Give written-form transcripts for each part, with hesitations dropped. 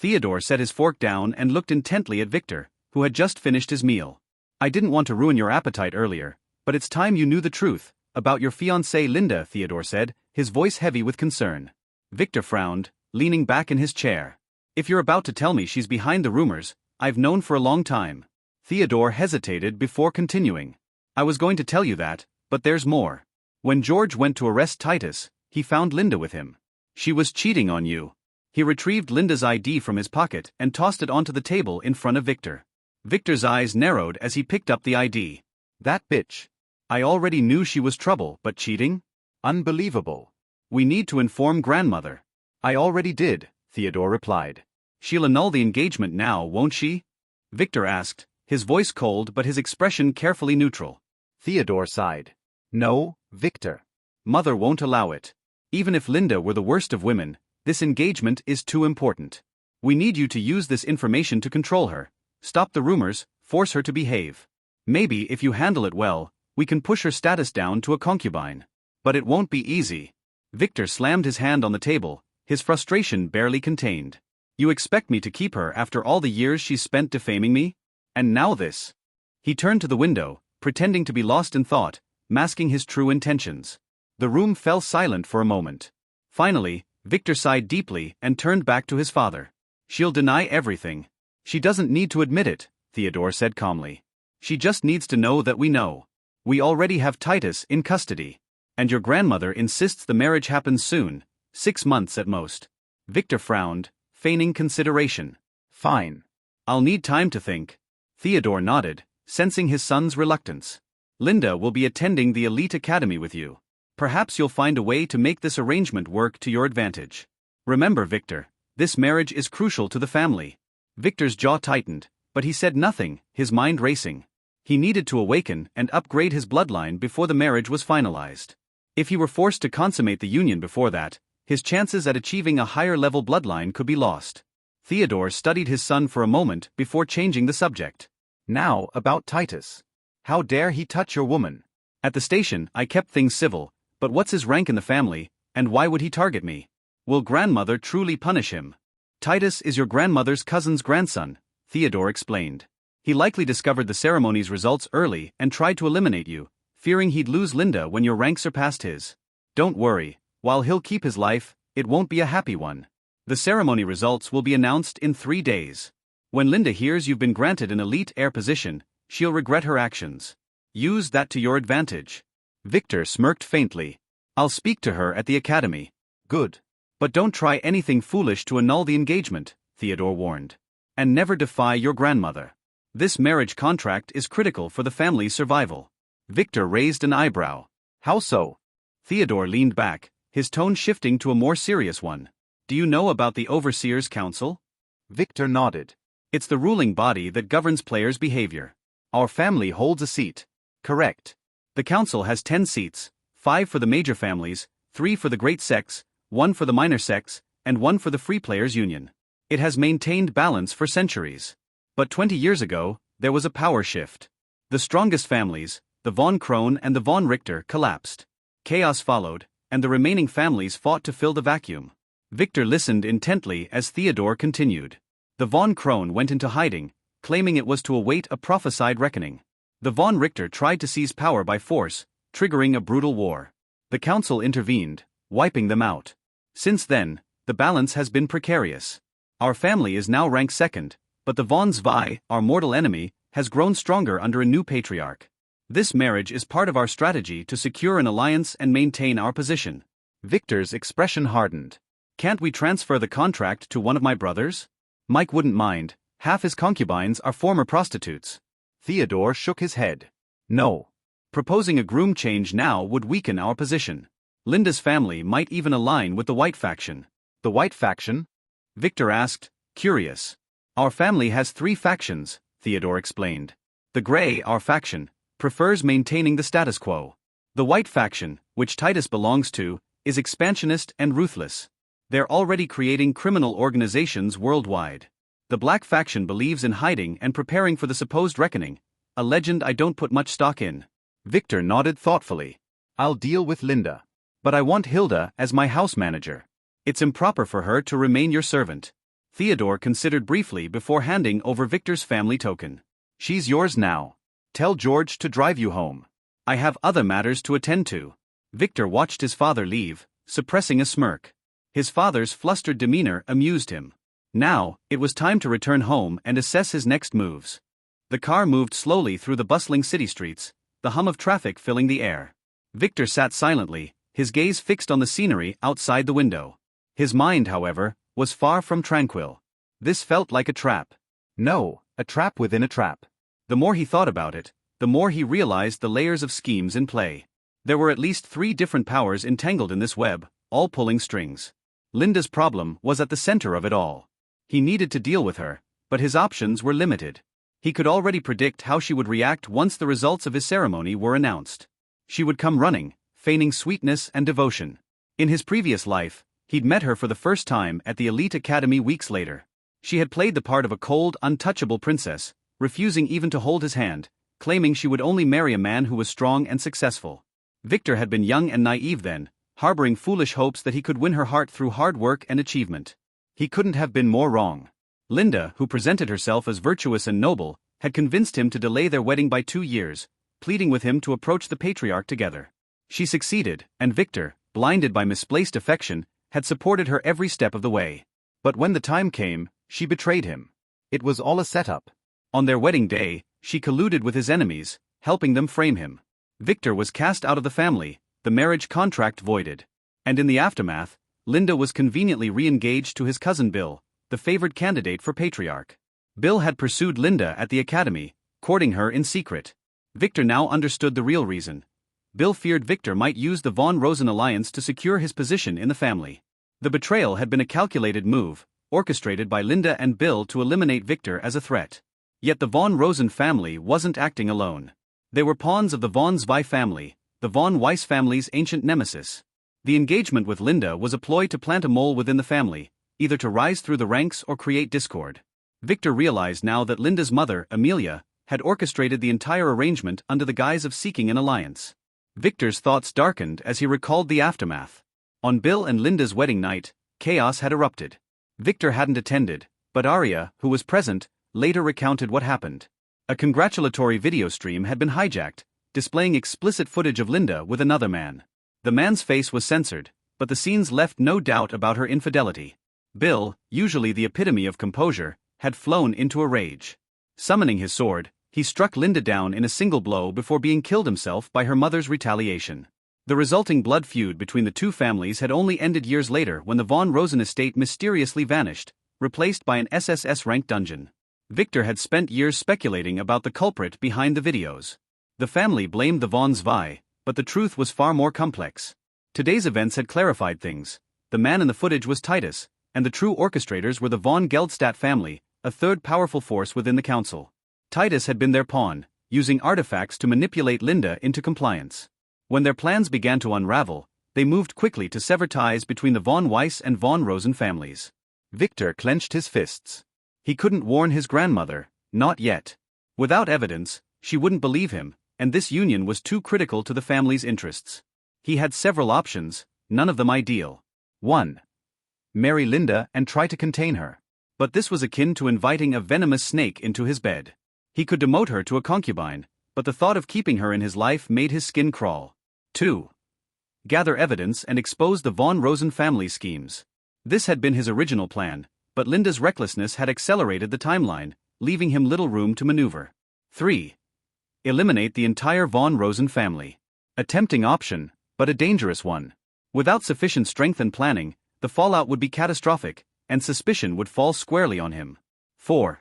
Theodore set his fork down and looked intently at Victor, who had just finished his meal. I didn't want to ruin your appetite earlier, but it's time you knew the truth about your fiancée Linda, Theodore said, his voice heavy with concern. Victor frowned, leaning back in his chair. If you're about to tell me she's behind the rumors I've known for a long time. Theodore hesitated before continuing. I was going to tell you that, but there's more. When George went to arrest Titus, he found Linda with him. She was cheating on you. He retrieved Linda's ID from his pocket and tossed it onto the table in front of Victor. Victor's eyes narrowed as he picked up the ID. That bitch. I already knew she was trouble, but cheating? Unbelievable. We need to inform grandmother. I already did, Theodore replied. She'll annul the engagement now, won't she? Victor asked, his voice cold but his expression carefully neutral. Theodore sighed. No, Victor. Mother won't allow it. Even if Linda were the worst of women, this engagement is too important. We need you to use this information to control her, stop the rumors, force her to behave. Maybe if you handle it well, we can push her status down to a concubine. But it won't be easy. Victor slammed his hand on the table, his frustration barely contained. You expect me to keep her after all the years she's spent defaming me? And now this. He turned to the window, pretending to be lost in thought, masking his true intentions. The room fell silent for a moment. Finally, Victor sighed deeply and turned back to his father. She'll deny everything. She doesn't need to admit it, Theodore said calmly. She just needs to know that we know. We already have Titus in custody. And your grandmother insists the marriage happens soon, 6 months at most. Victor frowned, feigning consideration. Fine. I'll need time to think. Theodore nodded, sensing his son's reluctance. Linda will be attending the elite academy with you. Perhaps you'll find a way to make this arrangement work to your advantage. Remember, Victor, this marriage is crucial to the family. Victor's jaw tightened, but he said nothing, his mind racing. He needed to awaken and upgrade his bloodline before the marriage was finalized. If he were forced to consummate the union before that, his chances at achieving a higher-level bloodline could be lost. Theodore studied his son for a moment before changing the subject. Now, about Titus. How dare he touch your woman? At the station, I kept things civil, but what's his rank in the family, and why would he target me? Will grandmother truly punish him? Titus is your grandmother's cousin's grandson, Theodore explained. He likely discovered the ceremony's results early and tried to eliminate you, fearing he'd lose Linda when your rank surpassed his. Don't worry, while he'll keep his life, it won't be a happy one. The ceremony results will be announced in 3 days. When Linda hears you've been granted an elite heir position, she'll regret her actions. Use that to your advantage. Victor smirked faintly. I'll speak to her at the academy. Good. But don't try anything foolish to annul the engagement, Theodore warned. And never defy your grandmother. This marriage contract is critical for the family's survival. Victor raised an eyebrow. How so? Theodore leaned back, his tone shifting to a more serious one. Do you know about the Overseers' Council? Victor nodded. It's the ruling body that governs players' behavior. Our family holds a seat. Correct. The council has 10 seats, 5 for the major families, 3 for the great sects, 1 for the minor sects, and 1 for the Free Players Union. It has maintained balance for centuries. But 20 years ago, there was a power shift. The strongest families, the von Krone and the von Richter, collapsed. Chaos followed, and the remaining families fought to fill the vacuum. Victor listened intently as Theodore continued. The von Krone went into hiding, claiming it was to await a prophesied reckoning. The von Richter tried to seize power by force, triggering a brutal war. The council intervened, wiping them out. Since then, the balance has been precarious. Our family is now ranked second, but the von Zwei, our mortal enemy, has grown stronger under a new patriarch. This marriage is part of our strategy to secure an alliance and maintain our position. Victor's expression hardened. Can't we transfer the contract to one of my brothers? Mike wouldn't mind, half his concubines are former prostitutes. Theodore shook his head. No. Proposing a groom change now would weaken our position. Linda's family might even align with the White faction. The White faction? Victor asked, curious. Our family has 3 factions, Theodore explained. The Grey, our faction, prefers maintaining the status quo. The White faction, which Titus belongs to, is expansionist and ruthless. They're already creating criminal organizations worldwide. The Black faction believes in hiding and preparing for the supposed reckoning, a legend I don't put much stock in. Victor nodded thoughtfully. I'll deal with Linda. But I want Hilda as my house manager. It's improper for her to remain your servant. Theodore considered briefly before handing over Victor's family token. She's yours now. Tell George to drive you home. I have other matters to attend to. Victor watched his father leave, suppressing a smirk. His father's flustered demeanor amused him. Now, it was time to return home and assess his next moves. The car moved slowly through the bustling city streets, the hum of traffic filling the air. Victor sat silently, his gaze fixed on the scenery outside the window. His mind, however, was far from tranquil. This felt like a trap. No, a trap within a trap. The more he thought about it, the more he realized the layers of schemes in play. There were at least 3 different powers entangled in this web, all pulling strings. Linda's problem was at the center of it all. He needed to deal with her, but his options were limited. He could already predict how she would react once the results of his ceremony were announced. She would come running, feigning sweetness and devotion. In his previous life, he'd met her for the first time at the elite academy weeks later. She had played the part of a cold, untouchable princess, refusing even to hold his hand, claiming she would only marry a man who was strong and successful. Victor had been young and naive then, harboring foolish hopes that he could win her heart through hard work and achievement. He couldn't have been more wrong. Linda, who presented herself as virtuous and noble, had convinced him to delay their wedding by 2 years, pleading with him to approach the patriarch together. She succeeded, and Victor, blinded by misplaced affection, had supported her every step of the way. But when the time came, she betrayed him. It was all a setup. On their wedding day, she colluded with his enemies, helping them frame him. Victor was cast out of the family, the marriage contract voided. And in the aftermath, Linda was conveniently re-engaged to his cousin Bill, the favored candidate for patriarch. Bill had pursued Linda at the academy, courting her in secret. Victor now understood the real reason. Bill feared Victor might use the Von Rosen alliance to secure his position in the family. The betrayal had been a calculated move, orchestrated by Linda and Bill to eliminate Victor as a threat. Yet the Von Rosen family wasn't acting alone. They were pawns of the Von Zwei family, the Von Weiss family's ancient nemesis. The engagement with Linda was a ploy to plant a mole within the family, either to rise through the ranks or create discord. Victor realized now that Linda's mother, Amelia, had orchestrated the entire arrangement under the guise of seeking an alliance. Victor's thoughts darkened as he recalled the aftermath. On Bill and Linda's wedding night, chaos had erupted. Victor hadn't attended, but Arya, who was present, later recounted what happened. A congratulatory video stream had been hijacked, displaying explicit footage of Linda with another man. The man's face was censored, but the scenes left no doubt about her infidelity. Bill, usually the epitome of composure, had flown into a rage. Summoning his sword, he struck Linda down in a single blow before being killed himself by her mother's retaliation. The resulting blood feud between the two families had only ended years later when the Von Rosen estate mysteriously vanished, replaced by an SSS-ranked dungeon. Victor had spent years speculating about the culprit behind the videos. The family blamed the Von Zwei, but the truth was far more complex. Today's events had clarified things. The man in the footage was Titus, and the true orchestrators were the Von Geldstadt family, a third powerful force within the council. Titus had been their pawn, using artifacts to manipulate Linda into compliance. When their plans began to unravel, they moved quickly to sever ties between the Von Weiss and Von Rosen families. Victor clenched his fists. He couldn't warn his grandmother, not yet. Without evidence, she wouldn't believe him, and this union was too critical to the family's interests. He had several options, none of them ideal. 1. Marry Linda and try to contain her. But this was akin to inviting a venomous snake into his bed. He could demote her to a concubine, but the thought of keeping her in his life made his skin crawl. 2. Gather evidence and expose the Von Rosen family schemes. This had been his original plan, but Linda's recklessness had accelerated the timeline, leaving him little room to maneuver. 3. Eliminate the entire Von Rosen family. A tempting option, but a dangerous one. Without sufficient strength and planning, the fallout would be catastrophic, and suspicion would fall squarely on him. 4.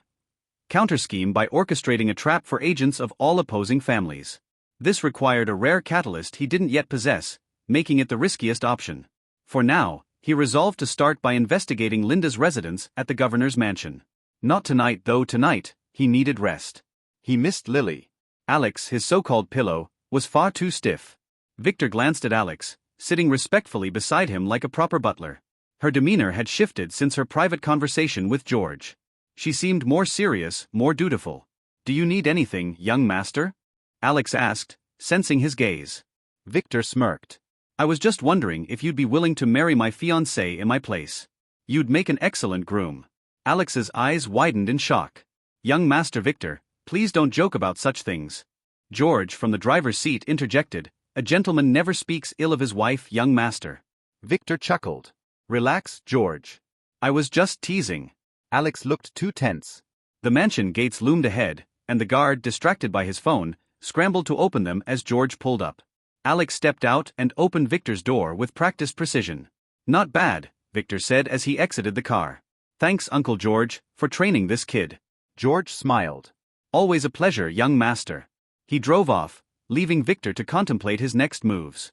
Counterscheme by orchestrating a trap for agents of all opposing families. This required a rare catalyst he didn't yet possess, making it the riskiest option. For now, he resolved to start by investigating Linda's residence at the governor's mansion. Not tonight, though. Tonight, he needed rest. He missed Lily. Alex, his so-called pillow, was far too stiff. Victor glanced at Alex, sitting respectfully beside him like a proper butler. Her demeanor had shifted since her private conversation with George. She seemed more serious, more dutiful. "Do you need anything, young master?" Alex asked, sensing his gaze. Victor smirked. "I was just wondering if you'd be willing to marry my fiancée in my place. You'd make an excellent groom." Alex's eyes widened in shock. Young Master Victor, please don't joke about such things. George from the driver's seat interjected, a gentleman never speaks ill of his wife, young master. Victor chuckled. Relax, George. I was just teasing. Alex looked too tense. The mansion gates loomed ahead, and the guard, distracted by his phone, scrambled to open them as George pulled up. Alex stepped out and opened Victor's door with practiced precision. Not bad, Victor said as he exited the car. Thanks, Uncle George, for training this kid. George smiled. Always a pleasure, young master. He drove off, leaving Victor to contemplate his next moves.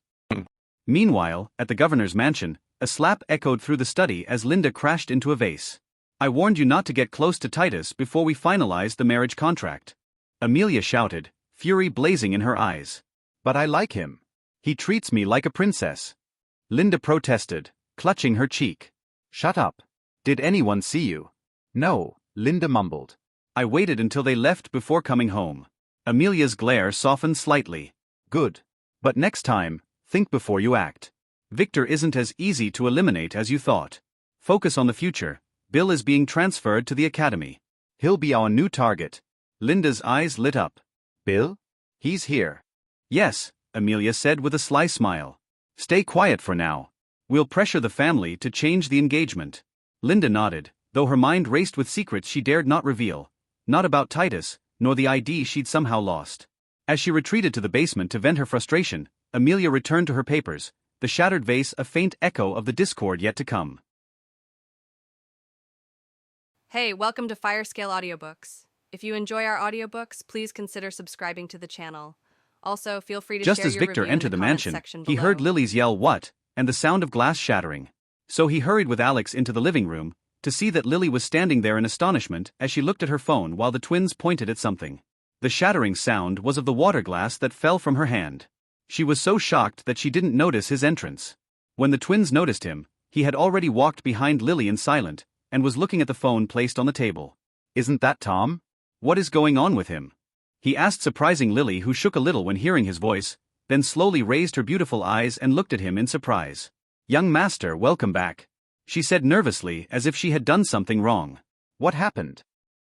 Meanwhile, at the governor's mansion, a slap echoed through the study as Linda crashed into a vase. I warned you not to get close to Titus before we finalized the marriage contract. Amelia shouted, fury blazing in her eyes. But I like him. He treats me like a princess. Linda protested, clutching her cheek. Shut up. Did anyone see you? No, Linda mumbled. I waited until they left before coming home. Amelia's glare softened slightly. Good. But next time, think before you act. Victor isn't as easy to eliminate as you thought. Focus on the future. Bill is being transferred to the academy. He'll be our new target. Linda's eyes lit up. Bill? He's here. Yes, Amelia said with a sly smile. Stay quiet for now. We'll pressure the family to change the engagement. Linda nodded, though her mind raced with secrets she dared not reveal. Not about Titus, nor the ID she'd somehow lost. As she retreated to the basement to vent her frustration, Amelia returned to her papers, the shattered vase a faint echo of the discord yet to come. Hey, welcome to Firescale Audiobooks. If you enjoy our audiobooks, please consider subscribing to the channel. Also, feel free to Just share as your Victor review entered in the comments mansion, section he below. heard Lily's yell "What?" and the sound of glass shattering. So he hurried with Alex into the living room, to see that Lily was standing there in astonishment as she looked at her phone while the twins pointed at something. The shattering sound was of the water glass that fell from her hand. She was so shocked that she didn't notice his entrance. When the twins noticed him, he had already walked behind Lily in silent, and was looking at the phone placed on the table. Isn't that Tom? What is going on with him? He asked, surprising Lily, who shook a little when hearing his voice, then slowly raised her beautiful eyes and looked at him in surprise. Young master, welcome back, she said nervously as if she had done something wrong. What happened?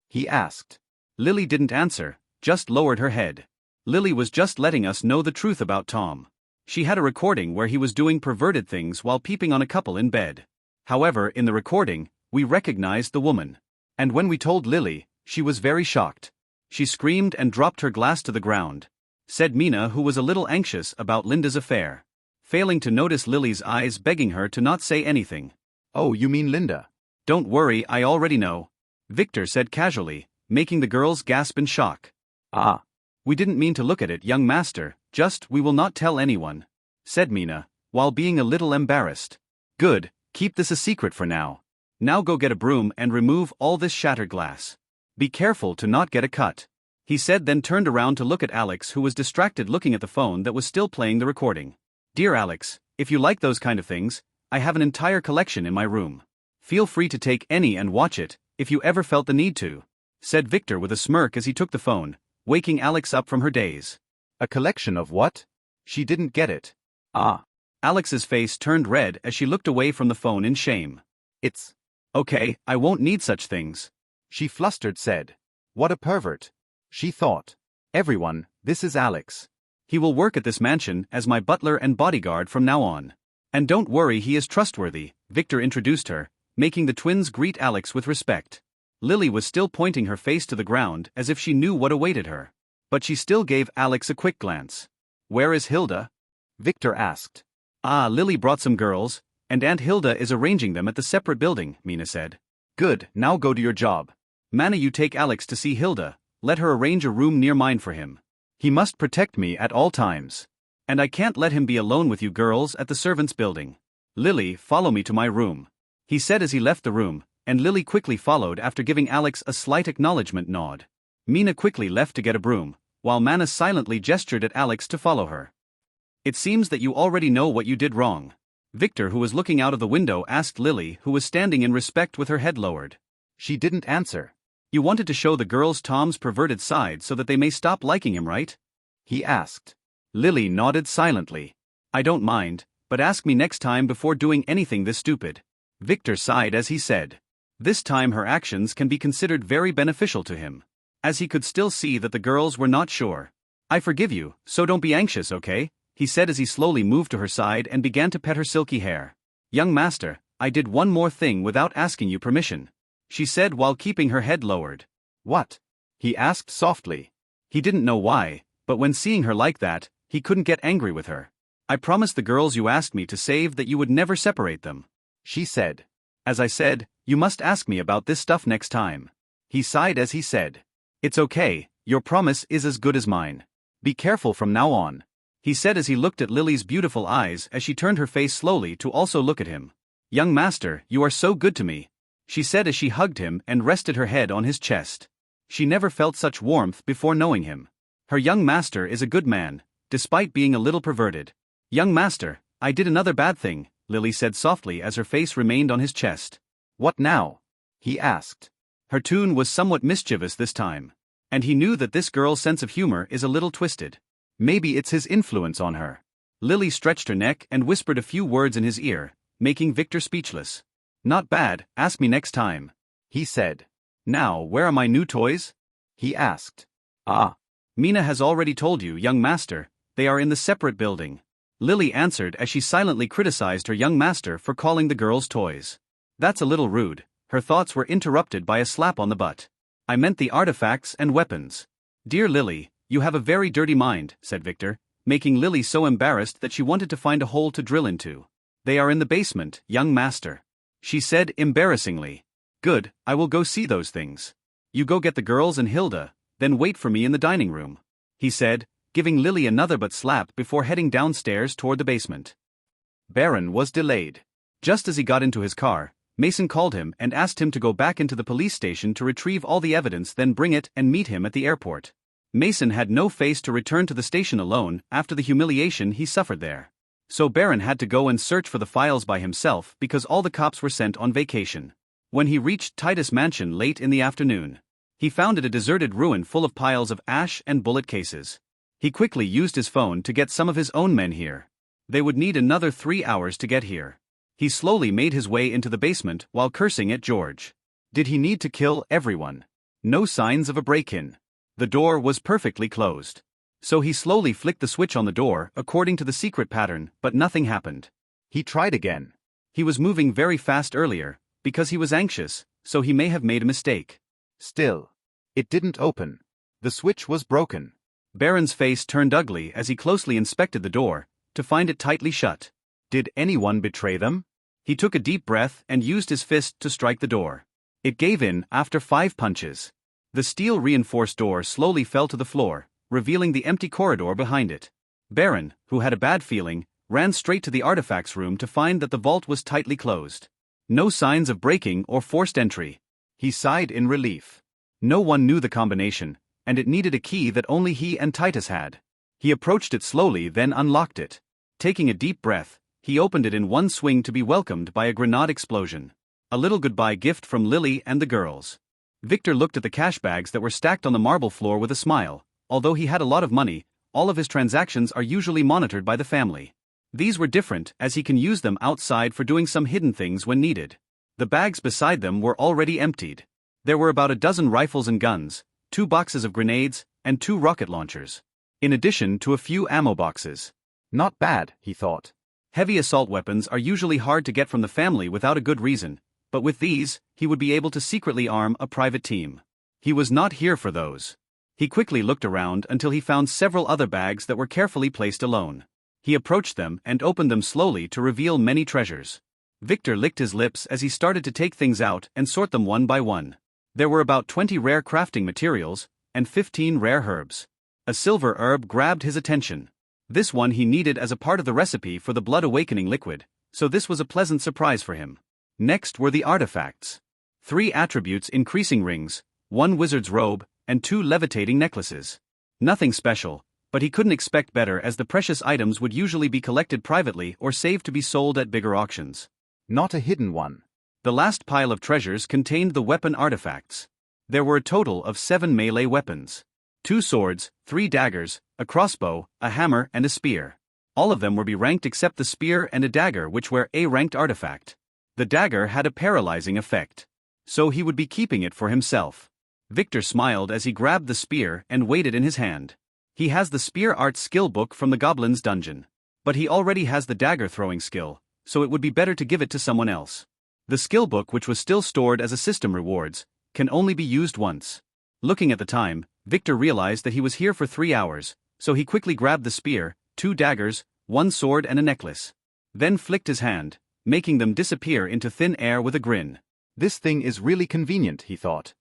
He asked. Lily didn't answer, just lowered her head. Lily was just letting us know the truth about Tom. She had a recording where he was doing perverted things while peeping on a couple in bed. However, in the recording, we recognized the woman. And when we told Lily, she was very shocked. She screamed and dropped her glass to the ground, said Mina, who was a little anxious about Linda's affair, failing to notice Lily's eyes begging her to not say anything. Oh, you mean Linda? Don't worry, I already know, Victor said casually, making the girls gasp in shock. Ah. We didn't mean to look at it, young master, just we will not tell anyone, said Mina, while being a little embarrassed. Good, keep this a secret for now. Now go get a broom and remove all this shattered glass. Be careful to not get a cut, he said, then turned around to look at Alex, who was distracted looking at the phone that was still playing the recording. Dear Alex, if you like those kind of things, I have an entire collection in my room. Feel free to take any and watch it, if you ever felt the need to, said Victor with a smirk as he took the phone, waking Alex up from her daze. A collection of what? She didn't get it. Ah. Alex's face turned red as she looked away from the phone in shame. It's okay, I won't need such things, she flustered said. What a pervert. She thought. Everyone, this is Alex. He will work at this mansion as my butler and bodyguard from now on. And don't worry, he is trustworthy, Victor introduced her, making the twins greet Alex with respect. Lily was still pointing her face to the ground as if she knew what awaited her. But she still gave Alex a quick glance. Where is Hilda? Victor asked. Ah, Lily brought some girls, and Aunt Hilda is arranging them at the separate building, Mina said. Good, now go to your job. Mana, you take Alex to see Hilda, let her arrange a room near mine for him. He must protect me at all times. And I can't let him be alone with you girls at the servants' building. Lily, follow me to my room, he said as he left the room, and Lily quickly followed after giving Alex a slight acknowledgement nod. Mina quickly left to get a broom, while Mana silently gestured at Alex to follow her. It seems that you already know what you did wrong, Victor, who was looking out of the window, asked Lily, who was standing in respect with her head lowered. She didn't answer. You wanted to show the girls Tom's perverted side so that they may stop liking him, right? He asked. Lily nodded silently. I don't mind, but ask me next time before doing anything this stupid. Victor sighed as he said. This time her actions can be considered very beneficial to him, as he could still see that the girls were not sure. I forgive you, so don't be anxious, okay? He said as he slowly moved to her side and began to pet her silky hair. Young master, I did one more thing without asking you permission, she said while keeping her head lowered. What? He asked softly. He didn't know why, but when seeing her like that, he couldn't get angry with her. I promised the girls you asked me to save that you would never separate them, she said. As I said, you must ask me about this stuff next time. He sighed as he said. It's okay, your promise is as good as mine. Be careful from now on, he said as he looked at Lily's beautiful eyes as she turned her face slowly to also look at him. Young master, you are so good to me, she said as she hugged him and rested her head on his chest. She never felt such warmth before knowing him. Her young master is a good man, despite being a little perverted. Young master, I did another bad thing, Lily said softly as her face remained on his chest. What now? He asked. Her tune was somewhat mischievous this time, and he knew that this girl's sense of humor is a little twisted. Maybe it's his influence on her. Lily stretched her neck and whispered a few words in his ear, making Victor speechless. Not bad, ask me next time, he said. Now, where are my new toys? He asked. Ah. Mina has already told you, young master, they are in the separate building, Lily answered as she silently criticized her young master for calling the girls toys. That's a little rude. Her thoughts were interrupted by a slap on the butt. I meant the artifacts and weapons. Dear Lily, you have a very dirty mind, said Victor, making Lily so embarrassed that she wanted to find a hole to drill into. They are in the basement, young master, she said embarrassingly. Good, I will go see those things. You go get the girls and Hilda, then wait for me in the dining room, he said, giving Lily another butt slap before heading downstairs toward the basement. Baron was delayed. Just as he got into his car, Mason called him and asked him to go back into the police station to retrieve all the evidence, then bring it and meet him at the airport. Mason had no face to return to the station alone after the humiliation he suffered there. So Baron had to go and search for the files by himself because all the cops were sent on vacation. When he reached Titus Mansion late in the afternoon, he found it a deserted ruin full of piles of ash and bullet cases. He quickly used his phone to get some of his own men here. They would need another 3 hours to get here. He slowly made his way into the basement while cursing at George. Did he need to kill everyone? No signs of a break-in. The door was perfectly closed. So he slowly flicked the switch on the door according to the secret pattern, but nothing happened. He tried again. He was moving very fast earlier, because he was anxious, so he may have made a mistake. Still, it didn't open. The switch was broken. Baron's face turned ugly as he closely inspected the door, to find it tightly shut. Did anyone betray them? He took a deep breath and used his fist to strike the door. It gave in after 5 punches. The steel-reinforced door slowly fell to the floor, revealing the empty corridor behind it. Baron, who had a bad feeling, ran straight to the artifacts room to find that the vault was tightly closed. No signs of breaking or forced entry. He sighed in relief. No one knew the combination, and it needed a key that only he and Titus had. He approached it slowly, then unlocked it. Taking a deep breath, he opened it in one swing to be welcomed by a grenade explosion. A little goodbye gift from Lily and the girls. Victor looked at the cash bags that were stacked on the marble floor with a smile. Although he had a lot of money, all of his transactions are usually monitored by the family. These were different as he can use them outside for doing some hidden things when needed. The bags beside them were already emptied. There were about a dozen rifles and guns, 2 boxes of grenades, and 2 rocket launchers. In addition to a few ammo boxes. Not bad, he thought. Heavy assault weapons are usually hard to get from the family without a good reason, but with these, he would be able to secretly arm a private team. He was not here for those. He quickly looked around until he found several other bags that were carefully placed alone. He approached them and opened them slowly to reveal many treasures. Victor licked his lips as he started to take things out and sort them one by one. There were about 20 rare crafting materials, and 15 rare herbs. A silver herb grabbed his attention. This one he needed as a part of the recipe for the blood awakening liquid, so this was a pleasant surprise for him. Next were the artifacts. 3 attributes increasing rings, 1 wizard's robe, and 2 levitating necklaces. Nothing special, but he couldn't expect better as the precious items would usually be collected privately or saved to be sold at bigger auctions. Not a hidden one. The last pile of treasures contained the weapon artifacts. There were a total of 7 melee weapons. 2 swords, 3 daggers, a crossbow, a hammer and a spear. All of them were B-ranked except the spear and a dagger which were A-ranked artifact. The dagger had a paralyzing effect. so he would be keeping it for himself. Victor smiled as he grabbed the spear and weighed it in his hand. He has the spear art skill book from the goblin's dungeon. But he already has the dagger throwing skill, so it would be better to give it to someone else. The skill book, which was still stored as a system rewards, can only be used once. Looking at the time, Victor realized that he was here for 3 hours, so he quickly grabbed the spear, 2 daggers, 1 sword and a necklace. Then flicked his hand, making them disappear into thin air with a grin. This thing is really convenient, he thought.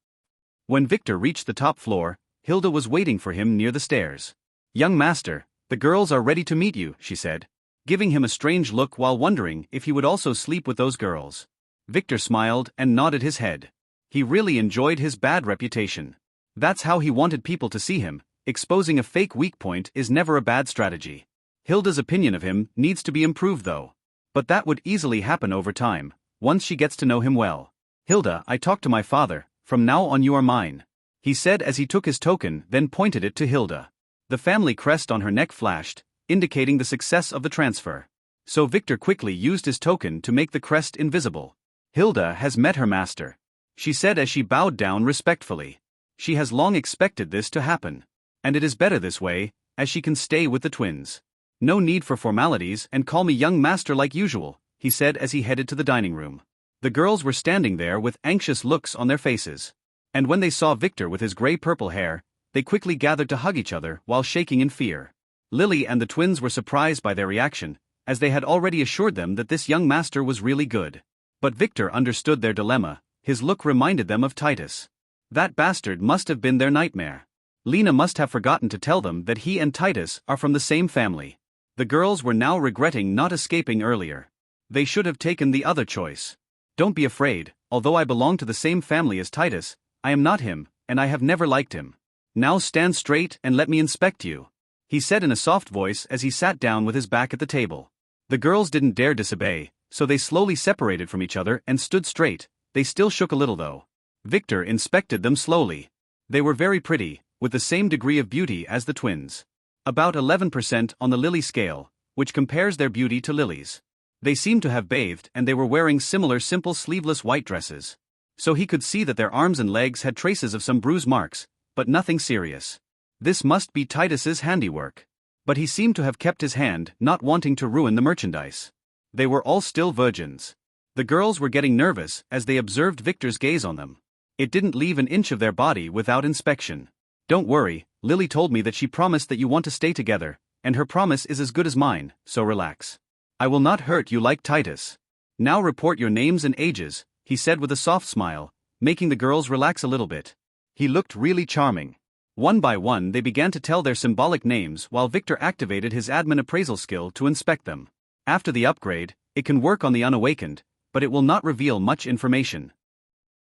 When Victor reached the top floor, Hilda was waiting for him near the stairs. "Young master, the girls are ready to meet you," she said, giving him a strange look while wondering if he would also sleep with those girls. Victor smiled and nodded his head. He really enjoyed his bad reputation. That's how he wanted people to see him. Exposing a fake weak point is never a bad strategy. Hilda's opinion of him needs to be improved though. But that would easily happen over time, once she gets to know him well. "Hilda, I talked to my father, from now on you are mine," he said as he took his token, then pointed it to Hilda. The family crest on her neck flashed, indicating the success of the transfer. So Victor quickly used his token to make the crest invisible. "Hilda has met her master," she said as she bowed down respectfully. She has long expected this to happen. And it is better this way, as she can stay with the twins. "No need for formalities and call me young master like usual," he said as he headed to the dining room. The girls were standing there with anxious looks on their faces. And when they saw Victor with his gray-purple hair, they quickly gathered to hug each other while shaking in fear. Lily and the twins were surprised by their reaction, as they had already assured them that this young master was really good. But Victor understood their dilemma. His look reminded them of Titus. That bastard must have been their nightmare. Lena must have forgotten to tell them that he and Titus are from the same family. The girls were now regretting not escaping earlier. They should have taken the other choice. "Don't be afraid, although I belong to the same family as Titus, I am not him, and I have never liked him. Now stand straight and let me inspect you," he said in a soft voice as he sat down with his back at the table. The girls didn't dare disobey, so they slowly separated from each other and stood straight. They still shook a little though. Victor inspected them slowly. They were very pretty, with the same degree of beauty as the twins. About 11% on the Lily scale, which compares their beauty to Lily's. They seemed to have bathed and they were wearing similar simple sleeveless white dresses. So he could see that their arms and legs had traces of some bruise marks, but nothing serious. This must be Titus's handiwork. But he seemed to have kept his hand, not wanting to ruin the merchandise. They were all still virgins. The girls were getting nervous as they observed Victor's gaze on them. It didn't leave an inch of their body without inspection. "Don't worry, Lily told me that she promised that you want to stay together, and her promise is as good as mine, so relax. I will not hurt you like Titus. Now report your names and ages," he said with a soft smile, making the girls relax a little bit. He looked really charming. One by one they began to tell their symbolic names while Victor activated his admin appraisal skill to inspect them. After the upgrade, it can work on the unawakened, but it will not reveal much information.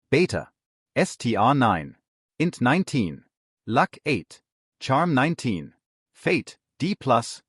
Beta. STR 9. Int 19. Luck 8. Charm 19. Fate, D+,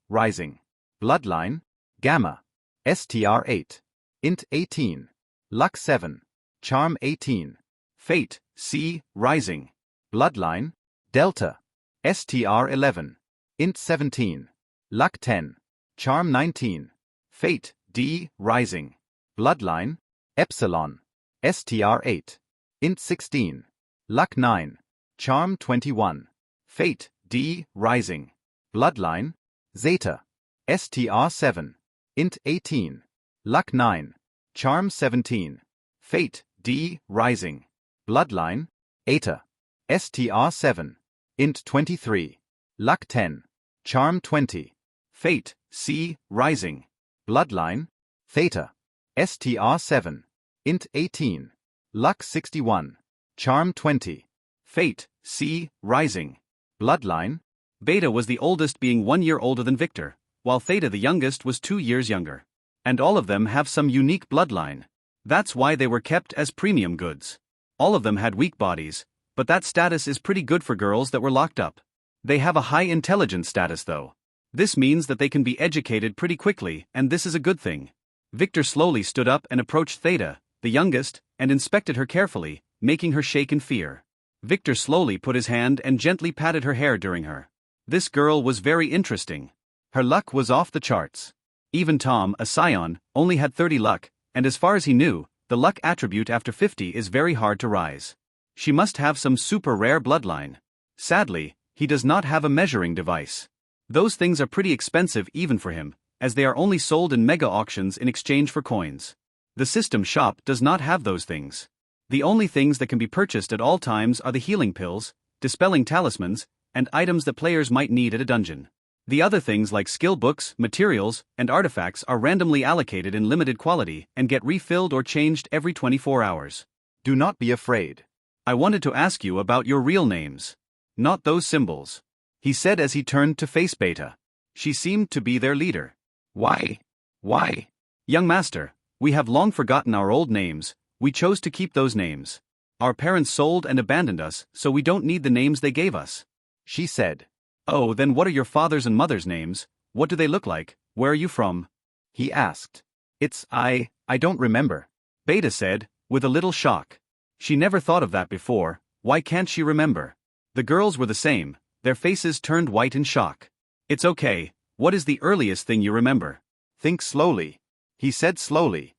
Rising. Bloodline, Gamma. STR 8. Int 18. Luck 7. Charm 18. Fate, C, Rising. Bloodline, Delta. STR 11. Int 17. Luck 10. Charm 19. Fate, D, Rising. Bloodline, Epsilon. STR 8. Int 16. Luck 9. Charm 21. Fate, D, Rising. Bloodline, Zeta. STR 7. Int 18. Luck 9. Charm 17. Fate, D, Rising. Bloodline, Eta. STR 7. Int 23. Luck 10. Charm 20. Fate, C, Rising. Bloodline, Theta. STR 7. Int 18. Luck 61. Charm 20. Fate, C, Rising. Bloodline. Beta was the oldest, being 1 year older than Victor, while Theta the youngest was 2 years younger. And all of them have some unique bloodline. That's why they were kept as premium goods. All of them had weak bodies, but that status is pretty good for girls that were locked up. They have a high intelligence status though. This means that they can be educated pretty quickly, and this is a good thing. Victor slowly stood up and approached Theta, the youngest, and inspected her carefully, making her shake in fear. Victor slowly put his hand and gently patted her hair during her. This girl was very interesting. Her luck was off the charts. Even Tom, a scion, only had 30 luck, and as far as he knew, The luck attribute after 50 is very hard to rise. She must have some super rare bloodline. Sadly, he does not have a measuring device. Those things are pretty expensive even for him, as they are only sold in mega auctions in exchange for coins. The system shop does not have those things. The only things that can be purchased at all times are the healing pills, dispelling talismans, and items that players might need at a dungeon. The other things like skill books, materials, and artifacts are randomly allocated in limited quality and get refilled or changed every 24 hours. Do not be afraid. I wanted to ask you about your real names. Not those symbols. He said as he turned to face Beta. She seemed to be their leader. Why? Why? Young master, we have long forgotten our old names. We chose to keep those names. Our parents sold and abandoned us, so we don't need the names they gave us. She said. Oh, then what are your father's and mother's names? What do they look like? Where are you from? He asked. I don't remember. Beta said, with a little shock. She never thought of that before. Why can't she remember? The girls were the same, their faces turned white in shock. It's okay, what is the earliest thing you remember? Think slowly. He said slowly.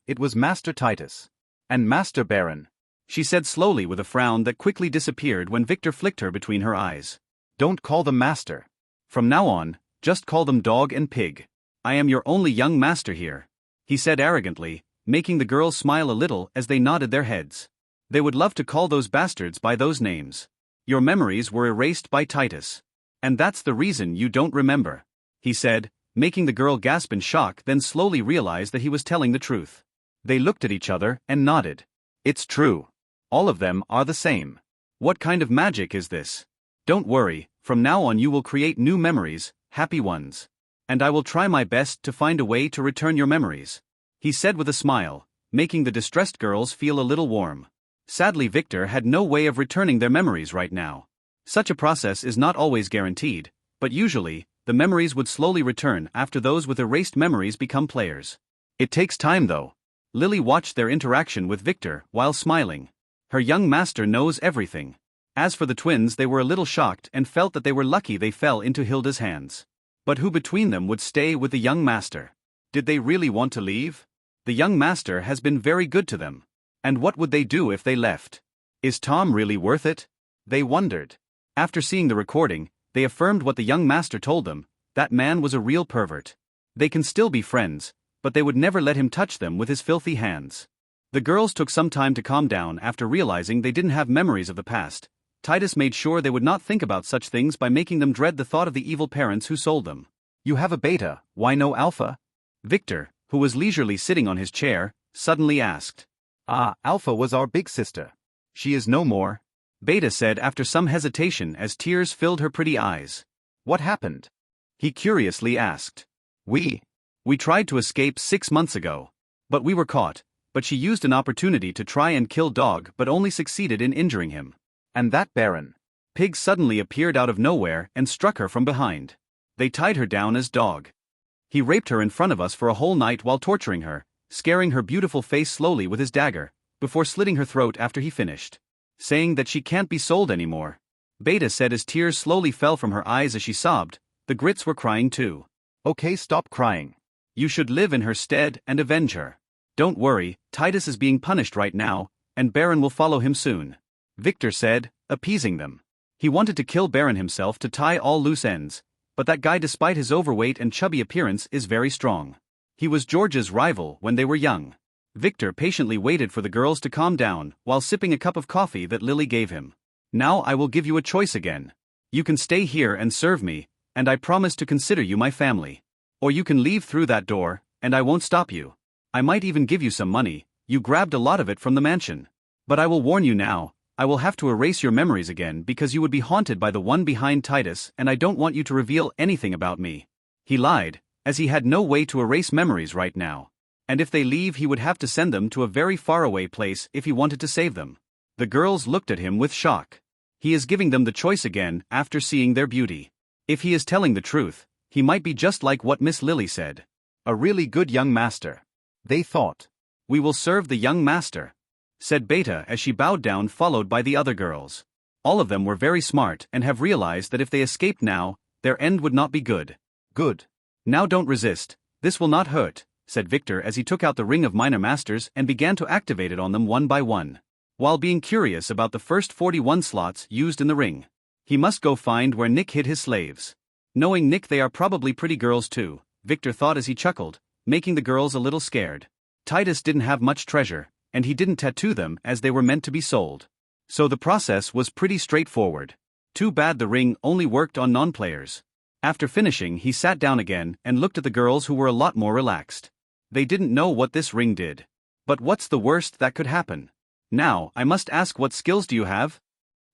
It was Master Titus. And Master Baron. She said slowly with a frown that quickly disappeared when Victor flicked her between her eyes. Don't call them master. From now on, just call them dog and pig. I am your only young master here. He said arrogantly, making the girls smile a little as they nodded their heads. They would love to call those bastards by those names. Your memories were erased by Titus. And that's the reason you don't remember. He said, making the girl gasp in shock, then slowly realize that he was telling the truth. They looked at each other and nodded. It's true. All of them are the same. What kind of magic is this? Don't worry, from now on you will create new memories, happy ones. And I will try my best to find a way to return your memories. He said with a smile, making the distressed girls feel a little warm. Sadly, Victor had no way of returning their memories right now. Such a process is not always guaranteed, but usually, the memories would slowly return after those with erased memories become players. It takes time though. Lily watched their interaction with Victor while smiling. Her young master knows everything. As for the twins, they were a little shocked and felt that they were lucky they fell into Hilda's hands. But who between them would stay with the young master? Did they really want to leave? The young master has been very good to them. And what would they do if they left? Is Tom really worth it? They wondered. After seeing the recording, they affirmed what the young master told them, that man was a real pervert. They can still be friends, but they would never let him touch them with his filthy hands. The girls took some time to calm down after realizing they didn't have memories of the past. Titus made sure they would not think about such things by making them dread the thought of the evil parents who sold them. You have a beta, why no alpha? Victor, who was leisurely sitting on his chair, suddenly asked. Alpha was our big sister. She is no more. Beta said after some hesitation as tears filled her pretty eyes. What happened? He curiously asked. We tried to escape 6 months ago. But we were caught, but she used an opportunity to try and kill Dog but only succeeded in injuring him. And that Baron? Pig suddenly appeared out of nowhere and struck her from behind. They tied her down as Dog. He raped her in front of us for a whole night while torturing her, scaring her beautiful face slowly with his dagger, before slitting her throat after he finished. Saying that she can't be sold anymore. Beta said as tears slowly fell from her eyes as she sobbed. The Grits were crying too. Okay, stop crying. You should live in her stead and avenge her. Don't worry, Titus is being punished right now, and Baron will follow him soon. Victor said, appeasing them. He wanted to kill Baron himself to tie all loose ends, but that guy, despite his overweight and chubby appearance, is very strong. He was George's rival when they were young. Victor patiently waited for the girls to calm down while sipping a cup of coffee that Lily gave him. Now I will give you a choice again. You can stay here and serve me, and I promise to consider you my family. Or you can leave through that door, and I won't stop you. I might even give you some money, you grabbed a lot of it from the mansion. But I will warn you now, I will have to erase your memories again because you would be haunted by the one behind Titus, and I don't want you to reveal anything about me. He lied, as he had no way to erase memories right now. And if they leave, he would have to send them to a very faraway place if he wanted to save them. The girls looked at him with shock. He is giving them the choice again after seeing their beauty. If he is telling the truth, he might be just like what Miss Lily said. A really good young master. They thought. We will serve the young master, said Beta as she bowed down, followed by the other girls. All of them were very smart and have realized that if they escaped now, their end would not be good. Good. Now don't resist, this will not hurt, said Victor as he took out the ring of minor masters and began to activate it on them one by one. While being curious about the first 41 slots used in the ring. He must go find where Nick hid his slaves. Knowing Nick, they are probably pretty girls too, Victor thought as he chuckled, making the girls a little scared. Titus didn't have much treasure, and he didn't tattoo them as they were meant to be sold. So the process was pretty straightforward. Too bad the ring only worked on non-players. After finishing, he sat down again and looked at the girls, who were a lot more relaxed. They didn't know what this ring did. But what's the worst that could happen? Now, I must ask, what skills do you have?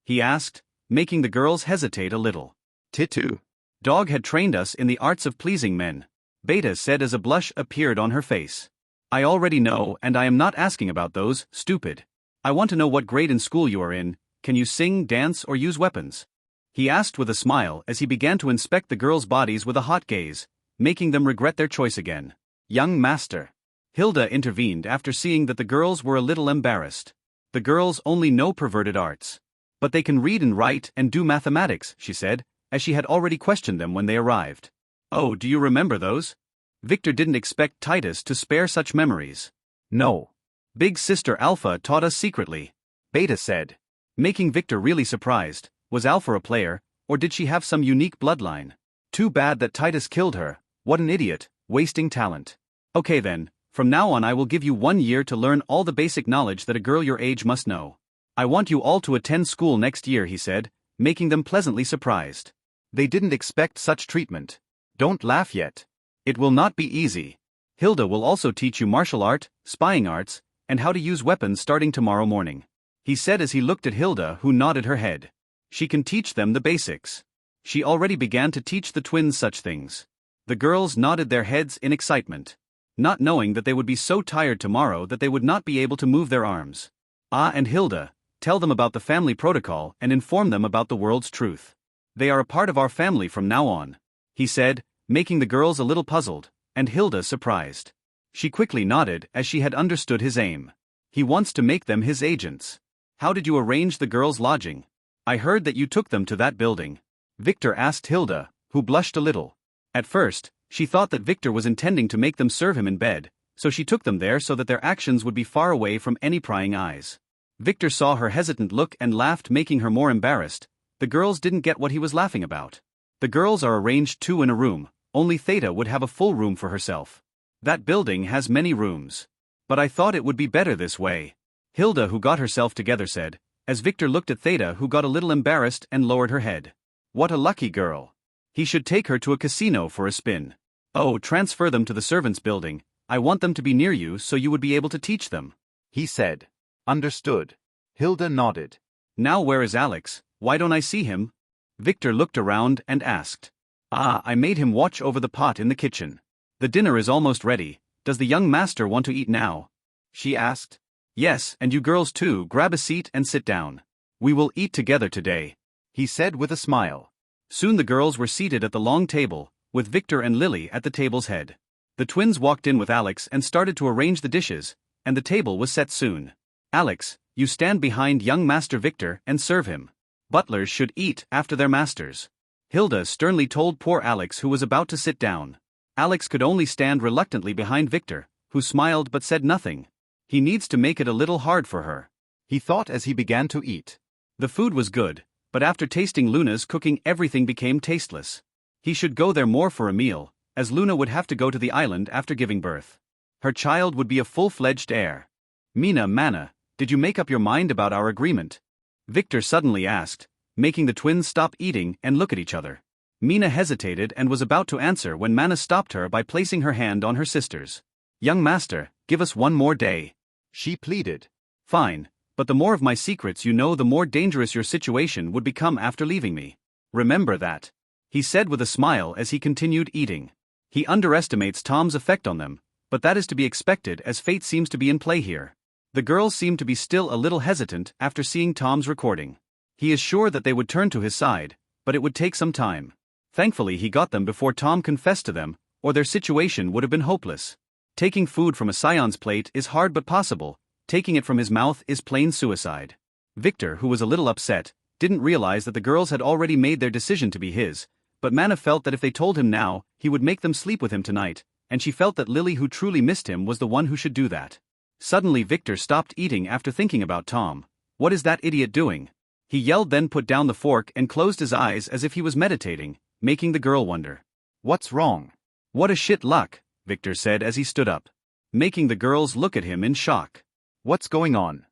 He asked, making the girls hesitate a little. Titu. Dog had trained us in the arts of pleasing men, Beta said as a blush appeared on her face. I already know, and I am not asking about those, stupid. I want to know what grade in school you are in. Can you sing, dance, or use weapons? He asked with a smile as he began to inspect the girls' bodies with a hot gaze, making them regret their choice again. Young master. Hilda intervened after seeing that the girls were a little embarrassed. The girls only know perverted arts. But they can read and write and do mathematics, she said, as she had already questioned them when they arrived. Oh, do you remember those? Victor didn't expect Titus to spare such memories. No. Big Sister Alpha taught us secretly, Beta said. Making Victor really surprised. Was Alpha a player, or did she have some unique bloodline? Too bad that Titus killed her. What an idiot, wasting talent. Okay then, from now on I will give you 1 year to learn all the basic knowledge that a girl your age must know. I want you all to attend school next year, he said, making them pleasantly surprised. They didn't expect such treatment. Don't laugh yet. It will not be easy. Hilda will also teach you martial art, spying arts, and how to use weapons starting tomorrow morning, he said as he looked at Hilda, who nodded her head. She can teach them the basics. She already began to teach the twins such things. The girls nodded their heads in excitement, not knowing that they would be so tired tomorrow that they would not be able to move their arms. Ah, and Hilda, tell them about the family protocol and inform them about the world's truth. They are a part of our family from now on, he said, making the girls a little puzzled, and Hilda surprised. She quickly nodded as she had understood his aim. He wants to make them his agents. How did you arrange the girls' lodging? I heard that you took them to that building, Victor asked Hilda, who blushed a little. At first, she thought that Victor was intending to make them serve him in bed, so she took them there so that their actions would be far away from any prying eyes. Victor saw her hesitant look and laughed, making her more embarrassed. The girls didn't get what he was laughing about. The girls are arranged 2 in a room, only Theta would have a full room for herself. That building has many rooms. But I thought it would be better this way, Hilda, who got herself together, said, as Victor looked at Theta, who got a little embarrassed and lowered her head. What a lucky girl. He should take her to a casino for a spin. Oh, transfer them to the servants' building. I want them to be near you so you would be able to teach them, he said. Understood. Hilda nodded. Now where is Alex? Why don't I see him? Victor looked around and asked. Ah, I made him watch over the pot in the kitchen. The dinner is almost ready. Does the young master want to eat now? She asked. Yes, and you girls too, grab a seat and sit down. We will eat together today, he said with a smile. Soon the girls were seated at the long table, with Victor and Lily at the table's head. The twins walked in with Alex and started to arrange the dishes, and the table was set soon. Alex, you stand behind young Master Victor and serve him. Butlers should eat after their masters, Hilda sternly told poor Alex, who was about to sit down. Alex could only stand reluctantly behind Victor, who smiled but said nothing. He needs to make it a little hard for her, he thought as he began to eat. The food was good, but after tasting Luna's cooking everything became tasteless. He should go there more for a meal, as Luna would have to go to the island after giving birth. Her child would be a full-fledged heir. Mana, did you make up your mind about our agreement? Victor suddenly asked, making the twins stop eating and look at each other. Mina hesitated and was about to answer when Mana stopped her by placing her hand on her sister's. Young master, give us 1 more day, she pleaded. Fine, but the more of my secrets you know, the more dangerous your situation would become after leaving me. Remember that, he said with a smile as he continued eating. He underestimates Tom's effect on them, but that is to be expected as fate seems to be in play here. The girls seem to be still a little hesitant after seeing Tom's recording. He is sure that they would turn to his side, but it would take some time. Thankfully he got them before Tom confessed to them, or their situation would have been hopeless. Taking food from a scion's plate is hard but possible, taking it from his mouth is plain suicide. Victor, who was a little upset, didn't realize that the girls had already made their decision to be his, but Mana felt that if they told him now, he would make them sleep with him tonight, and she felt that Lily, who truly missed him, was the one who should do that. Suddenly Victor stopped eating after thinking about Tom. What is that idiot doing? He yelled, then put down the fork and closed his eyes as if he was meditating, making the girl wonder. What's wrong? What a shit luck, Victor said as he stood up, making the girls look at him in shock. What's going on?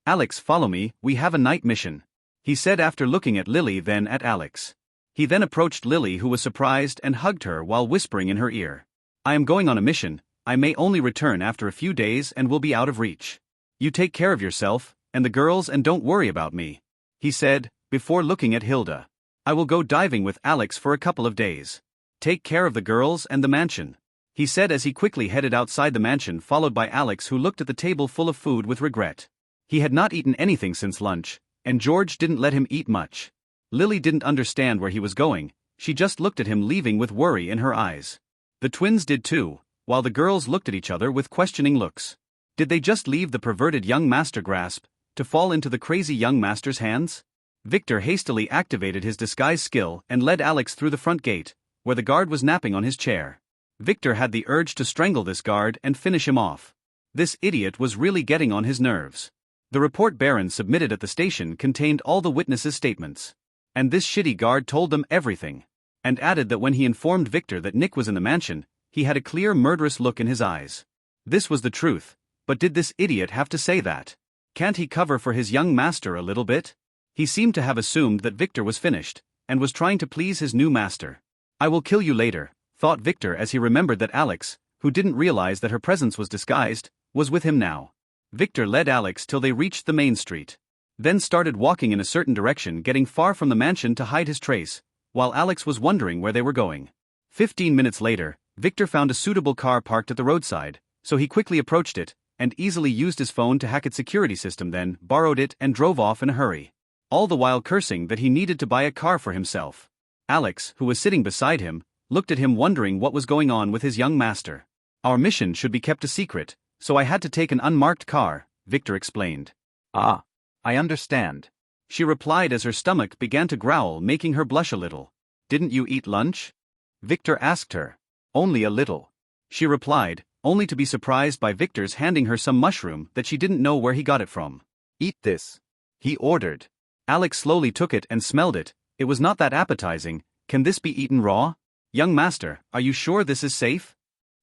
Alex, follow me, we have a night mission, he said after looking at Lily, then at Alex. He then approached Lily, who was surprised, and hugged her while whispering in her ear. I am going on a mission. I may only return after a few days and will be out of reach. You take care of yourself and the girls and don't worry about me, he said, before looking at Hilda. I will go diving with Alex for a couple of days. Take care of the girls and the mansion, he said as he quickly headed outside the mansion, followed by Alex, who looked at the table full of food with regret. He had not eaten anything since lunch, and George didn't let him eat much. Lily didn't understand where he was going, she just looked at him, leaving with worry in her eyes. The twins did too, while the girls looked at each other with questioning looks. Did they just leave the perverted young master grasp to fall into the crazy young master's hands? Victor hastily activated his disguise skill and led Alex through the front gate, where the guard was napping on his chair. Victor had the urge to strangle this guard and finish him off. This idiot was really getting on his nerves. The report Baron submitted at the station contained all the witnesses' statements. And this shitty guard told them everything. And added that when he informed Victor that Nick was in the mansion, he had a clear murderous look in his eyes. This was the truth, but did this idiot have to say that? Can't he cover for his young master a little bit? He seemed to have assumed that Victor was finished, and was trying to please his new master. I will kill you later, thought Victor as he remembered that Alex, who didn't realize that her presence was disguised, was with him now. Victor led Alex till they reached the main street. Then started walking in a certain direction, getting far from the mansion to hide his trace, while Alex was wondering where they were going. 15 minutes later, Victor found a suitable car parked at the roadside, so he quickly approached it, and easily used his phone to hack its security system, then borrowed it and drove off in a hurry. All the while cursing that he needed to buy a car for himself. Alex, who was sitting beside him, looked at him wondering what was going on with his young master. Our mission should be kept a secret, so I had to take an unmarked car, Victor explained. Ah. I understand, she replied as her stomach began to growl, making her blush a little. Didn't you eat lunch? Victor asked her. Only a little, she replied, only to be surprised by Victor's handing her some mushroom that she didn't know where he got it from. Eat this, he ordered. Alex slowly took it and smelled it. It was not that appetizing. Can this be eaten raw? Young master, are you sure this is safe?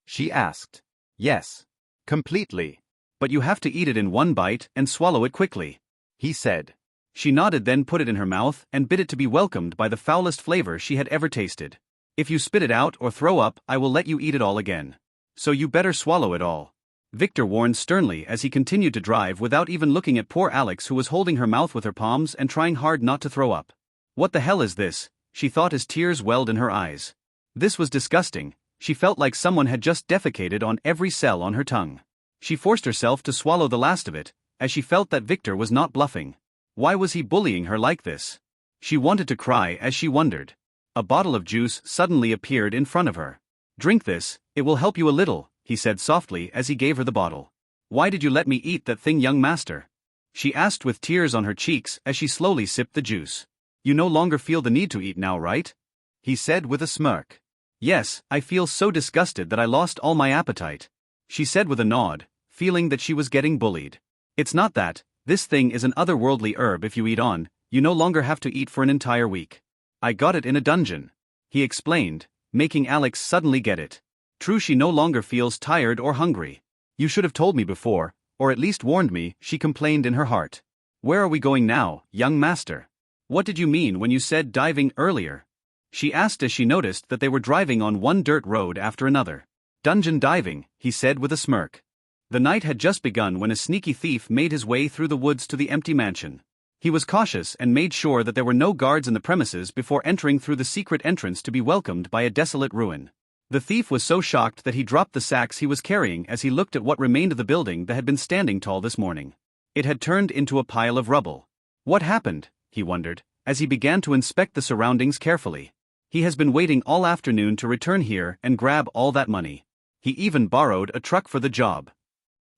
She asked. Yes, completely. But you have to eat it in one bite and swallow it quickly, he said. She nodded, then put it in her mouth and bit it, to be welcomed by the foulest flavor she had ever tasted. If you spit it out or throw up, I will let you eat it all again. So you better swallow it all, Victor warned sternly as he continued to drive without even looking at poor Alex, who was holding her mouth with her palms and trying hard not to throw up. What the hell is this? She thought as tears welled in her eyes. This was disgusting. She felt like someone had just defecated on every cell on her tongue. She forced herself to swallow the last of it, as she felt that Victor was not bluffing. Why was he bullying her like this? She wanted to cry as she wondered. A bottle of juice suddenly appeared in front of her. Drink this, it will help you a little, he said softly as he gave her the bottle. Why did you let me eat that thing, young master? She asked with tears on her cheeks as she slowly sipped the juice. You no longer feel the need to eat now, right? He said with a smirk. Yes, I feel so disgusted that I lost all my appetite, she said with a nod, feeling that she was getting bullied. It's not that. This thing is an otherworldly herb. If you eat on, you no longer have to eat for an entire week. I got it in a dungeon, he explained, making Alex suddenly get it. True, she no longer feels tired or hungry. You should have told me before, or at least warned me, she complained in her heart. Where are we going now, young master? What did you mean when you said diving earlier? She asked as she noticed that they were driving on one dirt road after another. Dungeon diving, he said with a smirk. The night had just begun when a sneaky thief made his way through the woods to the empty mansion. He was cautious and made sure that there were no guards in the premises before entering through the secret entrance to be welcomed by a desolate ruin. The thief was so shocked that he dropped the sacks he was carrying as he looked at what remained of the building that had been standing tall this morning. It had turned into a pile of rubble. What happened? He wondered, as he began to inspect the surroundings carefully. He has been waiting all afternoon to return here and grab all that money. He even borrowed a truck for the job.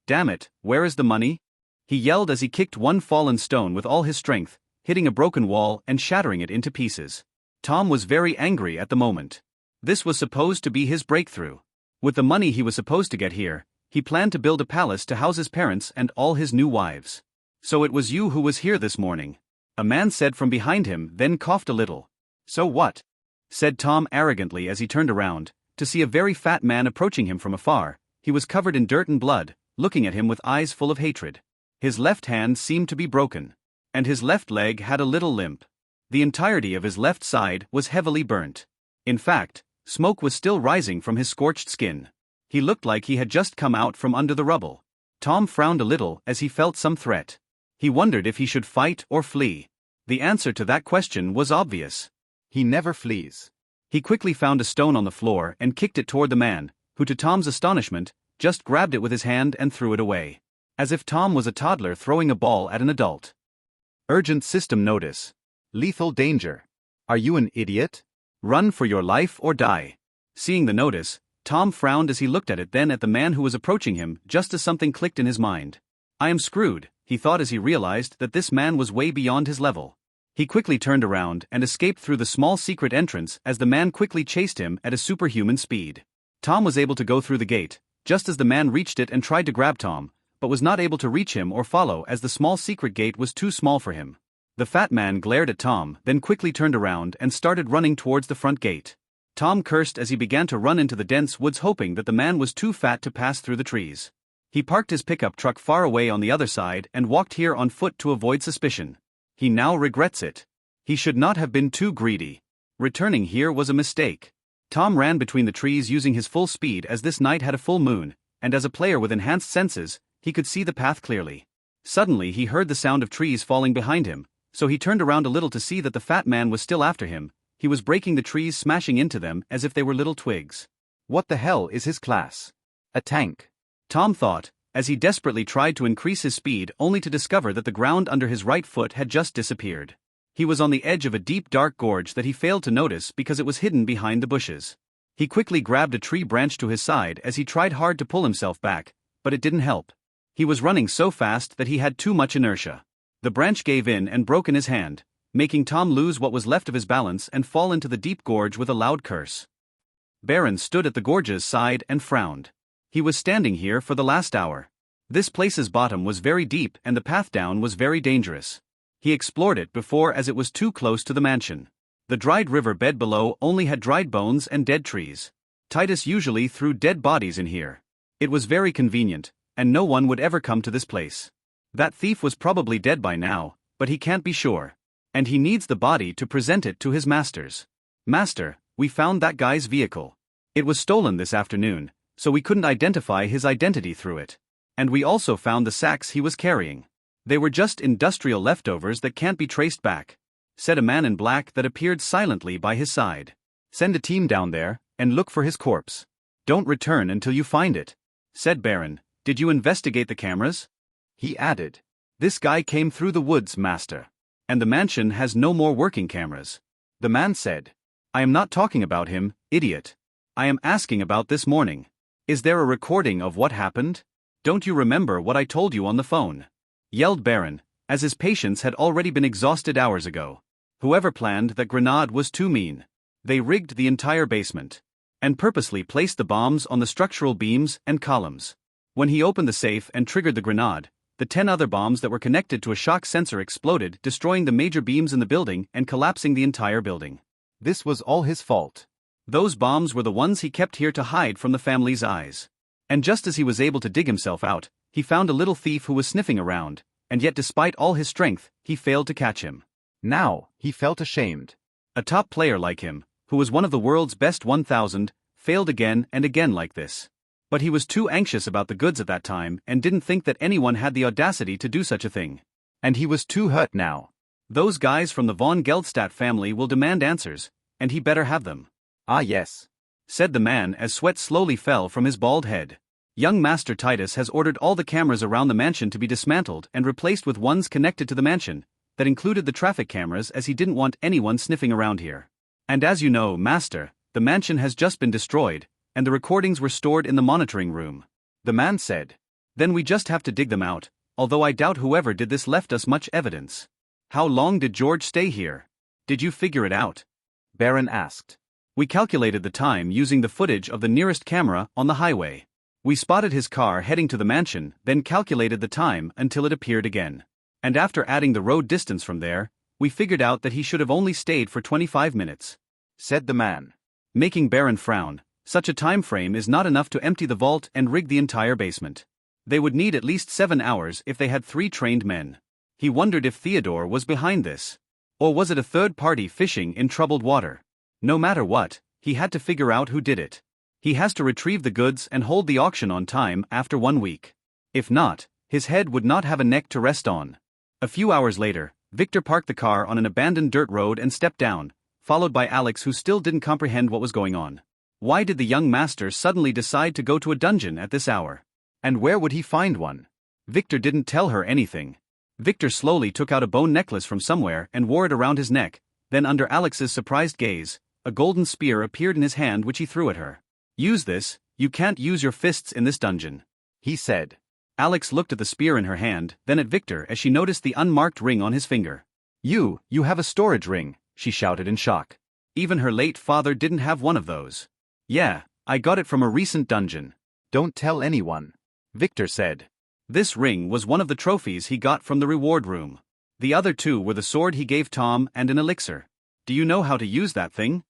Damn it, where is the money? He yelled as he kicked one fallen stone with all his strength, hitting a broken wall and shattering it into pieces. Tom was very angry at the moment. This was supposed to be his breakthrough. With the money he was supposed to get here, he planned to build a palace to house his parents and all his new wives. So it was you who was here this morning, a man said from behind him, then coughed a little. So what? Said Tom arrogantly as he turned around, to see a very fat man approaching him from afar. He was covered in dirt and blood, looking at him with eyes full of hatred. His left hand seemed to be broken, and his left leg had a little limp. The entirety of his left side was heavily burnt. In fact, smoke was still rising from his scorched skin. He looked like he had just come out from under the rubble. Tom frowned a little as he felt some threat. He wondered if he should fight or flee. The answer to that question was obvious. He never flees. He quickly found a stone on the floor and kicked it toward the man, who to Tom's astonishment, just grabbed it with his hand and threw it away. As if Tom was a toddler throwing a ball at an adult. Urgent system notice. Lethal danger. Are you an idiot? Run for your life or die. Seeing the notice, Tom frowned as he looked at it, then at the man who was approaching him, just as something clicked in his mind. I am screwed, he thought as he realized that this man was way beyond his level. He quickly turned around and escaped through the small secret entrance as the man quickly chased him at a superhuman speed. Tom was able to go through the gate, just as the man reached it and tried to grab Tom, but was not able to reach him or follow as the small secret gate was too small for him. The fat man glared at Tom, then quickly turned around and started running towards the front gate. Tom cursed as he began to run into the dense woods, hoping that the man was too fat to pass through the trees. He parked his pickup truck far away on the other side and walked here on foot to avoid suspicion. He now regrets it. He should not have been too greedy. Returning here was a mistake. Tom ran between the trees using his full speed as this night had a full moon, and as a player with enhanced senses, he could see the path clearly. Suddenly he heard the sound of trees falling behind him, so he turned around a little to see that the fat man was still after him. He was breaking the trees, smashing into them as if they were little twigs. What the hell is his class? A tank. Tom thought, as he desperately tried to increase his speed only to discover that the ground under his right foot had just disappeared. He was on the edge of a deep dark gorge that he failed to notice because it was hidden behind the bushes. He quickly grabbed a tree branch to his side as he tried hard to pull himself back, but it didn't help. He was running so fast that he had too much inertia. The branch gave in and broke in his hand, making Tom lose what was left of his balance and fall into the deep gorge with a loud curse. Baron stood at the gorge's side and frowned. He was standing here for the last hour. This place's bottom was very deep and the path down was very dangerous. He explored it before as it was too close to the mansion. The dried river bed below only had dried bones and dead trees. Titus usually threw dead bodies in here. It was very convenient, and no one would ever come to this place. That thief was probably dead by now, but he can't be sure. And he needs the body to present it to his masters. Master, we found that guy's vehicle. It was stolen this afternoon, so we couldn't identify his identity through it. And we also found the sacks he was carrying. They were just industrial leftovers that can't be traced back, said a man in black that appeared silently by his side. Send a team down there and look for his corpse. Don't return until you find it, said Baron. Did you investigate the cameras? He added. This guy came through the woods, master. And the mansion has no more working cameras. The man said. I am not talking about him, idiot. I am asking about this morning. Is there a recording of what happened? Don't you remember what I told you on the phone? Yelled Baron, as his patience had already been exhausted hours ago. Whoever planned that grenade was too mean. They rigged the entire basement and purposely placed the bombs on the structural beams and columns. When he opened the safe and triggered the grenade, the 10 other bombs that were connected to a shock sensor exploded, destroying the major beams in the building and collapsing the entire building. This was all his fault. Those bombs were the ones he kept here to hide from the family's eyes. And just as he was able to dig himself out, he found a little thief who was sniffing around, and yet despite all his strength, he failed to catch him. Now, he felt ashamed. A top player like him, who was one of the world's best 1,000, failed again and again like this. But he was too anxious about the goods at that time and didn't think that anyone had the audacity to do such a thing. And he was too hurt now. Those guys from the von Geldstadt family will demand answers, and he better have them. Ah yes, said the man as sweat slowly fell from his bald head. Young Master Titus has ordered all the cameras around the mansion to be dismantled and replaced with ones connected to the mansion, that included the traffic cameras, as he didn't want anyone sniffing around here. And as you know, Master, the mansion has just been destroyed, and the recordings were stored in the monitoring room. The man said. Then we just have to dig them out, although I doubt whoever did this left us much evidence. How long did George stay here? Did you figure it out? Baron asked. We calculated the time using the footage of the nearest camera on the highway. We spotted his car heading to the mansion, then calculated the time until it appeared again. And after adding the road distance from there, we figured out that he should have only stayed for 25 minutes, said the man. Making Baron frown. Such a time frame is not enough to empty the vault and rig the entire basement. They would need at least 7 hours if they had 3 trained men. He wondered if Theodore was behind this. Or was it a third party fishing in troubled water? No matter what, he had to figure out who did it. He has to retrieve the goods and hold the auction on time after 1 week. If not, his head would not have a neck to rest on. A few hours later, Victor parked the car on an abandoned dirt road and stepped down, followed by Alex, who still didn't comprehend what was going on. Why did the young master suddenly decide to go to a dungeon at this hour? And where would he find one? Victor didn't tell her anything. Victor slowly took out a bone necklace from somewhere and wore it around his neck, then under Alex's surprised gaze, a golden spear appeared in his hand which he threw at her. Use this, you can't use your fists in this dungeon, he said. Alex looked at the spear in her hand, then at Victor as she noticed the unmarked ring on his finger. You have a storage ring, she shouted in shock. Even her late father didn't have one of those. Yeah, I got it from a recent dungeon. Don't tell anyone, Victor said. This ring was one of the trophies he got from the reward room. The other 2 were the sword he gave Tom and an elixir. Do you know how to use that thing?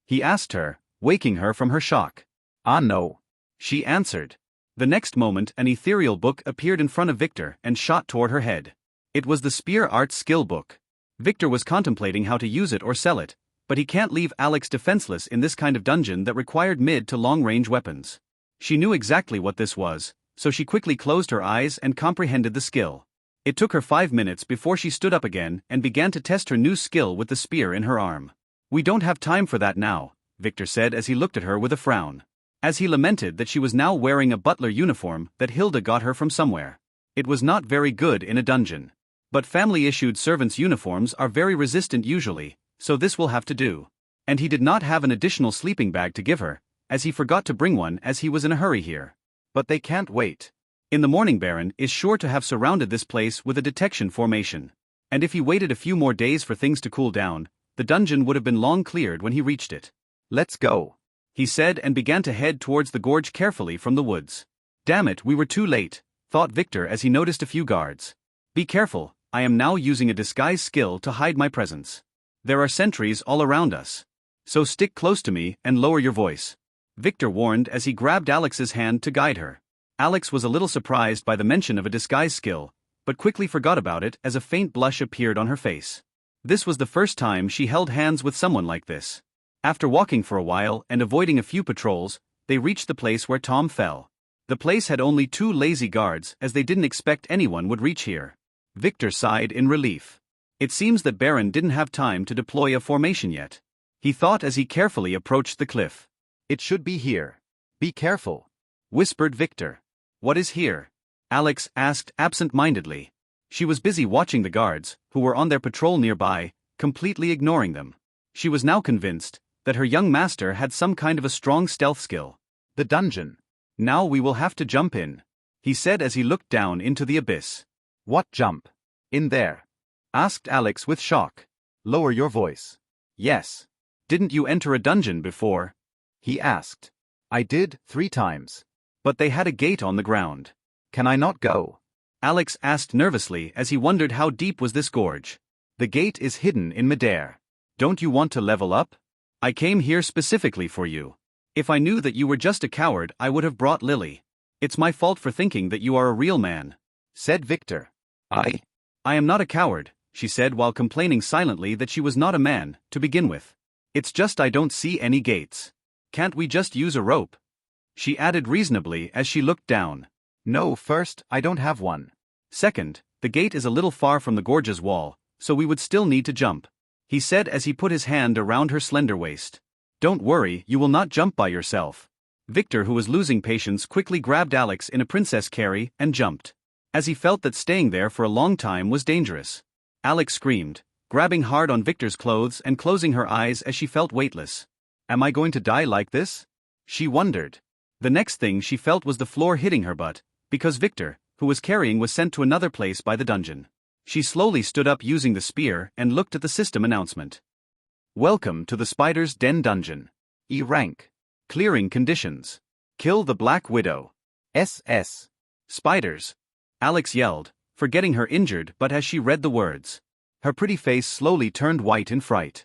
He asked her, waking her from her shock. No, she answered. The next moment an ethereal book appeared in front of Victor and shot toward her head. It was the Spear Art Skill Book. Victor was contemplating how to use it or sell it, but he can't leave Alex defenseless in this kind of dungeon that required mid to long-range weapons. She knew exactly what this was, so she quickly closed her eyes and comprehended the skill. It took her 5 minutes before she stood up again and began to test her new skill with the spear in her arm. We don't have time for that now, Victor said as he looked at her with a frown. As he lamented that she was now wearing a butler uniform that Hilda got her from somewhere. It was not very good in a dungeon. But family-issued servants' uniforms are very resistant usually, so this will have to do. And he did not have an additional sleeping bag to give her, as he forgot to bring one as he was in a hurry here. But they can't wait. In the morning, Baron is sure to have surrounded this place with a detection formation. And if he waited a few more days for things to cool down, the dungeon would have been long cleared when he reached it. Let's go, he said and began to head towards the gorge carefully from the woods. Damn it, we were too late, thought Victor as he noticed a few guards. Be careful, I am now using a disguise skill to hide my presence. There are sentries all around us. So stick close to me and lower your voice, Victor warned as he grabbed Alex's hand to guide her. Alex was a little surprised by the mention of a disguise skill, but quickly forgot about it as a faint blush appeared on her face. This was the first time she held hands with someone like this. After walking for a while and avoiding a few patrols, they reached the place where Tom fell. The place had only 2 lazy guards as they didn't expect anyone would reach here. Victor sighed in relief. It seems that Baron didn't have time to deploy a formation yet. He thought as he carefully approached the cliff. It should be here. Be careful, whispered Victor. What is here? Alex asked absent-mindedly. She was busy watching the guards, who were on their patrol nearby, completely ignoring them. She was now convinced that her young master had some kind of a strong stealth skill. The dungeon. Now we will have to jump in, he said as he looked down into the abyss. What jump? In there? Asked Alex with shock. Lower your voice. Yes. Didn't you enter a dungeon before? He asked. I did, 3 times. But they had a gate on the ground. Can I not go? Alex asked nervously as he wondered how deep was this gorge. The gate is hidden in midair. Don't you want to level up? I came here specifically for you. If I knew that you were just a coward, I would have brought Lily. It's my fault for thinking that you are a real man, said Victor. I am not a coward, she said while complaining silently that she was not a man, to begin with. It's just I don't see any gates. Can't we just use a rope? She added reasonably as she looked down. No, first, I don't have one. Second, the gate is a little far from the gorge's wall, so we would still need to jump, he said as he put his hand around her slender waist. Don't worry, you will not jump by yourself. Victor, who was losing patience, quickly grabbed Alex in a princess carry and jumped, as he felt that staying there for a long time was dangerous. Alex screamed, grabbing hard on Victor's clothes and closing her eyes as she felt weightless. Am I going to die like this? She wondered. The next thing she felt was the floor hitting her butt, because Victor, who was carrying, was sent to another place by the dungeon. She slowly stood up using the spear and looked at the system announcement. Welcome to the Spider's Den dungeon. E rank. Clearing conditions. Kill the Black Widow. SS. Spiders. Alex yelled, forgetting her injured but as she read the words. Her pretty face slowly turned white in fright.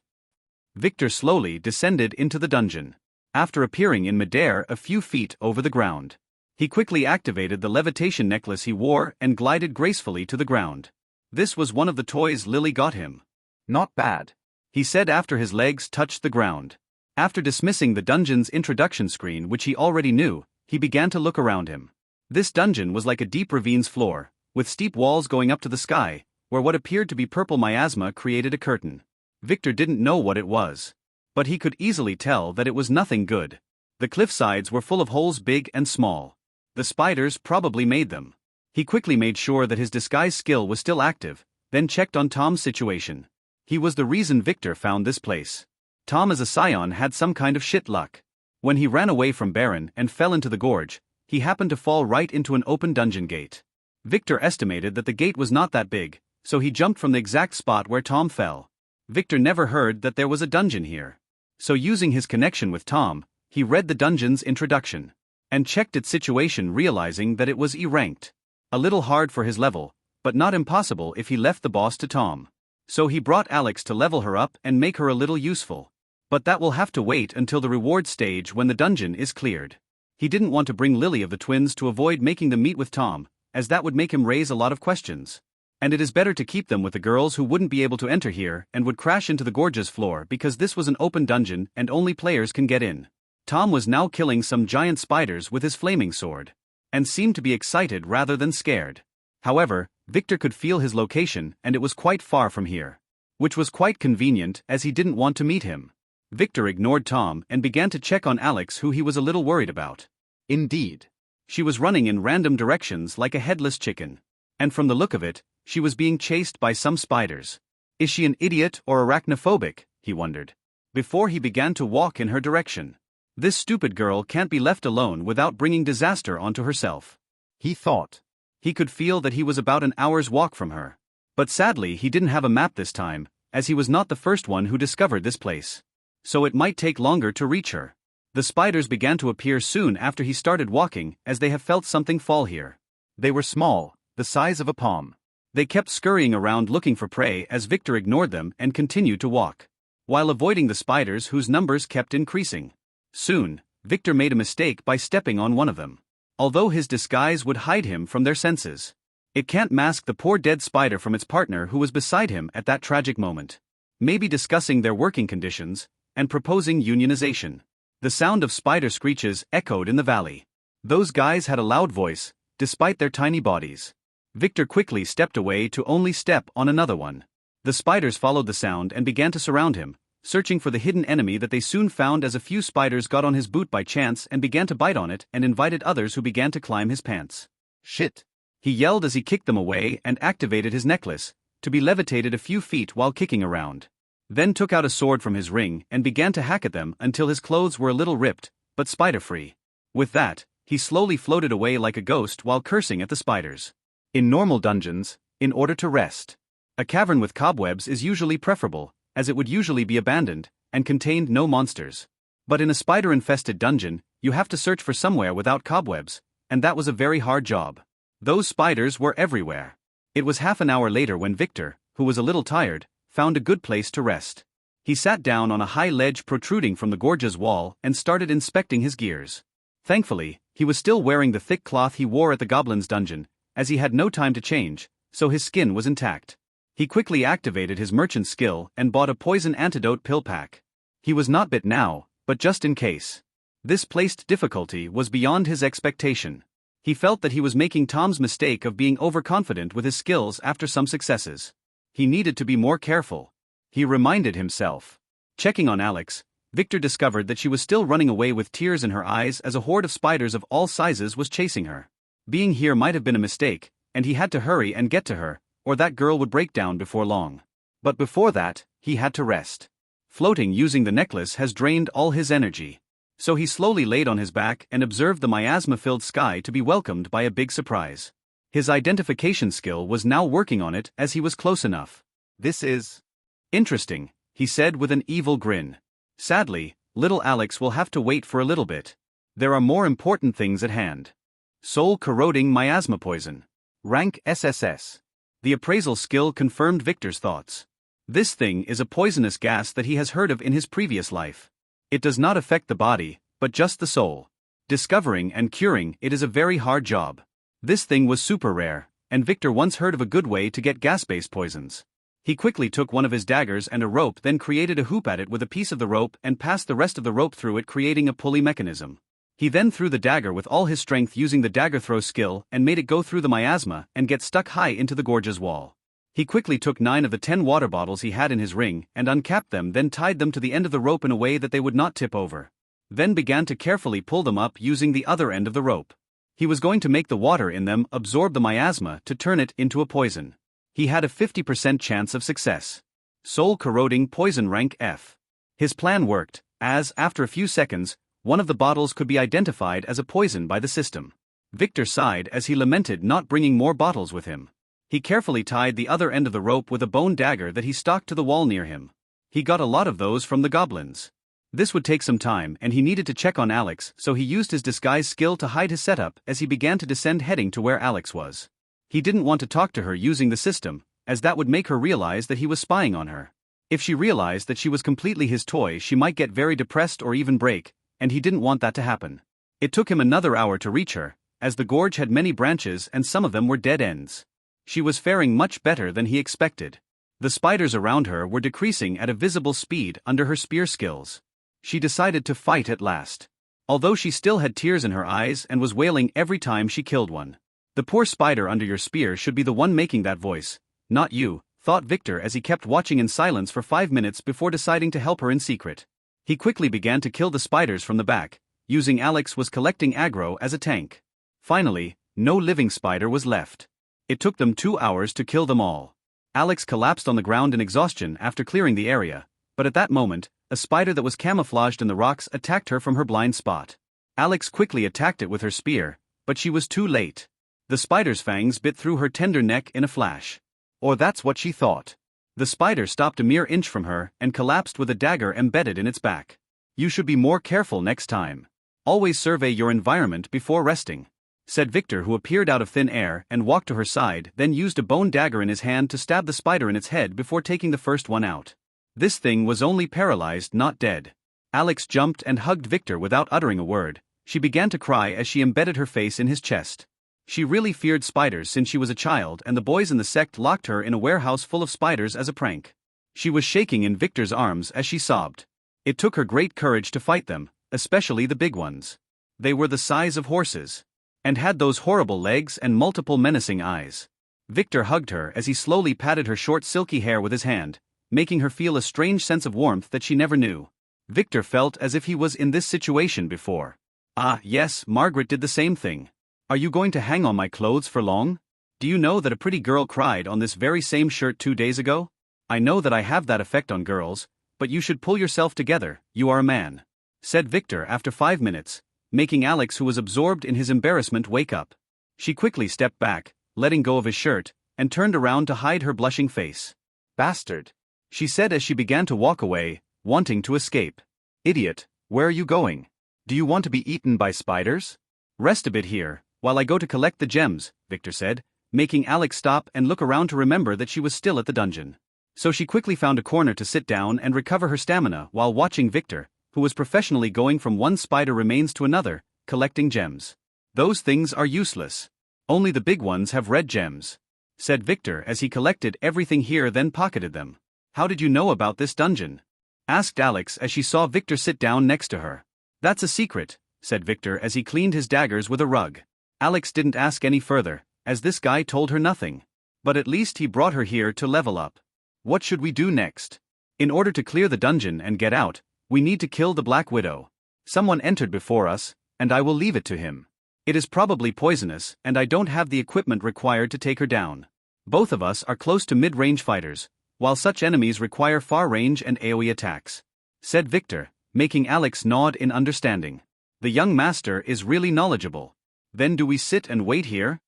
Victor slowly descended into the dungeon. After appearing in midair a few feet over the ground, he quickly activated the levitation necklace he wore and glided gracefully to the ground. This was one of the toys Lily got him. Not bad, he said after his legs touched the ground. After dismissing the dungeon's introduction screen which he already knew, he began to look around him. This dungeon was like a deep ravine's floor, with steep walls going up to the sky, where what appeared to be purple miasma created a curtain. Victor didn't know what it was, but he could easily tell that it was nothing good. The cliff sides were full of holes big and small. The spiders probably made them. He quickly made sure that his disguise skill was still active, then checked on Tom's situation. He was the reason Victor found this place. Tom as a scion had some kind of shit luck. When he ran away from Baron and fell into the gorge, he happened to fall right into an open dungeon gate. Victor estimated that the gate was not that big, so he jumped from the exact spot where Tom fell. Victor never heard that there was a dungeon here. So using his connection with Tom, he read the dungeon's introduction and checked its situation, realizing that it was E-ranked. A little hard for his level, but not impossible if he left the boss to Tom. So he brought Alex to level her up and make her a little useful. But that will have to wait until the reward stage when the dungeon is cleared. He didn't want to bring Lily of the twins to avoid making them meet with Tom, as that would make him raise a lot of questions. And it is better to keep them with the girls who wouldn't be able to enter here and would crash into the gorge's floor because this was an open dungeon and only players can get in. Tom was now killing some giant spiders with his flaming sword, and seemed to be excited rather than scared. However, Victor could feel his location and it was quite far from here, which was quite convenient as he didn't want to meet him. Victor ignored Tom and began to check on Alex, who he was a little worried about. Indeed. She was running in random directions like a headless chicken. And from the look of it, she was being chased by some spiders. Is she an idiot or arachnophobic, he wondered, before he began to walk in her direction. This stupid girl can't be left alone without bringing disaster onto herself, he thought. He could feel that he was about an hour's walk from her. But sadly he didn't have a map this time, as he was not the first one who discovered this place. So it might take longer to reach her. The spiders began to appear soon after he started walking, as they have felt something fall here. They were small, the size of a palm. They kept scurrying around looking for prey as Victor ignored them and continued to walk, while avoiding the spiders whose numbers kept increasing. Soon, Victor made a mistake by stepping on one of them. Although his disguise would hide him from their senses, it can't mask the poor dead spider from its partner who was beside him at that tragic moment, maybe discussing their working conditions and proposing unionization. The sound of spider screeches echoed in the valley. Those guys had a loud voice, despite their tiny bodies. Victor quickly stepped away to only step on another one. The spiders followed the sound and began to surround him, searching for the hidden enemy that they soon found as a few spiders got on his boot by chance and began to bite on it and invited others who began to climb his pants. Shit! He yelled as he kicked them away and activated his necklace, to be levitated a few feet while kicking around. Then took out a sword from his ring and began to hack at them until his clothes were a little ripped, but spider-free. With that, he slowly floated away like a ghost while cursing at the spiders. In normal dungeons, in order to rest, a cavern with cobwebs is usually preferable, as it would usually be abandoned and contained no monsters. But in a spider-infested dungeon, you have to search for somewhere without cobwebs, and that was a very hard job. Those spiders were everywhere. It was half an hour later when Victor, who was a little tired, found a good place to rest. He sat down on a high ledge protruding from the gorge's wall and started inspecting his gears. Thankfully, he was still wearing the thick cloth he wore at the goblin's dungeon, as he had no time to change, so his skin was intact. He quickly activated his merchant skill and bought a poison antidote pill pack. He was not bit now, but just in case. This placed difficulty was beyond his expectation. He felt that he was making Tom's mistake of being overconfident with his skills after some successes. He needed to be more careful, he reminded himself. Checking on Alex, Victor discovered that she was still running away with tears in her eyes as a horde of spiders of all sizes was chasing her. Being here might have been a mistake, and he had to hurry and get to her, or that girl would break down before long. But before that, he had to rest. Floating using the necklace has drained all his energy. So he slowly laid on his back and observed the miasma-filled sky to be welcomed by a big surprise. His identification skill was now working on it as he was close enough. This is interesting, he said with an evil grin. Sadly, Little Alex will have to wait for a little bit. There are more important things at hand. Soul-corroding miasma poison. Rank SSS. The appraisal skill confirmed Victor's thoughts. This thing is a poisonous gas that he has heard of in his previous life. It does not affect the body, but just the soul. Discovering and curing it is a very hard job. This thing was super rare, and Victor once heard of a good way to get gas-based poisons. He quickly took one of his daggers and a rope, then created a hoop at it with a piece of the rope and passed the rest of the rope through it, creating a pulley mechanism. He then threw the dagger with all his strength using the dagger throw skill and made it go through the miasma and get stuck high into the gorge's wall. He quickly took 9 of the 10 water bottles he had in his ring and uncapped them, then tied them to the end of the rope in a way that they would not tip over. Then began to carefully pull them up using the other end of the rope. He was going to make the water in them absorb the miasma to turn it into a poison. He had a 50% chance of success. Soul-corroding poison rank F. His plan worked, as, after a few seconds, one of the bottles could be identified as a poison by the system. Victor sighed as he lamented not bringing more bottles with him. He carefully tied the other end of the rope with a bone dagger that he stuck to the wall near him. He got a lot of those from the goblins. This would take some time and he needed to check on Alex, so he used his disguise skill to hide his setup as he began to descend, heading to where Alex was. He didn't want to talk to her using the system, as that would make her realize that he was spying on her. If she realized that she was completely his toy, she might get very depressed or even break, and he didn't want that to happen. It took him another hour to reach her, as the gorge had many branches and some of them were dead ends. She was faring much better than he expected. The spiders around her were decreasing at a visible speed under her spear skills. She decided to fight at last. Although she still had tears in her eyes and was wailing every time she killed one. The poor spider under your spear should be the one making that voice, not you, thought Victor as he kept watching in silence for 5 minutes before deciding to help her in secret. He quickly began to kill the spiders from the back, using Alex was collecting aggro as a tank. Finally, no living spider was left. It took them 2 hours to kill them all. Alex collapsed on the ground in exhaustion after clearing the area, but at that moment, a spider that was camouflaged in the rocks attacked her from her blind spot. Alex quickly attacked it with her spear, but she was too late. The spider's fangs bit through her tender neck in a flash. Or that's what she thought. The spider stopped a mere inch from her and collapsed with a dagger embedded in its back. You should be more careful next time. Always survey your environment before resting, said Victor, who appeared out of thin air and walked to her side, then used a bone dagger in his hand to stab the spider in its head before taking the first one out. This thing was only paralyzed, not dead. Alex jumped and hugged Victor without uttering a word. She began to cry as she embedded her face in his chest. She really feared spiders since she was a child, and the boys in the sect locked her in a warehouse full of spiders as a prank. She was shaking in Victor's arms as she sobbed. It took her great courage to fight them, especially the big ones. They were the size of horses, and had those horrible legs and multiple menacing eyes. Victor hugged her as he slowly patted her short silky hair with his hand, making her feel a strange sense of warmth that she never knew. Victor felt as if he was in this situation before. Ah, yes, Margaret did the same thing. Are you going to hang on my clothes for long? Do you know that a pretty girl cried on this very same shirt 2 days ago? I know that I have that effect on girls, but you should pull yourself together, you are a man, said Victor after 5 minutes, making Alex, who was absorbed in his embarrassment, wake up. She quickly stepped back, letting go of his shirt, and turned around to hide her blushing face. Bastard, she said as she began to walk away, wanting to escape. Idiot, where are you going? Do you want to be eaten by spiders? Rest a bit here, while I go to collect the gems, Victor said, making Alex stop and look around to remember that she was still at the dungeon. So she quickly found a corner to sit down and recover her stamina while watching Victor, who was professionally going from one spider remains to another, collecting gems. Those things are useless. Only the big ones have red gems, said Victor as he collected everything here then pocketed them. How did you know about this dungeon? Asked Alex as she saw Victor sit down next to her. That's a secret, said Victor as he cleaned his daggers with a rug. Alex didn't ask any further, as this guy told her nothing. But at least he brought her here to level up. What should we do next? In order to clear the dungeon and get out, we need to kill the Black Widow. Someone entered before us, and I will leave it to him. It is probably poisonous, and I don't have the equipment required to take her down. Both of us are close to mid-range fighters, while such enemies require far-range and AoE attacks, said Victor, making Alex nod in understanding. The young master is really knowledgeable. Then do we sit and wait here?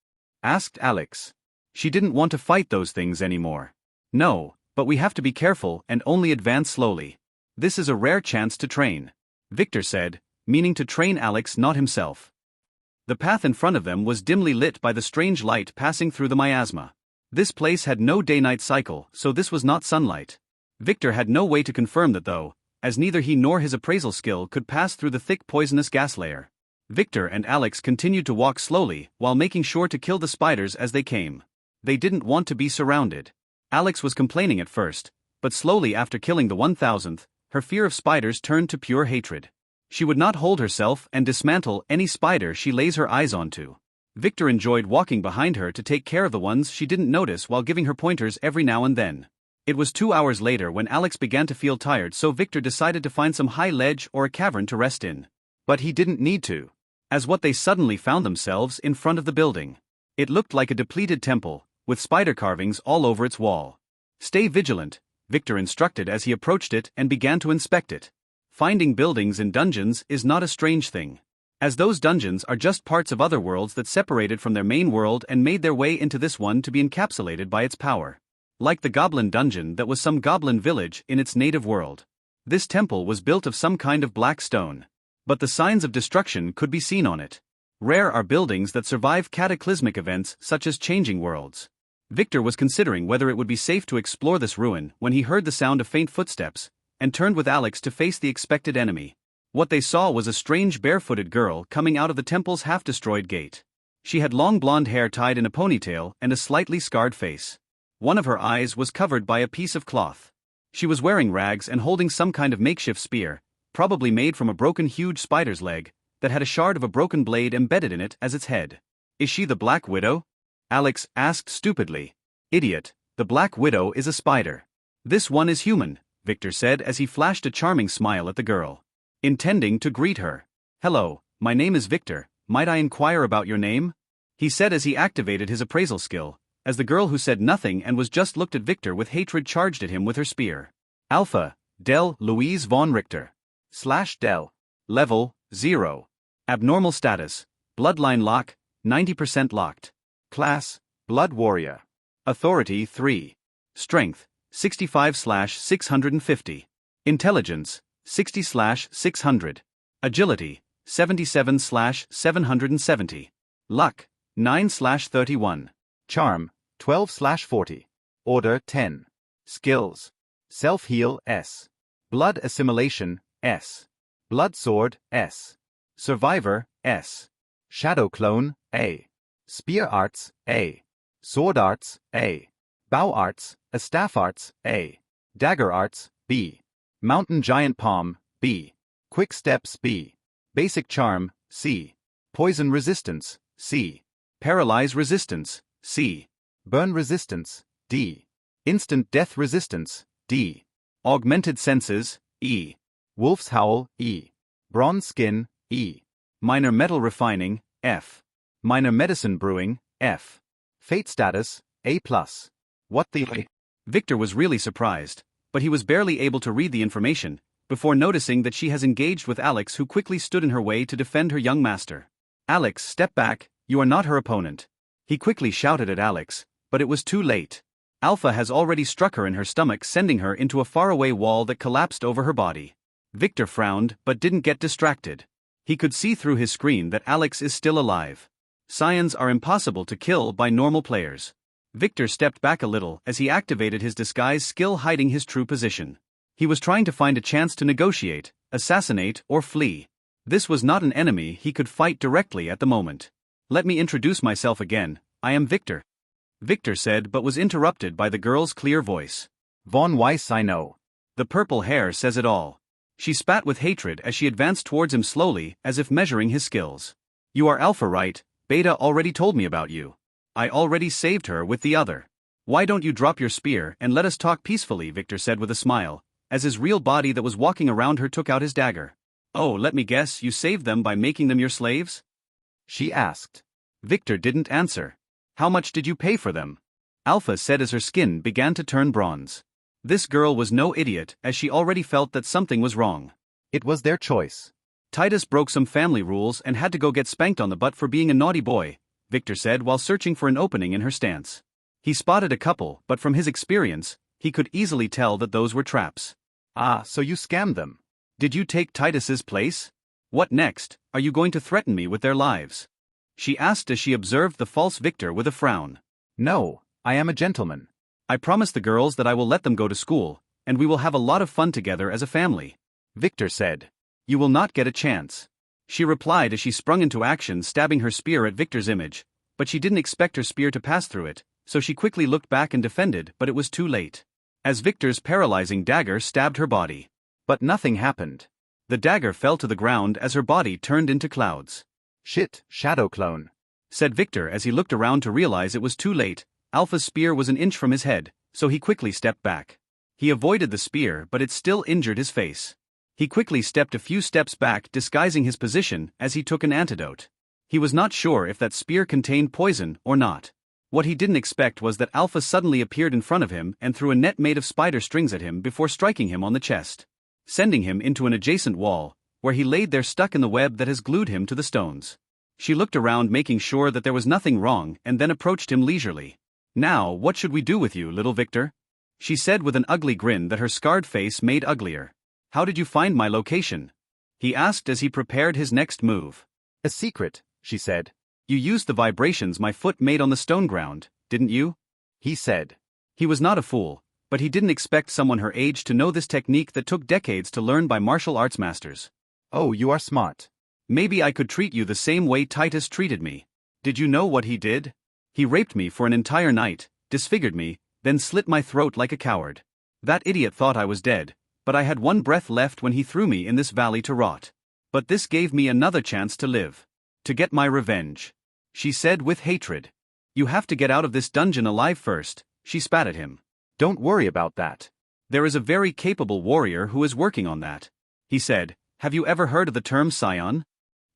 Asked Alex. She didn't want to fight those things anymore. No, but we have to be careful and only advance slowly. This is a rare chance to train. Victor said, meaning to train Alex, not himself. The path in front of them was dimly lit by the strange light passing through the miasma. This place had no day-night cycle, so this was not sunlight. Victor had no way to confirm that though, as neither he nor his appraisal skill could pass through the thick poisonous gas layer. Victor and Alex continued to walk slowly while making sure to kill the spiders as they came. They didn't want to be surrounded. Alex was complaining at first, but slowly after killing the 1000th, her fear of spiders turned to pure hatred. She would not hold herself and dismantle any spider she lays her eyes onto. Victor enjoyed walking behind her to take care of the ones she didn't notice while giving her pointers every now and then. It was 2 hours later when Alex began to feel tired, so Victor decided to find some high ledge or a cavern to rest in. But he didn't need to, as what they suddenly found themselves in front of the building. It looked like a depleted temple, with spider carvings all over its wall. Stay vigilant, Victor instructed as he approached it and began to inspect it. Finding buildings in dungeons is not a strange thing, as those dungeons are just parts of other worlds that separated from their main world and made their way into this one to be encapsulated by its power. Like the goblin dungeon that was some goblin village in its native world. This temple was built of some kind of black stone, but the signs of destruction could be seen on it. Rare are buildings that survive cataclysmic events such as changing worlds. Victor was considering whether it would be safe to explore this ruin when he heard the sound of faint footsteps, and turned with Alex to face the expected enemy. What they saw was a strange barefooted girl coming out of the temple's half-destroyed gate. She had long blonde hair tied in a ponytail and a slightly scarred face. One of her eyes was covered by a piece of cloth. She was wearing rags and holding some kind of makeshift spear, probably made from a broken huge spider's leg, that had a shard of a broken blade embedded in it as its head. Is she the Black Widow? Alex asked stupidly. Idiot, the Black Widow is a spider. This one is human, Victor said as he flashed a charming smile at the girl, intending to greet her. Hello, my name is Victor, might I inquire about your name? He said as he activated his appraisal skill, as the girl who said nothing and was just looked at Victor with hatred charged at him with her spear. Alpha, Del Louise von Richter. /Del. Level, 0. Abnormal status, Bloodline lock, 90% locked. Class, Blood Warrior. Authority 3. Strength, 65/650. Intelligence, 60/600. Agility, 77/770. Luck, 9/31. Charm, 12/40. Order 10. Skills. Self-heal S. Blood assimilation S. Blood sword S. Survivor S. Shadow clone A. Spear arts A. Sword arts A. Bow arts, a staff arts A. Dagger arts B. Mountain giant palm B. Quick steps B. Basic charm C. Poison resistance C. Paralyze resistance C. Burn resistance D. Instant death resistance D. Augmented senses E. Wolf's howl E. Bronze skin E. Minor metal refining F. Minor medicine brewing F. Fate status A+. What the? Victor was really surprised, but he was barely able to read the information before noticing that she has engaged with Alex, who quickly stood in her way to defend her young master. Alex, step back, you are not her opponent. He quickly shouted at Alex, but it was too late. Alpha has already struck her in her stomach, sending her into a faraway wall that collapsed over her body. Victor frowned but didn't get distracted. He could see through his screen that Alex is still alive. Scions are impossible to kill by normal players. Victor stepped back a little as he activated his disguise skill, hiding his true position. He was trying to find a chance to negotiate, assassinate, or flee. This was not an enemy he could fight directly at the moment. Let me introduce myself again, I am Victor. Victor said, but was interrupted by the girl's clear voice. Von Weiss, I know. The purple hair says it all. She spat with hatred as she advanced towards him slowly, as if measuring his skills. You are Alpha, right? Beta already told me about you. I already saved her with the other. Why don't you drop your spear and let us talk peacefully, Victor said with a smile, as his real body that was walking around her took out his dagger. Oh, let me guess, you saved them by making them your slaves? She asked. Victor didn't answer. How much did you pay for them? Alpha said as her skin began to turn bronze. This girl was no idiot, as she already felt that something was wrong. It was their choice. Titus broke some family rules and had to go get spanked on the butt for being a naughty boy, Victor said while searching for an opening in her stance. He spotted a couple, but from his experience, he could easily tell that those were traps. Ah, so you scammed them. Did you take Titus's place? What next? Are you going to threaten me with their lives? She asked as she observed the false Victor with a frown. No, I am a gentleman. I promised the girls that I will let them go to school, and we will have a lot of fun together as a family, Victor said. You will not get a chance, she replied as she sprung into action, stabbing her spear at Victor's image, but she didn't expect her spear to pass through it, so she quickly looked back and defended, but it was too late, as Victor's paralyzing dagger stabbed her body. But nothing happened. The dagger fell to the ground as her body turned into clouds. Shit, shadow clone, said Victor as he looked around to realize it was too late. Alpha's spear was an inch from his head, so he quickly stepped back. He avoided the spear, but it still injured his face. He quickly stepped a few steps back, disguising his position as he took an antidote. He was not sure if that spear contained poison or not. What he didn't expect was that Alpha suddenly appeared in front of him and threw a net made of spider strings at him before striking him on the chest, sending him into an adjacent wall, where he laid there stuck in the web that has glued him to the stones. She looked around, making sure that there was nothing wrong, and then approached him leisurely. Now, what should we do with you, little Victor? She said with an ugly grin that her scarred face made uglier. How did you find my location? He asked as he prepared his next move. A secret, she said. You used the vibrations my foot made on the stone ground, didn't you? He said. He was not a fool, but he didn't expect someone her age to know this technique that took decades to learn by martial arts masters. Oh, you are smart. Maybe I could treat you the same way Titus treated me. Did you know what he did? He raped me for an entire night, disfigured me, then slit my throat like a coward. That idiot thought I was dead, but I had one breath left when he threw me in this valley to rot. But this gave me another chance to live. To get my revenge, she said with hatred. You have to get out of this dungeon alive first, she spat at him. Don't worry about that. There is a very capable warrior who is working on that, he said. Have you ever heard of the term scion?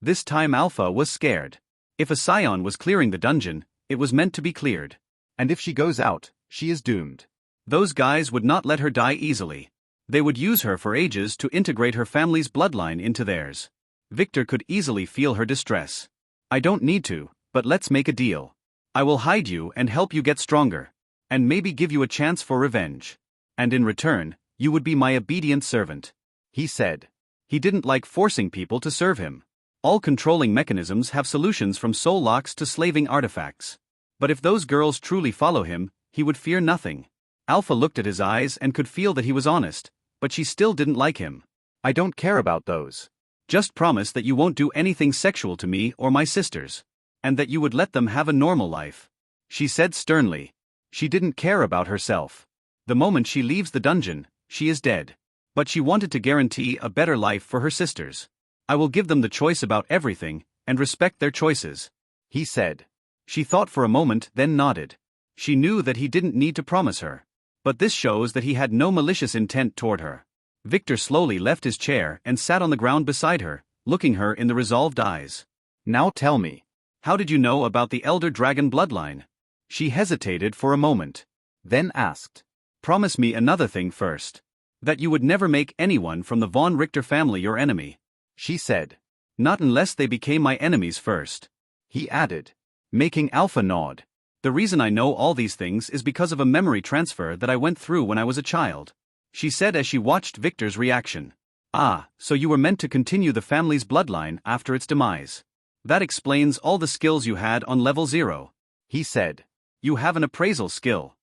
This time Alpha was scared. If a scion was clearing the dungeon, it was meant to be cleared. And if she goes out, she is doomed. Those guys would not let her die easily. They would use her for ages to integrate her family's bloodline into theirs. Victor could easily feel her distress. I don't need to, but let's make a deal. I will hide you and help you get stronger, and maybe give you a chance for revenge. And in return, you would be my obedient servant, he said. He didn't like forcing people to serve him. All controlling mechanisms have solutions from soul locks to slaving artifacts. But if those girls truly follow him, he would fear nothing. Alpha looked at his eyes and could feel that he was honest, but she still didn't like him. I don't care about those. Just promise that you won't do anything sexual to me or my sisters, and that you would let them have a normal life, she said sternly. She didn't care about herself. The moment she leaves the dungeon, she is dead. But she wanted to guarantee a better life for her sisters. I will give them the choice about everything, and respect their choices, he said. She thought for a moment, then nodded. She knew that he didn't need to promise her. But this shows that he had no malicious intent toward her. Victor slowly left his chair and sat on the ground beside her, looking her in the resolved eyes. Now tell me, how did you know about the Elder Dragon bloodline? She hesitated for a moment, then asked. Promise me another thing first. That you would never make anyone from the von Richter family your enemy, she said. Not unless they became my enemies first, he added, making Alpha nod. The reason I know all these things is because of a memory transfer that I went through when I was a child, she said as she watched Victor's reaction. Ah, so you were meant to continue the family's bloodline after its demise. That explains all the skills you had on level 0, he said. You have an appraisal skill,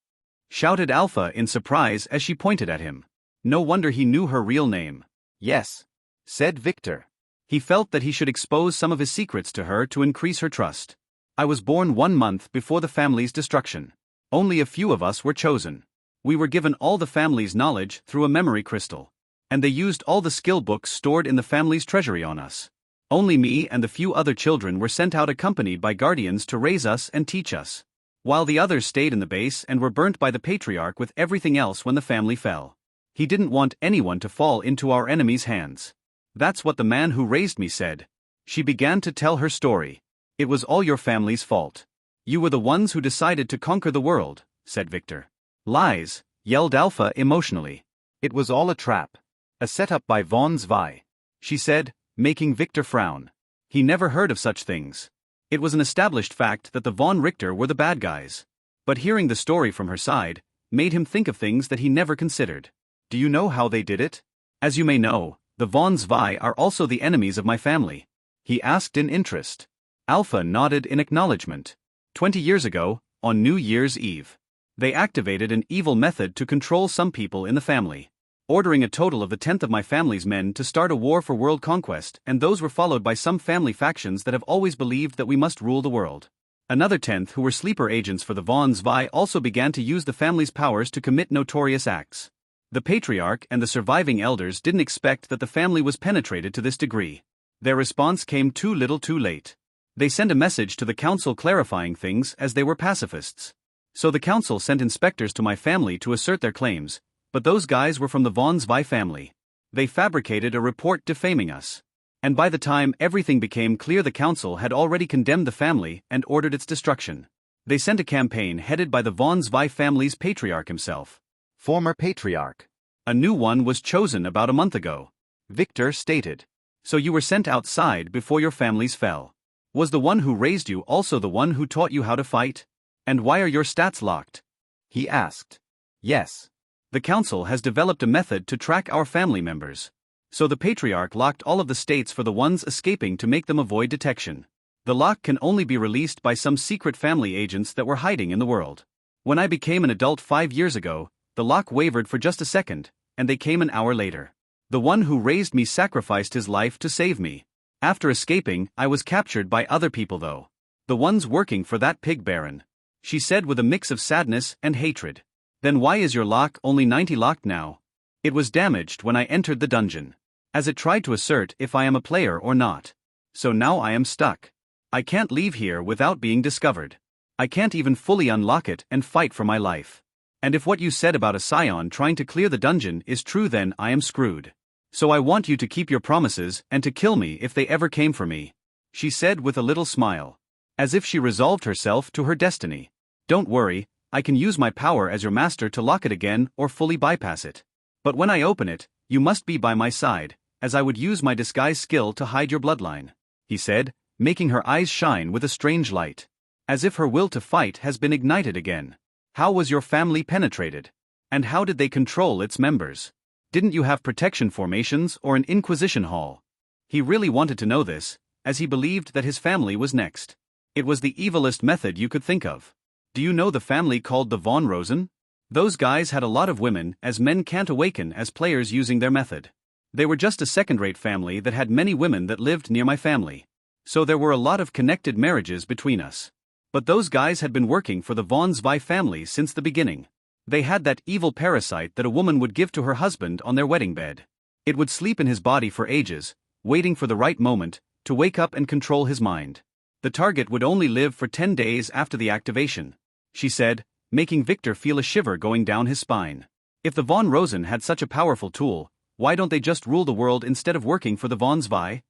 shouted Alpha in surprise as she pointed at him. No wonder he knew her real name. Yes, said Victor. He felt that he should expose some of his secrets to her to increase her trust. I was born 1 month before the family's destruction. Only a few of us were chosen. We were given all the family's knowledge through a memory crystal, and they used all the skill books stored in the family's treasury on us. Only me and the few other children were sent out accompanied by guardians to raise us and teach us, while the others stayed in the base and were burnt by the patriarch with everything else when the family fell. He didn't want anyone to fall into our enemies' hands. That's what the man who raised me said. She began to tell her story. It was all your family's fault. You were the ones who decided to conquer the world, said Victor. Lies, yelled Alpha emotionally. It was all a trap. A setup by von Zwei, she said, making Victor frown. He never heard of such things. It was an established fact that the von Richter were the bad guys. But hearing the story from her side made him think of things that he never considered. Do you know how they did it? As you may know, The von Zwei are also the enemies of my family? He asked in interest. Alpha nodded in acknowledgement. 20 years ago, on New Year's Eve, they activated an evil method to control some people in the family, ordering a total of the 10th of my family's men to start a war for world conquest, and those were followed by some family factions that have always believed that we must rule the world. Another 10th who were sleeper agents for the von Zwei also began to use the family's powers to commit notorious acts. The patriarch and the surviving elders didn't expect that the family was penetrated to this degree. Their response came too little too late. They sent a message to the council clarifying things as they were pacifists. So the council sent inspectors to my family to assert their claims, but those guys were from the von Zwei family. They fabricated a report defaming us. And by the time everything became clear, the council had already condemned the family and ordered its destruction. They sent a campaign headed by the von Zwei family's patriarch himself. Former patriarch. A new one was chosen about a month ago. Victor stated. So you were sent outside before your families fell. Was the one who raised you also the one who taught you how to fight? And why are your stats locked? He asked. Yes. The council has developed a method to track our family members. So the patriarch locked all of the states for the ones escaping to make them avoid detection. The lock can only be released by some secret family agents that were hiding in the world. When I became an adult 5 years ago, the lock wavered for just a second, and they came an hour later. The one who raised me sacrificed his life to save me. After escaping, I was captured by other people though. The ones working for that pig baron. She said with a mix of sadness and hatred. Then why is your lock only 90 locked now? It was damaged when I entered the dungeon, as it tried to assert if I am a player or not. So now I am stuck. I can't leave here without being discovered. I can't even fully unlock it and fight for my life. And if what you said about a scion trying to clear the dungeon is true, then I am screwed. So I want you to keep your promises and to kill me if they ever came for me. She said with a little smile, as if she resolved herself to her destiny. Don't worry, I can use my power as your master to lock it again or fully bypass it. But when I open it, you must be by my side, as I would use my disguise skill to hide your bloodline, he said, making her eyes shine with a strange light, as if her will to fight has been ignited again. How was your family penetrated? And how did they control its members? Didn't you have protection formations or an inquisition hall? He really wanted to know this, as he believed that his family was next. It was the evilest method you could think of. Do you know the family called the Von Rosen? Those guys had a lot of women, as men can't awaken as players using their method. They were just a second-rate family that had many women that lived near my family. So there were a lot of connected marriages between us. But those guys had been working for the von Zwei family since the beginning. They had that evil parasite that a woman would give to her husband on their wedding bed. It would sleep in his body for ages, waiting for the right moment to wake up and control his mind. The target would only live for 10 days after the activation, she said, making Victor feel a shiver going down his spine. If the von Rosen had such a powerful tool, why don't they just rule the world instead of working for the von Zwei?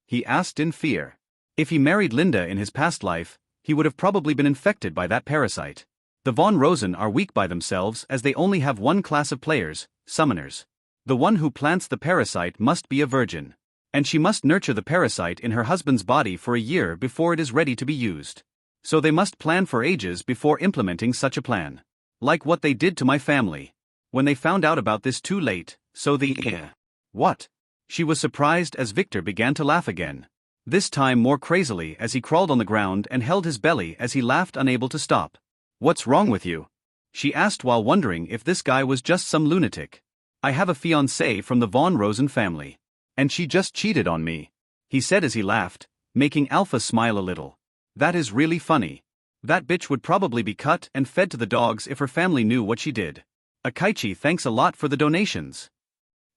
He asked in fear. If he married Linda in his past life, he would have probably been infected by that parasite. The von Rosen are weak by themselves as they only have one class of players, summoners. The one who plants the parasite must be a virgin. And she must nurture the parasite in her husband's body for a year before it is ready to be used. So they must plan for ages before implementing such a plan. Like what they did to my family. When they found out about this too late, so the What? She was surprised as Victor began to laugh again. This time more crazily as he crawled on the ground and held his belly as he laughed, unable to stop. What's wrong with you? She asked while wondering if this guy was just some lunatic. I have a fiancée from the von Rosen family. And she just cheated on me, he said as he laughed, making Alpha smile a little. That is really funny. That bitch would probably be cut and fed to the dogs if her family knew what she did. Akaichi, thanks a lot for the donations.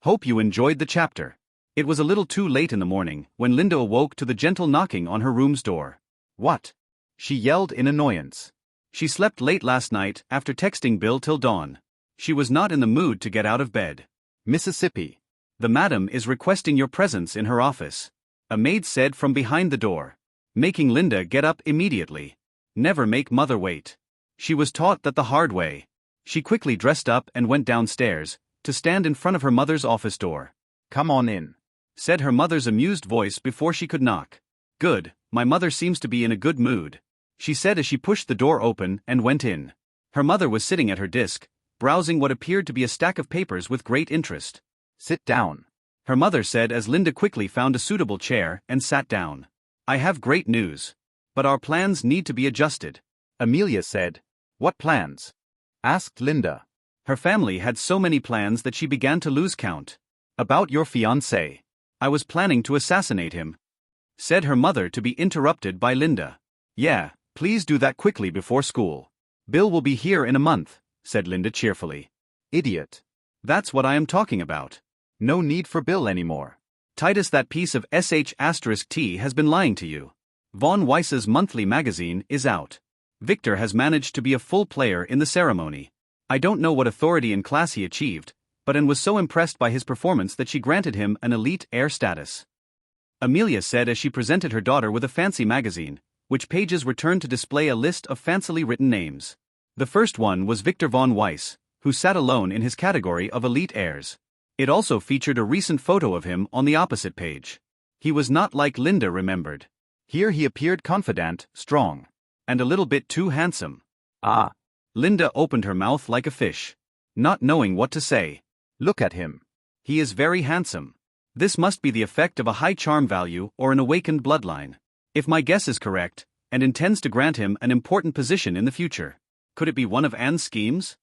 Hope you enjoyed the chapter. It was a little too late in the morning when Linda awoke to the gentle knocking on her room's door. What? She yelled in annoyance. She slept late last night after texting Bill till dawn. She was not in the mood to get out of bed. Mississippi. The madam is requesting your presence in her office, a maid said from behind the door, making Linda get up immediately. Never make mother wait. She was taught that the hard way. She quickly dressed up and went downstairs to stand in front of her mother's office door. Come on in, said her mother's amused voice before she could knock. Good, my mother seems to be in a good mood, she said as she pushed the door open and went in. Her mother was sitting at her desk, browsing what appeared to be a stack of papers with great interest. Sit down. her mother said as Linda quickly found a suitable chair and sat down. I have great news. But our plans need to be adjusted. Amelia said. What plans? Asked Linda. Her family had so many plans that she began to lose count. About your fiancé. I was planning to assassinate him, said her mother, to be interrupted by Linda. Yeah, please do that quickly before school. Bill will be here in a month, said Linda cheerfully. Idiot. That's what I am talking about. No need for Bill anymore. Titus, that piece of sh*t has been lying to you. Von Weiss's monthly magazine is out. Victor has managed to be a full player in the ceremony. I don't know what authority in class he achieved, but Anne was so impressed by his performance that she granted him an elite heir status. Amelia said as she presented her daughter with a fancy magazine, which pages were turned to display a list of fancily written names. The first one was Victor von Weiss, who sat alone in his category of elite heirs. It also featured a recent photo of him on the opposite page. He was not like Linda remembered. Here he appeared confident, strong, and a little bit too handsome. Ah. Linda opened her mouth like a fish, not knowing what to say. Look at him. He is very handsome. This must be the effect of a high charm value or an awakened bloodline. If my guess is correct, and intends to grant him an important position in the future. Could it be one of Anne's schemes?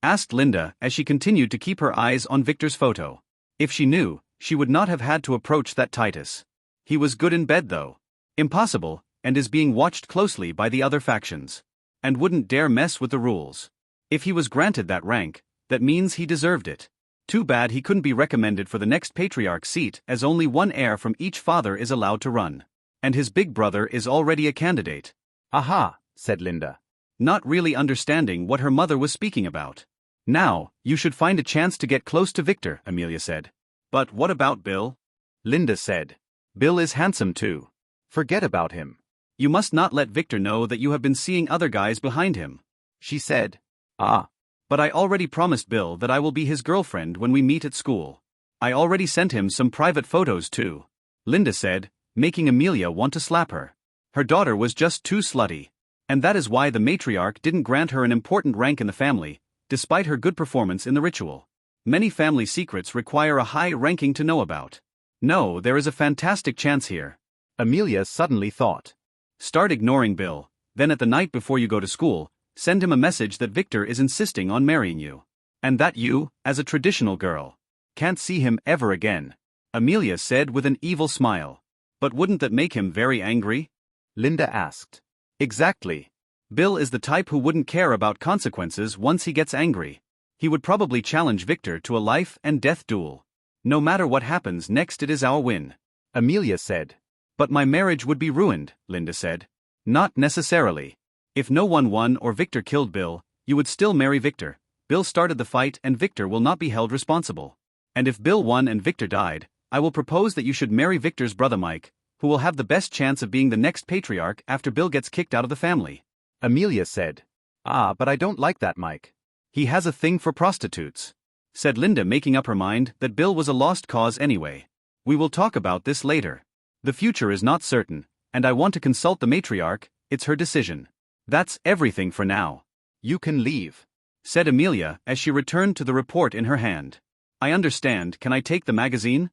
Asked Linda as she continued to keep her eyes on Victor's photo. If she knew, she would not have had to approach that Titus. He was good in bed though. Impossible, and is being watched closely by the other factions. And wouldn't dare mess with the rules. If he was granted that rank, that means he deserved it. Too bad he couldn't be recommended for the next patriarch seat, as only one heir from each father is allowed to run. And his big brother is already a candidate. Aha, said Linda. Not really understanding what her mother was speaking about. Now, you should find a chance to get close to Victor, Amelia said. But what about Bill? Linda said. Bill is handsome too. Forget about him. You must not let Victor know that you have been seeing other guys behind him. She said. Ah. But I already promised Bill that I will be his girlfriend when we meet at school. I already sent him some private photos too. Linda said, making Amelia want to slap her. Her daughter was just too slutty. And that is why the matriarch didn't grant her an important rank in the family, despite her good performance in the ritual. Many family secrets require a high ranking to know about. No, there is a fantastic chance here. Amelia suddenly thought. Start ignoring Bill, then at the night before you go to school, send him a message that Victor is insisting on marrying you. And that you, as a traditional girl, can't see him ever again. Amelia said with an evil smile. But wouldn't that make him very angry? Linda asked. Exactly. Bill is the type who wouldn't care about consequences once he gets angry. He would probably challenge Victor to a life and death duel. No matter what happens next, it is our win. Amelia said. But my marriage would be ruined, Linda said. Not necessarily. If no one won or Victor killed Bill, you would still marry Victor. Bill started the fight and Victor will not be held responsible. And if Bill won and Victor died, I will propose that you should marry Victor's brother Mike, who will have the best chance of being the next patriarch after Bill gets kicked out of the family. Amelia said. Ah, but I don't like that Mike. He has a thing for prostitutes. Said Linda, making up her mind that Bill was a lost cause anyway. We will talk about this later. The future is not certain, and I want to consult the matriarch. It's her decision. That's everything for now. You can leave, said Amelia as she returned to the report in her hand. I understand. Can I take the magazine?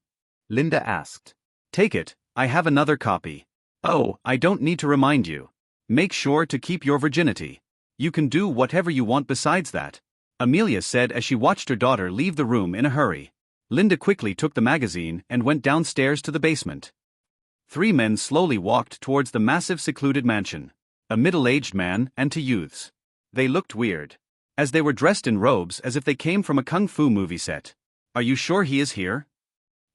Linda asked. Take it, I have another copy. Oh, I don't need to remind you. Make sure to keep your virginity. You can do whatever you want besides that, Amelia said as she watched her daughter leave the room in a hurry. Linda quickly took the magazine and went downstairs to the basement. 3 men slowly walked towards the massive secluded mansion. A middle-aged man and 2 youths. They looked weird, as they were dressed in robes as if they came from a kung fu movie set. Are you sure he is here?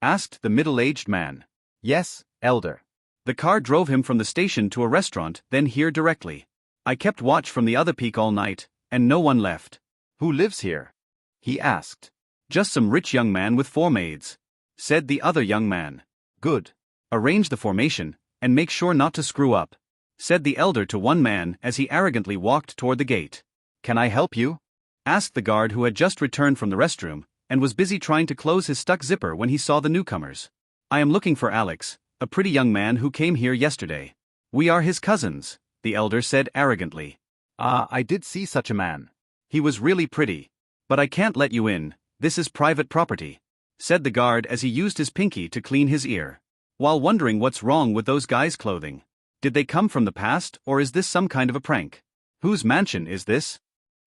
Asked the middle-aged man. Yes, elder. The car drove him from the station to a restaurant, then here directly. I kept watch from the other peak all night, and no one left. Who lives here? He asked. Just some rich young man with 4 maids, said the other young man. Good. Arrange the formation, and make sure not to screw up, said the elder to one man as he arrogantly walked toward the gate. Can I help you? Asked the guard who had just returned from the restroom, and was busy trying to close his stuck zipper when he saw the newcomers. I am looking for Alex, a pretty young man who came here yesterday. We are his cousins, the elder said arrogantly. Ah, I did see such a man. He was really pretty. But I can't let you in, this is private property, said the guard as he used his pinky to clean his ear. While wondering what's wrong with those guys' clothing. Did they come from the past, or is this some kind of a prank? Whose mansion is this?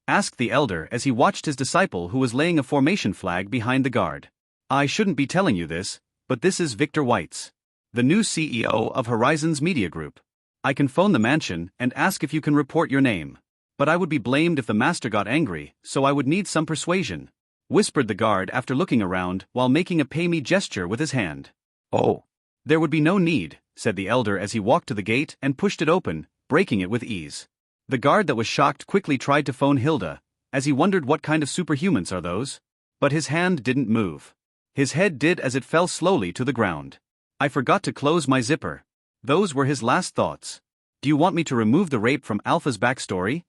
Asked the elder as he watched his disciple who was laying a formation flag behind the guard. I shouldn't be telling you this, but this is Victor White's, the new CEO of Horizons Media Group. I can phone the mansion and ask if you can report your name. But I would be blamed if the master got angry, so I would need some persuasion, whispered the guard after looking around while making a pay me gesture with his hand. Oh. There would be no need, said the elder as he walked to the gate and pushed it open, breaking it with ease. The guard that was shocked quickly tried to phone Hilda, as he wondered what kind of superhumans are those? But his hand didn't move. His head did as it fell slowly to the ground. I forgot to close my zipper. Those were his last thoughts. Do you want me to remove the rape from Alpha's backstory?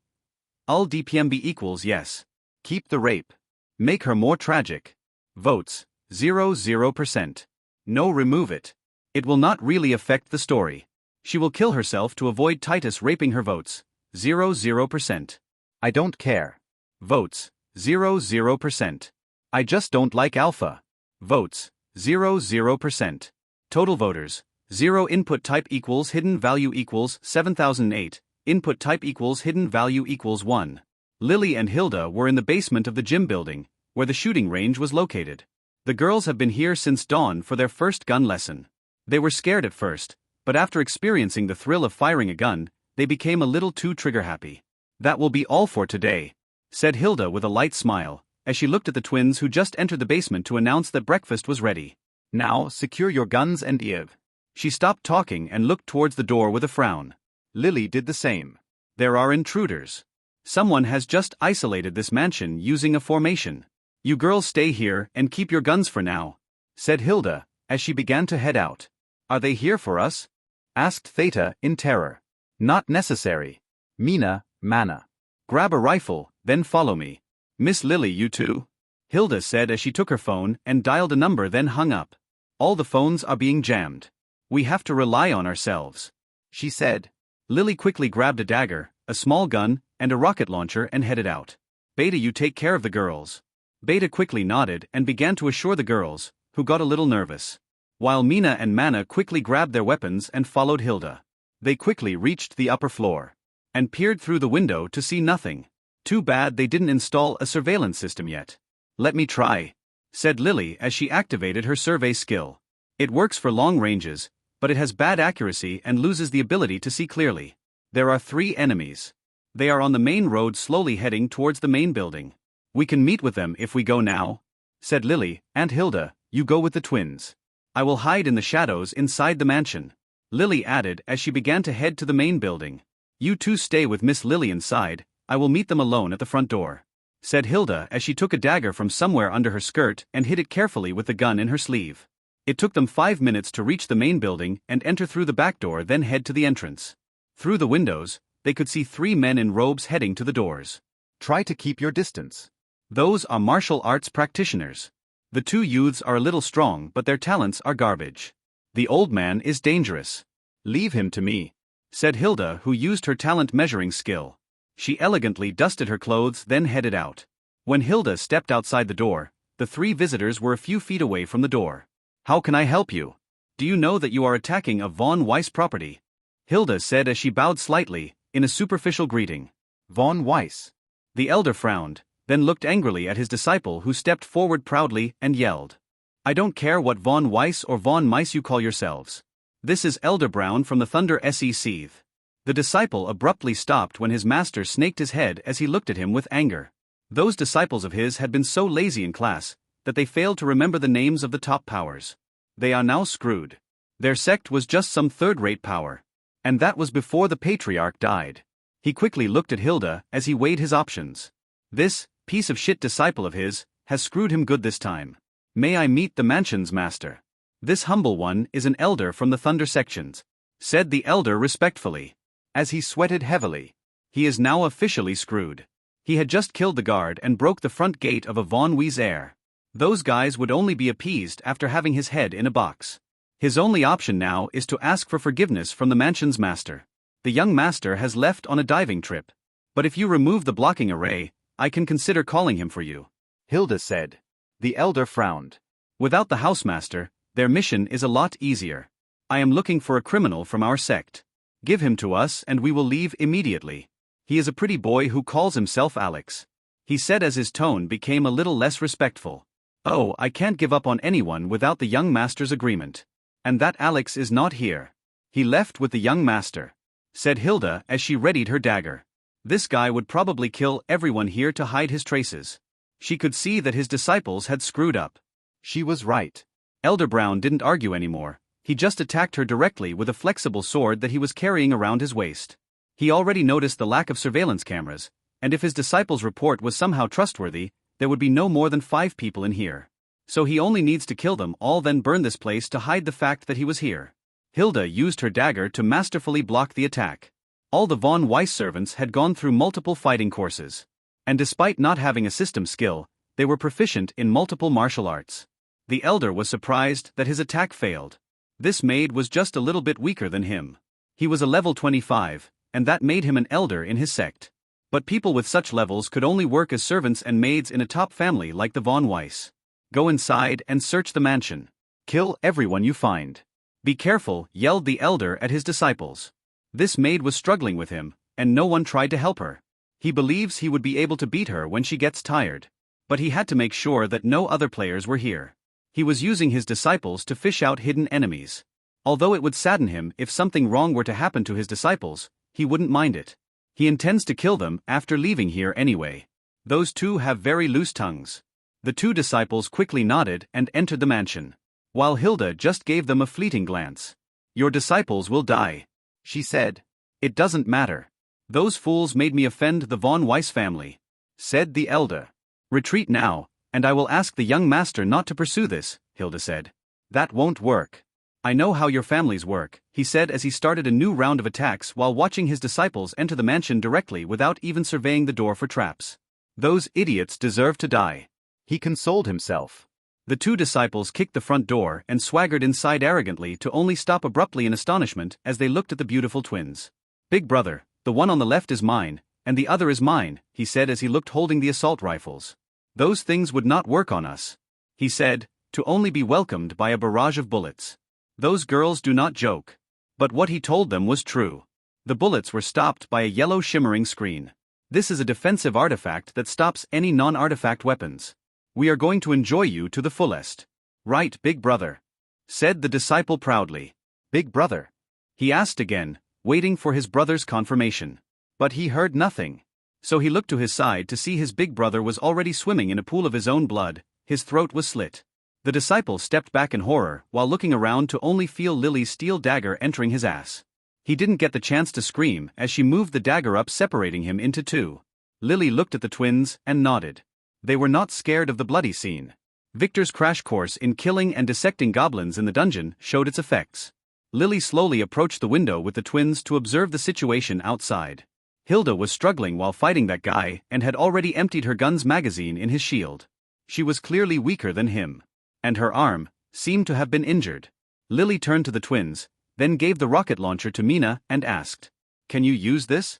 Ul DPMB equals yes. Keep the rape. Make her more tragic. Votes, 0%. No, remove it. It will not really affect the story. She will kill herself to avoid Titus raping her. Votes, 0%. I don't care. Votes, 0%. I just don't like Alpha. Votes, 0%. Total voters, 0. Input type equals hidden value equals 7008. Input type equals hidden value equals 1. Lily and Hilda were in the basement of the gym building, where the shooting range was located. The girls have been here since dawn for their first gun lesson. They were scared at first, but after experiencing the thrill of firing a gun, they became a little too trigger-happy. That will be all for today, said Hilda with a light smile, as she looked at the twins who just entered the basement to announce that breakfast was ready. Now, secure your guns and Eve. She stopped talking and looked towards the door with a frown. Lily did the same. There are intruders. Someone has just isolated this mansion using a formation. You girls stay here and keep your guns for now, said Hilda, as she began to head out. Are they here for us? Asked Theta in terror. Not necessary. Mina, Mana. Grab a rifle, then follow me. Miss Lily, you too? Hilda said as she took her phone and dialed a number then hung up. All the phones are being jammed. We have to rely on ourselves, she said. Lily quickly grabbed a dagger, a small gun, and a rocket launcher and headed out. Beta, you take care of the girls. Beta quickly nodded and began to assure the girls, who got a little nervous. While Mina and Mana quickly grabbed their weapons and followed Hilda. They quickly reached the upper floor and peered through the window to see nothing. Too bad they didn't install a surveillance system yet. Let me try, said Lily as she activated her survey skill. It works for long ranges, but it has bad accuracy and loses the ability to see clearly. There are 3 enemies. They are on the main road slowly heading towards the main building. We can meet with them if we go now, said Lily, and Hilda, you go with the twins. I will hide in the shadows inside the mansion, Lily added as she began to head to the main building. You two stay with Miss Lily inside, I will meet them alone at the front door, said Hilda as she took a dagger from somewhere under her skirt and hid it carefully with the gun in her sleeve. It took them 5 minutes to reach the main building and enter through the back door, then head to the entrance. Through the windows, they could see 3 men in robes heading to the doors. Try to keep your distance. Those are martial arts practitioners. The 2 youths are a little strong, but their talents are garbage. The old man is dangerous. Leave him to me, said Hilda, who used her talent measuring skill. She elegantly dusted her clothes then headed out. When Hilda stepped outside the door, the 3 visitors were a few feet away from the door. How can I help you? Do you know that you are attacking a Von Weiss property? Hilda said as she bowed slightly, in a superficial greeting. Von Weiss. The elder frowned, then looked angrily at his disciple who stepped forward proudly and yelled. I don't care what Von Weiss or Von Mice you call yourselves. This is Elder Brown from the Thunder SE Seethe. The disciple abruptly stopped when his master snaked his head as he looked at him with anger. Those disciples of his had been so lazy in class that they failed to remember the names of the top powers. They are now screwed. Their sect was just some third-rate power. And that was before the patriarch died. He quickly looked at Hilda as he weighed his options. This piece of shit disciple of his has screwed him good this time. May I meet the mansion's master? This humble one is an elder from the Thunder sections, said the elder respectfully. As he sweated heavily. He is now officially screwed. He had just killed the guard and broke the front gate of a Von Weiss heir. Those guys would only be appeased after having his head in a box. His only option now is to ask for forgiveness from the mansion's master. The young master has left on a diving trip. But if you remove the blocking array, I can consider calling him for you, Hilda said. The elder frowned. Without the housemaster, their mission is a lot easier. I am looking for a criminal from our sect. Give him to us and we will leave immediately. He is a pretty boy who calls himself Alex. He said as his tone became a little less respectful. Oh, I can't give up on anyone without the young master's agreement. And that Alex is not here. He left with the young master, said Hilda as she readied her dagger. This guy would probably kill everyone here to hide his traces. She could see that his disciples had screwed up. She was right. Elder Brown didn't argue anymore. He just attacked her directly with a flexible sword that he was carrying around his waist. He already noticed the lack of surveillance cameras, and if his disciples' report was somehow trustworthy, there would be no more than 5 people in here. So he only needs to kill them all, then burn this place to hide the fact that he was here. Hilda used her dagger to masterfully block the attack. All the von Weiss servants had gone through multiple fighting courses. And despite not having a system skill, they were proficient in multiple martial arts. The elder was surprised that his attack failed. This maid was just a little bit weaker than him. He was a level 25, and that made him an elder in his sect. But people with such levels could only work as servants and maids in a top family like the von Weiss. Go inside and search the mansion. Kill everyone you find. Be careful, yelled the elder at his disciples. This maid was struggling with him, and no one tried to help her. He believes he would be able to beat her when she gets tired. But he had to make sure that no other players were here. He was using his disciples to fish out hidden enemies. Although it would sadden him if something wrong were to happen to his disciples, he wouldn't mind it. He intends to kill them after leaving here anyway. Those two have very loose tongues. The 2 disciples quickly nodded and entered the mansion, while Hilda just gave them a fleeting glance. Your disciples will die, she said. It doesn't matter. Those fools made me offend the von Weiss family, said the elder. Retreat now, and I will ask the young master not to pursue this, Hilda said. That won't work. I know how your families work, he said as he started a new round of attacks while watching his disciples enter the mansion directly without even surveying the door for traps. Those idiots deserve to die, he consoled himself. The 2 disciples kicked the front door and swaggered inside arrogantly to only stop abruptly in astonishment as they looked at the beautiful twins. Big brother, the one on the left is mine, and the other is mine, he said as he looked holding the assault rifles. Those things would not work on us, he said, to only be welcomed by a barrage of bullets. Those girls do not joke. But what he told them was true. The bullets were stopped by a yellow shimmering screen. This is a defensive artifact that stops any non-artifact weapons. We are going to enjoy you to the fullest. Right, big brother, said the disciple proudly. Big brother? He asked again, waiting for his brother's confirmation. But he heard nothing. So he looked to his side to see his big brother was already swimming in a pool of his own blood. His throat was slit. The disciple stepped back in horror while looking around to only feel Lily's steel dagger entering his ass. He didn't get the chance to scream as she moved the dagger up, separating him into 2. Lily looked at the twins and nodded. They were not scared of the bloody scene. Victor's crash course in killing and dissecting goblins in the dungeon showed its effects. Lily slowly approached the window with the twins to observe the situation outside. Hilda was struggling while fighting that guy and had already emptied her gun's magazine in his shield. She was clearly weaker than him. And her arm seemed to have been injured. Lily turned to the twins, then gave the rocket launcher to Mina and asked, "Can you use this?"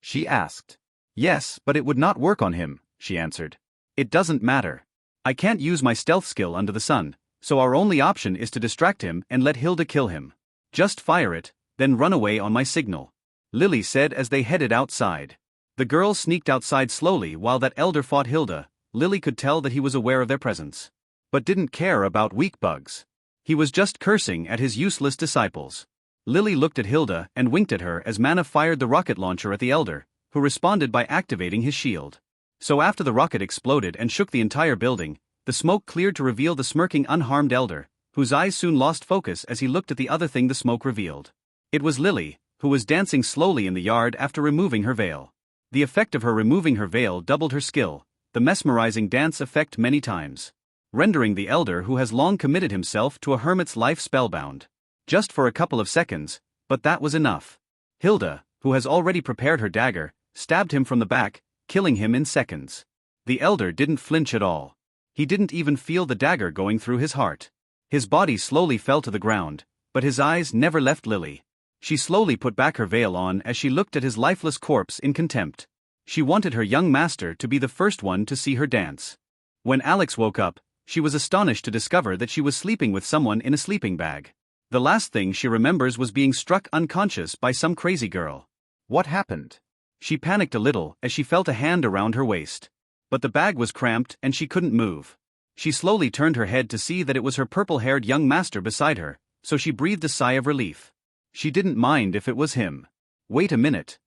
She asked. "Yes, but it would not work on him," she answered. "It doesn't matter. I can't use my stealth skill under the sun, so our only option is to distract him and let Hilda kill him. Just fire it, then run away on my signal," Lily said as they headed outside. The girls sneaked outside slowly while that elder fought Hilda. Lily could tell that he was aware of their presence, but didn't care about weak bugs. He was just cursing at his useless disciples. Lily looked at Hilda and winked at her as Mana fired the rocket launcher at the elder, who responded by activating his shield. So after the rocket exploded and shook the entire building, the smoke cleared to reveal the smirking unharmed elder, whose eyes soon lost focus as he looked at the other thing the smoke revealed. It was Lily, who was dancing slowly in the yard after removing her veil. The effect of her removing her veil doubled her skill, the mesmerizing dance effect many times, rendering the elder who has long committed himself to a hermit's life spellbound. Just for a couple of seconds, but that was enough. Hilda, who has already prepared her dagger, stabbed him from the back, killing him in seconds. The elder didn't flinch at all. He didn't even feel the dagger going through his heart. His body slowly fell to the ground, but his eyes never left Lily. She slowly put back her veil on as she looked at his lifeless corpse in contempt. She wanted her young master to be the first one to see her dance. When Alex woke up, She was astonished to discover that she was sleeping with someone in a sleeping bag. The last thing she remembers was being struck unconscious by some crazy girl. What happened? She panicked a little as she felt a hand around her waist. But the bag was cramped and she couldn't move. She slowly turned her head to see that it was her purple-haired young master beside her, so she breathed a sigh of relief. She didn't mind if it was him. Wait a minute.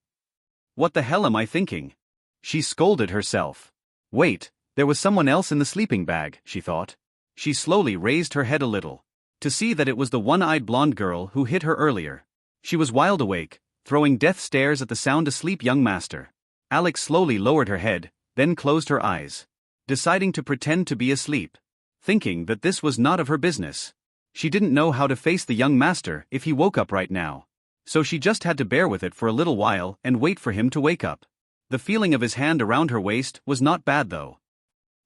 What the hell am I thinking? She scolded herself. Wait, there was someone else in the sleeping bag, she thought. She slowly raised her head a little, to see that it was the one-eyed blonde girl who hit her earlier. She was wide awake, throwing death stares at the sound-asleep young master. Alex slowly lowered her head, then closed her eyes, deciding to pretend to be asleep, thinking that this was not of her business. She didn't know how to face the young master if he woke up right now. So she just had to bear with it for a little while and wait for him to wake up. The feeling of his hand around her waist was not bad though.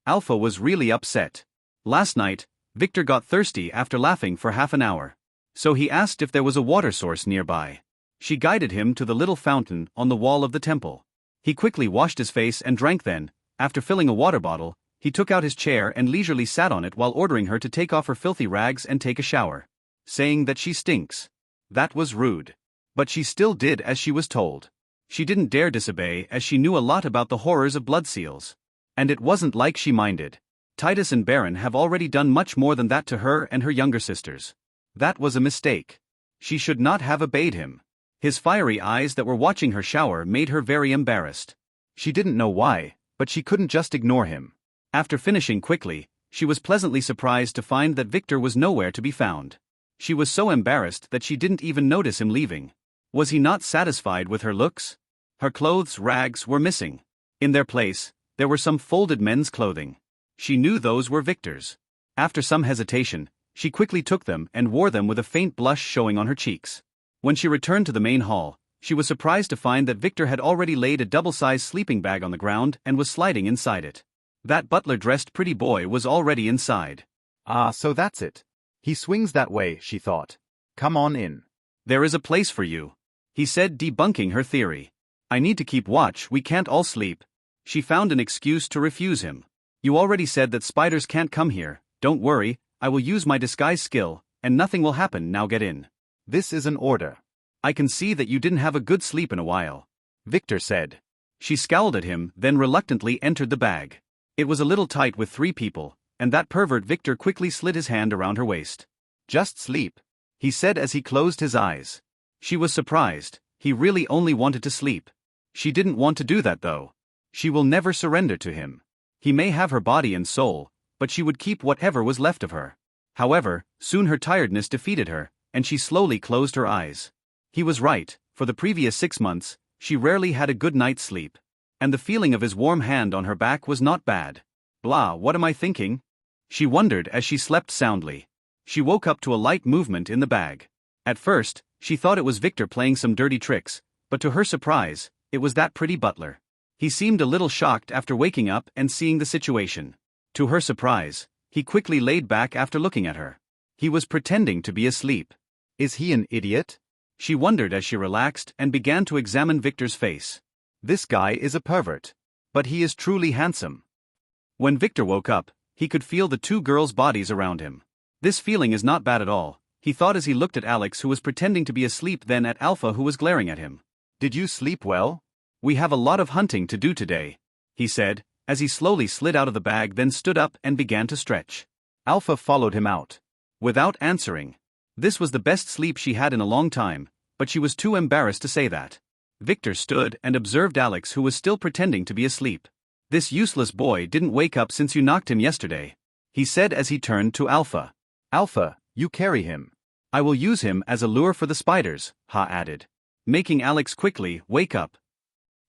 Alpha was really upset. Last night, Victor got thirsty after laughing for half an hour. So he asked if there was a water source nearby. She guided him to the little fountain on the wall of the temple. He quickly washed his face and drank then. After filling a water bottle, he took out his chair and leisurely sat on it while ordering her to take off her filthy rags and take a shower, saying that she stinks. That was rude. But she still did as she was told. She didn't dare disobey as she knew a lot about the horrors of blood seals. And it wasn't like she minded. Titus and Baron have already done much more than that to her and her younger sisters. That was a mistake. She should not have obeyed him. His fiery eyes that were watching her shower made her very embarrassed. She didn't know why, but she couldn't just ignore him. After finishing quickly, she was pleasantly surprised to find that Victor was nowhere to be found. She was so embarrassed that she didn't even notice him leaving. Was he not satisfied with her looks? Her clothes rags were missing. In their place, there were some folded men's clothing. She knew those were Victor's. After some hesitation, she quickly took them and wore them with a faint blush showing on her cheeks. When she returned to the main hall, she was surprised to find that Victor had already laid a double-sized sleeping bag on the ground and was sliding inside it. That butler-dressed pretty boy was already inside. Ah, so that's it. He swings that way, she thought. Come on in. There is a place for you, he said, debunking her theory. I need to keep watch, we can't all sleep. She found an excuse to refuse him. You already said that spiders can't come here. Don't worry, I will use my disguise skill, and nothing will happen, now get in. This is an order. I can see that you didn't have a good sleep in a while, Victor said. She scowled at him, then reluctantly entered the bag. It was a little tight with 3 people, and that pervert Victor quickly slid his hand around her waist. Just sleep, he said as he closed his eyes. She was surprised. He really only wanted to sleep. She didn't want to do that though. She will never surrender to him. He may have her body and soul, but she would keep whatever was left of her. However, soon her tiredness defeated her, and she slowly closed her eyes. He was right. For the previous 6 months, she rarely had a good night's sleep. And the feeling of his warm hand on her back was not bad. Blah, what am I thinking? She wondered as she slept soundly. She woke up to a light movement in the bag. At first, she thought it was Victor playing some dirty tricks, but to her surprise, it was that pretty butler. He seemed a little shocked after waking up and seeing the situation. To her surprise, he quickly laid back after looking at her. He was pretending to be asleep. Is he an idiot? She wondered as she relaxed and began to examine Victor's face. This guy is a pervert. But he is truly handsome. When Victor woke up, he could feel the 2 girls' bodies around him. This feeling is not bad at all, he thought as he looked at Alex who was pretending to be asleep, then at Alpha who was glaring at him. Did you sleep well? We have a lot of hunting to do today, he said, as he slowly slid out of the bag, then stood up and began to stretch. Alpha followed him out. Without answering. This was the best sleep she had in a long time, but she was too embarrassed to say that. Victor stood and observed Alex who was still pretending to be asleep. This useless boy didn't wake up since you knocked him yesterday, he said as he turned to Alpha. Alpha, you carry him. I will use him as a lure for the spiders, Ha added, making Alex quickly wake up.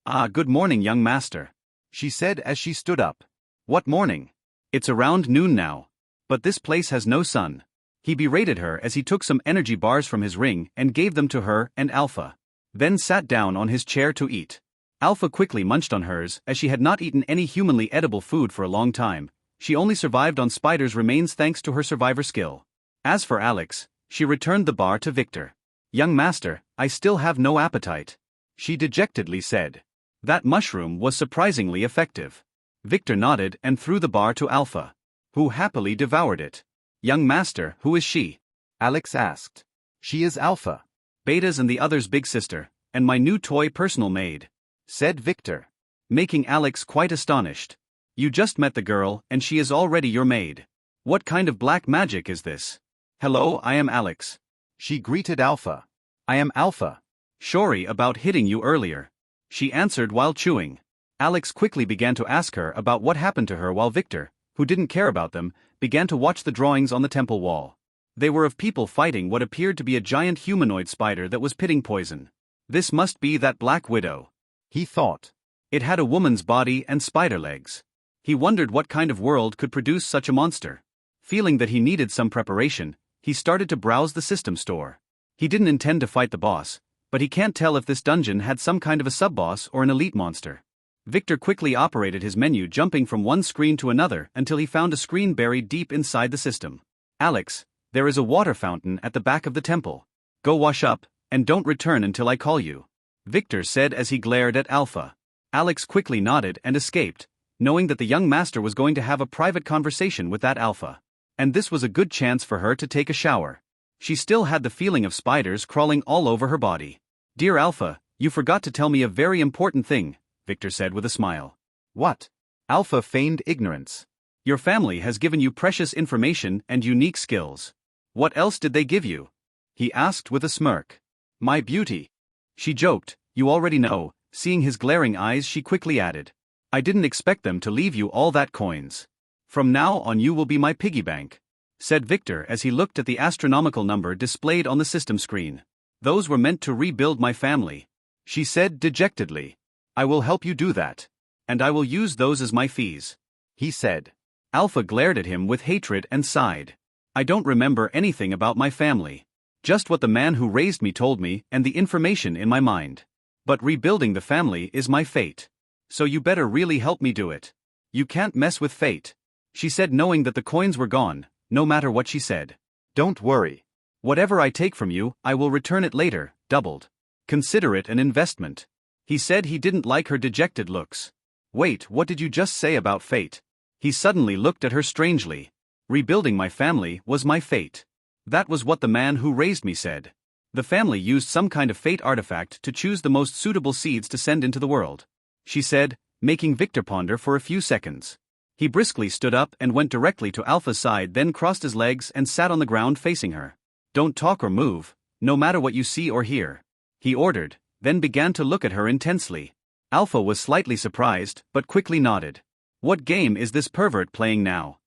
Ah, good morning, young master, she said as she stood up. What morning? It's around noon now. But this place has no sun. He berated her as he took some energy bars from his ring and gave them to her and Alpha. Then sat down on his chair to eat. Alpha quickly munched on hers as she had not eaten any humanly edible food for a long time. She only survived on spiders' remains thanks to her survivor skill. As for Alex, she returned the bar to Victor. Young master, I still have no appetite, she dejectedly said. That mushroom was surprisingly effective. Victor nodded and threw the bar to Alpha. who happily devoured it. Young master, who is she? Alex asked. She is Alpha. Beta's and the other's big sister, and my new toy personal maid, said Victor, making Alex quite astonished. You just met the girl, and she is already your maid. What kind of black magic is this? Hello, I am Alex. She greeted Alpha. I am Alpha. Sorry about hitting you earlier, she answered while chewing. Alex quickly began to ask her about what happened to her while Victor, who didn't care about them, began to watch the drawings on the temple wall. They were of people fighting what appeared to be a giant humanoid spider that was pitting poison. This must be that Black Widow, he thought. It had a woman's body and spider legs. He wondered what kind of world could produce such a monster. Feeling that he needed some preparation, he started to browse the system store. He didn't intend to fight the boss, but he can't tell if this dungeon had some kind of a sub-boss or an elite monster. Victor quickly operated his menu, jumping from one screen to another until he found a screen buried deep inside the system. Alex, there is a water fountain at the back of the temple. Go wash up, and don't return until I call you, Victor said as he glared at Alpha. Alex quickly nodded and escaped, knowing that the young master was going to have a private conversation with that Alpha. And this was a good chance for her to take a shower. She still had the feeling of spiders crawling all over her body. Dear Alpha, you forgot to tell me a very important thing, Victor said with a smile. What? Alpha feigned ignorance. Your family has given you precious information and unique skills. What else did they give you? He asked with a smirk. My beauty. She joked, you already know. Seeing his glaring eyes, she quickly added. I didn't expect them to leave you all that coins. From now on you will be my piggy bank, said Victor as he looked at the astronomical number displayed on the system screen. Those were meant to rebuild my family, she said dejectedly. I will help you do that. And I will use those as my fees, he said. Alpha glared at him with hatred and sighed. I don't remember anything about my family. Just what the man who raised me told me and the information in my mind. But rebuilding the family is my fate. So you better really help me do it. You can't mess with fate, she said, knowing that the coins were gone, no matter what she said. Don't worry. Whatever I take from you, I will return it later, doubled. Consider it an investment. He said he didn't like her dejected looks. Wait, what did you just say about fate? He suddenly looked at her strangely. Rebuilding my family was my fate. That was what the man who raised me said. The family used some kind of fate artifact to choose the most suitable seeds to send into the world, she said, making Victor ponder for a few seconds. He briskly stood up and went directly to Alpha's side, then crossed his legs and sat on the ground facing her. Don't talk or move, no matter what you see or hear, he ordered, then began to look at her intensely. Alpha was slightly surprised, but quickly nodded. What game is this pervert playing now?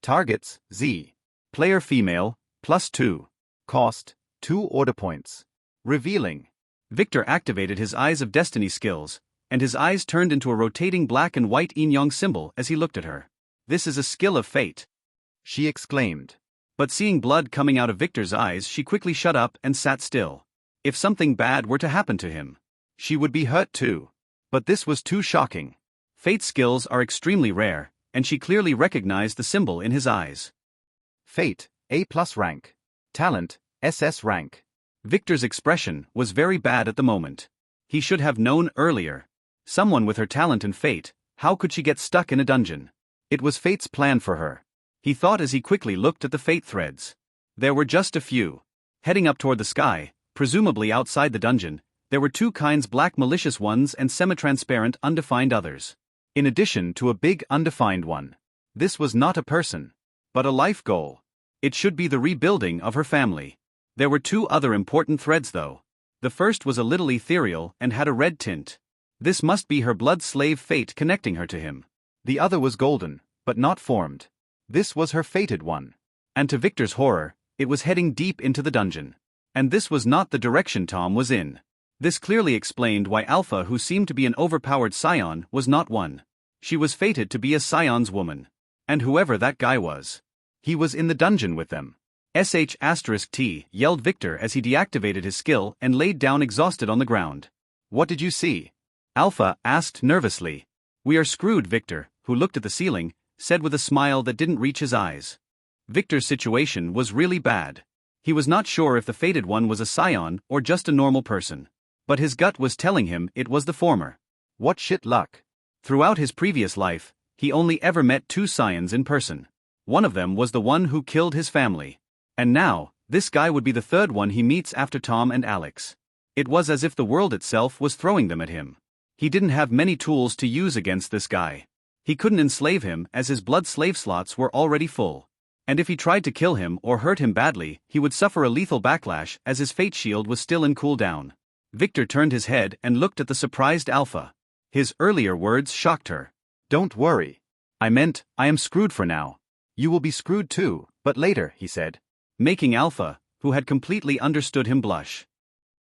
Targets, Z. Player female, +2. Cost, 2 order points. Revealing. Victor activated his Eyes of Destiny skills, and his eyes turned into a rotating black and white yin-yang symbol as he looked at her. This is a skill of fate, she exclaimed. But seeing blood coming out of Victor's eyes, she quickly shut up and sat still. If something bad were to happen to him, she would be hurt too. But this was too shocking. Fate skills are extremely rare, and she clearly recognized the symbol in his eyes. Fate, A+ rank. Talent, SS rank. Victor's expression was very bad at the moment. He should have known earlier. Someone with her talent and fate, how could she get stuck in a dungeon? It was fate's plan for her, he thought as he quickly looked at the fate threads. There were just a few. Heading up toward the sky, presumably outside the dungeon, there were two kinds: black malicious ones and semi-transparent undefined others. In addition to a big undefined one. This was not a person, but a life goal. It should be the rebuilding of her family. There were two other important threads though. The first was a little ethereal and had a red tint. This must be her blood slave fate connecting her to him. The other was golden, but not formed. This was her fated one. And to Victor's horror, it was heading deep into the dungeon. And this was not the direction Tom was in. This clearly explained why Alpha, who seemed to be an overpowered scion, was not one. She was fated to be a scion's woman. And whoever that guy was, he was in the dungeon with them. *T, yelled Victor as he deactivated his skill and laid down exhausted on the ground. What did you see? Alpha asked nervously. We are screwed, Victor, who looked at the ceiling, said with a smile that didn't reach his eyes. Victor's situation was really bad. He was not sure if the fated one was a scion or just a normal person. But his gut was telling him it was the former. What shit luck. Throughout his previous life, he only ever met two scions in person. One of them was the one who killed his family. And now, this guy would be the third one he meets after Tom and Alex. It was as if the world itself was throwing them at him. He didn't have many tools to use against this guy. He couldn't enslave him as his blood slave slots were already full. And if he tried to kill him or hurt him badly, he would suffer a lethal backlash as his fate shield was still in cooldown. Victor turned his head and looked at the surprised Alpha. His earlier words shocked her. Don't worry. I meant, I am screwed for now. You will be screwed too, but later, he said. Making Alpha, who had completely understood him, blush.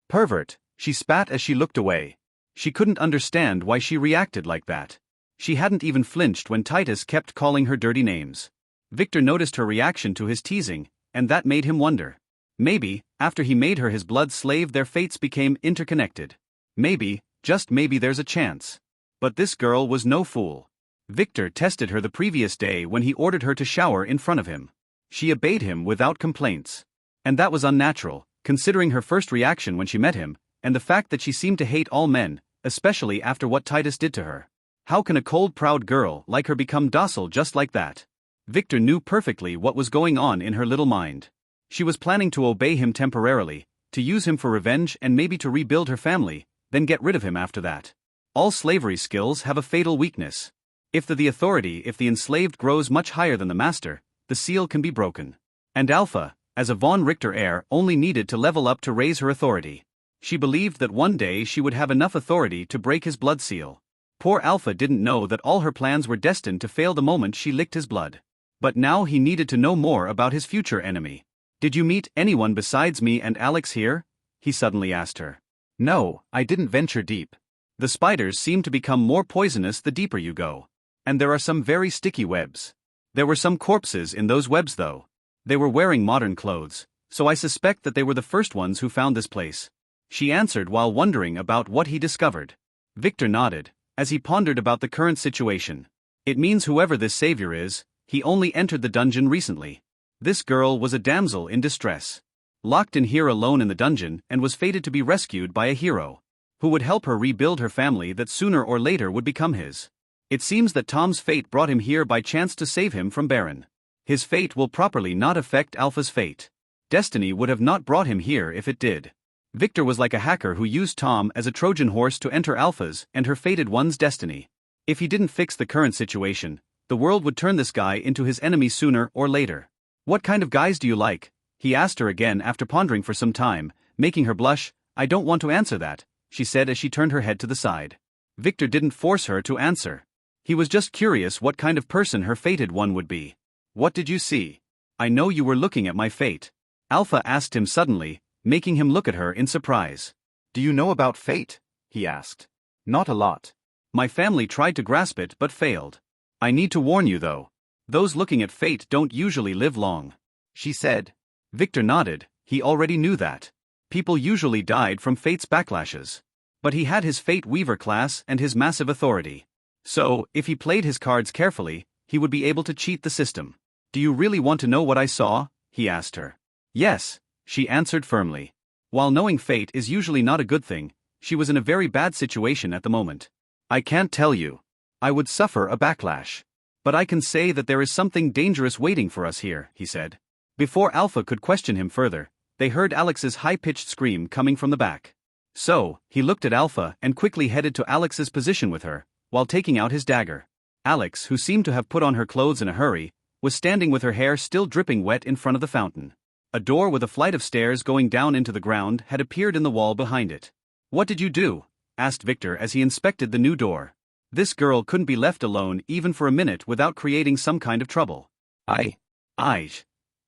Pervert, she spat as she looked away. She couldn't understand why she reacted like that. She hadn't even flinched when Titus kept calling her dirty names. Victor noticed her reaction to his teasing, and that made him wonder. Maybe, after he made her his blood slave, their fates became interconnected. Maybe, just maybe there's a chance. But this girl was no fool. Victor tested her the previous day when he ordered her to shower in front of him. She obeyed him without complaints. And that was unnatural, considering her first reaction when she met him, and the fact that she seemed to hate all men, especially after what Titus did to her. How can a cold, proud girl like her become docile just like that? Victor knew perfectly what was going on in her little mind. She was planning to obey him temporarily, to use him for revenge and maybe to rebuild her family, then get rid of him after that. All slavery skills have a fatal weakness. If the enslaved grows much higher than the master, the seal can be broken. And Alpha, as a von Richter heir, only needed to level up to raise her authority. She believed that one day she would have enough authority to break his blood seal. Poor Alpha didn't know that all her plans were destined to fail the moment she licked his blood. But now he needed to know more about his future enemy. Did you meet anyone besides me and Alex here? He suddenly asked her. No, I didn't venture deep. The spiders seem to become more poisonous the deeper you go. And there are some very sticky webs. There were some corpses in those webs though. They were wearing modern clothes, so I suspect that they were the first ones who found this place. She answered while wondering about what he discovered. Victor nodded, as he pondered about the current situation. It means whoever this savior is, he only entered the dungeon recently. This girl was a damsel in distress. Locked in here alone in the dungeon and was fated to be rescued by a hero, who would help her rebuild her family that sooner or later would become his. It seems that Tom's fate brought him here by chance to save him from Baron. His fate will properly not affect Alpha's fate. Destiny would have not brought him here if it did. Victor was like a hacker who used Tom as a Trojan horse to enter Alpha's and her fated one's destiny. If he didn't fix the current situation, the world would turn this guy into his enemy sooner or later. What kind of guys do you like? He asked her again after pondering for some time, making her blush. I don't want to answer that, she said as she turned her head to the side. Victor didn't force her to answer. He was just curious what kind of person her fated one would be. What did you see? I know you were looking at my fate. Alpha asked him suddenly, making him look at her in surprise. Do you know about fate? He asked. Not a lot. My family tried to grasp it but failed. I need to warn you though. Those looking at fate don't usually live long, she said. Victor nodded, he already knew that. People usually died from fate's backlashes. But he had his fate weaver class and his massive authority. So, if he played his cards carefully, he would be able to cheat the system. Do you really want to know what I saw? He asked her. Yes, she answered firmly. While knowing fate is usually not a good thing, she was in a very bad situation at the moment. I can't tell you. I would suffer a backlash. But I can say that there is something dangerous waiting for us here, he said. Before Alpha could question him further, they heard Alex's high-pitched scream coming from the back. So, he looked at Alpha and quickly headed to Alex's position with her, while taking out his dagger. Alex, who seemed to have put on her clothes in a hurry, was standing with her hair still dripping wet in front of the fountain. A door with a flight of stairs going down into the ground had appeared in the wall behind it. What did you do? Asked Victor as he inspected the new door. This girl couldn't be left alone even for a minute without creating some kind of trouble.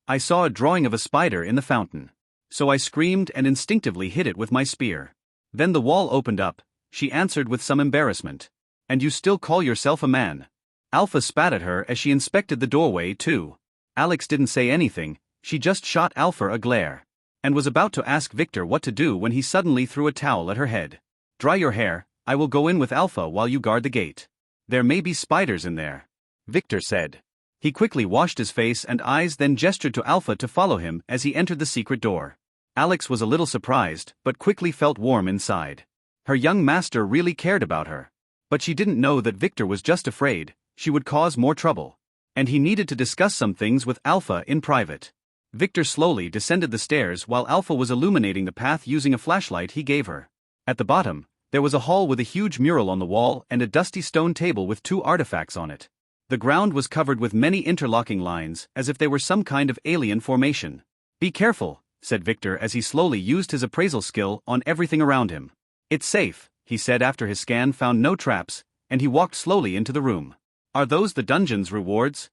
I saw a drawing of a spider in the fountain. So I screamed and instinctively hit it with my spear. Then the wall opened up, she answered with some embarrassment. And you still call yourself a man? Alpha spat at her as she inspected the doorway too. Alex didn't say anything, she just shot Alpha a glare. And was about to ask Victor what to do when he suddenly threw a towel at her head. Dry your hair, I will go in with Alpha while you guard the gate. There may be spiders in there, Victor said. He quickly washed his face and eyes, then gestured to Alpha to follow him as he entered the secret door. Alex was a little surprised, but quickly felt warm inside. Her young master really cared about her. But she didn't know that Victor was just afraid she would cause more trouble. and he needed to discuss some things with Alpha in private. Victor slowly descended the stairs while Alpha was illuminating the path using a flashlight he gave her. At the bottom, there was a hall with a huge mural on the wall and a dusty stone table with 2 artifacts on it. The ground was covered with many interlocking lines, as if they were some kind of alien formation. "Be careful," said Victor as he slowly used his appraisal skill on everything around him. "It's safe," he said after his scan found no traps, and he walked slowly into the room. "Are those the dungeon's rewards?"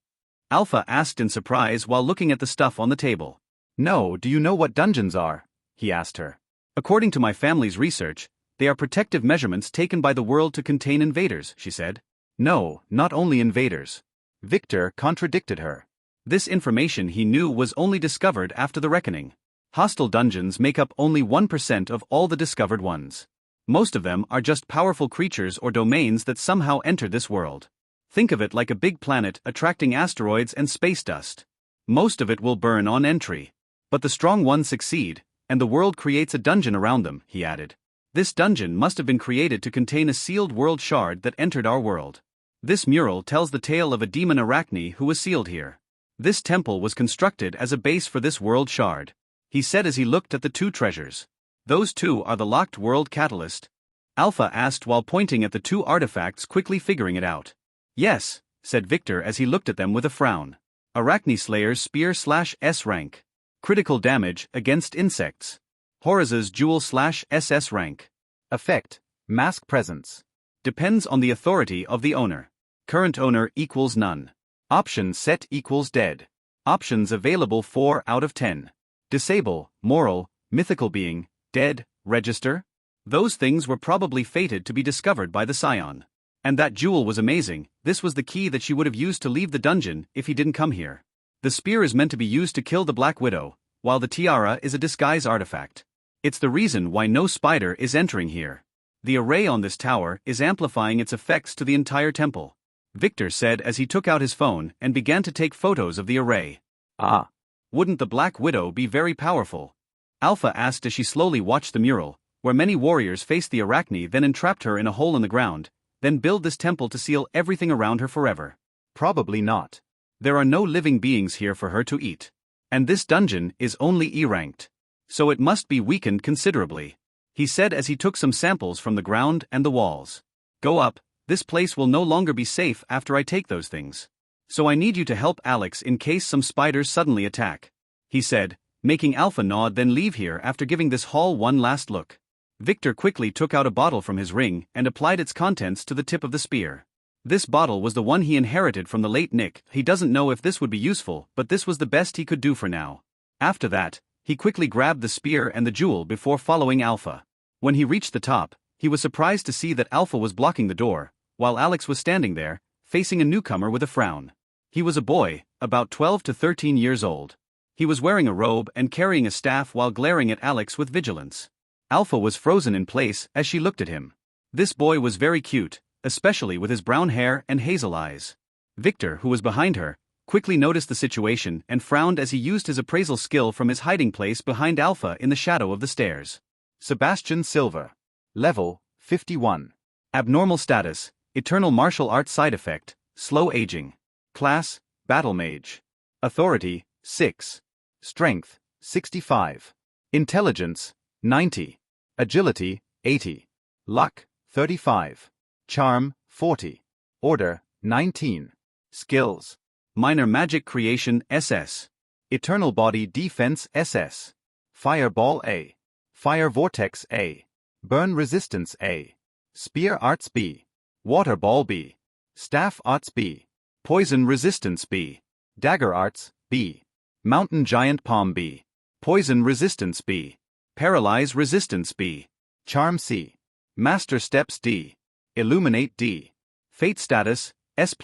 Alpha asked in surprise while looking at the stuff on the table. "No, do you know what dungeons are?" he asked her. "According to my family's research, they are protective measurements taken by the world to contain invaders," she said. "No, not only invaders." Victor contradicted her. This information he knew was only discovered after the reckoning. Hostile dungeons make up only 1% of all the discovered ones. Most of them are just powerful creatures or domains that somehow entered this world. Think of it like a big planet attracting asteroids and space dust. Most of it will burn on entry. But the strong ones succeed, and the world creates a dungeon around them, he added. This dungeon must have been created to contain a sealed world shard that entered our world. This mural tells the tale of a demon Arachne who was sealed here. This temple was constructed as a base for this world shard, he said as he looked at the 2 treasures. "Those 2 are the locked world catalyst?" Alpha asked while pointing at the 2 artifacts, quickly figuring it out. "Yes," said Victor as he looked at them with a frown. "Arachne Slayer's Spear/S rank. Critical damage against insects. Horus's Jewel/SS rank. Effect: Mask Presence. Depends on the authority of the owner. Current owner equals none. Option set equals dead. Options available 4 out of 10. Disable, moral, mythical being, dead, register. Those things were probably fated to be discovered by the Scion. And that jewel was amazing. This was the key that she would have used to leave the dungeon if he didn't come here. The spear is meant to be used to kill the Black Widow, while the tiara is a disguise artifact. It's the reason why no spider is entering here. The array on this tower is amplifying its effects to the entire temple," Victor said as he took out his phone and began to take photos of the array. "Ah. Wouldn't the Black Widow be very powerful?" Alpha asked as she slowly watched the mural, where many warriors faced the Arachne, then entrapped her in a hole in the ground, then build this temple to seal everything around her forever. "Probably not. There are no living beings here for her to eat. And this dungeon is only E-ranked. So it must be weakened considerably," he said as he took some samples from the ground and the walls. "Go up, this place will no longer be safe after I take those things. So I need you to help Alex in case some spiders suddenly attack," he said, making Alpha nod, then leave here after giving this hall one last look. Victor quickly took out a bottle from his ring and applied its contents to the tip of the spear. This bottle was the one he inherited from the late Nick. He doesn't know if this would be useful, but this was the best he could do for now. After that, he quickly grabbed the spear and the jewel before following Alpha. When he reached the top, he was surprised to see that Alpha was blocking the door, while Alex was standing there, facing a newcomer with a frown. He was a boy, about 12 to 13 years old. He was wearing a robe and carrying a staff while glaring at Alex with vigilance. Alpha was frozen in place as she looked at him. This boy was very cute, especially with his brown hair and hazel eyes. Victor, who was behind her, quickly noticed the situation and frowned as he used his appraisal skill from his hiding place behind Alpha in the shadow of the stairs. Sebastian Silver. Level 51. Abnormal status, eternal martial arts side effect, slow aging. Class, Battle Mage. Authority, 6. Strength, 65. Intelligence, 90. Agility, 80. Luck, 35. Charm, 40. Order, 19. Skills. Minor Magic Creation SS. Eternal Body Defense SS. Fireball A. Fire Vortex A. Burn Resistance A. Spear Arts B. Water Ball B. Staff Arts B. Poison Resistance B. Dagger Arts B. Mountain Giant Palm B. Poison Resistance B. Paralyze Resistance B. Charm C. Master Steps D. Illuminate D. Fate Status, S+,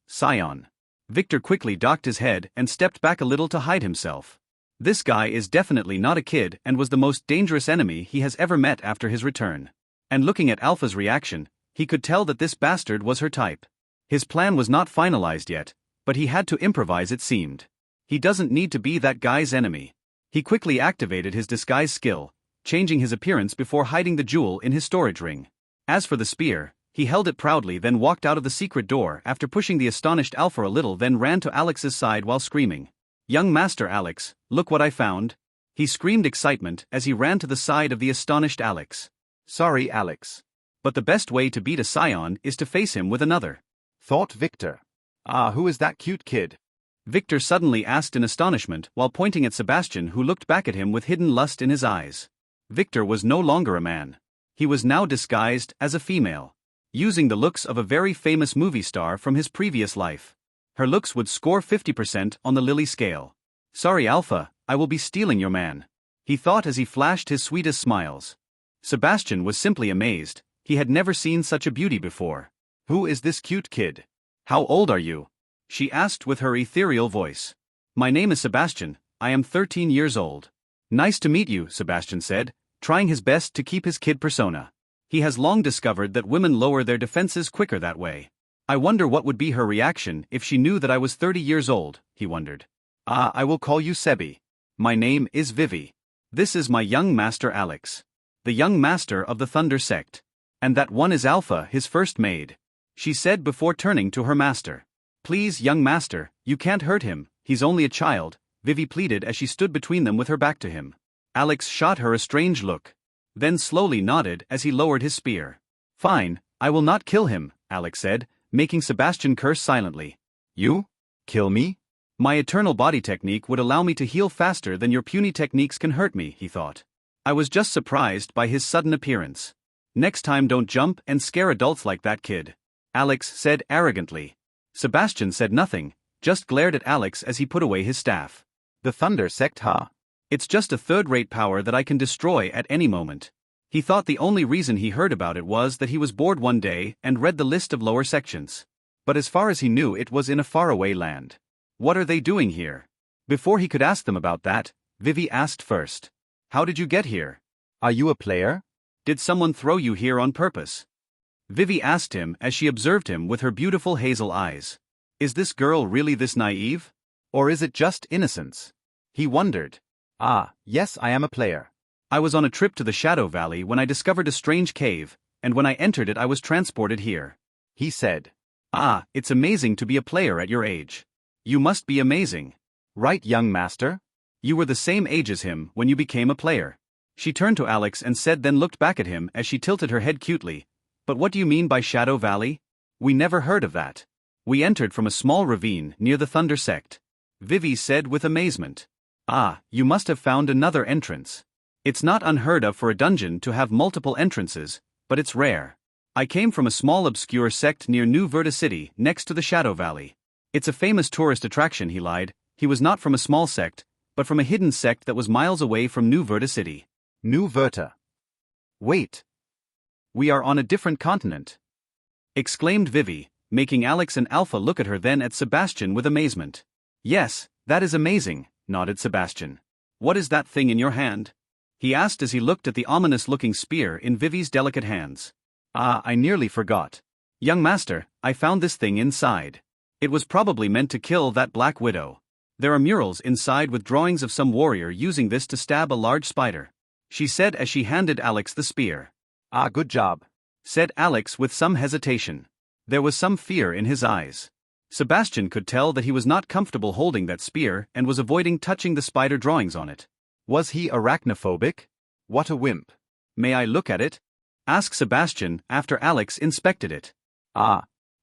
Scion. Victor quickly docked his head and stepped back a little to hide himself. This guy is definitely not a kid and was the most dangerous enemy he has ever met after his return. And looking at Alpha's reaction, he could tell that this bastard was her type. His plan was not finalized yet, but he had to improvise, it seemed. He doesn't need to be that guy's enemy. He quickly activated his disguise skill, changing his appearance before hiding the jewel in his storage ring. As for the spear, He held it proudly, then walked out of the secret door after pushing the astonished Alpha a little, then ran to Alex's side while screaming, "Young Master Alex, look what I found!" He screamed excitement as he ran to the side of the astonished Alex. "Sorry, Alex. But the best way to beat a scion is to face him with another," thought Victor. Who is that cute kid?" Victor suddenly asked in astonishment while pointing at Sebastian, who looked back at him with hidden lust in his eyes. Victor was no longer a man. He was now disguised as a female, using the looks of a very famous movie star from his previous life. Her looks would score 50% on the Lily scale. "Sorry, Alpha, I will be stealing your man," he thought as he flashed his sweetest smiles. Sebastian was simply amazed. He had never seen such a beauty before. "Who is this cute kid? How old are you?" she asked with her ethereal voice. "My name is Sebastian, I am 13 years old." "Nice to meet you," Sebastian said, trying his best to keep his kid persona. He has long discovered that women lower their defenses quicker that way. "I wonder what would be her reaction if she knew that I was 30 years old," he wondered. I will call you Sebi. My name is Vivi. This is my young master Alex, the young master of the Thunder sect. And that one is Alpha, his first maid," she said before turning to her master. "Please, young master, you can't hurt him, he's only a child," Vivi pleaded as she stood between them with her back to him. Alex shot her a strange look, then slowly nodded as he lowered his spear. "Fine, I will not kill him," Alex said, making Sebastian curse silently. "You? Kill me?" "My eternal body technique would allow me to heal faster than your puny techniques can hurt me," he thought. I was just surprised by his sudden appearance. "Next time don't jump and scare adults like that, kid," Alex said arrogantly. Sebastian said nothing, just glared at Alex as he put away his staff. "The Thunder sect, huh? It's just a third-rate power that I can destroy at any moment." He thought the only reason he heard about it was that he was bored one day and read the list of lower sections. But as far as he knew, it was in a faraway land. What are they doing here? Before he could ask them about that, Vivi asked first. "How did you get here? Are you a player? Did someone throw you here on purpose?" Vivi asked him as she observed him with her beautiful hazel eyes. Is this girl really this naive? Or is it just innocence? He wondered. Yes, I am a player. I was on a trip to the Shadow Valley when I discovered a strange cave, and when I entered it I was transported here," he said. It's amazing to be a player at your age. You must be amazing. Right, young master? You were the same age as him when you became a player. She turned to Alex and said, then looked back at him as she tilted her head cutely. "But what do you mean by Shadow Valley? We never heard of that. We entered from a small ravine near the Thunder sect," Vivi said with amazement. You must have found another entrance. It's not unheard of for a dungeon to have multiple entrances, but it's rare. I came from a small obscure sect near New Verda City, next to the Shadow Valley. It's a famous tourist attraction," he lied. He was not from a small sect, but from a hidden sect that was miles away from New Verda City. New Verda. Wait. We are on a different continent, exclaimed Vivi, making Alex and Alpha look at her, then at Sebastian with amazement. "Yes, that is amazing," nodded Sebastian. "What is that thing in your hand?" he asked as he looked at the ominous-looking spear in Vivi's delicate hands. I nearly forgot. Young master, I found this thing inside. It was probably meant to kill that Black Widow. There are murals inside with drawings of some warrior using this to stab a large spider," she said as she handed Alex the spear. Good job," said Alex with some hesitation. There was some fear in his eyes. Sebastian could tell that he was not comfortable holding that spear and was avoiding touching the spider drawings on it. Was he arachnophobic? What a wimp. "May I look at it?" asked Sebastian after Alex inspected it.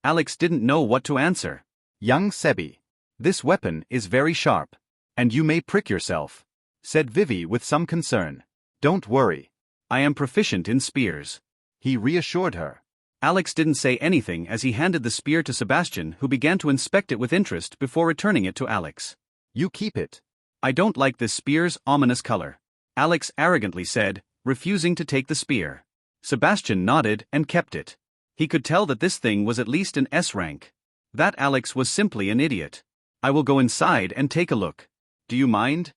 Alex didn't know what to answer. "Young Sebi, this weapon is very sharp, and you may prick yourself," said Vivi with some concern. "Don't worry. I am proficient in spears," he reassured her. Alex didn't say anything as he handed the spear to Sebastian, who began to inspect it with interest before returning it to Alex. "You keep it." "I don't like this spear's ominous color," Alex arrogantly said, refusing to take the spear. Sebastian nodded and kept it. He could tell that this thing was at least an S rank. That Alex was simply an idiot. "I will go inside and take a look. Do you mind?"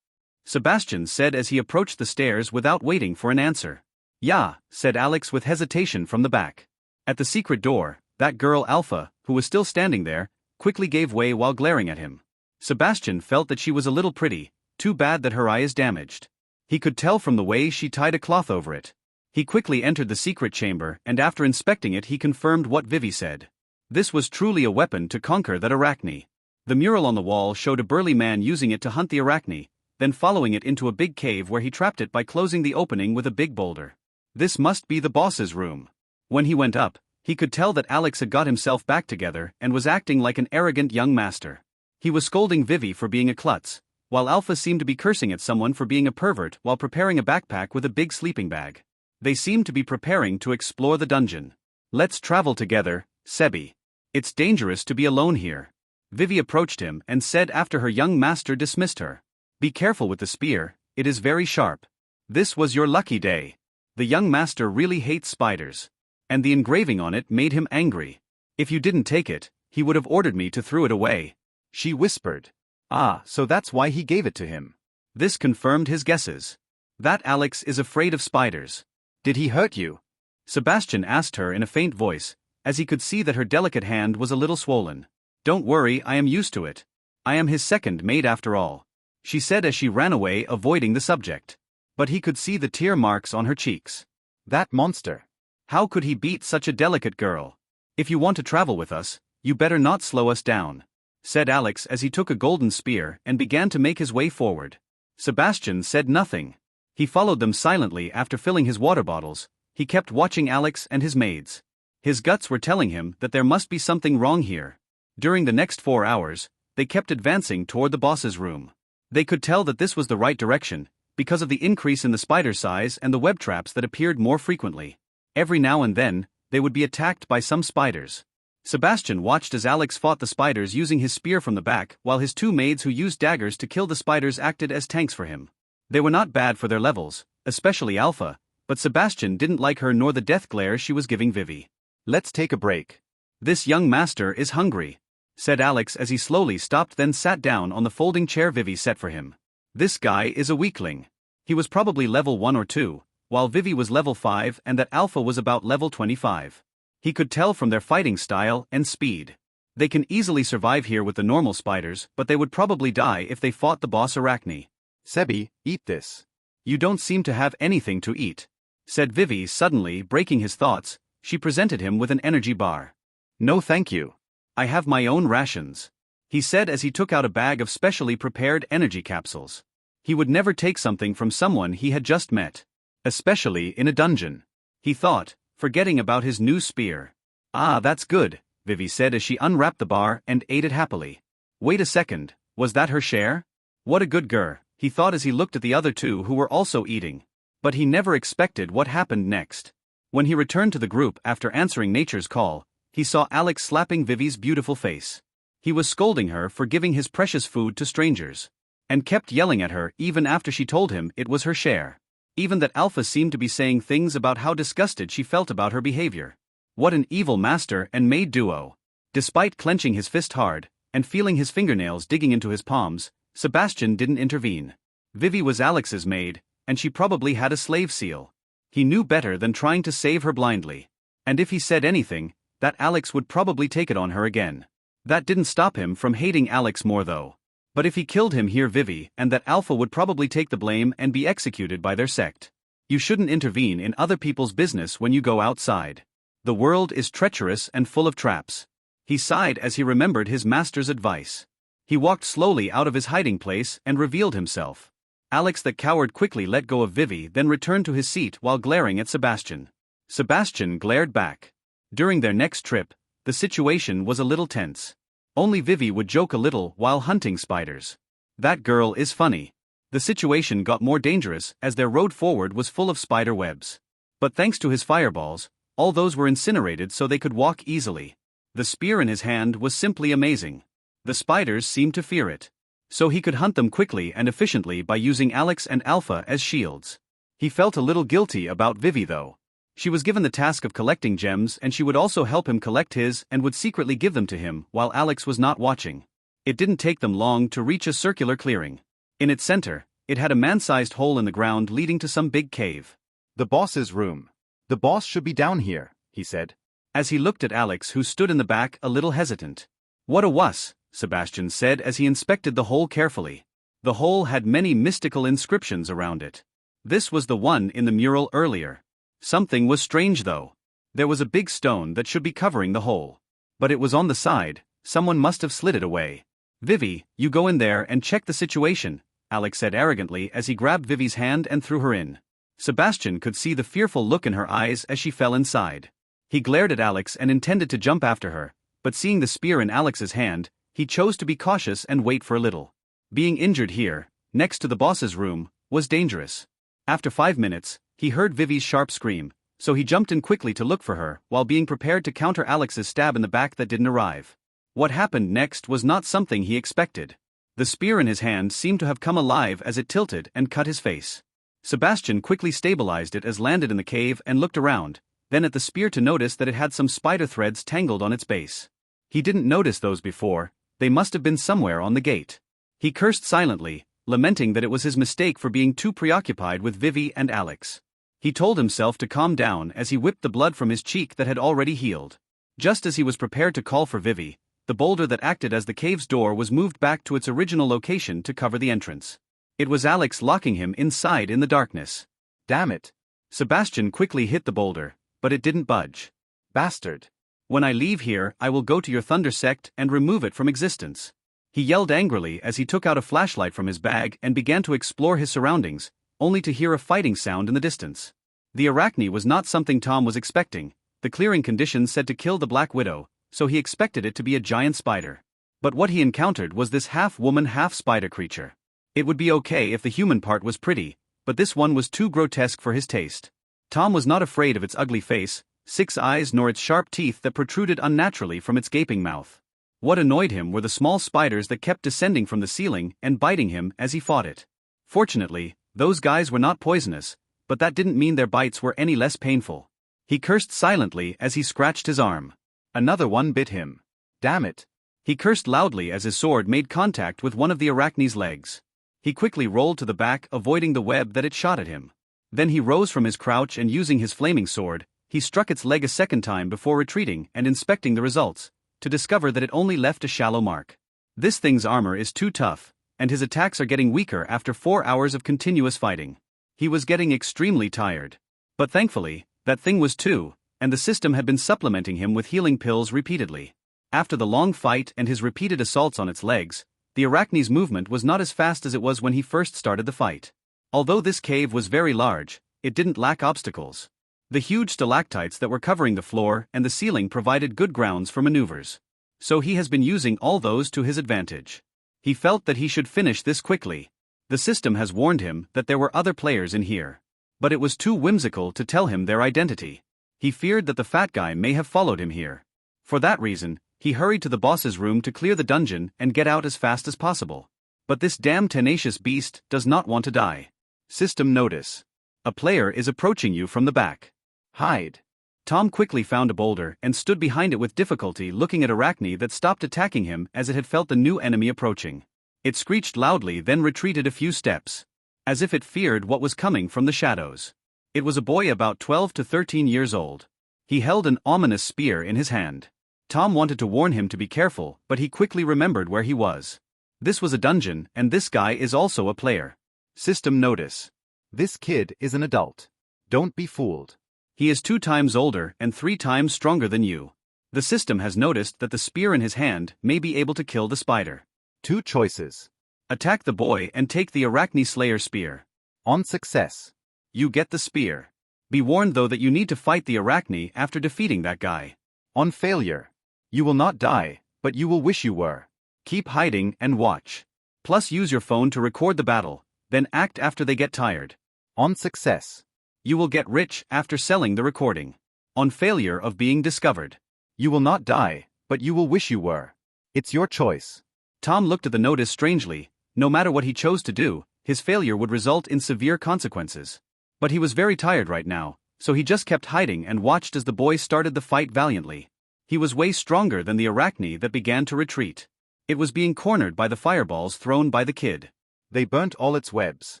Sebastian said as he approached the stairs without waiting for an answer. "Yeah," said Alex with hesitation from the back. At the secret door, that girl Alpha, who was still standing there, quickly gave way while glaring at him. Sebastian felt that she was a little pretty, too bad that her eye is damaged. He could tell from the way she tied a cloth over it. He quickly entered the secret chamber, and after inspecting it he confirmed what Vivi said. This was truly a weapon to conquer that arachne. The mural on the wall showed a burly man using it to hunt the arachne, then following it into a big cave where he trapped it by closing the opening with a big boulder. This must be the boss's room. When he went up, he could tell that Alex had got himself back together and was acting like an arrogant young master. He was scolding Vivi for being a klutz, while Alpha seemed to be cursing at someone for being a pervert while preparing a backpack with a big sleeping bag. They seemed to be preparing to explore the dungeon. Let's travel together, Sebi. It's dangerous to be alone here. Vivi approached him and said after her young master dismissed her. Be careful with the spear, it is very sharp. This was your lucky day. The young master really hates spiders. And the engraving on it made him angry. If you didn't take it, he would have ordered me to throw it away. She whispered. Ah, so that's why he gave it to him. This confirmed his guesses. That Alex is afraid of spiders. Did he hurt you? Sebastian asked her in a faint voice, as he could see that her delicate hand was a little swollen. Don't worry, I am used to it. I am his second mate after all, she said as she ran away, avoiding the subject. But he could see the tear marks on her cheeks. That monster. How could he beat such a delicate girl? If you want to travel with us, you better not slow us down, said Alex as he took a golden spear and began to make his way forward. Sebastian said nothing. He followed them silently after filling his water bottles. He kept watching Alex and his maids. His guts were telling him that there must be something wrong here. During the next 4 hours, they kept advancing toward the boss's room. They could tell that this was the right direction, because of the increase in the spider size and the web traps that appeared more frequently. Every now and then, they would be attacked by some spiders. Sebastian watched as Alex fought the spiders using his spear from the back, while his two maids who used daggers to kill the spiders acted as tanks for him. They were not bad for their levels, especially Alpha, but Sebastian didn't like her nor the death glare she was giving Vivi. Let's take a break. This young master is hungry, said Alex as he slowly stopped, then sat down on the folding chair Vivi set for him. This guy is a weakling. He was probably level 1 or 2, while Vivi was level 5 and that Alpha was about level 25. He could tell from their fighting style and speed. They can easily survive here with the normal spiders, but they would probably die if they fought the boss arachne. Sebi, eat this. You don't seem to have anything to eat, said Vivi, suddenly breaking his thoughts. She presented him with an energy bar. No thank you. I have my own rations, he said as he took out a bag of specially prepared energy capsules. He would never take something from someone he had just met, especially in a dungeon, he thought, forgetting about his new spear. Ah, that's good, Vivi said as she unwrapped the bar and ate it happily. Wait a second, was that her share? What a good girl, he thought as he looked at the other two who were also eating. But he never expected what happened next. When he returned to the group after answering nature's call, he saw Alex slapping Vivi's beautiful face. He was scolding her for giving his precious food to strangers, and kept yelling at her even after she told him it was her share. Even that Alpha seemed to be saying things about how disgusted she felt about her behavior. What an evil master and maid duo. Despite clenching his fist hard, and feeling his fingernails digging into his palms, Sebastian didn't intervene. Vivi was Alex's maid, and she probably had a slave seal. He knew better than trying to save her blindly. And if he said anything, that Alex would probably take it on her again. That didn't stop him from hating Alex more though. But if he killed him here, Vivi and that Alpha would probably take the blame and be executed by their sect. You shouldn't intervene in other people's business when you go outside. The world is treacherous and full of traps. He sighed as he remembered his master's advice. He walked slowly out of his hiding place and revealed himself. Alex that cowered quickly let go of Vivi, then returned to his seat while glaring at Sebastian. Sebastian glared back. During their next trip, the situation was a little tense. Only Vivi would joke a little while hunting spiders. That girl is funny. The situation got more dangerous as their road forward was full of spider webs. But thanks to his fireballs, all those were incinerated so they could walk easily. The spear in his hand was simply amazing. The spiders seemed to fear it. So he could hunt them quickly and efficiently by using Alex and Alpha as shields. He felt a little guilty about Vivi though. She was given the task of collecting gems and she would also help him collect his and would secretly give them to him while Alex was not watching. It didn't take them long to reach a circular clearing. In its center, it had a man-sized hole in the ground leading to some big cave. The boss's room. The boss should be down here, he said, as he looked at Alex who stood in the back a little hesitant. What a wuss, Sebastian said as he inspected the hole carefully. The hole had many mystical inscriptions around it. This was the one in the mural earlier. Something was strange though. There was a big stone that should be covering the hole. But it was on the side, someone must have slid it away. Vivi, you go in there and check the situation, Alex said arrogantly as he grabbed Vivi's hand and threw her in. Sebastian could see the fearful look in her eyes as she fell inside. He glared at Alex and intended to jump after her, but seeing the spear in Alex's hand, he chose to be cautious and wait for a little. Being injured here, next to the boss's room, was dangerous. After 5 minutes, he heard Vivi's sharp scream, so he jumped in quickly to look for her while being prepared to counter Alex's stab in the back that didn't arrive. What happened next was not something he expected. The spear in his hand seemed to have come alive as it tilted and cut his face. Sebastian quickly stabilized it as landed in the cave and looked around, then at the spear to notice that it had some spider threads tangled on its base. He didn't notice those before, they must have been somewhere on the gate. He cursed silently, lamenting that it was his mistake for being too preoccupied with Vivi and Alex. He told himself to calm down as he whipped the blood from his cheek that had already healed. Just as he was prepared to call for Vivi, the boulder that acted as the cave's door was moved back to its original location to cover the entrance. It was Alex locking him inside in the darkness. Damn it. Sebastian quickly hit the boulder, but it didn't budge. Bastard. When I leave here, I will go to your thunder sect and remove it from existence. He yelled angrily as he took out a flashlight from his bag and began to explore his surroundings, only to hear a fighting sound in the distance. The arachne was not something Tom was expecting. The clearing conditions said to kill the Black Widow, so he expected it to be a giant spider. But what he encountered was this half-woman half-spider creature. It would be okay if the human part was pretty, but this one was too grotesque for his taste. Tom was not afraid of its ugly face, 6 eyes nor its sharp teeth that protruded unnaturally from its gaping mouth. What annoyed him were the small spiders that kept descending from the ceiling and biting him as he fought it. Fortunately, those guys were not poisonous, but that didn't mean their bites were any less painful. He cursed silently as he scratched his arm. Another one bit him. Damn it. He cursed loudly as his sword made contact with one of the arachne's legs. He quickly rolled to the back, avoiding the web that it shot at him. Then he rose from his crouch and using his flaming sword, he struck its leg a second time before retreating and inspecting the results, to discover that it only left a shallow mark. This thing's armor is too tough, and his attacks are getting weaker after 4 hours of continuous fighting. He was getting extremely tired. But thankfully, that thing was too, and the system had been supplementing him with healing pills repeatedly. After the long fight and his repeated assaults on its legs, the arachne's movement was not as fast as it was when he first started the fight. Although this cave was very large, it didn't lack obstacles. The huge stalactites that were covering the floor and the ceiling provided good grounds for maneuvers. So he has been using all those to his advantage. He felt that he should finish this quickly. The system has warned him that there were other players in here. But it was too whimsical to tell him their identity. He feared that the fat guy may have followed him here. For that reason, he hurried to the boss's room to clear the dungeon and get out as fast as possible. But this damn tenacious beast does not want to die. System notice. A player is approaching you from the back. Hide. Tom quickly found a boulder and stood behind it with difficulty, looking at Arachne that stopped attacking him as it had felt the new enemy approaching. It screeched loudly, then retreated a few steps, as if it feared what was coming from the shadows. It was a boy about 12 to 13 years old. He held an ominous spear in his hand. Tom wanted to warn him to be careful, but he quickly remembered where he was. This was a dungeon, and this guy is also a player. System notice. This kid is an adult. Don't be fooled. He is 2 times older and 3 times stronger than you. The system has noticed that the spear in his hand may be able to kill the spider. 2 choices. Attack the boy and take the Arachne Slayer spear. On success, you get the spear. Be warned though that you need to fight the Arachne after defeating that guy. On failure, you will not die, but you will wish you were. Keep hiding and watch. Plus use your phone to record the battle, then act after they get tired. On success, you will get rich after selling the recording. On failure of being discovered, you will not die, but you will wish you were. It's your choice. Tom looked at the notice strangely. No matter what he chose to do, his failure would result in severe consequences. But he was very tired right now, so he just kept hiding and watched as the boy started the fight valiantly. He was way stronger than the Arachne that began to retreat. It was being cornered by the fireballs thrown by the kid. They burnt all its webs.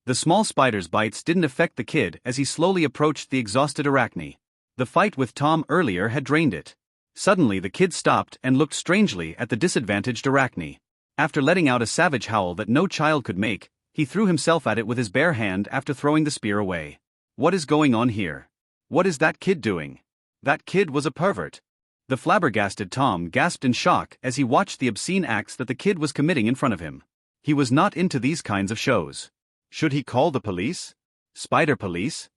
The small spider's bites didn't affect the kid as he slowly approached the exhausted Arachne. The fight with Tom earlier had drained it. Suddenly the kid stopped and looked strangely at the disadvantaged Arachne. After letting out a savage howl that no child could make, he threw himself at it with his bare hand after throwing the spear away. What is going on here? What is that kid doing? That kid was a pervert. The flabbergasted Tom gasped in shock as he watched the obscene acts that the kid was committing in front of him. He was not into these kinds of shows. Should he call the police? Spider police?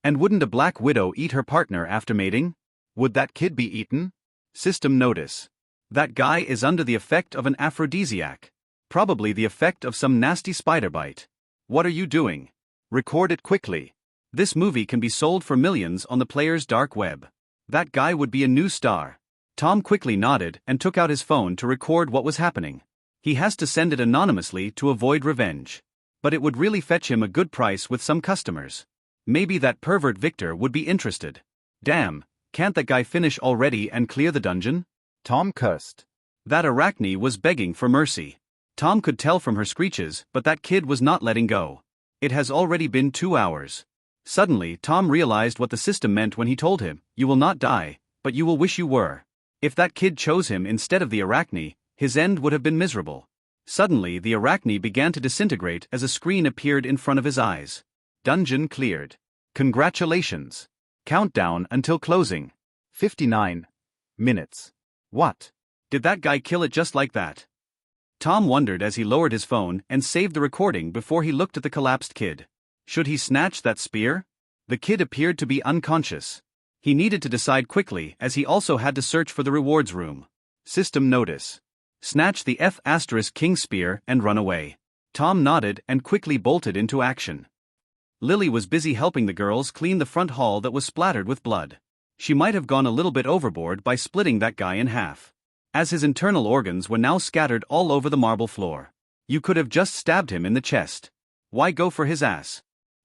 And wouldn't a black widow eat her partner after mating? Would that kid be eaten? System notice. That guy is under the effect of an aphrodisiac. Probably the effect of some nasty spider bite. What are you doing? Record it quickly. This movie can be sold for millions on the player's dark web. That guy would be a new star. Tom quickly nodded and took out his phone to record what was happening. He has to send it anonymously to avoid revenge. But it would really fetch him a good price with some customers. Maybe that pervert Victor would be interested. Damn, can't that guy finish already and clear the dungeon? Tom cursed. That Arachne was begging for mercy. Tom could tell from her screeches, but that kid was not letting go. It has already been 2 hours. Suddenly, Tom realized what the system meant when he told him, "You will not die, but you will wish you were." If that kid chose him instead of the Arachne, his end would have been miserable. Suddenly, the Arachne began to disintegrate as a screen appeared in front of his eyes. Dungeon cleared. Congratulations. Countdown until closing. 59 minutes. What? Did that guy kill it just like that? Tom wondered as he lowered his phone and saved the recording before he looked at the collapsed kid. Should he snatch that spear? The kid appeared to be unconscious. He needed to decide quickly as he also had to search for the rewards room. System notice. Snatch the F*King spear and run away. Tom nodded and quickly bolted into action. Lily was busy helping the girls clean the front hall that was splattered with blood. She might have gone a little bit overboard by splitting that guy in half. As his internal organs were now scattered all over the marble floor. You could have just stabbed him in the chest. Why go for his ass?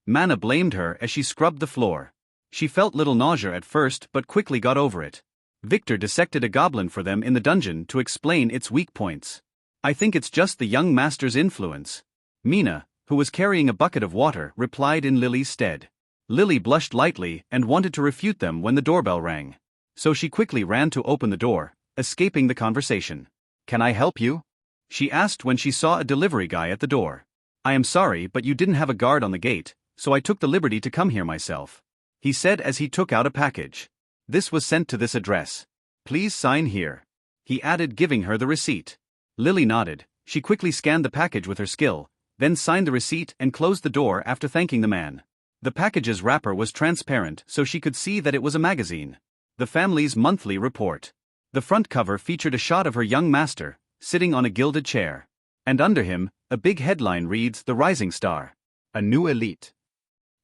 Mana blamed her as she scrubbed the floor. She felt little nausea at first but quickly got over it. Victor dissected a goblin for them in the dungeon to explain its weak points. I think it's just the young master's influence. Mina, who was carrying a bucket of water, replied in Lily's stead. Lily blushed lightly and wanted to refute them when the doorbell rang. So she quickly ran to open the door, escaping the conversation. "Can I help you?" she asked when she saw a delivery guy at the door. "I am sorry, but you didn't have a guard on the gate, so I took the liberty to come here myself," he said as he took out a package. "This was sent to this address. Please sign here," he added, giving her the receipt. Lily nodded. She quickly scanned the package with her skill, then signed the receipt and closed the door after thanking the man. The package's wrapper was transparent so she could see that it was a magazine. The family's monthly report. The front cover featured a shot of her young master, sitting on a gilded chair. And under him, a big headline reads, "The Rising Star. A new elite."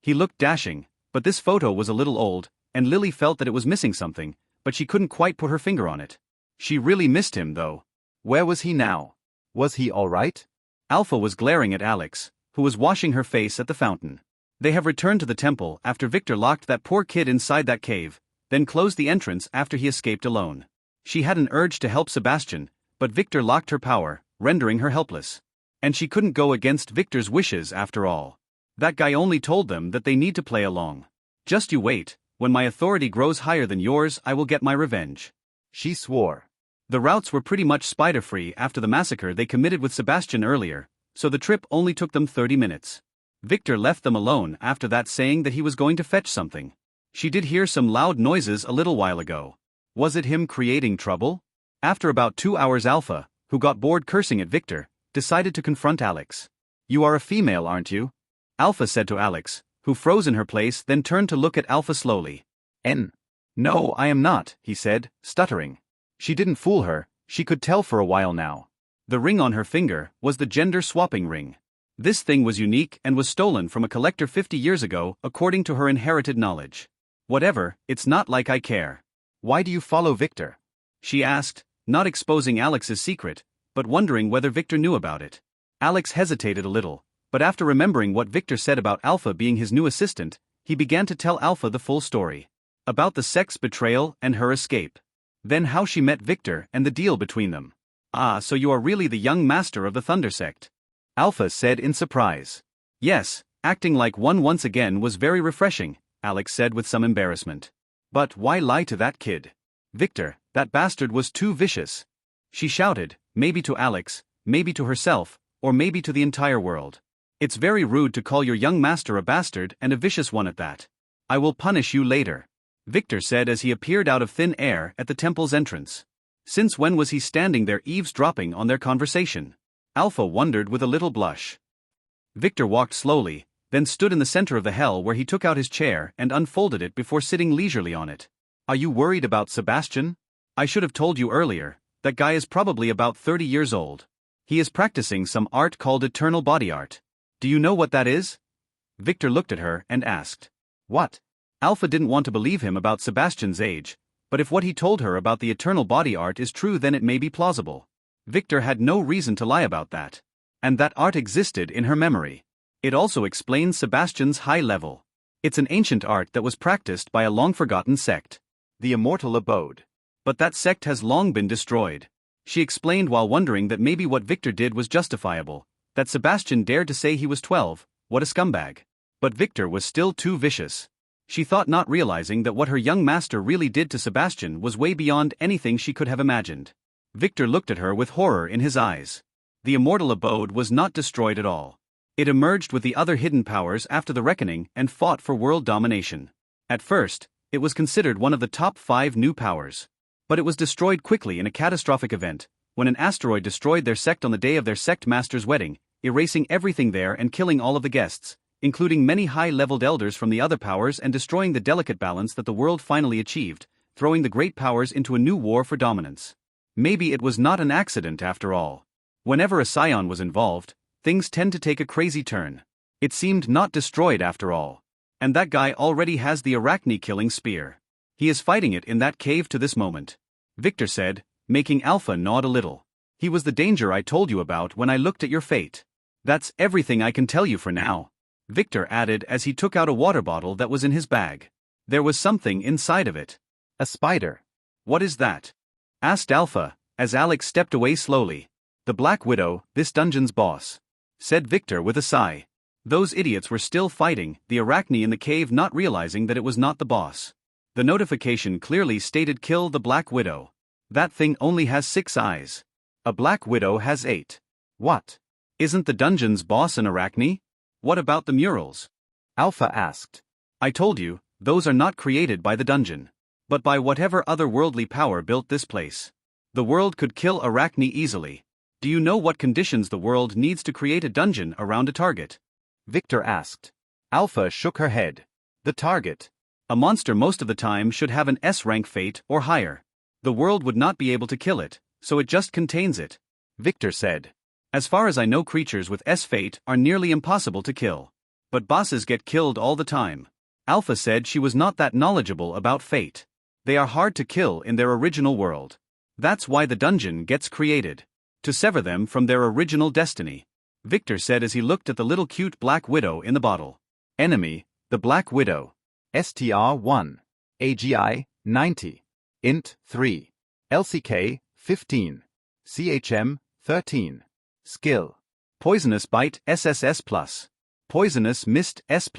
He looked dashing, but this photo was a little old, and Lily felt that it was missing something, but she couldn't quite put her finger on it. She really missed him though. Where was he now? Was he all right? Alpha was glaring at Alex, who was washing her face at the fountain. They have returned to the temple after Victor locked that poor kid inside that cave, then closed the entrance after he escaped alone. She had an urge to help Sebastian, but Victor locked her power, rendering her helpless. And she couldn't go against Victor's wishes after all. That guy only told them that they need to play along. "Just you wait, when my authority grows higher than yours, I will get my revenge," she swore. The routes were pretty much spider-free after the massacre they committed with Sebastian earlier, so the trip only took them 30 minutes. Victor left them alone after that, saying that he was going to fetch something. She did hear some loud noises a little while ago. Was it him creating trouble? After about 2 hours, Alpha, who got bored cursing at Victor, decided to confront Alex. "You are a female, aren't you?" Alpha said to Alex, who froze in her place, then turned to look at Alpha slowly. No, I am not," he said, stuttering. She didn't fool her, she could tell for a while now. The ring on her finger was the gender-swapping ring. This thing was unique and was stolen from a collector 50 years ago according to her inherited knowledge. "Whatever, it's not like I care." "Why do you follow Victor?" she asked, not exposing Alex's secret, but wondering whether Victor knew about it. Alex hesitated a little, but after remembering what Victor said about Alpha being his new assistant, he began to tell Alpha the full story. About the sex betrayal and her escape. Then how she met Victor and the deal between them. "Ah, so you are really the young master of the Thunder Sect?" Alpha said in surprise. "Yes, acting like one once again was very refreshing," Alex said with some embarrassment. "But why lie to that kid? Victor, that bastard was too vicious." She shouted, maybe to Alex, maybe to herself, or maybe to the entire world. "It's very rude to call your young master a bastard and a vicious one at that. I will punish you later, Victor said as he appeared out of thin air at the temple's entrance. Since when was he standing there eavesdropping on their conversation? Alpha wondered with a little blush. Victor walked slowly, then stood in the center of the hell where he took out his chair and unfolded it before sitting leisurely on it. Are you worried about Sebastian? I should have told you earlier, that guy is probably about 30 years old. He is practicing some art called eternal body art. Do you know what that is? Victor looked at her and asked. What? Alpha didn't want to believe him about Sebastian's age, but if what he told her about the eternal body art is true, then it may be plausible. Victor had no reason to lie about that. And that art existed in her memory. It also explains Sebastian's high level. It's an ancient art that was practiced by a long-forgotten sect, the Immortal Abode. But that sect has long been destroyed. She explained while wondering that maybe what Victor did was justifiable, that Sebastian dared to say he was 12, what a scumbag. But Victor was still too vicious. She thought, not realizing that what her young master really did to Sebastian was way beyond anything she could have imagined. Victor looked at her with horror in his eyes. The Immortal Abode was not destroyed at all. It emerged with the other hidden powers after the Reckoning and fought for world domination. At first, it was considered one of the top 5 new powers. But it was destroyed quickly in a catastrophic event, when an asteroid destroyed their sect on the day of their sect master's wedding, erasing everything there and killing all of the guests, including many high-leveled elders from the other powers, and destroying the delicate balance that the world finally achieved, throwing the great powers into a new war for dominance. Maybe it was not an accident after all. Whenever a scion was involved, things tend to take a crazy turn. It seemed not destroyed after all. And that guy already has the Arachne-killing spear. He is fighting it in that cave to this moment, Victor said, making Alpha nod a little. He was the danger I told you about when I looked at your fate. That's everything I can tell you for now, Victor added as he took out a water bottle that was in his bag. There was something inside of it. A spider. What is that? Asked Alpha, as Alex stepped away slowly. The Black Widow, this dungeon's boss, said Victor with a sigh. Those idiots were still fighting the Arachne in the cave, not realizing that it was not the boss. The notification clearly stated kill the Black Widow. That thing only has 6 eyes. A Black Widow has 8. What? Isn't the dungeon's boss an Arachne? What about the murals? Alpha asked. I told you, those are not created by the dungeon, but by whatever other worldly power built this place. The world could kill Arachne easily. Do you know what conditions the world needs to create a dungeon around a target? Victor asked. Alpha shook her head. The target. A monster most of the time should have an S-rank fate or higher. The world would not be able to kill it, so it just contains it, Victor said. As far as I know, creatures with S fate are nearly impossible to kill. But bosses get killed all the time. Alpha said she was not that knowledgeable about fate. They are hard to kill in their original world. That's why the dungeon gets created. To sever them from their original destiny, Victor said as he looked at the little cute Black Widow in the bottle. Enemy, the Black Widow. STR 1. AGI, 90. INT 3. LCK, 15. CHM, 13. Skill. Poisonous Bite SSS+. Poisonous Mist S+.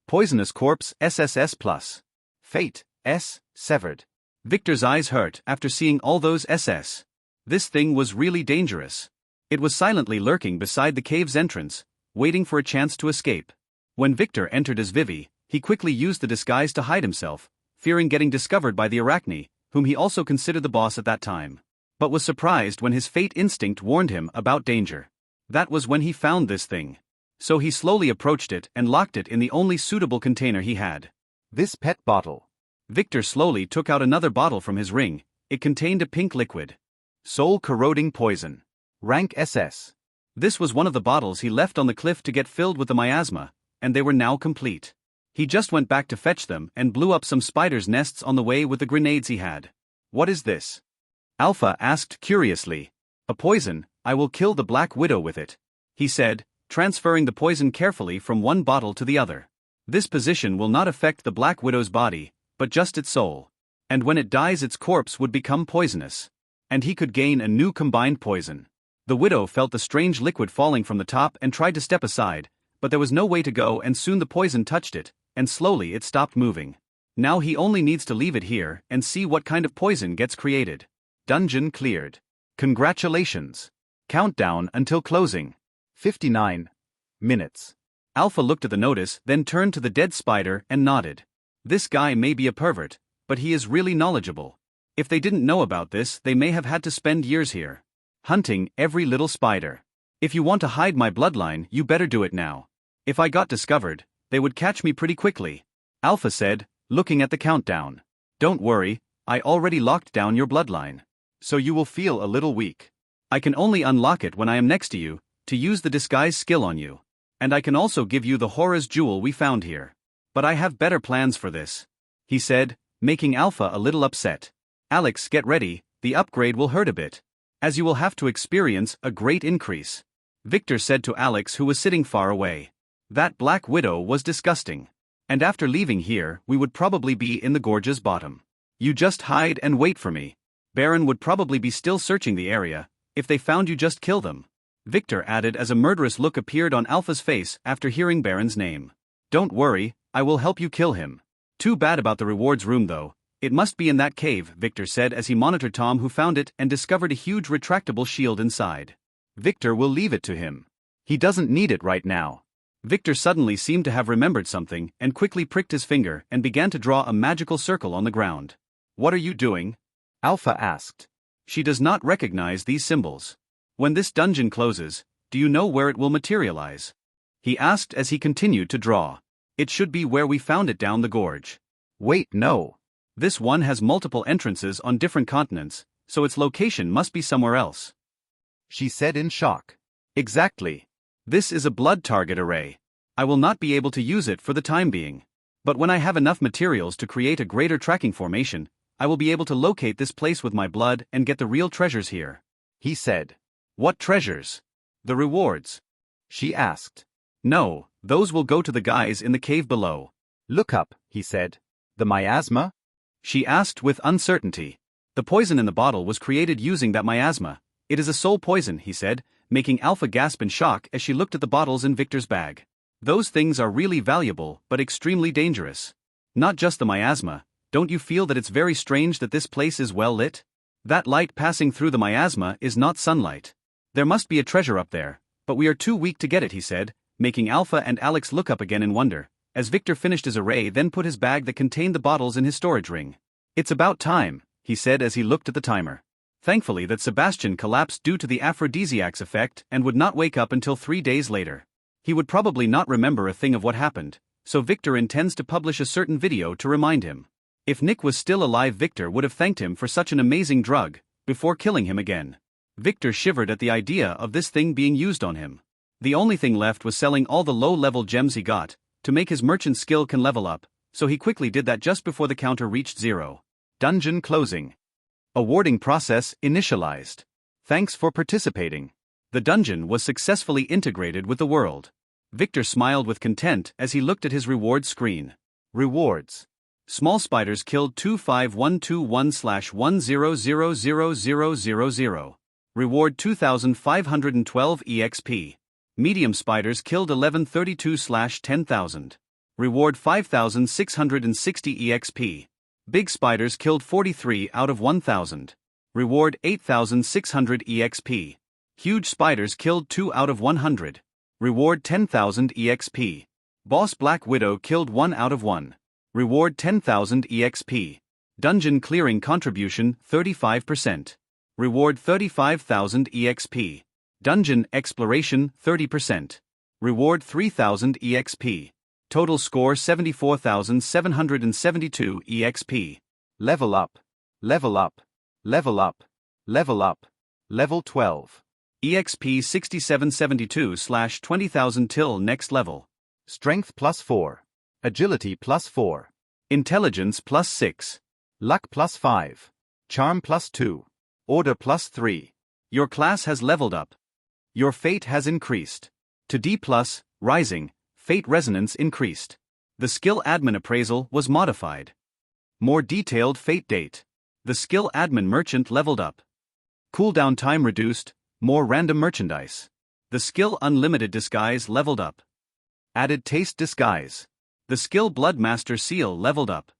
Poisonous Corpse SSS+. Fate, S, severed. Victor's eyes hurt after seeing all those SS. This thing was really dangerous. It was silently lurking beside the cave's entrance, waiting for a chance to escape. When Victor entered as Vivi, he quickly used the disguise to hide himself, fearing getting discovered by the Arachne, whom he also considered the boss at that time. But was surprised when his fate instinct warned him about danger. That was when he found this thing. So he slowly approached it and locked it in the only suitable container he had. This pet bottle. Victor slowly took out another bottle from his ring. It contained a pink liquid. Soul-corroding poison. Rank SS. This was one of the bottles he left on the cliff to get filled with the miasma, and they were now complete. He just went back to fetch them and blew up some spiders' nests on the way with the grenades he had. What is this? Alpha asked curiously. A poison, I will kill the Black Widow with it, he said, transferring the poison carefully from one bottle to the other. This position will not affect the Black Widow's body, but just its soul. And when it dies, its corpse would become poisonous. And he could gain a new combined poison. The widow felt the strange liquid falling from the top and tried to step aside, but there was no way to go, and soon the poison touched it, and slowly it stopped moving. Now he only needs to leave it here and see what kind of poison gets created. Dungeon cleared. Congratulations. Countdown until closing. 59 minutes. Alpha looked at the notice, then turned to the dead spider and nodded. This guy may be a pervert, but he is really knowledgeable. If they didn't know about this, they may have had to spend years here, hunting every little spider. If you want to hide my bloodline, you better do it now. If I got discovered, they would catch me pretty quickly. Alpha said, looking at the countdown. Don't worry, I already locked down your bloodline. So you will feel a little weak. I can only unlock it when I am next to you, to use the disguise skill on you. And I can also give you the Hora's jewel we found here. But I have better plans for this, he said, making Alpha a little upset. Alex, get ready, the upgrade will hurt a bit, as you will have to experience a great increase. Victor said to Alex, who was sitting far away. That Black Widow was disgusting. And after leaving here, we would probably be in the gorge's bottom. You just hide and wait for me. Baron would probably be still searching the area. If they found you, just kill them. Victor added as a murderous look appeared on Alpha's face after hearing Baron's name. Don't worry, I will help you kill him. Too bad about the rewards room though. It must be in that cave, Victor said as he monitored Tom, who found it and discovered a huge retractable shield inside. Victor will leave it to him. He doesn't need it right now. Victor suddenly seemed to have remembered something and quickly pricked his finger and began to draw a magical circle on the ground. What are you doing? Alpha asked. She does not recognize these symbols. When this dungeon closes, do you know where it will materialize? He asked as he continued to draw. It should be where we found it down the gorge. Wait, no. This one has multiple entrances on different continents, so its location must be somewhere else, she said in shock. Exactly. This is a blood target array. I will not be able to use it for the time being. But when I have enough materials to create a greater tracking formation, I will be able to locate this place with my blood and get the real treasures here, he said. What treasures? The rewards, she asked. No, those will go to the guys in the cave below. Look up, he said. The miasma? She asked with uncertainty. The poison in the bottle was created using that miasma. It is a soul poison, he said, making Alpha gasp in shock as she looked at the bottles in Victor's bag. Those things are really valuable, but extremely dangerous. Not just the miasma. Don't you feel that it's very strange that this place is well lit? That light passing through the miasma is not sunlight. There must be a treasure up there, but we are too weak to get it, he said, making Alpha and Alex look up again in wonder, as Victor finished his array, then put his bag that contained the bottles in his storage ring. It's about time, he said as he looked at the timer. Thankfully that Sebastian collapsed due to the aphrodisiacs effect and would not wake up until 3 days later. He would probably not remember a thing of what happened, so Victor intends to publish a certain video to remind him. If Nick was still alive, Victor would have thanked him for such an amazing drug, before killing him again. Victor shivered at the idea of this thing being used on him. The only thing left was selling all the low-level gems he got, to make his merchant skill can level up, so he quickly did that just before the counter reached 0. Dungeon closing. Awarding process initialized. Thanks for participating. The dungeon was successfully integrated with the world. Victor smiled with content as he looked at his reward screen. Rewards. Small spiders killed 25121/10000000. Reward 2512 EXP. Medium spiders killed 1132/10,000. Reward 5660 EXP. Big spiders killed 43 out of 1000. Reward 8600 EXP. Huge spiders killed 2 out of 100. Reward 10,000 EXP. Boss Black Widow killed 1 out of 1. Reward 10,000 EXP. Dungeon clearing contribution 35%. Reward 35,000 EXP. Dungeon exploration 30%. Reward 3,000 EXP. Total score 74,772 EXP. Level up. Level up. Level up. Level up. Level 12. EXP 6772/20,000 till next level. Strength +4. Agility +4. Intelligence +6. Luck +5. Charm +2. Order +3. Your class has leveled up. Your fate has increased. To D+, rising, fate resonance increased. The skill admin appraisal was modified. More detailed fate date. The skill admin merchant leveled up. Cooldown time reduced, more random merchandise. The skill unlimited disguise leveled up. Added taste disguise. The skill blood master seal leveled up.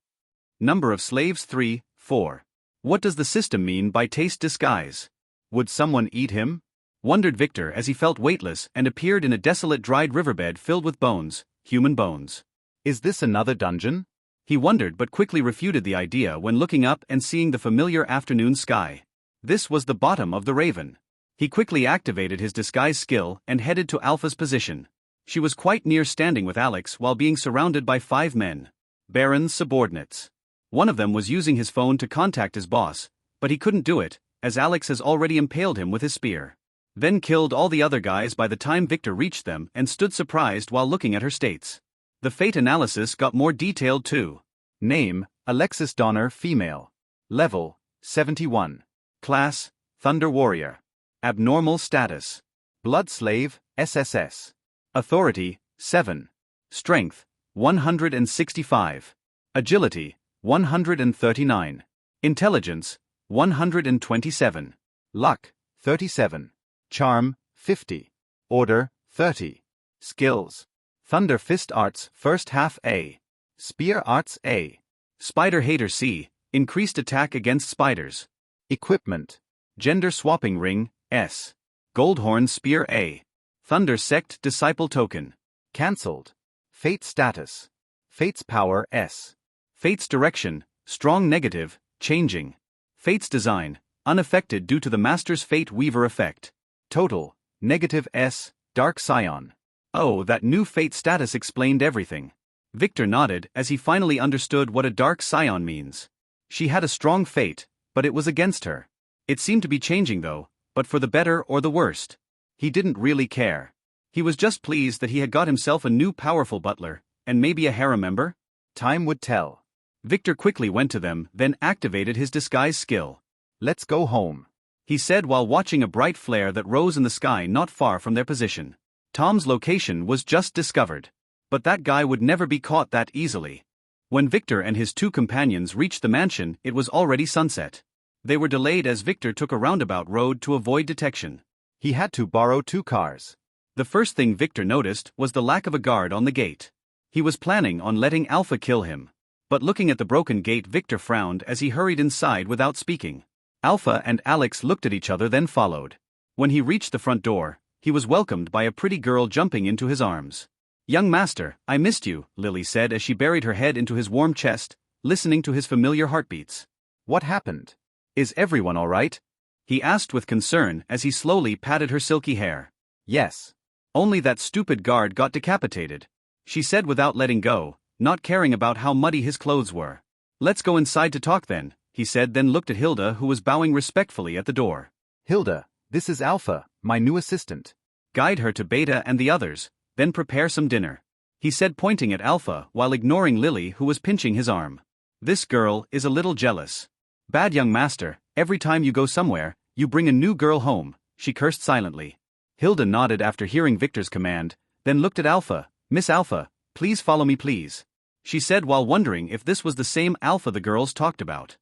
Number of slaves 3, 4. What does the system mean by taste disguise? Would someone eat him? Wondered Victor as he felt weightless and appeared in a desolate dried riverbed filled with bones, human bones. Is this another dungeon? He wondered but quickly refuted the idea when looking up and seeing the familiar afternoon sky. This was the bottom of the Raven. He quickly activated his disguise skill and headed to Alpha's position. She was quite near standing with Alex while being surrounded by 5 men. Baron's subordinates. One of them was using his phone to contact his boss, but he couldn't do it, as Alex has already impaled him with his spear. Then killed all the other guys by the time Victor reached them and stood surprised while looking at her states. The fate analysis got more detailed too. Name, Alexis Donner, female. Level, 71. Class, Thunder Warrior. Abnormal status. Blood Slave, SSS. Authority, 7. Strength, 165. Agility, 139. Intelligence, 127. Luck, 37. Charm, 50. Order, 30. Skills. Thunder Fist Arts First Half A. Spear Arts A. Spider Hater C. Increased attack against spiders. Equipment. Gender Swapping Ring, S. Goldhorn Spear A. Thunder Sect Disciple Token. Cancelled. Fate Status. Fate's Power S. Fate's Direction, Strong Negative, Changing. Fate's Design, Unaffected due to the Master's Fate Weaver effect. Total, Negative S, Dark Scion. Oh, that new Fate status explained everything. Victor nodded as he finally understood what a Dark Scion means. She had a strong fate, but it was against her. It seemed to be changing though, but for the better or the worst. He didn't really care. He was just pleased that he had got himself a new powerful butler, and maybe a harem member? Time would tell. Victor quickly went to them, then activated his disguise skill. Let's go home, he said while watching a bright flare that rose in the sky not far from their position. Tom's location was just discovered. But that guy would never be caught that easily. When Victor and his 2 companions reached the mansion, it was already sunset. They were delayed as Victor took a roundabout road to avoid detection. He had to borrow 2 cars. The first thing Victor noticed was the lack of a guard on the gate. He was planning on letting Alpha kill him. But looking at the broken gate, Victor frowned as he hurried inside without speaking. Alpha and Alex looked at each other, then followed. When he reached the front door, he was welcomed by a pretty girl jumping into his arms. "Young master, I missed you," Lily said as she buried her head into his warm chest, listening to his familiar heartbeats. What happened? "Is everyone all right?" he asked with concern as he slowly patted her silky hair. Yes. "Only that stupid guard got decapitated," she said without letting go, not caring about how muddy his clothes were. "Let's go inside to talk then," he said, then looked at Hilda, who was bowing respectfully at the door. Hilda, this is Alpha, my new assistant. Guide her to Beta and the others, then prepare some dinner, he said, pointing at Alpha while ignoring Lily, who was pinching his arm. "This girl is a little jealous. Bad young master, every time you go somewhere, you bring a new girl home," she cursed silently. Hilda nodded after hearing Victor's command, then looked at Alpha. "Miss Alpha, please follow me please," she said while wondering if this was the same Alpha the girls talked about.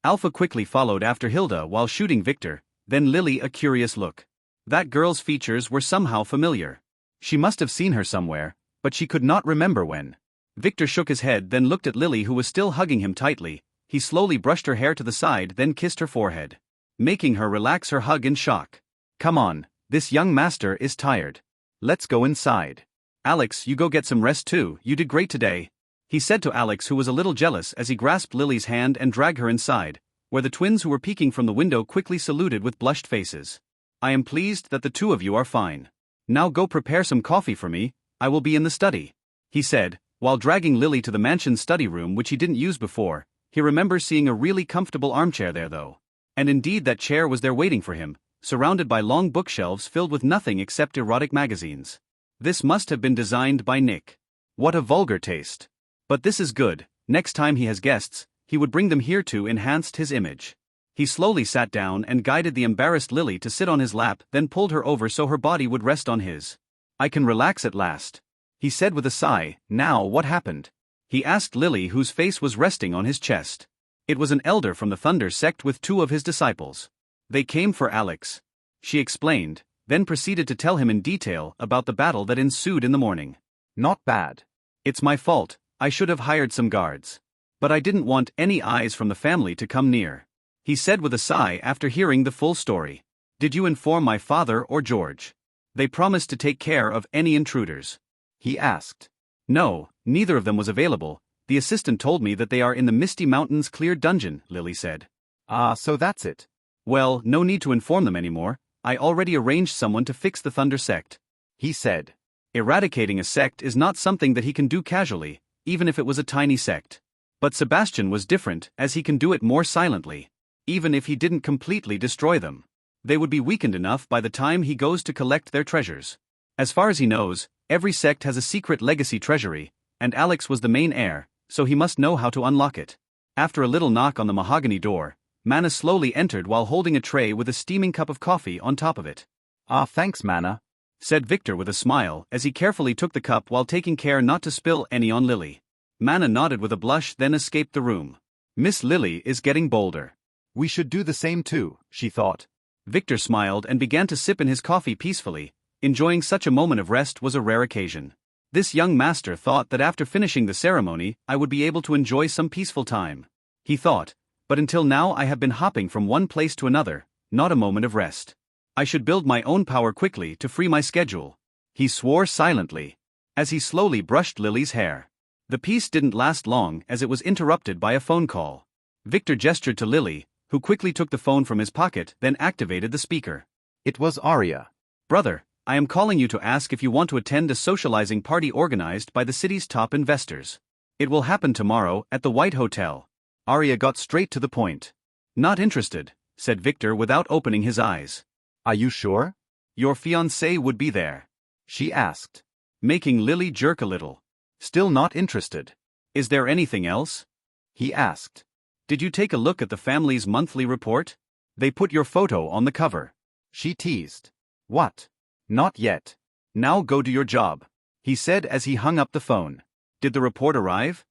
Alpha quickly followed after Hilda while shooting Victor, then Lily a curious look. That girl's features were somehow familiar. She must have seen her somewhere, but she could not remember when. Victor shook his head, then looked at Lily, who was still hugging him tightly. He slowly brushed her hair to the side, then kissed her forehead, making her relax her hug in shock. "Come on, this young master is tired. Let's go inside. Alex, you go get some rest too, you did great today," he said to Alex, who was a little jealous as he grasped Lily's hand and dragged her inside, where the twins who were peeking from the window quickly saluted with blushed faces. "I am pleased that the 2 of you are fine. Now go prepare some coffee for me, I will be in the study," he said, while dragging Lily to the mansion's study room, which he didn't use before. He remembers seeing a really comfortable armchair there though. And indeed that chair was there waiting for him, surrounded by long bookshelves filled with nothing except erotic magazines. This must have been designed by Nick. What a vulgar taste. But this is good, next time he has guests, he would bring them here to enhance his image. He slowly sat down and guided the embarrassed Lily to sit on his lap, then pulled her over so her body would rest on his. "I can relax at last," he said with a sigh. "Now what happened?" he asked Lily, whose face was resting on his chest. It was an elder from the Thunder sect with 2 of his disciples. They came for Alex, she explained, then proceeded to tell him in detail about the battle that ensued in the morning. "Not bad. It's my fault, I should have hired some guards. But I didn't want any eyes from the family to come near," he said with a sigh after hearing the full story. "Did you inform my father or George? They promised to take care of any intruders," he asked. "No, neither of them was available, The assistant told me that they are in the Misty Mountains cleared dungeon, Lily said. Ah, so that's it. Well, no need to inform them anymore. I already arranged someone to fix the Thunder sect, he said. Eradicating a sect is not something that he can do casually, even if it was a tiny sect. But Sebastian was different, as he can do it more silently. Even if he didn't completely destroy them, they would be weakened enough by the time he goes to collect their treasures. As far as he knows, every sect has a secret legacy treasury, and Alex was the main heir, so he must know how to unlock it. After a little knock on the mahogany door, Mana slowly entered while holding a tray with a steaming cup of coffee on top of it. Ah, thanks, Mana, said Victor with a smile as he carefully took the cup while taking care not to spill any on Lily. Mana nodded with a blush, then escaped the room. Miss Lily is getting bolder. We should do the same too, she thought. Victor smiled and began to sip in his coffee peacefully. Enjoying such a moment of rest was a rare occasion. This young master thought that after finishing the ceremony, I would be able to enjoy some peaceful time. He thought, but until now I have been hopping from one place to another, not a moment of rest. I should build my own power quickly to free my schedule. He swore silently, as he slowly brushed Lily's hair. The peace didn't last long as it was interrupted by a phone call. Victor gestured to Lily, who quickly took the phone from his pocket, then activated the speaker. It was Arya. Brother, I am calling you to ask if you want to attend a socializing party organized by the city's top investors. It will happen tomorrow at the White Hotel. Arya got straight to the point. Not interested, said Victor without opening his eyes. Are you sure? Your fiancé would be there, she asked, making Lily jerk a little. Still not interested. Is there anything else? He asked. Did you take a look at the family's monthly report? They put your photo on the cover. She teased. What? Not yet. Now go do your job, he said as he hung up the phone. Did the report arrive?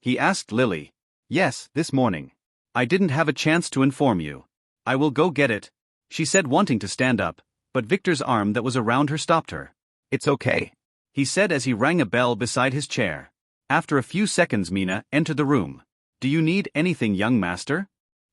He asked Lily. Yes, this morning. I didn't have a chance to inform you. I will go get it, she said, wanting to stand up, but Victor's arm that was around her stopped her. It's okay, he said as he rang a bell beside his chair. After a few seconds, Mina entered the room. Do you need anything, young master?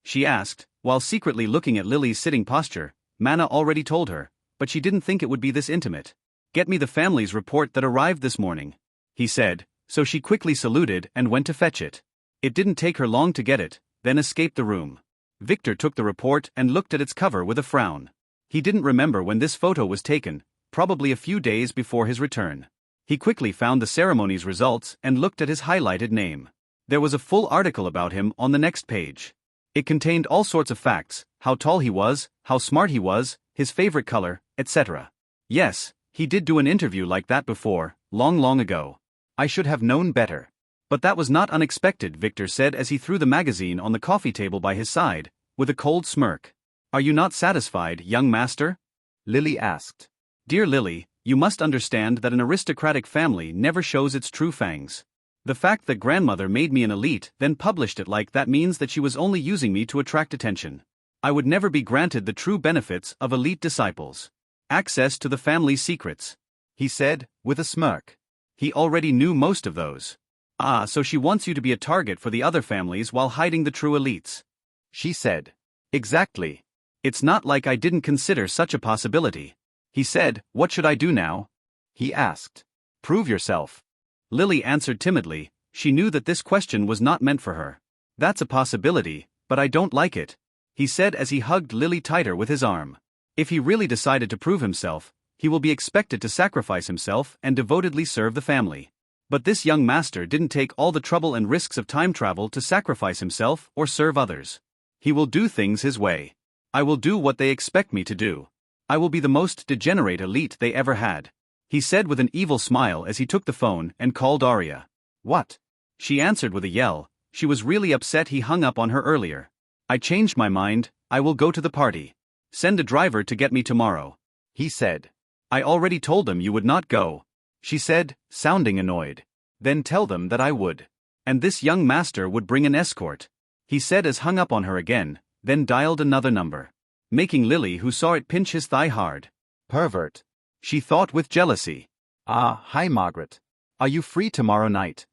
She asked, while secretly looking at Lily's sitting posture. Mana already told her, but she didn't think it would be this intimate. Get me the family's report that arrived this morning, he said, so she quickly saluted and went to fetch it. It didn't take her long to get it, then escaped the room. Victor took the report and looked at its cover with a frown. He didn't remember when this photo was taken, probably a few days before his return. He quickly found the ceremony's results and looked at his highlighted name. There was a full article about him on the next page. It contained all sorts of facts, how tall he was, how smart he was, his favorite color, etc. Yes, he did do an interview like that before, long ago. I should have known better. But that was not unexpected, Victor said as he threw the magazine on the coffee table by his side, with a cold smirk. Are you not satisfied, young master? Lily asked. Dear Lily, you must understand that an aristocratic family never shows its true fangs. The fact that grandmother made me an elite then published it like that means that she was only using me to attract attention. I would never be granted the true benefits of elite disciples. Access to the family's secrets, he said, with a smirk. He already knew most of those. Ah, so she wants you to be a target for the other families while hiding the true elites, she said. Exactly. It's not like I didn't consider such a possibility. He said, what should I do now? He asked. Prove yourself. Lily answered timidly. She knew that this question was not meant for her. That's a possibility, but I don't like it, he said as he hugged Lily tighter with his arm. If he really decided to prove himself, he will be expected to sacrifice himself and devotedly serve the family. But this young master didn't take all the trouble and risks of time travel to sacrifice himself or serve others. He will do things his way. I will do what they expect me to do. I will be the most degenerate elite they ever had, he said with an evil smile as he took the phone and called Arya. What? She answered with a yell. She was really upset he hung up on her earlier. I changed my mind, I will go to the party. Send a driver to get me tomorrow, he said. I already told them you would not go, she said, sounding annoyed. Then tell them that I would. And this young master would bring an escort, he said as hung up on her again, then dialed another number, making Lily, who saw it, pinch his thigh hard. Pervert, she thought with jealousy. Ah, hi Margaret. Are you free tomorrow night?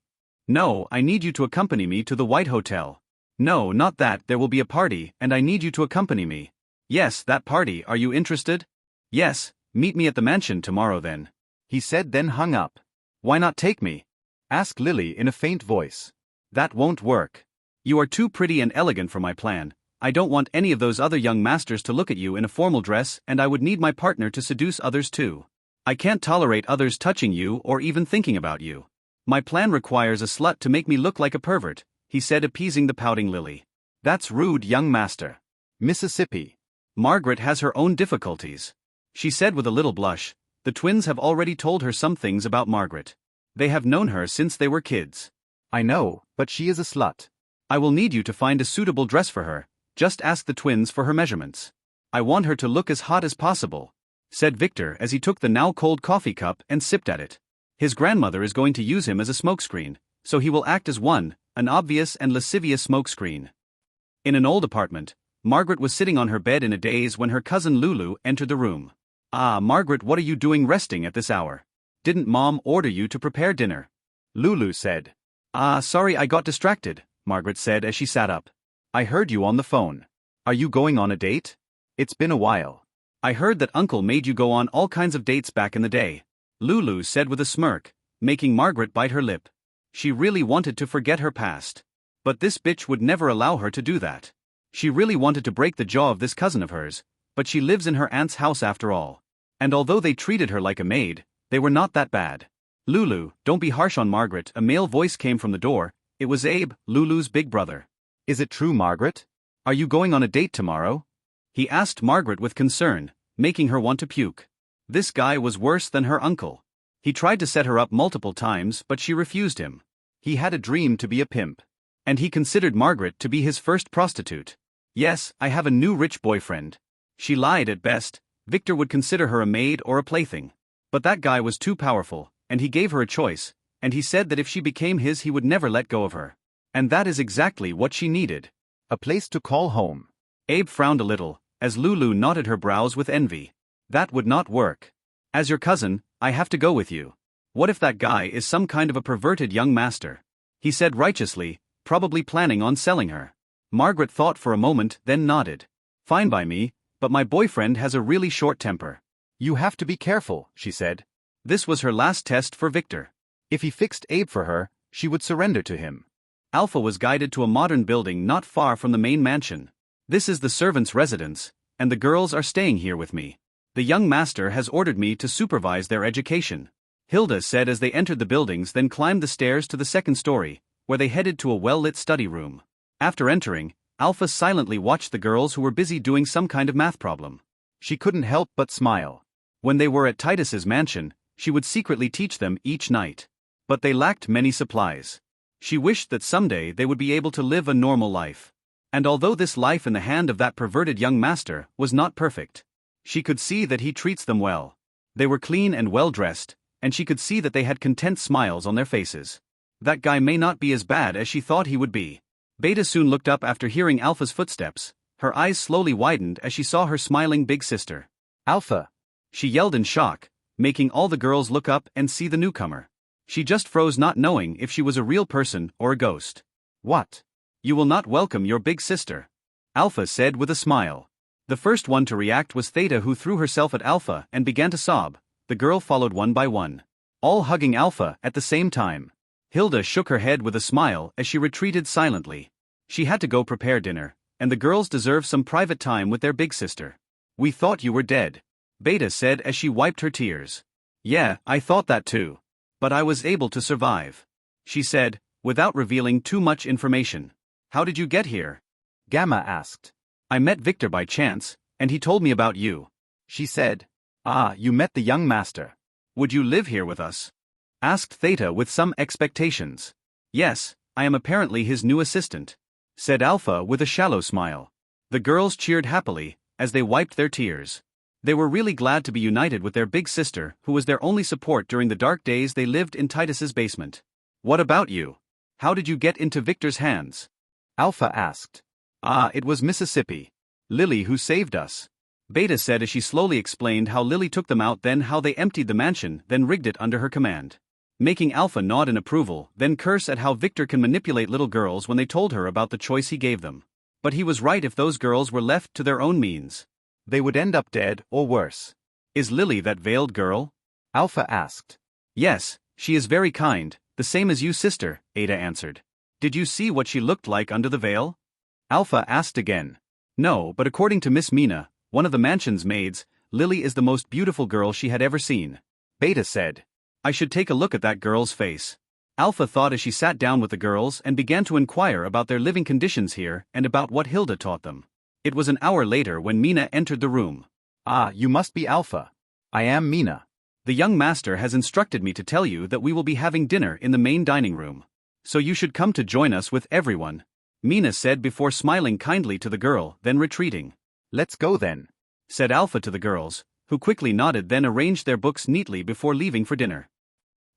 No, I need you to accompany me to the White Hotel. No, not that, there will be a party and I need you to accompany me. Yes, that party, are you interested? Yes, meet me at the mansion tomorrow then, he said, then hung up. Why not take me? Asked Lily in a faint voice. That won't work. You are too pretty and elegant for my plan. I don't want any of those other young masters to look at you in a formal dress, and I would need my partner to seduce others too. I can't tolerate others touching you or even thinking about you. My plan requires a slut to make me look like a pervert, he said, appeasing the pouting Lily. That's rude, young master. Mississippi. Margaret has her own difficulties, she said with a little blush. The twins have already told her some things about Margaret. They have known her since they were kids. I know, but she is a slut. I will need you to find a suitable dress for her. Just ask the twins for her measurements. I want her to look as hot as possible, said Victor as he took the now cold coffee cup and sipped at it. His grandmother is going to use him as a smokescreen, so he will act as one, an obvious and lascivious smokescreen. In an old apartment, Margaret was sitting on her bed in a daze when her cousin Lulu entered the room. Ah, Margaret, what are you doing resting at this hour? Didn't Mom order you to prepare dinner? Lulu said. Ah, sorry, I got distracted, Margaret said as she sat up. I heard you on the phone. Are you going on a date? It's been a while. I heard that Uncle made you go on all kinds of dates back in the day, Lulu said with a smirk, making Margaret bite her lip. She really wanted to forget her past. But this bitch would never allow her to do that. She really wanted to break the jaw of this cousin of hers, but she lives in her aunt's house after all. And although they treated her like a maid, they were not that bad. Lulu, don't be harsh on Margaret, a male voice came from the door. It was Abe, Lulu's big brother. Is it true, Margaret? Are you going on a date tomorrow? He asked Margaret with concern, making her want to puke. This guy was worse than her uncle. He tried to set her up multiple times, but she refused him. He had a dream to be a pimp. And he considered Margaret to be his first prostitute. Yes, I have a new rich boyfriend. She lied at best. Victor would consider her a maid or a plaything. But that guy was too powerful, and he gave her a choice, and he said that if she became his he would never let go of her. And that is exactly what she needed. A place to call home. Abe frowned a little, as Lulu knotted her brows with envy. That would not work. As your cousin, I have to go with you. What if that guy is some kind of a perverted young master? He said righteously, probably planning on selling her. Margaret thought for a moment, then nodded. Fine by me, but my boyfriend has a really short temper. You have to be careful, she said. This was her last test for Victor. If he fixed Abe for her, she would surrender to him. Alpha was guided to a modern building not far from the main mansion. This is the servants' residence, and the girls are staying here with me. The young master has ordered me to supervise their education, Hilda said as they entered the buildings, then climbed the stairs to the second story, where they headed to a well-lit study room. After entering, Alpha silently watched the girls who were busy doing some kind of math problem. She couldn't help but smile. When they were at Titus's mansion, she would secretly teach them each night. But they lacked many supplies. She wished that someday they would be able to live a normal life. And although this life in the hand of that perverted young master was not perfect, she could see that he treats them well. They were clean and well-dressed, and she could see that they had content smiles on their faces. That guy may not be as bad as she thought he would be. Beta soon looked up after hearing Alpha's footsteps. Her eyes slowly widened as she saw her smiling big sister. Alpha! She yelled in shock, making all the girls look up and see the newcomer. She just froze, not knowing if she was a real person or a ghost. What? You will not welcome your big sister, Alpha said with a smile. The first one to react was Theta, who threw herself at Alpha and began to sob. The girl followed one by one, all hugging Alpha at the same time. Hilda shook her head with a smile as she retreated silently. She had to go prepare dinner, and the girls deserve some private time with their big sister. We thought you were dead, Beta said as she wiped her tears. Yeah, I thought that too. But I was able to survive, she said, without revealing too much information. How did you get here? Gamma asked. I met Victor by chance, and he told me about you, she said. Ah, you met the young master. Would you live here with us? Asked Theta with some expectations. Yes, I am apparently his new assistant, said Alpha with a shallow smile. The girls cheered happily as they wiped their tears. They were really glad to be united with their big sister, who was their only support during the dark days they lived in Titus's basement. What about you? How did you get into Victor's hands? Alpha asked. Ah, it was Mississippi. Lily who saved us, Beta said as she slowly explained how Lily took them out, then how they emptied the mansion, then rigged it under her command. Making Alpha nod in approval, then curse at how Victor can manipulate little girls when they told her about the choice he gave them. But he was right. If those girls were left to their own means, they would end up dead or worse. Is Lily that veiled girl? Alpha asked. Yes, she is very kind, the same as you, sister, Ada answered. Did you see what she looked like under the veil? Alpha asked again. No, but according to Miss Mina, one of the mansion's maids, Lily is the most beautiful girl she had ever seen. Beta said. I should take a look at that girl's face. Alpha thought as she sat down with the girls and began to inquire about their living conditions here and about what Hilda taught them. It was an hour later when Mina entered the room. Ah, you must be Alpha. I am Mina. The young master has instructed me to tell you that we will be having dinner in the main dining room. So you should come to join us with everyone, Mina said before smiling kindly to the girl, then retreating. Let's go then, said Alpha to the girls, who quickly nodded, then arranged their books neatly before leaving for dinner.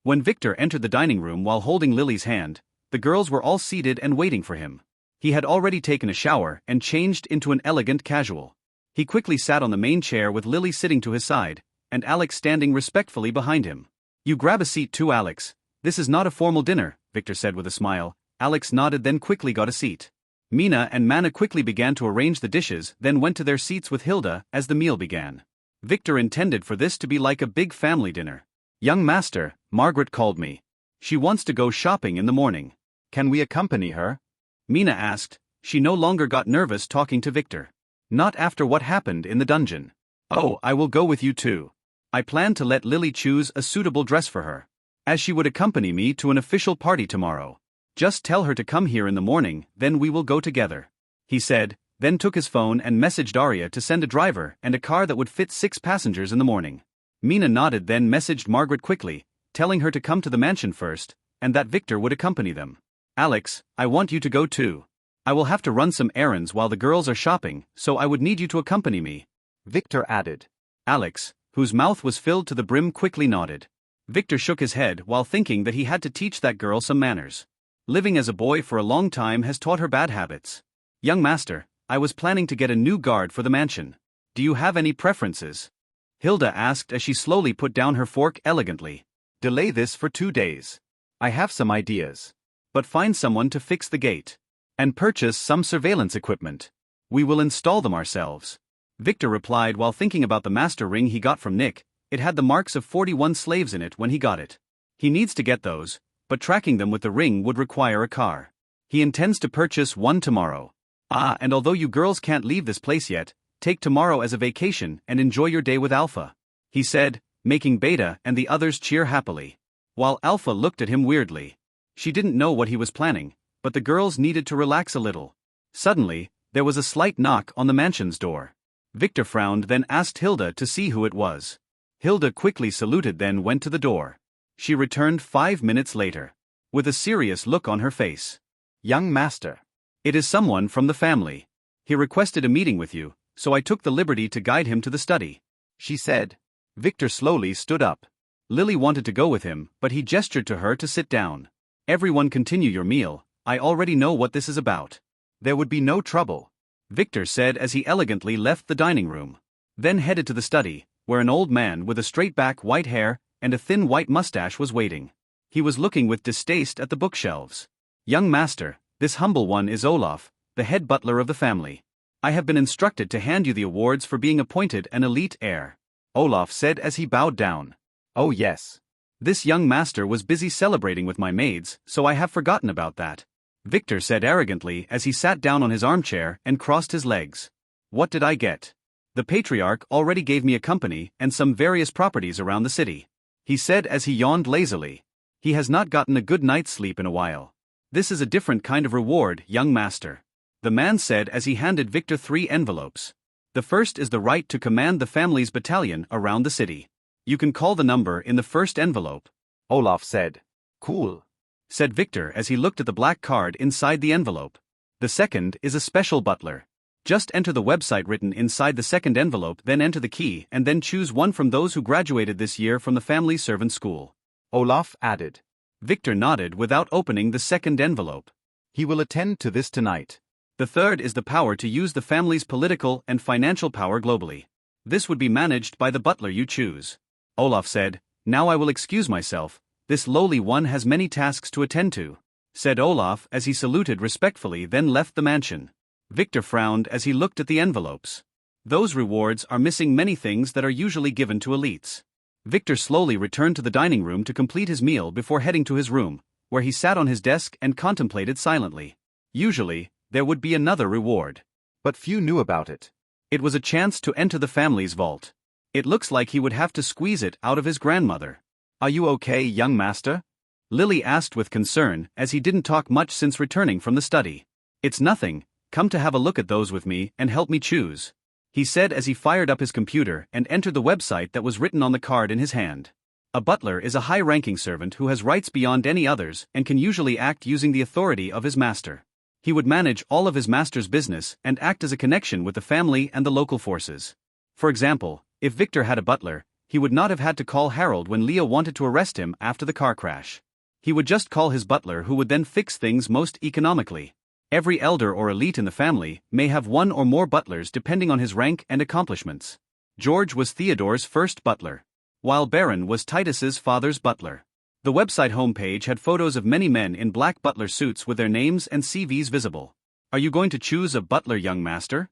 When Victor entered the dining room while holding Lily's hand, the girls were all seated and waiting for him. He had already taken a shower and changed into an elegant casual. He quickly sat on the main chair with Lily sitting to his side, and Alex standing respectfully behind him. You grab a seat too, Alex. This is not a formal dinner, Victor said with a smile. Alex nodded, then quickly got a seat. Mina and Mana quickly began to arrange the dishes, then went to their seats with Hilda as the meal began. Victor intended for this to be like a big family dinner. Young master, Margaret called me. She wants to go shopping in the morning. Can we accompany her? Mina asked. She no longer got nervous talking to Victor. Not after what happened in the dungeon. Oh, I will go with you too. I plan to let Lily choose a suitable dress for her, as she would accompany me to an official party tomorrow. Just tell her to come here in the morning, then we will go together, he said, then took his phone and messaged Arya to send a driver and a car that would fit 6 passengers in the morning. Mina nodded, then messaged Margaret quickly, telling her to come to the mansion first, and that Victor would accompany them. Alex, I want you to go too. I will have to run some errands while the girls are shopping, so I would need you to accompany me, Victor added. Alex, whose mouth was filled to the brim, quickly nodded. Victor shook his head while thinking that he had to teach that girl some manners. Living as a boy for a long time has taught her bad habits. Young master, I was planning to get a new guard for the mansion. Do you have any preferences? Hilda asked as she slowly put down her fork elegantly. Delay this for 2 days. I have some ideas. But find someone to fix the gate. And purchase some surveillance equipment. We will install them ourselves, Victor replied while thinking about the master ring he got from Nick. It had the marks of 41 slaves in it when he got it. He needs to get those, but tracking them with the ring would require a car. He intends to purchase one tomorrow. Ah, and although you girls can't leave this place yet, take tomorrow as a vacation and enjoy your day with Alpha, he said, making Beta and the others cheer happily. While Alpha looked at him weirdly. She didn't know what he was planning, but the girls needed to relax a little. Suddenly, there was a slight knock on the mansion's door. Victor frowned, then asked Hilda to see who it was. Hilda quickly saluted, then went to the door. She returned 5 minutes later, with a serious look on her face. Young master. It is someone from the family. He requested a meeting with you, so I took the liberty to guide him to the study, she said. Victor slowly stood up. Lily wanted to go with him, but he gestured to her to sit down. Everyone continue your meal, I already know what this is about. There would be no trouble, Victor said as he elegantly left the dining room. Then headed to the study, where an old man with a straight back, white hair, and a thin white mustache was waiting. He was looking with distaste at the bookshelves. Young master, this humble one is Olaf, the head butler of the family. I have been instructed to hand you the awards for being appointed an elite heir, Olaf said as he bowed down. Oh yes. This young master was busy celebrating with my maids, so I have forgotten about that, Victor said arrogantly as he sat down on his armchair and crossed his legs. What did I get? The patriarch already gave me a company and some various properties around the city, he said as he yawned lazily. He has not gotten a good night's sleep in a while. This is a different kind of reward, young master, the man said as he handed Victor 3 envelopes. The first is the right to command the family's battalion around the city. You can call the number in the first envelope, Olaf said. Cool, said Victor as he looked at the black card inside the envelope. The second is a special butler. Just enter the website written inside the second envelope, then enter the key and then choose one from those who graduated this year from the family servant school, Olaf added. Victor nodded without opening the second envelope. He will attend to this tonight. The third is the power to use the family's political and financial power globally. This would be managed by the butler you choose, Olaf said. Now I will excuse myself, this lowly one has many tasks to attend to, said Olaf as he saluted respectfully, then left the mansion. Victor frowned as he looked at the envelopes. Those rewards are missing many things that are usually given to elites. Victor slowly returned to the dining room to complete his meal before heading to his room, where he sat on his desk and contemplated silently. Usually, there would be another reward. But few knew about it. It was a chance to enter the family's vault. It looks like he would have to squeeze it out of his grandmother. "Are you okay, young master?" Lily asked with concern, as he didn't talk much since returning from the study. "It's nothing, come to have a look at those with me and help me choose," he said as he fired up his computer and entered the website that was written on the card in his hand. A butler is a high-ranking servant who has rights beyond any others and can usually act using the authority of his master. He would manage all of his master's business and act as a connection with the family and the local forces. For example, if Victor had a butler, he would not have had to call Harold when Leah wanted to arrest him after the car crash. He would just call his butler, who would then fix things most economically. Every elder or elite in the family may have one or more butlers depending on his rank and accomplishments. George was Theodore's first butler, while Baron was Titus's father's butler. The website homepage had photos of many men in black butler suits with their names and CVs visible. "Are you going to choose a butler, young master?"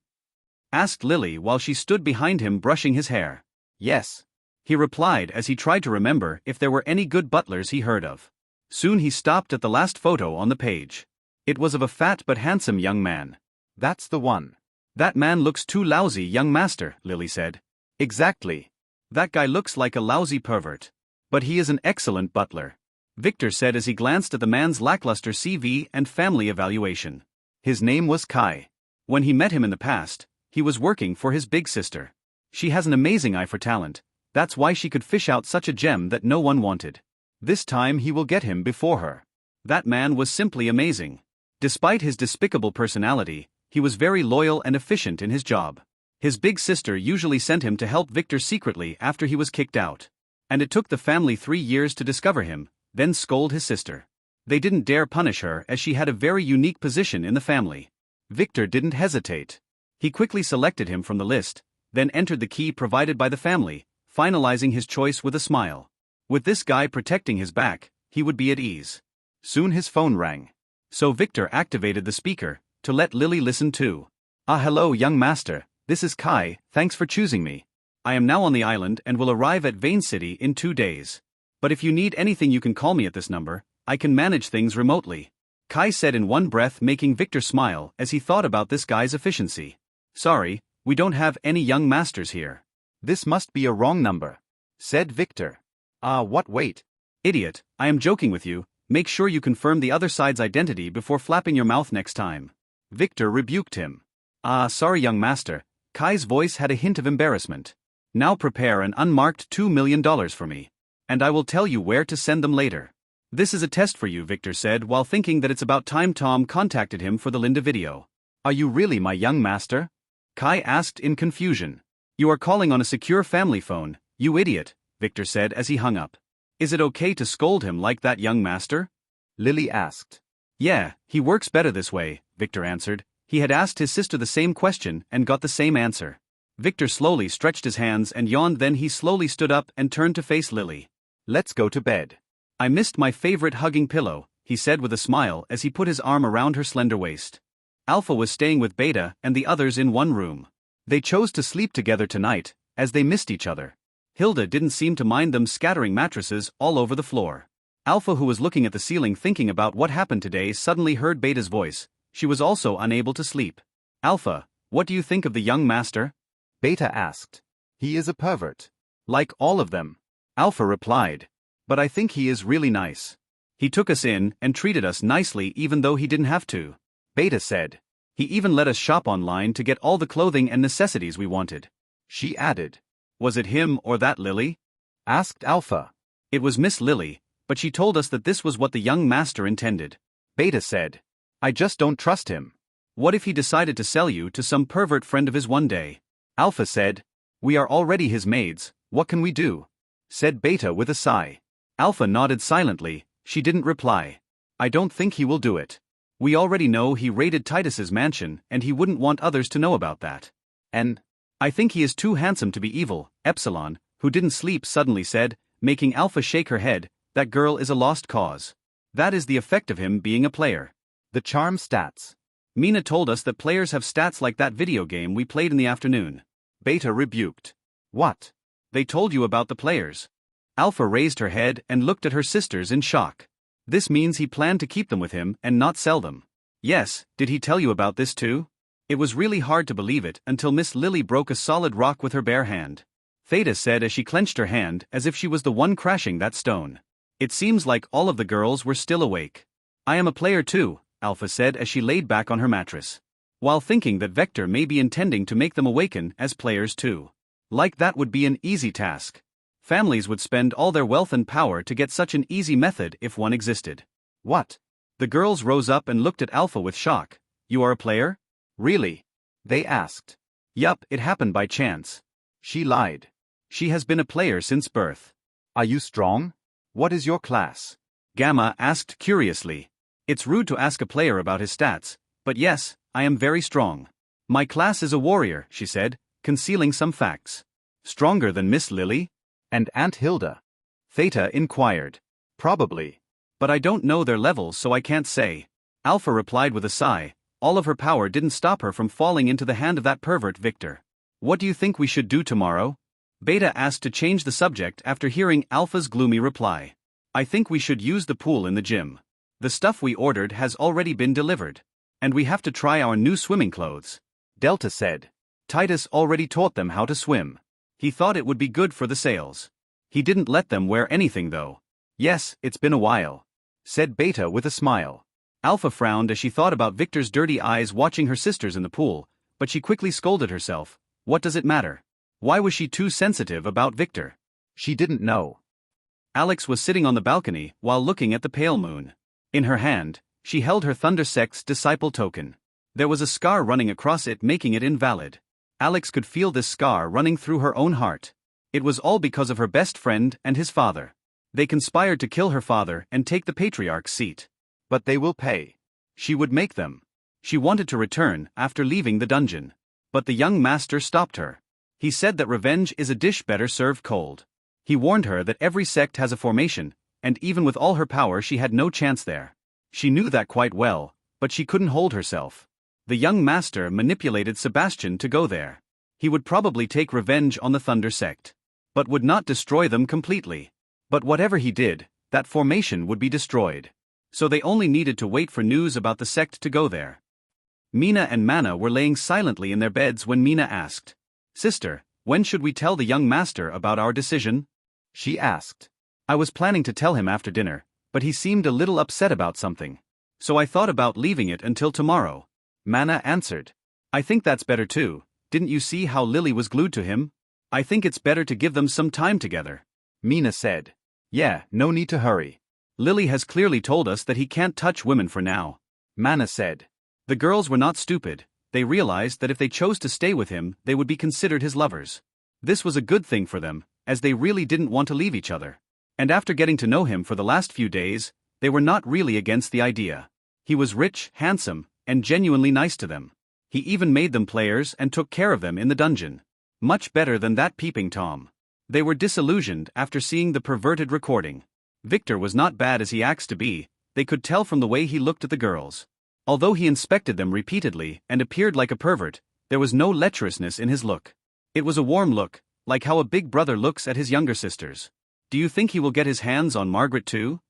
asked Lily while she stood behind him brushing his hair. "Yes," he replied as he tried to remember if there were any good butlers he heard of. Soon he stopped at the last photo on the page. It was of a fat but handsome young man. "That's the one." "That man looks too lousy, young master," Lily said. "Exactly. "That guy looks like a lousy pervert. But he is an excellent butler," Victor said as he glanced at the man's lackluster CV and family evaluation. His name was Kai. When he met him in the past, he was working for his big sister. She has an amazing eye for talent, that's why she could fish out such a gem that no one wanted. This time he will get him before her. That man was simply amazing. Despite his despicable personality, he was very loyal and efficient in his job. His big sister usually sent him to help Victor secretly after he was kicked out. And it took the family 3 years to discover him, then scold his sister. They didn't dare punish her as she had a very unique position in the family. Victor didn't hesitate. He quickly selected him from the list, then entered the key provided by the family, finalizing his choice with a smile. With this guy protecting his back, he would be at ease. Soon his phone rang. So Victor activated the speaker, to let Lily listen too. Hello young master, this is Kai, thanks for choosing me. I am now on the island and will arrive at Vane City in 2 days. But if you need anything you can call me at this number, I can manage things remotely. Kai said in one breath, making Victor smile as he thought about this guy's efficiency. Sorry, we don't have any young masters here. This must be a wrong number, said Victor. What wait? Idiot, I am joking with you, make sure you confirm the other side's identity before flapping your mouth next time. Victor rebuked him. Sorry young master, Kai's voice had a hint of embarrassment. Now prepare an unmarked $2 million for me. And I will tell you where to send them later. This is a test for you, Victor said while thinking that it's about time Tom contacted him for the Linda video. Are you really my young master? Kai asked in confusion. You are calling on a secure family phone, you idiot, Victor said as he hung up. Is it okay to scold him like that, young master? Lily asked. Yeah, he works better this way, Victor answered. He had asked his sister the same question and got the same answer. Victor slowly stretched his hands and yawned, then he slowly stood up and turned to face Lily. Let's go to bed. I missed my favorite hugging pillow, he said with a smile as he put his arm around her slender waist. Alpha was staying with Beta and the others in one room. They chose to sleep together tonight, as they missed each other. Hilda didn't seem to mind them scattering mattresses all over the floor. Alpha, who was looking at the ceiling thinking about what happened today, suddenly heard Beta's voice. She was also unable to sleep. Alpha, what do you think of the young master? Beta asked. He is a pervert. Like all of them. Alpha replied. But I think he is really nice. He took us in and treated us nicely even though he didn't have to. Beta said. He even let us shop online to get all the clothing and necessities we wanted. She added. Was it him or that Lily? Asked Alpha. It was Miss Lily, but she told us that this was what the young master intended. Beta said. I just don't trust him. What if he decided to sell you to some pervert friend of his one day? Alpha said. We are already his maids, what can we do? Said Beta with a sigh. Alpha nodded silently, she didn't reply. I don't think he will do it. We already know he raided Titus's mansion and he wouldn't want others to know about that. And I think he is too handsome to be evil, Epsilon, who didn't sleep, suddenly said, making Alpha shake her head. That girl is a lost cause. That is the effect of him being a player. The charm stats. Mina told us that players have stats like that video game we played in the afternoon. Beta rebuked. What? They told you about the players. Alpha raised her head and looked at her sisters in shock. This means he planned to keep them with him and not sell them. Yes, did he tell you about this too? It was really hard to believe it until Miss Lily broke a solid rock with her bare hand. Theta said as she clenched her hand as if she was the one crashing that stone. It seems like all of the girls were still awake. I am a player too, Alpha said as she laid back on her mattress. While thinking that Vector may be intending to make them awaken as players too. Like that would be an easy task. Families would spend all their wealth and power to get such an easy method if one existed. What? The girls rose up and looked at Alpha with shock. You are a player? Really? They asked. Yup, it happened by chance. She lied. She has been a player since birth. Are you strong? What is your class? Gamma asked curiously. It's rude to ask a player about his stats, but yes, I am very strong. My class is a warrior, she said, concealing some facts. Stronger than Miss Lily? And Aunt Hilda? Theta inquired. Probably. But I don't know their levels, so I can't say. Alpha replied with a sigh. All of her power didn't stop her from falling into the hand of that pervert Victor. What do you think we should do tomorrow? Beta asked to change the subject after hearing Alpha's gloomy reply. I think we should use the pool in the gym. The stuff we ordered has already been delivered. And we have to try our new swimming clothes. Delta said. Titus already taught them how to swim. He thought it would be good for the sales. He didn't let them wear anything though. Yes, it's been a while, said Beta with a smile. Alpha frowned as she thought about Victor's dirty eyes watching her sisters in the pool, but she quickly scolded herself. What does it matter? Why was she too sensitive about Victor? She didn't know. Alex was sitting on the balcony while looking at the pale moon. In her hand, she held her Thunder Sect's disciple token. There was a scar running across it, making it invalid. Alex could feel this scar running through her own heart. It was all because of her best friend and his father. They conspired to kill her father and take the patriarch's seat. But they will pay. She would make them. She wanted to return after leaving the dungeon. But the young master stopped her. He said that revenge is a dish better served cold. He warned her that every sect has a formation, and even with all her power she had no chance there. She knew that quite well, but she couldn't hold herself. The young master manipulated Sebastian to go there. He would probably take revenge on the Thunder Sect, but would not destroy them completely. But whatever he did, that formation would be destroyed. So they only needed to wait for news about the sect to go there. Mina and Mana were laying silently in their beds when Mina asked, Sister, when should we tell the young master about our decision? She asked. I was planning to tell him after dinner, but he seemed a little upset about something. So I thought about leaving it until tomorrow. Mana answered. I think that's better too. Didn't you see how Lily was glued to him? I think it's better to give them some time together. Mina said. Yeah, no need to hurry. Lily has clearly told us that he can't touch women for now. Mana said. The girls were not stupid. They realized that if they chose to stay with him, they would be considered his lovers. This was a good thing for them, as they really didn't want to leave each other. And after getting to know him for the last few days, they were not really against the idea. He was rich, handsome, and genuinely nice to them. He even made them players and took care of them in the dungeon. Much better than that peeping Tom. They were disillusioned after seeing the perverted recording. Victor was not bad as he acts to be, they could tell from the way he looked at the girls. Although he inspected them repeatedly and appeared like a pervert, there was no lecherousness in his look. It was a warm look, like how a big brother looks at his younger sisters. Do you think he will get his hands on Margaret too?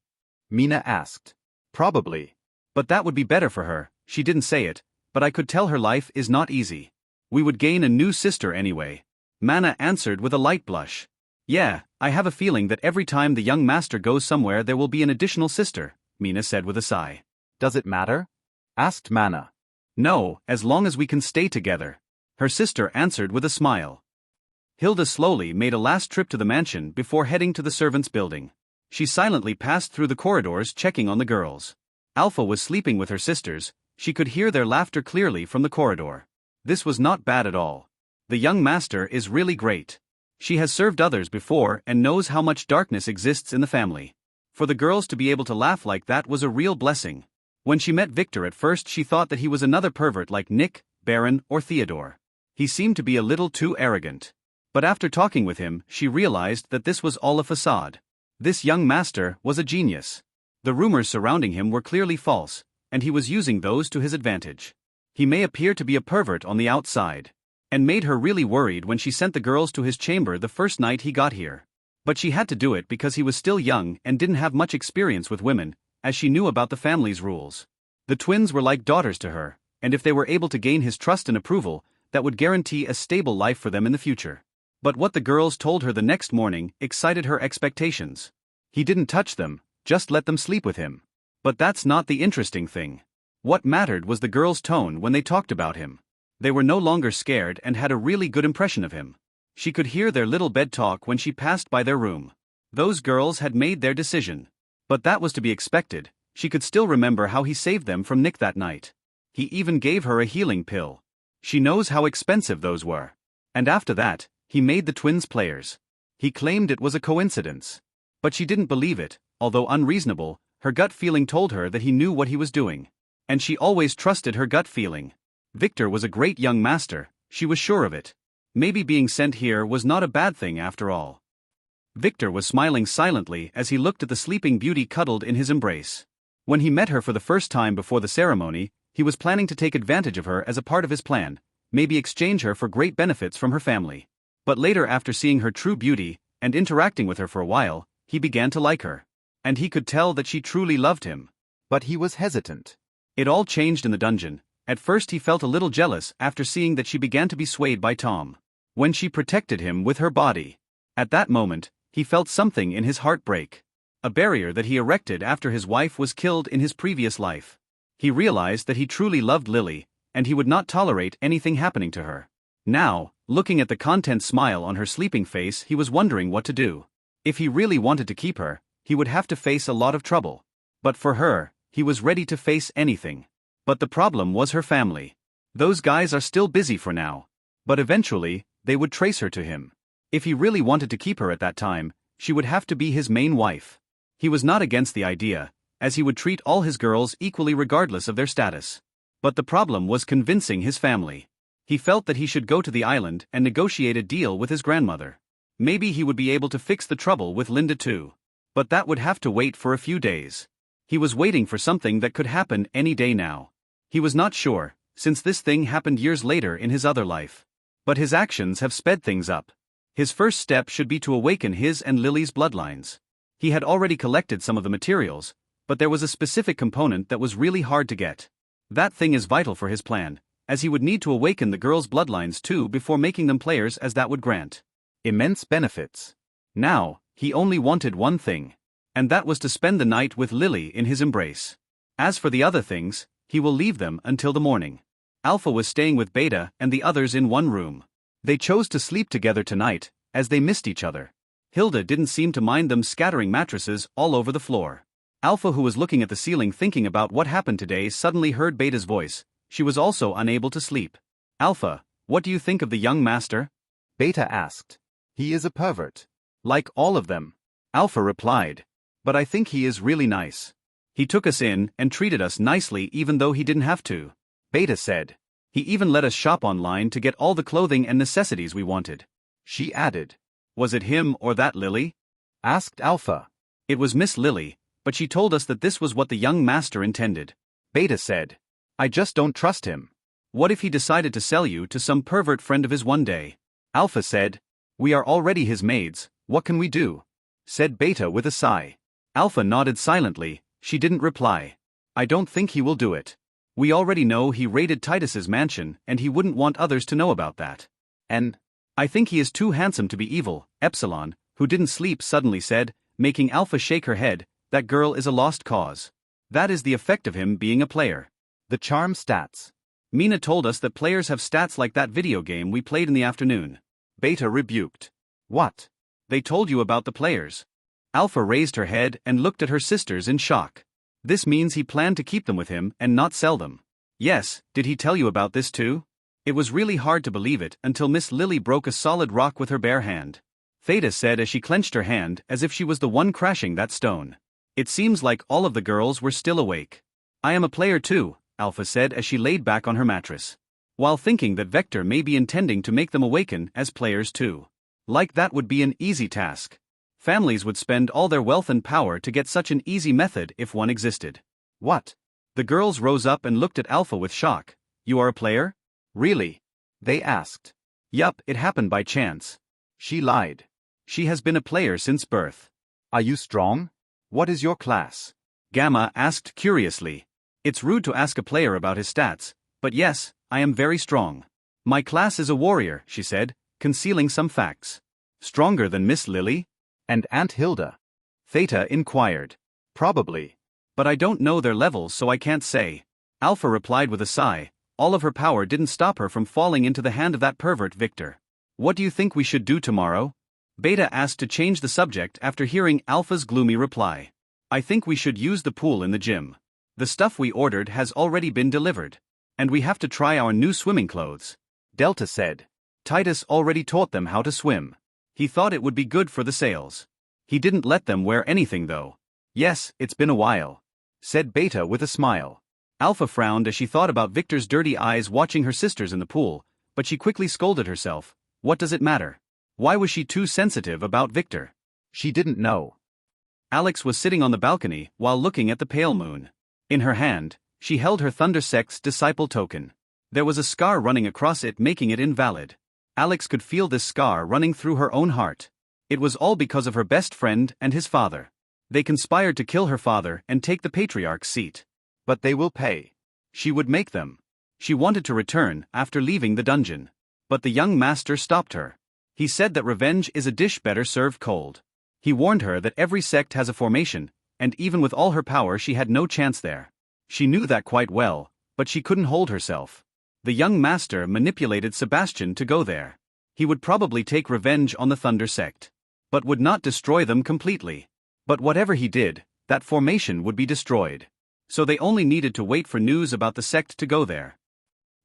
Mina asked. Probably. But that would be better for her. She didn't say it, but I could tell her life is not easy. We would gain a new sister anyway. Mana answered with a light blush. Yeah, I have a feeling that every time the young master goes somewhere there will be an additional sister, Mina said with a sigh. Does it matter? Asked Mana. No, as long as we can stay together. Her sister answered with a smile. Hilda slowly made a last trip to the mansion before heading to the servants' building. She silently passed through the corridors checking on the girls. Alpha was sleeping with her sisters. She could hear their laughter clearly from the corridor. This was not bad at all. The young master is really great. She has served others before and knows how much darkness exists in the family. For the girls to be able to laugh like that was a real blessing. When she met Victor at first she thought that he was another pervert like Nick, Baron, or Theodore. He seemed to be a little too arrogant. But after talking with him she realized that this was all a facade. This young master was a genius. The rumors surrounding him were clearly false, and he was using those to his advantage. He may appear to be a pervert on the outside, and made her really worried when she sent the girls to his chamber the first night he got here. But she had to do it because he was still young and didn't have much experience with women, as she knew about the family's rules. The twins were like daughters to her, and if they were able to gain his trust and approval, that would guarantee a stable life for them in the future. But what the girls told her the next morning excited her expectations. He didn't touch them, just let them sleep with him. But that's not the interesting thing. What mattered was the girls' tone when they talked about him. They were no longer scared and had a really good impression of him. She could hear their little bed talk when she passed by their room. Those girls had made their decision. But that was to be expected. She could still remember how he saved them from Nick that night. He even gave her a healing pill. She knows how expensive those were. And after that, he made the twins players. He claimed it was a coincidence. But she didn't believe it, although unreasonable. Her gut feeling told her that he knew what he was doing. And she always trusted her gut feeling. Victor was a great young master, she was sure of it. Maybe being sent here was not a bad thing after all. Victor was smiling silently as he looked at the sleeping beauty cuddled in his embrace. When he met her for the first time before the ceremony, he was planning to take advantage of her as a part of his plan, maybe exchange her for great benefits from her family. But later, after seeing her true beauty, and interacting with her for a while, he began to like her. And he could tell that she truly loved him. But he was hesitant. It all changed in the dungeon. At first he felt a little jealous after seeing that she began to be swayed by Tom. When she protected him with her body. At that moment, he felt something in his heart break. A barrier that he erected after his wife was killed in his previous life. He realized that he truly loved Lily, and he would not tolerate anything happening to her. Now, looking at the content smile on her sleeping face, he was wondering what to do. If he really wanted to keep her, he would have to face a lot of trouble. But for her, he was ready to face anything. But the problem was her family. Those guys are still busy for now. But eventually, they would trace her to him. If he really wanted to keep her at that time, she would have to be his main wife. He was not against the idea, as he would treat all his girls equally regardless of their status. But the problem was convincing his family. He felt that he should go to the island and negotiate a deal with his grandmother. Maybe he would be able to fix the trouble with Linda too. But that would have to wait for a few days. He was waiting for something that could happen any day now. He was not sure, since this thing happened years later in his other life. But his actions have sped things up. His first step should be to awaken his and Lily's bloodlines. He had already collected some of the materials, but there was a specific component that was really hard to get. That thing is vital for his plan, as he would need to awaken the girls' bloodlines too before making them players, as that would grant immense benefits. Now, he only wanted one thing. And that was to spend the night with Lily in his embrace. As for the other things, he will leave them until the morning. Alpha was staying with Beta and the others in one room. They chose to sleep together tonight, as they missed each other. Hilda didn't seem to mind them scattering mattresses all over the floor. Alpha, who was looking at the ceiling thinking about what happened today, suddenly heard Beta's voice. She was also unable to sleep. Alpha, what do you think of the young master? Beta asked. He is a pervert. Like all of them. Alpha replied. But I think he is really nice. He took us in and treated us nicely even though he didn't have to. Beta said. He even let us shop online to get all the clothing and necessities we wanted. She added. Was it him or that Lily? Asked Alpha. It was Miss Lily, but she told us that this was what the young master intended. Beta said. I just don't trust him. What if he decided to sell you to some pervert friend of his one day? Alpha said. We are already his maids, what can we do? Said Beta with a sigh. Alpha nodded silently, she didn't reply. I don't think he will do it. We already know he raided Titus's mansion and he wouldn't want others to know about that. And I think he is too handsome to be evil, Epsilon, who didn't sleep, suddenly said, making Alpha shake her head. That girl is a lost cause. That is the effect of him being a player. The charm stats. Mina told us that players have stats like that video game we played in the afternoon. Beta rebuked. What? They told you about the players. Alpha raised her head and looked at her sisters in shock. This means he planned to keep them with him and not sell them. Yes, did he tell you about this too? It was really hard to believe it until Miss Lily broke a solid rock with her bare hand. Theta said as she clenched her hand as if she was the one crashing that stone. It seems like all of the girls were still awake. I am a player too, Alpha said as she laid back on her mattress. While thinking that Vector may be intending to make them awaken as players too. Like that would be an easy task. Families would spend all their wealth and power to get such an easy method if one existed. What? The girls rose up and looked at Alpha with shock. You are a player? Really? They asked. Yup, it happened by chance. She lied. She has been a player since birth. Are you strong? What is your class? Gamma asked curiously. It's rude to ask a player about his stats, but yes, I am very strong. My class is a warrior, she said, concealing some facts. Stronger than Miss Lily? And Aunt Hilda? Theta inquired. Probably. But I don't know their levels, so I can't say. Alpha replied with a sigh. All of her power didn't stop her from falling into the hand of that pervert Victor. What do you think we should do tomorrow? Beta asked to change the subject after hearing Alpha's gloomy reply. I think we should use the pool in the gym. The stuff we ordered has already been delivered. And we have to try our new swimming clothes. Delta said. Titus already taught them how to swim. He thought it would be good for the sales. He didn't let them wear anything though. Yes, it's been a while, said Beta with a smile. Alpha frowned as she thought about Victor's dirty eyes watching her sisters in the pool, but she quickly scolded herself. What does it matter? Why was she too sensitive about Victor? She didn't know. Alex was sitting on the balcony while looking at the pale moon. In her hand, she held her Thunder Sect's disciple token. There was a scar running across it, making it invalid. Alex could feel this scar running through her own heart. It was all because of her best friend and his father. They conspired to kill her father and take the patriarch's seat. But they will pay. She would make them. She wanted to return after leaving the dungeon. But the young master stopped her. He said that revenge is a dish better served cold. He warned her that every sect has a formation, and even with all her power she had no chance there. She knew that quite well, but she couldn't hold herself. The young master manipulated Sebastian to go there. He would probably take revenge on the Thunder Sect, but would not destroy them completely. But whatever he did, that formation would be destroyed. So they only needed to wait for news about the sect to go there.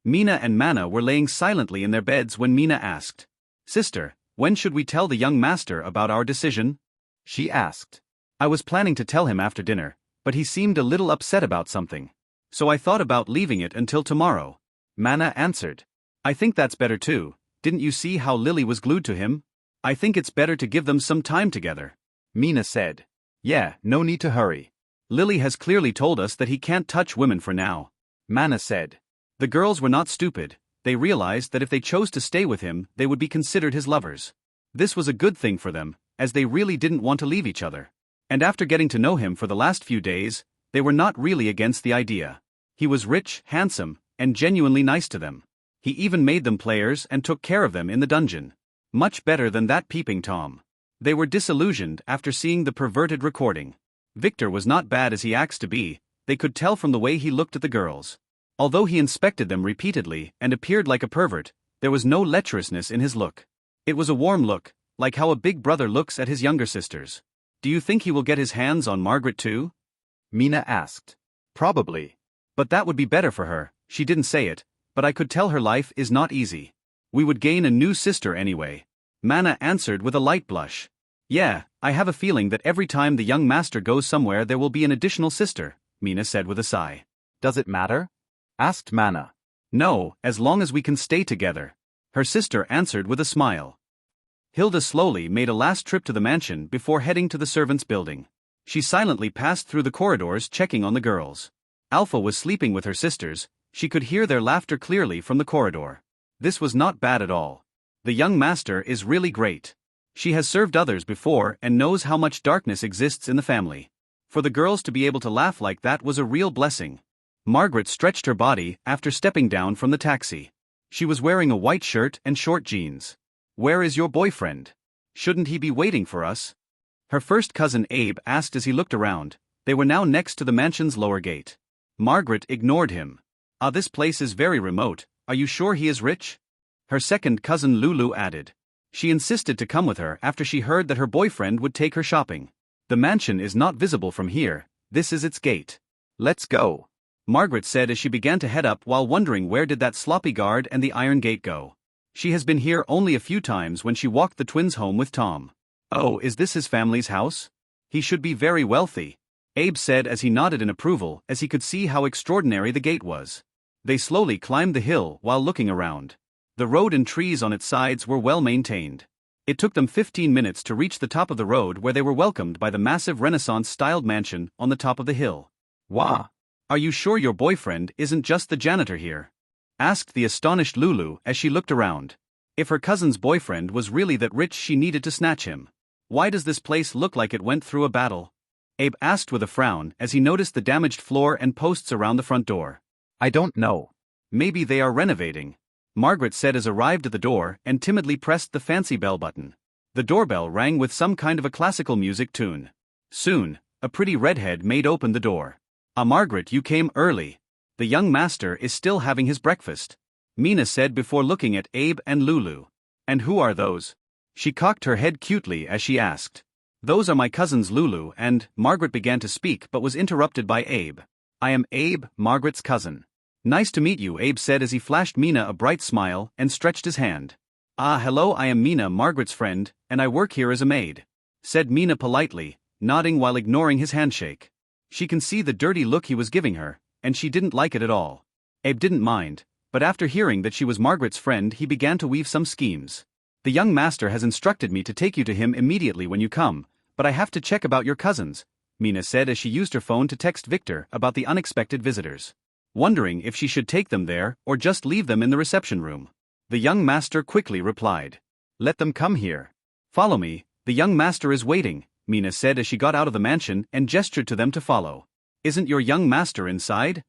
Mina and Mana were laying silently in their beds when Mina asked, Sister, when should we tell the young master about our decision? She asked. I was planning to tell him after dinner, but he seemed a little upset about something. So I thought about leaving it until tomorrow. Mana answered. I think that's better too. Didn't you see how Lily was glued to him? I think it's better to give them some time together. Mina said. Yeah, no need to hurry. Lily has clearly told us that he can't touch women for now. Mana said. The girls were not stupid. They realized that if they chose to stay with him, they would be considered his lovers. This was a good thing for them, as they really didn't want to leave each other. And after getting to know him for the last few days, they were not really against the idea. He was rich, handsome, and genuinely nice to them. He even made them players and took care of them in the dungeon. Much better than that peeping Tom. They were disillusioned after seeing the perverted recording. Victor was not bad as he acts to be, they could tell from the way he looked at the girls. Although he inspected them repeatedly and appeared like a pervert, there was no lecherousness in his look. It was a warm look, like how a big brother looks at his younger sisters. Do you think he will get his hands on Margaret too? Mina asked. Probably. But that would be better for her. She didn't say it, but I could tell her life is not easy. We would gain a new sister anyway. Mana answered with a light blush. Yeah, I have a feeling that every time the young master goes somewhere there will be an additional sister, Mina said with a sigh. Does it matter? Asked Mana. No, as long as we can stay together. Her sister answered with a smile. Hilda slowly made a last trip to the mansion before heading to the servants' building. She silently passed through the corridors checking on the girls. Alpha was sleeping with her sisters, she could hear their laughter clearly from the corridor. This was not bad at all. The young master is really great. She has served others before and knows how much darkness exists in the family. For the girls to be able to laugh like that was a real blessing. Margaret stretched her body after stepping down from the taxi. She was wearing a white shirt and short jeans. Where is your boyfriend? Shouldn't he be waiting for us? Her first cousin Abe asked as he looked around. They were now next to the mansion's lower gate. Margaret ignored him. This place is very remote. Are you sure he is rich? Her second cousin Lulu added. She insisted to come with her after she heard that her boyfriend would take her shopping. The mansion is not visible from here, this is its gate. Let's go. Margaret said as she began to head up while wondering where did that sloppy guard and the iron gate go. She has been here only a few times when she walked the twins home with Tom. Oh, is this his family's house? He should be very wealthy. Abe said as he nodded in approval as he could see how extraordinary the gate was. They slowly climbed the hill while looking around. The road and trees on its sides were well maintained. It took them 15 minutes to reach the top of the road where they were welcomed by the massive Renaissance-styled mansion on the top of the hill. Wah! Are you sure your boyfriend isn't just the janitor here? Asked the astonished Lulu as she looked around. If her cousin's boyfriend was really that rich she needed to snatch him. Why does this place look like it went through a battle? Abe asked with a frown as he noticed the damaged floor and posts around the front door. I don't know. Maybe they are renovating, Margaret said as arrived at the door and timidly pressed the fancy bell button. The doorbell rang with some kind of a classical music tune. Soon, a pretty redhead maid opened the door. Margaret, you came early. The young master is still having his breakfast, Mina said before looking at Abe and Lulu. And who are those? She cocked her head cutely as she asked. Those are my cousins Lulu and, Margaret began to speak but was interrupted by Abe. I am Abe, Margaret's cousin. Nice to meet you, Abe said as he flashed Mina a bright smile and stretched his hand. Hello, I am Mina, Margaret's friend, and I work here as a maid, said Mina politely, nodding while ignoring his handshake. She can see the dirty look he was giving her, and she didn't like it at all. Abe didn't mind, but after hearing that she was Margaret's friend he began to weave some schemes. The young master has instructed me to take you to him immediately when you come, but I have to check about your cousins, Mina said as she used her phone to text Victor about the unexpected visitors. Wondering if she should take them there or just leave them in the reception room. The young master quickly replied. Let them come here. Follow me, the young master is waiting, Mina said as she got out of the mansion and gestured to them to follow. Isn't your young master inside?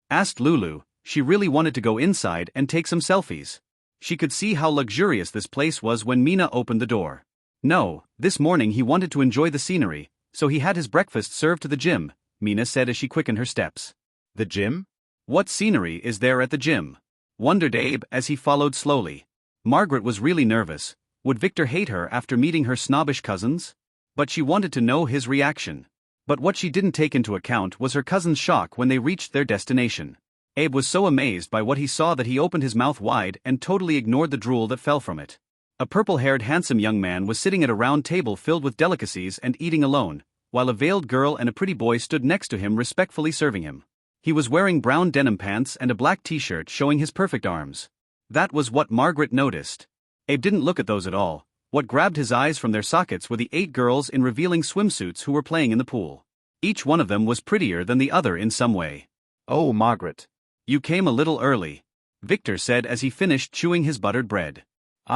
Asked Lulu. She really wanted to go inside and take some selfies. She could see how luxurious this place was when Mina opened the door. No, this morning he wanted to enjoy the scenery, so he had his breakfast served to the gym, Mina said as she quickened her steps. The gym? What scenery is there at the gym? Wondered Abe as he followed slowly. Margaret was really nervous. Would Victor hate her after meeting her snobbish cousins? But she wanted to know his reaction. But what she didn't take into account was her cousin's shock when they reached their destination. Abe was so amazed by what he saw that he opened his mouth wide and totally ignored the drool that fell from it. A purple-haired handsome young man was sitting at a round table filled with delicacies and eating alone, while a veiled girl and a pretty boy stood next to him respectfully serving him. He was wearing brown denim pants and a black t-shirt showing his perfect arms. That was what Margaret noticed. Abe didn't look at those at all. What grabbed his eyes from their sockets were the 8 girls in revealing swimsuits who were playing in the pool. Each one of them was prettier than the other in some way. Oh, Margaret. You came a little early, Victor said as he finished chewing his buttered bread.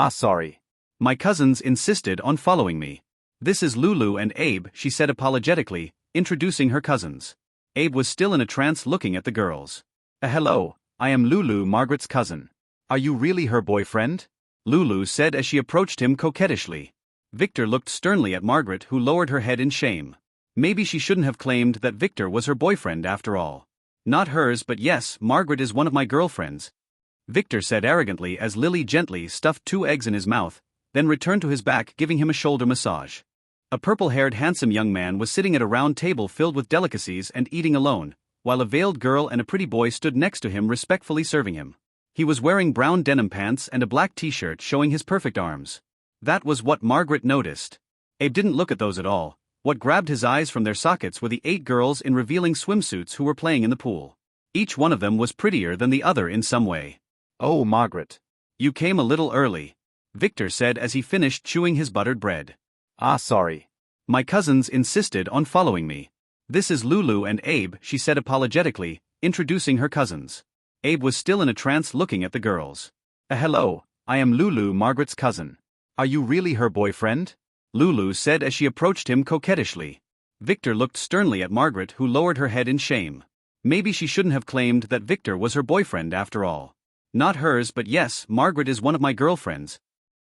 Sorry. My cousins insisted on following me. This is Lulu and Abe, she said apologetically, introducing her cousins. Abe was still in a trance looking at the girls. Hello, I am Lulu, Margaret's cousin. Are you really her boyfriend? Lulu said as she approached him coquettishly. Victor looked sternly at Margaret, who lowered her head in shame. Maybe she shouldn't have claimed that Victor was her boyfriend after all. Not hers, but yes, Margaret is one of my girlfriends, Victor said arrogantly as Lily gently stuffed 2 eggs in his mouth, then returned to his back giving him a shoulder massage. A purple-haired handsome young man was sitting at a round table filled with delicacies and eating alone, while a veiled girl and a pretty boy stood next to him respectfully serving him. He was wearing brown denim pants and a black t-shirt showing his perfect arms. That was what Margaret noticed. Abe didn't look at those at all. What grabbed his eyes from their sockets were the 8 girls in revealing swimsuits who were playing in the pool. Each one of them was prettier than the other in some way. Oh, Margaret. You came a little early, Victor said as he finished chewing his buttered bread. Sorry. My cousins insisted on following me. This is Lulu and Abe, she said apologetically, introducing her cousins. Abe was still in a trance looking at the girls. Hello, I am Lulu, Margaret's cousin. Are you really her boyfriend? Lulu said as she approached him coquettishly. Victor looked sternly at Margaret, who lowered her head in shame. Maybe she shouldn't have claimed that Victor was her boyfriend after all. Not hers, but yes, Margaret is one of my girlfriends,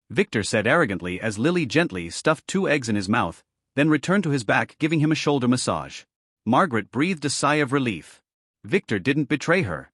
Victor said arrogantly as Lily gently stuffed 2 eggs in his mouth, then returned to his back giving him a shoulder massage. Margaret breathed a sigh of relief. Victor didn't betray her.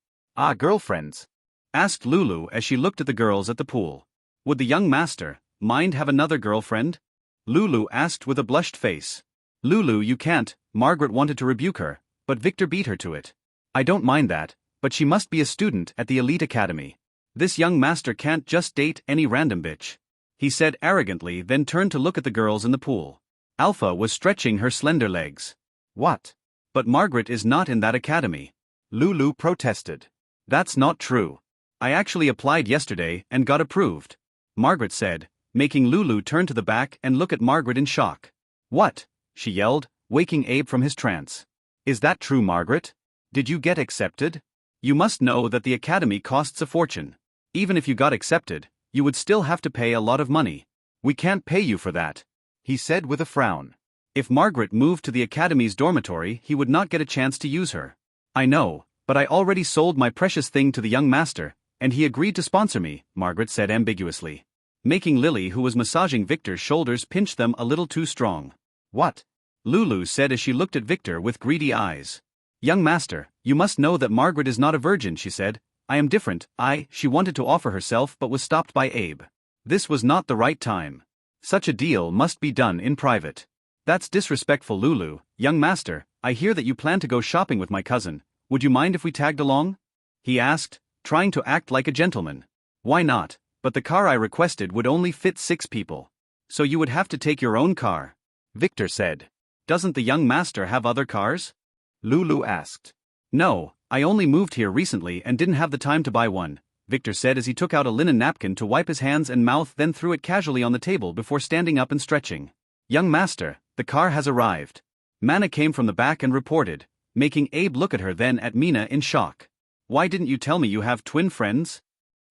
Girlfriends? Asked Lulu as she looked at the girls at the pool. Would the young master mind have another girlfriend? Lulu asked with a blushed face. Lulu, you can't, Margaret wanted to rebuke her, but Victor beat her to it. I don't mind that, but she must be a student at the elite academy. This young master can't just date any random bitch, he said arrogantly, then turned to look at the girls in the pool. Alpha was stretching her slender legs. What? But Margaret is not in that academy, Lulu protested. That's not true. I actually applied yesterday and got approved, Margaret said, making Lulu turn to the back and look at Margaret in shock. What? She yelled, waking Abe from his trance. Is that true, Margaret? Did you get accepted? You must know that the academy costs a fortune. Even if you got accepted, you would still have to pay a lot of money. We can't pay you for that, he said with a frown. If Margaret moved to the academy's dormitory, he would not get a chance to use her. I know, but I already sold my precious thing to the young master, and he agreed to sponsor me, Margaret said ambiguously. Making Lily, who was massaging Victor's shoulders, pinch them a little too strong. What? Lulu said as she looked at Victor with greedy eyes. Young master, you must know that Margaret is not a virgin, she said. I am different. She wanted to offer herself but was stopped by Abe. This was not the right time. Such a deal must be done in private. That's disrespectful, Lulu. Young master, I hear that you plan to go shopping with my cousin. Would you mind if we tagged along? He asked, trying to act like a gentleman. Why not? But the car I requested would only fit 6 people. So you would have to take your own car, Victor said. Doesn't the young master have other cars? Lulu asked. No, I only moved here recently and didn't have the time to buy one, Victor said as he took out a linen napkin to wipe his hands and mouth, then threw it casually on the table before standing up and stretching. Young master, the car has arrived. Mana came from the back and reported, making Abe look at her, then at Mina in shock. Why didn't you tell me you have twin friends?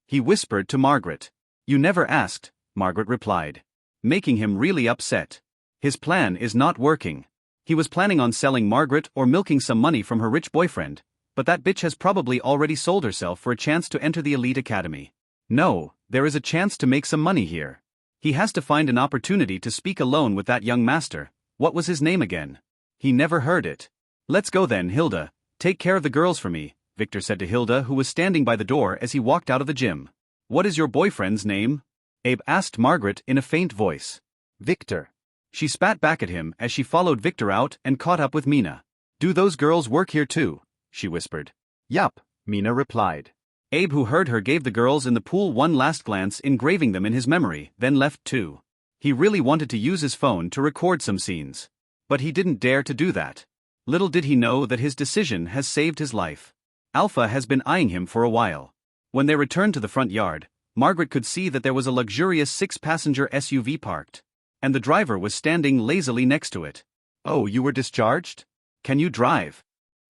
He whispered to Margaret. You never asked, Margaret replied, making him really upset. His plan is not working. He was planning on selling Margaret or milking some money from her rich boyfriend, but that bitch has probably already sold herself for a chance to enter the elite academy. No, there is a chance to make some money here. He has to find an opportunity to speak alone with that young master. What was his name again? He never heard it. Let's go then, Hilda. Take care of the girls for me, Victor said to Hilda, who was standing by the door as he walked out of the gym. What is your boyfriend's name? Abe asked Margaret in a faint voice. Victor. She spat back at him as she followed Victor out and caught up with Mina. Do those girls work here too? She whispered. Yup, Mina replied. Abe, who heard her, gave the girls in the pool one last glance, engraving them in his memory, then left too. He really wanted to use his phone to record some scenes. But he didn't dare to do that. Little did he know that his decision has saved his life. Alpha has been eyeing him for a while. When they returned to the front yard, Margaret could see that there was a luxurious 6-passenger SUV parked. And the driver was standing lazily next to it. Oh, you were discharged? Can you drive?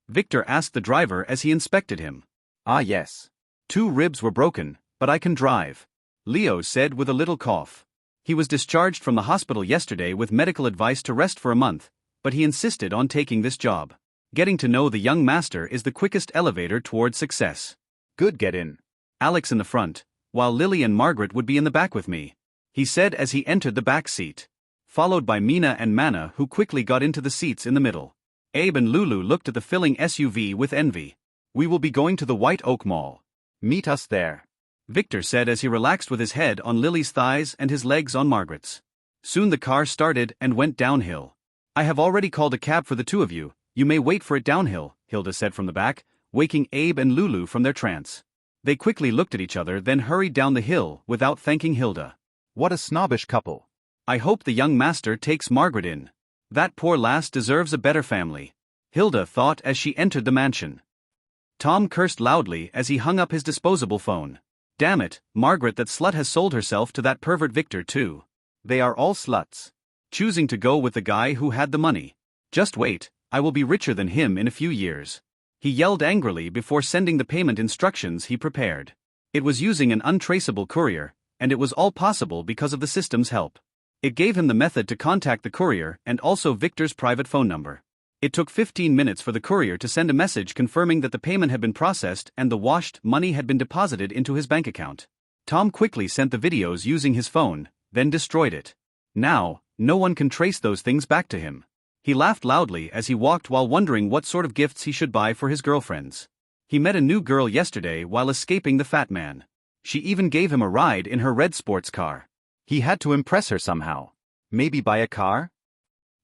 Victor asked the driver as he inspected him. Ah, yes. 2 ribs were broken, but I can drive, Leo said with a little cough. He was discharged from the hospital yesterday with medical advice to rest for a month, but he insisted on taking this job. Getting to know the young master is the quickest elevator towards success. Good, get in. Alex in the front, while Lily and Margaret would be in the back with me, he said as he entered the back seat. Followed by Mina and Mana, who quickly got into the seats in the middle. Abe and Lulu looked at the filling SUV with envy. We will be going to the White Oak Mall. Meet us there, Victor said as he relaxed with his head on Lily's thighs and his legs on Margaret's. Soon the car started and went downhill. I have already called a cab for the 2 of you. You may wait for it downhill, Hilda said from the back, waking Abe and Lulu from their trance. They quickly looked at each other, then hurried down the hill without thanking Hilda. What a snobbish couple. I hope the young master takes Margaret in. That poor lass deserves a better family, Hilda thought as she entered the mansion. Tom cursed loudly as he hung up his disposable phone. Damn it, Margaret, that slut has sold herself to that pervert Victor too. They are all sluts. Choosing to go with the guy who had the money. Just wait, I will be richer than him in a few years. He yelled angrily before sending the payment instructions he prepared. It was using an untraceable courier, and it was all possible because of the system's help. It gave him the method to contact the courier and also Victor's private phone number. It took 15 minutes for the courier to send a message confirming that the payment had been processed and the washed money had been deposited into his bank account. Tom quickly sent the videos using his phone, then destroyed it. Now, no one can trace those things back to him. He laughed loudly as he walked while wondering what sort of gifts he should buy for his girlfriends. He met a new girl yesterday while escaping the fat man. She even gave him a ride in her red sports car. He had to impress her somehow. Maybe buy a car?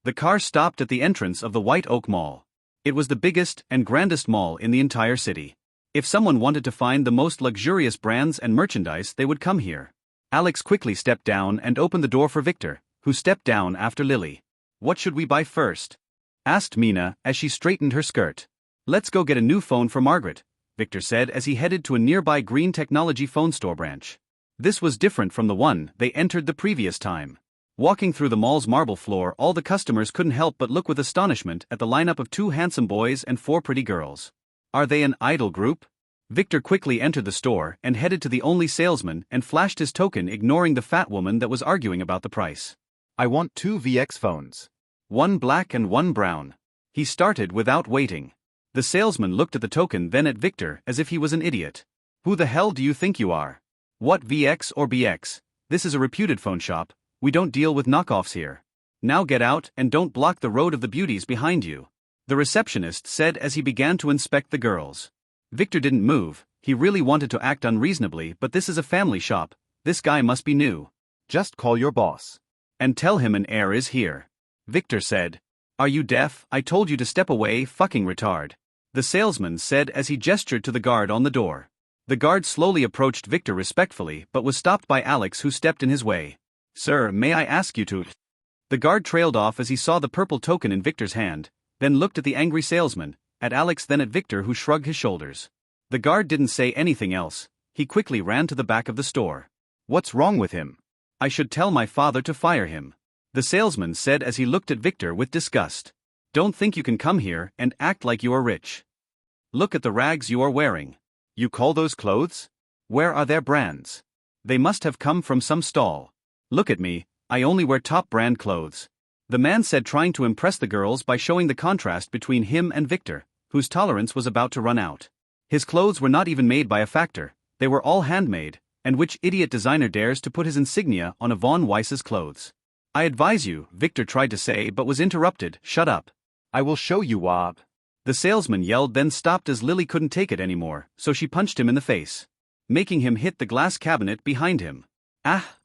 The car stopped at the entrance of the White Oak Mall. It was the biggest and grandest mall in the entire city. If someone wanted to find the most luxurious brands and merchandise, they would come here. Alex quickly stepped down and opened the door for Victor, who stepped down after Lily. What should we buy first? Asked Mina as she straightened her skirt. Let's go get a new phone for Margaret, Victor said as he headed to a nearby green technology phone store branch. This was different from the one they entered the previous time. Walking through the mall's marble floor, all the customers couldn't help but look with astonishment at the lineup of 2 handsome boys and 4 pretty girls. Are they an idol group? Victor quickly entered the store and headed to the only salesman and flashed his token, ignoring the fat woman that was arguing about the price. I want 2 VX phones. 1 black and 1 brown. He started without waiting. The salesman looked at the token, then at Victor as if he was an idiot. Who the hell do you think you are? What, VX or BX? This is a reputed phone shop. We don't deal with knockoffs here. Now get out and don't block the road of the beauties behind you, the receptionist said as he began to inspect the girls. Victor didn't move. He really wanted to act unreasonably, but this is a family shop. This guy must be new. Just call your boss. And tell him an heir is here. Victor said. Are you deaf? I told you to step away, fucking retard. The salesman said as he gestured to the guard on the door. The guard slowly approached Victor respectfully but was stopped by Alex, who stepped in his way. Sir, may I ask you to... The guard trailed off as he saw the purple token in Victor's hand, then looked at the angry salesman, at Alex, then at Victor, who shrugged his shoulders. The guard didn't say anything else. He quickly ran to the back of the store. What's wrong with him? I should tell my father to fire him, the salesman said as he looked at Victor with disgust. Don't think you can come here and act like you are rich. Look at the rags you are wearing. You call those clothes? Where are their brands? They must have come from some stall. Look at me, I only wear top brand clothes, the man said, trying to impress the girls by showing the contrast between him and Victor, whose tolerance was about to run out. His clothes were not even made by a factor, they were all handmade, and which idiot designer dares to put his insignia on a Von Weiss's clothes? I advise you, Victor tried to say but was interrupted. Shut up. I will show you, Wob. The salesman yelled, then stopped as Lily couldn't take it anymore, so she punched him in the face, making him hit the glass cabinet behind him. Ah!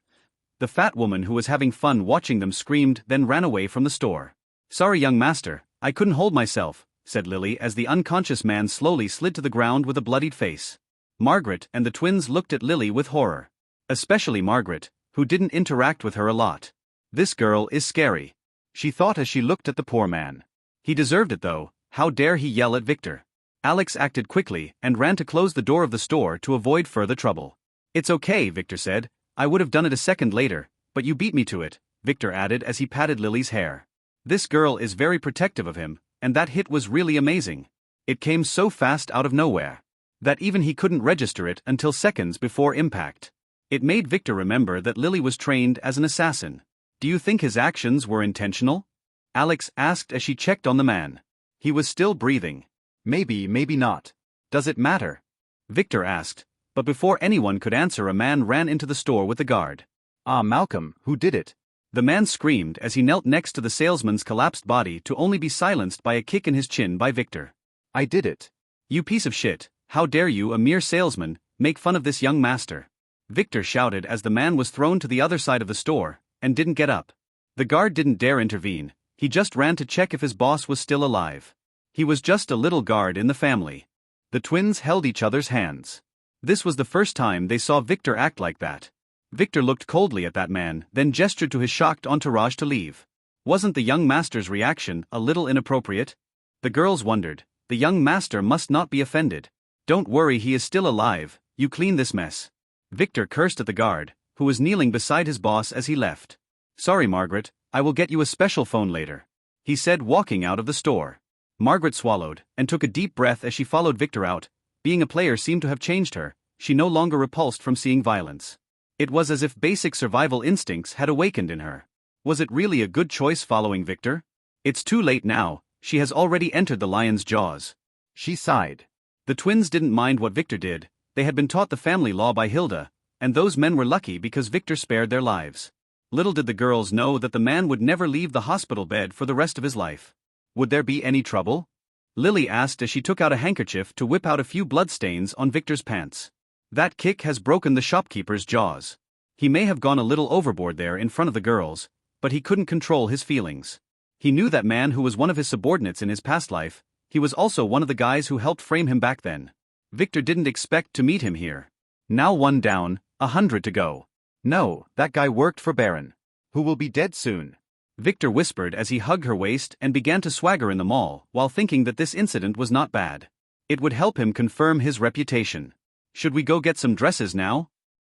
The fat woman who was having fun watching them screamed, then ran away from the store. Sorry, young master, I couldn't hold myself, said Lily as the unconscious man slowly slid to the ground with a bloodied face. Margaret and the twins looked at Lily with horror. Especially Margaret, who didn't interact with her a lot. This girl is scary, she thought as she looked at the poor man. He deserved it though, how dare he yell at Victor? Alex acted quickly and ran to close the door of the store to avoid further trouble. It's okay, Victor said. I would have done it a second later, but you beat me to it, Victor added as he patted Lily's hair. This girl is very protective of him, and that hit was really amazing. It came so fast out of nowhere that even he couldn't register it until seconds before impact. It made Victor remember that Lily was trained as an assassin. Do you think his actions were intentional? Alex asked as she checked on the man. He was still breathing. Maybe, maybe not. Does it matter? Victor asked, but before anyone could answer, a man ran into the store with the guard. Ah, Malcolm, who did it? The man screamed as he knelt next to the salesman's collapsed body, to only be silenced by a kick in his chin by Victor. I did it. You piece of shit, how dare you, a mere salesman, make fun of this young master? Victor shouted as the man was thrown to the other side of the store, and didn't get up. The guard didn't dare intervene, he just ran to check if his boss was still alive. He was just a little guard in the family. The twins held each other's hands. This was the first time they saw Victor act like that. Victor looked coldly at that man, then gestured to his shocked entourage to leave. Wasn't the young master's reaction a little inappropriate? The girls wondered. The young master must not be offended. Don't worry, he is still alive, you clean this mess. Victor cursed at the guard, who was kneeling beside his boss as he left. Sorry, Margaret, I will get you a special phone later, he said, walking out of the store. Margaret swallowed and took a deep breath as she followed Victor out. Being a player seemed to have changed her. She no longer repulsed from seeing violence. It was as if basic survival instincts had awakened in her. Was it really a good choice following Victor? It's too late now, she has already entered the lion's jaws. She sighed. The twins didn't mind what Victor did. They had been taught the family law by Hilda, and those men were lucky because Victor spared their lives. Little did the girls know that the man would never leave the hospital bed for the rest of his life. Would there be any trouble? Lily asked as she took out a handkerchief to whip out a few bloodstains on Victor's pants. That kick has broken the shopkeeper's jaws. He may have gone a little overboard there in front of the girls, but he couldn't control his feelings. He knew that man who was one of his subordinates in his past life. He was also one of the guys who helped frame him back then. Victor didn't expect to meet him here. Now 1 down, 100 to go. No, that guy worked for Baron, who will be dead soon, Victor whispered as he hugged her waist and began to swagger in the mall, while thinking that this incident was not bad. It would help him confirm his reputation. Should we go get some dresses now?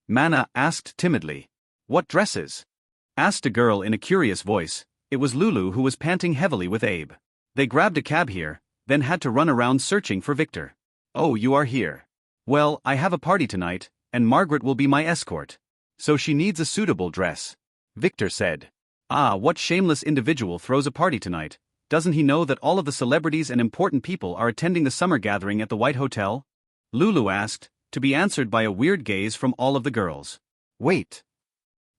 Mana asked timidly. What dresses? Asked a girl in a curious voice. It was Lulu, who was panting heavily with Abe. They grabbed a cab here, then had to run around searching for Victor. Oh, you are here. Well, I have a party tonight, and Margaret will be my escort. So she needs a suitable dress, Victor said. Ah, what shameless individual throws a party tonight? Doesn't he know that all of the celebrities and important people are attending the summer gathering at the White Hotel? Lulu asked, to be answered by a weird gaze from all of the girls. Wait.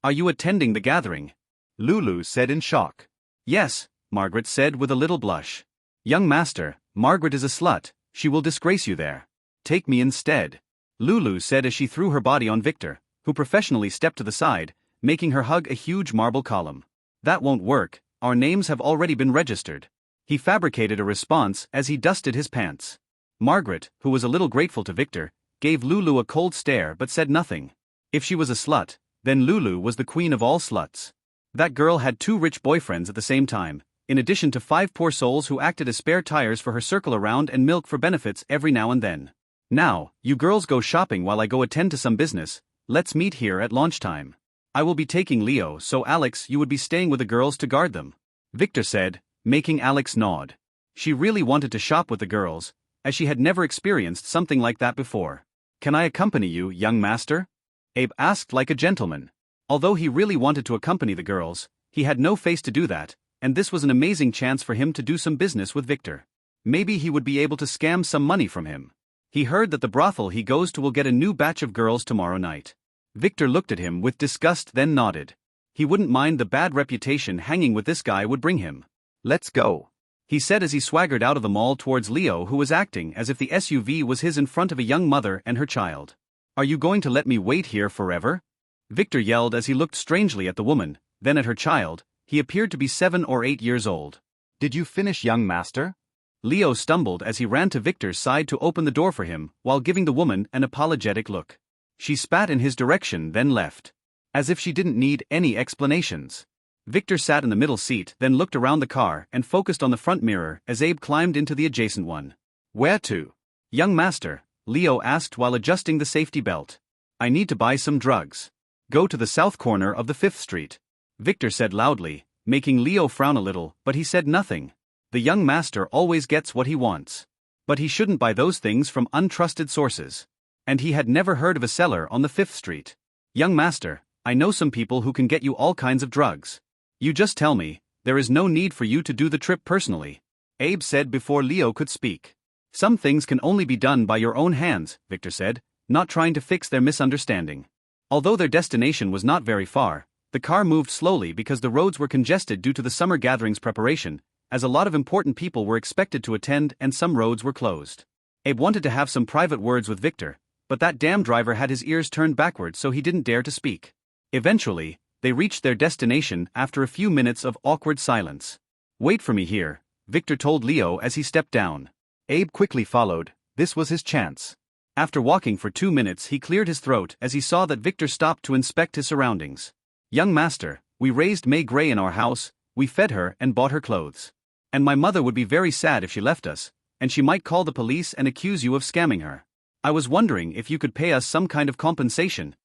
Are you attending the gathering? Lulu said in shock. Yes, Margaret said with a little blush. Young master, Margaret is a slut, she will disgrace you there. Take me instead. Lulu said as she threw her body on Victor, who professionally stepped to the side, making her hug a huge marble column. That won't work, our names have already been registered. He fabricated a response as he dusted his pants. Margaret, who was a little grateful to Victor, gave Lulu a cold stare but said nothing. If she was a slut, then Lulu was the queen of all sluts. That girl had 2 rich boyfriends at the same time, in addition to 5 poor souls who acted as spare tires for her circle around and milk for benefits every now and then. Now, you girls go shopping while I go attend to some business, let's meet here at lunchtime. I will be taking Leo, so Alex, you would be staying with the girls to guard them. Victor said, making Alex nod. She really wanted to shop with the girls, as she had never experienced something like that before. Can I accompany you, young master? Abe asked like a gentleman. Although he really wanted to accompany the girls, he had no face to do that, and this was an amazing chance for him to do some business with Victor. Maybe he would be able to scam some money from him. He heard that the brothel he goes to will get a new batch of girls tomorrow night. Victor looked at him with disgust then nodded. He wouldn't mind the bad reputation hanging with this guy would bring him. Let's go, he said as he swaggered out of the mall towards Leo, who was acting as if the SUV was his in front of a young mother and her child. Are you going to let me wait here forever? Victor yelled as he looked strangely at the woman, then at her child. He appeared to be 7 or 8 years old. Did you finish, young master? Leo stumbled as he ran to Victor's side to open the door for him, while giving the woman an apologetic look. She spat in his direction then left. As if she didn't need any explanations. Victor sat in the middle seat then looked around the car and focused on the front mirror as Abe climbed into the adjacent one. Where to? Young master, Leo asked while adjusting the safety belt. I need to buy some drugs. Go to the south corner of the 5th Street. Victor said loudly, making Leo frown a little, but he said nothing. The young master always gets what he wants. But he shouldn't buy those things from untrusted sources. And he had never heard of a seller on the 5th Street. Young master, I know some people who can get you all kinds of drugs. You just tell me, there is no need for you to do the trip personally. Abe said before Leo could speak. Some things can only be done by your own hands, Victor said, not trying to fix their misunderstanding. Although their destination was not very far, the car moved slowly because the roads were congested due to the summer gatherings preparation, as a lot of important people were expected to attend and some roads were closed. Abe wanted to have some private words with Victor, but that damn driver had his ears turned backward so he didn't dare to speak. Eventually, they reached their destination after a few minutes of awkward silence. Wait for me here, Victor told Leo as he stepped down. Abe quickly followed. This was his chance. After walking for 2 minutes, he cleared his throat as he saw that Victor stopped to inspect his surroundings. Young master, we raised May Gray in our house, we fed her and bought her clothes. And my mother would be very sad if she left us, and she might call the police and accuse you of scamming her. I was wondering if you could pay us some kind of compensation.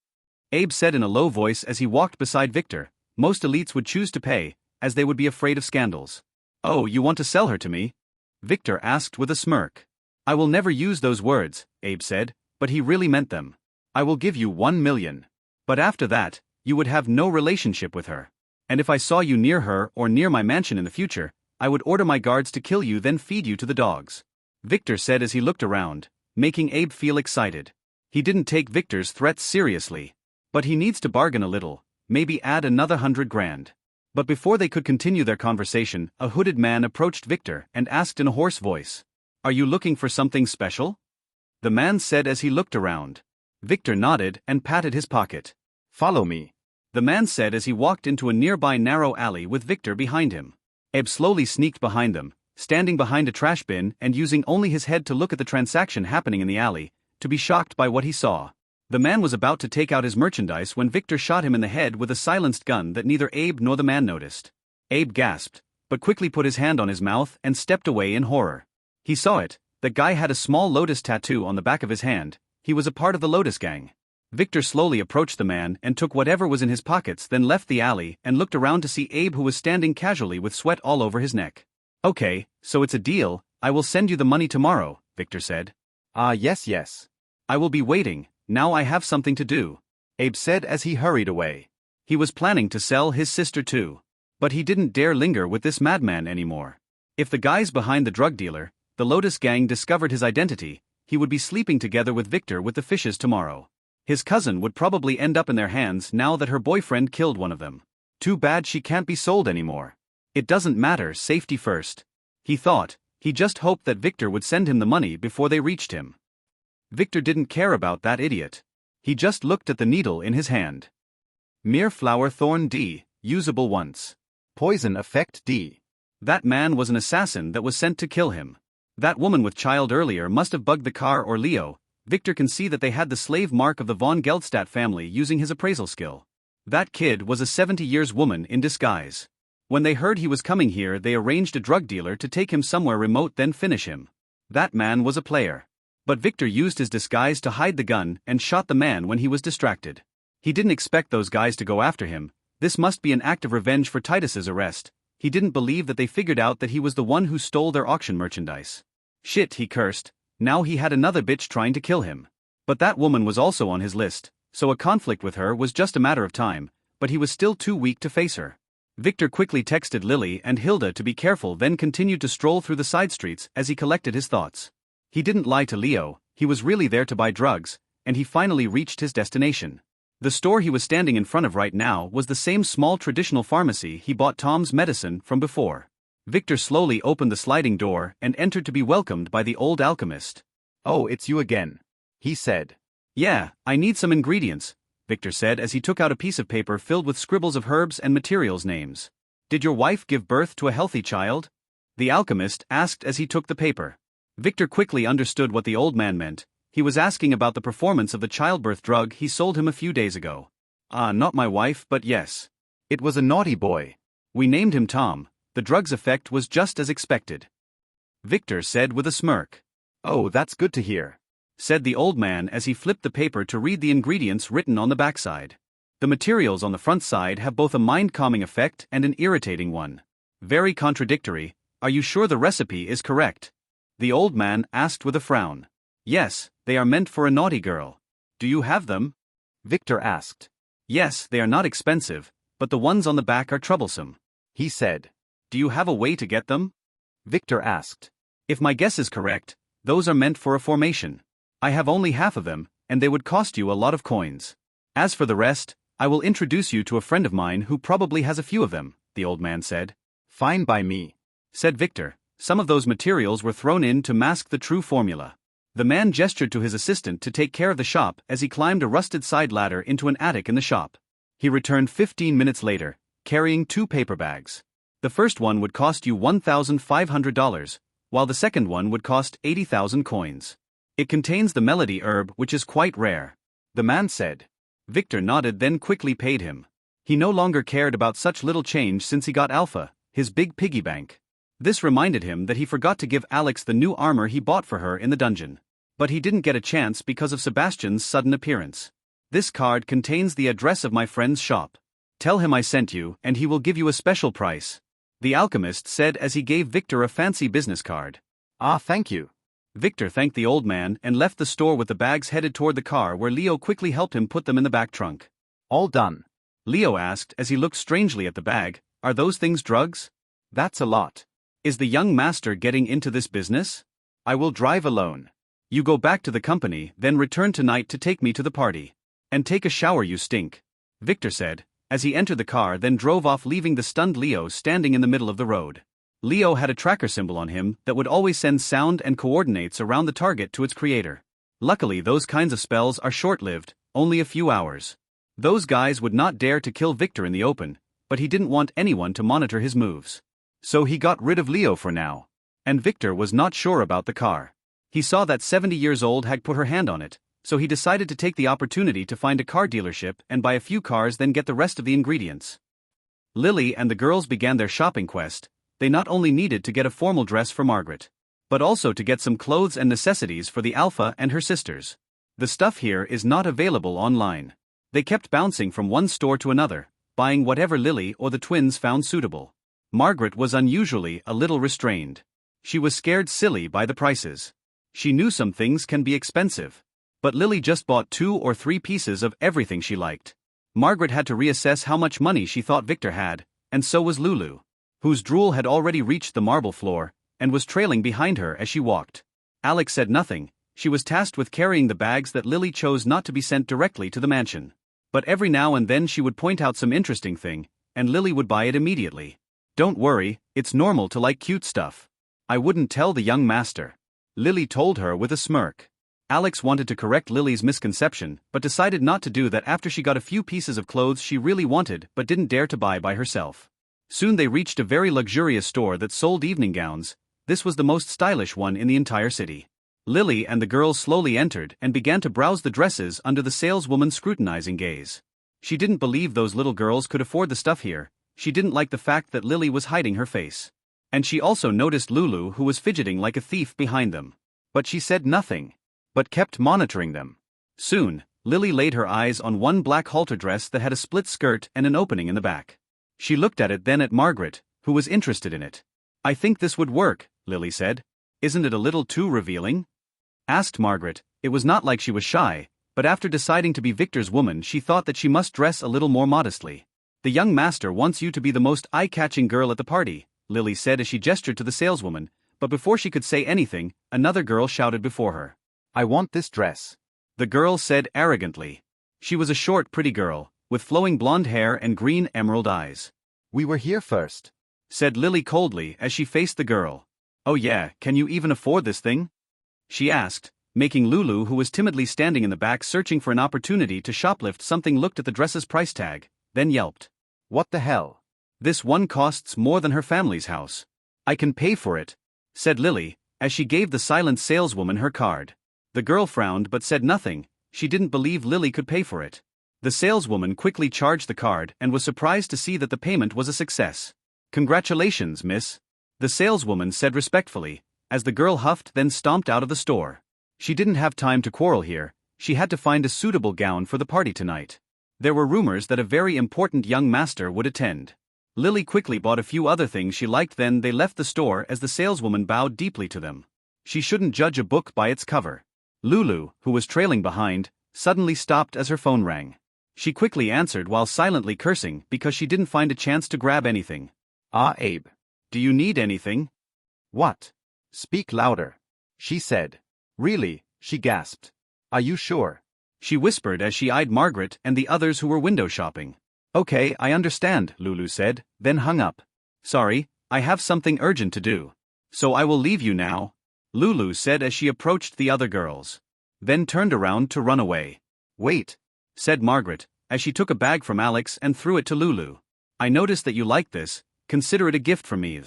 Abe said in a low voice as he walked beside Victor. Most elites would choose to pay, as they would be afraid of scandals. Oh, you want to sell her to me? Victor asked with a smirk. I will never use those words, Abe said, but he really meant them. I will give you 1 million. But after that, you would have no relationship with her. And if I saw you near her or near my mansion in the future, I would order my guards to kill you then feed you to the dogs. Victor said as he looked around, making Abe feel excited. He didn't take Victor's threats seriously. But he needs to bargain a little, maybe add another 100 grand. But before they could continue their conversation, a hooded man approached Victor and asked in a hoarse voice, Are you looking for something special? The man said as he looked around. Victor nodded and patted his pocket. Follow me. The man said as he walked into a nearby narrow alley with Victor behind him. Abe slowly sneaked behind them, standing behind a trash bin and using only his head to look at the transaction happening in the alley, to be shocked by what he saw. The man was about to take out his merchandise when Victor shot him in the head with a silenced gun that neither Abe nor the man noticed. Abe gasped, but quickly put his hand on his mouth and stepped away in horror. He saw it, the guy had a small lotus tattoo on the back of his hand, he was a part of the Lotus Gang. Victor slowly approached the man and took whatever was in his pockets, then left the alley and looked around to see Abe, who was standing casually with sweat all over his neck. Okay, so it's a deal, I will send you the money tomorrow, Victor said. Yes. I will be waiting. Now I have something to do, Abe said as he hurried away. He was planning to sell his sister too. But he didn't dare linger with this madman anymore. If the guys behind the drug dealer, the Lotus gang, discovered his identity, he would be sleeping together with Victor with the fishes tomorrow. His cousin would probably end up in their hands now that her boyfriend killed one of them. Too bad she can't be sold anymore. It doesn't matter, safety first. He thought. He just hoped that Victor would send him the money before they reached him. Victor didn't care about that idiot. He just looked at the needle in his hand. Mere flower thorn D, usable once. Poison effect D. That man was an assassin that was sent to kill him. That woman with child earlier must have bugged the car or Leo. Victor can see that they had the slave mark of the von Geldstadt family using his appraisal skill. That kid was a 70-years woman in disguise. When they heard he was coming here, they arranged a drug dealer to take him somewhere remote then finish him. That man was a player. But Victor used his disguise to hide the gun and shot the man when he was distracted. He didn't expect those guys to go after him. This must be an act of revenge for Titus's arrest. He didn't believe that they figured out that he was the one who stole their auction merchandise. Shit, he cursed. Now he had another bitch trying to kill him. But that woman was also on his list, so a conflict with her was just a matter of time, but he was still too weak to face her. Victor quickly texted Lily and Hilda to be careful, then continued to stroll through the side streets as he collected his thoughts. He didn't lie to Leo, he was really there to buy drugs, and he finally reached his destination. The store he was standing in front of right now was the same small traditional pharmacy he bought Tom's medicine from before. Victor slowly opened the sliding door and entered to be welcomed by the old alchemist. "Oh, it's you again," he said. "Yeah, I need some ingredients," Victor said as he took out a piece of paper filled with scribbles of herbs and materials names. "Did your wife give birth to a healthy child?" The alchemist asked as he took the paper. Victor quickly understood what the old man meant. He was asking about the performance of the childbirth drug he sold him a few days ago. Not my wife, but yes. It was a naughty boy. We named him Tom. The drug's effect was just as expected," Victor said with a smirk. "Oh, that's good to hear," said the old man as he flipped the paper to read the ingredients written on the backside. The materials on the front side have both a mind-calming effect and an irritating one. Very contradictory. Are you sure the recipe is correct? The old man asked with a frown. Yes, they are meant for a naughty girl. Do you have them? Victor asked. Yes, they are not expensive, but the ones on the back are troublesome, he said. Do you have a way to get them? Victor asked. If my guess is correct, those are meant for a formation. I have only half of them, and they would cost you a lot of coins. As for the rest, I will introduce you to a friend of mine who probably has a few of them, the old man said. Fine by me, said Victor. Some of those materials were thrown in to mask the true formula. The man gestured to his assistant to take care of the shop as he climbed a rusted side ladder into an attic in the shop. He returned 15 minutes later, carrying 2 paper bags. The first one would cost you $1,500, while the second one would cost 80,000 coins. It contains the melody herb, which is quite rare, the man said. Victor nodded, then quickly paid him. He no longer cared about such little change since he got Alpha, his big piggy bank. This reminded him that he forgot to give Alex the new armor he bought for her in the dungeon. But he didn't get a chance because of Sebastian's sudden appearance. This card contains the address of my friend's shop. Tell him I sent you, and he will give you a special price, the alchemist said as he gave Victor a fancy business card. Thank you. Victor thanked the old man and left the store with the bags headed toward the car, where Leo quickly helped him put them in the back trunk. All done, Leo asked as he looked strangely at the bag. Are those things drugs? That's a lot. Is the young master getting into this business? I will drive alone. You go back to the company, then return tonight to take me to the party. And take a shower, you stink, Victor said, as he entered the car, then drove off, leaving the stunned Leo standing in the middle of the road. Leo had a tracker symbol on him that would always send sound and coordinates around the target to its creator. Luckily, those kinds of spells are short-lived, only a few hours. Those guys would not dare to kill Victor in the open, but he didn't want anyone to monitor his moves. So he got rid of Leo for now. And Victor was not sure about the car. He saw that 70 years old had put her hand on it, so he decided to take the opportunity to find a car dealership and buy a few cars, then get the rest of the ingredients. Lily and the girls began their shopping quest. They not only needed to get a formal dress for Margaret, but also to get some clothes and necessities for the Alpha and her sisters. The stuff here is not available online. They kept bouncing from one store to another, buying whatever Lily or the twins found suitable. Margaret was unusually a little restrained. She was scared silly by the prices. She knew some things can be expensive. But Lily just bought 2 or 3 pieces of everything she liked. Margaret had to reassess how much money she thought Victor had, and so was Lulu, whose drool had already reached the marble floor, and was trailing behind her as she walked. Alex said nothing. She was tasked with carrying the bags that Lily chose not to be sent directly to the mansion. But every now and then she would point out some interesting thing, and Lily would buy it immediately. "Don't worry, it's normal to like cute stuff. I wouldn't tell the young master," Lily told her with a smirk. Alex wanted to correct Lily's misconception, but decided not to do that after she got a few pieces of clothes she really wanted but didn't dare to buy by herself. Soon they reached a very luxurious store that sold evening gowns. This was the most stylish one in the entire city. Lily and the girls slowly entered and began to browse the dresses under the saleswoman's scrutinizing gaze. She didn't believe those little girls could afford the stuff here. She didn't like the fact that Lily was hiding her face. And she also noticed Lulu, who was fidgeting like a thief behind them. But she said nothing, but kept monitoring them. Soon, Lily laid her eyes on one black halter dress that had a split skirt and an opening in the back. She looked at it then at Margaret, who was interested in it. "I think this would work," Lily said. "Isn't it a little too revealing?" Asked Margaret. It was not like she was shy, but after deciding to be Victor's woman she thought that she must dress a little more modestly. "The young master wants you to be the most eye-catching girl at the party," Lily said as she gestured to the saleswoman, but before she could say anything, another girl shouted before her. "I want this dress," the girl said arrogantly. She was a short, pretty girl, with flowing blonde hair and green emerald eyes. "We were here first," said Lily coldly as she faced the girl. "Oh yeah, can you even afford this thing?" she asked, making Lulu, who was timidly standing in the back searching for an opportunity to shoplift something, looked at the dress's price tag, then yelped. "What the hell? This one costs more than her family's house." "I can pay for it," said Lily, as she gave the silent saleswoman her card. The girl frowned but said nothing. She didn't believe Lily could pay for it. The saleswoman quickly charged the card and was surprised to see that the payment was a success. "Congratulations, miss," the saleswoman said respectfully, as the girl huffed then stomped out of the store. She didn't have time to quarrel here. She had to find a suitable gown for the party tonight. There were rumors that a very important young master would attend. Lily quickly bought a few other things she liked, then they left the store as the saleswoman bowed deeply to them. She shouldn't judge a book by its cover. Lulu, who was trailing behind, suddenly stopped as her phone rang. She quickly answered while silently cursing because she didn't find a chance to grab anything. Abe. "Do you need anything?" "What? Speak louder," she said. "Really?" she gasped. "Are you sure?" she whispered as she eyed Margaret and the others who were window shopping. "Okay, I understand," Lulu said, then hung up. "Sorry, I have something urgent to do. So I will leave you now," Lulu said as she approached the other girls. Then turned around to run away. "Wait," said Margaret, as she took a bag from Alex and threw it to Lulu. "I noticed that you like this. Consider it a gift from me,"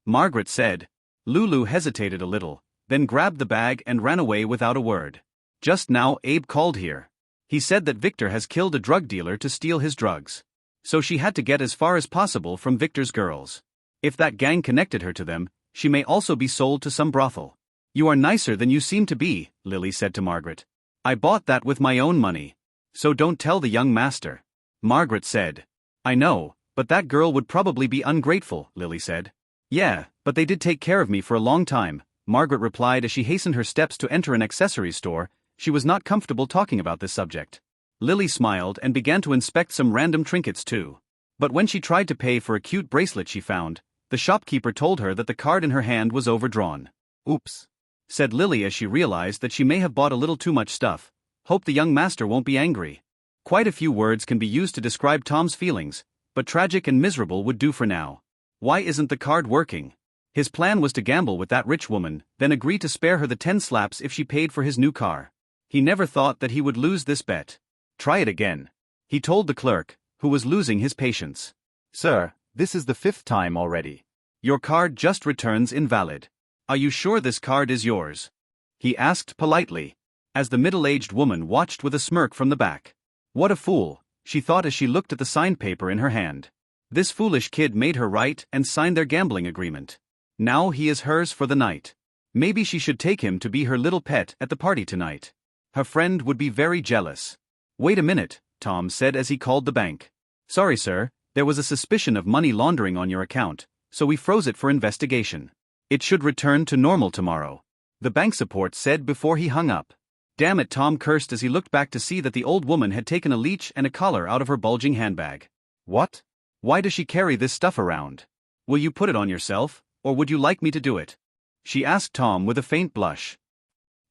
Margaret said. Lulu hesitated a little, then grabbed the bag and ran away without a word. Just now Abe called here. He said that Victor has killed a drug dealer to steal his drugs. So she had to get as far as possible from Victor's girls. If that gang connected her to them, she may also be sold to some brothel. "You are nicer than you seem to be," Lily said to Margaret. "I bought that with my own money. So don't tell the young master," Margaret said. "I know, but that girl would probably be ungrateful," Lily said. "Yeah, but they did take care of me for a long time," Margaret replied as she hastened her steps to enter an accessories store. She was not comfortable talking about this subject. Lily smiled and began to inspect some random trinkets too. But when she tried to pay for a cute bracelet she found, the shopkeeper told her that the card in her hand was overdrawn. "Oops," said Lily as she realized that she may have bought a little too much stuff. "Hope the young master won't be angry." Quite a few words can be used to describe Tom's feelings, but tragic and miserable would do for now. Why isn't the card working? His plan was to gamble with that rich woman, then agree to spare her the 10 slaps if she paid for his new car. He never thought that he would lose this bet. "Try it again," he told the clerk, who was losing his patience. "Sir, this is the 5th time already. Your card just returns invalid. Are you sure this card is yours?" he asked politely, as the middle-aged woman watched with a smirk from the back. What a fool, she thought as she looked at the signed paper in her hand. This foolish kid made her write and sign their gambling agreement. Now he is hers for the night. Maybe she should take him to be her little pet at the party tonight. Her friend would be very jealous. "Wait a minute," Tom said as he called the bank. "Sorry sir, there was a suspicion of money laundering on your account, so we froze it for investigation. It should return to normal tomorrow," the bank support said before he hung up. Damn it, Tom cursed as he looked back to see that the old woman had taken a leash and a collar out of her bulging handbag. "What?" Why does she carry this stuff around? Will you put it on yourself, or would you like me to do it? She asked Tom with a faint blush.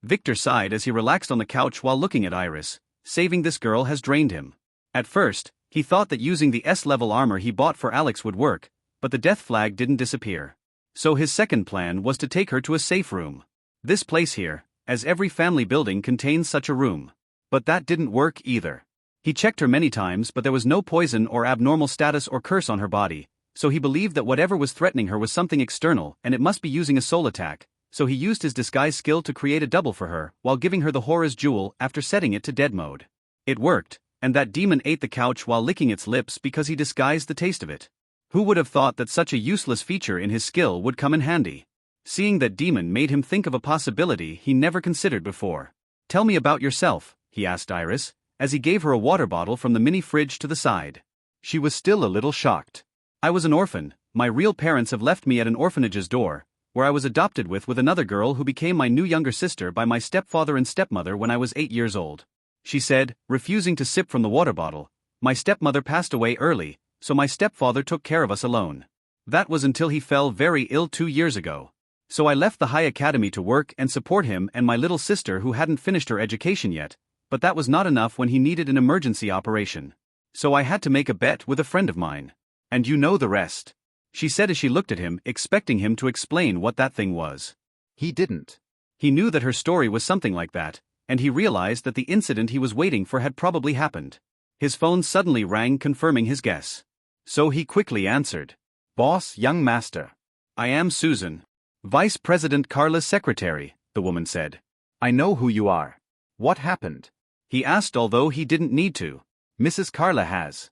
Victor sighed as he relaxed on the couch while looking at Iris. Saving this girl has drained him. At first, he thought that using the S-level armor he bought for Alex would work, but the death flag didn't disappear. So his second plan was to take her to a safe room. This place here, as every family building contains such a room. But that didn't work either. He checked her many times but there was no poison or abnormal status or curse on her body, so he believed that whatever was threatening her was something external and it must be using a soul attack, so he used his disguise skill to create a double for her while giving her the Horror's Jewel after setting it to dead mode. It worked, and that demon ate the couch while licking its lips because he disguised the taste of it. Who would have thought that such a useless feature in his skill would come in handy? Seeing that demon made him think of a possibility he never considered before. Tell me about yourself, he asked Iris, as he gave her a water bottle from the mini fridge to the side. She was still a little shocked. I was an orphan. My real parents have left me at an orphanage's door, where I was adopted with another girl who became my new younger sister by my stepfather and stepmother when I was 8 years old. She said, refusing to sip from the water bottle. My stepmother passed away early, so my stepfather took care of us alone. That was until he fell very ill 2 years ago. So I left the high academy to work and support him and my little sister who hadn't finished her education yet, but that was not enough when he needed an emergency operation. So I had to make a bet with a friend of mine. And you know the rest. She said as she looked at him, expecting him to explain what that thing was. He didn't. He knew that her story was something like that, and he realized that the incident he was waiting for had probably happened. His phone suddenly rang confirming his guess. So he quickly answered. Boss, young master. I am Susan. Vice President Carla's secretary, the woman said. I know who you are. What happened? He asked although he didn't need to. Mrs. Carla has.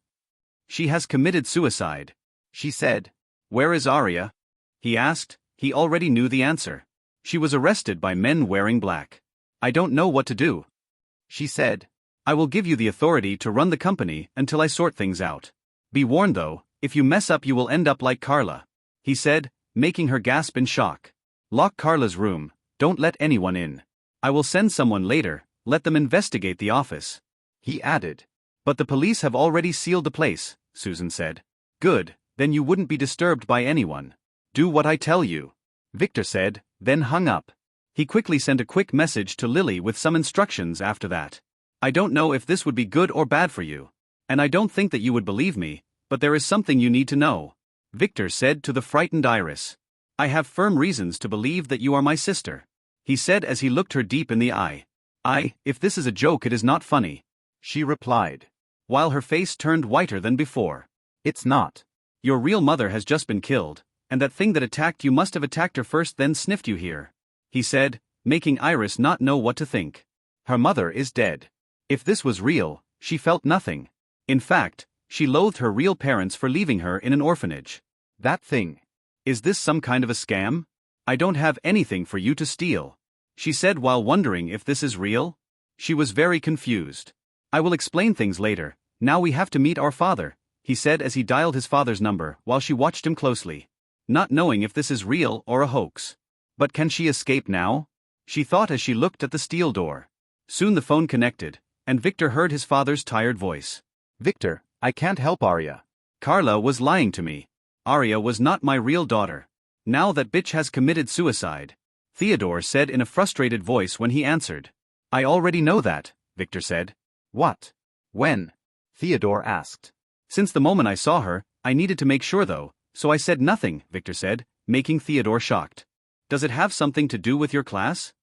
She has committed suicide. She said. Where is Aria? He asked. He already knew the answer. She was arrested by men wearing black. I don't know what to do. She said. I will give you the authority to run the company until I sort things out. Be warned though, if you mess up you will end up like Carla. He said, making her gasp in shock. Lock Carla's room, don't let anyone in. I will send someone later, let them investigate the office. He added. But the police have already sealed the place, Susan said. Good, then you wouldn't be disturbed by anyone. Do what I tell you. Victor said, then hung up. He quickly sent a quick message to Lily with some instructions after that. I don't know if this would be good or bad for you. And I don't think that you would believe me, but there is something you need to know. Victor said to the frightened Iris. I have firm reasons to believe that you are my sister. He said as he looked her deep in the eye. If this is a joke it is not funny. She replied. While her face turned whiter than before. It's not. Your real mother has just been killed, and that thing that attacked you must have attacked her first then sniffed you here. He said, making Iris not know what to think. Her mother is dead. If this was real, she felt nothing. In fact, she loathed her real parents for leaving her in an orphanage. That thing. Is this some kind of a scam? I don't have anything for you to steal. She said while wondering if this is real. She was very confused. I will explain things later, now we have to meet our father, he said as he dialed his father's number while she watched him closely. Not knowing if this is real or a hoax. But can she escape now? She thought as she looked at the steel door. Soon the phone connected, and Victor heard his father's tired voice. Victor, I can't help Aria. Carla was lying to me. Aria was not my real daughter. Now that bitch has committed suicide. Theodore said in a frustrated voice when he answered. I already know that, Victor said. What? When? Theodore asked. Since the moment I saw her, I needed to make sure though, so I said nothing, Victor said, making Theodore shocked. Does it have something to do with your class?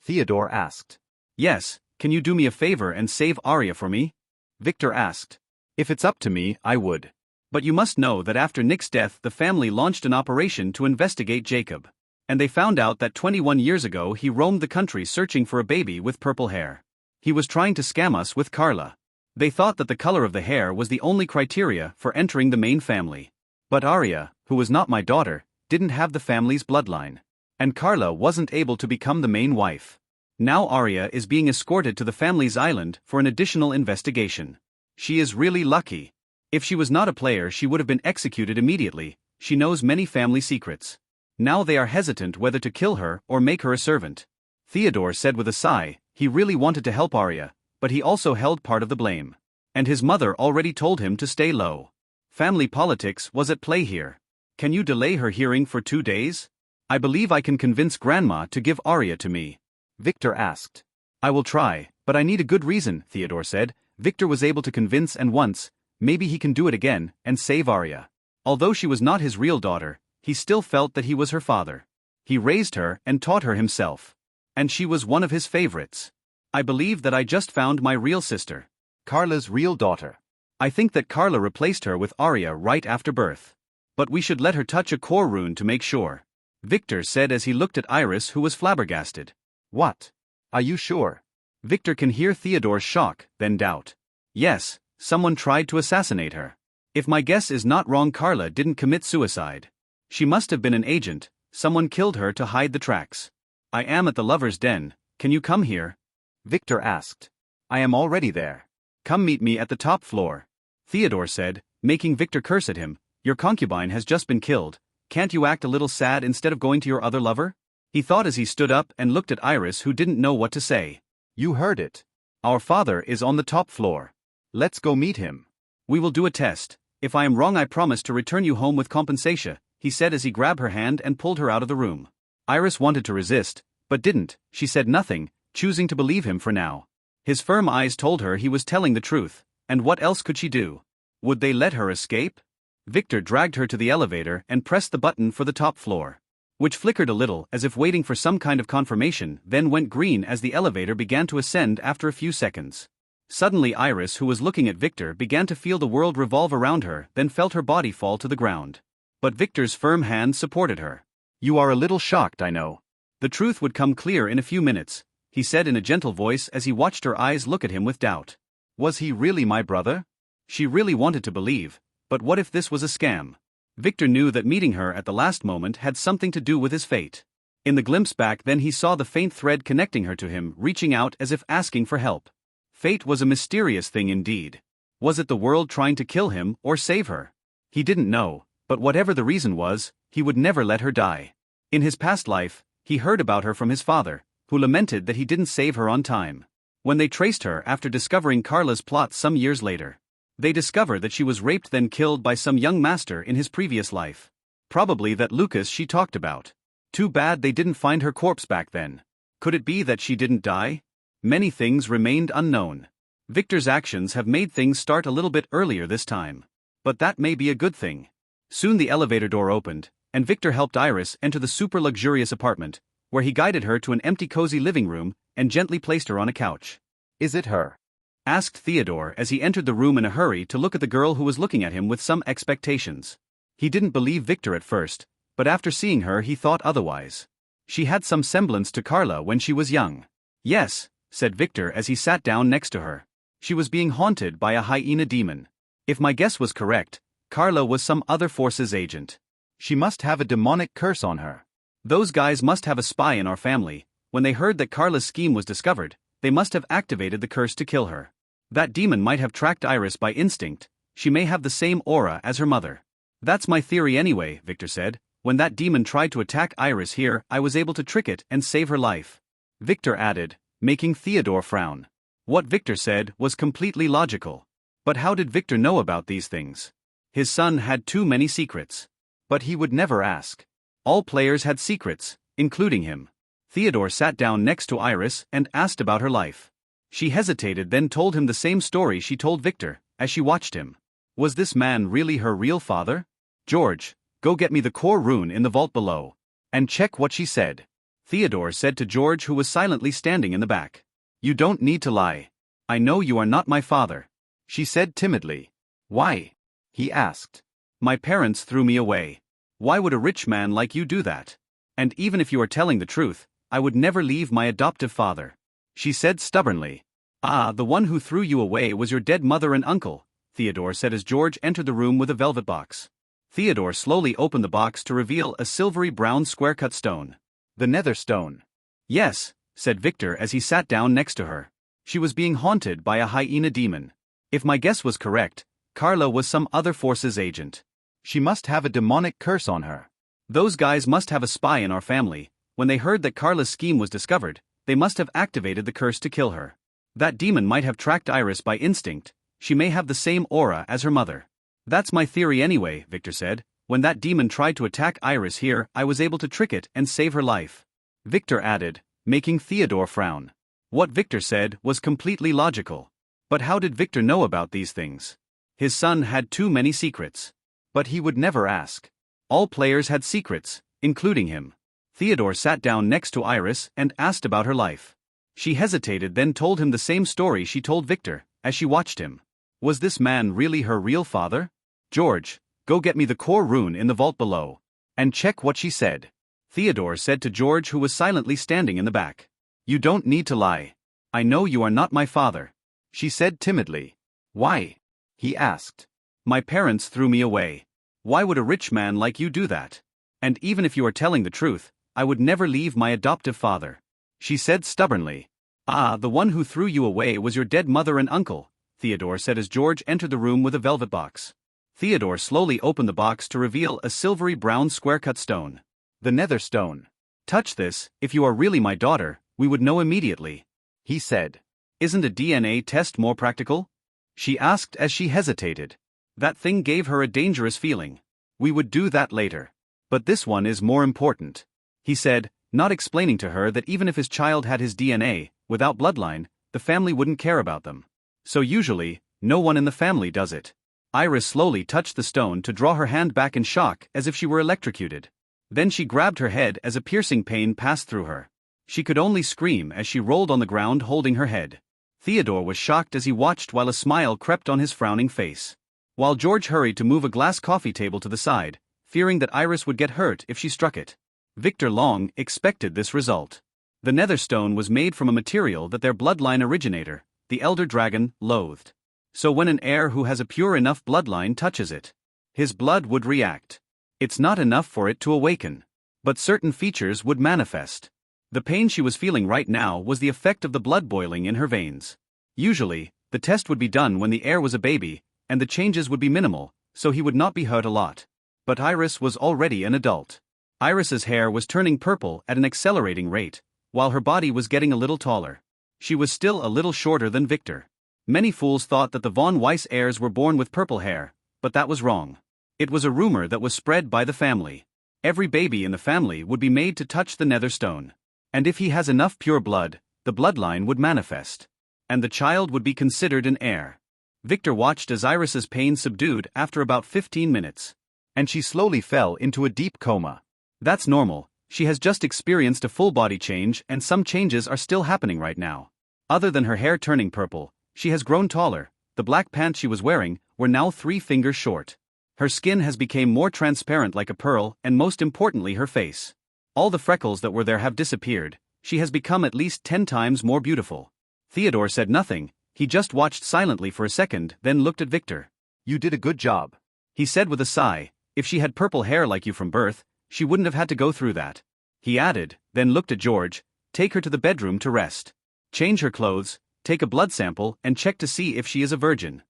Theodore asked. Yes, can you do me a favor and save Aria for me? Victor asked. If it's up to me, I would. But you must know that after Nick's death the family launched an operation to investigate Jacob. And they found out that 21 years ago he roamed the country searching for a baby with purple hair. He was trying to scam us with Carla. They thought that the color of the hair was the only criteria for entering the main family. But Aria, who was not my daughter, didn't have the family's bloodline. And Carla wasn't able to become the main wife. Now Aria is being escorted to the family's island for an additional investigation. She is really lucky. If she was not a player she would have been executed immediately. She knows many family secrets. Now they are hesitant whether to kill her or make her a servant. Theodore said with a sigh, he really wanted to help Aria, but he also held part of the blame. And his mother already told him to stay low. Family politics was at play here. Can you delay her hearing for 2 days? I believe I can convince Grandma to give Arya to me. Victor asked. I will try, but I need a good reason, Theodore said. Victor was able to convince, and once, maybe he can do it again, and save Arya. Although she was not his real daughter, he still felt that he was her father. He raised her and taught her himself. And she was one of his favorites. I believe that I just found my real sister. Carla's real daughter. I think that Carla replaced her with Arya right after birth. But we should let her touch a core rune to make sure. Victor said as he looked at Iris, who was flabbergasted. What? Are you sure? Victor can hear Theodore's shock, then doubt. Yes, someone tried to assassinate her. If my guess is not wrong, Carla didn't commit suicide. She must have been an agent. Someone killed her to hide the tracks. I am at the Lover's Den. Can you come here? Victor asked. I am already there. Come meet me at the top floor. Theodore said, making Victor curse at him. Your concubine has just been killed. Can't you act a little sad instead of going to your other lover? He thought as he stood up and looked at Iris, who didn't know what to say. You heard it. Our father is on the top floor. Let's go meet him. We will do a test. If I am wrong, I promise to return you home with compensation, he said as he grabbed her hand and pulled her out of the room. Iris wanted to resist, but didn't. She said nothing, choosing to believe him for now. His firm eyes told her he was telling the truth, and what else could she do? Would they let her escape? Victor dragged her to the elevator and pressed the button for the top floor, which flickered a little as if waiting for some kind of confirmation, then went green as the elevator began to ascend after a few seconds. Suddenly Iris, who was looking at Victor, began to feel the world revolve around her, then felt her body fall to the ground. But Victor's firm hand supported her. You are a little shocked, I know. The truth would come clear in a few minutes, he said in a gentle voice as he watched her eyes look at him with doubt. Was he really my brother? She really wanted to believe, but what if this was a scam? Victor knew that meeting her at the last moment had something to do with his fate. In the glimpse back then he saw the faint thread connecting her to him, reaching out as if asking for help. Fate was a mysterious thing indeed. Was it the world trying to kill him or save her? He didn't know, but whatever the reason was, he would never let her die. In his past life, he heard about her from his father, who lamented that he didn't save her on time. When they traced her after discovering Carla's plot some years later, they discovered that she was raped then killed by some young master in his previous life. Probably that Lucas she talked about. Too bad they didn't find her corpse back then. Could it be that she didn't die? Many things remained unknown. Victor's actions have made things start a little bit earlier this time. But that may be a good thing. Soon the elevator door opened, and Victor helped Iris enter the super luxurious apartment, where he guided her to an empty cozy living room and gently placed her on a couch. Is it her? Asked Theodore as he entered the room in a hurry to look at the girl who was looking at him with some expectations. He didn't believe Victor at first, but after seeing her he thought otherwise. She had some semblance to Carla when she was young. Yes, said Victor as he sat down next to her. She was being haunted by a hyena demon. If my guess was correct, Carla was some other force's agent. She must have a demonic curse on her. Those guys must have a spy in our family. When they heard that Carla's scheme was discovered, they must have activated the curse to kill her. That demon might have tracked Iris by instinct. She may have the same aura as her mother. That's my theory anyway, Victor said. When that demon tried to attack Iris here, I was able to trick it and save her life. Victor added, making Theodore frown. What Victor said was completely logical. But how did Victor know about these things? His son had too many secrets. But he would never ask. All players had secrets, including him. Theodore sat down next to Iris and asked about her life. She hesitated, then told him the same story she told Victor, as she watched him. Was this man really her real father? George, go get me the core rune in the vault below. And check what she said. Theodore said to George, who was silently standing in the back. You don't need to lie. I know you are not my father. She said timidly. Why? He asked. My parents threw me away. Why would a rich man like you do that? And even if you are telling the truth, I would never leave my adoptive father. She said stubbornly. Ah, the one who threw you away was your dead mother and uncle, Theodore said as George entered the room with a velvet box. Theodore slowly opened the box to reveal a silvery brown square-cut stone. The nether stone. Yes, said Victor as he sat down next to her. She was being haunted by a hyena demon. If my guess was correct, Carla was some other force's agent. She must have a demonic curse on her. Those guys must have a spy in our family. When they heard that Carla's scheme was discovered, they must have activated the curse to kill her. That demon might have tracked Iris by instinct. She may have the same aura as her mother. That's my theory anyway, Victor said. When that demon tried to attack Iris here, I was able to trick it and save her life. Victor added, making Theodore frown. What Victor said was completely logical. But how did Victor know about these things? His son had too many secrets. But he would never ask. All players had secrets, including him. Theodore sat down next to Iris and asked about her life. She hesitated, then told him the same story she told Victor, as she watched him. Was this man really her real father? George, go get me the core rune in the vault below. And check what she said. Theodore said to George, who was silently standing in the back. You don't need to lie. I know you are not my father. She said timidly. Why? He asked. My parents threw me away. Why would a rich man like you do that? And even if you are telling the truth, I would never leave my adoptive father. She said stubbornly. Ah, the one who threw you away was your dead mother and uncle, Theodore said as George entered the room with a velvet box. Theodore slowly opened the box to reveal a silvery brown square-cut stone. The nether stone. Touch this, if you are really my daughter, we would know immediately. He said. Isn't a DNA test more practical? She asked as she hesitated. That thing gave her a dangerous feeling. We would do that later. But this one is more important. He said, not explaining to her that even if his child had his DNA, without bloodline, the family wouldn't care about them. So usually, no one in the family does it. Iris slowly touched the stone to draw her hand back in shock as if she were electrocuted. Then she grabbed her head as a piercing pain passed through her. She could only scream as she rolled on the ground holding her head. Theodore was shocked as he watched while a smile crept on his frowning face. While George hurried to move a glass coffee table to the side, fearing that Iris would get hurt if she struck it. Victor Long expected this result. The nether stone was made from a material that their bloodline originator, the elder dragon, loathed. So when an heir who has a pure enough bloodline touches it, his blood would react. It's not enough for it to awaken. But certain features would manifest. The pain she was feeling right now was the effect of the blood boiling in her veins. Usually, the test would be done when the heir was a baby, and the changes would be minimal, so he would not be hurt a lot. But Iris was already an adult. Iris's hair was turning purple at an accelerating rate, while her body was getting a little taller. She was still a little shorter than Victor. Many fools thought that the von Weiss heirs were born with purple hair, but that was wrong. It was a rumor that was spread by the family. Every baby in the family would be made to touch the nether stone. And if he has enough pure blood, the bloodline would manifest. And the child would be considered an heir. Victor watched as Iris's pain subdued after about 15 minutes. And she slowly fell into a deep coma. That's normal, she has just experienced a full body change and some changes are still happening right now. Other than her hair turning purple, she has grown taller, the black pants she was wearing were now 3 fingers short. Her skin has become more transparent like a pearl, and most importantly her face. All the freckles that were there have disappeared, she has become at least 10 times more beautiful. Theodore said nothing, he just watched silently for a second, then looked at Victor. You did a good job. He said with a sigh, if she had purple hair like you from birth, she wouldn't have had to go through that. He added, then looked at George, take her to the bedroom to rest. Change her clothes, take a blood sample and check to see if she is a virgin.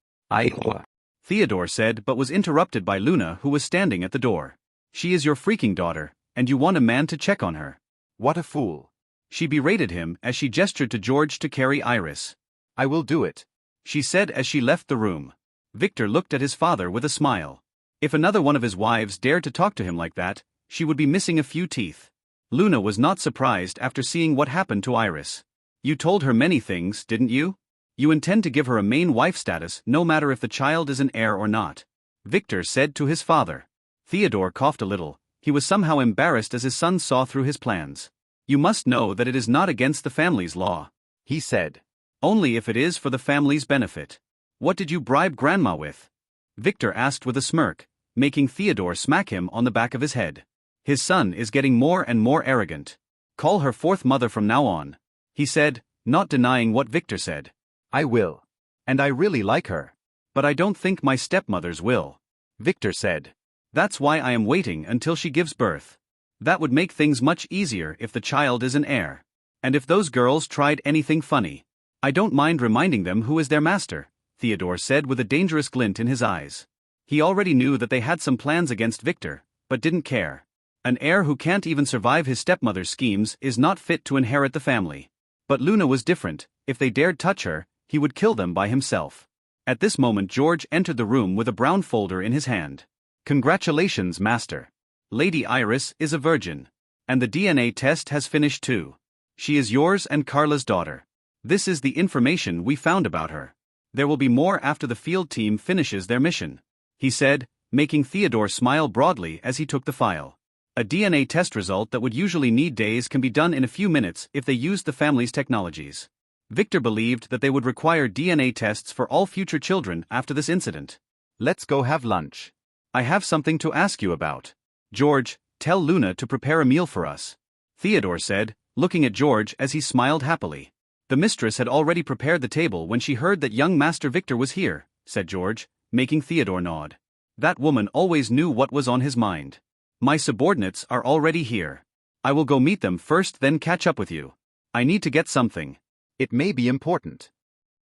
Theodore said but was interrupted by Luna who was standing at the door. She is your freaking daughter, and you want a man to check on her. What a fool. She berated him as she gestured to George to carry Iris. I will do it, she said as she left the room. Victor looked at his father with a smile. If another one of his wives dared to talk to him like that, she would be missing a few teeth. Luna was not surprised after seeing what happened to Iris. You told her many things, didn't you? You intend to give her a main wife status no matter if the child is an heir or not, Victor said to his father. Theodore coughed a little, he was somehow embarrassed as his son saw through his plans. You must know that it is not against the family's law, he said. Only if it is for the family's benefit. What did you bribe Grandma with? Victor asked with a smirk, making Theodore smack him on the back of his head. His son is getting more and more arrogant. Call her fourth mother from now on, he said, not denying what Victor said. I will. And I really like her. But I don't think my stepmothers will, Victor said. That's why I am waiting until she gives birth. That would make things much easier if the child is an heir. And if those girls tried anything funny, I don't mind reminding them who is their master, Theodore said with a dangerous glint in his eyes. He already knew that they had some plans against Victor, but didn't care. An heir who can't even survive his stepmother's schemes is not fit to inherit the family. But Luna was different, if they dared touch her, he would kill them by himself. At this moment George entered the room with a brown folder in his hand. Congratulations, Master. Lady Iris is a virgin. And the DNA test has finished too. She is yours and Carla's daughter. This is the information we found about her. There will be more after the field team finishes their mission, he said, making Theodore smile broadly as he took the file. A DNA test result that would usually need days can be done in a few minutes if they used the family's technologies. Victor believed that they would require DNA tests for all future children after this incident. Let's go have lunch. I have something to ask you about. George, tell Luna to prepare a meal for us, Theodore said, looking at George as he smiled happily. The mistress had already prepared the table when she heard that young Master Victor was here, said George, making Theodore nod. That woman always knew what was on his mind. My subordinates are already here. I will go meet them first, then catch up with you. I need to get something. It may be important,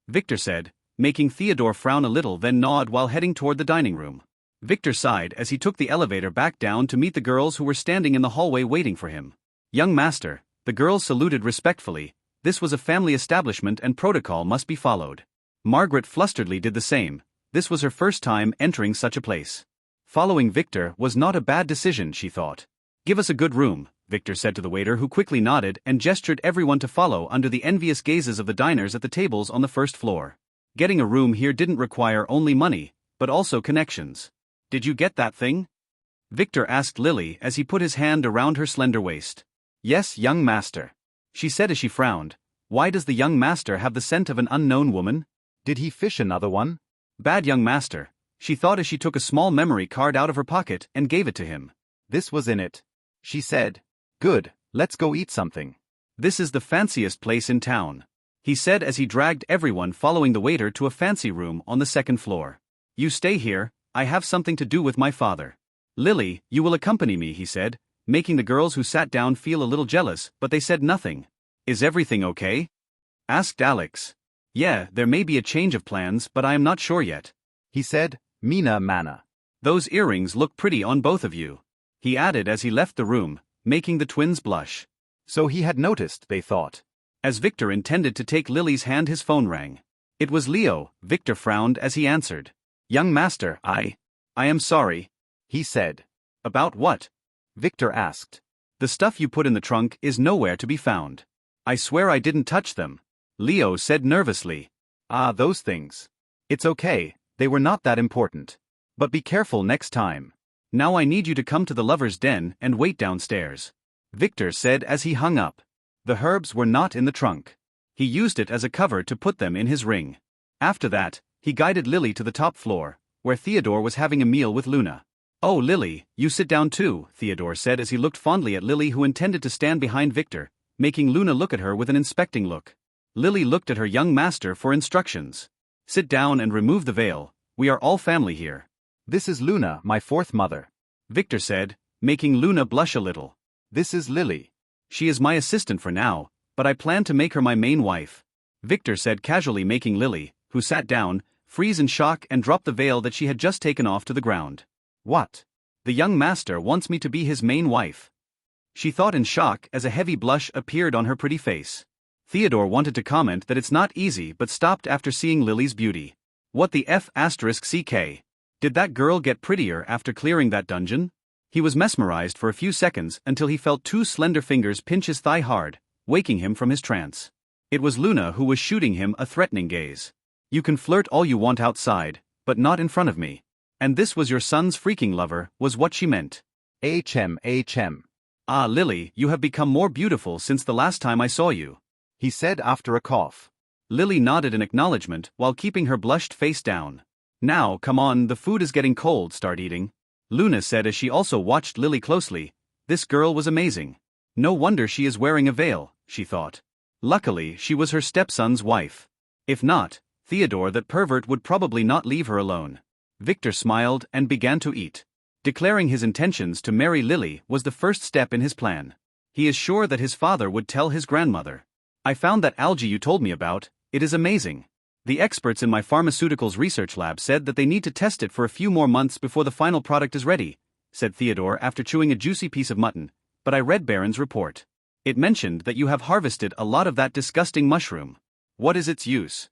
Victor said, making Theodore frown a little, then nod while heading toward the dining room. Victor sighed as he took the elevator back down to meet the girls who were standing in the hallway waiting for him. Young Master, the girls saluted respectfully. This was a family establishment and protocol must be followed. Margaret flusteredly did the same. This was her first time entering such a place. Following Victor was not a bad decision, she thought. Give us a good room, Victor said to the waiter, who quickly nodded and gestured everyone to follow under the envious gazes of the diners at the tables on the first floor. Getting a room here didn't require only money, but also connections. Did you get that thing? Victor asked Lily as he put his hand around her slender waist. Yes, young master, she said as she frowned. Why does the young master have the scent of an unknown woman? Did he fish another one? Bad young master, she thought as she took a small memory card out of her pocket and gave it to him. This was in it, she said. Good, let's go eat something. This is the fanciest place in town, he said as he dragged everyone following the waiter to a fancy room on the second floor. You stay here, I have something to do with my father. Lily, you will accompany me, he said, making the girls who sat down feel a little jealous, but they said nothing. Is everything okay? Asked Alex. Yeah, there may be a change of plans, but I am not sure yet, he said, Mina Mana. Those earrings look pretty on both of you, he added as he left the room, making the twins blush. So he had noticed, they thought. As Victor intended to take Lily's hand, his phone rang. It was Leo. Victor frowned as he answered. Young master, I am sorry, he said. About what? Victor asked. The stuff you put in the trunk is nowhere to be found. I swear I didn't touch them, Leo said nervously. Ah, those things. It's okay, they were not that important. But be careful next time. Now I need you to come to the lover's den and wait downstairs, Victor said as he hung up. The herbs were not in the trunk. He used it as a cover to put them in his ring. After that, he guided Lily to the top floor, where Theodore was having a meal with Luna. Oh, Lily, you sit down too, Theodore said as he looked fondly at Lily, who intended to stand behind Victor, making Luna look at her with an inspecting look. Lily looked at her young master for instructions. Sit down and remove the veil, we are all family here. This is Luna, my fourth mother, Victor said, making Luna blush a little. This is Lily. She is my assistant for now, but I plan to make her my main wife, Victor said casually, making Lily, who sat down, freeze in shock and drop the veil that she had just taken off to the ground. What? The young master wants me to be his main wife, she thought in shock as a heavy blush appeared on her pretty face. Theodore wanted to comment that it's not easy but stopped after seeing Lily's beauty. What the F***ck? Did that girl get prettier after clearing that dungeon? He was mesmerized for a few seconds until he felt two slender fingers pinch his thigh hard, waking him from his trance. It was Luna who was shooting him a threatening gaze. You can flirt all you want outside, but not in front of me. And this was your son's freaking lover, was what she meant. HM. Ah, Lily, you have become more beautiful since the last time I saw you, he said after a cough. Lily nodded in acknowledgement while keeping her blushed face down. Now, come on, the food is getting cold, start eating, Luna said as she also watched Lily closely. This girl was amazing. No wonder she is wearing a veil, she thought. Luckily, she was her stepson's wife. If not, Theodore, that pervert, would probably not leave her alone. Victor smiled and began to eat. Declaring his intentions to marry Lily was the first step in his plan. He is sure that his father would tell his grandmother. I found that algae you told me about, it is amazing. The experts in my pharmaceuticals research lab said that they need to test it for a few more months before the final product is ready, said Theodore after chewing a juicy piece of mutton, but I read Baron's report. It mentioned that you have harvested a lot of that disgusting mushroom. What is its use?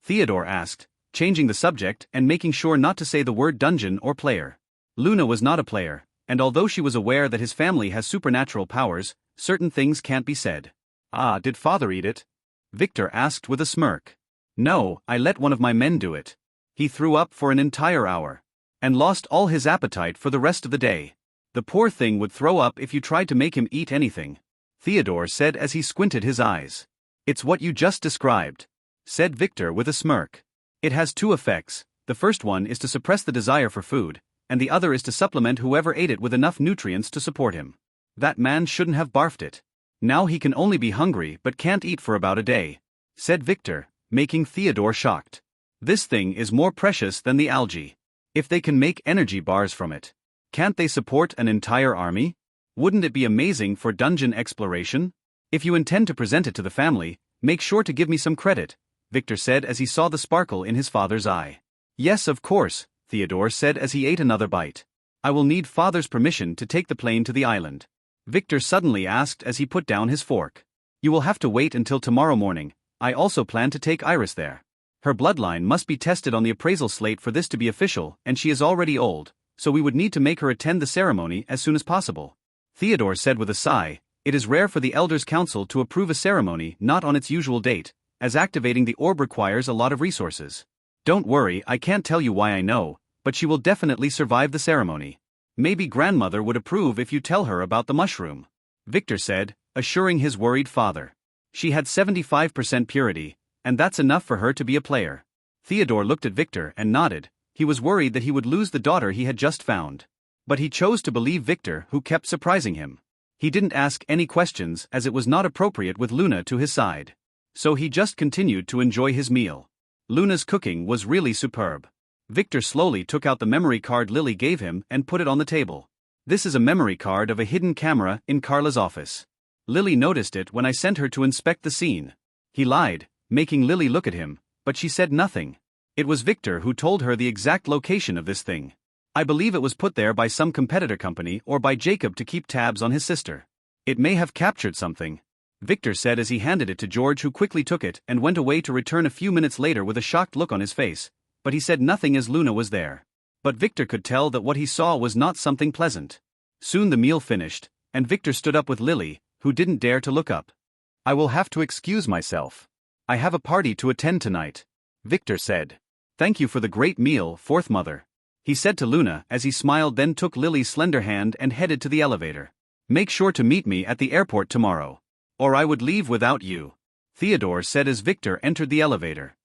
Theodore asked, changing the subject and making sure not to say the word dungeon or player. Luna was not a player, and although she was aware that his family has supernatural powers, certain things can't be said. Ah, did father eat it? Victor asked with a smirk. No, I let one of my men do it. He threw up for an entire hour. And lost all his appetite for the rest of the day. The poor thing would throw up if you tried to make him eat anything. Theodore said as he squinted his eyes. It's what you just described, said Victor with a smirk. It has two effects. The first one is to suppress the desire for food, and the other is to supplement whoever ate it with enough nutrients to support him. That man shouldn't have barfed it. Now he can only be hungry but can't eat for about a day, said Victor, making Theodore shocked. This thing is more precious than the algae. If they can make energy bars from it, can't they support an entire army? Wouldn't it be amazing for dungeon exploration? If you intend to present it to the family, make sure to give me some credit, Victor said as he saw the sparkle in his father's eye. Yes, of course, Theodore said as he ate another bite. I will need father's permission to take the plane to the island. Victor suddenly asked as he put down his fork. You will have to wait until tomorrow morning. I also plan to take Iris there. Her bloodline must be tested on the appraisal slate for this to be official, and she is already old, so we would need to make her attend the ceremony as soon as possible. Theodore said with a sigh, it is rare for the Elders' Council to approve a ceremony not on its usual date, as activating the orb requires a lot of resources. Don't worry, I can't tell you why I know, but she will definitely survive the ceremony. Maybe grandmother would approve if you tell her about the mushroom, Victor said, assuring his worried father. She had 75% purity, and that's enough for her to be a player. Theodore looked at Victor and nodded. He was worried that he would lose the daughter he had just found. But he chose to believe Victor, who kept surprising him. He didn't ask any questions as it was not appropriate with Luna to his side. So he just continued to enjoy his meal. Luna's cooking was really superb. Victor slowly took out the memory card Lily gave him and put it on the table. This is a memory card of a hidden camera in Carla's office. Lily noticed it when I sent her to inspect the scene. He lied, making Lily look at him, but she said nothing. It was Victor who told her the exact location of this thing. I believe it was put there by some competitor company or by Jacob to keep tabs on his sister. It may have captured something, Victor said as he handed it to George, who quickly took it and went away to return a few minutes later with a shocked look on his face, but he said nothing as Luna was there. But Victor could tell that what he saw was not something pleasant. Soon the meal finished, and Victor stood up with Lily, who didn't dare to look up. I will have to excuse myself. I have a party to attend tonight, Victor said. Thank you for the great meal, fourth mother, he said to Luna as he smiled, then took Lily's slender hand and headed to the elevator. Make sure to meet me at the airport tomorrow, or I would leave without you, Theodore said as Victor entered the elevator.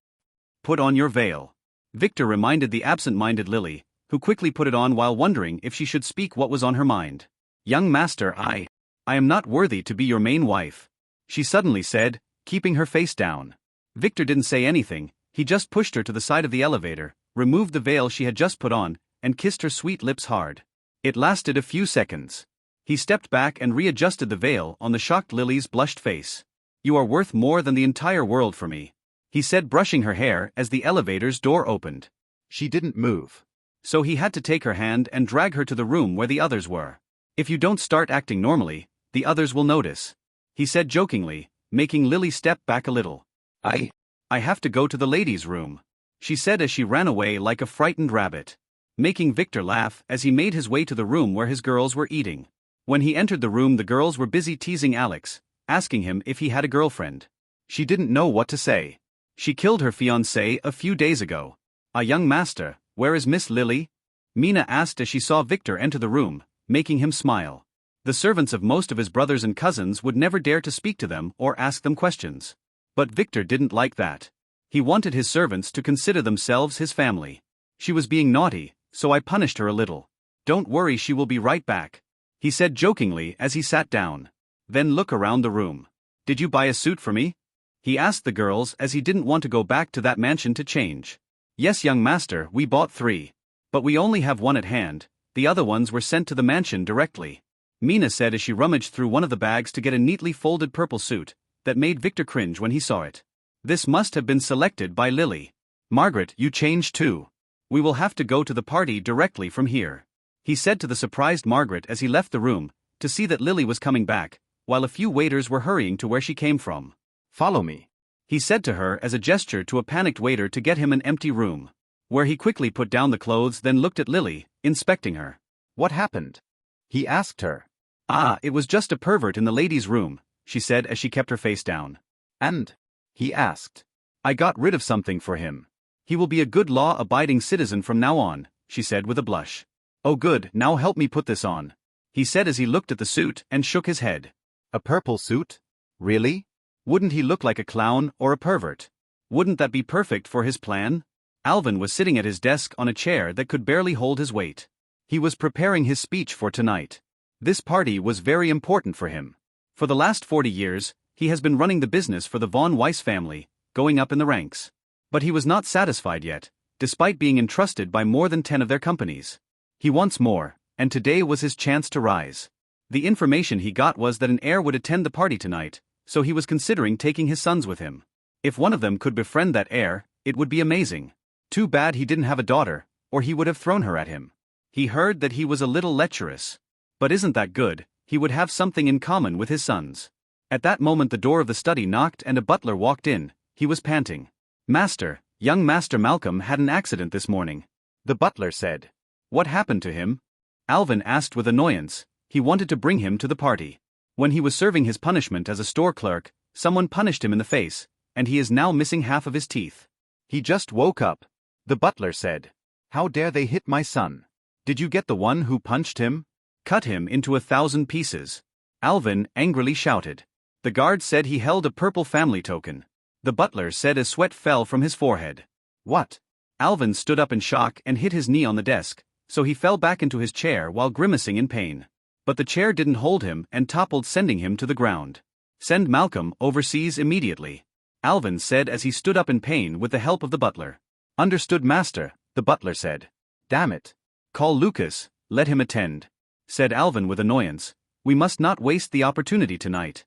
Put on your veil, Victor reminded the absent-minded Lily, who quickly put it on while wondering if she should speak what was on her mind. Young master, I am not worthy to be your main wife, she suddenly said, keeping her face down. Victor didn't say anything, he just pushed her to the side of the elevator, removed the veil she had just put on, and kissed her sweet lips hard. It lasted a few seconds. He stepped back and readjusted the veil on the shocked Lily's blushed face. You are worth more than the entire world for me, he said, brushing her hair as the elevator's door opened. She didn't move. So he had to take her hand and drag her to the room where the others were. If you don't start acting normally, the others will notice, he said jokingly, making Lily step back a little. I have to go to the ladies' room, she said as she ran away like a frightened rabbit, making Victor laugh as he made his way to the room where his girls were eating. When he entered the room, the girls were busy teasing Alex, asking him if he had a girlfriend. She didn't know what to say. She killed her fiancé a few days ago. A young master, where is Miss Lily? Mina asked as she saw Victor enter the room, making him smile. The servants of most of his brothers and cousins would never dare to speak to them or ask them questions. But Victor didn't like that. He wanted his servants to consider themselves his family. She was being naughty, so I punished her a little. Don't worry, she will be right back, he said jokingly as he sat down. Then look around the room. Did you buy a suit for me? He asked the girls as he didn't want to go back to that mansion to change. Yes, young master, we bought 3. But we only have one at hand, the other ones were sent to the mansion directly, Mina said as she rummaged through one of the bags to get a neatly folded purple suit that made Victor cringe when he saw it. This must have been selected by Lily. Margaret, you changed too. We will have to go to the party directly from here, he said to the surprised Margaret as he left the room, to see that Lily was coming back, while a few waiters were hurrying to where she came from. Follow me, he said to her as a gesture to a panicked waiter to get him an empty room, where he quickly put down the clothes, then looked at Lily, inspecting her. What happened? He asked her. Ah, it was just a pervert in the ladies' room, she said as she kept her face down. And? He asked. I got rid of something for him. He will be a good law-abiding citizen from now on, she said with a blush. Oh good, now help me put this on, he said as he looked at the suit and shook his head. A purple suit? Really? Wouldn't he look like a clown or a pervert? Wouldn't that be perfect for his plan? Alvin was sitting at his desk on a chair that could barely hold his weight. He was preparing his speech for tonight. This party was very important for him. For the last 40 years, he has been running the business for the von Weiss family, going up in the ranks. But he was not satisfied yet, despite being entrusted by more than 10 of their companies. He wants more, and today was his chance to rise. The information he got was that an heir would attend the party tonight, so he was considering taking his sons with him. If one of them could befriend that heir, it would be amazing. Too bad he didn't have a daughter, or he would have thrown her at him. He heard that he was a little lecherous. But isn't that good? He would have something in common with his sons. At that moment the door of the study knocked and a butler walked in. He was panting. Master, young Master Malcolm had an accident this morning, the butler said. What happened to him? Alvin asked with annoyance. He wanted to bring him to the party. When he was serving his punishment as a store clerk, someone punched him in the face, and he is now missing half of his teeth. He just woke up, the butler said. How dare they hit my son? Did you get the one who punched him? Cut him into 1,000 pieces. Alvin angrily shouted. The guard said he held a purple family token. The butler said as sweat fell from his forehead. What? Alvin stood up in shock and hit his knee on the desk, so he fell back into his chair while grimacing in pain. But the chair didn't hold him and toppled, sending him to the ground. Send Malcolm overseas immediately, Alvin said as he stood up in pain with the help of the butler. Understood, master, the butler said. Damn it. Call Lucas, let him attend, said Alvin with annoyance. We must not waste the opportunity tonight.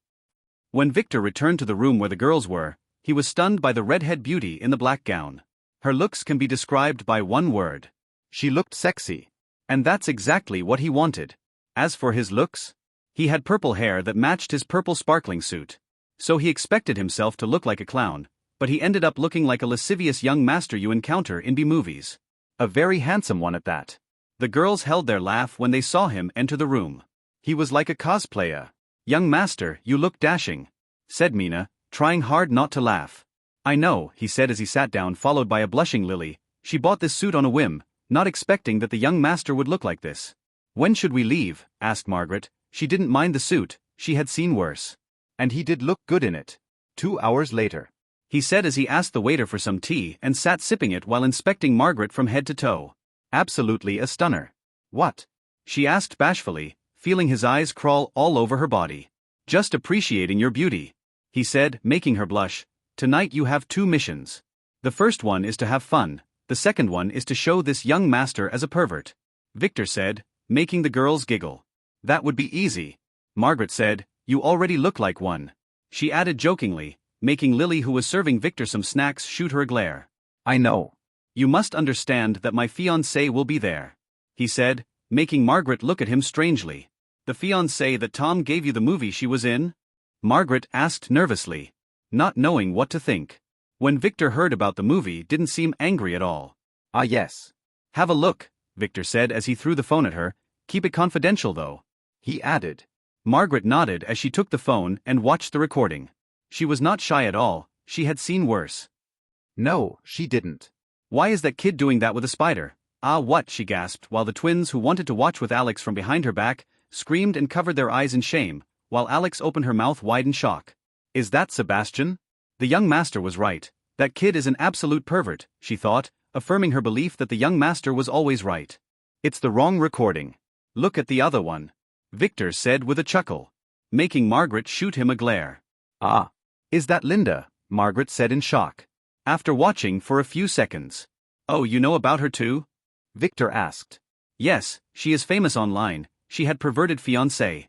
When Victor returned to the room where the girls were, he was stunned by the redhead beauty in the black gown. Her looks can be described by one word. She looked sexy. And that's exactly what he wanted. As for his looks, he had purple hair that matched his purple sparkling suit. So he expected himself to look like a clown, but he ended up looking like a lascivious young master you encounter in B-movies. A very handsome one at that. The girls held their laugh when they saw him enter the room. He was like a cosplayer. Young master, you look dashing, said Mina, trying hard not to laugh. I know, he said as he sat down, followed by a blushing Lily. She bought this suit on a whim, not expecting that the young master would look like this. When should we leave? Asked Margaret. She didn't mind the suit, she had seen worse. And he did look good in it. 2 hours later, he said as he asked the waiter for some tea and sat sipping it while inspecting Margaret from head to toe. Absolutely a stunner. What? She asked bashfully, feeling his eyes crawl all over her body. Just appreciating your beauty, he said, making her blush. Tonight you have 2 missions. The first one is to have fun, the second one is to show this young master as a pervert, Victor said, making the girls giggle. That would be easy, Margaret said. You already look like one, she added jokingly, making Lily, who was serving Victor some snacks, shoot her a glare. I know. You must understand that my fiancé will be there, he said, making Margaret look at him strangely. The fiancé that Tom gave you the movie she was in? Margaret asked nervously, not knowing what to think. When Victor heard about the movie, didn't seem angry at all. Ah yes. Have a look, Victor said as he threw the phone at her. Keep it confidential though, he added. Margaret nodded as she took the phone and watched the recording. She was not shy at all, she had seen worse. No, she didn't. Why is that kid doing that with a spider? Ah, what, she gasped, while the twins, who wanted to watch with Alex from behind her back, screamed and covered their eyes in shame, while Alex opened her mouth wide in shock. Is that Sebastian? The young master was right. That kid is an absolute pervert, she thought, affirming her belief that the young master was always right. It's the wrong recording. Look at the other one, Victor said with a chuckle, making Margaret shoot him a glare. Ah. Is that Linda? Margaret said in shock, after watching for a few seconds. Oh, you know about her too? Victor asked. Yes, she is famous online. She had perverted fiancé.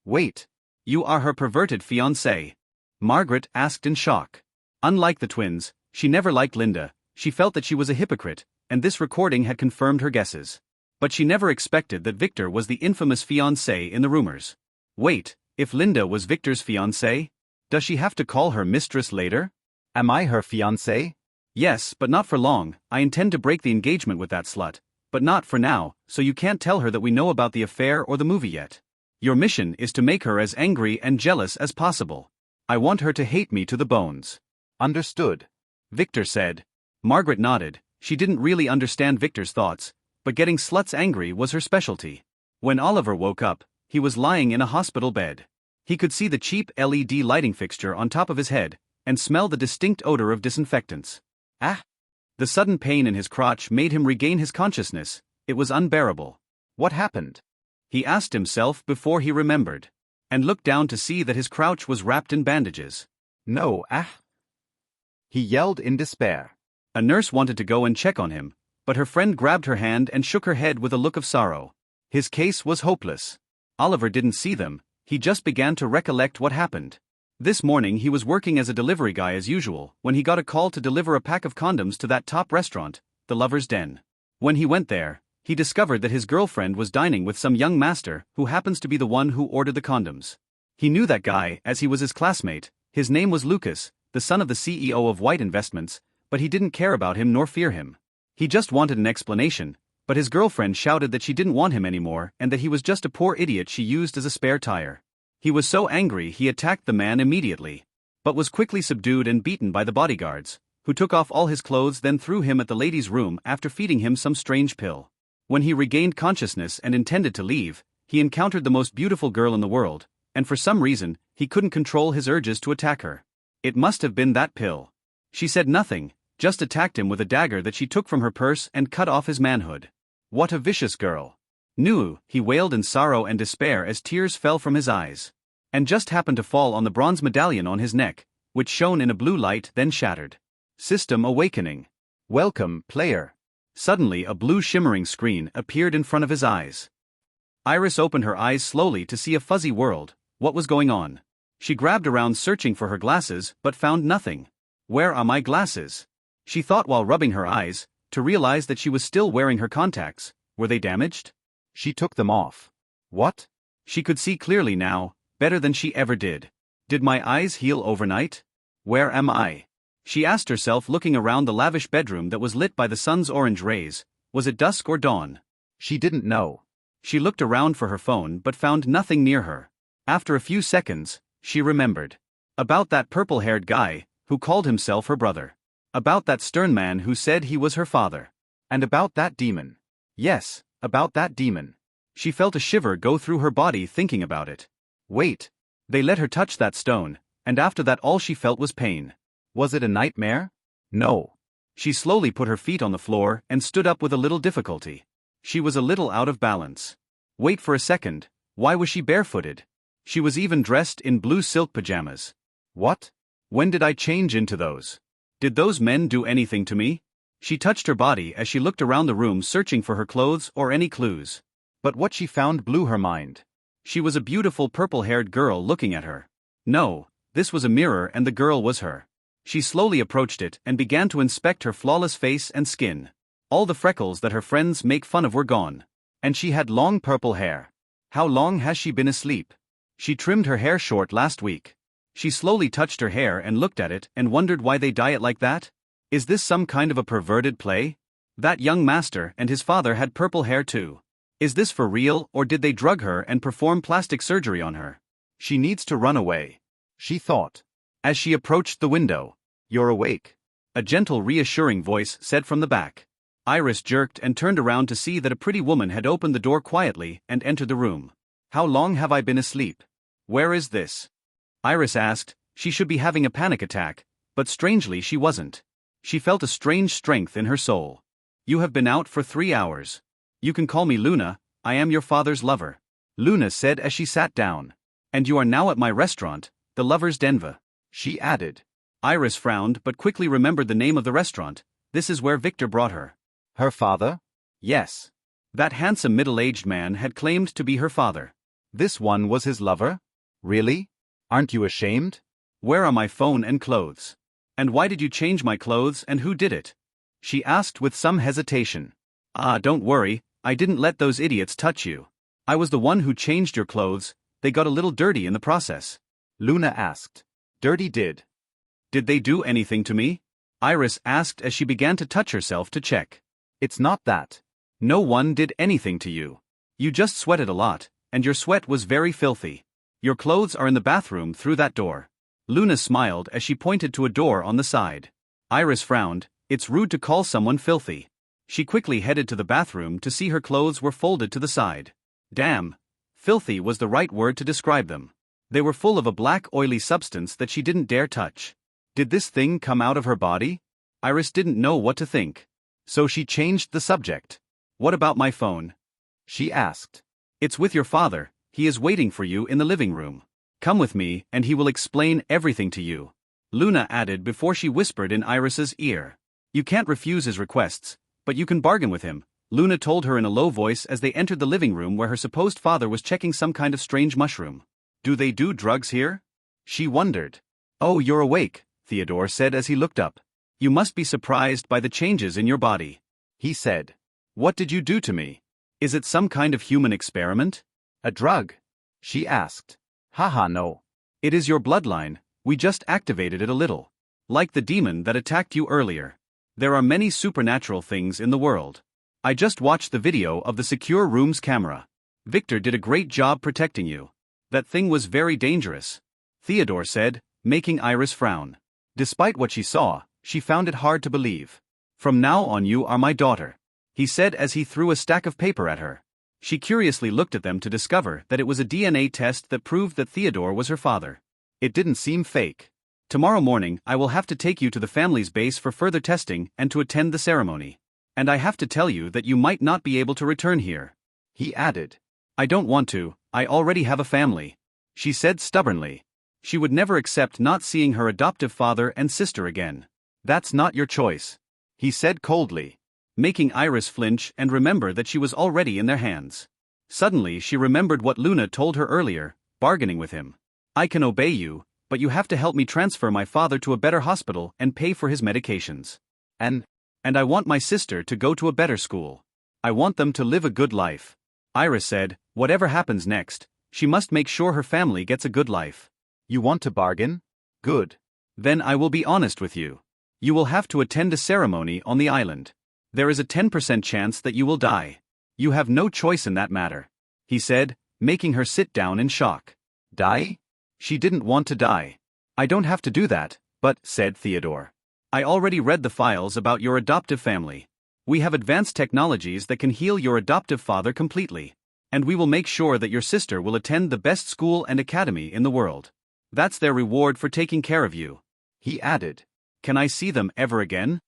Wait. You are her perverted fiancé? Margaret asked in shock. Unlike the twins, she never liked Linda. She felt that she was a hypocrite, and this recording had confirmed her guesses. But she never expected that Victor was the infamous fiancé in the rumors. Wait, if Linda was Victor's fiancé, does she have to call her mistress later? Am I her fiancé? Yes, but not for long. I intend to break the engagement with that slut. But not for now, so you can't tell her that we know about the affair or the movie yet. Your mission is to make her as angry and jealous as possible. I want her to hate me to the bones. Understood, Victor said. Margaret nodded. She didn't really understand Victor's thoughts, but getting sluts angry was her specialty. When Oliver woke up, he was lying in a hospital bed. He could see the cheap LED lighting fixture on top of his head, and smell the distinct odor of disinfectants. Ah! The sudden pain in his crotch made him regain his consciousness. It was unbearable. What happened? He asked himself before he remembered, and looked down to see that his crouch was wrapped in bandages. No, he yelled in despair. A nurse wanted to go and check on him, but her friend grabbed her hand and shook her head with a look of sorrow. His case was hopeless. Oliver didn't see them, he just began to recollect what happened. This morning he was working as a delivery guy as usual when he got a call to deliver a pack of condoms to that top restaurant, the Lover's Den. When he went there, he discovered that his girlfriend was dining with some young master who happens to be the one who ordered the condoms. He knew that guy as he was his classmate. His name was Lucas, the son of the CEO of White Investments, but he didn't care about him nor fear him. He just wanted an explanation, but his girlfriend shouted that she didn't want him anymore and that he was just a poor idiot she used as a spare tire. He was so angry he attacked the man immediately, but was quickly subdued and beaten by the bodyguards, who took off all his clothes then threw him at the lady's room after feeding him some strange pill. When he regained consciousness and intended to leave, he encountered the most beautiful girl in the world, and for some reason, he couldn't control his urges to attack her. It must have been that pill. She said nothing, just attacked him with a dagger that she took from her purse and cut off his manhood. What a vicious girl. "Nu," he wailed in sorrow and despair as tears fell from his eyes. And just happened to fall on the bronze medallion on his neck, which shone in a blue light then shattered. System awakening. Welcome, player. Suddenly a blue shimmering screen appeared in front of his eyes. Iris opened her eyes slowly to see a fuzzy world. What was going on? She grabbed around searching for her glasses but found nothing. Where are my glasses? She thought while rubbing her eyes, to realize that she was still wearing her contacts. Were they damaged? She took them off. What? She could see clearly now, better than she ever did. Did my eyes heal overnight? Where am I? She asked herself looking around the lavish bedroom that was lit by the sun's orange rays. Was it dusk or dawn? She didn't know. She looked around for her phone but found nothing near her. After a few seconds, she remembered. About that purple-haired guy, who called himself her brother. About that stern man who said he was her father. And about that demon. Yes, about that demon. She felt a shiver go through her body thinking about it. Wait. They let her touch that stone, and after that all she felt was pain. Was it a nightmare? No. She slowly put her feet on the floor and stood up with a little difficulty. She was a little out of balance. Wait for a second, why was she barefooted? She was even dressed in blue silk pajamas. What? When did I change into those? Did those men do anything to me? She touched her body as she looked around the room searching for her clothes or any clues. But what she found blew her mind. She was a beautiful purple-haired girl looking at her. No, this was a mirror and the girl was her. She slowly approached it and began to inspect her flawless face and skin. All the freckles that her friends make fun of were gone. And she had long purple hair. How long has she been asleep? She trimmed her hair short last week. She slowly touched her hair and looked at it and wondered why they dye it like that. Is this some kind of a perverted play? That young master and his father had purple hair too. Is this for real or did they drug her and perform plastic surgery on her? She needs to run away, she thought. As she approached the window. You're awake. A gentle reassuring voice said from the back. Iris jerked and turned around to see that a pretty woman had opened the door quietly and entered the room. How long have I been asleep? Where is this? Iris asked. She should be having a panic attack, but strangely she wasn't. She felt a strange strength in her soul. You have been out for 3 hours. You can call me Luna, I am your father's lover. Luna said as she sat down. And you are now at my restaurant, the Lover's Den, she added. Iris frowned but quickly remembered the name of the restaurant. This is where Victor brought her. Her father? Yes. That handsome middle-aged man had claimed to be her father. This one was his lover? Really? Aren't you ashamed? Where are my phone and clothes? And why did you change my clothes and who did it? She asked with some hesitation. Don't worry, I didn't let those idiots touch you. I was the one who changed your clothes, they got a little dirty in the process. Luna asked. Dirty did. Did they do anything to me? Iris asked as she began to touch herself to check. It's not that. No one did anything to you. You just sweated a lot, and your sweat was very filthy. Your clothes are in the bathroom through that door. Luna smiled as she pointed to a door on the side. Iris frowned. It's rude to call someone filthy. She quickly headed to the bathroom to see her clothes were folded to the side. Damn. Filthy was the right word to describe them. They were full of a black oily substance that she didn't dare touch. Did this thing come out of her body? Iris didn't know what to think. So she changed the subject. What about my phone? She asked. It's with your father. He is waiting for you in the living room. Come with me and he will explain everything to you. Luna added before she whispered in Iris's ear. You can't refuse his requests, but you can bargain with him, Luna told her in a low voice as they entered the living room where her supposed father was checking some kind of strange mushroom. Do they do drugs here? She wondered. Oh, you're awake, Theodore said as he looked up. You must be surprised by the changes in your body. He said. What did you do to me? Is it some kind of human experiment? A drug? She asked. Haha, no. It is your bloodline, we just activated it a little. Like the demon that attacked you earlier. There are many supernatural things in the world. I just watched the video of the secure room's camera. Victor did a great job protecting you. That thing was very dangerous. Theodore said, making Iris frown. Despite what she saw, she found it hard to believe. From now on you are my daughter, he said as he threw a stack of paper at her. She curiously looked at them to discover that it was a DNA test that proved that Theodore was her father. It didn't seem fake. Tomorrow morning I will have to take you to the family's base for further testing and to attend the ceremony. And I have to tell you that you might not be able to return here. He added. I don't want to, I already have a family. She said stubbornly. She would never accept not seeing her adoptive father and sister again. That's not your choice. He said coldly. Making Iris flinch and remember that she was already in their hands. Suddenly she remembered what Luna told her earlier, bargaining with him. I can obey you, but you have to help me transfer my father to a better hospital and pay for his medications. And I want my sister to go to a better school. I want them to live a good life. Iris said, whatever happens next, she must make sure her family gets a good life. You want to bargain? Good. Then I will be honest with you. You will have to attend a ceremony on the island. There is a 10% chance that you will die. You have no choice in that matter. He said, making her sit down in shock. Die? She didn't want to die. I don't have to do that, but, said Theodore. I already read the files about your adoptive family. We have advanced technologies that can heal your adoptive father completely. And we will make sure that your sister will attend the best school and academy in the world. That's their reward for taking care of you. He added. Can I see them ever again?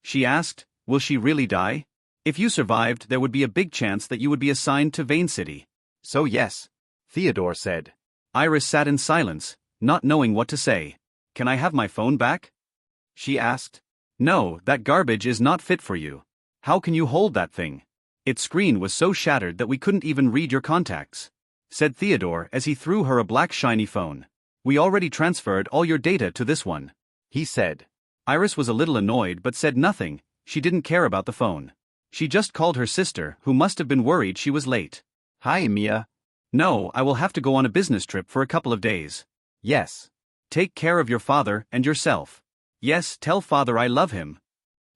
She asked, will she really die? If you survived, there would be a big chance that you would be assigned to Vane City. So yes, Theodore said. Iris sat in silence, not knowing what to say. Can I have my phone back? She asked. No, that garbage is not fit for you. How can you hold that thing? Its screen was so shattered that we couldn't even read your contacts, said Theodore as he threw her a black shiny phone. We already transferred all your data to this one, he said. Iris was a little annoyed but said nothing. She didn't care about the phone. She just called her sister, who must have been worried she was late. Hi, Mia. No, I will have to go on a business trip for a couple of days. Yes. Take care of your father and yourself. Yes, tell father I love him.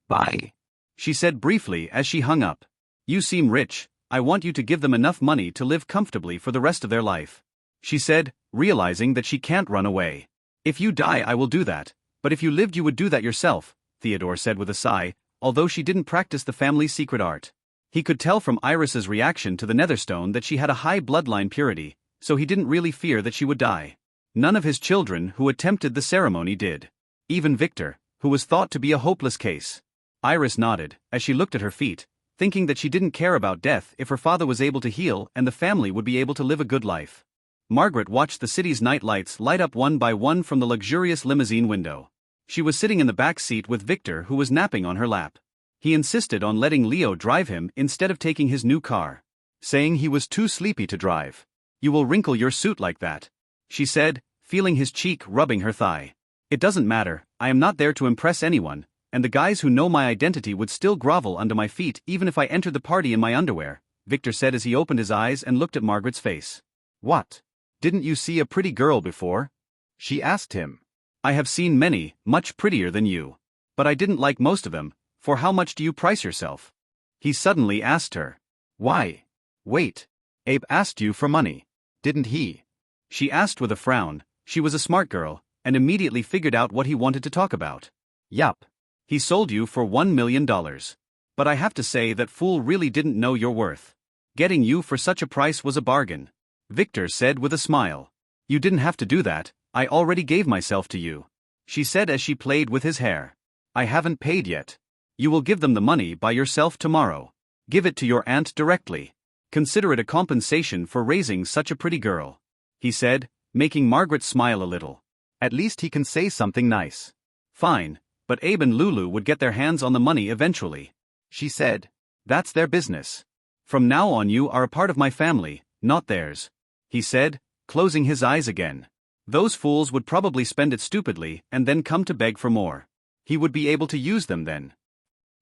Bye. She said briefly as she hung up. You seem rich, I want you to give them enough money to live comfortably for the rest of their life. She said, realizing that she can't run away. If you die I will do that, but if you lived you would do that yourself, Theodore said with a sigh, although she didn't practice the family's secret art. He could tell from Iris's reaction to the Netherstone that she had a high bloodline purity, so he didn't really fear that she would die. None of his children who attempted the ceremony did. Even Victor, who was thought to be a hopeless case. Iris nodded, as she looked at her feet, thinking that she didn't care about death if her father was able to heal and the family would be able to live a good life. Margaret watched the city's night lights light up one by one from the luxurious limousine window. She was sitting in the back seat with Victor, who was napping on her lap. He insisted on letting Leo drive him instead of taking his new car, saying he was too sleepy to drive. You will wrinkle your suit like that, she said, feeling his cheek rubbing her thigh. It doesn't matter, I am not there to impress anyone, and the guys who know my identity would still grovel under my feet even if I entered the party in my underwear, Victor said as he opened his eyes and looked at Margaret's face. What? Didn't you see a pretty girl before? She asked him. I have seen many, much prettier than you. But I didn't like most of them. For how much do you price yourself? He suddenly asked her. Why? Wait. Abe asked you for money, didn't he? She asked with a frown. She was a smart girl, and immediately figured out what he wanted to talk about. Yup. He sold you for $1 million. But I have to say that fool really didn't know your worth. Getting you for such a price was a bargain. Victor said with a smile. You didn't have to do that, I already gave myself to you. She said as she played with his hair. I haven't paid yet. You will give them the money by yourself tomorrow. Give it to your aunt directly. Consider it a compensation for raising such a pretty girl. He said, making Margaret smile a little. At least he can say something nice. Fine, but Abe and Lulu would get their hands on the money eventually. She said. That's their business. From now on you are a part of my family, not theirs. He said, closing his eyes again. Those fools would probably spend it stupidly and then come to beg for more. He would be able to use them then.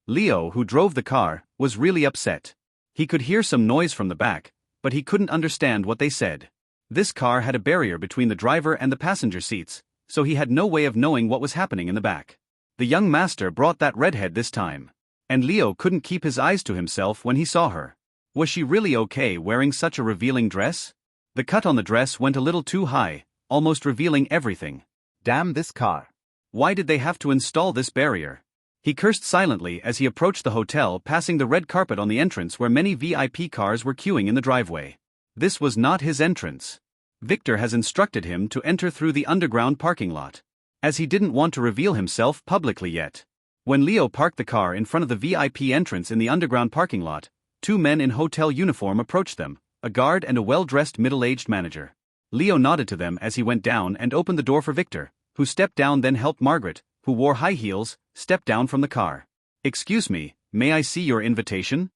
Leo, who drove the car, was really upset. He could hear some noise from the back, but he couldn't understand what they said. This car had a barrier between the driver and the passenger seats, so he had no way of knowing what was happening in the back. The young master brought that redhead this time. And Leo couldn't keep his eyes to himself when he saw her. Was she really okay wearing such a revealing dress? The cut on the dress went a little too high, almost revealing everything. Damn this car. Why did they have to install this barrier? He cursed silently as he approached the hotel, passing the red carpet on the entrance where many VIP cars were queuing in the driveway. This was not his entrance. Victor has instructed him to enter through the underground parking lot, as he didn't want to reveal himself publicly yet. When Leo parked the car in front of the VIP entrance in the underground parking lot, two men in hotel uniform approached them, a guard and a well-dressed middle-aged manager. Leo nodded to them as he went down and opened the door for Victor, who stepped down, then helped Margaret, who wore high heels, step down from the car. Excuse me, may I see your invitation?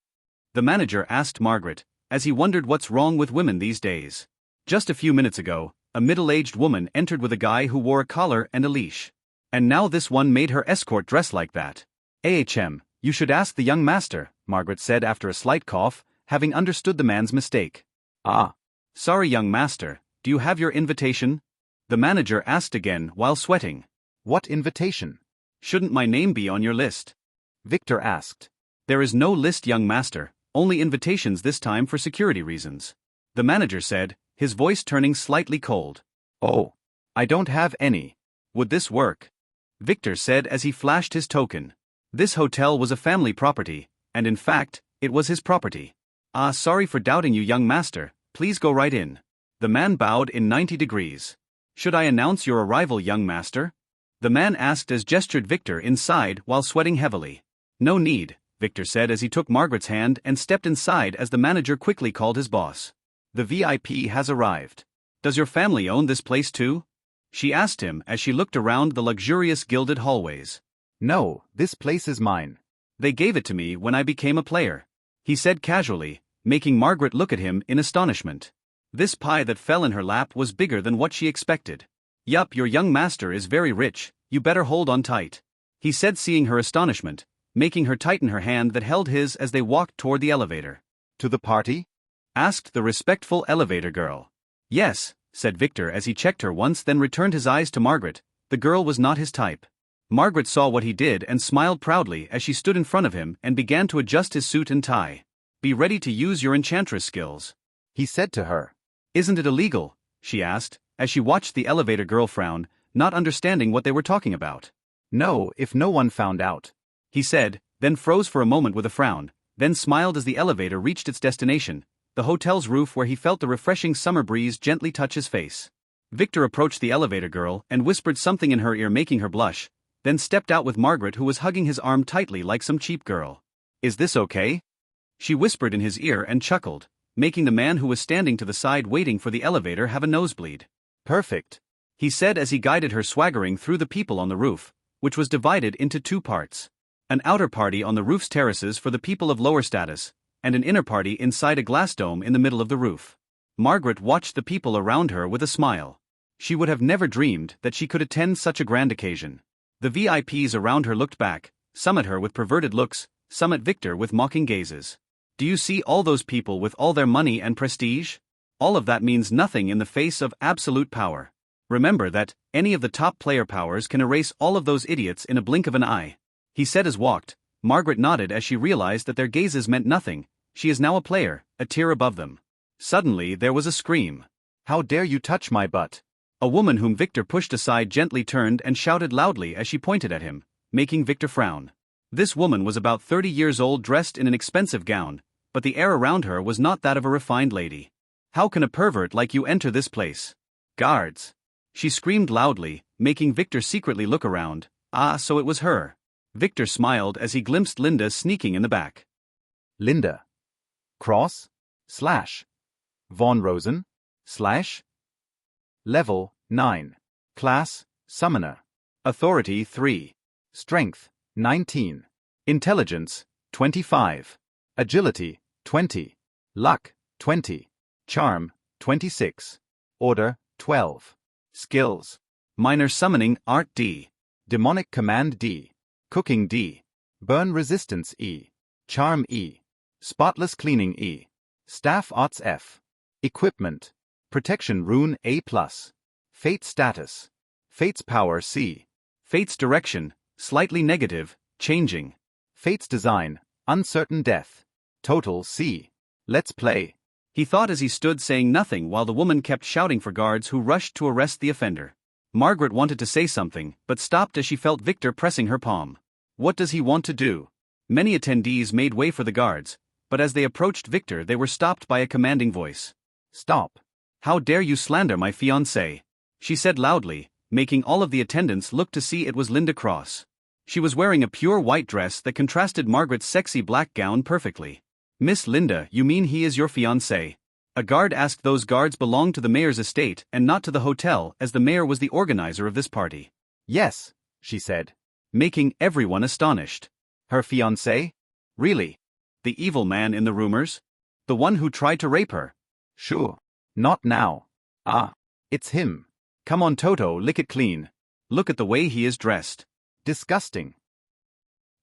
The manager asked Margaret, as he wondered what's wrong with women these days. Just a few minutes ago, a middle-aged woman entered with a guy who wore a collar and a leash. And now this one made her escort dress like that. Ahm, you should ask the young master, Margaret said after a slight cough, having understood the man's mistake. Ah. Sorry, young master, do you have your invitation? The manager asked again while sweating. What invitation? Shouldn't my name be on your list? Victor asked. There is no list, young master, only invitations this time for security reasons. The manager said, his voice turning slightly cold. Oh. I don't have any. Would this work? Victor said as he flashed his token. This hotel was a family property, and in fact, it was his property. Ah, sorry for doubting you, young master, please go right in. The man bowed in 90 degrees. Should I announce your arrival, young master? The man asked as gestured Victor inside while sweating heavily. No need, Victor said as he took Margaret's hand and stepped inside as the manager quickly called his boss. The VIP has arrived. Does your family own this place too? She asked him as she looked around the luxurious gilded hallways. No, this place is mine. They gave it to me when I became a player, he said casually, making Margaret look at him in astonishment. This pie that fell in her lap was bigger than what she expected. Yup, your young master is very rich, you better hold on tight, he said, seeing her astonishment, making her tighten her hand that held his as they walked toward the elevator. To the party? Asked the respectful elevator girl. Yes, said Victor as he checked her once, then returned his eyes to Margaret. The girl was not his type. Margaret saw what he did and smiled proudly as she stood in front of him and began to adjust his suit and tie. Be ready to use your enchantress skills, he said to her. Isn't it illegal? She asked, as she watched the elevator girl frown, not understanding what they were talking about. No, if no one found out, he said, then froze for a moment with a frown, then smiled as the elevator reached its destination, the hotel's roof, where he felt the refreshing summer breeze gently touch his face. Victor approached the elevator girl and whispered something in her ear, making her blush, then stepped out with Margaret, who was hugging his arm tightly like some cheap girl. Is this okay? She whispered in his ear and chuckled, making the man who was standing to the side waiting for the elevator have a nosebleed. Perfect, he said as he guided her swaggering through the people on the roof, which was divided into two parts. An outer party on the roof's terraces for the people of lower status, and an inner party inside a glass dome in the middle of the roof. Margaret watched the people around her with a smile. She would have never dreamed that she could attend such a grand occasion. The VIPs around her looked back, some at her with perverted looks, some at Victor with mocking gazes. Do you see all those people with all their money and prestige? All of that means nothing in the face of absolute power. Remember that any of the top player powers can erase all of those idiots in a blink of an eye. He said as walked. Margaret nodded as she realized that their gazes meant nothing. She is now a player, a tier above them. Suddenly there was a scream. How dare you touch my butt? A woman whom Victor pushed aside gently turned and shouted loudly as she pointed at him, making Victor frown. This woman was about 30 years old, dressed in an expensive gown, but the air around her was not that of a refined lady. How can a pervert like you enter this place? Guards! She screamed loudly, making Victor secretly look around. Ah, so it was her. Victor smiled as he glimpsed Linda sneaking in the back. Linda. Cross. / Von Rosen. / Level 9. Class, Summoner. Authority 3. Strength, 19. Intelligence, 25. Agility, 20. Luck, 20. Charm, 26. Order, 12. Skills. Minor Summoning Art D. Demonic Command D. Cooking D. Burn Resistance E. Charm E. Spotless Cleaning E. Staff Arts F. Equipment. Protection Rune A+. Fate Status. Fate's Power C. Fate's Direction, slightly negative, changing. Fate's Design, Uncertain Death. Total C. Let's play. He thought as he stood saying nothing while the woman kept shouting for guards who rushed to arrest the offender. Margaret wanted to say something, but stopped as she felt Victor pressing her palm. What does he want to do? Many attendees made way for the guards, but as they approached Victor they were stopped by a commanding voice. Stop. How dare you slander my fiancée? She said loudly, making all of the attendants look to see it was Linda Cross. She was wearing a pure white dress that contrasted Margaret's sexy black gown perfectly. Miss Linda, you mean he is your fiancé? A guard asked. Those guards belonged to the mayor's estate and not to the hotel, as the mayor was the organizer of this party. Yes, she said, making everyone astonished. Her fiancé? Really? The evil man in the rumors? The one who tried to rape her? Sure. Not now. Ah, it's him. Come on Toto, lick it clean. Look at the way he is dressed. Disgusting.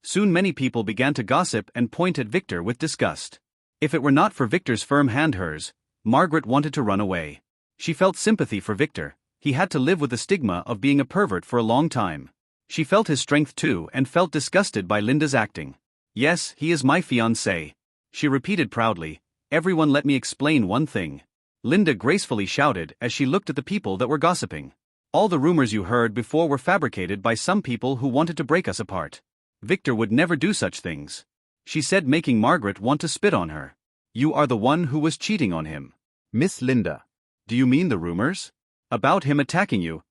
Soon many people began to gossip and point at Victor with disgust. If it were not for Victor's firm hand, hers, Margaret wanted to run away. She felt sympathy for Victor. He had to live with the stigma of being a pervert for a long time. She felt his strength too and felt disgusted by Linda's acting. Yes, he is my fiancé. She repeated proudly. Everyone, let me explain one thing. Linda gracefully shouted as she looked at the people that were gossiping. All the rumors you heard before were fabricated by some people who wanted to break us apart. Victor would never do such things. She said, making Margaret want to spit on her. You are the one who was cheating on him. Miss Linda. Do you mean the rumors? About him attacking you?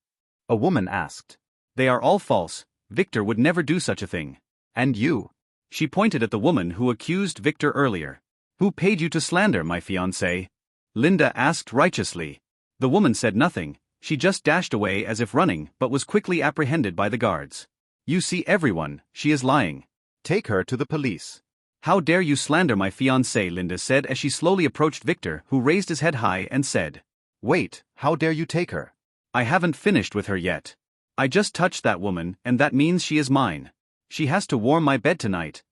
A woman asked. They are all false. Victor would never do such a thing. And you? She pointed at the woman who accused Victor earlier. Who paid you to slander my fiancé? Linda asked righteously. The woman said nothing. She just dashed away as if running, but was quickly apprehended by the guards. You see everyone, she is lying. Take her to the police. How dare you slander my fiancé, Linda said as she slowly approached Victor, who raised his head high and said. Wait, how dare you take her? I haven't finished with her yet. I just touched that woman, and that means she is mine. She has to warm my bed tonight.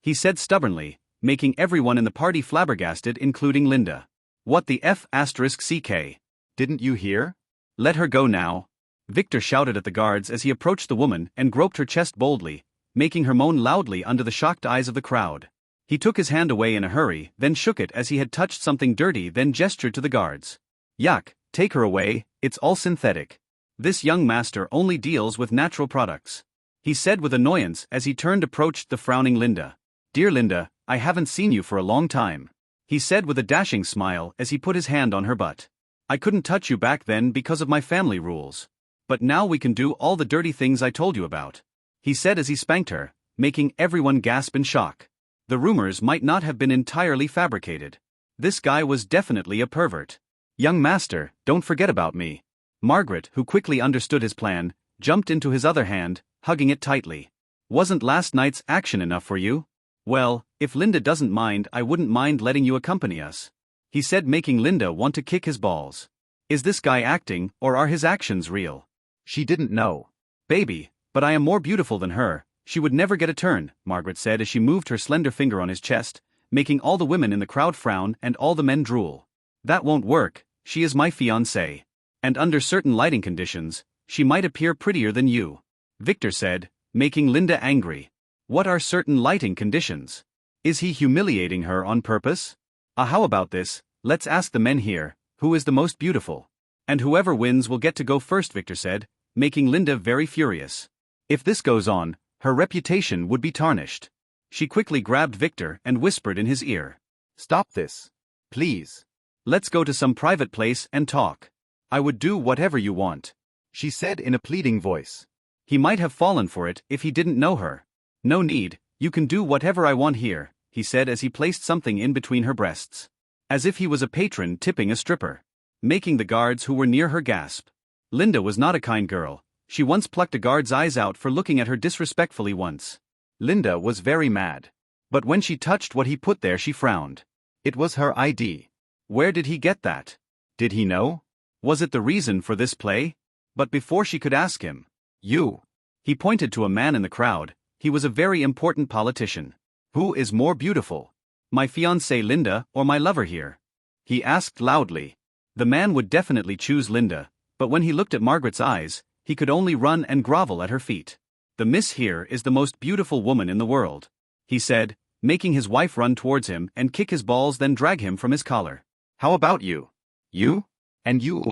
He said stubbornly, making everyone in the party flabbergasted, including Linda. What the F***ck? Didn't you hear? Let her go now. Victor shouted at the guards as he approached the woman and groped her chest boldly, making her moan loudly under the shocked eyes of the crowd. He took his hand away in a hurry, then shook it as he had touched something dirty, then gestured to the guards. Yuck, take her away, it's all synthetic. This young master only deals with natural products. He said with annoyance as he turned approached the frowning Linda. Dear Linda, I haven't seen you for a long time. He said with a dashing smile as he put his hand on her butt. I couldn't touch you back then because of my family rules. But now we can do all the dirty things I told you about. He said as he spanked her, making everyone gasp in shock. The rumors might not have been entirely fabricated. This guy was definitely a pervert. Young master, don't forget about me. Margaret, who quickly understood his plan, jumped into his other hand, hugging it tightly. Wasn't last night's action enough for you? Well, if Linda doesn't mind, I wouldn't mind letting you accompany us. He said, making Linda want to kick his balls. Is this guy acting, or are his actions real? She didn't know. Baby, but I am more beautiful than her. She would never get a turn, Margaret said as she moved her slender finger on his chest, making all the women in the crowd frown and all the men drool. That won't work, she is my fiancée. And under certain lighting conditions, she might appear prettier than you. Victor said, making Linda angry. What are certain lighting conditions? Is he humiliating her on purpose? How about this, let's ask the men here, who is the most beautiful? And whoever wins will get to go first, Victor said, making Linda very furious. If this goes on, her reputation would be tarnished. She quickly grabbed Victor and whispered in his ear. Stop this. Please. Let's go to some private place and talk. I would do whatever you want, she said in a pleading voice. He might have fallen for it if he didn't know her. No need, you can do whatever I want here, he said as he placed something in between her breasts. As if he was a patron tipping a stripper. Making the guards who were near her gasp. Linda was not a kind girl. She once plucked a guard's eyes out for looking at her disrespectfully once. Linda was very mad. But when she touched what he put there, she frowned. It was her ID. Where did he get that? Did he know? Was it the reason for this play? But before she could ask him, you. He pointed to a man in the crowd. He was a very important politician. Who is more beautiful? My fiancée Linda or my lover here? He asked loudly. The man would definitely choose Linda, but when he looked at Margaret's eyes, he could only run and grovel at her feet. The miss here is the most beautiful woman in the world, he said, making his wife run towards him and kick his balls, then drag him from his collar. How about you? You? And you?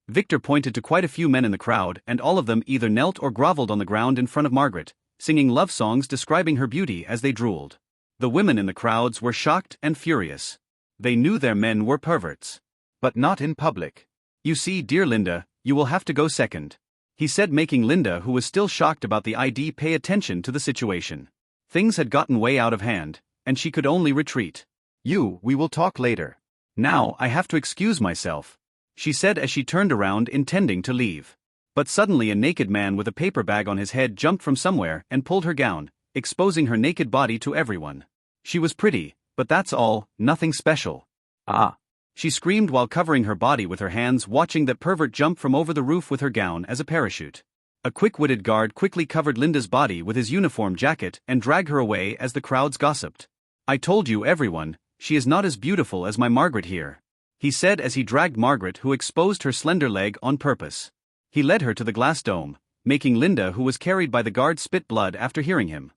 Victor pointed to quite a few men in the crowd, and all of them either knelt or groveled on the ground in front of Margaret, singing love songs describing her beauty as they drooled. The women in the crowds were shocked and furious. They knew their men were perverts. But not in public. You see, dear Linda, you will have to go second, he said, making Linda, who was still shocked about the ID, pay attention to the situation. Things had gotten way out of hand, and she could only retreat. We will talk later. Now I have to excuse myself, she said as she turned around intending to leave. But suddenly a naked man with a paper bag on his head jumped from somewhere and pulled her gown, exposing her naked body to everyone. She was pretty, but that's all, nothing special. Ah! She screamed while covering her body with her hands, watching that pervert jump from over the roof with her gown as a parachute. A quick-witted guard quickly covered Linda's body with his uniform jacket and dragged her away as the crowds gossiped. I told you, everyone, she is not as beautiful as my Margaret here, he said as he dragged Margaret, who exposed her slender leg on purpose. He led her to the glass dome, making Linda, who was carried by the guard, spit blood after hearing him.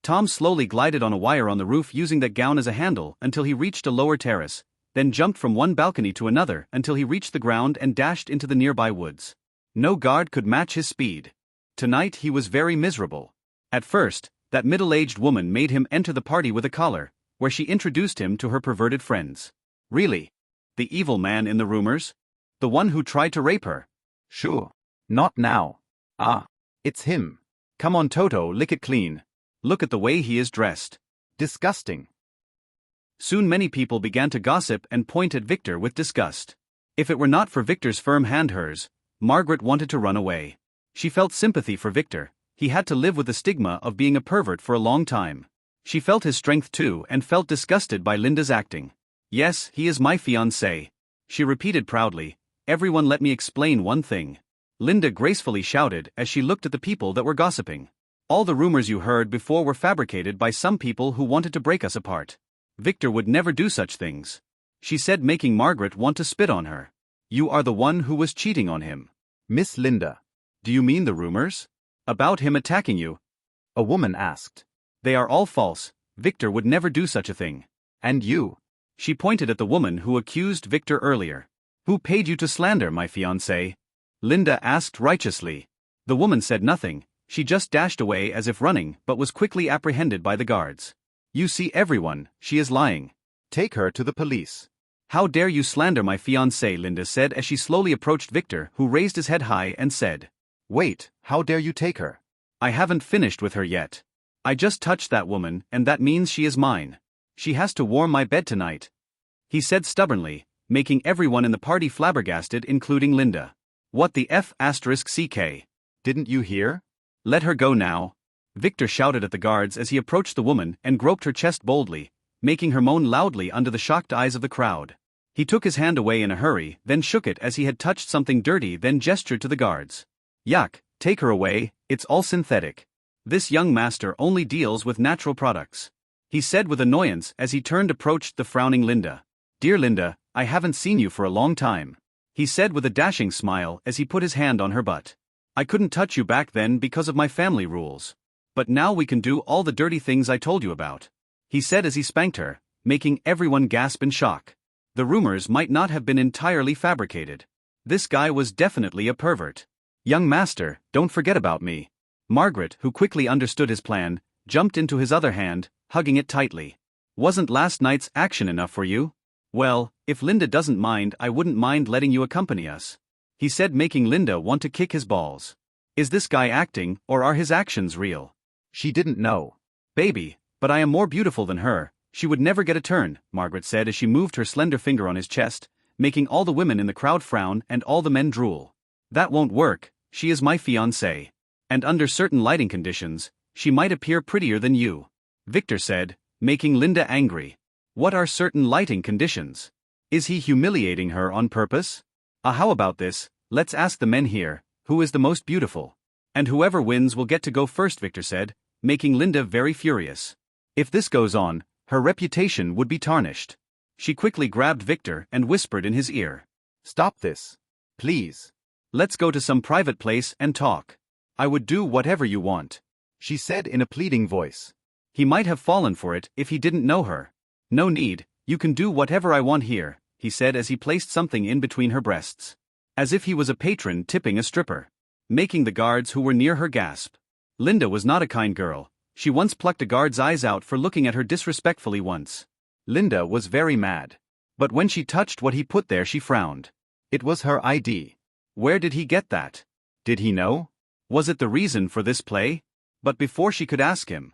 Tom slowly glided on a wire on the roof using that gown as a handle until he reached a lower terrace, then jumped from one balcony to another until he reached the ground and dashed into the nearby woods. No guard could match his speed. Tonight he was very miserable. At first, that middle-aged woman made him enter the party with a collar, where she introduced him to her perverted friends. Really? The evil man in the rumors? The one who tried to rape her? Sure. Not now. Ah. It's him. Come on, Toto, lick it clean. Look at the way he is dressed. Disgusting. Soon many people began to gossip and point at Victor with disgust. If it were not for Victor's firm hand, Margaret wanted to run away. She felt sympathy for Victor. He had to live with the stigma of being a pervert for a long time. She felt his strength too and felt disgusted by Linda's acting. Yes, he is my fiancé, she repeated proudly. Everyone, let me explain one thing, Linda gracefully shouted as she looked at the people that were gossiping. All the rumors you heard before were fabricated by some people who wanted to break us apart. Victor would never do such things, she said, making Margaret want to spit on her. You are the one who was cheating on him. Miss Linda. Do you mean the rumors? About him attacking you? A woman asked. They are all false. Victor would never do such a thing. And you? She pointed at the woman who accused Victor earlier. Who paid you to slander my fiancé? Linda asked righteously. The woman said nothing. She just dashed away as if running, but was quickly apprehended by the guards. You see, everyone, she is lying. Take her to the police. How dare you slander my fiancé, Linda said as she slowly approached Victor, who raised his head high and said. Wait, how dare you take her? I haven't finished with her yet. I just touched that woman, and that means she is mine. She has to warm my bed tonight, he said stubbornly, making everyone in the party flabbergasted, including Linda. What the F***ck? Didn't you hear? Let her go now, Victor shouted at the guards as he approached the woman and groped her chest boldly, making her moan loudly under the shocked eyes of the crowd. He took his hand away in a hurry, then shook it as he had touched something dirty, then gestured to the guards. Yuck, take her away, it's all synthetic. This young master only deals with natural products, he said with annoyance as he turned approached the frowning Linda. Dear Linda, I haven't seen you for a long time, he said with a dashing smile as he put his hand on her butt. I couldn't touch you back then because of my family rules. But now we can do all the dirty things I told you about, he said as he spanked her, making everyone gasp in shock. The rumors might not have been entirely fabricated. This guy was definitely a pervert. Young master, don't forget about me. Margaret, who quickly understood his plan, jumped into his other hand, hugging it tightly. Wasn't last night's action enough for you? Well, if Linda doesn't mind, I wouldn't mind letting you accompany us, he said, making Linda want to kick his balls. Is this guy acting, or are his actions real? She didn't know. Baby, but I am more beautiful than her, she would never get a turn, Margaret said as she moved her slender finger on his chest, making all the women in the crowd frown and all the men drool. That won't work, she is my fiancée. And under certain lighting conditions, she might appear prettier than you, Victor said, making Linda angry. What are certain lighting conditions? Is he humiliating her on purpose? How about this, let's ask the men here, who is the most beautiful? And whoever wins will get to go first, Victor said, making Linda very furious. If this goes on, her reputation would be tarnished. She quickly grabbed Victor and whispered in his ear. Stop this. Please. Let's go to some private place and talk. I would do whatever you want, she said in a pleading voice. He might have fallen for it if he didn't know her. No need, you can do whatever I want here, he said as he placed something in between her breasts. As if he was a patron tipping a stripper, making the guards who were near her gasp. Linda was not a kind girl. She once plucked a guard's eyes out for looking at her disrespectfully once. Linda was very mad. But when she touched what he put there, she frowned. It was her ID. Where did he get that? Did he know? Was it the reason for this play? But before she could ask him,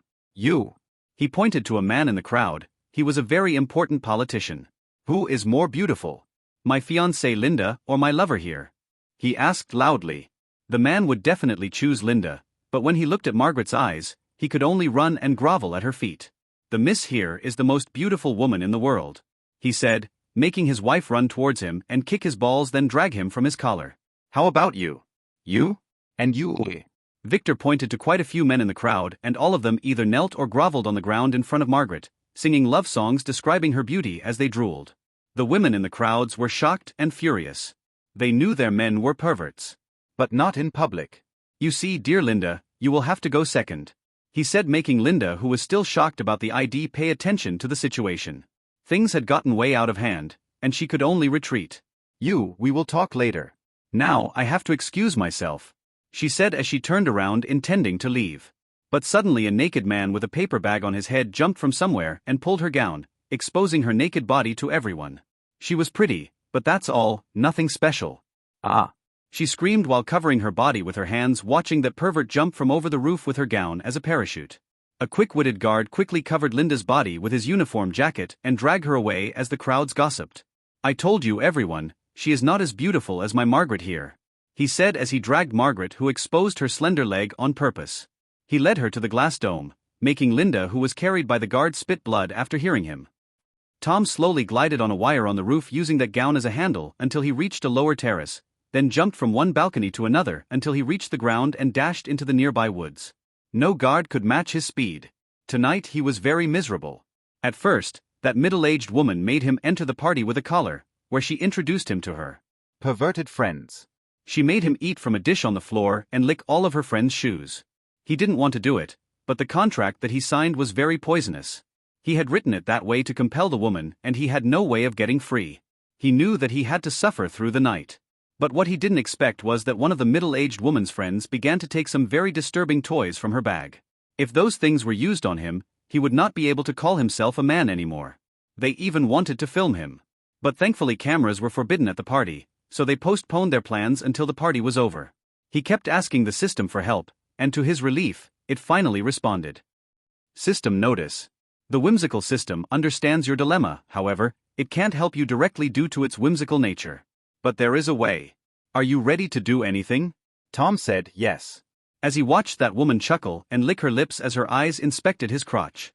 he pointed to a man in the crowd. He was a very important politician. Who is more beautiful? My fiancée Linda or my lover here? He asked loudly. The man would definitely choose Linda, but when he looked at Margaret's eyes, he could only run and grovel at her feet. The miss here is the most beautiful woman in the world, he said, making his wife run towards him and kick his balls, then drag him from his collar. How about you? You? And you? Victor pointed to quite a few men in the crowd, and all of them either knelt or groveled on the ground in front of Margaret, singing love songs describing her beauty as they drooled. The women in the crowds were shocked and furious. They knew their men were perverts. But not in public. You see, dear Linda, you will have to go second, he said, making Linda, who was still shocked about the ID, pay attention to the situation. Things had gotten way out of hand, and she could only retreat. We will talk later. Now I have to excuse myself, she said as she turned around intending to leave. But suddenly a naked man with a paper bag on his head jumped from somewhere and pulled her gown, exposing her naked body to everyone. She was pretty, but that's all, nothing special. Ah! She screamed while covering her body with her hands, watching that pervert jump from over the roof with her gown as a parachute. A quick-witted guard quickly covered Linda's body with his uniform jacket and dragged her away as the crowds gossiped. I told you, everyone, she is not as beautiful as my Margaret here, he said as he dragged Margaret, who exposed her slender leg on purpose. He led her to the glass dome, making Linda, who was carried by the guard, spit blood after hearing him. Tom slowly glided on a wire on the roof using that gown as a handle until he reached a lower terrace, then jumped from one balcony to another until he reached the ground and dashed into the nearby woods. No guard could match his speed. Tonight he was very miserable. At first, that middle-aged woman made him enter the party with a collar, where she introduced him to her perverted friends. She made him eat from a dish on the floor and lick all of her friends' shoes. He didn't want to do it, but the contract that he signed was very poisonous. He had written it that way to compel the woman, and he had no way of getting free. He knew that he had to suffer through the night. But what he didn't expect was that one of the middle-aged woman's friends began to take some very disturbing toys from her bag. If those things were used on him, he would not be able to call himself a man anymore. They even wanted to film him. But thankfully cameras were forbidden at the party, so they postponed their plans until the party was over. He kept asking the system for help, and to his relief, it finally responded. System notice. The whimsical system understands your dilemma, however, it can't help you directly due to its whimsical nature. But there is a way. Are you ready to do anything? Tom said yes, as he watched that woman chuckle and lick her lips as her eyes inspected his crotch.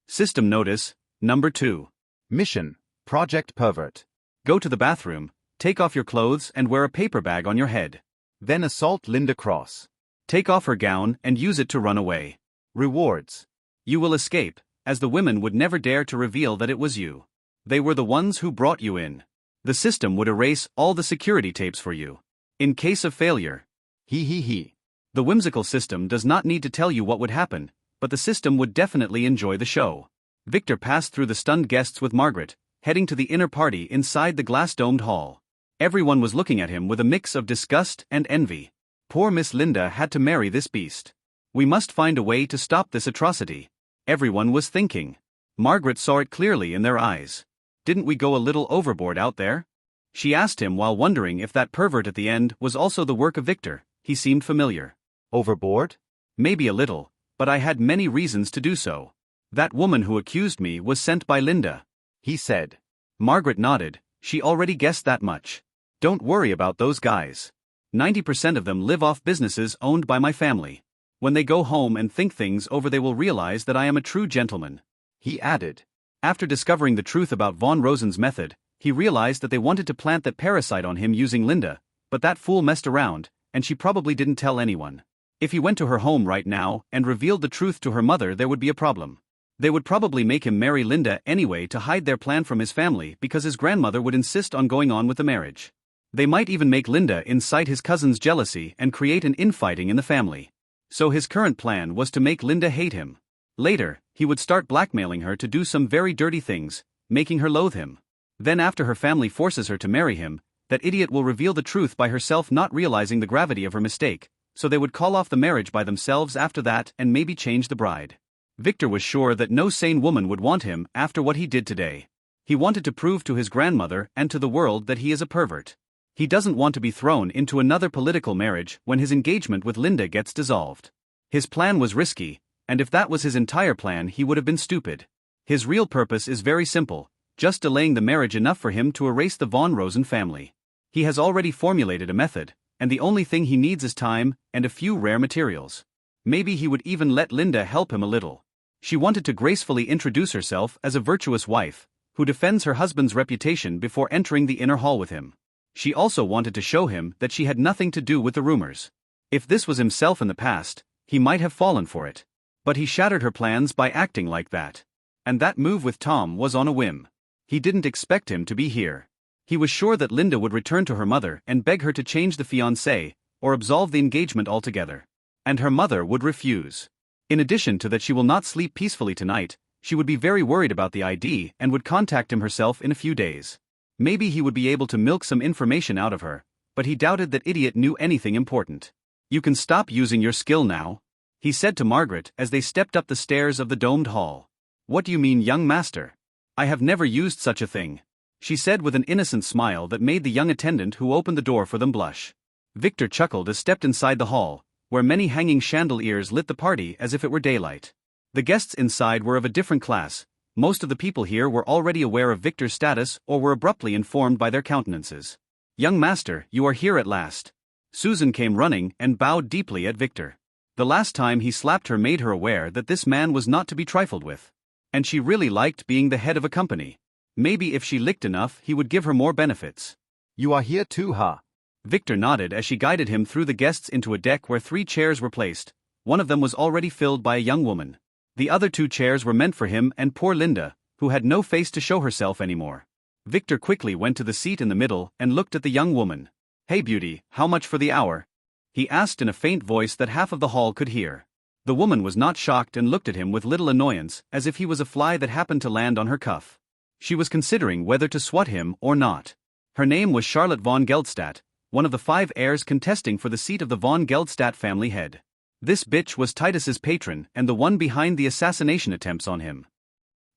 System notice, number 2. Mission, Project Pervert. Go to the bathroom, take off your clothes and wear a paper bag on your head. Then assault Linda Cross. Take off her gown and use it to run away. Rewards. You will escape, as the women would never dare to reveal that it was you. They were the ones who brought you in. The system would erase all the security tapes for you. In case of failure. He. The whimsical system does not need to tell you what would happen, but the system would definitely enjoy the show. Victor passed through the stunned guests with Margaret, heading to the inner party inside the glass-domed hall. Everyone was looking at him with a mix of disgust and envy. Poor Miss Linda had to marry this beast. We must find a way to stop this atrocity. Everyone was thinking. Margaret saw it clearly in their eyes. Didn't we go a little overboard out there? She asked him while wondering if that pervert at the end was also the work of Victor. He seemed familiar. Overboard? Maybe a little, but I had many reasons to do so. That woman who accused me was sent by Linda, he said. Margaret nodded. She already guessed that much. Don't worry about those guys. 90% of them live off businesses owned by my family. When they go home and think things over, they will realize that I am a true gentleman, he added. After discovering the truth about von Rosen's method, he realized that they wanted to plant that parasite on him using Linda, but that fool messed around, and she probably didn't tell anyone. If he went to her home right now and revealed the truth to her mother, there would be a problem. They would probably make him marry Linda anyway to hide their plan from his family because his grandmother would insist on going on with the marriage. They might even make Linda incite his cousin's jealousy and create an infighting in the family. So his current plan was to make Linda hate him. Later, he would start blackmailing her to do some very dirty things, making her loathe him. Then after her family forces her to marry him, that idiot will reveal the truth by herself, not realizing the gravity of her mistake, so they would call off the marriage by themselves after that and maybe change the bride. Victor was sure that no sane woman would want him after what he did today. He wanted to prove to his grandmother and to the world that he is a pervert. He doesn't want to be thrown into another political marriage when his engagement with Linda gets dissolved. His plan was risky, and if that was his entire plan, he would have been stupid. His real purpose is very simple, just delaying the marriage enough for him to erase the von Rosen family. He has already formulated a method, and the only thing he needs is time and a few rare materials. Maybe he would even let Linda help him a little. She wanted to gracefully introduce herself as a virtuous wife, who defends her husband's reputation before entering the inner hall with him. She also wanted to show him that she had nothing to do with the rumors. If this was himself in the past, he might have fallen for it. But he shattered her plans by acting like that. And that move with Tom was on a whim. He didn't expect him to be here. He was sure that Linda would return to her mother and beg her to change the fiancé, or absolve the engagement altogether. And her mother would refuse. In addition to that, she will not sleep peacefully tonight. She would be very worried about the ID and would contact him herself in a few days. Maybe he would be able to milk some information out of her, but he doubted that idiot knew anything important. You can stop using your skill now, he said to Margaret as they stepped up the stairs of the domed hall. What do you mean, young master? I have never used such a thing, she said with an innocent smile that made the young attendant who opened the door for them blush. Victor chuckled as stepped inside the hall, where many hanging chandeliers lit the party as if it were daylight. The guests inside were of a different class. Most of the people here were already aware of Victor's status or were abruptly informed by their countenances. Young master, you are here at last. Susan came running and bowed deeply at Victor. The last time he slapped her made her aware that this man was not to be trifled with. And she really liked being the head of a company. Maybe if she licked enough, he would give her more benefits. You are here too, huh? Victor nodded as she guided him through the guests into a deck where 3 chairs were placed. One of them was already filled by a young woman. The other 2 chairs were meant for him and poor Linda, who had no face to show herself anymore. Victor quickly went to the seat in the middle and looked at the young woman. Hey beauty, how much for the hour? He asked in a faint voice that half of the hall could hear. The woman was not shocked and looked at him with little annoyance, as if he was a fly that happened to land on her cuff. She was considering whether to swat him or not. Her name was Charlotte von Geldstadt, one of the 5 heirs contesting for the seat of the von Geldstadt family head. This bitch was Titus's patron and the one behind the assassination attempts on him.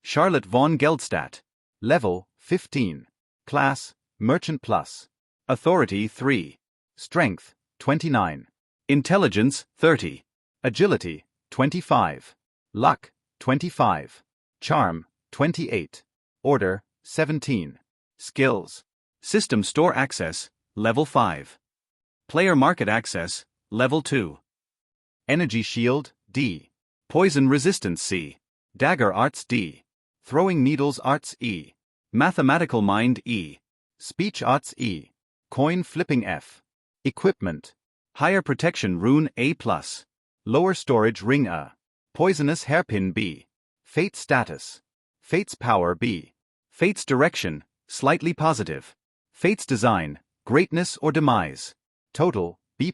Charlotte von Geldstadt. Level 15. Class Merchant Plus. Authority 3. Strength 29. Intelligence 30. Agility 25. Luck 25. Charm 28. Order 17. Skills. System store access, level 5. Player market access, level 2. Energy shield D. Poison resistance C. Dagger arts D. Throwing needles arts E. Mathematical mind E. Speech arts E. Coin flipping F. Equipment. Higher protection rune A+. Lower storage ring A. Poisonous hairpin B. Fate status. Fate's power B. Fate's direction, slightly positive. Fate's design, greatness or demise. Total, B+.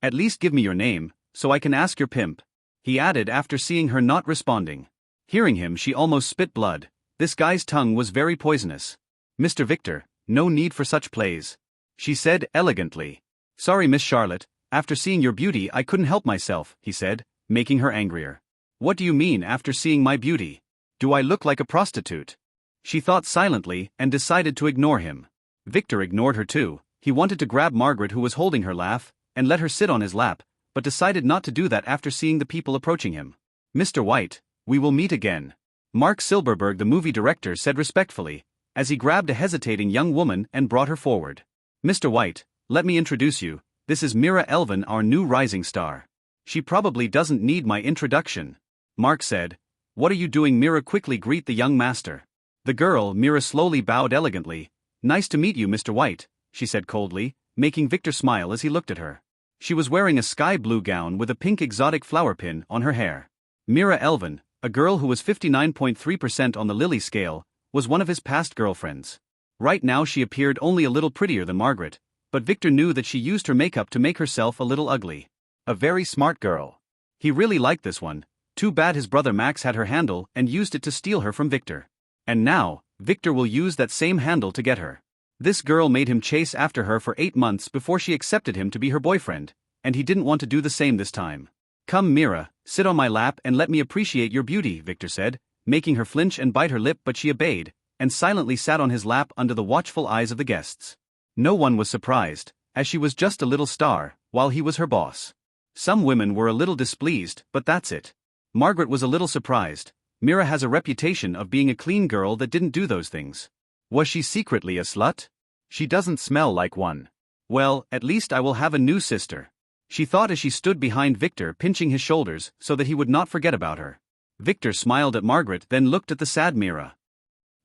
At least give me your name, so I can ask your pimp, he added after seeing her not responding. Hearing him, she almost spit blood. This guy's tongue was very poisonous. Mr. Victor, no need for such plays, she said elegantly. Sorry, Miss Charlotte, after seeing your beauty I couldn't help myself, he said, making her angrier. What do you mean after seeing my beauty? Do I look like a prostitute? She thought silently and decided to ignore him. Victor ignored her too. He wanted to grab Margaret, who was holding her, laugh, and let her sit on his lap, but decided not to do that after seeing the people approaching him. Mr. White, we will meet again, Mark Silverberg, the movie director, said respectfully, as he grabbed a hesitating young woman and brought her forward. Mr. White, let me introduce you, this is Mira Elvin, our new rising star. She probably doesn't need my introduction, Mark said. What are you doing? Mira quickly greeted the young master. The girl, Mira, slowly bowed elegantly. Nice to meet you, Mr. White, she said coldly, making Victor smile as he looked at her. She was wearing a sky blue gown with a pink exotic flower pin on her hair. Mira Elvin, a girl who was 59.3% on the Lily scale, was one of his past girlfriends. Right now she appeared only a little prettier than Margaret, but Victor knew that she used her makeup to make herself a little ugly. A very smart girl. He really liked this one. Too bad his brother Max had her handle and used it to steal her from Victor. And now, Victor will use that same handle to get her. This girl made him chase after her for 8 months before she accepted him to be her boyfriend, and he didn't want to do the same this time. Come, Mira, sit on my lap and let me appreciate your beauty, Victor said, making her flinch and bite her lip, but she obeyed, and silently sat on his lap under the watchful eyes of the guests. No one was surprised, as she was just a little star, while he was her boss. Some women were a little displeased, but that's it. Margaret was a little surprised. Mira has a reputation of being a clean girl that didn't do those things. Was she secretly a slut? She doesn't smell like one. Well, at least I will have a new sister, she thought as she stood behind Victor, pinching his shoulders so that he would not forget about her. Victor smiled at Margaret, then looked at the sad Mira.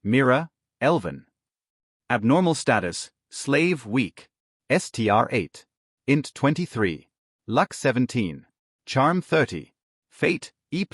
Mira, Elvin. Abnormal status, slave weak. STR 8. Int 23. Luck 17. Charm 30. Fate, E+,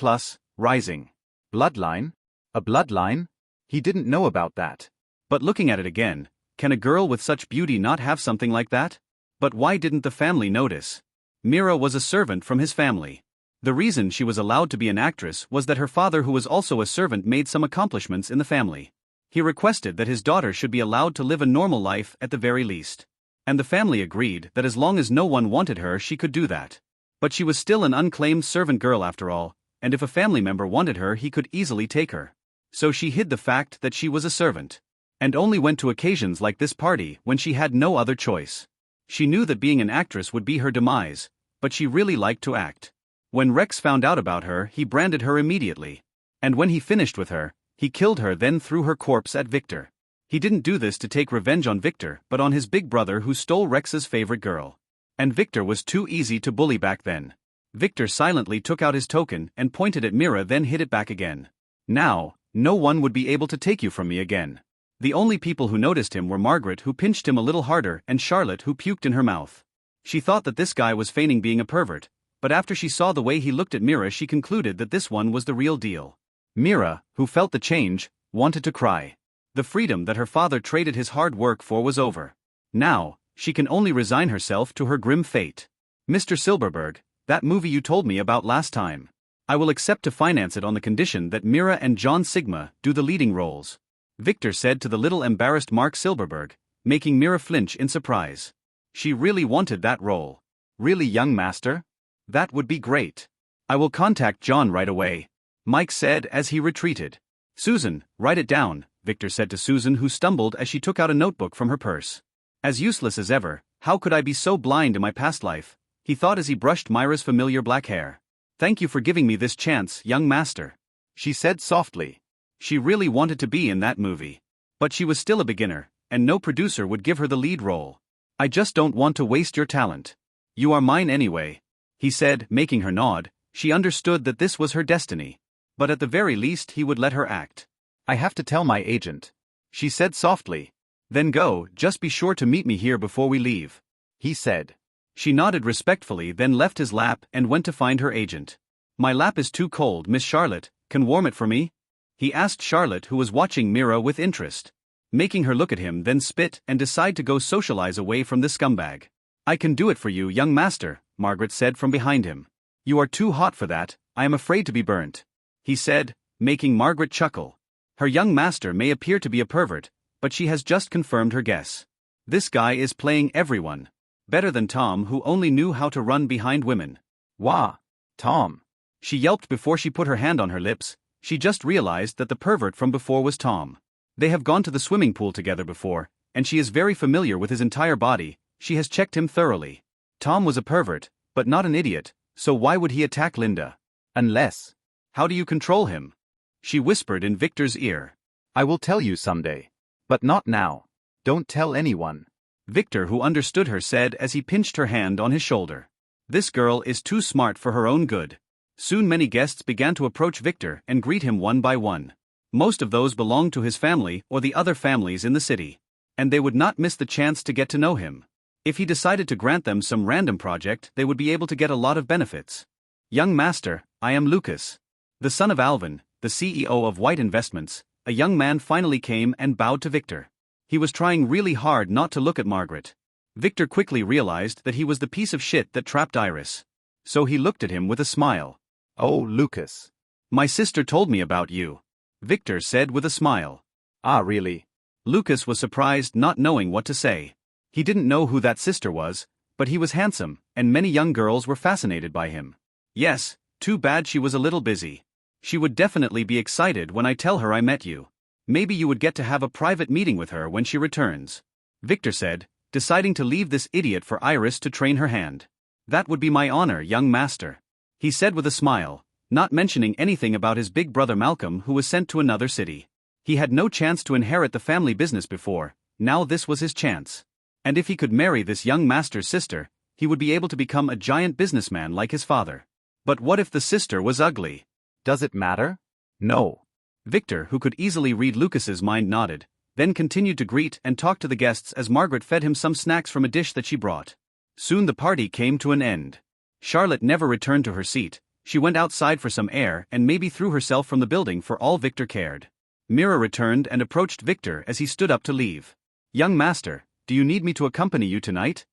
rising. Bloodline? A bloodline? He didn't know about that. But looking at it again, can a girl with such beauty not have something like that? But why didn't the family notice? Mira was a servant from his family. The reason she was allowed to be an actress was that her father, who was also a servant, made some accomplishments in the family. He requested that his daughter should be allowed to live a normal life at the very least. And the family agreed that as long as no one wanted her, she could do that. But she was still an unclaimed servant girl after all, and if a family member wanted her, he could easily take her. So she hid the fact that she was a servant, and only went to occasions like this party when she had no other choice. She knew that being an actress would be her demise, but she really liked to act. When Rex found out about her, he branded her immediately. And when he finished with her, he killed her, then threw her corpse at Victor. He didn't do this to take revenge on Victor, but on his big brother who stole Rex's favorite girl. And Victor was too easy to bully back then. Victor silently took out his token and pointed at Mira, then hid it back again. Now, no one would be able to take you from me again. The only people who noticed him were Margaret, who pinched him a little harder, and Charlotte, who puked in her mouth. She thought that this guy was feigning being a pervert, but after she saw the way he looked at Mira, she concluded that this one was the real deal. Mira, who felt the change, wanted to cry. The freedom that her father traded his hard work for was over. Now, she can only resign herself to her grim fate. Mr. Silverberg, that movie you told me about last time. I will accept to finance it on the condition that Mira and John Sigma do the leading roles, Victor said to the little embarrassed Mark Silverberg, making Mira flinch in surprise. She really wanted that role. Really, young master? That would be great. I will contact John right away, Mike said as he retreated. Susan, write it down, Victor said to Susan, who stumbled as she took out a notebook from her purse. As useless as ever, how could I be so blind in my past life, he thought as he brushed Myra's familiar black hair. Thank you for giving me this chance, young master, she said softly. She really wanted to be in that movie. But she was still a beginner, and no producer would give her the lead role. I just don't want to waste your talent. You are mine anyway, he said, making her nod. She understood that this was her destiny. But at the very least he would let her act. I have to tell my agent, she said softly. Then go, just be sure to meet me here before we leave, he said. She nodded respectfully, then left his lap and went to find her agent. My lap is too cold, Miss Charlotte, can warm it for me? He asked Charlotte, who was watching Mira with interest. making her look at him, then spit and decide to go socialize away from this scumbag. I can do it for you, young master, Margaret said from behind him. You are too hot for that, I am afraid to be burnt, he said, making Margaret chuckle. Her young master may appear to be a pervert, but she has just confirmed her guess. This guy is playing everyone. Better than Tom, who only knew how to run behind women. Wah! Tom! She yelped before she put her hand on her lips. She just realized that the pervert from before was Tom. They have gone to the swimming pool together before, and she is very familiar with his entire body. She has checked him thoroughly. Tom was a pervert, but not an idiot, so why would he attack Linda? Unless. How do you control him? She whispered in Victor's ear. I will tell you someday. But not now. Don't tell anyone. Victor, who understood her, said as he pinched her hand on his shoulder. This girl is too smart for her own good. Soon many guests began to approach Victor and greet him one by one. Most of those belonged to his family or the other families in the city. And they would not miss the chance to get to know him. If he decided to grant them some random project, they would be able to get a lot of benefits. Young master, I am Lucas. The son of Alvin, the CEO of White Investments. A young man finally came and bowed to Victor. He was trying really hard not to look at Margaret. Victor quickly realized that he was the piece of shit that trapped Iris. So he looked at him with a smile. Oh, Lucas. My sister told me about you, Victor said with a smile. Ah, really? Lucas was surprised, not knowing what to say. He didn't know who that sister was, but he was handsome, and many young girls were fascinated by him. Yes, too bad she was a little busy. She would definitely be excited when I tell her I met you. Maybe you would get to have a private meeting with her when she returns, Victor said, deciding to leave this idiot for Iris to train her hand. That would be my honor, young master, he said with a smile, not mentioning anything about his big brother Malcolm, who was sent to another city. He had no chance to inherit the family business before, now this was his chance. And if he could marry this young master's sister, he would be able to become a giant businessman like his father. But what if the sister was ugly? Does it matter? No. Victor, who could easily read Lucas's mind, nodded, then continued to greet and talk to the guests as Margaret fed him some snacks from a dish that she brought. Soon the party came to an end. Charlotte never returned to her seat. She went outside for some air and maybe threw herself from the building for all Victor cared. Mira returned and approached Victor as he stood up to leave. Young master, do you need me to accompany you tonight?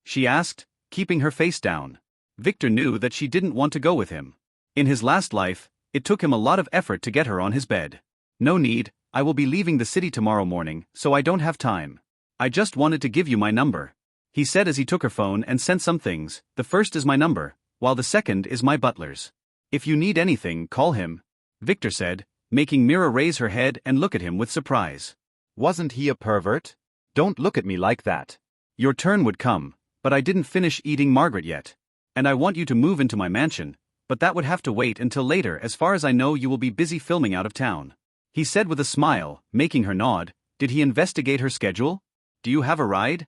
She asked, keeping her face down. Victor knew that she didn't want to go with him. In his last life, it took him a lot of effort to get her on his bed. No need, I will be leaving the city tomorrow morning, so I don't have time. I just wanted to give you my number, he said as he took her phone and sent some things. The first is my number, while the second is my butler's. If you need anything, call him, Victor said, making Mira raise her head and look at him with surprise. Wasn't he a pervert? Don't look at me like that. Your turn would come, but I didn't finish eating Margaret yet. And I want you to move into my mansion, but that would have to wait until later. As far as I know, you will be busy filming out of town, he said with a smile, making her nod. Did he investigate her schedule? Do you have a ride?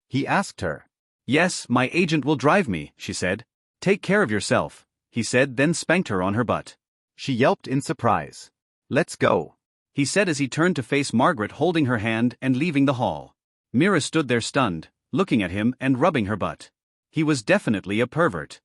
He asked her. Yes, my agent will drive me, she said. Take care of yourself, he said, then spanked her on her butt. She yelped in surprise. Let's go, he said as he turned to face Margaret, holding her hand and leaving the hall. Mira stood there stunned, looking at him and rubbing her butt. He was definitely a pervert.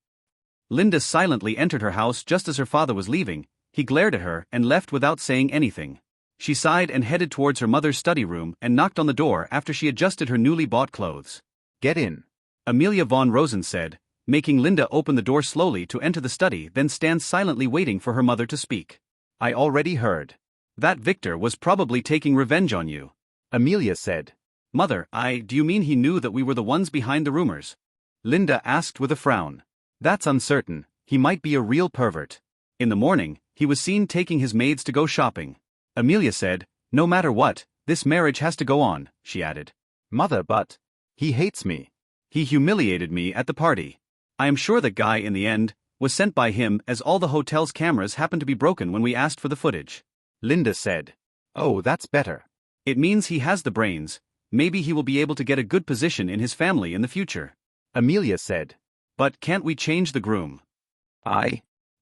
Linda silently entered her house just as her father was leaving. He glared at her and left without saying anything. She sighed and headed towards her mother's study room and knocked on the door after she adjusted her newly bought clothes. Get in, Amelia von Rosen said, making Linda open the door slowly to enter the study, then stand silently waiting for her mother to speak. I already heard. That Victor was probably taking revenge on you, Amelia said. Mother, do you mean he knew that we were the ones behind the rumors? Linda asked with a frown. That's uncertain, he might be a real pervert. In the morning, he was seen taking his maids to go shopping. Amelia said, no matter what, this marriage has to go on, she added. Mother, but he hates me. He humiliated me at the party. I am sure that guy in the end was sent by him, as all the hotel's cameras happened to be broken when we asked for the footage. Linda said. Oh, that's better. It means he has the brains. Maybe he will be able to get a good position in his family in the future, Amelia said. But can't we change the groom?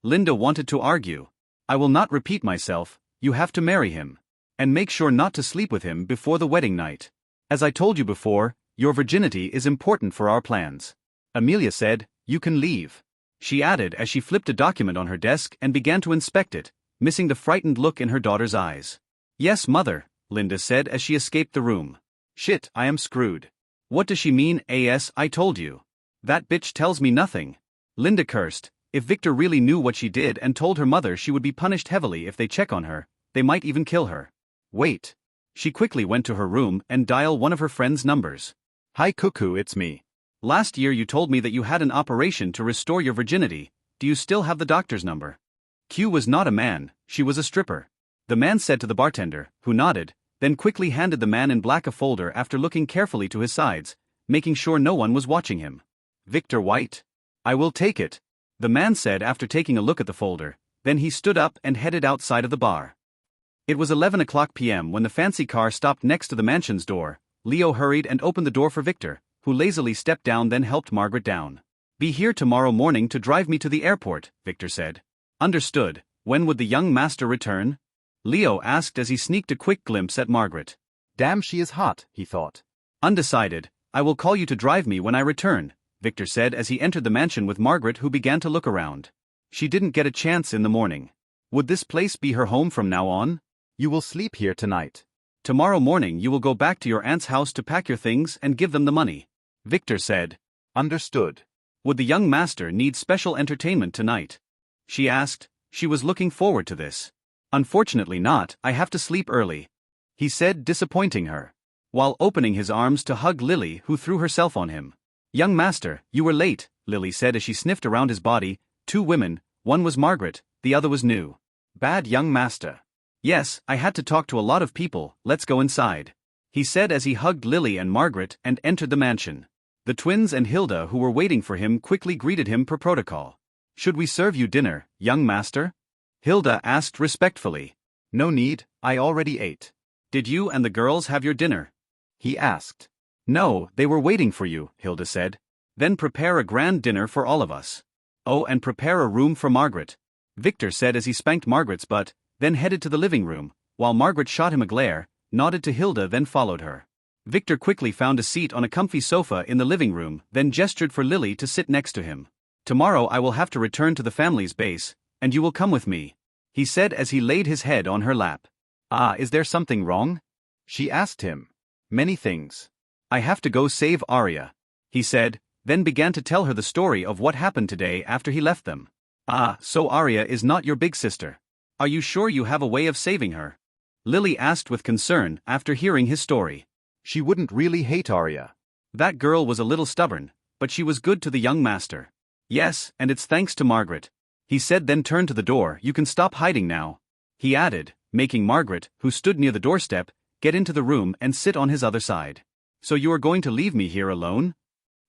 Linda wanted to argue. I will not repeat myself. You have to marry him. And make sure not to sleep with him before the wedding night. As I told you before, your virginity is important for our plans. Amelia said, you can leave, she added as she flipped a document on her desk and began to inspect it, missing the frightened look in her daughter's eyes. Yes, mother, Linda said as she escaped the room. Shit, I am screwed. What does she mean? I told you. That bitch tells me nothing. Linda cursed. If Victor really knew what she did and told her mother, she would be punished heavily. If they check on her, they might even kill her. Wait. She quickly went to her room and dialed one of her friend's numbers. Hi Cuckoo, it's me. Last year you told me that you had an operation to restore your virginity. Do you still have the doctor's number? Q was not a man, she was a stripper. The man said to the bartender, who nodded, then quickly handed the man in black a folder after looking carefully to his sides, making sure no one was watching him. Victor White? I will take it, the man said after taking a look at the folder. Then he stood up and headed outside of the bar. It was 11 o'clock p.m. when the fancy car stopped next to the mansion's door. Leo hurried and opened the door for Victor, who lazily stepped down then helped Margaret down. Be here tomorrow morning to drive me to the airport, Victor said. Understood. When would the young master return? Leo asked as he sneaked a quick glimpse at Margaret. Damn, she is hot, he thought. Undecided. I will call you to drive me when I return, Victor said as he entered the mansion with Margaret, who began to look around. She didn't get a chance in the morning. Would this place be her home from now on? You will sleep here tonight. Tomorrow morning you will go back to your aunt's house to pack your things and give them the money, Victor said. Understood. Would the young master need special entertainment tonight? She asked. She was looking forward to this. Unfortunately not, I have to sleep early, he said, disappointing her, while opening his arms to hug Lily, who threw herself on him. Young master, you were late, Lily said as she sniffed around his body. Two women, one was Margaret, the other was new. Bad young master. Yes, I had to talk to a lot of people, let's go inside, he said as he hugged Lily and Margaret and entered the mansion. The twins and Hilda, who were waiting for him, quickly greeted him per protocol. Should we serve you dinner, young master? Hilda asked respectfully. No need, I already ate. Did you and the girls have your dinner? He asked. No, they were waiting for you, Hilda said. Then prepare a grand dinner for all of us. Oh, and prepare a room for Margaret, Victor said as he spanked Margaret's butt, then headed to the living room, while Margaret shot him a glare, nodded to Hilda, then followed her. Victor quickly found a seat on a comfy sofa in the living room, then gestured for Lily to sit next to him. Tomorrow I will have to return to the family's base, and you will come with me, he said as he laid his head on her lap. Ah, is there something wrong? She asked him. Many things. I have to go save Arya, he said, then began to tell her the story of what happened today after he left them. Ah, so Arya is not your big sister. Are you sure you have a way of saving her? Lily asked with concern after hearing his story. She wouldn't really hate Arya. That girl was a little stubborn, but she was good to the young master. Yes, and it's thanks to Margaret, he said, then turned to the door. You can stop hiding now, he added, making Margaret, who stood near the doorstep, get into the room and sit on his other side. So you are going to leave me here alone?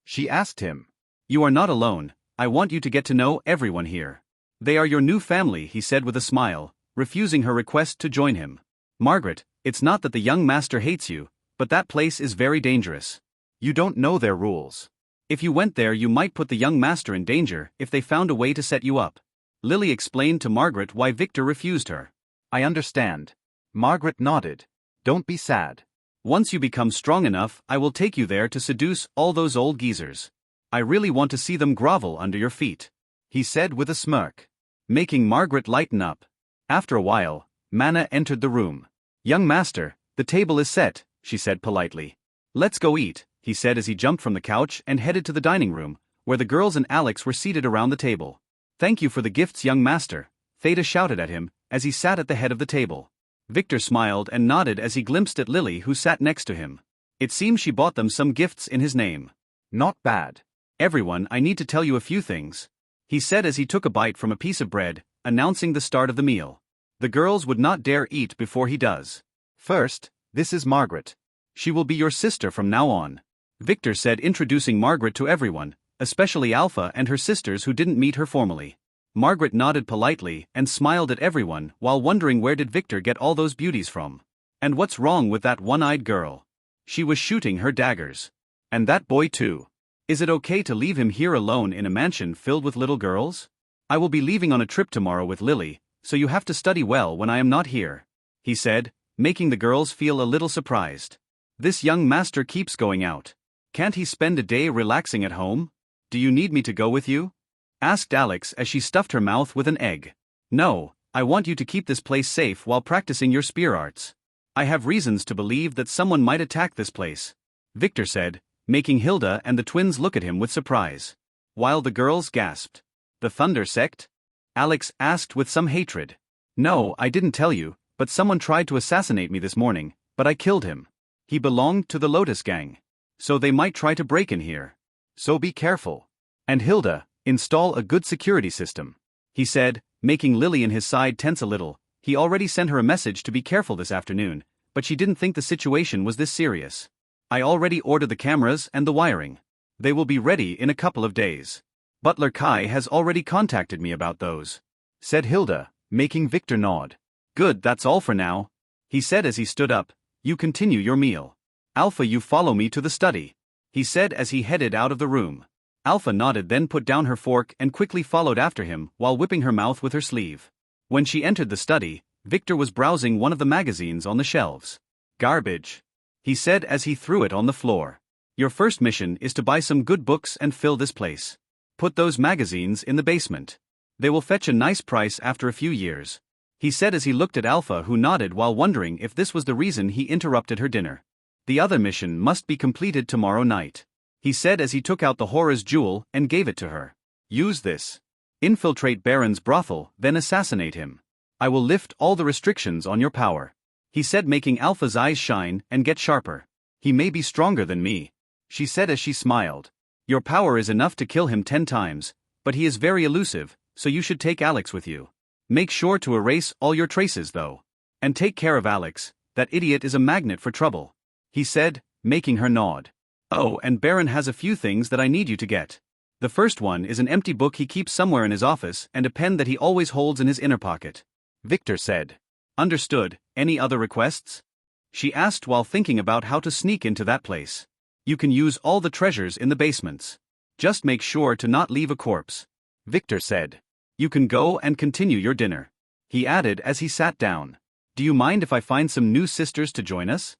She asked him. You are not alone, I want you to get to know everyone here. They are your new family, he said with a smile, refusing her request to join him. Margaret, it's not that the young master hates you, but that place is very dangerous. You don't know their rules. If you went there you might put the young master in danger if they found a way to set you up. Lily explained to Margaret why Victor refused her. I understand. Margaret nodded. Don't be sad. Once you become strong enough, I will take you there to seduce all those old geezers. I really want to see them grovel under your feet, he said with a smirk, making Margaret lighten up. After a while, Mana entered the room. Young master, the table is set, she said politely. Let's go eat, he said as he jumped from the couch and headed to the dining room, where the girls and Alex were seated around the table. Thank you for the gifts, young master, Theta shouted at him as he sat at the head of the table. Victor smiled and nodded as he glimpsed at Lily, who sat next to him. It seems she bought them some gifts in his name. Not bad. Everyone, I need to tell you a few things, he said as he took a bite from a piece of bread, announcing the start of the meal. The girls would not dare eat before he does. First, this is Margaret. She will be your sister from now on, Victor said, introducing Margaret to everyone, especially Alpha and her sisters who didn't meet her formally. Margaret nodded politely and smiled at everyone while wondering where did Victor get all those beauties from. And what's wrong with that one-eyed girl? She was shooting her daggers. And that boy too. Is it okay to leave him here alone in a mansion filled with little girls? I will be leaving on a trip tomorrow with Lily, so you have to study well when I am not here, he said, making the girls feel a little surprised. This young master keeps going out. Can't he spend a day relaxing at home? Do you need me to go with you? Asked Alex as she stuffed her mouth with an egg. No, I want you to keep this place safe while practicing your spear arts. I have reasons to believe that someone might attack this place, Victor said, making Hilda and the twins look at him with surprise. While the girls gasped. The Thunder Sect? Alex asked with some hatred. No, I didn't tell you, but someone tried to assassinate me this morning, but I killed him. He belonged to the Lotus Gang. So they might try to break in here. So be careful. And Hilda, install a good security system, he said, making Lily and his side tense a little. He already sent her a message to be careful this afternoon, but she didn't think the situation was this serious. I already ordered the cameras and the wiring. They will be ready in a couple of days. Butler Kai has already contacted me about those, said Hilda, making Victor nod. Good, that's all for now, he said as he stood up. You continue your meal. Alpha, you follow me to the study, he said as he headed out of the room. Alpha nodded, then put down her fork and quickly followed after him while whipping her mouth with her sleeve. When she entered the study, Victor was browsing one of the magazines on the shelves. Garbage, he said as he threw it on the floor. Your first mission is to buy some good books and fill this place. Put those magazines in the basement. They will fetch a nice price after a few years, he said as he looked at Alpha, who nodded while wondering if this was the reason he interrupted her dinner. The other mission must be completed tomorrow night, he said as he took out the Horror's jewel and gave it to her. Use this. Infiltrate Baron's brothel, then assassinate him. I will lift all the restrictions on your power, he said, making Alpha's eyes shine and get sharper. He may be stronger than me, she said as she smiled. Your power is enough to kill him 10 times, but he is very elusive, so you should take Alex with you. Make sure to erase all your traces though. And take care of Alex, that idiot is a magnet for trouble, he said, making her nod. Oh, and Baron has a few things that I need you to get. The first one is an empty book he keeps somewhere in his office and a pen that he always holds in his inner pocket, Victor said. Understood. Any other requests? She asked while thinking about how to sneak into that place. You can use all the treasures in the basements. Just make sure to not leave a corpse, Victor said. You can go and continue your dinner, he added as he sat down. Do you mind if I find some new sisters to join us?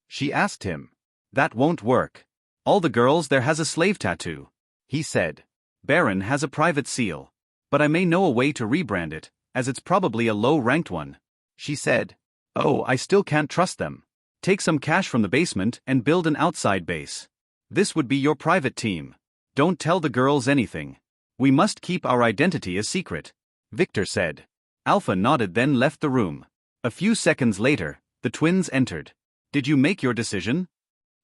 She asked him. That won't work. All the girls there has a slave tattoo, he said. Baron has a private seal. But I may know a way to rebrand it, as it's probably a low-ranked one, she said. Oh, I still can't trust them. Take some cash from the basement and build an outside base. This would be your private team. Don't tell the girls anything. We must keep our identity a secret, Victor said. Alpha nodded, then left the room. A few seconds later, the twins entered. Did you make your decision?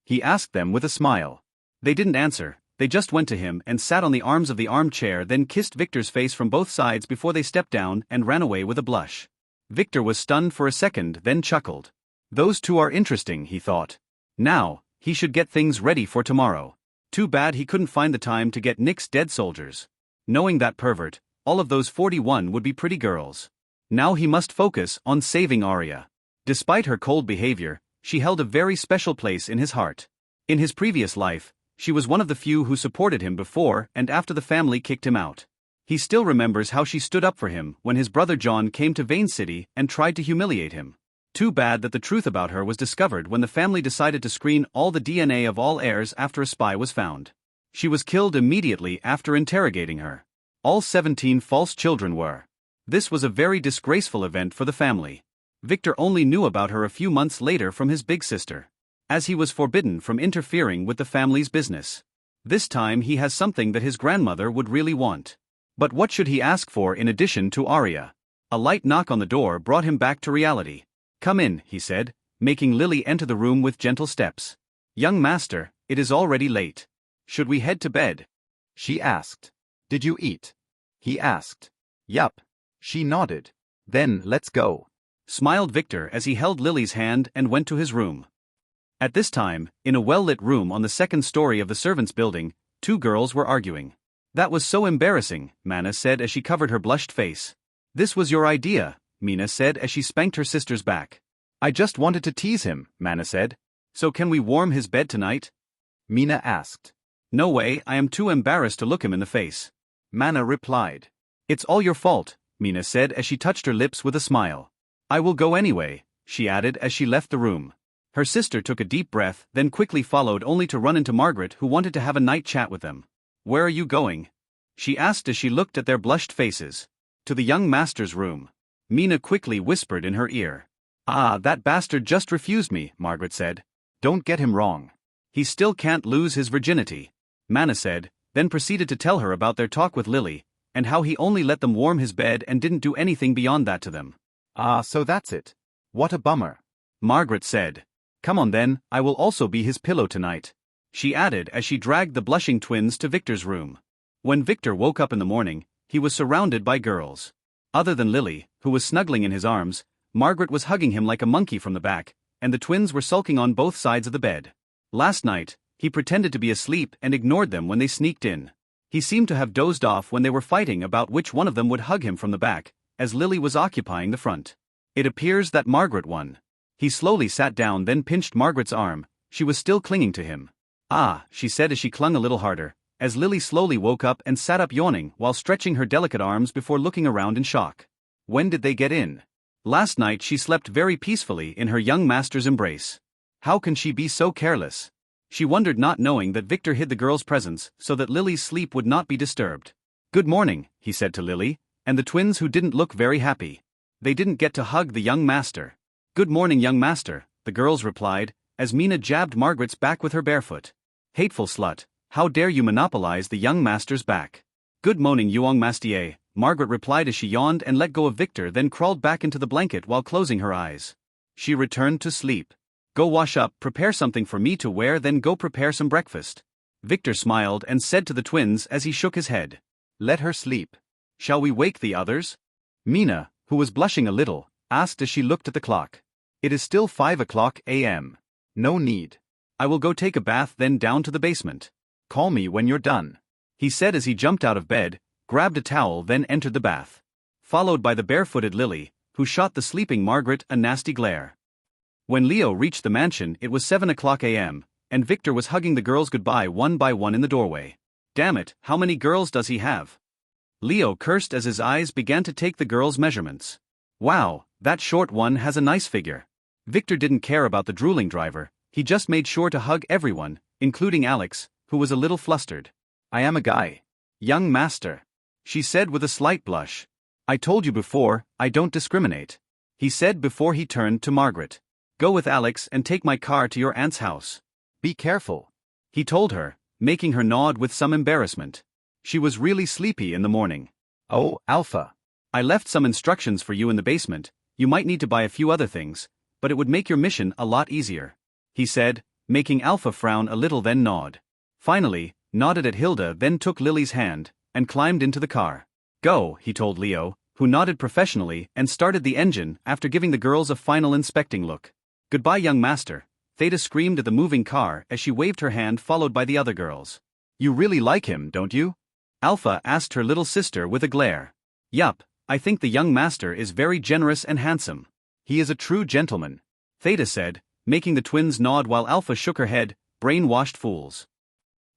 He asked them with a smile. They didn't answer, they just went to him and sat on the arms of the armchair, then kissed Victor's face from both sides before they stepped down and ran away with a blush. Victor was stunned for a second, then chuckled. Those two are interesting, he thought. Now, he should get things ready for tomorrow. Too bad he couldn't find the time to get Nick's dead soldiers. Knowing that pervert, all of those 41 would be pretty girls. Now he must focus on saving Arya. Despite her cold behavior, she held a very special place in his heart. In his previous life, she was one of the few who supported him before and after the family kicked him out. He still remembers how she stood up for him when his brother John came to Vane City and tried to humiliate him. Too bad that the truth about her was discovered when the family decided to screen all the DNA of all heirs after a spy was found. She was killed immediately after interrogating her. All 17 false children were. This was a very disgraceful event for the family. Victor only knew about her a few months later from his big sister, as he was forbidden from interfering with the family's business. This time he has something that his grandmother would really want. But what should he ask for in addition to Arya? A light knock on the door brought him back to reality. Come in, he said, making Lily enter the room with gentle steps. Young master, it is already late. Should we head to bed? She asked. Did you eat? He asked. Yup. She nodded. Then let's go, smiled Victor as he held Lily's hand and went to his room. At this time, in a well-lit room on the second story of the servants' building, two girls were arguing. That was so embarrassing, Mana said as she covered her blushed face. This was your idea, Mina said as she spanked her sister's back. I just wanted to tease him, Mana said. So can we warm his bed tonight? Mina asked. No way, I am too embarrassed to look him in the face. Mana replied. It's all your fault, Mina said as she touched her lips with a smile. I will go anyway, she added as she left the room. Her sister took a deep breath, then quickly followed only to run into Margaret, who wanted to have a night chat with them. Where are you going? She asked as she looked at their blushed faces. To the young master's room. Mina quickly whispered in her ear. Ah, that bastard just refused me, Margaret said. Don't get him wrong. He still can't lose his virginity, Mana said, then proceeded to tell her about their talk with Lily, and how he only let them warm his bed and didn't do anything beyond that to them. Ah, so that's it. What a bummer. Margaret said. Come on then, I will also be his pillow tonight, she added as she dragged the blushing twins to Victor's room. When Victor woke up in the morning, he was surrounded by girls. Other than Lily, who was snuggling in his arms, Margaret was hugging him like a monkey from the back, and the twins were sulking on both sides of the bed. Last night, he pretended to be asleep and ignored them when they sneaked in. He seemed to have dozed off when they were fighting about which one of them would hug him from the back, as Lily was occupying the front. It appears that Margaret won. He slowly sat down, then pinched Margaret's arm. She was still clinging to him. Ah, she said as she clung a little harder, as Lily slowly woke up and sat up yawning while stretching her delicate arms before looking around in shock. When did they get in? Last night she slept very peacefully in her young master's embrace. How can she be so careless? She wondered, not knowing that Victor hid the girl's presence so that Lily's sleep would not be disturbed. Good morning, he said to Lily, and the twins, who didn't look very happy. They didn't get to hug the young master. Good morning, young master, the girls replied, as Mina jabbed Margaret's back with her barefoot. Hateful slut, how dare you monopolize the young master's back? Good morning, young mastier, Margaret replied as she yawned and let go of Victor, then crawled back into the blanket while closing her eyes. She returned to sleep. Go wash up, prepare something for me to wear, then go prepare some breakfast. Victor smiled and said to the twins as he shook his head. Let her sleep. Shall we wake the others? Mina, who was blushing a little, asked as she looked at the clock. It is still 5 o'clock a.m. No need. I will go take a bath, then down to the basement. Call me when you're done, he said as he jumped out of bed, grabbed a towel, then entered the bath. Followed by the barefooted Lily, who shot the sleeping Margaret a nasty glare. When Leo reached the mansion, it was 7 o'clock a.m., and Victor was hugging the girls goodbye one by one in the doorway. Damn it, how many girls does he have? Leo cursed as his eyes began to take the girls' measurements. Wow, that short one has a nice figure. Victor didn't care about the drooling driver, he just made sure to hug everyone, including Alex, who was a little flustered. I am a guy. Young master, she said with a slight blush. I told you before, I don't discriminate, he said before he turned to Margaret. Go with Alex and take my car to your aunt's house. Be careful, he told her, making her nod with some embarrassment. She was really sleepy in the morning. Oh, Alpha. I left some instructions for you in the basement. You might need to buy a few other things, but it would make your mission a lot easier, he said, making Alpha frown a little then nod. Finally, nodded at Hilda, then took Lily's hand and climbed into the car. Go, he told Leo, who nodded professionally and started the engine after giving the girls a final inspecting look. Goodbye, young master, Theta screamed at the moving car as she waved her hand, followed by the other girls. You really like him, don't you? Alpha asked her little sister with a glare. Yup, I think the young master is very generous and handsome. He is a true gentleman, Theta said, making the twins nod while Alpha shook her head. Brainwashed fools.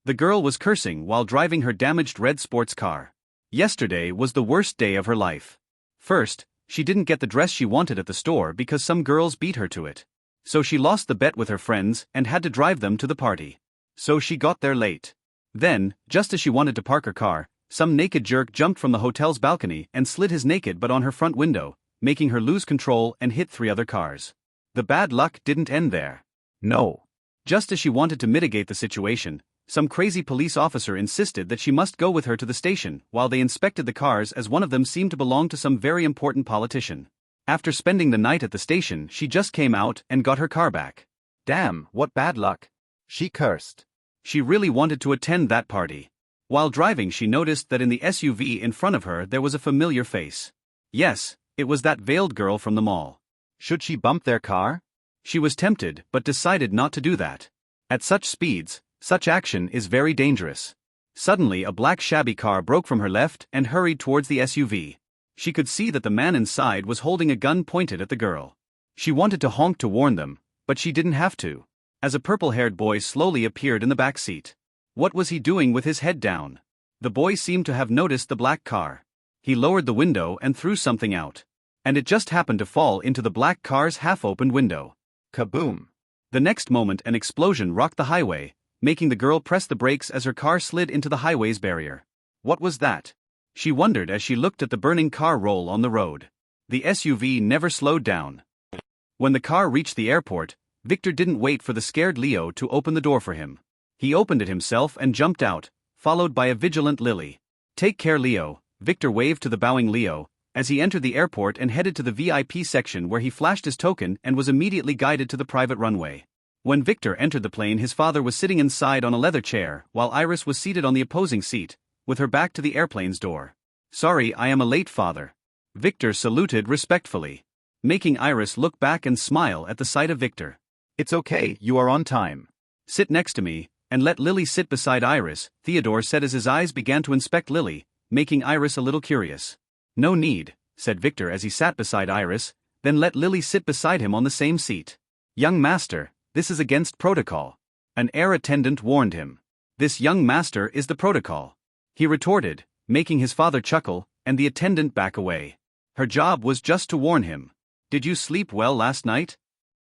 The girl was cursing while driving her damaged red sports car. Yesterday was the worst day of her life. First, she didn't get the dress she wanted at the store because some girls beat her to it. So she lost the bet with her friends and had to drive them to the party. So she got there late. Then, just as she wanted to park her car, some naked jerk jumped from the hotel's balcony and slid his naked butt on her front window, making her lose control and hit 3 other cars. The bad luck didn't end there. No. Just as she wanted to mitigate the situation, some crazy police officer insisted that she must go with her to the station while they inspected the cars, as one of them seemed to belong to some very important politician. After spending the night at the station, she just came out and got her car back. Damn, what bad luck. She cursed. She really wanted to attend that party. While driving, she noticed that in the SUV in front of her there was a familiar face. Yes, it was that veiled girl from the mall. Should she bump their car? She was tempted but decided not to do that. At such speeds, such action is very dangerous. Suddenly a black shabby car broke from her left and hurried towards the SUV. She could see that the man inside was holding a gun pointed at the girl. She wanted to honk to warn them, but she didn't have to, as a purple-haired boy slowly appeared in the back seat. What was he doing with his head down? The boy seemed to have noticed the black car. He lowered the window and threw something out. And it just happened to fall into the black car's half-opened window. Kaboom! The next moment an explosion rocked the highway, making the girl press the brakes as her car slid into the highway's barrier. What was that? She wondered as she looked at the burning car roll on the road. The SUV never slowed down. When the car reached the airport, Victor didn't wait for the scared Leo to open the door for him. He opened it himself and jumped out, followed by a vigilant Lily. "Take care, Leo," Victor waved to the bowing Leo, as he entered the airport and headed to the VIP section where he flashed his token and was immediately guided to the private runway. When Victor entered the plane, his father was sitting inside on a leather chair, while Iris was seated on the opposing seat, with her back to the airplane's door. "Sorry, I am a late, father." Victor saluted respectfully, making Iris look back and smile at the sight of Victor. "It's okay, you are on time." "Sit next to me, and let Lily sit beside Iris," Theodore said as his eyes began to inspect Lily, making Iris a little curious. "No need," said Victor as he sat beside Iris, "then let Lily sit beside him on the same seat." "Young master, this is against protocol," an air attendant warned him. "This, young master, is the protocol," he retorted, making his father chuckle, and the attendant back away. Her job was just to warn him. "Did you sleep well last night?"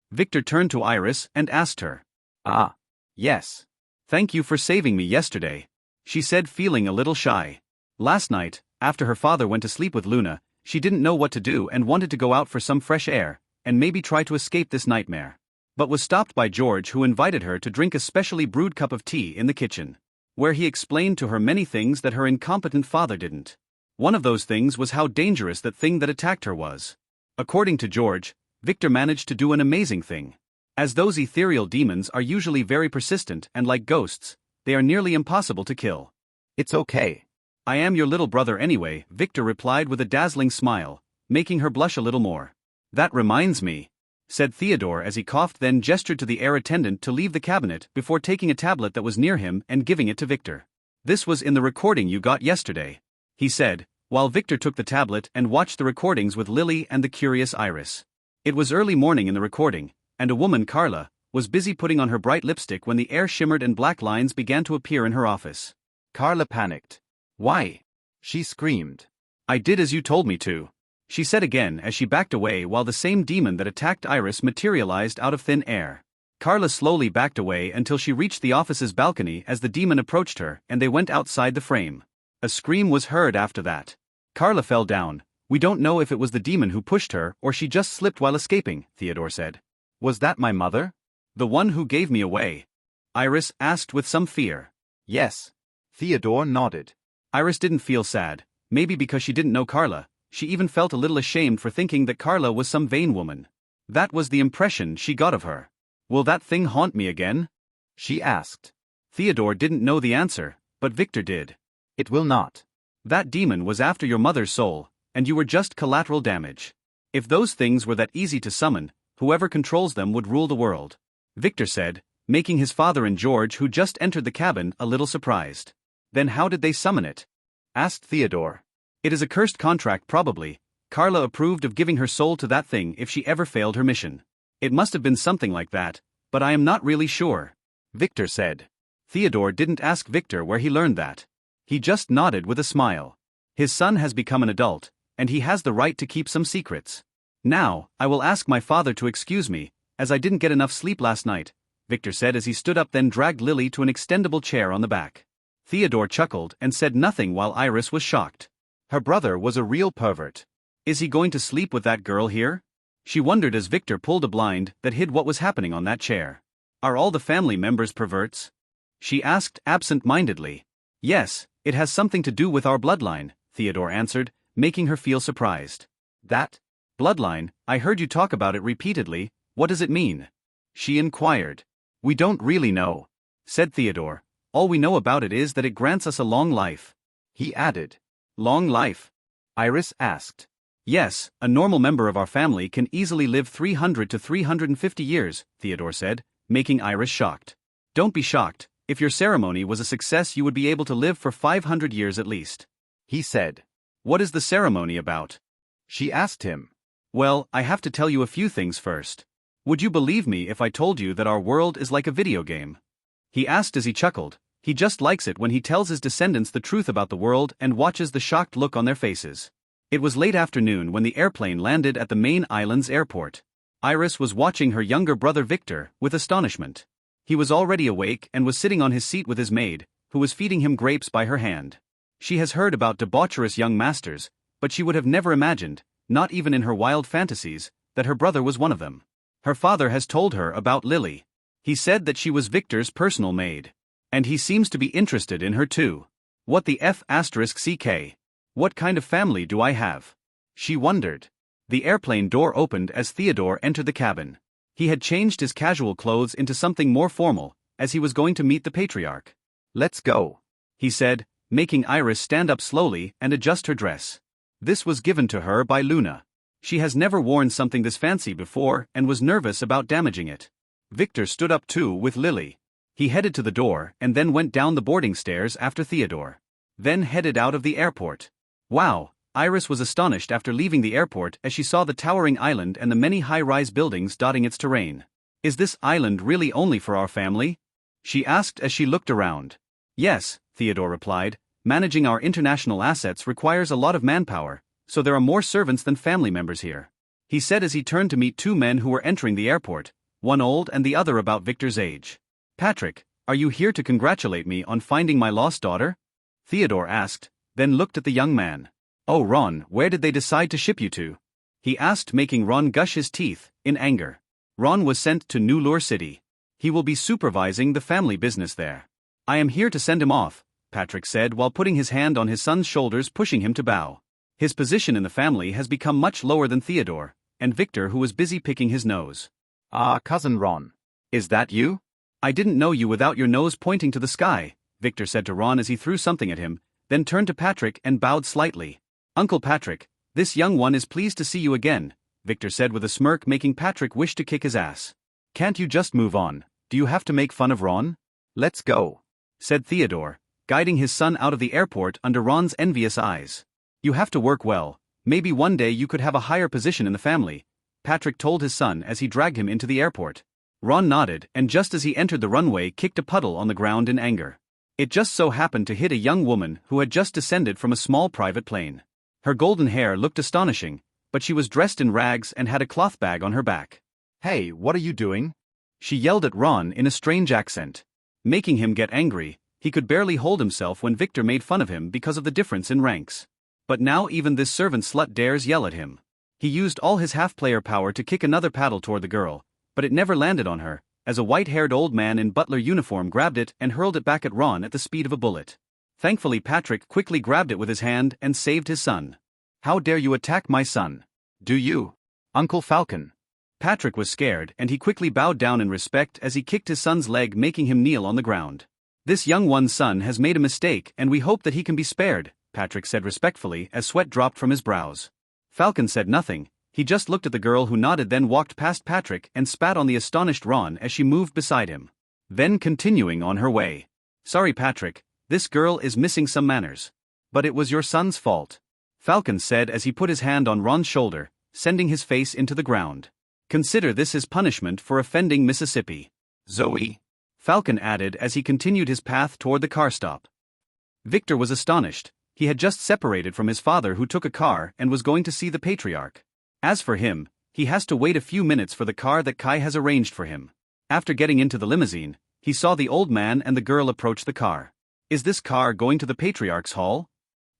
Victor turned to Iris and asked her. "Ah. Yes. "Thank you for saving me yesterday," she said, feeling a little shy. Last night, after her father went to sleep with Luna, she didn't know what to do and wanted to go out for some fresh air, and maybe try to escape this nightmare. But was stopped by George, who invited her to drink a specially brewed cup of tea in the kitchen, where he explained to her many things that her incompetent father didn't. One of those things was how dangerous that thing that attacked her was. According to George, Victor managed to do an amazing thing. As those ethereal demons are usually very persistent and like ghosts, they are nearly impossible to kill. "It's okay. "I am your little brother anyway," Victor replied with a dazzling smile, making her blush a little more. "That reminds me," said Theodore as he coughed, then gestured to the air attendant to leave the cabinet before taking a tablet that was near him and giving it to Victor. "This was in the recording you got yesterday," he said, while Victor took the tablet and watched the recordings with Lily and the curious Iris. It was early morning in the recording, and a woman, Carla, was busy putting on her bright lipstick when the air shimmered and black lines began to appear in her office. Carla panicked. "Why?" she screamed. "I did as you told me to," she said again as she backed away while the same demon that attacked Iris materialized out of thin air. Carla slowly backed away until she reached the office's balcony as the demon approached her, and they went outside the frame. A scream was heard after that. Carla fell down. "We don't know if it was the demon who pushed her or she just slipped while escaping," Theodore said. "Was that my mother?" "The one who gave me away?" Iris asked with some fear. "Yes." Theodore nodded. Iris didn't feel sad, maybe because she didn't know Carla. She even felt a little ashamed for thinking that Carla was some vain woman. That was the impression she got of her. "Will that thing haunt me again?" she asked. Theodore didn't know the answer, but Victor did. "It will not. That demon was after your mother's soul, and you were just collateral damage. If those things were that easy to summon, whoever controls them would rule the world," Victor said, making his father and George, who just entered the cabin, a little surprised. "Then how did they summon it?" asked Theodore. "It is a cursed contract probably. Carla approved of giving her soul to that thing if she ever failed her mission. It must have been something like that, but I am not really sure," Victor said. Theodore didn't ask Victor where he learned that. He just nodded with a smile. His son has become an adult, and he has the right to keep some secrets. "Now, I will ask my father to excuse me, as I didn't get enough sleep last night," Victor said as he stood up, then dragged Lily to an extendable chair on the back. Theodore chuckled and said nothing while Iris was shocked. Her brother was a real pervert. Is he going to sleep with that girl here? She wondered as Victor pulled a blind that hid what was happening on that chair. Are all the family members perverts? She asked absent-mindedly. Yes, it has something to do with our bloodline, Theodore answered, making her feel surprised. That bloodline, I heard you talk about it repeatedly, what does it mean? She inquired. We don't really know, said Theodore. All we know about it is that it grants us a long life. He added. Long life? Iris asked. Yes, a normal member of our family can easily live 300 to 350 years, Theodore said, making Iris shocked. Don't be shocked, if your ceremony was a success you would be able to live for 500 years at least. He said. What is the ceremony about? She asked him. Well, I have to tell you a few things first. Would you believe me if I told you that our world is like a video game? He asked as he chuckled. He just likes it when he tells his descendants the truth about the world and watches the shocked look on their faces. It was late afternoon when the airplane landed at the main island's airport. Iris was watching her younger brother Victor with astonishment. He was already awake and was sitting on his seat with his maid, who was feeding him grapes by her hand. She has heard about debaucherous young masters, but she would have never imagined, not even in her wild fantasies, that her brother was one of them. Her father has told her about Lily. He said that she was Victor's personal maid. And he seems to be interested in her too. What the F***ck? What kind of family do I have? She wondered. The airplane door opened as Theodore entered the cabin. He had changed his casual clothes into something more formal, as he was going to meet the patriarch. Let's go, he said, making Iris stand up slowly and adjust her dress. This was given to her by Luna. She has never worn something this fancy before and was nervous about damaging it. Victor stood up too with Lily. He headed to the door and then went down the boarding stairs after Theodore. Then headed out of the airport. Wow, Iris was astonished after leaving the airport as she saw the towering island and the many high-rise buildings dotting its terrain. Is this island really only for our family? She asked as she looked around. Yes, Theodore replied, managing our international assets requires a lot of manpower, so there are more servants than family members here. He said as he turned to meet two men who were entering the airport, one old and the other about Victor's age. Patrick, are you here to congratulate me on finding my lost daughter? Theodore asked, then looked at the young man. Oh Ron, where did they decide to ship you to? He asked, making Ron gush his teeth, in anger. Ron was sent to New Lure City. He will be supervising the family business there. I am here to send him off, Patrick said while putting his hand on his son's shoulders, pushing him to bow. His position in the family has become much lower than Theodore, and Victor, who was busy picking his nose. Ah, Cousin Ron. Is that you? I didn't know you without your nose pointing to the sky, Victor said to Ron as he threw something at him, then turned to Patrick and bowed slightly. Uncle Patrick, this young one is pleased to see you again, Victor said with a smirk, making Patrick wish to kick his ass. Can't you just move on? Do you have to make fun of Ron? Let's go, said Theodore, guiding his son out of the airport under Ron's envious eyes. You have to work well, maybe one day you could have a higher position in the family, Patrick told his son as he dragged him into the airport. Ron nodded and just as he entered the runway kicked a puddle on the ground in anger. It just so happened to hit a young woman who had just descended from a small private plane. Her golden hair looked astonishing, but she was dressed in rags and had a cloth bag on her back. Hey, what are you doing? She yelled at Ron in a strange accent. Making him get angry, he could barely hold himself when Victor made fun of him because of the difference in ranks. But now even this servant slut dares yell at him. He used all his half-player power to kick another paddle toward the girl, but it never landed on her, as a white-haired old man in butler uniform grabbed it and hurled it back at Ron at the speed of a bullet. Thankfully Patrick quickly grabbed it with his hand and saved his son. How dare you attack my son? Do you, Uncle Falcon? Patrick was scared and he quickly bowed down in respect as he kicked his son's leg, making him kneel on the ground. This young one's son has made a mistake and we hope that he can be spared, Patrick said respectfully as sweat dropped from his brows. Falcon said nothing, he just looked at the girl who nodded, then walked past Patrick and spat on the astonished Ron as she moved beside him. Then continuing on her way. Sorry Patrick, this girl is missing some manners. But it was your son's fault, Falcon said as he put his hand on Ron's shoulder, sending his face into the ground. Consider this his punishment for offending Mississippi. Zoe, Falcon added as he continued his path toward the car stop. Victor was astonished. He had just separated from his father who took a car and was going to see the patriarch. As for him, he has to wait a few minutes for the car that Kai has arranged for him. After getting into the limousine, he saw the old man and the girl approach the car. Is this car going to the patriarch's hall?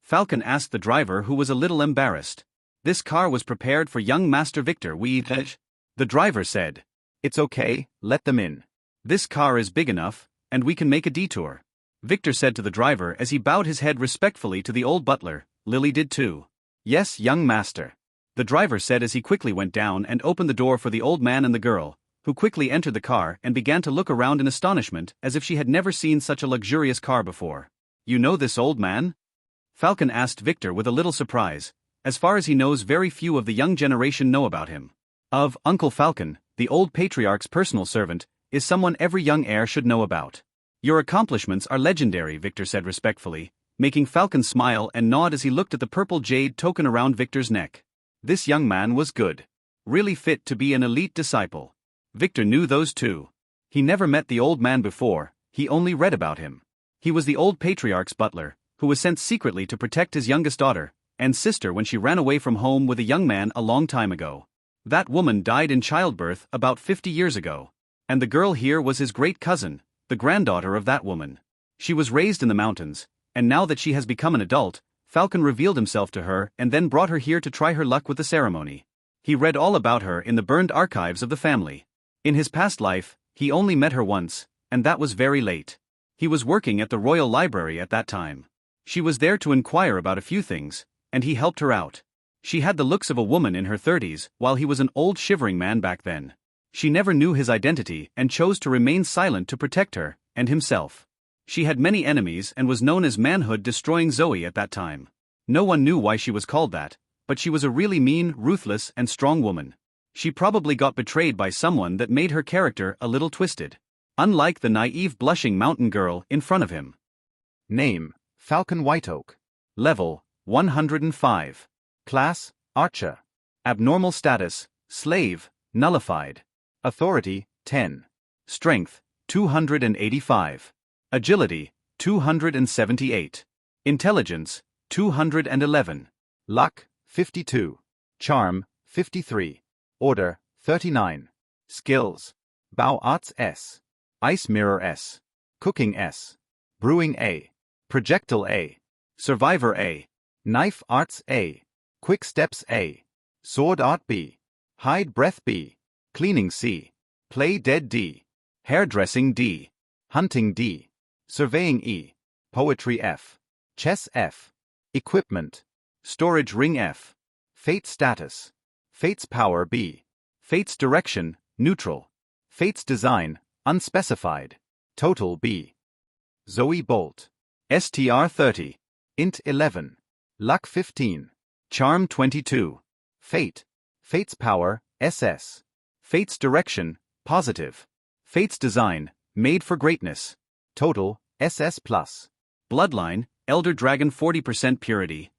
Falcon asked the driver, who was a little embarrassed. This car was prepared for young Master Victor. The driver said. It's okay, let them in. This car is big enough, and we can make a detour. Victor said to the driver as he bowed his head respectfully to the old butler. Lily did too. Yes, young master. The driver said as he quickly went down and opened the door for the old man and the girl, who quickly entered the car and began to look around in astonishment as if she had never seen such a luxurious car before. You know this old man? Falcon asked Victor with a little surprise. As far as he knows, very few of the young generation know about him. Of Uncle Falcon, the old patriarch's personal servant, is someone every young heir should know about. Your accomplishments are legendary, Victor said respectfully, making Falcon smile and nod as he looked at the purple jade token around Victor's neck. This young man was good. Really fit to be an elite disciple. Victor knew those two. He never met the old man before, he only read about him. He was the old patriarch's butler, who was sent secretly to protect his youngest daughter and sister when she ran away from home with a young man a long time ago. That woman died in childbirth about 50 years ago. And the girl here was his great cousin, the granddaughter of that woman. She was raised in the mountains, and now that she has become an adult, Falcon revealed himself to her and then brought her here to try her luck with the ceremony. He read all about her in the burned archives of the family. In his past life, he only met her once, and that was very late. He was working at the Royal Library at that time. She was there to inquire about a few things, and he helped her out. She had the looks of a woman in her 30s, while he was an old shivering man back then. She never knew his identity and chose to remain silent to protect her, and himself. She had many enemies and was known as manhood-destroying Zoe at that time. No one knew why she was called that, but she was a really mean, ruthless, and strong woman. She probably got betrayed by someone that made her character a little twisted. Unlike the naive blushing mountain girl in front of him. Name, Falcon Whiteoak. Level, 105. Class, Archer. Abnormal status, Slave, nullified. Authority, 10. Strength, 285. Agility, 278. Intelligence, 211. Luck, 52. Charm, 53. Order, 39. Skills. Bow Arts S. Ice Mirror S. Cooking S. Brewing A. Projectile A. Survivor A. Knife Arts A. Quick Steps A. Sword Art B. Hide Breath B. Cleaning C. Play Dead D. Hairdressing D. Hunting D. Surveying E. Poetry F. Chess F. Equipment. Storage Ring F. Fate Status. Fate's Power B. Fate's Direction, neutral. Fate's Design, unspecified. Total B. Zoe Bolt. STR 30. Int 11. Luck 15. Charm 22. Fate. Fate's Power, SS. Fate's Direction, positive. Fate's Design, made for greatness. Total, SS+. Bloodline, Elder Dragon 40% purity.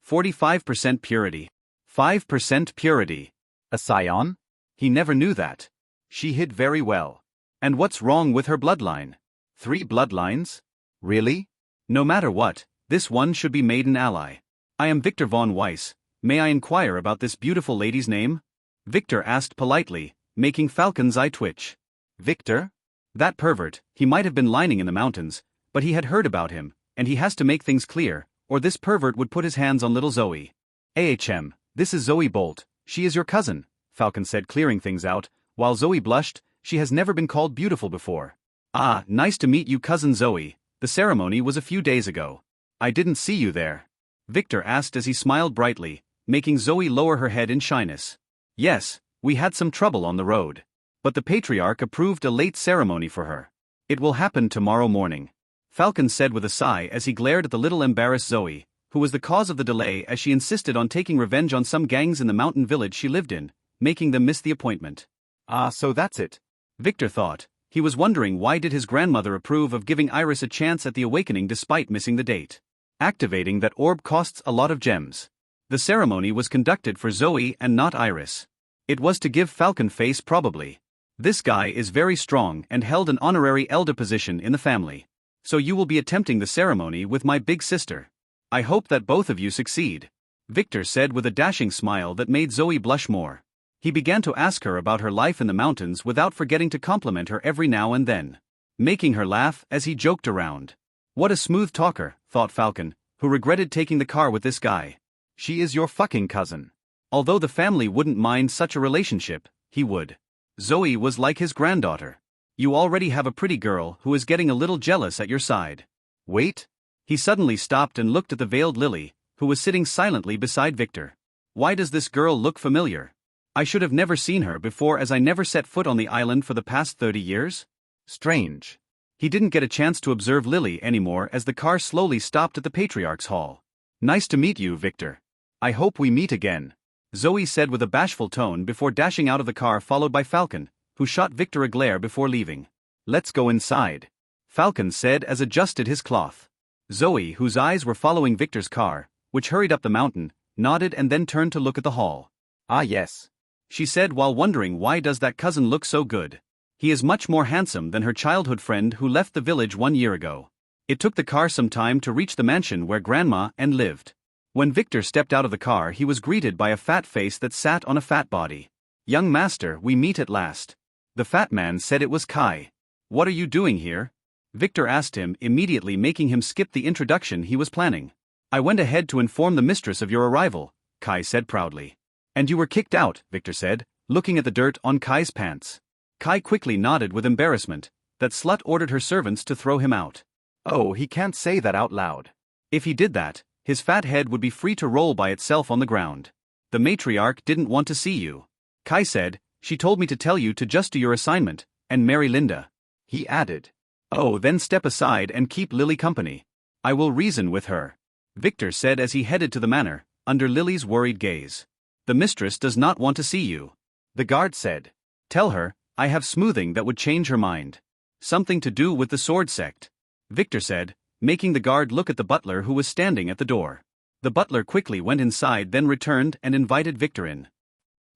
45% purity. 5% purity. A scion? He never knew that. She hid very well. And what's wrong with her bloodline? 3 bloodlines? Really? No matter what, this one should be made an ally. I am Victor von Weiss. May I inquire about this beautiful lady's name? Victor asked politely, making Falcon's eye twitch. Victor? That pervert, he might have been lying in the mountains, but he had heard about him, and he has to make things clear, or this pervert would put his hands on little Zoe. Ahm, this is Zoe Bolt, she is your cousin, Falcon said, clearing things out, while Zoe blushed. She has never been called beautiful before. Ah, nice to meet you, cousin Zoe. The ceremony was a few days ago. I didn't see you there. Victor asked as he smiled brightly, making Zoe lower her head in shyness. Yes, we had some trouble on the road. But the patriarch approved a late ceremony for her. It will happen tomorrow morning. Falcon said with a sigh as he glared at the little embarrassed Zoe, who was the cause of the delay as she insisted on taking revenge on some gangs in the mountain village she lived in, making them miss the appointment. Ah, so that's it. Victor thought. He was wondering why did his grandmother approve of giving Iris a chance at the awakening despite missing the date. Activating that orb costs a lot of gems. The ceremony was conducted for Zoe and not Iris. It was to give Falcon face probably. This guy is very strong and held an honorary elder position in the family. So you will be attempting the ceremony with my big sister. I hope that both of you succeed. Victor said with a dashing smile that made Zoe blush more. He began to ask her about her life in the mountains without forgetting to compliment her every now and then, making her laugh as he joked around. What a smooth talker, thought Falcon, who regretted taking the car with this guy. She is your fucking cousin. Although the family wouldn't mind such a relationship, he would. Zoe was like his granddaughter. You already have a pretty girl who is getting a little jealous at your side. Wait. He suddenly stopped and looked at the veiled Lily, who was sitting silently beside Victor. Why does this girl look familiar? I should have never seen her before as I never set foot on the island for the past 30 years. Strange. He didn't get a chance to observe Lily anymore as the car slowly stopped at the Patriarch's Hall. Nice to meet you, Victor. I hope we meet again, Zoe said with a bashful tone before dashing out of the car, followed by Falcon, who shot Victor a glare before leaving. Let's go inside, Falcon said as adjusted his cloth. Zoe, whose eyes were following Victor's car, which hurried up the mountain, nodded and then turned to look at the hall. Ah yes, she said while wondering why does that cousin look so good. He is much more handsome than her childhood friend who left the village 1 year ago. It took the car some time to reach the mansion where Grandma and lived. When Victor stepped out of the car, he was greeted by a fat face that sat on a fat body. Young master, we meet at last. The fat man said it was Kai. What are you doing here? Victor asked him, immediately making him skip the introduction he was planning. I went ahead to inform the mistress of your arrival, Kai said proudly. And you were kicked out, Victor said, looking at the dirt on Kai's pants. Kai quickly nodded with embarrassment. That slut ordered her servants to throw him out. Oh, he can't say that out loud. If he did that, his fat head would be free to roll by itself on the ground. The matriarch didn't want to see you. Kai said, she told me to tell you to just do your assignment, and marry Linda. He added. Oh, then step aside and keep Lily company. I will reason with her. Victor said as he headed to the manor, under Lily's worried gaze. The mistress does not want to see you. The guard said. Tell her, I have smoothing that would change her mind. Something to do with the sword sect. Victor said, making the guard look at the butler who was standing at the door. The butler quickly went inside, then returned and invited Victor in.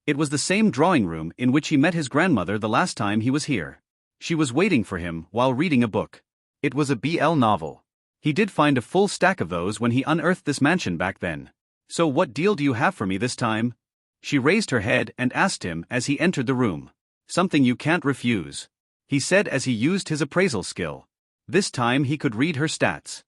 It was the same drawing room in which he met his grandmother the last time he was here. She was waiting for him while reading a book. It was a BL novel. He did find a full stack of those when he unearthed this mansion back then. So what deal do you have for me this time? She raised her head and asked him as he entered the room. Something you can't refuse, he said as he used his appraisal skill. This time he could read her stats.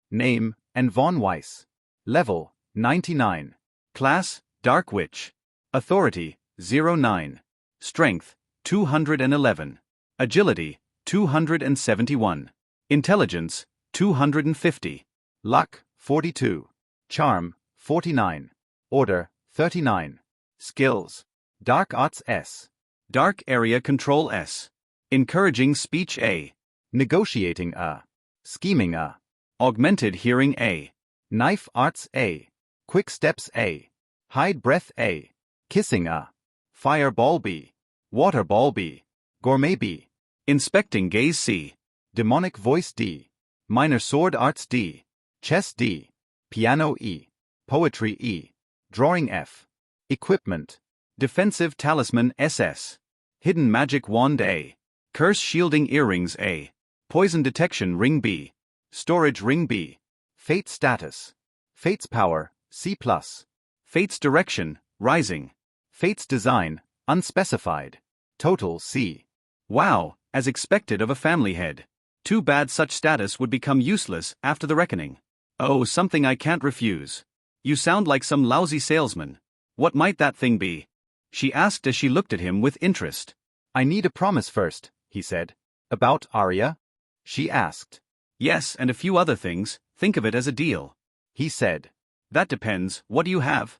Name, and Von Weiss. Level, 99. Class, Dark Witch. Authority, 09. Strength, 211. Agility, 271. Intelligence, 250. Luck, 42. Charm, 49. Order, 39. Skills. Dark Arts S. Dark Area Control S. Encouraging Speech A. Negotiating A. Scheming A. Augmented Hearing A. Knife Arts A. Quick Steps A. Hide Breath A. Kissing A. Fireball B. Water Ball B. Gourmet B. Inspecting Gaze C. Demonic Voice D. Minor Sword Arts D. Chess D. Piano E. Poetry E. Drawing F. Equipment. Defensive Talisman SS. Hidden Magic Wand A. Curse Shielding Earrings A. Poison Detection Ring B. Storage Ring B. Fate Status. Fate's Power, C+. Fate's Direction, Rising. Fate's Design, Unspecified. Total C. Wow, as expected of a family head. Too bad such status would become useless after the reckoning. Oh, something I can't refuse. You sound like some lousy salesman. What might that thing be? She asked as she looked at him with interest. I need a promise first, he said. About Arya? She asked. Yes, and a few other things. Think of it as a deal. He said. That depends, what do you have?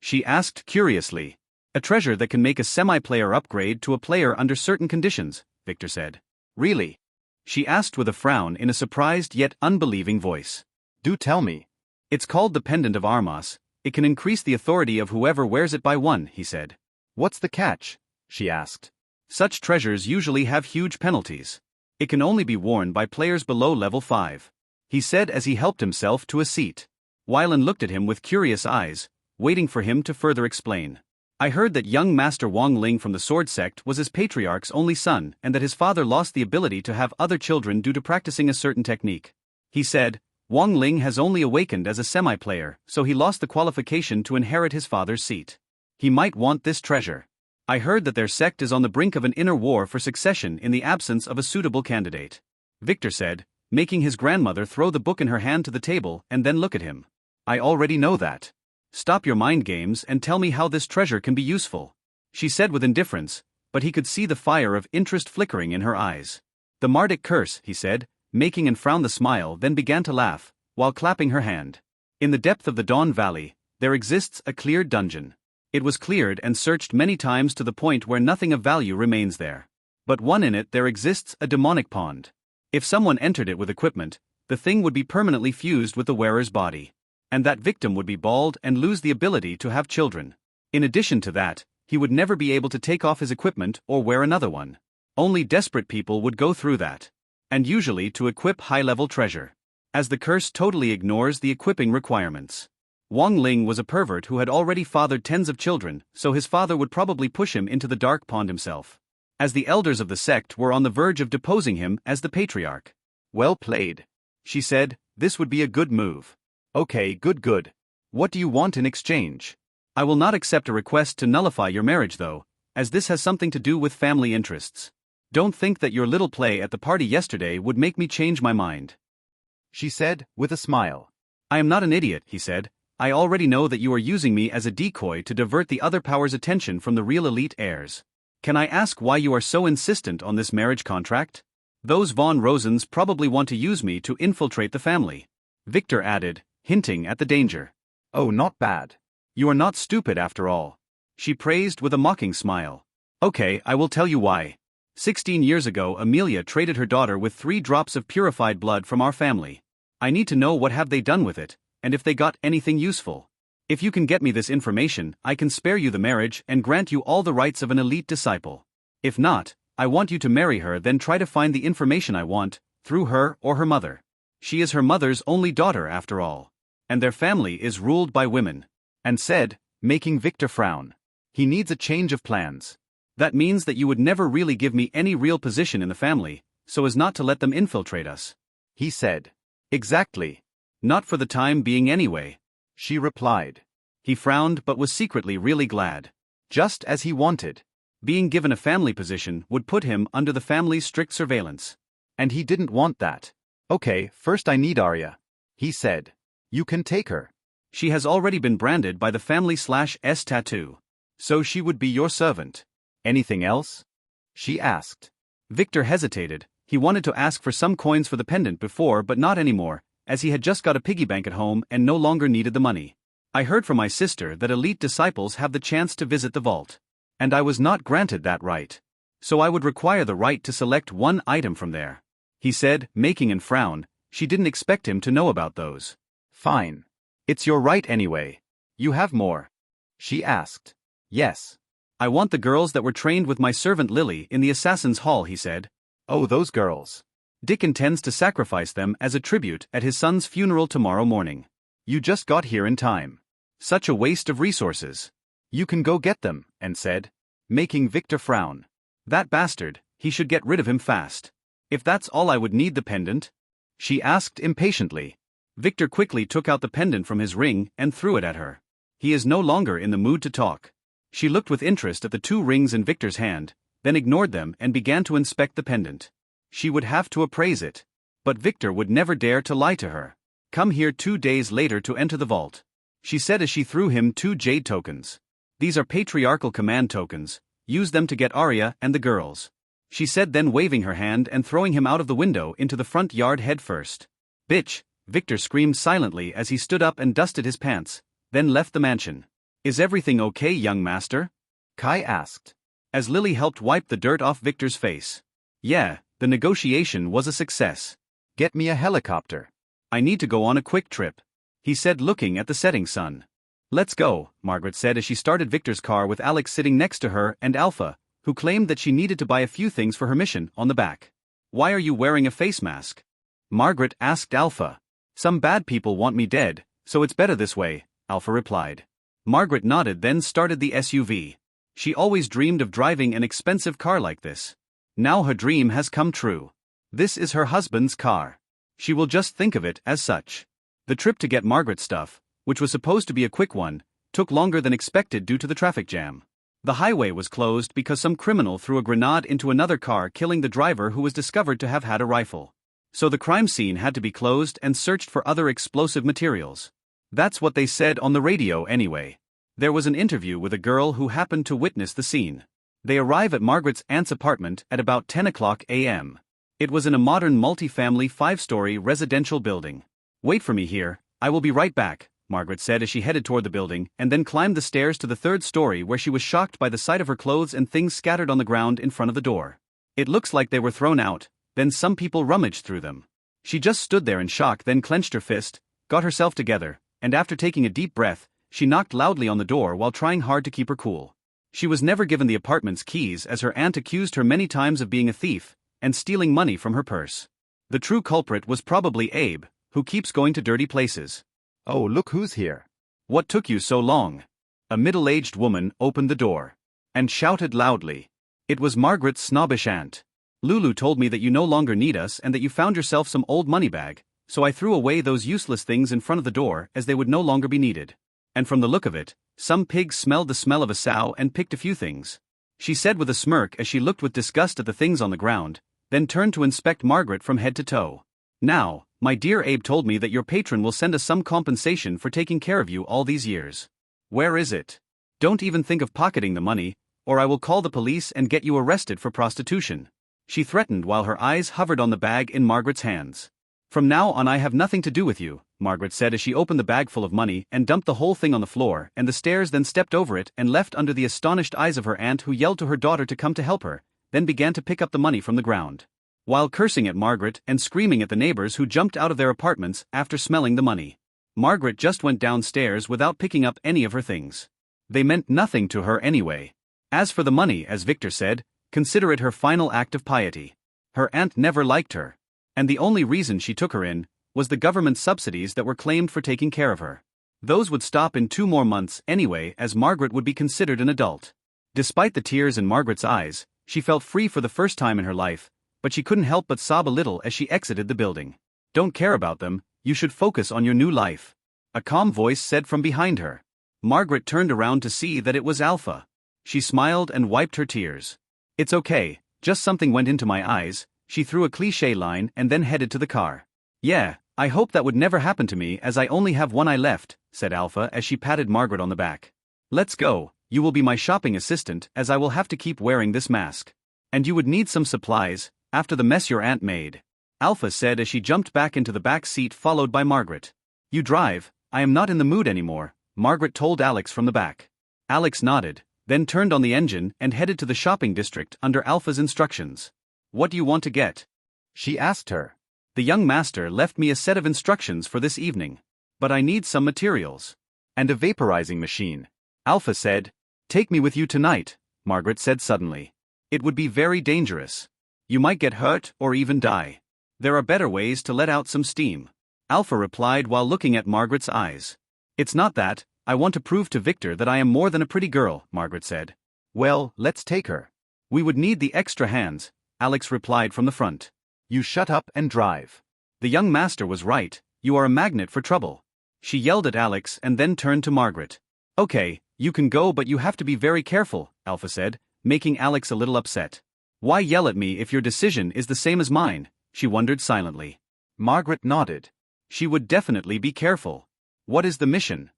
She asked curiously. A treasure that can make a semi-player upgrade to a player under certain conditions, Victor said. Really? She asked with a frown in a surprised yet unbelieving voice. Do tell me. It's called the Pendant of Armas. It can increase the authority of whoever wears it by 1, he said. What's the catch? She asked. Such treasures usually have huge penalties. It can only be worn by players below level 5. He said as he helped himself to a seat. Wylan looked at him with curious eyes, waiting for him to further explain. I heard that young Master Wang Ling from the Sword Sect was his patriarch's only son and that his father lost the ability to have other children due to practicing a certain technique. He said, Wang Ling has only awakened as a semi-player, so he lost the qualification to inherit his father's seat. He might want this treasure. I heard that their sect is on the brink of an inner war for succession in the absence of a suitable candidate. Victor said, making his grandmother throw the book in her hand to the table and then look at him. I already know that. Stop your mind games and tell me how this treasure can be useful. She said with indifference, but he could see the fire of interest flickering in her eyes. The Mardic curse, he said, making and frowned the smile, then began to laugh, while clapping her hand. In the depth of the Dawn Valley, there exists a cleared dungeon. It was cleared and searched many times to the point where nothing of value remains there. But one in it there exists a demonic pond. If someone entered it with equipment, the thing would be permanently fused with the wearer's body. And that victim would be bald and lose the ability to have children. In addition to that, he would never be able to take off his equipment or wear another one. Only desperate people would go through that. And usually to equip high-level treasure. As the curse totally ignores the equipping requirements. Wang Ling was a pervert who had already fathered tens of children, so his father would probably push him into the dark pond himself. As the elders of the sect were on the verge of deposing him as the patriarch. Well played. She said, this would be a good move. Okay, good. What do you want in exchange? I will not accept a request to nullify your marriage though, as this has something to do with family interests. Don't think that your little play at the party yesterday would make me change my mind. She said, with a smile. I am not an idiot, he said, I already know that you are using me as a decoy to divert the other power's attention from the real elite heirs. Can I ask why you are so insistent on this marriage contract? Those von Rosens probably want to use me to infiltrate the family. Victor added, hinting at the danger. Oh, not bad. You are not stupid after all. She praised with a mocking smile. Okay, I will tell you why. 16 years ago, Amelia traded her daughter with 3 drops of purified blood from our family. I need to know what have they done with it, and if they got anything useful. If you can get me this information, I can spare you the marriage and grant you all the rights of an elite disciple. If not, I want you to marry her, then try to find the information I want, through her or her mother. She is her mother's only daughter after all. And their family is ruled by women. And said, making Victor frown. He needs a change of plans. That means that you would never really give me any real position in the family, so as not to let them infiltrate us. He said. Exactly. Not for the time being anyway. She replied. He frowned but was secretly really glad. Just as he wanted. Being given a family position would put him under the family's strict surveillance. And he didn't want that. Okay, first I need Arya. He said. You can take her. She has already been branded by the family/S tattoo. So she would be your servant. Anything else? She asked. Victor hesitated. He wanted to ask for some coins for the pendant before, but not anymore, as he had just got a piggy bank at home and no longer needed the money. I heard from my sister that elite disciples have the chance to visit the vault. And I was not granted that right. So I would require the right to select one item from there. He said, making and frown. She didn't expect him to know about those. Fine. It's your right anyway. You have more. She asked. Yes. I want the girls that were trained with my servant Lily in the Assassin's Hall, he said. Oh, those girls. Dick intends to sacrifice them as a tribute at his son's funeral tomorrow morning. You just got here in time. Such a waste of resources. You can go get them, and said, making Victor frown. That bastard, he should get rid of him fast. If that's all I would need the pendant? She asked impatiently. Victor quickly took out the pendant from his ring and threw it at her. He is no longer in the mood to talk. She looked with interest at the 2 rings in Victor's hand, then ignored them and began to inspect the pendant. She would have to appraise it. But Victor would never dare to lie to her. Come here 2 days later to enter the vault. She said as she threw him 2 jade tokens. These are patriarchal command tokens. Use them to get Arya and the girls. She said, then waving her hand and throwing him out of the window into the front yard head first. Bitch, Victor screamed silently as he stood up and dusted his pants, then left the mansion. Is everything okay, young master? Kai asked. As Lily helped wipe the dirt off Victor's face. Yeah, the negotiation was a success. Get me a helicopter. I need to go on a quick trip. He said, looking at the setting sun. Let's go, Margaret said as she started Victor's car with Alex sitting next to her and Alpha, who claimed that she needed to buy a few things for her mission, on the back. Why are you wearing a face mask? Margaret asked Alpha. Some bad people want me dead, so it's better this way, Alpha replied. Margaret nodded, then started the SUV. She always dreamed of driving an expensive car like this. Now her dream has come true. This is her husband's car. She will just think of it as such. The trip to get Margaret's stuff, which was supposed to be a quick one, took longer than expected due to the traffic jam. The highway was closed because some criminal threw a grenade into another car, killing the driver, who was discovered to have had a rifle. So the crime scene had to be closed and searched for other explosive materials. That's what they said on the radio anyway. There was an interview with a girl who happened to witness the scene. They arrive at Margaret's aunt's apartment at about 10 o'clock a.m. It was in a modern multi-family 5-story residential building. Wait for me here, I will be right back, Margaret said as she headed toward the building and then climbed the stairs to the 3rd story, where she was shocked by the sight of her clothes and things scattered on the ground in front of the door. It looks like they were thrown out, then some people rummaged through them. She just stood there in shock, then clenched her fist, got herself together, and after taking a deep breath, she knocked loudly on the door while trying hard to keep her cool. She was never given the apartment's keys, as her aunt accused her many times of being a thief and stealing money from her purse. The true culprit was probably Abe, who keeps going to dirty places. Oh, look who's here. What took you so long? A middle-aged woman opened the door and shouted loudly. It was Margaret's snobbish aunt. Lulu told me that you no longer need us and that you found yourself some old money bag, so I threw away those useless things in front of the door as they would no longer be needed. And from the look of it, some pig smelled the smell of a sow and picked a few things. She said with a smirk as she looked with disgust at the things on the ground, then turned to inspect Margaret from head to toe. Now, My dear Abe told me that your patron will send us some compensation for taking care of you all these years. Where is it? Don't even think of pocketing the money, or I will call the police and get you arrested for prostitution. She threatened while her eyes hovered on the bag in Margaret's hands. From now on I have nothing to do with you, Margaret said as she opened the bag full of money and dumped the whole thing on the floor and the stairs, then stepped over it and left under the astonished eyes of her aunt, who yelled to her daughter to come to help her, then began to pick up the money from the ground, while cursing at Margaret and screaming at the neighbors who jumped out of their apartments after smelling the money. Margaret just went downstairs without picking up any of her things. They meant nothing to her anyway. As for the money, as Victor said, consider it her final act of piety. Her aunt never liked her, and the only reason she took her in was the government subsidies that were claimed for taking care of her. Those would stop in 2 more months anyway, as Margaret would be considered an adult. Despite the tears in Margaret's eyes, she felt free for the first time in her life, but she couldn't help but sob a little as she exited the building. Don't care about them, you should focus on your new life, a calm voice said from behind her. Margaret turned around to see that it was Alpha. She smiled and wiped her tears. It's okay, just something went into my eyes, she threw a cliché line and then headed to the car. Yeah, I hope that would never happen to me, as I only have one eye left, said Alpha as she patted Margaret on the back. Let's go, you will be my shopping assistant, as I will have to keep wearing this mask. And you would need some supplies, after the mess your aunt made, Alpha said as she jumped back into the back seat followed by Margaret. You drive, I am not in the mood anymore, Margaret told Alex from the back. Alex nodded, then turned on the engine and headed to the shopping district under Alpha's instructions. What do you want to get? She asked her. The young master left me a set of instructions for this evening. But I need some materials. And a vaporizing machine. Alpha said. Take me with you tonight, Margaret said suddenly. It would be very dangerous. You might get hurt or even die. There are better ways to let out some steam. Alpha replied while looking at Margaret's eyes. It's not that, I want to prove to Victor that I am more than a pretty girl, Margaret said. Well, let's take her. We would need the extra hands, Alex replied from the front. You shut up and drive. The young master was right, you are a magnet for trouble. She yelled at Alex and then turned to Margaret. Okay, you can go, but you have to be very careful, Alpha said, making Alex a little upset. Why yell at me if your decision is the same as mine? She wondered silently. Margaret nodded. She would definitely be careful. What is the mission?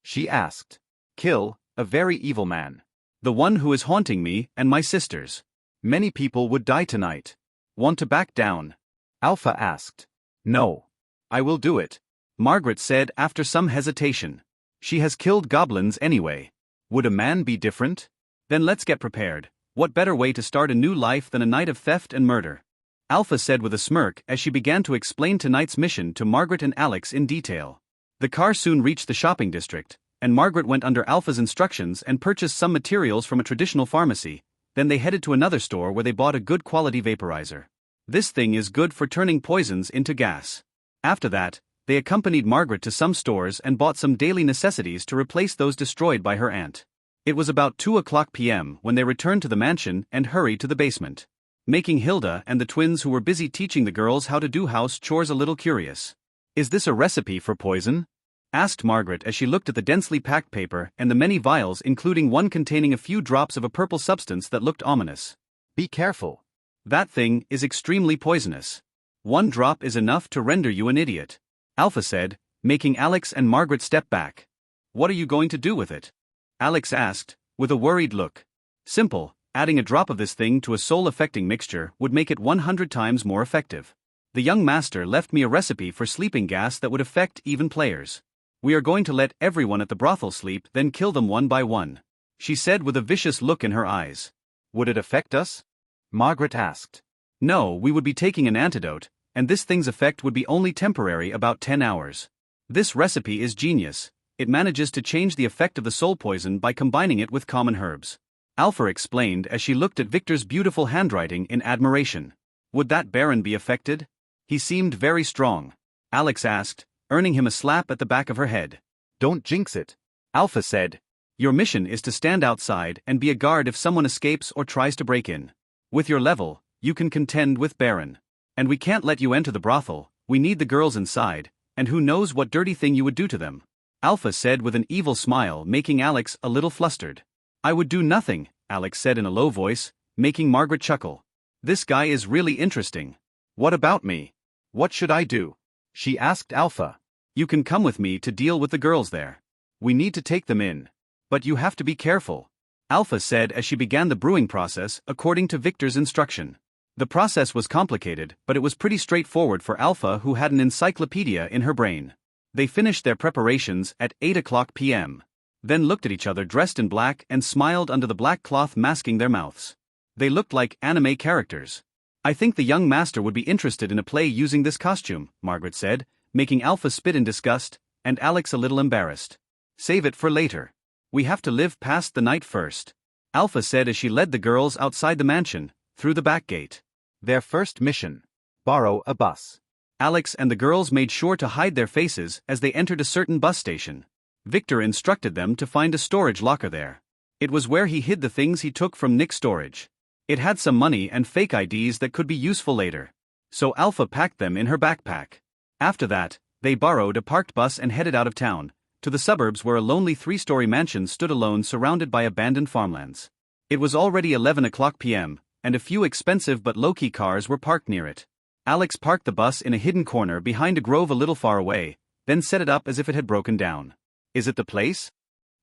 She asked. Kill a very evil man. The one who is haunting me and my sisters. Many people would die tonight. Want to back down? Alpha asked. No. I will do it, Margaret said after some hesitation. She has killed goblins anyway. Would a man be different? Then let's get prepared. What better way to start a new life than a night of theft and murder? Alpha said with a smirk as she began to explain tonight's mission to Margaret and Alex in detail. The car soon reached the shopping district, and Margaret went under Alpha's instructions and purchased some materials from a traditional pharmacy. Then they headed to another store where they bought a good quality vaporizer. This thing is good for turning poisons into gas. After that, they accompanied Margaret to some stores and bought some daily necessities to replace those destroyed by her aunt. It was about 2:00 p.m. when they returned to the mansion and hurried to the basement, making Hilda and the twins who were busy teaching the girls how to do house chores a little curious. Is this a recipe for poison? Asked Margaret as she looked at the densely packed paper and the many vials, including one containing a few drops of a purple substance that looked ominous. Be careful. That thing is extremely poisonous. 1 drop is enough to render you an idiot, Alpha said, making Alex and Margaret step back. What are you going to do with it? Alex asked, with a worried look. Simple, adding a drop of this thing to a soul-affecting mixture would make it 100 times more effective. The young master left me a recipe for sleeping gas that would affect even players. We are going to let everyone at the brothel sleep, then kill them one by one, she said with a vicious look in her eyes. Would it affect us? Margaret asked. No, we would be taking an antidote, and this thing's effect would be only temporary, about 10 hours. This recipe is genius. It manages to change the effect of the soul poison by combining it with common herbs, Alpha explained as she looked at Victor's beautiful handwriting in admiration. Would that Baron be affected? He seemed very strong, Alex asked, earning him a slap at the back of her head. Don't jinx it, Alpha said. Your mission is to stand outside and be a guard if someone escapes or tries to break in. With your level, you can contend with Baron. And we can't let you enter the brothel, we need the girls inside, and who knows what dirty thing you would do to them, Alpha said with an evil smile, making Alex a little flustered. I would do nothing, Alex said in a low voice, making Margaret chuckle. This guy is really interesting. What about me? What should I do? She asked Alpha. You can come with me to deal with the girls there. We need to take them in. But you have to be careful, Alpha said as she began the brewing process according to Victor's instruction. The process was complicated, but it was pretty straightforward for Alpha, who had an encyclopedia in her brain. They finished their preparations at 8 p.m. Then looked at each other dressed in black and smiled under the black cloth masking their mouths. They looked like anime characters. I think the young master would be interested in a play using this costume, Margaret said, making Alpha spit in disgust, and Alex a little embarrassed. Save it for later. We have to live past the night first, Alpha said as she led the girls outside the mansion, through the back gate. Their first mission: borrow a bus. Alex and the girls made sure to hide their faces as they entered a certain bus station. Victor instructed them to find a storage locker there. It was where he hid the things he took from Nick's storage. It had some money and fake IDs that could be useful later. So Alpha packed them in her backpack. After that, they borrowed a parked bus and headed out of town, to the suburbs where a lonely 3-story mansion stood alone surrounded by abandoned farmlands. It was already 11 p.m., and a few expensive but low-key cars were parked near it. Alex parked the bus in a hidden corner behind a grove a little far away, then set it up as if it had broken down. Is it the place?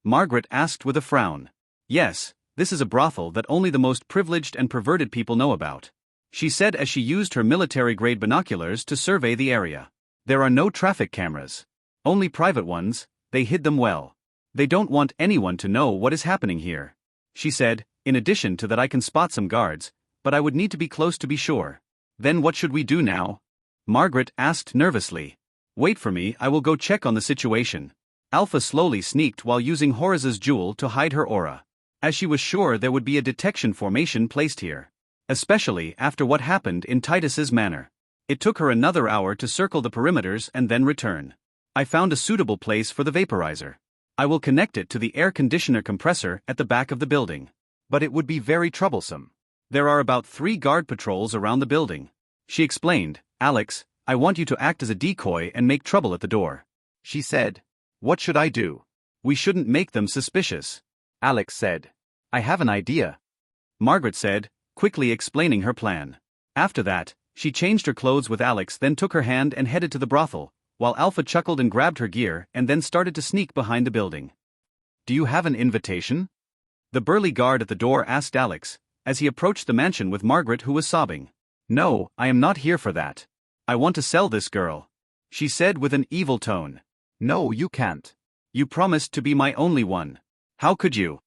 Margaret asked with a frown. Yes, this is a brothel that only the most privileged and perverted people know about, she said as she used her military-grade binoculars to survey the area. There are no traffic cameras. Only private ones. They hid them well. They don't want anyone to know what is happening here, she said. In addition to that, I can spot some guards, but I would need to be close to be sure. Then what should we do now? Margaret asked nervously. Wait for me, I will go check on the situation. Alpha slowly sneaked while using Horace's jewel to hide her aura, as she was sure there would be a detection formation placed here, especially after what happened in Titus's manor. It took her another hour to circle the perimeters and then return. I found a suitable place for the vaporizer. I will connect it to the air conditioner compressor at the back of the building. But it would be very troublesome. There are about 3 guard patrols around the building, she explained. Alex, I want you to act as a decoy and make trouble at the door, she said. What should I do? We shouldn't make them suspicious, Alex said. I have an idea, Margaret said, quickly explaining her plan. After that, she changed her clothes with Alex, then took her hand and headed to the brothel, while Alpha chuckled and grabbed her gear and then started to sneak behind the building. Do you have an invitation? The burly guard at the door asked Alex, as he approached the mansion with Margaret, who was sobbing. No, I am not here for that. I want to sell this girl, she said with an evil tone. No, you can't. You promised to be my only one. How could you?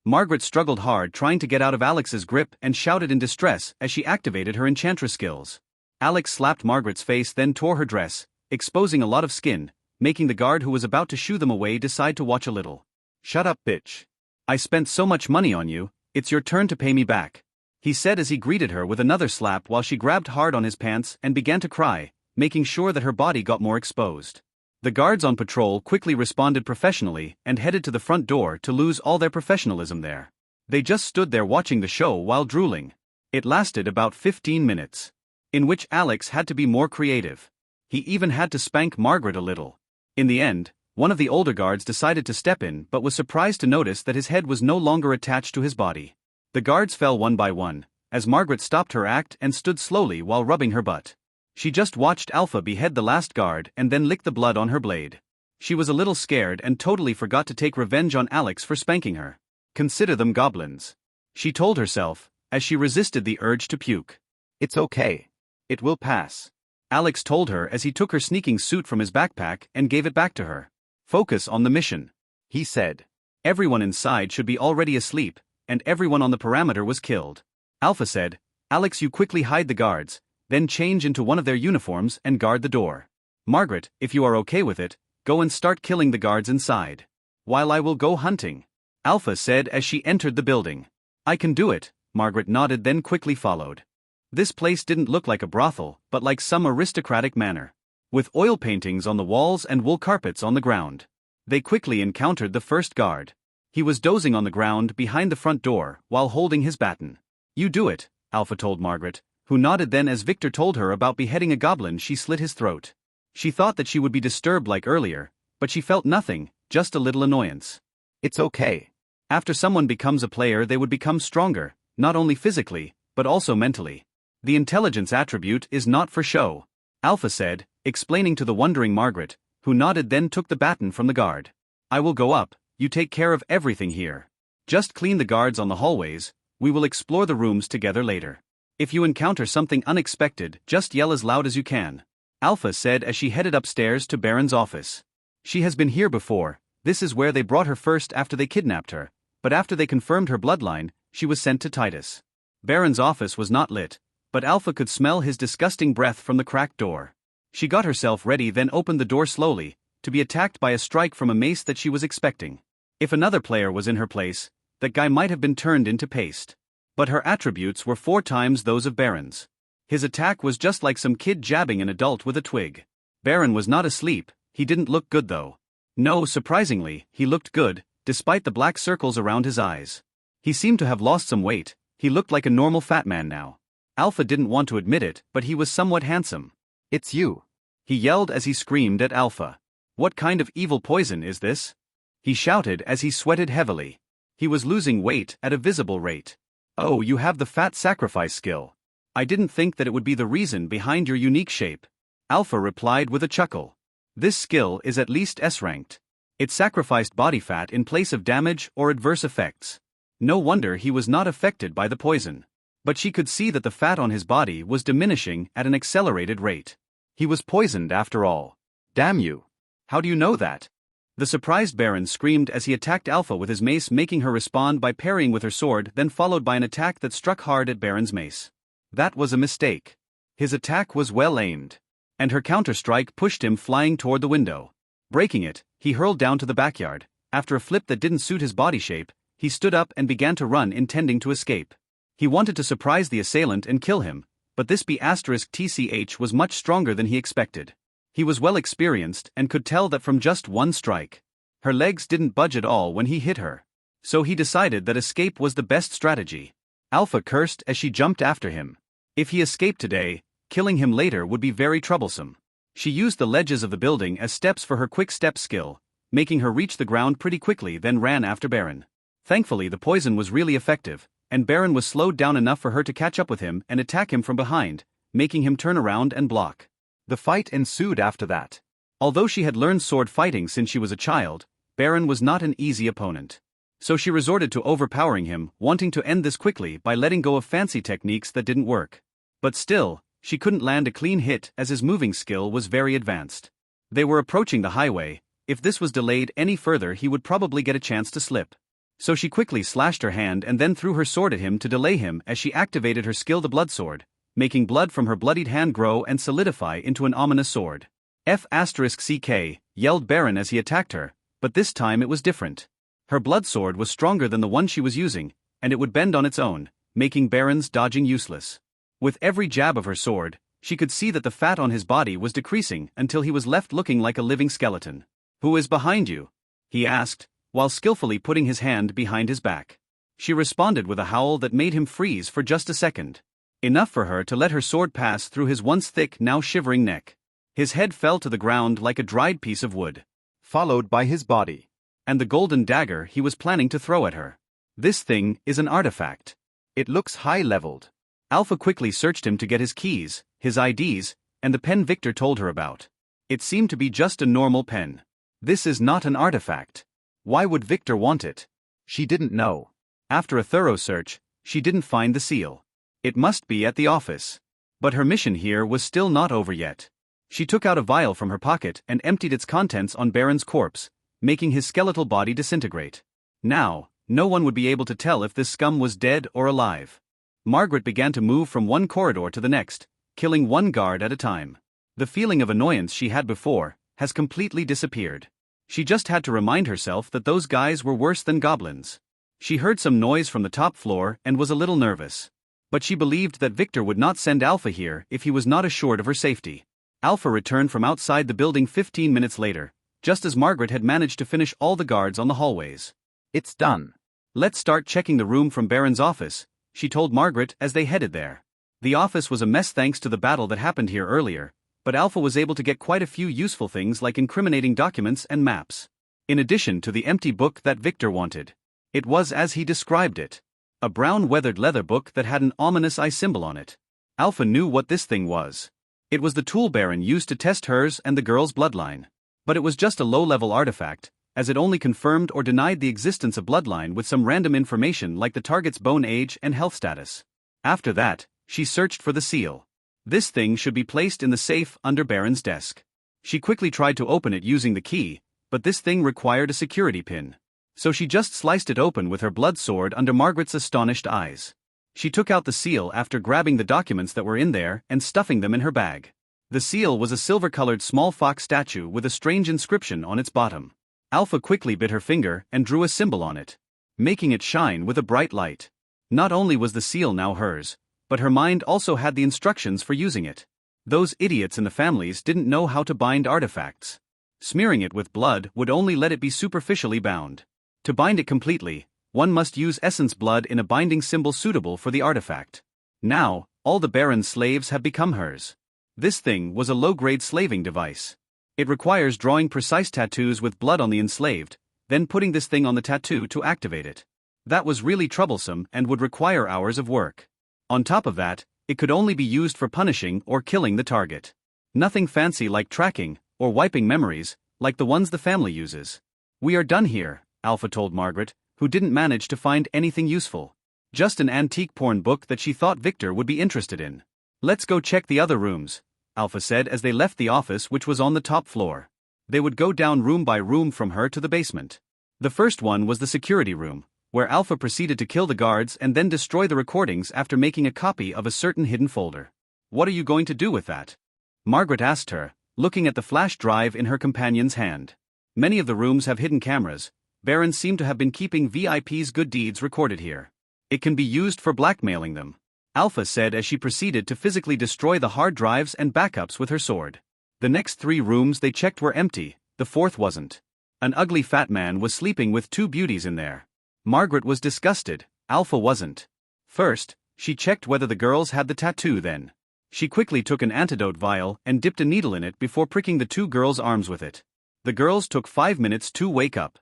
Margaret struggled hard trying to get out of Alex's grip and shouted in distress as she activated her enchantress skills. Alex slapped Margaret's face, then tore her dress, exposing a lot of skin, making the guard who was about to shoo them away decide to watch a little. Shut up, bitch. I spent so much money on you, it's your turn to pay me back, he said as he greeted her with another slap while she grabbed hard on his pants and began to cry, making sure that her body got more exposed. The guards on patrol quickly responded professionally and headed to the front door to lose all their professionalism there. They just stood there watching the show while drooling. It lasted about 15 minutes, in which Alex had to be more creative. He even had to spank Margaret a little. In the end, one of the older guards decided to step in but was surprised to notice that his head was no longer attached to his body. The guards fell one by one, as Margaret stopped her act and stood slowly while rubbing her butt. She just watched Alpha behead the last guard and then lick the blood on her blade. She was a little scared and totally forgot to take revenge on Alex for spanking her. Consider them goblins, she told herself, as she resisted the urge to puke. It's okay. It will pass, Alex told her as he took her sneaking suit from his backpack and gave it back to her. Focus on the mission, he said. Everyone inside should be already asleep, and everyone on the perimeter was killed. Alpha said, Alex, you quickly hide the guards, then change into one of their uniforms and guard the door. Margaret, if you are okay with it, go and start killing the guards inside, while I will go hunting, Alpha said as she entered the building. I can do it, Margaret nodded, then quickly followed. This place didn't look like a brothel, but like some aristocratic manor, with oil paintings on the walls and wool carpets on the ground. They quickly encountered the first guard. He was dozing on the ground behind the front door while holding his baton. You do it, Alpha told Margaret, who nodded. Then as Victor told her about beheading a goblin, she slit his throat. She thought that she would be disturbed like earlier, but she felt nothing, just a little annoyance. It's okay. After someone becomes a player, they would become stronger, not only physically, but also mentally. The intelligence attribute is not for show, Alpha said, explaining to the wondering Margaret, who nodded then took the baton from the guard. I will go up, you take care of everything here. Just clean the guards on the hallways, we will explore the rooms together later. If you encounter something unexpected, just yell as loud as you can. Alpha said as she headed upstairs to Baron's office. She has been here before, this is where they brought her first after they kidnapped her, but after they confirmed her bloodline, she was sent to Titus. Baron's office was not lit, but Alpha could smell his disgusting breath from the cracked door. She got herself ready then opened the door slowly, to be attacked by a strike from a mace that she was expecting. If another player was in her place, that guy might have been turned into paste. But her attributes were 4 times those of Baron's. His attack was just like some kid jabbing an adult with a twig. Baron was not asleep, he didn't look good though. No, surprisingly, he looked good, despite the black circles around his eyes. He seemed to have lost some weight, he looked like a normal fat man now. Alpha didn't want to admit it, but he was somewhat handsome. It's you. He yelled as he screamed at Alpha. What kind of evil poison is this? He shouted as he sweated heavily. He was losing weight at a visible rate. Oh, you have the fat sacrifice skill. I didn't think that it would be the reason behind your unique shape. Alpha replied with a chuckle. This skill is at least S-ranked. It sacrificed body fat in place of damage or adverse effects. No wonder he was not affected by the poison. But she could see that the fat on his body was diminishing at an accelerated rate. He was poisoned after all. Damn you. How do you know that? The surprised Baron screamed as he attacked Alpha with his mace, making her respond by parrying with her sword, then followed by an attack that struck hard at Baron's mace. That was a mistake. His attack was well aimed. And her counter-strike pushed him flying toward the window. Breaking it, he hurled down to the backyard. After a flip that didn't suit his body shape, he stood up and began to run, intending to escape. He wanted to surprise the assailant and kill him, but this B*TCH was much stronger than he expected. He was well experienced and could tell that from just one strike. Her legs didn't budge at all when he hit her. So he decided that escape was the best strategy. Alpha cursed as she jumped after him. If he escaped today, killing him later would be very troublesome. She used the ledges of the building as steps for her quick step skill, making her reach the ground pretty quickly, then ran after Baron. Thankfully the poison was really effective, and Baron was slowed down enough for her to catch up with him and attack him from behind, making him turn around and block. The fight ensued after that. Although she had learned sword fighting since she was a child, Baron was not an easy opponent. So she resorted to overpowering him, wanting to end this quickly by letting go of fancy techniques that didn't work. But still, she couldn't land a clean hit as his moving skill was very advanced. They were approaching the highway. If this was delayed any further he would probably get a chance to slip. So she quickly slashed her hand and then threw her sword at him to delay him as she activated her skill, the blood sword, making blood from her bloodied hand grow and solidify into an ominous sword. F***CK, yelled Baron as he attacked her, but this time it was different. Her blood sword was stronger than the one she was using, and it would bend on its own, making Baron's dodging useless. With every jab of her sword, she could see that the fat on his body was decreasing until he was left looking like a living skeleton. Who is behind you? He asked, while skillfully putting his hand behind his back. She responded with a howl that made him freeze for just a second. Enough for her to let her sword pass through his once thick, now shivering neck. His head fell to the ground like a dried piece of wood, followed by his body and the golden dagger he was planning to throw at her. This thing is an artifact. It looks high-leveled. Alpha quickly searched him to get his keys, his IDs, and the pen Victor told her about. It seemed to be just a normal pen. This is not an artifact. Why would Victor want it? She didn't know. After a thorough search, she didn't find the seal. It must be at the office. But her mission here was still not over yet. She took out a vial from her pocket and emptied its contents on Baron's corpse, making his skeletal body disintegrate. Now, no one would be able to tell if this scum was dead or alive. Margaret began to move from one corridor to the next, killing one guard at a time. The feeling of annoyance she had before has completely disappeared. She just had to remind herself that those guys were worse than goblins. She heard some noise from the top floor and was a little nervous. But she believed that Victor would not send Alpha here if he was not assured of her safety. Alpha returned from outside the building 15 minutes later, just as Margaret had managed to finish all the guards on the hallways. It's done. Let's start checking the room from Baron's office, she told Margaret as they headed there. The office was a mess thanks to the battle that happened here earlier, but Alpha was able to get quite a few useful things like incriminating documents and maps. In addition to the empty book that Victor wanted. It was as he described it. A brown weathered leather book that had an ominous eye symbol on it. Alpha knew what this thing was. It was the tool Baron used to test hers and the girl's bloodline. But it was just a low-level artifact, as it only confirmed or denied the existence of bloodline with some random information like the target's bone age and health status. After that, she searched for the seal. This thing should be placed in the safe under Baron's desk. She quickly tried to open it using the key, but this thing required a security pin. So she just sliced it open with her blood sword under Margaret's astonished eyes. She took out the seal after grabbing the documents that were in there and stuffing them in her bag. The seal was a silver-colored small fox statue with a strange inscription on its bottom. Alpha quickly bit her finger and drew a symbol on it, making it shine with a bright light. Not only was the seal now hers, but her mind also had the instructions for using it. Those idiots in the families didn't know how to bind artifacts. Smearing it with blood would only let it be superficially bound. To bind it completely, one must use essence blood in a binding symbol suitable for the artifact. Now, all the Baron's slaves have become hers. This thing was a low-grade slaving device. It requires drawing precise tattoos with blood on the enslaved, then putting this thing on the tattoo to activate it. That was really troublesome and would require hours of work. On top of that, it could only be used for punishing or killing the target. Nothing fancy like tracking, or wiping memories, like the ones the family uses. "We are done here," Alpha told Margaret, who didn't manage to find anything useful. Just an antique porn book that she thought Victor would be interested in. "Let's go check the other rooms," Alpha said as they left the office, which was on the top floor. They would go down room by room from her to the basement. The first one was the security room, where Alpha proceeded to kill the guards and then destroy the recordings after making a copy of a certain hidden folder. "What are you going to do with that?" Margaret asked her, looking at the flash drive in her companion's hand. Many of the rooms have hidden cameras. Baron seemed to have been keeping VIP's good deeds recorded here. "It can be used for blackmailing them," Alpha said as she proceeded to physically destroy the hard drives and backups with her sword. The next 3 rooms they checked were empty, the 4th wasn't. An ugly fat man was sleeping with 2 beauties in there. Margaret was disgusted, Alpha wasn't. First, she checked whether the girls had the tattoo then. She quickly took an antidote vial and dipped a needle in it before pricking the 2 girls' arms with it. The girls took 5 minutes to wake up.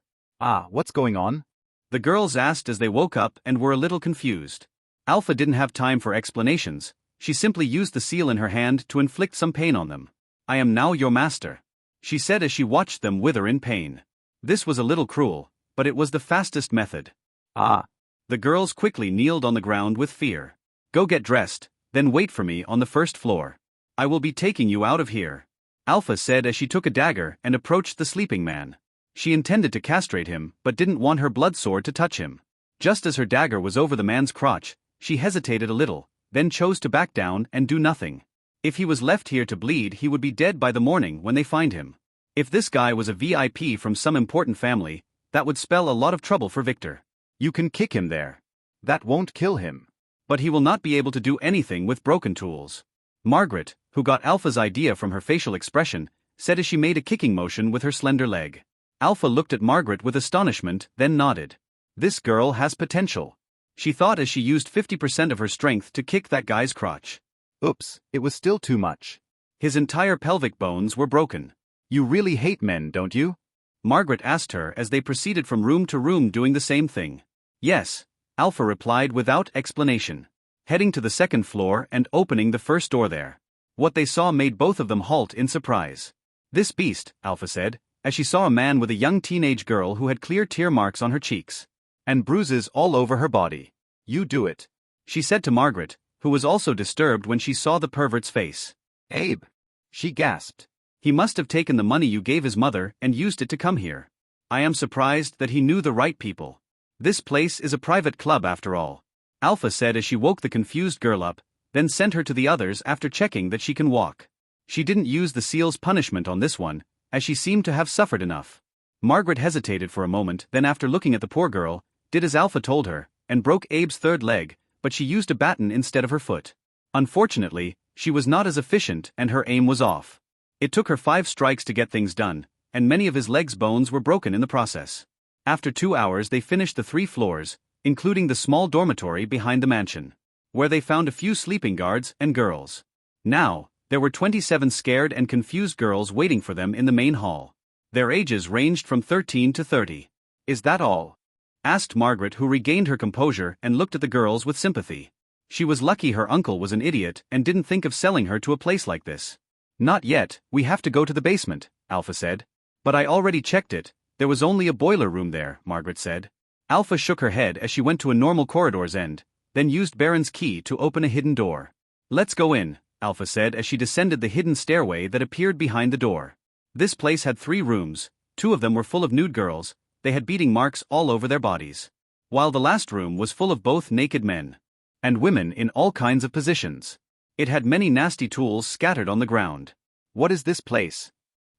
What's going on?" The girls asked as they woke up and were a little confused. Alpha didn't have time for explanations. She simply used the seal in her hand to inflict some pain on them. "I am now your master," she said as she watched them wither in pain. This was a little cruel, but it was the fastest method. The girls quickly kneeled on the ground with fear. "Go get dressed, then wait for me on the 1st floor. I will be taking you out of here," Alpha said as she took a dagger and approached the sleeping man. She intended to castrate him but didn't want her blood sword to touch him. Just as her dagger was over the man's crotch, she hesitated a little, then chose to back down and do nothing. If he was left here to bleed, he would be dead by the morning when they find him. If this guy was a VIP from some important family, that would spell a lot of trouble for Victor. "You can kick him there. That won't kill him." But he will not be able to do anything with broken tools. Margaret, who got Alpha's idea from her facial expression, said as she made a kicking motion with her slender leg. Alpha looked at Margaret with astonishment, then nodded. This girl has potential, she thought as she used 50% of her strength to kick that guy's crotch. Oops, it was still too much. His entire pelvic bones were broken. "You really hate men, don't you?" Margaret asked her as they proceeded from room to room doing the same thing. "Yes," Alpha replied without explanation, heading to the 2nd floor and opening the first door there. What they saw made both of them halt in surprise. "This beast," Alpha said, as she saw a man with a young teenage girl who had clear tear marks on her cheeks and bruises all over her body. "You do it," she said to Margaret, who was also disturbed when she saw the pervert's face. "Abe," she gasped. "He must have taken the money you gave his mother and used it to come here. I am surprised that he knew the right people. This place is a private club after all," Alpha said as she woke the confused girl up, then sent her to the others after checking that she can walk. She didn't use the seal's punishment on this one, as she seemed to have suffered enough. Margaret hesitated for a moment, then after looking at the poor girl, did as Alpha told her, and broke Abe's 3rd leg, but she used a baton instead of her foot. Unfortunately, she was not as efficient and her aim was off. It took her 5 strikes to get things done, and many of his leg's bones were broken in the process. After 2 hours they finished the 3 floors, including the small dormitory behind the mansion, where they found a few sleeping guards and girls. Now, there were 27 scared and confused girls waiting for them in the main hall. Their ages ranged from 13 to 30. "Is that all?" asked Margaret, who regained her composure and looked at the girls with sympathy. She was lucky her uncle was an idiot and didn't think of selling her to a place like this. Not yet, we have to go to the basement, Alpha said. But I already checked it, there was only a boiler room there, Margaret said. Alpha shook her head as she went to a normal corridor's end, then used Baron's key to open a hidden door. Let's go in, Alpha said as she descended the hidden stairway that appeared behind the door. This place had 3 rooms, 2 of them were full of nude girls, they had beating marks all over their bodies. While the last room was full of both naked men and women in all kinds of positions. It had many nasty tools scattered on the ground. What is this place?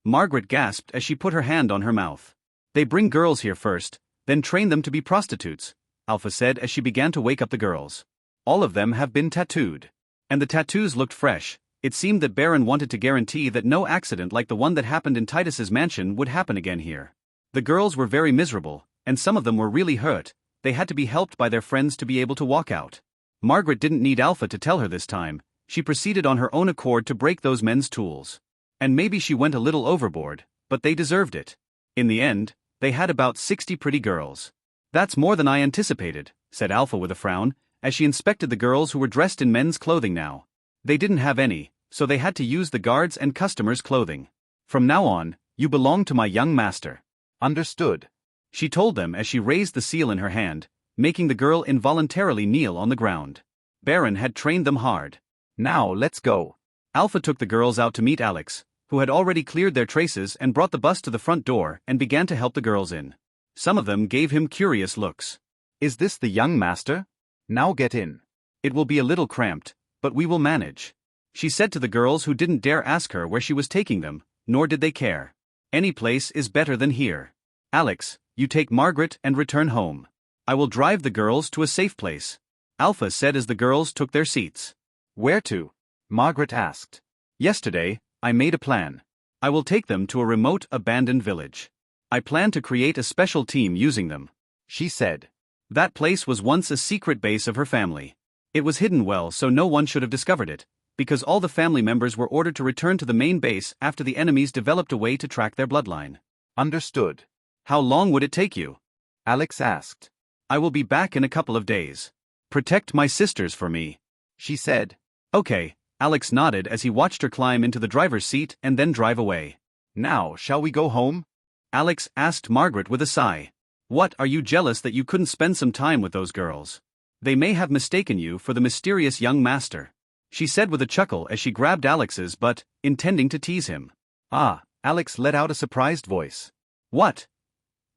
Margaret gasped as she put her hand on her mouth. They bring girls here first, then train them to be prostitutes, Alpha said as she began to wake up the girls. All of them have been tattooed. And the tattoos looked fresh. It seemed that Baron wanted to guarantee that no accident like the one that happened in Titus's mansion would happen again here. The girls were very miserable, and some of them were really hurt. They had to be helped by their friends to be able to walk out. Margaret didn't need Alpha to tell her this time. She proceeded on her own accord to break those men's tools. And maybe she went a little overboard, but they deserved it. In the end, they had about 60 pretty girls. That's more than I anticipated, said Alpha with a frown, as she inspected the girls who were dressed in men's clothing now. They didn't have any, so they had to use the guards' and customers' clothing. From now on, you belong to my young master. Understood. She told them as she raised the seal in her hand, making the girl involuntarily kneel on the ground. Baron had trained them hard. Now let's go. Alpha took the girls out to meet Alex, who had already cleared their traces and brought the bus to the front door and began to help the girls in. Some of them gave him curious looks. Is this the young master? Now get in. It will be a little cramped, but we will manage, she said to the girls who didn't dare ask her where she was taking them, nor did they care. Any place is better than here. Alex, you take Margaret and return home. I will drive the girls to a safe place, Alpha said as the girls took their seats. Where to? Margaret asked. Yesterday, I made a plan. I will take them to a remote, abandoned village. I plan to create a special team using them, she said. That place was once a secret base of her family. It was hidden well so no one should have discovered it, because all the family members were ordered to return to the main base after the enemies developed a way to track their bloodline. Understood. How long would it take you? Alex asked. I will be back in a couple of days. Protect my sisters for me, she said. Okay, Alex nodded as he watched her climb into the driver's seat and then drive away. Now, shall we go home? Alex asked Margaret with a sigh. What, are you jealous that you couldn't spend some time with those girls? They may have mistaken you for the mysterious young master, she said with a chuckle as she grabbed Alex's butt, intending to tease him. Ah, Alex let out a surprised voice. What?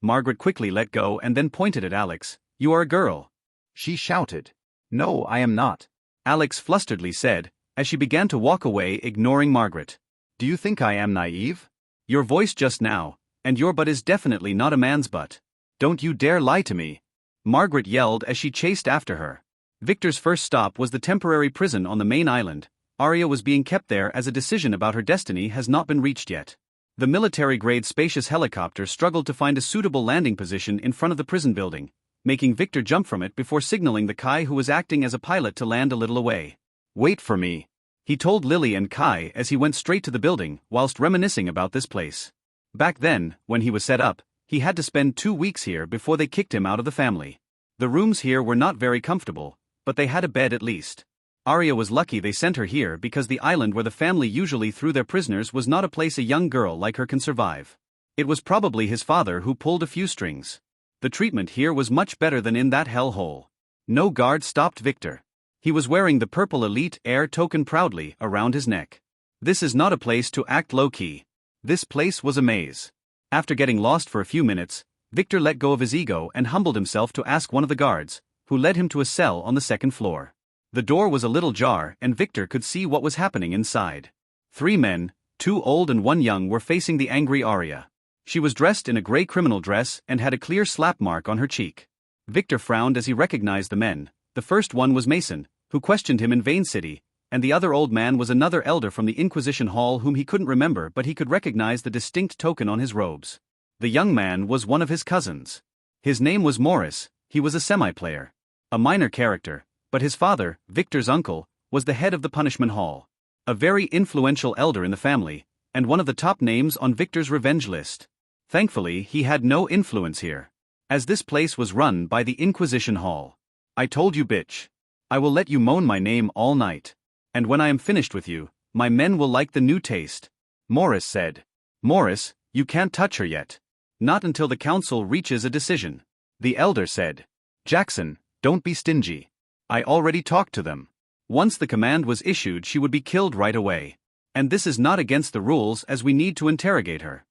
Margaret quickly let go and then pointed at Alex. You are a girl, she shouted. No, I am not, Alex flusteredly said, as she began to walk away ignoring Margaret. Do you think I am naive? Your voice just now, and your butt is definitely not a man's butt. Don't you dare lie to me, Margaret yelled as she chased after her. Victor's first stop was the temporary prison on the main island. Arya was being kept there as a decision about her destiny has not been reached yet. The military-grade spacious helicopter struggled to find a suitable landing position in front of the prison building, making Victor jump from it before signaling the Kai who was acting as a pilot to land a little away. Wait for me, he told Lily and Kai as he went straight to the building whilst reminiscing about this place. Back then, when he was set up, he had to spend 2 weeks here before they kicked him out of the family. The rooms here were not very comfortable, but they had a bed at least. Arya was lucky they sent her here because the island where the family usually threw their prisoners was not a place a young girl like her can survive. It was probably his father who pulled a few strings. The treatment here was much better than in that hell hole. No guard stopped Victor. He was wearing the purple elite air token proudly around his neck. This is not a place to act low-key. This place was a maze. After getting lost for a few minutes, Victor let go of his ego and humbled himself to ask one of the guards, who led him to a cell on the second floor. The door was a little ajar and Victor could see what was happening inside. 3 men, 2 old and 1 young, were facing the angry Arya. She was dressed in a gray criminal dress and had a clear slap mark on her cheek. Victor frowned as he recognized the men. The first one was Mason, who questioned him in Vane City, and the other old man was another elder from the Inquisition Hall whom he couldn't remember, but he could recognize the distinct token on his robes. The young man was one of his cousins. His name was Morris. He was a semi-player, a minor character, but his father, Victor's uncle, was the head of the Punishment Hall, a very influential elder in the family, and one of the top names on Victor's revenge list. Thankfully, he had no influence here, as this place was run by the Inquisition Hall. I told you, bitch. I will let you moan my name all night. And when I am finished with you, my men will like the new taste. Morris said. Morris, you can't touch her yet. Not until the council reaches a decision. The elder said. Jackson, don't be stingy. I already talked to them. Once the command was issued, she would be killed right away. And this is not against the rules, as we need to interrogate her.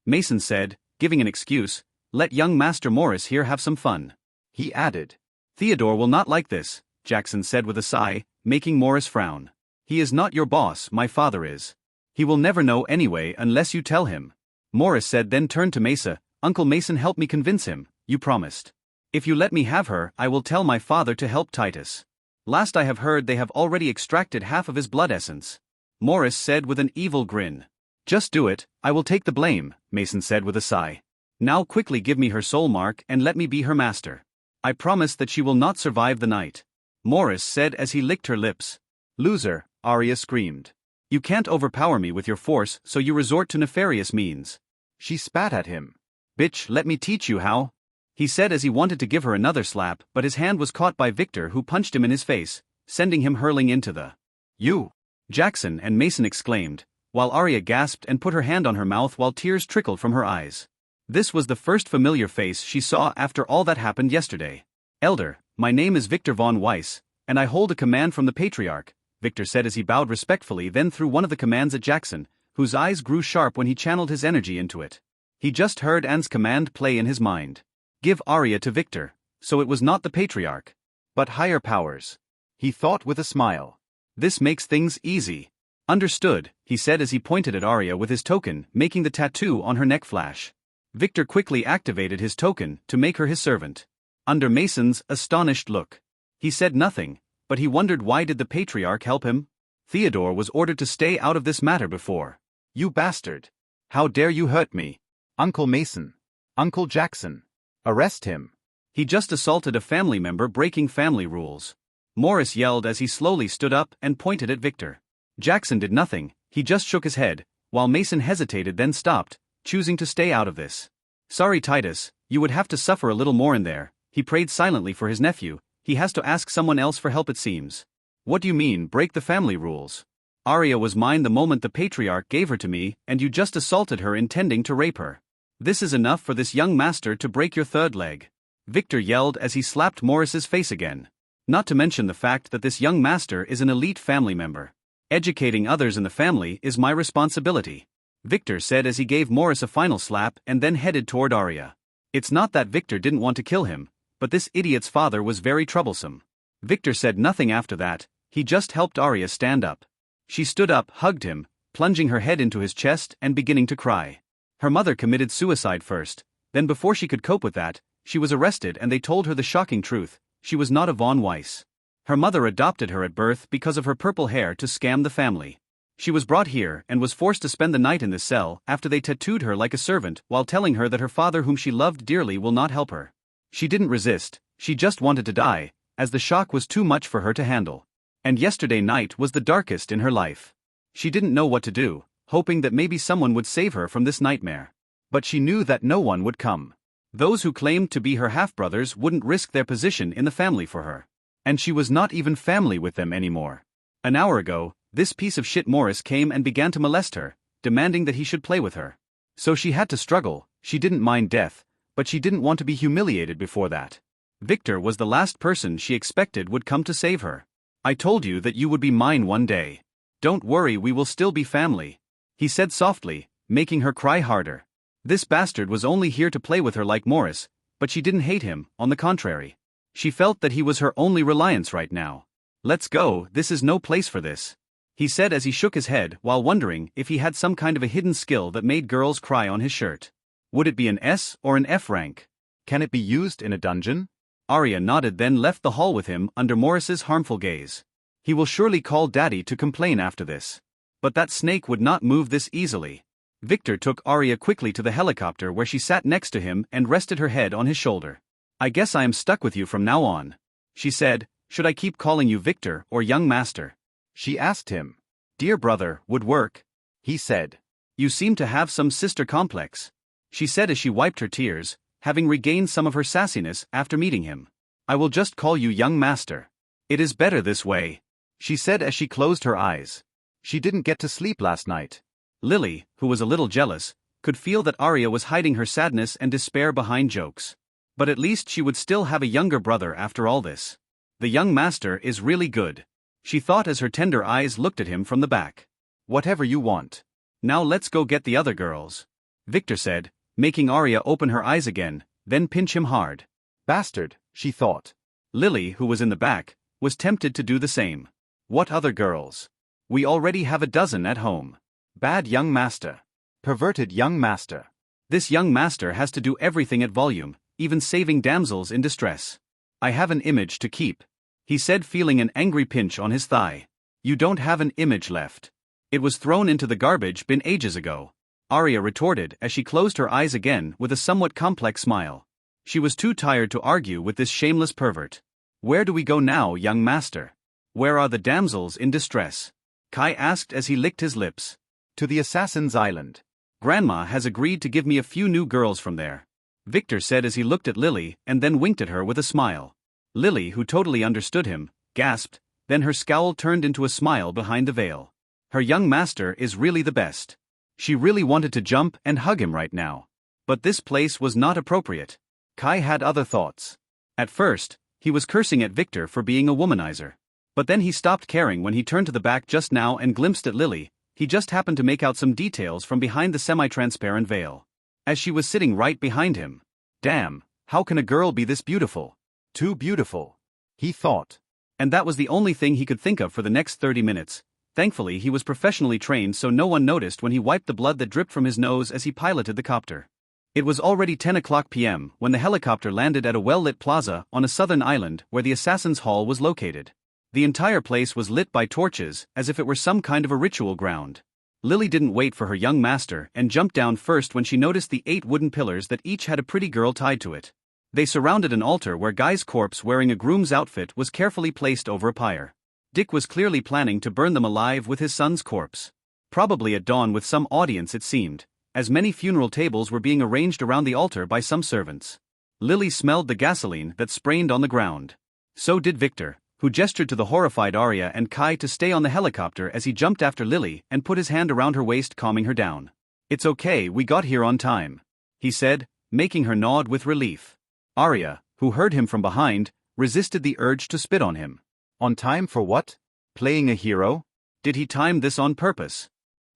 Mason said, giving an excuse, let young Master Morris here have some fun. He added. Theodore will not like this, Jackson said with a sigh, making Morris frown. He is not your boss, my father is. He will never know anyway unless you tell him. Morris said, then turned to Mesa. Uncle Mason, help me convince him, you promised. If you let me have her, I will tell my father to help Titus. Last I have heard, they have already extracted half of his blood essence. Morris said with an evil grin. Just do it, I will take the blame, Mason said with a sigh. Now quickly give me her soul mark and let me be her master. I promise that she will not survive the night. Morris said as he licked her lips. Loser, Arya screamed. You can't overpower me with your force, so you resort to nefarious means. She spat at him. Bitch, let me teach you how. He said as he wanted to give her another slap, but his hand was caught by Victor, who punched him in his face, sending him hurling into the You. Jackson and Mason exclaimed, while Arya gasped and put her hand on her mouth while tears trickled from her eyes. This was the first familiar face she saw after all that happened yesterday. Elder, my name is Victor von Weiss, and I hold a command from the Patriarch, Victor said as he bowed respectfully, then threw one of the commands at Jackson, whose eyes grew sharp when he channeled his energy into it. He just heard Anne's command play in his mind. Give Arya to Victor, so it was not the Patriarch, but higher powers. He thought with a smile. This makes things easy. Understood, he said as he pointed at Arya with his token, making the tattoo on her neck flash. Victor quickly activated his token to make her his servant. Under Mason's astonished look, he said nothing, but he wondered why did the Patriarch help him? Theodore was ordered to stay out of this matter before. You bastard! How dare you hurt me? Uncle Mason! Uncle Jackson! Arrest him! He just assaulted a family member, breaking family rules. Morris yelled as he slowly stood up and pointed at Victor. Jackson did nothing, he just shook his head, while Mason hesitated then stopped, choosing to stay out of this. Sorry Titus, you would have to suffer a little more in there. He prayed silently for his nephew. He has to ask someone else for help, it seems. What do you mean, break the family rules? Arya was mine the moment the Patriarch gave her to me, and you just assaulted her intending to rape her. This is enough for this young master to break your third leg. Victor yelled as he slapped Morris's face again. Not to mention the fact that this young master is an elite family member. Educating others in the family is my responsibility, Victor said as he gave Morris a final slap and then headed toward Arya. It's not that Victor didn't want to kill him, but this idiot's father was very troublesome. Victor said nothing after that, he just helped Arya stand up. She stood up, hugged him, plunging her head into his chest and beginning to cry. Her mother committed suicide first, then before she could cope with that, she was arrested and they told her the shocking truth, she was not a von Weiss. Her mother adopted her at birth because of her purple hair to scam the family. She was brought here and was forced to spend the night in this cell after they tattooed her like a servant while telling her that her father, whom she loved dearly, will not help her. She didn't resist, she just wanted to die, as the shock was too much for her to handle. And yesterday night was the darkest in her life. She didn't know what to do, hoping that maybe someone would save her from this nightmare. But she knew that no one would come. Those who claimed to be her half-brothers wouldn't risk their position in the family for her. And she was not even family with them anymore. An hour ago, this piece of shit Morris came and began to molest her, demanding that he should play with her. So she had to struggle. She didn't mind death, but she didn't want to be humiliated before that. Victor was the last person she expected would come to save her. I told you that you would be mine one day. Don't worry, we will still be family, he said softly, making her cry harder. This bastard was only here to play with her like Morris, but she didn't hate him, on the contrary. She felt that he was her only reliance right now. Let's go, this is no place for this, he said as he shook his head while wondering if he had some kind of a hidden skill that made girls cry on his shirt. Would it be an S or an F rank? Can it be used in a dungeon? Arya nodded, then left the hall with him under Morris's harmful gaze. He will surely call Daddy to complain after this. But that snake would not move this easily. Victor took Arya quickly to the helicopter where she sat next to him and rested her head on his shoulder. I guess I am stuck with you from now on, she said. Should I keep calling you Victor or young master? She asked him. Dear brother would work, he said. You seem to have some sister complex, she said as she wiped her tears, having regained some of her sassiness after meeting him. I will just call you young master. It is better this way, she said as she closed her eyes. She didn't get to sleep last night. Lily, who was a little jealous, could feel that Arya was hiding her sadness and despair behind jokes. But at least she would still have a younger brother after all this. The young master is really good, she thought as her tender eyes looked at him from the back. Whatever you want. Now let's go get the other girls, Victor said, making Arya open her eyes again, then pinch him hard. Bastard, she thought. Lily, who was in the back, was tempted to do the same. What other girls? We already have a dozen at home. Bad young master. Perverted young master. This young master has to do everything at volume, even saving damsels in distress. I have an image to keep, he said, feeling an angry pinch on his thigh. You don't have an image left. It was thrown into the garbage bin ages ago, Arya retorted as she closed her eyes again with a somewhat complex smile. She was too tired to argue with this shameless pervert. Where do we go now, young master? Where are the damsels in distress? Kai asked as he licked his lips. To the Assassin's Island. Grandma has agreed to give me a few new girls from there, Victor said as he looked at Lily and then winked at her with a smile. Lily, who totally understood him, gasped, then her scowl turned into a smile behind the veil. Her young master is really the best. She really wanted to jump and hug him right now. But this place was not appropriate. Kai had other thoughts. At first, he was cursing at Victor for being a womanizer. But then he stopped caring when he turned to the back just now and glimpsed at Lily. He just happened to make out some details from behind the semi-transparent veil. As she was sitting right behind him. Damn, how can a girl be this beautiful? Too beautiful, he thought. And that was the only thing he could think of for the next 30 minutes. Thankfully he was professionally trained, so no one noticed when he wiped the blood that dripped from his nose as he piloted the copter. It was already 10 p.m. when the helicopter landed at a well-lit plaza on a southern island where the Assassin's Hall was located. The entire place was lit by torches, as if it were some kind of a ritual ground. Lily didn't wait for her young master and jumped down first when she noticed the 8 wooden pillars that each had a pretty girl tied to it. They surrounded an altar where Guy's corpse wearing a groom's outfit was carefully placed over a pyre. Dick was clearly planning to burn them alive with his son's corpse. Probably at dawn with some audience, it seemed, as many funeral tables were being arranged around the altar by some servants. Lily smelled the gasoline that sprayed on the ground. So did Victor, who gestured to the horrified Arya and Kai to stay on the helicopter as he jumped after Lily and put his hand around her waist, calming her down. It's okay, we got here on time, he said, making her nod with relief. Arya, who heard him from behind, resisted the urge to spit on him. On time for what? Playing a hero? Did he time this on purpose?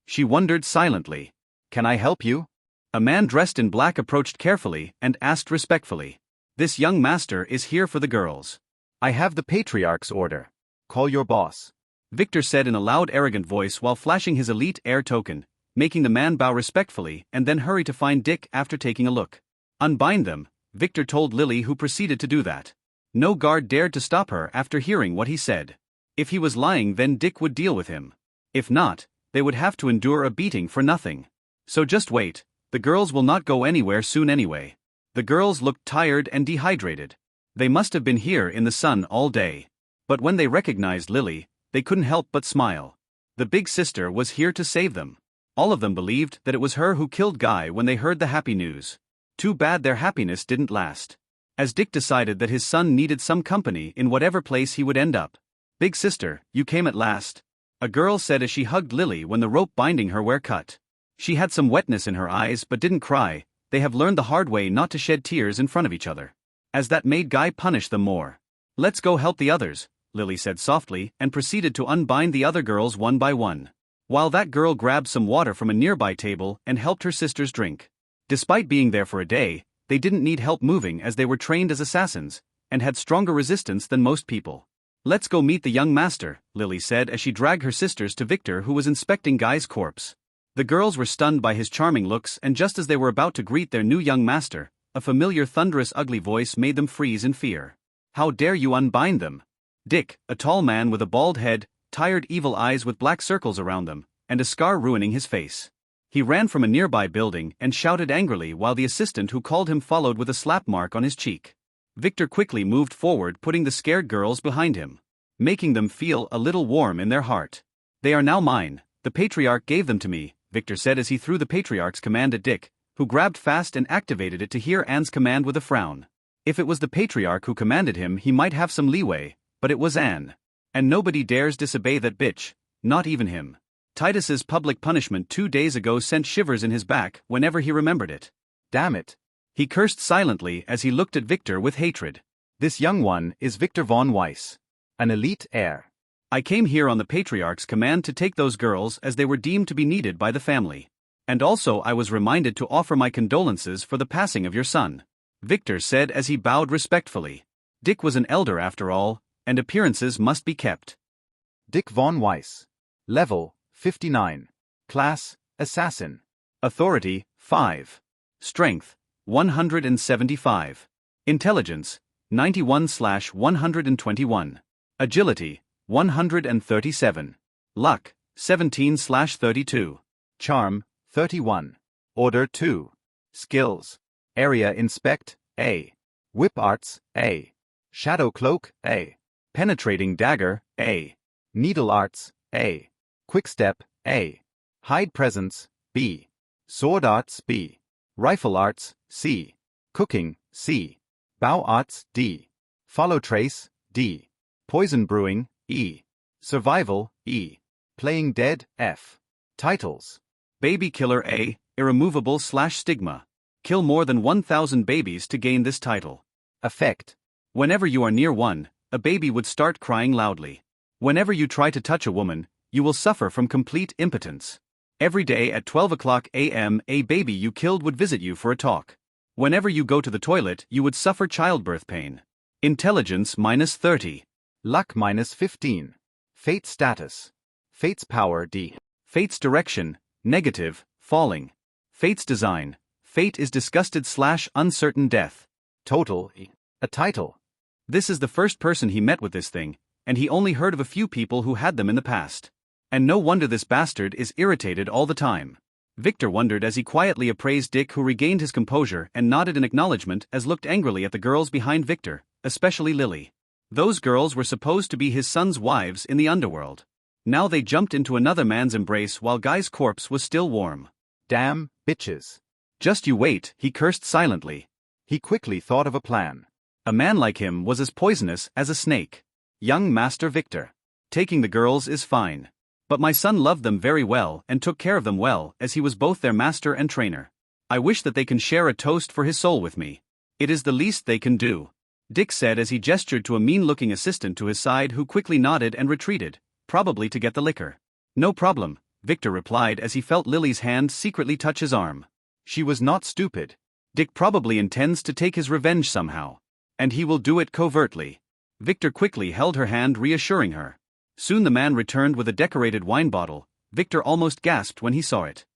She wondered silently. Can I help you? A man dressed in black approached carefully and asked respectfully. This young master is here for the girls. I have the Patriarch's order. Call your boss, Victor said in a loud, arrogant voice while flashing his elite heir token, making the man bow respectfully and then hurry to find Dick after taking a look. Unbind them, Victor told Lily, who proceeded to do that. No guard dared to stop her after hearing what he said. If he was lying, then Dick would deal with him. If not, they would have to endure a beating for nothing. So just wait, the girls will not go anywhere soon anyway. The girls looked tired and dehydrated. They must have been here in the sun all day. But when they recognized Lily, they couldn't help but smile. The big sister was here to save them. All of them believed that it was her who killed Guy when they heard the happy news. Too bad their happiness didn't last. As Dick decided that his son needed some company in whatever place he would end up. Big sister, you came at last, a girl said as she hugged Lily when the rope binding her were cut. She had some wetness in her eyes but didn't cry. They have learned the hard way not to shed tears in front of each other, as that made Guy punish them more. Let's go help the others, Lily said softly and proceeded to unbind the other girls one by one. While that girl grabbed some water from a nearby table and helped her sisters drink. Despite being there for a day, they didn't need help moving as they were trained as assassins, and had stronger resistance than most people. Let's go meet the young master, Lily said as she dragged her sisters to Victor, who was inspecting Guy's corpse. The girls were stunned by his charming looks, and just as they were about to greet their new young master, a familiar thunderous ugly voice made them freeze in fear. How dare you unbind them? Dick, a tall man with a bald head, tired evil eyes with black circles around them, and a scar ruining his face. He ran from a nearby building and shouted angrily while the assistant who called him followed with a slap mark on his cheek. Victor quickly moved forward, putting the scared girls behind him, making them feel a little warm in their heart. They are now mine, the Patriarch gave them to me, Victor said as he threw the Patriarch's command at Dick, who grabbed fast and activated it to hear Anne's command with a frown. If it was the Patriarch who commanded him, he might have some leeway, but it was Anne. And nobody dares disobey that bitch, not even him. Titus's public punishment 2 days ago sent shivers in his back whenever he remembered it. Damn it. He cursed silently as he looked at Victor with hatred. This young one is Victor von Weiss, an elite heir. I came here on the Patriarch's command to take those girls as they were deemed to be needed by the family. And also I was reminded to offer my condolences for the passing of your son, Victor said as he bowed respectfully. Dick was an elder after all, and appearances must be kept. Dick von Weiss. Level, 59. Class, Assassin. Authority, 5. Strength, 175. Intelligence, 91/121. Agility, 137. Luck, 17/32. Charm, 31. Order 2. Skills. Area Inspect, A. Whip Arts, A. Shadow Cloak, A. Penetrating Dagger, A. Needle Arts, A. Quickstep, A. Hide Presence, B. Sword Arts, B. Rifle Arts, C. Cooking, C. Bow Arts, D. Follow Trace, D. Poison Brewing, E. Survival, E. Playing Dead, F. Titles. Baby Killer A, Irremovable/Stigma. Kill more than 1,000 babies to gain this title. Effect. Whenever you are near one, a baby would start crying loudly. Whenever you try to touch a woman, you will suffer from complete impotence. Every day at 12 a.m. a baby you killed would visit you for a talk. Whenever you go to the toilet, you would suffer childbirth pain. Intelligence -30. Luck -15. Fate status. Fate's power D. Fate's direction, negative, falling. Fate's design, fate is disgusted/uncertain death. Total E. A title. This is the first person he met with this thing, and he only heard of a few people who had them in the past. And no wonder this bastard is irritated all the time. Victor wondered as he quietly appraised Dick, who regained his composure and nodded in acknowledgement as looked angrily at the girls behind Victor, especially Lily. Those girls were supposed to be his son's wives in the underworld. Now they jumped into another man's embrace while Guy's corpse was still warm. Damn, bitches. Just you wait, he cursed silently. He quickly thought of a plan. A man like him was as poisonous as a snake. Young Master Victor. Taking the girls is fine. But my son loved them very well and took care of them well, as he was both their master and trainer. I wish that they can share a toast for his soul with me. It is the least they can do, Dick said as he gestured to a mean-looking assistant to his side who quickly nodded and retreated, probably to get the liquor. No problem, Victor replied as he felt Lily's hand secretly touch his arm. She was not stupid. Dick probably intends to take his revenge somehow. And he will do it covertly. Victor quickly held her hand, reassuring her. Soon the man returned with a decorated wine bottle. Victor almost gasped when he saw it.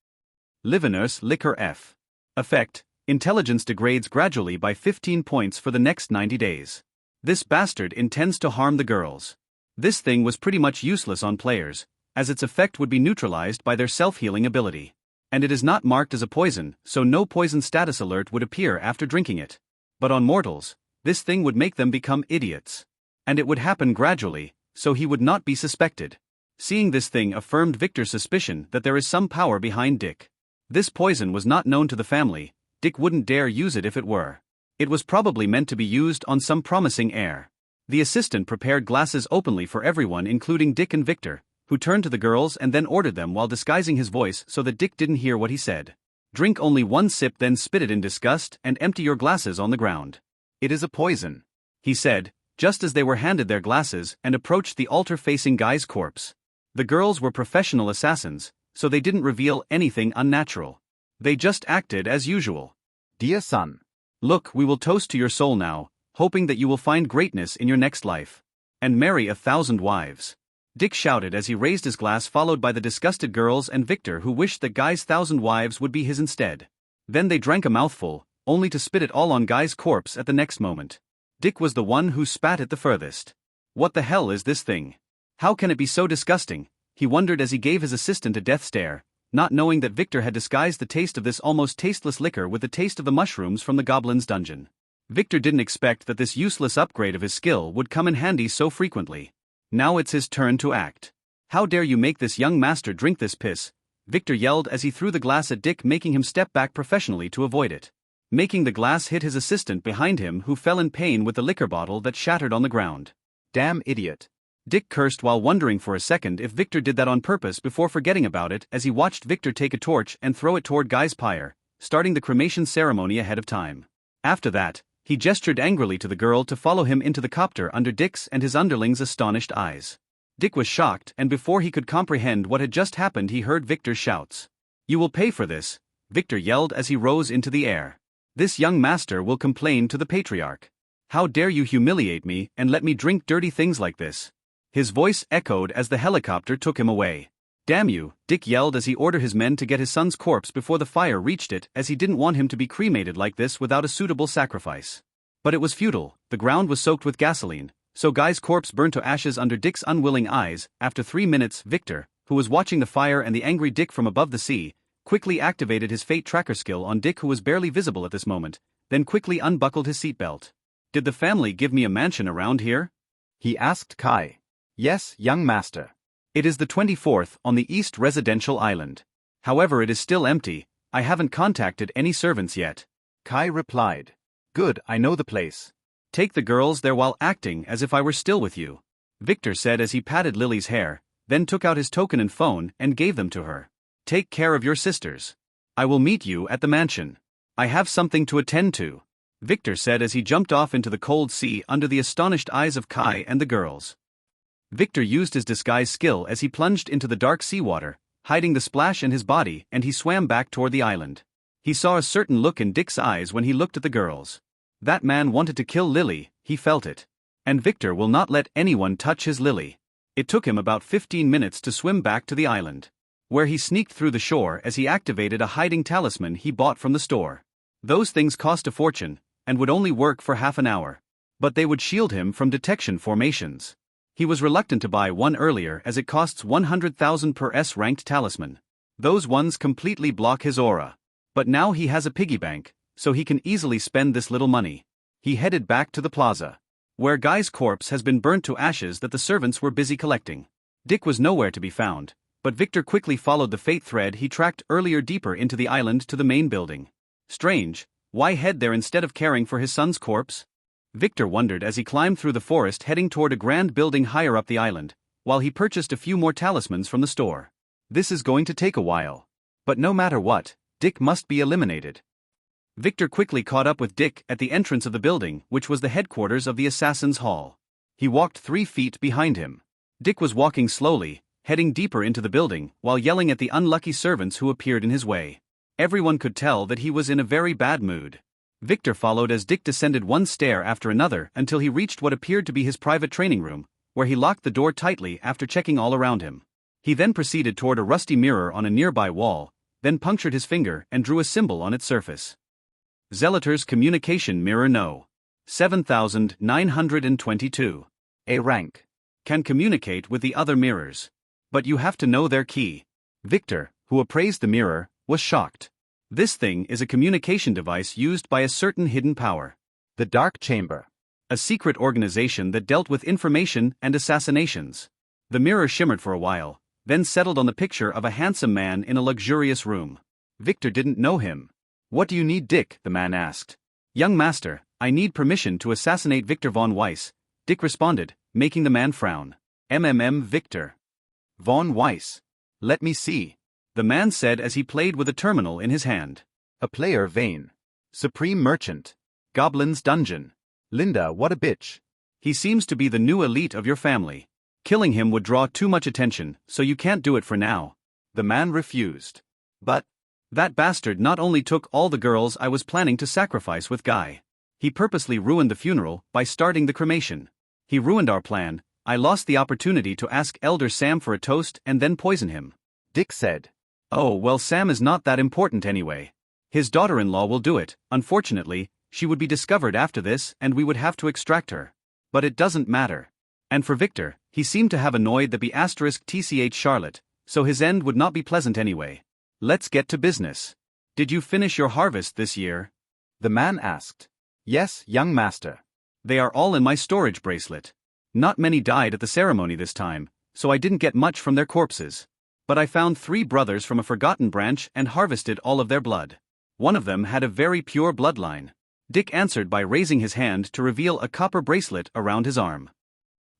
Livinus Liquor F. Effect: intelligence degrades gradually by 15 points for the next 90 days. This bastard intends to harm the girls. This thing was pretty much useless on players, as its effect would be neutralized by their self-healing ability. And it is not marked as a poison, so no poison status alert would appear after drinking it. But on mortals, this thing would make them become idiots. And it would happen gradually, so he would not be suspected. Seeing this thing affirmed Victor's suspicion that there is some power behind Dick. This poison was not known to the family. Dick wouldn't dare use it if it were. It was probably meant to be used on some promising heir. The assistant prepared glasses openly for everyone, including Dick and Victor, who turned to the girls and then ordered them while disguising his voice so that Dick didn't hear what he said. Drink only one sip, then spit it in disgust and empty your glasses on the ground. It is a poison, he said, just as they were handed their glasses and approached the altar facing Guy's corpse. The girls were professional assassins, so they didn't reveal anything unnatural. They just acted as usual. Dear son. Look, we will toast to your soul now, hoping that you will find greatness in your next life. And marry 1,000 wives. Dick shouted as he raised his glass, followed by the disgusted girls and Victor, who wished that Guy's 1,000 wives would be his instead. Then they drank a mouthful, only to spit it all on Guy's corpse at the next moment. Dick was the one who spat it the furthest. What the hell is this thing? How can it be so disgusting? He wondered as he gave his assistant a death stare, not knowing that Victor had disguised the taste of this almost tasteless liquor with the taste of the mushrooms from the goblin's dungeon. Victor didn't expect that this useless upgrade of his skill would come in handy so frequently. Now it's his turn to act. How dare you make this young master drink this piss? Victor yelled as he threw the glass at Dick, making him step back professionally to avoid it. Making the glass hit his assistant behind him, who fell in pain with the liquor bottle that shattered on the ground. Damn idiot. Dick cursed while wondering for a second if Victor did that on purpose before forgetting about it as he watched Victor take a torch and throw it toward Guy's pyre, starting the cremation ceremony ahead of time. After that, he gestured angrily to the girl to follow him into the copter under Dick's and his underlings' astonished eyes. Dick was shocked, and before he could comprehend what had just happened he heard Victor's shouts. "You will pay for this," Victor yelled as he rose into the air. "This young master will complain to the patriarch. How dare you humiliate me and let me drink dirty things like this?" His voice echoed as the helicopter took him away. "Damn you," Dick yelled as he ordered his men to get his son's corpse before the fire reached it, as he didn't want him to be cremated like this without a suitable sacrifice. But it was futile. The ground was soaked with gasoline, so Guy's corpse burned to ashes under Dick's unwilling eyes. After 3 minutes, Victor, who was watching the fire and the angry Dick from above the sea, quickly activated his fate tracker skill on Dick, who was barely visible at this moment, then quickly unbuckled his seatbelt. "Did the family give me a mansion around here?" he asked Kai. "Yes, young master. "It is the 24th on the East Residential Island. However, it is still empty. I haven't contacted any servants yet." Kai replied. "Good, I know the place." "Take the girls there while acting as if I were still with you," Victor said as he patted Lily's hair, then took out his token and phone and gave them to her. "Take care of your sisters. I will meet you at the mansion. I have something to attend to," Victor said as he jumped off into the cold sea under the astonished eyes of Kai and the girls. Victor used his disguise skill as he plunged into the dark seawater, hiding the splash in his body, and he swam back toward the island. He saw a certain look in Dick's eyes when he looked at the girls. That man wanted to kill Lily, he felt it. And Victor will not let anyone touch his Lily. It took him about 15 minutes to swim back to the island, where he sneaked through the shore as he activated a hiding talisman he bought from the store. Those things cost a fortune, and would only work for half an hour. But they would shield him from detection formations. He was reluctant to buy one earlier as it costs 100,000 per S-ranked talisman. Those ones completely block his aura. But now he has a piggy bank, so he can easily spend this little money. He headed back to the plaza, where Guy's corpse has been burnt to ashes that the servants were busy collecting. Dick was nowhere to be found, but Victor quickly followed the fate thread he tracked earlier deeper into the island to the main building. Strange, why head there instead of caring for his son's corpse? Victor wondered as he climbed through the forest heading toward a grand building higher up the island, while he purchased a few more talismans from the store. This is going to take a while. But no matter what, Dick must be eliminated. Victor quickly caught up with Dick at the entrance of the building, which was the headquarters of the Assassin's Hall. He walked 3 feet behind him. Dick was walking slowly, heading deeper into the building, while yelling at the unlucky servants who appeared in his way. Everyone could tell that he was in a very bad mood. Victor followed as Dick descended one stair after another until he reached what appeared to be his private training room, where he locked the door tightly after checking all around him. He then proceeded toward a rusty mirror on a nearby wall, then punctured his finger and drew a symbol on its surface. Zealot's Communication Mirror No. 7922. A rank. Can communicate with the other mirrors. But you have to know their key. Victor, who appraised the mirror, was shocked. This thing is a communication device used by a certain hidden power. The Dark Chamber. A secret organization that dealt with information and assassinations. The mirror shimmered for a while, then settled on the picture of a handsome man in a luxurious room. Victor didn't know him. "What do you need, Dick?" the man asked. "Young master, I need permission to assassinate Victor von Weiss," Dick responded, making the man frown. Victor Von Weiss. Let me see," the man said as he played with a terminal in his hand. "A player Vane. Supreme Merchant. Goblin's Dungeon. Linda, what a bitch. He seems to be the new elite of your family. Killing him would draw too much attention, so you can't do it for now." The man refused. "But that bastard not only took all the girls I was planning to sacrifice with Guy. He purposely ruined the funeral by starting the cremation. He ruined our plan. I lost the opportunity to ask Elder Sam for a toast and then poison him," Dick said. "Oh well, Sam is not that important anyway. His daughter-in-law will do it. Unfortunately, she would be discovered after this and we would have to extract her. But it doesn't matter. And for Victor, he seemed to have annoyed the B*TCH Charlotte, so his end would not be pleasant anyway. Let's get to business. Did you finish your harvest this year?" the man asked. "Yes, young master." "They are all in my storage bracelet. Not many died at the ceremony this time, so I didn't get much from their corpses. But I found 3 brothers from a forgotten branch and harvested all of their blood. One of them had a very pure bloodline." Dick answered by raising his hand to reveal a copper bracelet around his arm.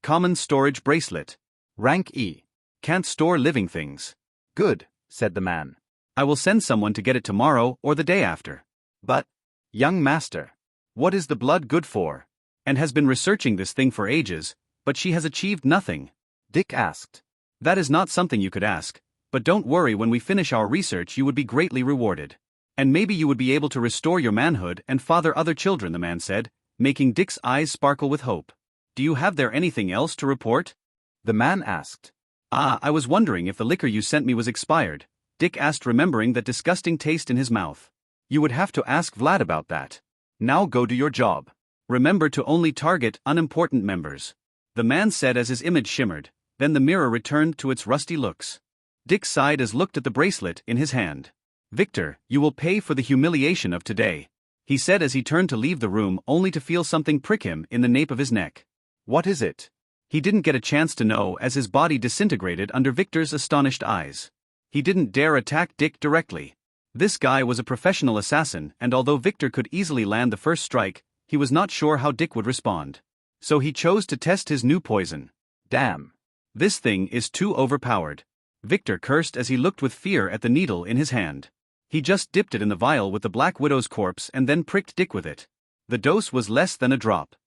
Common storage bracelet. Rank E. Can't store living things. Good, said the man. I will send someone to get it tomorrow or the day after. But, young master, What is the blood good for? And has been researching this thing for ages, but she has achieved nothing. Dick asked. That is not something you could ask, but don't worry, when we finish our research you would be greatly rewarded. And maybe you would be able to restore your manhood and father other children, the man said, making Dick's eyes sparkle with hope. Do you have there anything else to report? The man asked. I was wondering if the liquor you sent me was expired, Dick asked, remembering that disgusting taste in his mouth. You would have to ask Vlad about that. Now go do your job. Remember to only target unimportant members. The man said as his image shimmered, then the mirror returned to its rusty looks. Dick sighed as looked at the bracelet in his hand. Victor, you will pay for the humiliation of today, he said as he turned to leave the room, only to feel something prick him in the nape of his neck. What is it? He didn't get a chance to know as his body disintegrated under Victor's astonished eyes. He didn't dare attack Dick directly. This guy was a professional assassin, and although Victor could easily land the first strike, he was not sure how Dick would respond. So he chose to test his new poison. Damn. This thing is too overpowered. Victor cursed as he looked with fear at the needle in his hand. He just dipped it in the vial with the Black Widow's corpse and then pricked Dick with it. The dose was less than a drop.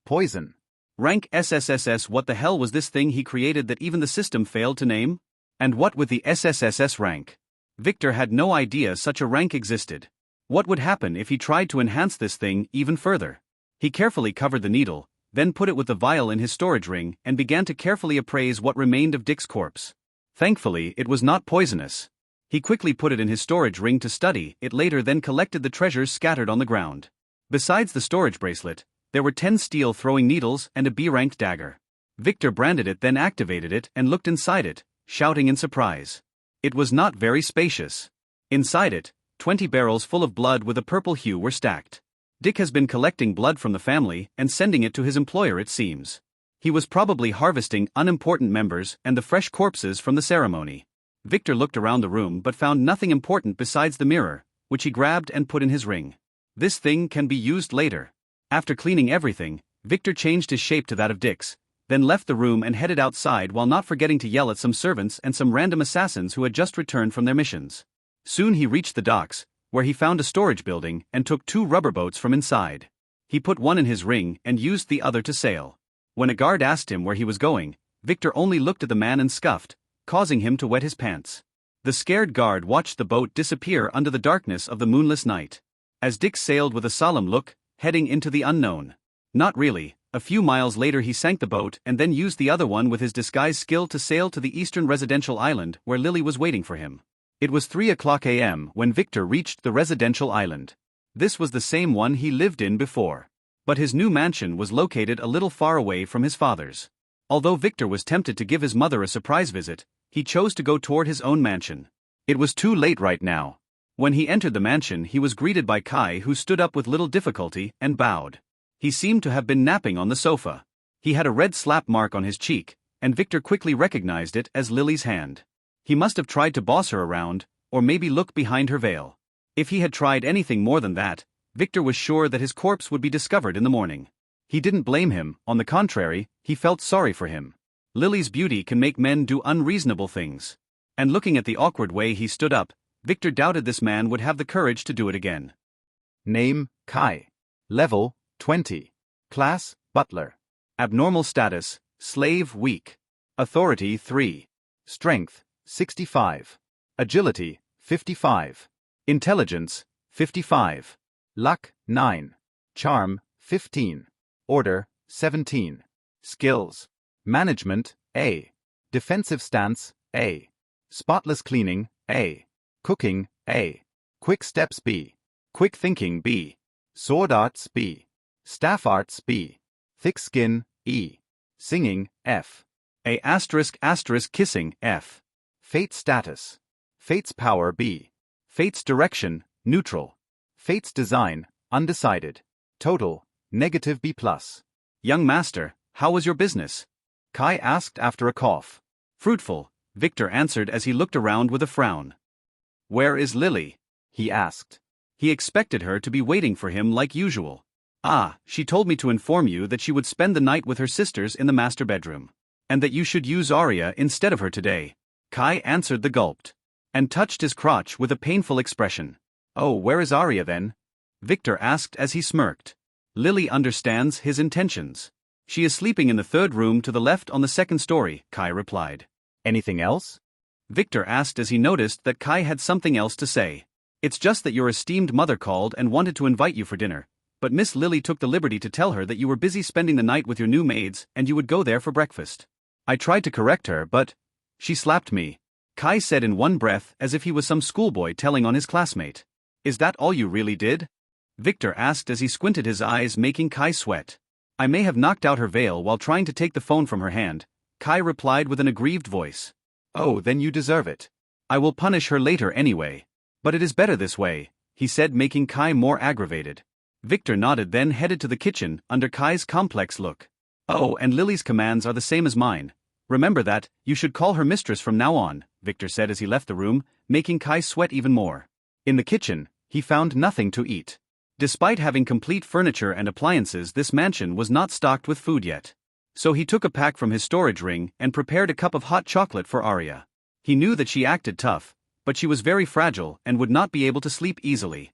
Poison. Rank SSSS. What the hell was this thing he created that even the system failed to name? And what with the SSSS rank? Victor had no idea such a rank existed. What would happen if he tried to enhance this thing even further? He carefully covered the needle, then put it with the vial in his storage ring and began to carefully appraise what remained of Dick's corpse. Thankfully, it was not poisonous. He quickly put it in his storage ring to study it later, then collected the treasures scattered on the ground. Besides the storage bracelet, there were 10 steel throwing needles and a B-ranked dagger. Victor branded it, then activated it and looked inside it, shouting in surprise. It was not very spacious. Inside it, 20 barrels full of blood with a purple hue were stacked. Dick has been collecting blood from the family and sending it to his employer, it seems. He was probably harvesting unimportant members and the fresh corpses from the ceremony. Victor looked around the room but found nothing important besides the mirror, which he grabbed and put in his ring. This thing can be used later. After cleaning everything, Victor changed his shape to that of Dick's, then left the room and headed outside while not forgetting to yell at some servants and some random assassins who had just returned from their missions. Soon he reached the docks, where he found a storage building and took 2 rubber boats from inside. He put one in his ring and used the other to sail. When a guard asked him where he was going, Victor only looked at the man and scuffed, causing him to wet his pants. The scared guard watched the boat disappear under the darkness of the moonless night. As Dick sailed with a solemn look, heading into the unknown. Not really. A few miles later he sank the boat and then used the other one with his disguise skill to sail to the eastern residential island where Lily was waiting for him. It was 3:00 a.m. when Victor reached the residential island. This was the same one he lived in before. But his new mansion was located a little far away from his father's. Although Victor was tempted to give his mother a surprise visit, he chose to go toward his own mansion. It was too late right now. When he entered the mansion, he was greeted by Kai, who stood up with little difficulty and bowed. He seemed to have been napping on the sofa. He had a red slap mark on his cheek, and Victor quickly recognized it as Lily's hand. He must have tried to boss her around, or maybe look behind her veil. If he had tried anything more than that, Victor was sure that his corpse would be discovered in the morning. He didn't blame him, on the contrary, he felt sorry for him. Lily's beauty can make men do unreasonable things. And looking at the awkward way he stood up, Victor doubted this man would have the courage to do it again. Name, Kai. Level, 20. Class, Butler. Abnormal status, Slave weak. Authority 3. Strength, 65. Agility, 55. Intelligence, 55. Luck, 9. Charm, 15. Order, 17. Skills. Management, A. Defensive stance, A. Spotless cleaning, A. Cooking, A. Quick steps, B. Quick thinking, B. Sword arts, B. Staff arts, B. Thick skin, E. Singing, F. A *** kissing, F. Fate status. Fate's power, B. Fate's direction, neutral. Fate's design, undecided. Total, negative B+. Young master, how was your business? Kai asked after a cough. Fruitful, Victor answered as he looked around with a frown. Where is Lily? He asked. He expected her to be waiting for him like usual. Ah, she told me to inform you that she would spend the night with her sisters in the master bedroom. And that you should use Arya instead of her today. Kai answered the gulped. And touched his crotch with a painful expression. Oh, where is Arya then? Victor asked as he smirked. Lily understands his intentions. She is sleeping in the third room to the left on the second story, Kai replied. Anything else? Victor asked as he noticed that Kai had something else to say. It's just that your esteemed mother called and wanted to invite you for dinner, but Miss Lily took the liberty to tell her that you were busy spending the night with your new maids and you would go there for breakfast. I tried to correct her, but she slapped me, Kai said in one breath as if he was some schoolboy telling on his classmate. Is that all you really did? Victor asked as he squinted his eyes, making Kai sweat. I may have knocked out her veil while trying to take the phone from her hand, Kai replied with an aggrieved voice. Oh, then you deserve it. I will punish her later anyway. But it is better this way, he said, making Kai more aggravated. Victor nodded, then headed to the kitchen under Kai's complex look. Oh, and Lily's commands are the same as mine. Remember that, you should call her mistress from now on, Victor said as he left the room, making Kai sweat even more. In the kitchen, he found nothing to eat. Despite having complete furniture and appliances, this mansion was not stocked with food yet. So he took a pack from his storage ring and prepared a cup of hot chocolate for Arya. He knew that she acted tough, but she was very fragile and would not be able to sleep easily.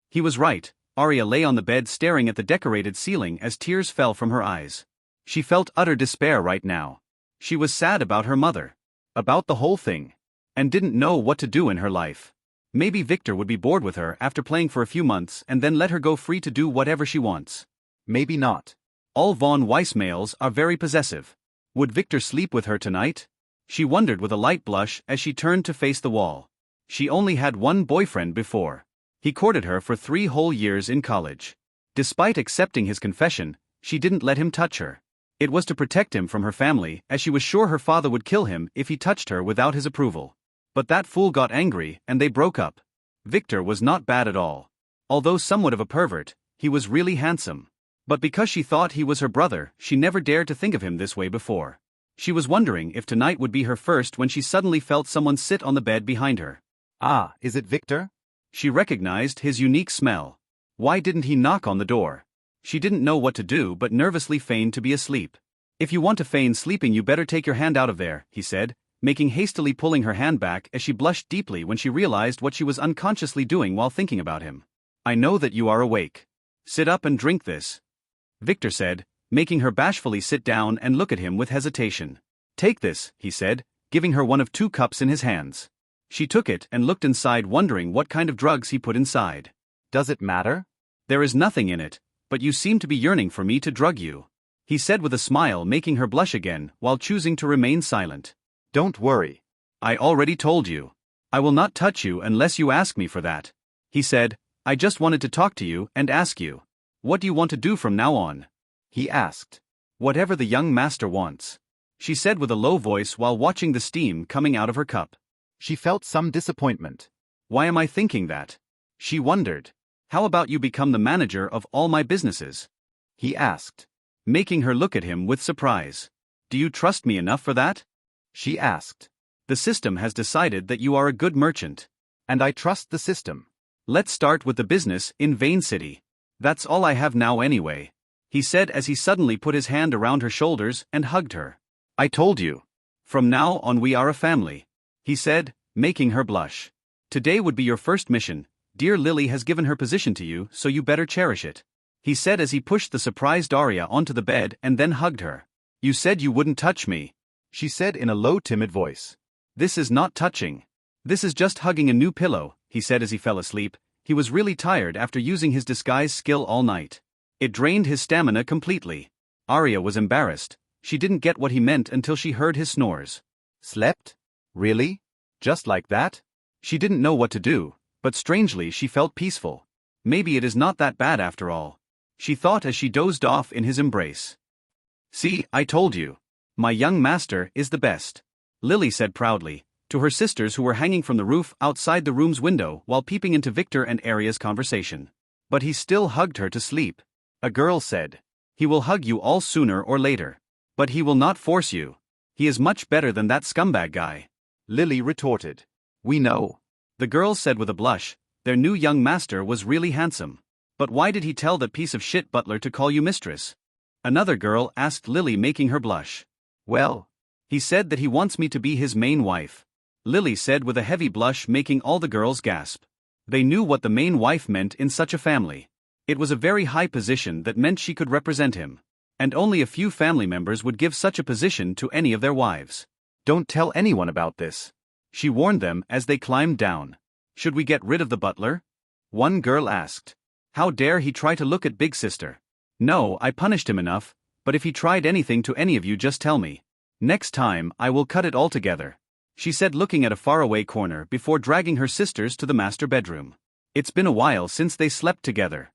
He was right. Arya lay on the bed staring at the decorated ceiling as tears fell from her eyes. She felt utter despair right now. She was sad about her mother, about the whole thing, and didn't know what to do in her life. Maybe Victor would be bored with her after playing for a few months and then let her go free to do whatever she wants. Maybe not. All von Weiss males are very possessive. Would Victor sleep with her tonight? She wondered with a light blush as she turned to face the wall. She only had one boyfriend before. He courted her for 3 whole years in college. Despite accepting his confession, she didn't let him touch her. It was to protect him from her family, as she was sure her father would kill him if he touched her without his approval. But that fool got angry and they broke up. Victor was not bad at all. Although somewhat of a pervert, he was really handsome. But because she thought he was her brother, she never dared to think of him this way before. She was wondering if tonight would be her first when she suddenly felt someone sit on the bed behind her. Ah, is it Victor? She recognized his unique smell. Why didn't he knock on the door? She didn't know what to do but nervously feigned to be asleep. If you want to feign sleeping, you better take your hand out of there, he said, hastily pulling her hand back as she blushed deeply when she realized what she was unconsciously doing while thinking about him. I know that you are awake. Sit up and drink this, Victor said, making her bashfully sit down and look at him with hesitation. Take this, he said, giving her one of 2 cups in his hands. She took it and looked inside, wondering what kind of drugs he put inside. Does it matter? There is nothing in it, but you seem to be yearning for me to drug you, he said with a smile, making her blush again while choosing to remain silent. Don't worry. I already told you. I will not touch you unless you ask me for that, he said. I just wanted to talk to you and ask you. What do you want to do from now on? He asked. Whatever the young master wants, she said with a low voice while watching the steam coming out of her cup. She felt some disappointment. Why am I thinking that? She wondered. How about you become the manager of all my businesses? He asked, making her look at him with surprise. Do you trust me enough for that? She asked. The system has decided that you are a good merchant. And I trust the system. Let's start with the business in Vane City. That's all I have now anyway, he said as he suddenly put his hand around her shoulders and hugged her. I told you. From now on we are a family, he said, making her blush. Today would be your first mission. Dear Lily has given her position to you, so you better cherish it, he said as he pushed the surprised Arya onto the bed and then hugged her. You said you wouldn't touch me, she said in a low, timid voice. This is not touching. This is just hugging a new pillow, he said as he fell asleep. He was really tired after using his disguise skill all night. It drained his stamina completely. Arya was embarrassed. She didn't get what he meant until she heard his snores. Slept? Really? Just like that? She didn't know what to do, but strangely she felt peaceful. Maybe it is not that bad after all, she thought as she dozed off in his embrace. See, I told you. My young master is the best, Lily said proudly, to her sisters who were hanging from the roof outside the room's window while peeping into Victor and Arya's conversation. But he still hugged her to sleep. A girl said. He will hug you all sooner or later. But he will not force you. He is much better than that scumbag guy, Lily retorted. We know, the girl said with a blush. Their new young master was really handsome. But why did he tell that piece of shit butler to call you mistress? Another girl asked Lily, making her blush. Well, He said that he wants me to be his main wife. Lily said with a heavy blush, making all the girls gasp. They knew what the main wife meant in such a family. It was a very high position that meant she could represent him. And only a few family members would give such a position to any of their wives. don't tell anyone about this, She warned them as they climbed down. Should we get rid of the butler? One girl asked. How dare he try to look at Big Sister? No, I punished him enough, but if he tried anything to any of you, just tell me. Next time, I will cut it all together, she said, looking at a faraway corner before dragging her sisters to the master bedroom. It's been a while since they slept together.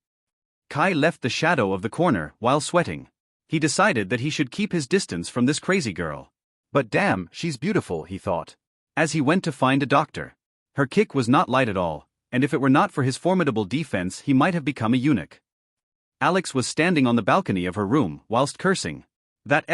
Kai left the shadow of the corner while sweating. He decided that he should keep his distance from this crazy girl. but damn, she's beautiful, he thought. As he went to find a doctor. Her kick was not light at all, and if it were not for his formidable defense, he might have become a eunuch. Alex was standing on the balcony of her room whilst cursing. That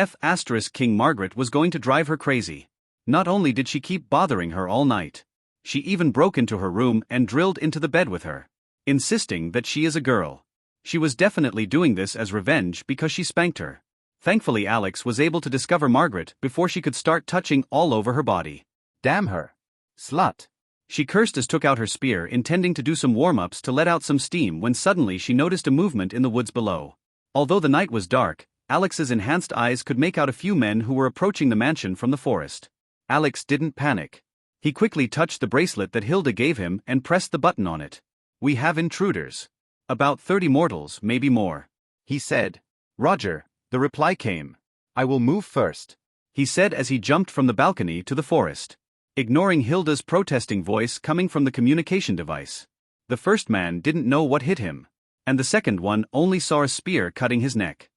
King Margaret was going to drive her crazy. Not only did she keep bothering her all night, she even broke into her room and drilled into the bed with her, insisting that she is a girl. She was definitely doing this as revenge because she spanked her. Thankfully, Alex was able to discover Margaret before she could start touching all over her body. Damn her. Slut. She cursed as took out her spear, intending to do some warm-ups to let out some steam, when suddenly she noticed a movement in the woods below. Although the night was dark, Alex's enhanced eyes could make out a few men who were approaching the mansion from the forest. Alex didn't panic. He quickly touched the bracelet that Hilda gave him and pressed the button on it. We have intruders. About 30 mortals, maybe more, He said. Roger, the reply came. I will move first. he said as he jumped from the balcony to the forest, ignoring Hilda's protesting voice coming from the communication device. The first man didn't know what hit him, and the second one only saw a spear cutting his neck.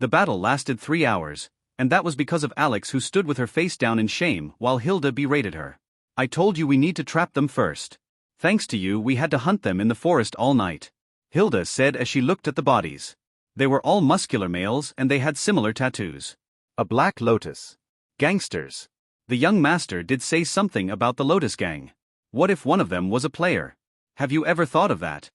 The battle lasted 3 hours, and that was because of Alex, who stood with her face down in shame while Hilda berated her. I told you we need to trap them first. Thanks to you, we had to hunt them in the forest all night, Hilda said as she looked at the bodies. They were all muscular males and they had similar tattoos. A black lotus. Gangsters. The young master did say something about the Lotus Gang. What if one of them was a player? Have you ever thought of that?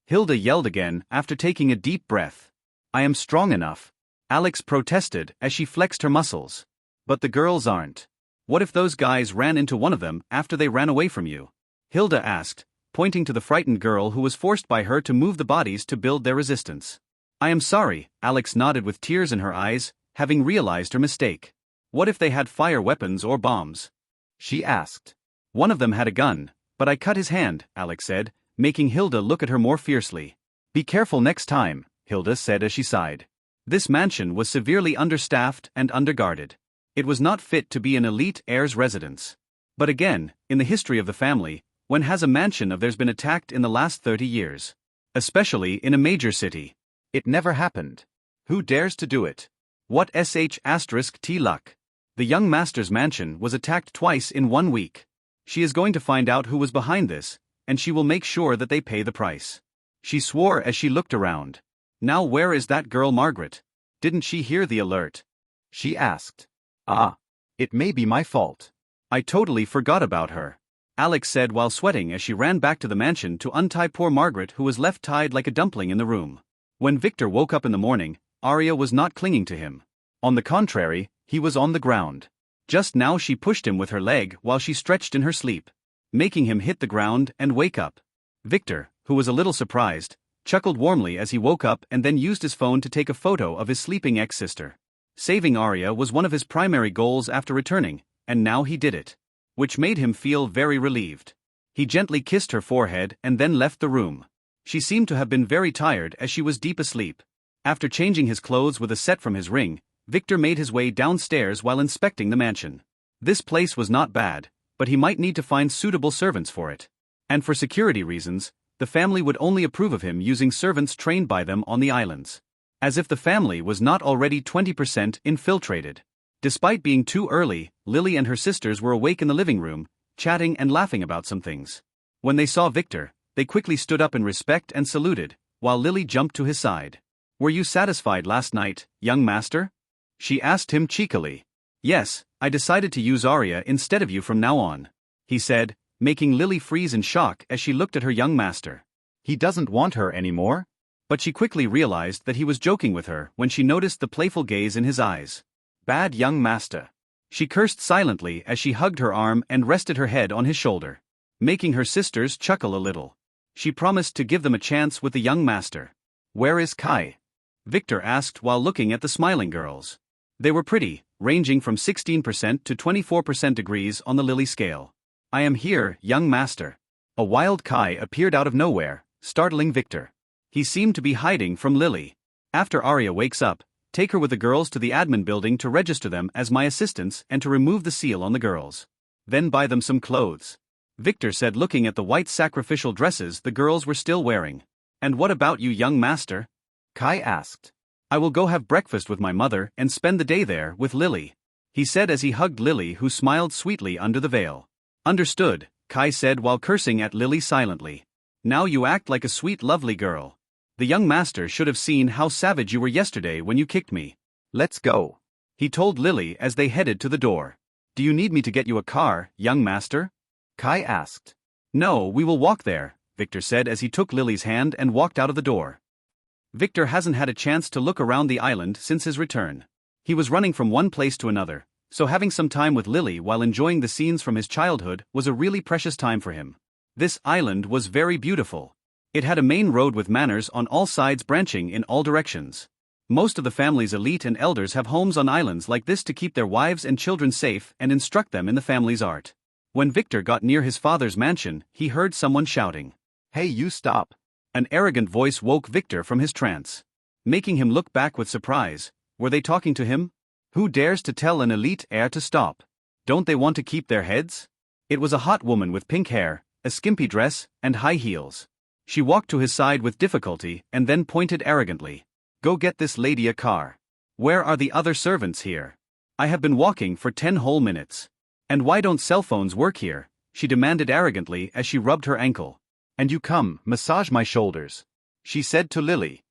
Hilda yelled again after taking a deep breath. I am strong enough, Alex protested as she flexed her muscles. But the girls aren't. What if those guys ran into one of them after they ran away from you? Hilda asked, pointing to the frightened girl who was forced by her to move the bodies to build their resistance. I am sorry, Alex nodded with tears in her eyes, having realized her mistake. What if they had fire weapons or bombs? She asked. One of them had a gun, but I cut his hand, Alex said, making Hilda look at her more fiercely. Be careful next time, Hilda said as she sighed. This mansion was severely understaffed and underguarded. It was not fit to be an elite heir's residence. But again, in the history of the family, when has a mansion of theirs been attacked in the last 30 years? Especially in a major city. It never happened. Who dares to do it? What *T luck? The young master's mansion was attacked twice in 1 week. She is going to find out who was behind this, and she will make sure that they pay the price. She swore as she looked around. Now where is that girl Margaret? Didn't she hear the alert? She asked. Ah. It may be my fault. I totally forgot about her, Alex said while sweating as she ran back to the mansion to untie poor Margaret, who was left tied like a dumpling in the room. When Victor woke up in the morning, Arya was not clinging to him. On the contrary, he was on the ground. Just now she pushed him with her leg while she stretched in her sleep, making him hit the ground and wake up. Victor, who was a little surprised, chuckled warmly as he woke up and then used his phone to take a photo of his sleeping ex-sister. Saving Arya was one of his primary goals after returning, and now he did it, which made him feel very relieved. He gently kissed her forehead and then left the room. She seemed to have been very tired as she was deep asleep. After changing his clothes with a set from his ring, Victor made his way downstairs while inspecting the mansion. This place was not bad, but he might need to find suitable servants for it. And for security reasons, the family would only approve of him using servants trained by them on the islands. As if the family was not already 20% infiltrated. Despite being too early, Lily and her sisters were awake in the living room, chatting and laughing about some things. When they saw Victor, they quickly stood up in respect and saluted, while Lily jumped to his side. Were you satisfied last night, young master? She asked him cheekily. Yes, I decided to use Arya instead of you from now on, he said, making Lily freeze in shock as she looked at her young master. He doesn't want her anymore? But she quickly realized that he was joking with her when she noticed the playful gaze in his eyes. Bad young master. She cursed silently as she hugged her arm and rested her head on his shoulder, making her sisters chuckle a little. She promised to give them a chance with the young master. Where is Kai? Victor asked while looking at the smiling girls. They were pretty, ranging from 16% to 24% degrees on the lily scale. I am here, young master. A wild Kai appeared out of nowhere, startling Victor. He seemed to be hiding from Lily. After Arya wakes up, take her with the girls to the admin building to register them as my assistants and to remove the seal on the girls. Then buy them some clothes. Victor said, looking at the white sacrificial dresses the girls were still wearing. And what about you, young master? Kai asked. I will go have breakfast with my mother and spend the day there with Lily, he said as he hugged Lily, who smiled sweetly under the veil. Understood, Kai said while cursing at Lily silently. Now you act like a sweet lovely girl. The young master should have seen how savage you were yesterday when you kicked me. Let's go, he told Lily as they headed to the door. Do you need me to get you a car, young master? Kai asked. No, we will walk there, Victor said as he took Lily's hand and walked out of the door. Victor hasn't had a chance to look around the island since his return. He was running from one place to another, so having some time with Lily while enjoying the scenes from his childhood was a really precious time for him. This island was very beautiful. It had a main road with manors on all sides branching in all directions. Most of the family's elite and elders have homes on islands like this to keep their wives and children safe and instruct them in the family's art. When Victor got near his father's mansion, he heard someone shouting, "Hey, you stop!" An arrogant voice woke Victor from his trance, making him look back with surprise. Were they talking to him? Who dares to tell an elite heir to stop? Don't they want to keep their heads? It was a hot woman with pink hair, a skimpy dress, and high heels. She walked to his side with difficulty and then pointed arrogantly. Go get this lady a car. Where are the other servants here? I have been walking for 10 whole minutes. And why don't cell phones work here? She demanded arrogantly as she rubbed her ankle. And you come, massage my shoulders, she said to Lily.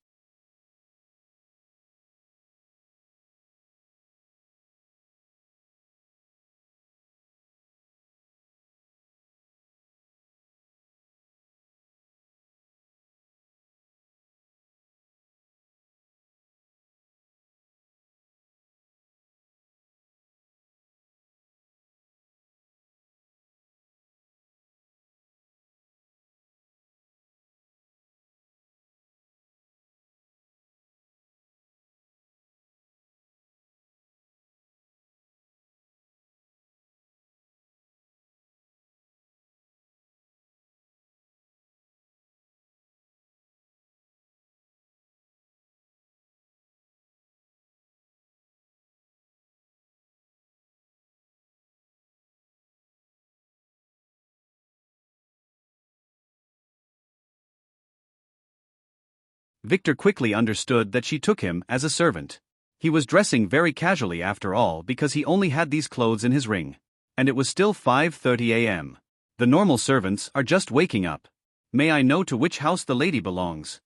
Victor quickly understood that she took him as a servant. He was dressing very casually after all because he only had these clothes in his ring. And it was still 5:30 a.m. The normal servants are just waking up. May I know to which house the lady belongs?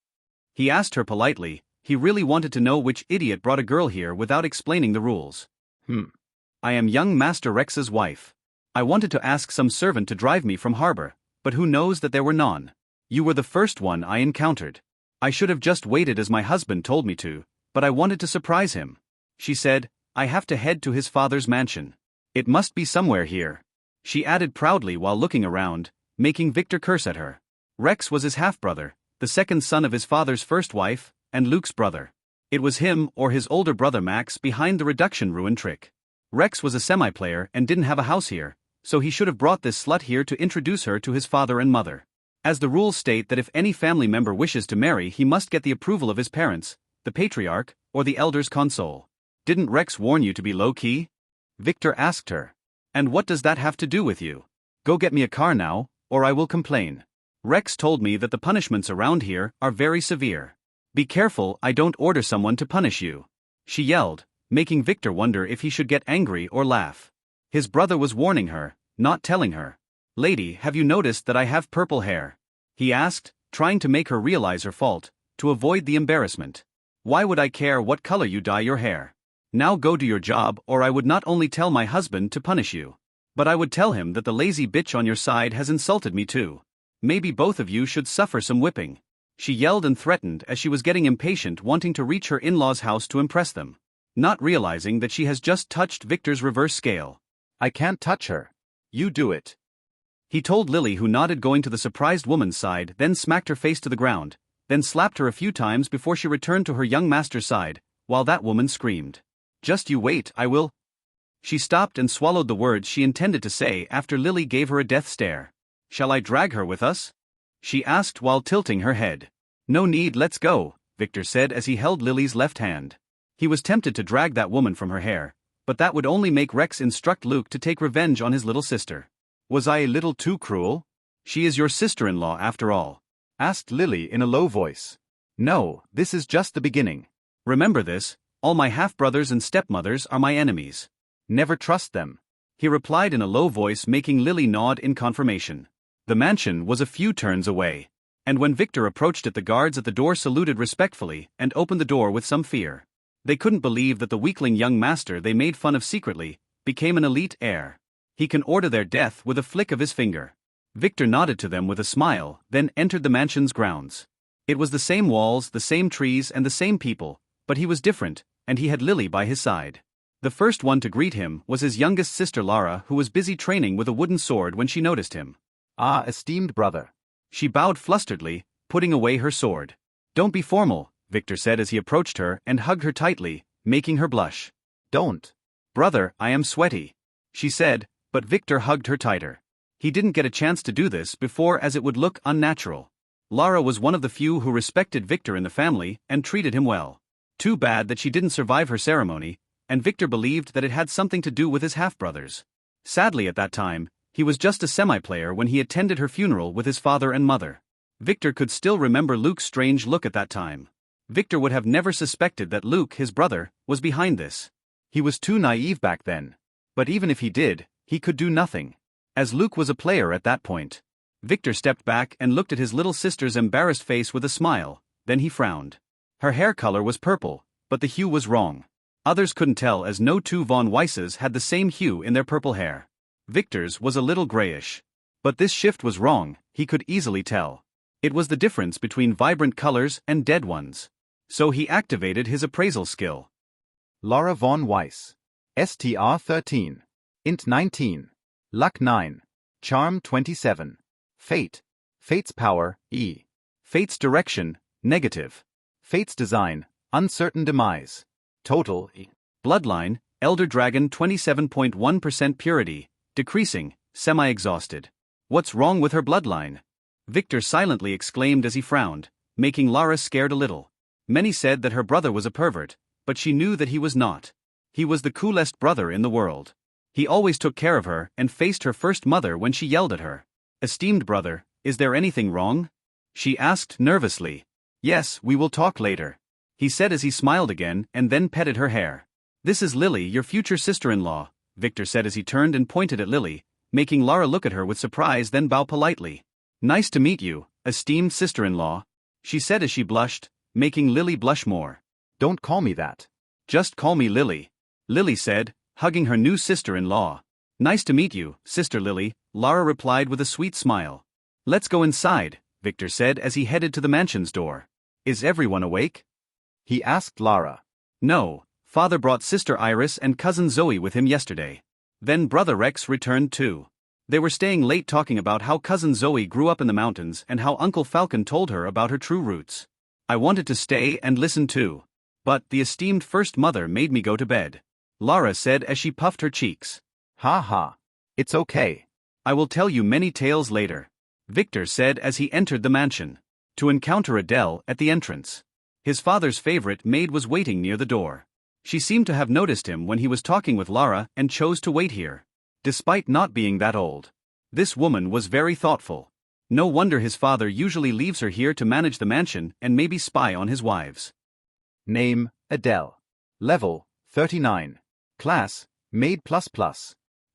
He asked her politely. He really wanted to know which idiot brought a girl here without explaining the rules. I am young Master Rex's wife. I wanted to ask some servant to drive me from harbor, but who knows that there were none. You were the first one I encountered. I should have just waited as my husband told me to, but I wanted to surprise him. She said, I have to head to his father's mansion. It must be somewhere here. She added proudly while looking around, making Victor curse at her. Rex was his half-brother, the second son of his father's first wife, and Luke's brother. It was him or his older brother Max behind the reduction ruin trick. Rex was a semi-player and didn't have a house here, so he should have brought this slut here to introduce her to his father and mother. As the rules state that if any family member wishes to marry, he must get the approval of his parents, the patriarch, or the elders console. Didn't Rex warn you to be low-key? Victor asked her. And what does that have to do with you? Go get me a car now, or I will complain. Rex told me that the punishments around here are very severe. Be careful I don't order someone to punish you. She yelled, making Victor wonder if he should get angry or laugh. His brother was warning her, not telling her. Lady, have you noticed that I have purple hair? He asked, trying to make her realize her fault, to avoid the embarrassment. Why would I care what color you dye your hair? Now go do your job, or I would not only tell my husband to punish you, but I would tell him that the lazy bitch on your side has insulted me too. Maybe both of you should suffer some whipping. She yelled and threatened as she was getting impatient, wanting to reach her in-laws' house to impress them, not realizing that she has just touched Victor's reverse scale. I can't touch her. You do it. He told Lily, who nodded, going to the surprised woman's side, then smacked her face to the ground, then slapped her a few times before she returned to her young master's side, while that woman screamed, "Just you wait, I will." She stopped and swallowed the words she intended to say after Lily gave her a death stare. "Shall I drag her with us?" she asked while tilting her head. "No need, let's go," Victor said as he held Lily's left hand. He was tempted to drag that woman from her hair, but that would only make Rex instruct Luke to take revenge on his little sister. "Was I a little too cruel? She is your sister-in-law after all," asked Lily in a low voice. "No, this is just the beginning. Remember this, all my half-brothers and stepmothers are my enemies. Never trust them," he replied in a low voice, making Lily nod in confirmation. The mansion was a few turns away, and when Victor approached it, the guards at the door saluted respectfully and opened the door with some fear. They couldn't believe that the weakling young master they made fun of secretly became an elite heir. He can order their death with a flick of his finger. Victor nodded to them with a smile, then entered the mansion's grounds. It was the same walls, the same trees, and the same people, but he was different, and he had Lily by his side. The first one to greet him was his youngest sister Lara, who was busy training with a wooden sword when she noticed him. "Ah, esteemed brother." She bowed flusteredly, putting away her sword. "Don't be formal," Victor said as he approached her and hugged her tightly, making her blush. "Don't." "Brother, I am sweaty," she said, but Victor hugged her tighter. He didn't get a chance to do this before, as it would look unnatural. Lara was one of the few who respected Victor in the family and treated him well. Too bad that she didn't survive her ceremony, and Victor believed that it had something to do with his half-brothers. Sadly, at that time, he was just a semi-player when he attended her funeral with his father and mother. Victor could still remember Luke's strange look at that time. Victor would have never suspected that Luke, his brother, was behind this. He was too naive back then. But even if he did, he could do nothing, as Luke was a player at that point. Victor stepped back and looked at his little sister's embarrassed face with a smile, then he frowned. Her hair color was purple, but the hue was wrong. Others couldn't tell, as no two von Weisses had the same hue in their purple hair. Victor's was a little grayish. But this shift was wrong, he could easily tell. It was the difference between vibrant colors and dead ones. So he activated his appraisal skill. Lara von Weiss. STR 13. Int 19. Luck 9. Charm 27. Fate. Fate's power, E. Fate's direction, negative. Fate's design, uncertain demise. Total, E. Bloodline, Elder Dragon 27.1% purity, decreasing, semi-exhausted. What's wrong with her bloodline? Victor silently exclaimed as he frowned, making Lara scared a little. Many said that her brother was a pervert, but she knew that he was not. He was the coolest brother in the world. He always took care of her and faced her first mother when she yelled at her. "Esteemed brother, is there anything wrong?" she asked nervously. "Yes, we will talk later," he said as he smiled again and then petted her hair. "This is Lily, your future sister-in-law," Victor said as he turned and pointed at Lily, making Lara look at her with surprise, then bow politely. "Nice to meet you, esteemed sister-in-law," she said as she blushed, making Lily blush more. "Don't call me that. Just call me Lily," Lily said, hugging her new sister-in-law. "Nice to meet you, Sister Lily," Lara replied with a sweet smile. "Let's go inside," Victor said as he headed to the mansion's door. "Is everyone awake?" he asked Lara. "No, Father brought Sister Iris and Cousin Zoe with him yesterday. Then Brother Rex returned too. They were staying late talking about how Cousin Zoe grew up in the mountains and how Uncle Falcon told her about her true roots. I wanted to stay and listen too. But the esteemed first mother made me go to bed," Lara said as she puffed her cheeks. "Ha ha. It's okay. "I will tell you many tales later," Victor said as he entered the mansion, to encounter Adele at the entrance. His father's favorite maid was waiting near the door. She seemed to have noticed him when he was talking with Lara and chose to wait here. Despite not being that old, this woman was very thoughtful. No wonder his father usually leaves her here to manage the mansion and maybe spy on his wives. Name, Adele. Level, 39. Class, Maid++.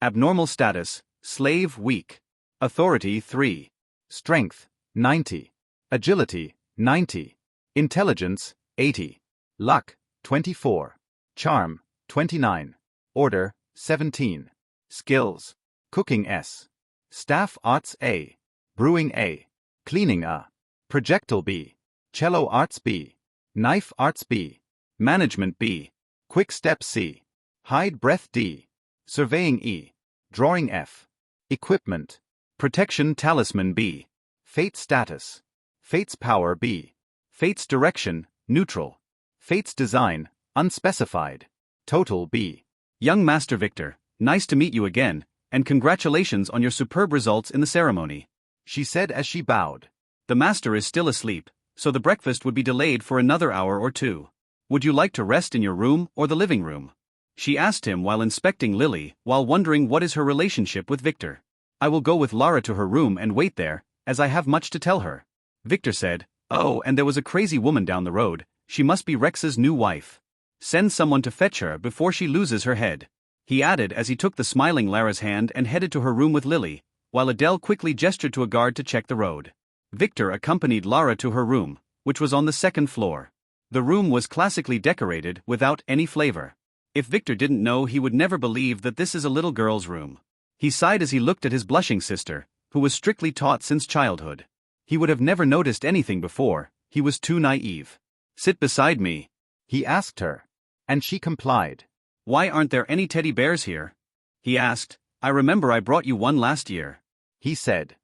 Abnormal status, Slave weak. Authority 3. Strength, 90. Agility, 90. Intelligence, 80. Luck, 24. Charm, 29. Order, 17. Skills. Cooking S. Staff Arts A. Brewing A. Cleaning A. Projectile B. Cello Arts B. Knife Arts B. Management B. Quick Step C. Hide Breath D. Surveying E. Drawing F. Equipment. Protection Talisman B. Fate Status. Fate's Power B. Fate's Direction, Neutral. Fate's Design, Unspecified. Total B. Young Master Victor, nice to meet you again, and congratulations on your superb results in the ceremony, she said as she bowed. The master is still asleep, so the breakfast would be delayed for another hour or two. Would you like to rest in your room or the living room? She asked him while inspecting Lily, while wondering what is her relationship with Victor. I will go with Lara to her room and wait there, as I have much to tell her. Victor said, oh, and there was a crazy woman down the road, she must be Rex's new wife. Send someone to fetch her before she loses her head. He added as he took the smiling Lara's hand and headed to her room with Lily, while Adele quickly gestured to a guard to check the road. Victor accompanied Lara to her room, which was on the second floor. The room was classically decorated without any flavor. If Victor didn't know, he would never believe that this is a little girl's room. He sighed as he looked at his blushing sister, who was strictly taught since childhood. He would have never noticed anything before, he was too naive. Sit beside me, he asked her. And she complied. Why aren't there any teddy bears here? He asked. I remember I brought you one last year. He said.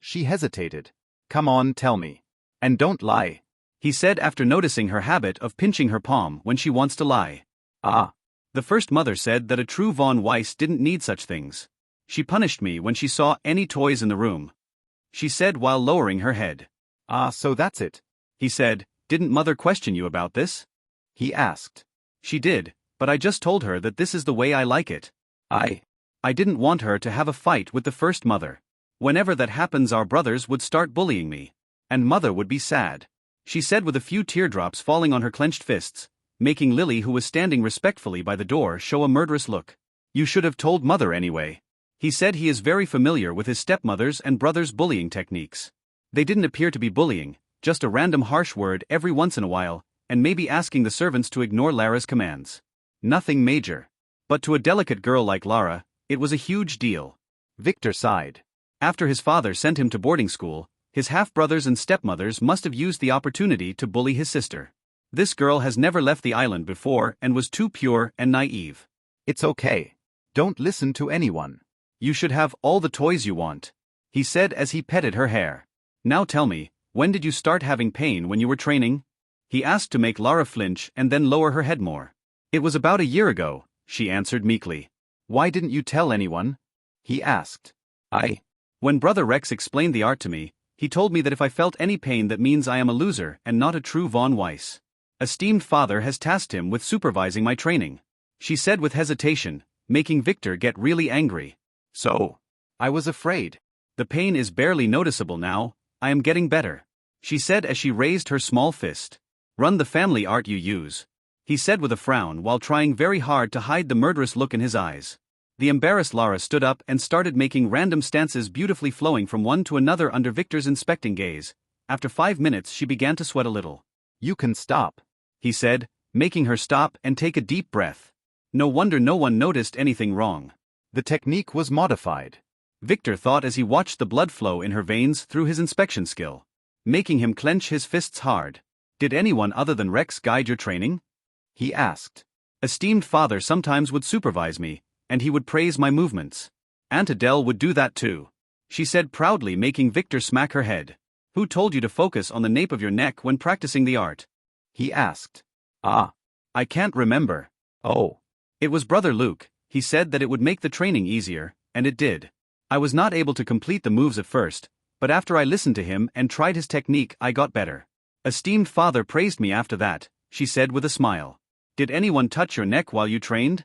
She hesitated. Come on, tell me. And don't lie, he said after noticing her habit of pinching her palm when she wants to lie. The first mother said that a true Von Weiss didn't need such things. She punished me when she saw any toys in the room, she said while lowering her head. So that's it, he said. Didn't mother question you about this? He asked. She did, but I just told her that this is the way I like it. I didn't want her to have a fight with the first mother. Whenever that happens, our brothers would start bullying me. And mother would be sad, she said with a few teardrops falling on her clenched fists, making Lily, who was standing respectfully by the door, show a murderous look. You should have told mother anyway. He said he is very familiar with his stepmother's and brother's bullying techniques. They didn't appear to be bullying, just a random harsh word every once in a while, and maybe asking the servants to ignore Lara's commands. Nothing major. But to a delicate girl like Lara, it was a huge deal. Victor sighed. After his father sent him to boarding school, his half-brothers and stepmothers must have used the opportunity to bully his sister. This girl has never left the island before and was too pure and naive. It's okay. Don't listen to anyone. You should have all the toys you want, he said as he petted her hair. Now tell me, when did you start having pain when you were training? He asked to make Lara flinch and then lower her head more. It was about a year ago, she answered meekly. Why didn't you tell anyone? He asked. When Brother Rex explained the art to me, he told me that if I felt any pain, that means I am a loser and not a true Von Weiss. Esteemed father has tasked him with supervising my training, she said with hesitation, making Victor get really angry. So, I was afraid. The pain is barely noticeable now, I am getting better, she said as she raised her small fist. Run the family art you use, he said with a frown while trying very hard to hide the murderous look in his eyes. The embarrassed Lara stood up and started making random stances, beautifully flowing from one to another under Victor's inspecting gaze. After 5 minutes she began to sweat a little. You can stop, he said, making her stop and take a deep breath. No wonder no one noticed anything wrong. The technique was modified, Victor thought as he watched the blood flow in her veins through his inspection skill, making him clench his fists hard. Did anyone other than Rex guide your training? He asked. Esteemed father sometimes would supervise me, and he would praise my movements. Aunt Adele would do that too, she said proudly, making Victor smack her head. Who told you to focus on the nape of your neck when practicing the art? He asked. I can't remember. Oh. It was Brother Luke. He said that it would make the training easier, and it did. I was not able to complete the moves at first, but after I listened to him and tried his technique, I got better. Esteemed father praised me after that, she said with a smile. Did anyone touch your neck while you trained?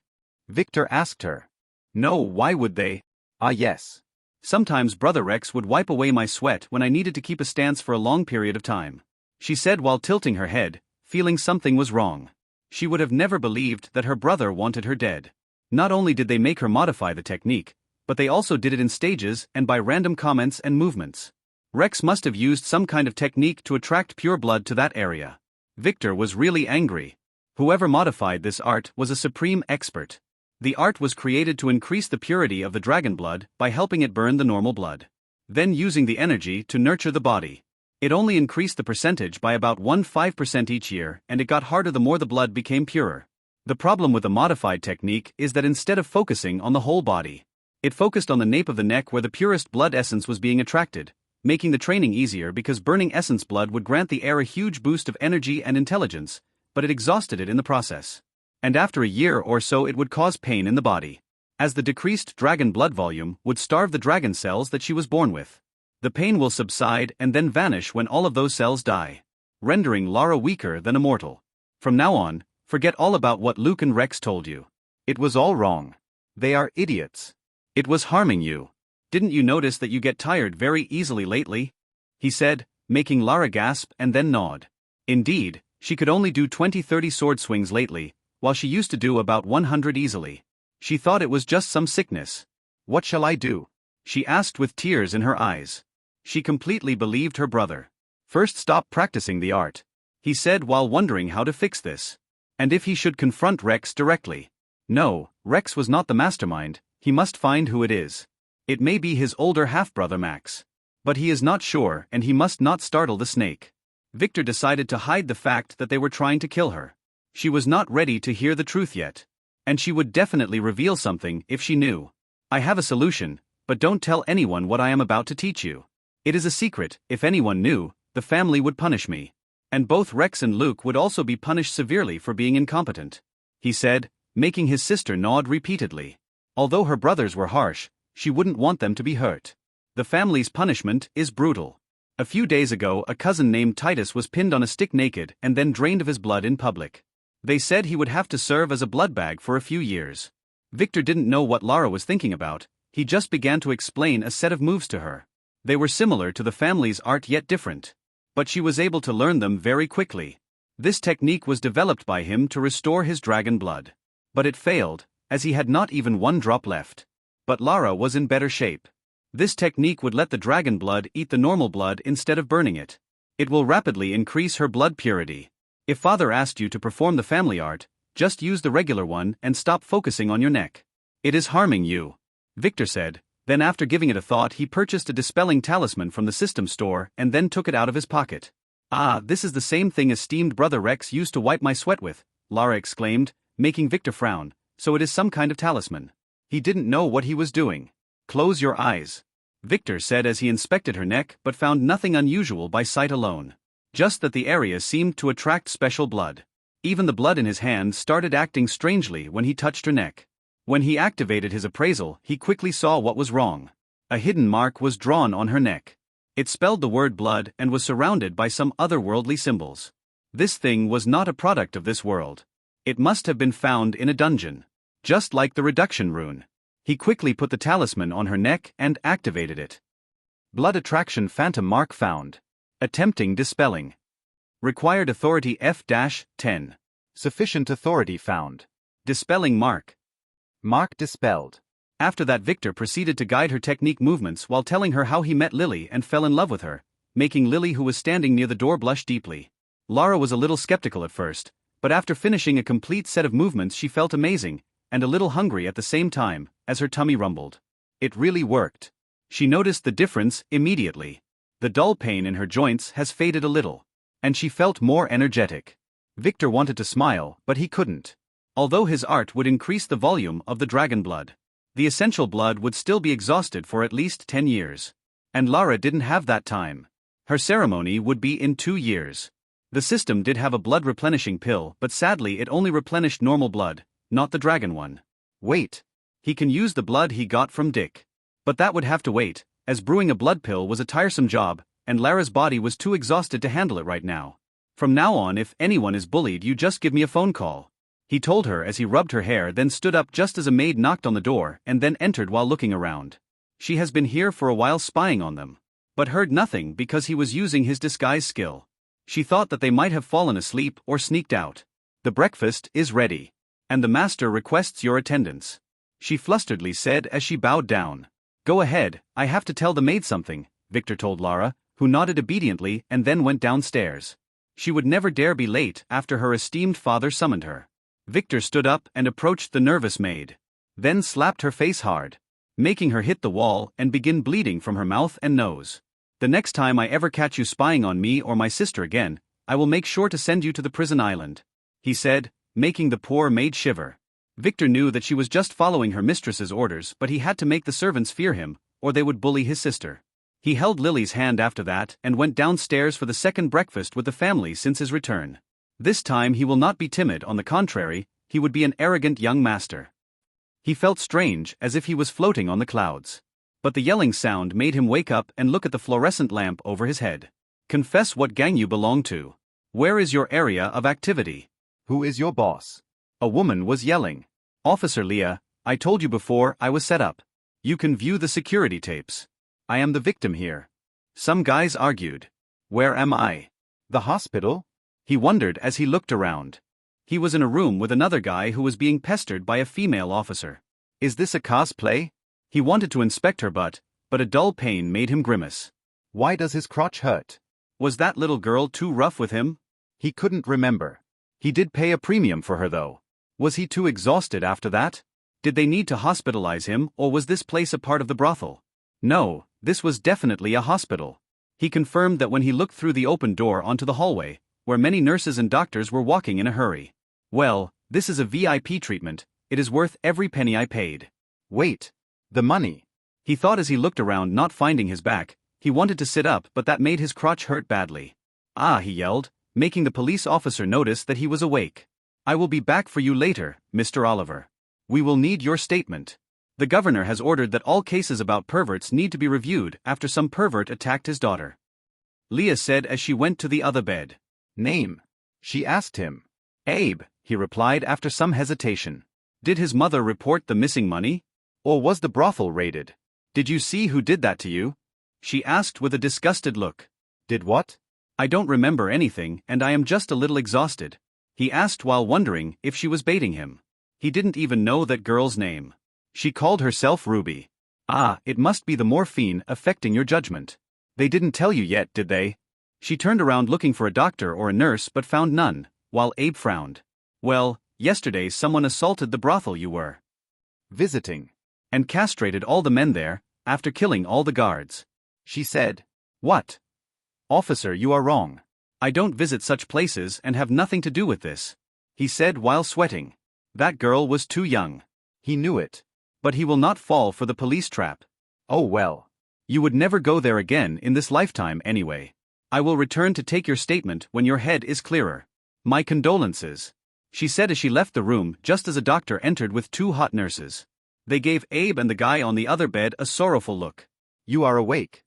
Victor asked her. No, why would they? Yes. Sometimes Brother Rex would wipe away my sweat when I needed to keep a stance for a long period of time, she said while tilting her head, feeling something was wrong. She would have never believed that her brother wanted her dead. Not only did they make her modify the technique, but they also did it in stages and by random comments and movements. Rex must have used some kind of technique to attract pure blood to that area. Victor was really angry. Whoever modified this art was a supreme expert. The art was created to increase the purity of the dragon blood by helping it burn the normal blood, then using the energy to nurture the body. It only increased the percentage by about 1.5% each year, and it got harder the more the blood became purer. The problem with the modified technique is that instead of focusing on the whole body, it focused on the nape of the neck where the purest blood essence was being attracted, making the training easier because burning essence blood would grant the air a huge boost of energy and intelligence, but it exhausted it in the process. And after a year or so it would cause pain in the body, as the decreased dragon blood volume would starve the dragon cells that she was born with. The pain will subside and then vanish when all of those cells die, rendering Lara weaker than a mortal. From now on, forget all about what Luke and Rex told you. It was all wrong. They are idiots. It was harming you. Didn't you notice that you get tired very easily lately? He said, making Lara gasp and then nod. Indeed, she could only do 20-30 sword swings lately, while she used to do about 100 easily. She thought it was just some sickness. What shall I do? She asked with tears in her eyes. She completely believed her brother. First, stop practicing the art, he said while wondering how to fix this. And if he should confront Rex directly. No, Rex was not the mastermind, he must find who it is. It may be his older half-brother Max. But he is not sure and he must not startle the snake. Victor decided to hide the fact that they were trying to kill her. She was not ready to hear the truth yet. And she would definitely reveal something if she knew. I have a solution, but don't tell anyone what I am about to teach you. It is a secret. If anyone knew, the family would punish me. And both Rex and Luke would also be punished severely for being incompetent, he said, making his sister nod repeatedly. Although her brothers were harsh, she wouldn't want them to be hurt. The family's punishment is brutal. A few days ago, a cousin named Titus was pinned on a stick naked and then drained of his blood in public. They said he would have to serve as a blood bag for a few years. Victor didn't know what Lara was thinking about, he just began to explain a set of moves to her. They were similar to the family's art yet different. But she was able to learn them very quickly. This technique was developed by him to restore his dragon blood. But it failed, as he had not even one drop left. But Lara was in better shape. This technique would let the dragon blood eat the normal blood instead of burning it. It will rapidly increase her blood purity. If father asked you to perform the family art, just use the regular one and stop focusing on your neck. It is harming you, Victor said. Then after giving it a thought he purchased a dispelling talisman from the system store and then took it out of his pocket. Ah, this is the same thing esteemed brother Rex used to wipe my sweat with, Lara exclaimed, making Victor frown. So it is some kind of talisman. He didn't know what he was doing. Close your eyes, Victor said as he inspected her neck but found nothing unusual by sight alone. Just that the area seemed to attract special blood. Even the blood in his hand started acting strangely when he touched her neck. When he activated his appraisal, he quickly saw what was wrong. A hidden mark was drawn on her neck. It spelled the word blood and was surrounded by some otherworldly symbols. This thing was not a product of this world. It must have been found in a dungeon. Just like the reduction rune. He quickly put the talisman on her neck and activated it. Blood attraction phantom mark found. Attempting dispelling. Required authority F-10. Sufficient authority found. Dispelling mark. Mark dispelled. After that Victor proceeded to guide her technique movements while telling her how he met Lily and fell in love with her, making Lily who was standing near the door blush deeply. Lara was a little skeptical at first, but after finishing a complete set of movements she felt amazing, and a little hungry at the same time, as her tummy rumbled. It really worked. She noticed the difference immediately. The dull pain in her joints has faded a little. And she felt more energetic. Victor wanted to smile, but he couldn't. Although his art would increase the volume of the dragon blood, the essential blood would still be exhausted for at least 10 years. And Lara didn't have that time. Her ceremony would be in 2 years. The system did have a blood replenishing pill, but sadly it only replenished normal blood, not the dragon one. Wait. He can use the blood he got from Dick. But that would have to wait, as brewing a blood pill was a tiresome job, and Lara's body was too exhausted to handle it right now. From now on, if anyone is bullied, you just give me a phone call, he told her as he rubbed her hair, then stood up just as a maid knocked on the door and then entered while looking around. She has been here for a while spying on them, but heard nothing because he was using his disguise skill. She thought that they might have fallen asleep or sneaked out. The breakfast is ready, and the master requests your attendance, she flusteredly said as she bowed down. Go ahead, I have to tell the maid something, Victor told Lara, who nodded obediently and then went downstairs. She would never dare be late after her esteemed father summoned her. Victor stood up and approached the nervous maid. Then slapped her face hard, making her hit the wall and begin bleeding from her mouth and nose. The next time I ever catch you spying on me or my sister again, I will make sure to send you to the prison island," he said, making the poor maid shiver. Victor knew that she was just following her mistress's orders, but he had to make the servants fear him, or they would bully his sister. He held Lily's hand after that and went downstairs for the second breakfast with the family since his return. This time he will not be timid, on the contrary, he would be an arrogant young master. He felt strange, as if he was floating on the clouds. But the yelling sound made him wake up and look at the fluorescent lamp over his head. "Confess what gang you belong to. Where is your area of activity? Who is your boss?" A woman was yelling. "Officer Leah, I told you before I was set up. You can view the security tapes. I am the victim here." Some guys argued. "Where am I?" "The hospital?" He wondered as he looked around. He was in a room with another guy who was being pestered by a female officer. "Is this a cosplay?" He wanted to inspect her butt, but a dull pain made him grimace. "Why does his crotch hurt?" Was that little girl too rough with him? He couldn't remember. He did pay a premium for her though. Was he too exhausted after that? Did they need to hospitalize him, or was this place a part of the brothel? No, this was definitely a hospital. He confirmed that when he looked through the open door onto the hallway, where many nurses and doctors were walking in a hurry. Well, this is a VIP treatment, it is worth every penny I paid. Wait. The money. He thought as he looked around, not finding his back. He wanted to sit up, but that made his crotch hurt badly. "Ah," he yelled, making the police officer notice that he was awake. "I will be back for you later, Mr. Oliver. We will need your statement. The governor has ordered that all cases about perverts need to be reviewed after some pervert attacked his daughter," Leah said as she went to the other bed. "Name?" she asked him. "Abe," he replied after some hesitation. "Did his mother report the missing money? Or was the brothel raided?" "Did you see who did that to you?" she asked with a disgusted look. "Did what?" "I don't remember anything, and I am just a little exhausted," he asked while wondering if she was baiting him. He didn't even know that girl's name. She called herself Ruby. "Ah, it must be the morphine affecting your judgment. They didn't tell you yet, did they?" She turned around looking for a doctor or a nurse but found none, while Abe frowned. "Well, yesterday someone assaulted the brothel you were visiting, and castrated all the men there, after killing all the guards," she said. "What?" "Officer, you are wrong. I don't visit such places and have nothing to do with this," he said while sweating. That girl was too young. He knew it. But he will not fall for the police trap. "Oh well. You would never go there again in this lifetime anyway. I will return to take your statement when your head is clearer. My condolences," she said as she left the room just as a doctor entered with 2 hot nurses. They gave Abe and the guy on the other bed a sorrowful look. "You are awake,"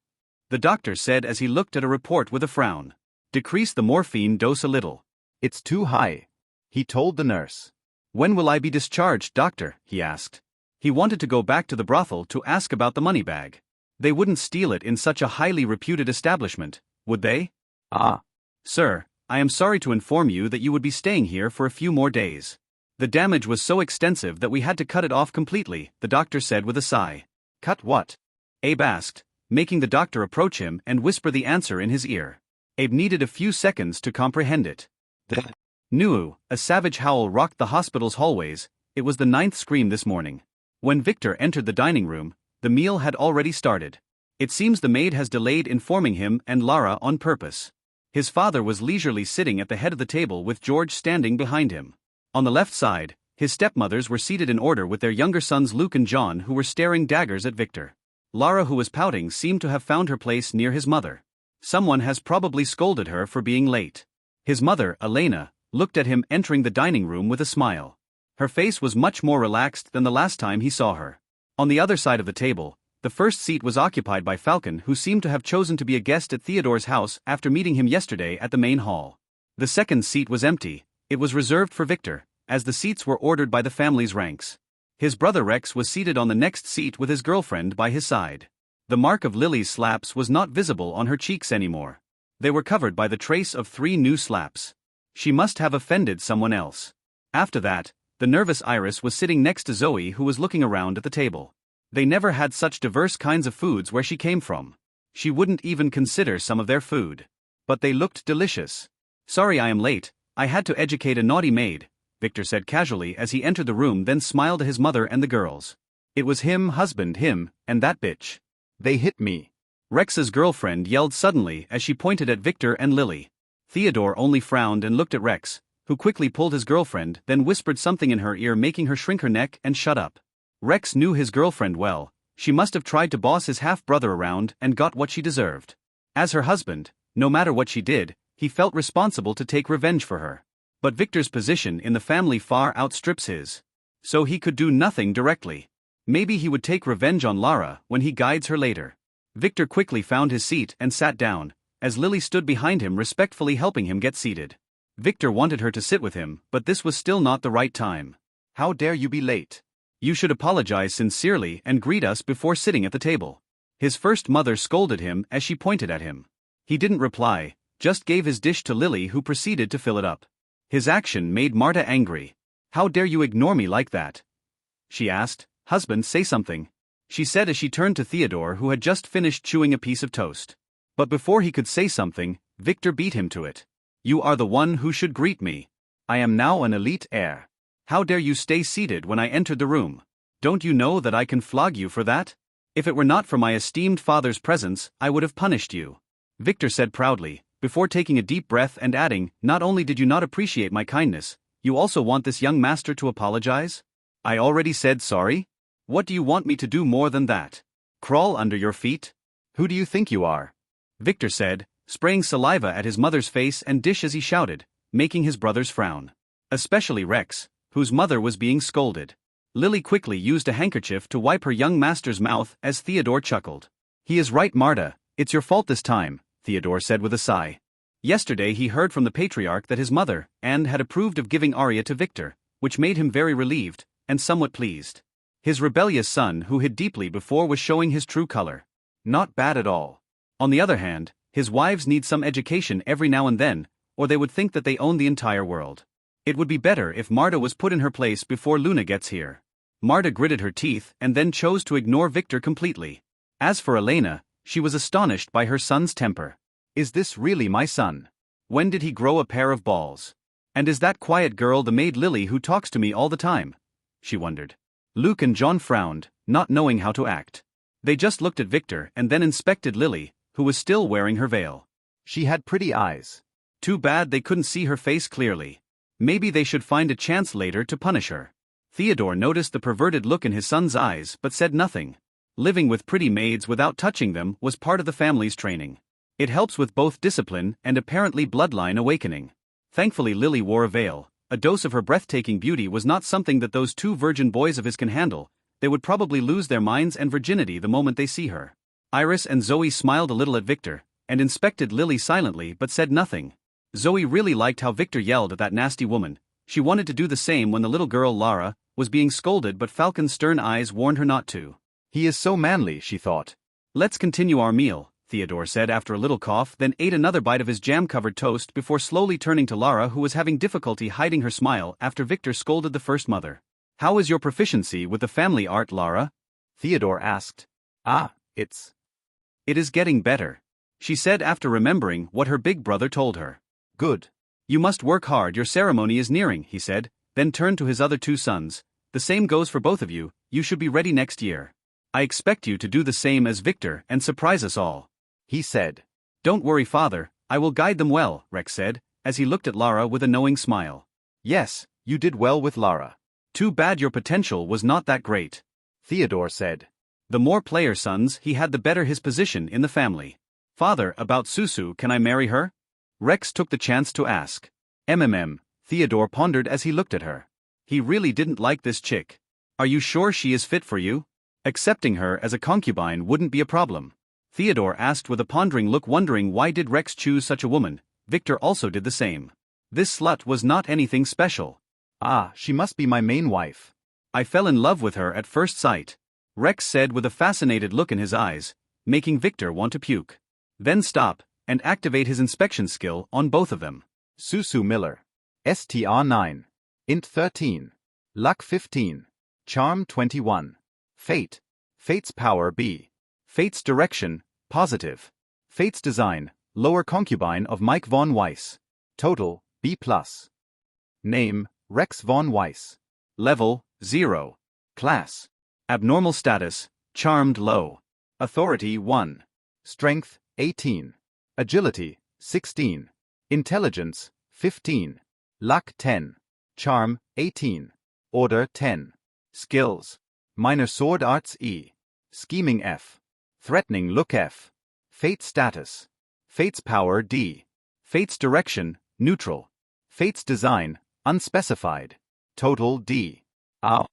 the doctor said as he looked at a report with a frown. "Decrease the morphine dose a little. It's too high," he told the nurse. "When will I be discharged, doctor?" he asked. He wanted to go back to the brothel to ask about the money bag. They wouldn't steal it in such a highly reputed establishment, would they? "Ah. Sir, I am sorry to inform you that you would be staying here for a few more days. The damage was so extensive that we had to cut it off completely," the doctor said with a sigh. "Cut what?" Abe asked, making the doctor approach him and whisper the answer in his ear. Abe needed a few seconds to comprehend it. "Nuu," a savage howl rocked the hospital's hallways. It was the 9th scream this morning. When Victor entered the dining room, the meal had already started. It seems the maid has delayed informing him and Lara on purpose. His father was leisurely sitting at the head of the table with George standing behind him. On the left side, his stepmothers were seated in order with their younger sons Luke and John, who were staring daggers at Victor. Lara, who was pouting, seemed to have found her place near his mother. Someone has probably scolded her for being late. His mother, Elena, looked at him entering the dining room with a smile. Her face was much more relaxed than the last time he saw her. On the other side of the table, the first seat was occupied by Falcon, who seemed to have chosen to be a guest at Theodore's house after meeting him yesterday at the main hall. The second seat was empty. It was reserved for Victor, as the seats were ordered by the family's ranks. His brother Rex was seated on the next seat with his girlfriend by his side. The mark of Lily's slaps was not visible on her cheeks anymore. They were covered by the trace of 3 new slaps. She must have offended someone else. After that, the nervous Iris was sitting next to Zoe, who was looking around at the table. They never had such diverse kinds of foods where she came from. She wouldn't even consider some of their food. But they looked delicious. "Sorry I am late, I had to educate a naughty maid," Victor said casually as he entered the room, then smiled at his mother and the girls. "It was him, and that bitch. They hit me," Rex's girlfriend yelled suddenly as she pointed at Victor and Lily. Theodore only frowned and looked at Rex, who quickly pulled his girlfriend, then whispered something in her ear, making her shrink her neck and shut up. Rex knew his girlfriend well. She must have tried to boss his half-brother around and got what she deserved. As her husband, no matter what she did, he felt responsible to take revenge for her. But Victor's position in the family far outstrips his. So he could do nothing directly. Maybe he would take revenge on Lara when he guides her later. Victor quickly found his seat and sat down, as Lily stood behind him respectfully helping him get seated. Victor wanted her to sit with him, but this was still not the right time. How dare you be late? You should apologize sincerely and greet us before sitting at the table. His first mother scolded him as she pointed at him. He didn't reply, just gave his dish to Lily, who proceeded to fill it up. His action made Marta angry. How dare you ignore me like that? She asked. Husband, say something, she said as she turned to Theodore, who had just finished chewing a piece of toast. But before he could say something, Victor beat him to it. You are the one who should greet me. I am now an elite heir. How dare you stay seated when I entered the room? Don't you know that I can flog you for that? If it were not for my esteemed father's presence, I would have punished you. Victor said proudly, before taking a deep breath and adding, not only did you not appreciate my kindness, you also want this young master to apologize? I already said sorry? What do you want me to do more than that? Crawl under your feet? Who do you think you are? Victor said, spraying saliva at his mother's face and dish as he shouted, making his brothers frown. Especially Rex, whose mother was being scolded. Lily quickly used a handkerchief to wipe her young master's mouth as Theodore chuckled. He is right, Marta, it's your fault this time, Theodore said with a sigh. Yesterday he heard from the patriarch that his mother, Anne, had approved of giving Arya to Victor, which made him very relieved, and somewhat pleased. His rebellious son, who hid deeply before, was showing his true color. Not bad at all. On the other hand, his wives need some education every now and then, or they would think that they own the entire world. It would be better if Marta was put in her place before Luna gets here. Marta gritted her teeth and then chose to ignore Victor completely. As for Elena, she was astonished by her son's temper. Is this really my son? When did he grow a pair of balls? And is that quiet girl the maid Lily who talks to me all the time? She wondered. Luke and John frowned, not knowing how to act. They just looked at Victor and then inspected Lily, who was still wearing her veil. She had pretty eyes. Too bad they couldn't see her face clearly. Maybe they should find a chance later to punish her. Theodore noticed the perverted look in his son's eyes but said nothing. Living with pretty maids without touching them was part of the family's training. It helps with both discipline and apparently bloodline awakening. Thankfully Lily wore a veil. A dose of her breathtaking beauty was not something that those two virgin boys of his can handle. They would probably lose their minds and virginity the moment they see her. Iris and Zoe smiled a little at Victor, and inspected Lily silently but said nothing. Zoe really liked how Victor yelled at that nasty woman. She wanted to do the same when the little girl Lara was being scolded, but Falcon's stern eyes warned her not to. He is so manly, she thought. Let's continue our meal, Theodore said after a little cough, then ate another bite of his jam-covered toast before slowly turning to Lara, who was having difficulty hiding her smile after Victor scolded the first mother. How is your proficiency with the family art, Lara? Theodore asked. It is getting better, she said after remembering what her big brother told her. Good. You must work hard, your ceremony is nearing, he said, then turned to his other two sons. The same goes for both of you, you should be ready next year. I expect you to do the same as Victor and surprise us all, he said. Don't worry, father, I will guide them well, Rex said, as he looked at Lara with a knowing smile. Yes, you did well with Lara. Too bad your potential was not that great, Theodore said. The more player sons he had, the better his position in the family. Father, about Susu, can I marry her? Rex took the chance to ask. Theodore pondered as he looked at her. He really didn't like this chick. Are you sure she is fit for you? Accepting her as a concubine wouldn't be a problem. Theodore asked with a pondering look, wondering why did Rex choose such a woman. Victor also did the same. This slut was not anything special. She must be my main wife. I fell in love with her at first sight, Rex said with a fascinated look in his eyes, making Victor want to puke. Then stop and activate his inspection skill on both of them. Susu Miller. STR 9. Int 13. Luck 15. Charm 21. Fate. Fate's power B. Fate's direction, positive. Fate's design, lower concubine of Mike von Weiss. Total, B+. Name, Rex von Weiss. Level, 0. Class. Abnormal status, charmed low. Authority 1. Strength, 18. Agility, 16. Intelligence, 15. Luck, 10. Charm, 18. Order, 10. Skills. Minor sword arts, E. Scheming, F. Threatening look, F. Fate status. Fate's power, D. Fate's direction, neutral. Fate's design, unspecified. Total, D. Ow.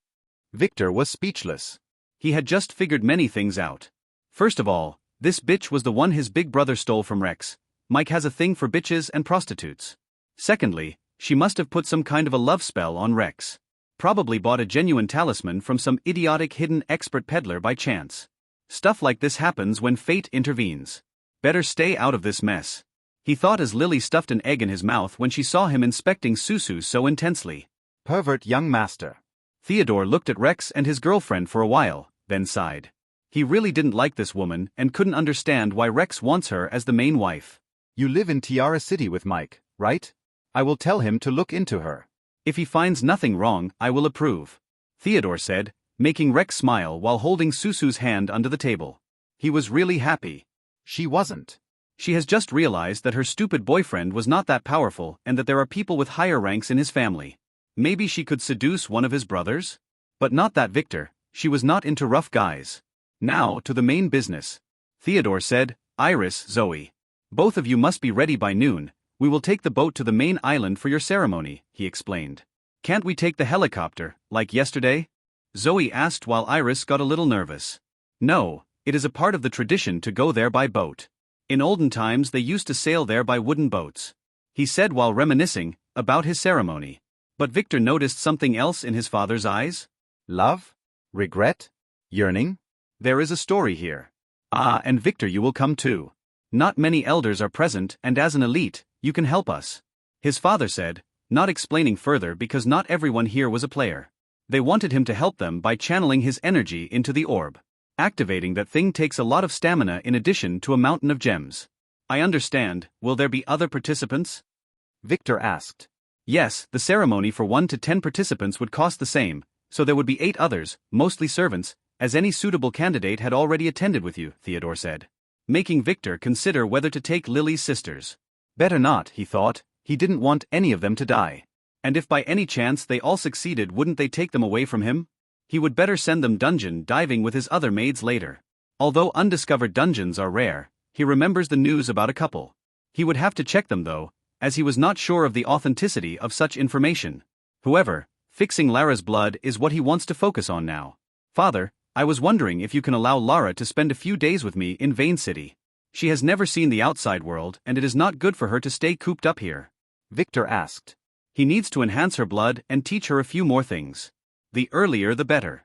Victor was speechless. He had just figured many things out. First of all, this bitch was the one his big brother stole from Rex. Mike has a thing for bitches and prostitutes. Secondly, she must have put some kind of a love spell on Rex. Probably bought a genuine talisman from some idiotic hidden expert peddler by chance. Stuff like this happens when fate intervenes. Better stay out of this mess. He thought as Lily stuffed an egg in his mouth when she saw him inspecting Susu so intensely. Pervert young master. Theodore looked at Rex and his girlfriend for a while, then sighed. He really didn't like this woman and couldn't understand why Rex wants her as the main wife. You live in Tiara City with Mike, right? I will tell him to look into her. If he finds nothing wrong, I will approve, Theodore said, making Rex smile while holding Susu's hand under the table. He was really happy. She wasn't. She has just realized that her stupid boyfriend was not that powerful and that there are people with higher ranks in his family. Maybe she could seduce one of his brothers? But not that Victor. She was not into rough guys. Now to the main business. Theodore said, Iris, Zoe. Both of you must be ready by noon. We will take the boat to the main island for your ceremony, he explained. Can't we take the helicopter, like yesterday? Zoe asked while Iris got a little nervous. No, it is a part of the tradition to go there by boat. In olden times they used to sail there by wooden boats. He said while reminiscing about his ceremony. But Victor noticed something else in his father's eyes. Love? Regret? Yearning? There is a story here. Ah, and Victor, you will come too. Not many elders are present, and as an elite, you can help us. His father said, not explaining further because not everyone here was a player. They wanted him to help them by channeling his energy into the orb. Activating that thing takes a lot of stamina in addition to a mountain of gems. I understand, will there be other participants? Victor asked. Yes, the ceremony for 1 to 10 participants would cost the same, so there would be 8 others, mostly servants, as any suitable candidate had already attended with you, Theodore said. Making Victor consider whether to take Lily's sisters. Better not, he thought, he didn't want any of them to die. And if by any chance they all succeeded, wouldn't they take them away from him? He would better send them dungeon diving with his other maids later. Although undiscovered dungeons are rare, he remembers the news about a couple. He would have to check them though, as he was not sure of the authenticity of such information. However, fixing Lara's blood is what he wants to focus on now. Father, I was wondering if you can allow Lara to spend a few days with me in Vane City. She has never seen the outside world and it is not good for her to stay cooped up here. Victor asked. He needs to enhance her blood and teach her a few more things. The earlier the better.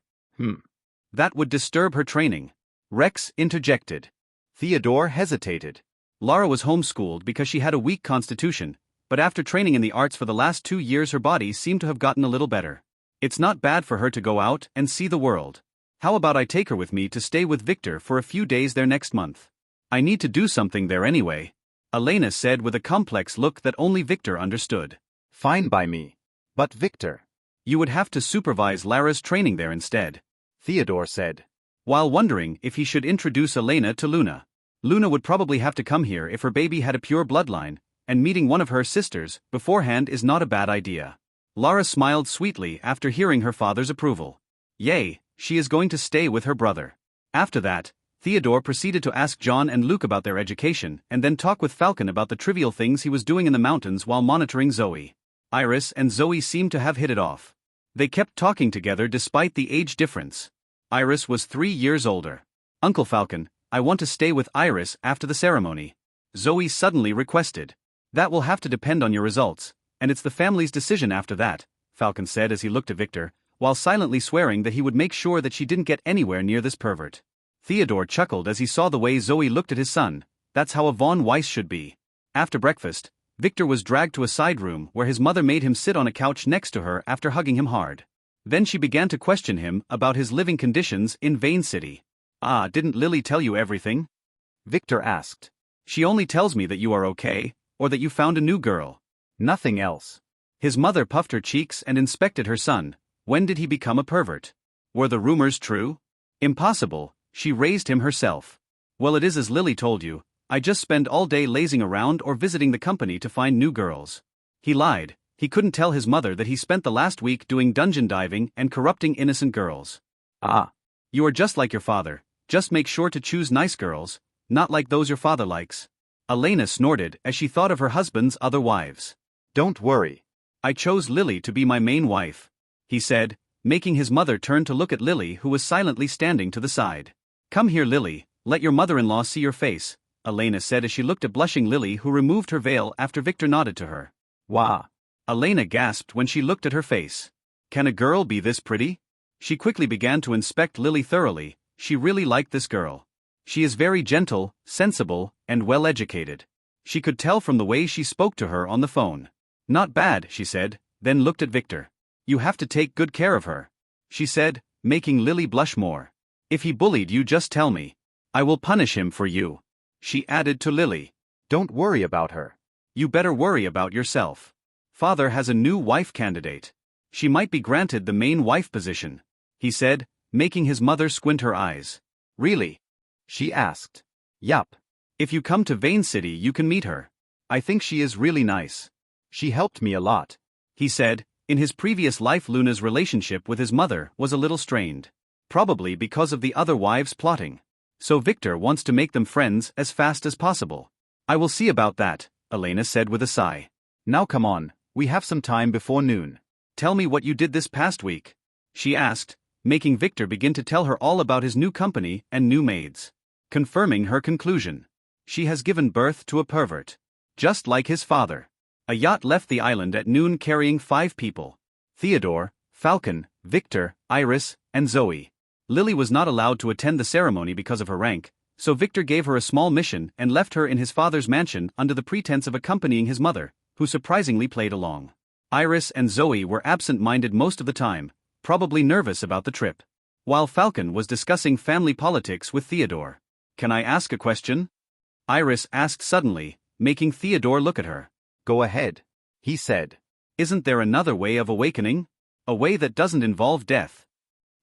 That would disturb her training. Rex interjected. Theodore hesitated. Lara was homeschooled because she had a weak constitution, but after training in the arts for the last 2 years her body seemed to have gotten a little better. It's not bad for her to go out and see the world. How about I take her with me to stay with Victor for a few days there next month? I need to do something there anyway, Elena said with a complex look that only Victor understood. Fine by me. But Victor. You would have to supervise Lara's training there instead, Theodore said. While wondering if he should introduce Elena to Luna. Luna would probably have to come here if her baby had a pure bloodline, and meeting one of her sisters beforehand is not a bad idea. Lara smiled sweetly after hearing her father's approval. Yay, she is going to stay with her brother. After that, Theodore proceeded to ask John and Luke about their education and then talk with Falcon about the trivial things he was doing in the mountains while monitoring Zoe. Iris and Zoe seemed to have hit it off. They kept talking together despite the age difference. Iris was 3 years older. Uncle Falcon, I want to stay with Iris after the ceremony, Zoe suddenly requested. That will have to depend on your results, and it's the family's decision after that, Falcon said as he looked at Victor, while silently swearing that he would make sure that she didn't get anywhere near this pervert. Theodore chuckled as he saw the way Zoe looked at his son. That's how a Von Weiss should be. After breakfast, Victor was dragged to a side room where his mother made him sit on a couch next to her after hugging him hard. Then she began to question him about his living conditions in Vane City. Ah, didn't Lily tell you everything? Victor asked. She only tells me that you are okay, or that you found a new girl. Nothing else. His mother puffed her cheeks and inspected her son. When did he become a pervert? Were the rumors true? Impossible, she raised him herself. Well, it is as Lily told you, I just spend all day lazing around or visiting the company to find new girls. He lied, he couldn't tell his mother that he spent the last week doing dungeon diving and corrupting innocent girls. Ah, You are just like your father, just make sure to choose nice girls, not like those your father likes. Elena snorted as she thought of her husband's other wives. don't worry. I chose Lily to be my main wife, he said, making his mother turn to look at Lily, who was silently standing to the side. Come here, Lily, let your mother-in-law see your face, Elena said as she looked at blushing Lily, who removed her veil after Victor nodded to her. Wah. Elena gasped when she looked at her face. Can a girl be this pretty? She quickly began to inspect Lily thoroughly. She really liked this girl. She is very gentle, sensible, and well-educated. She could tell from the way she spoke to her on the phone. Not bad, she said, then looked at Victor. You have to take good care of her, she said, making Lily blush more. If he bullied you, just tell me. I will punish him for you, she added to Lily. Don't worry about her. You better worry about yourself. Father has a new wife candidate. She might be granted the main wife position, he said, making his mother squint her eyes. Really? She asked. Yup. If you come to Vane City, you can meet her. I think she is really nice. She helped me a lot, he said. In his previous life, Luna's relationship with his mother was a little strained. Probably because of the other wives plotting. So Victor wants to make them friends as fast as possible. I will see about that, Elena said with a sigh. Now come on, we have some time before noon. Tell me what you did this past week, she asked, making Victor begin to tell her all about his new company and new maids. Confirming her conclusion. She has given birth to a pervert. Just like his father. A yacht left the island at noon carrying 5 people. Theodore, Falcon, Victor, Iris, and Zoe. Lily was not allowed to attend the ceremony because of her rank, so Victor gave her a small mission and left her in his father's mansion under the pretense of accompanying his mother, who surprisingly played along. Iris and Zoe were absent-minded most of the time, probably nervous about the trip. While Falcon was discussing family politics with Theodore. Can I ask a question? Iris asked suddenly, making Theodore look at her. Go ahead, he said. Isn't there another way of awakening? A way that doesn't involve death?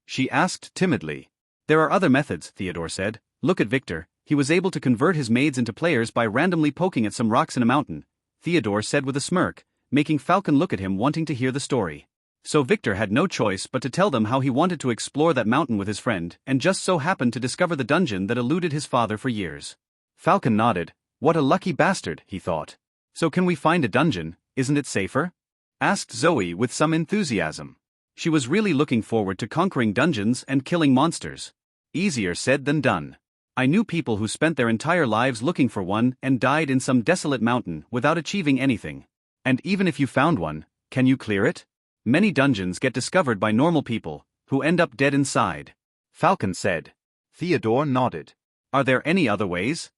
She asked timidly. There are other methods, Theodore said. Look at Victor, he was able to convert his maids into players by randomly poking at some rocks in a mountain, Theodore said with a smirk, making Falcon look at him wanting to hear the story. So Victor had no choice but to tell them how he wanted to explore that mountain with his friend and just so happened to discover the dungeon that eluded his father for years. Falcon nodded. What a lucky bastard, he thought. So can we find a dungeon, isn't it safer? Asked Zoe with some enthusiasm. She was really looking forward to conquering dungeons and killing monsters. Easier said than done. I knew people who spent their entire lives looking for one and died in some desolate mountain without achieving anything. And even if you found one, can you clear it? Many dungeons get discovered by normal people, who end up dead inside. Falcon said. Theodore nodded. Are there any other ways?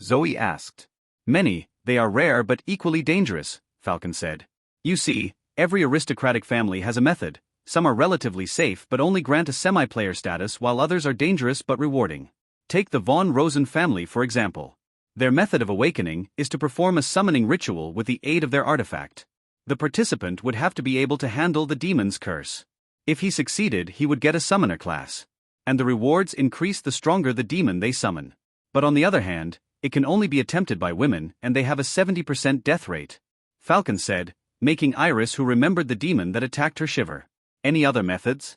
Zoe asked. Many, they are rare but equally dangerous, Falcon said. You see, every aristocratic family has a method. Some are relatively safe but only grant a semi-player status while others are dangerous but rewarding. Take the Von Rosen family for example. Their method of awakening is to perform a summoning ritual with the aid of their artifact. The participant would have to be able to handle the demon's curse. If he succeeded, he would get a summoner class. And the rewards increase the stronger the demon they summon. But on the other hand, it can only be attempted by women and they have a 70% death rate. Falcon said, making Iris, who remembered the demon that attacked her, shiver. Any other methods?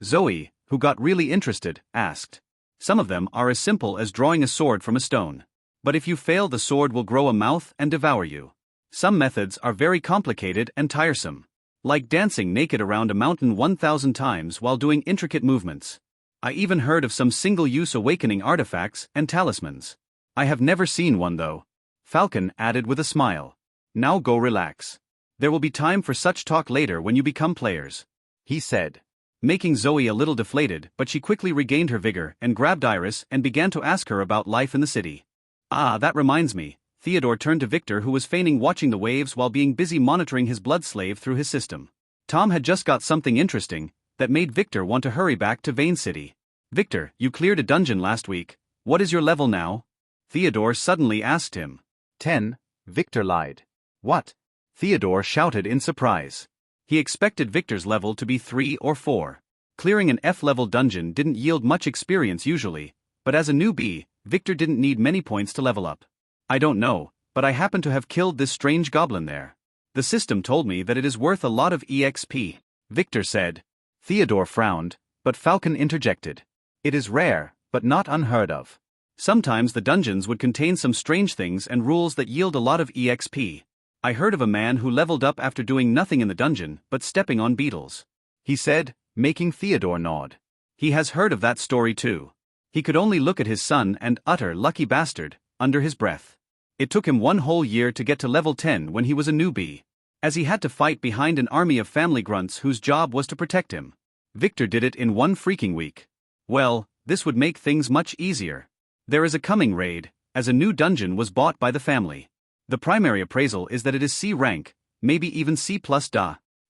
Zoe, who got really interested, asked. Some of them are as simple as drawing a sword from a stone. But if you fail, the sword will grow a mouth and devour you. Some methods are very complicated and tiresome. Like dancing naked around a mountain 1,000 times while doing intricate movements. I even heard of some single-use awakening artifacts and talismans. I have never seen one though. Falcon added with a smile. Now go relax. There will be time for such talk later when you become players, he said. Making Zoe a little deflated, but she quickly regained her vigor and grabbed Iris and began to ask her about life in the city. Ah, that reminds me. Theodore turned to Victor, who was feigning watching the waves while being busy monitoring his blood slave through his system. Tom had just got something interesting that made Victor want to hurry back to Vane City. Victor, you cleared a dungeon last week. What is your level now? Theodore suddenly asked him. 10, Victor lied. What? Theodore shouted in surprise. He expected Victor's level to be 3 or 4. Clearing an F-level dungeon didn't yield much experience usually, but as a newbie, Victor didn't need many points to level up. I don't know, but I happen to have killed this strange goblin there. The system told me that it is worth a lot of EXP, Victor said. Theodore frowned, but Falcon interjected. It is rare, but not unheard of. Sometimes the dungeons would contain some strange things and rules that yield a lot of EXP. I heard of a man who leveled up after doing nothing in the dungeon but stepping on beetles. He said, making Theodore nod. He has heard of that story too. He could only look at his son and utter "lucky bastard" under his breath. It took him one whole year to get to level 10 when he was a newbie, as he had to fight behind an army of family grunts whose job was to protect him. Victor did it in one freaking week. Well, this would make things much easier. There is a coming raid, as a new dungeon was bought by the family. The primary appraisal is that it is C rank, maybe even C+,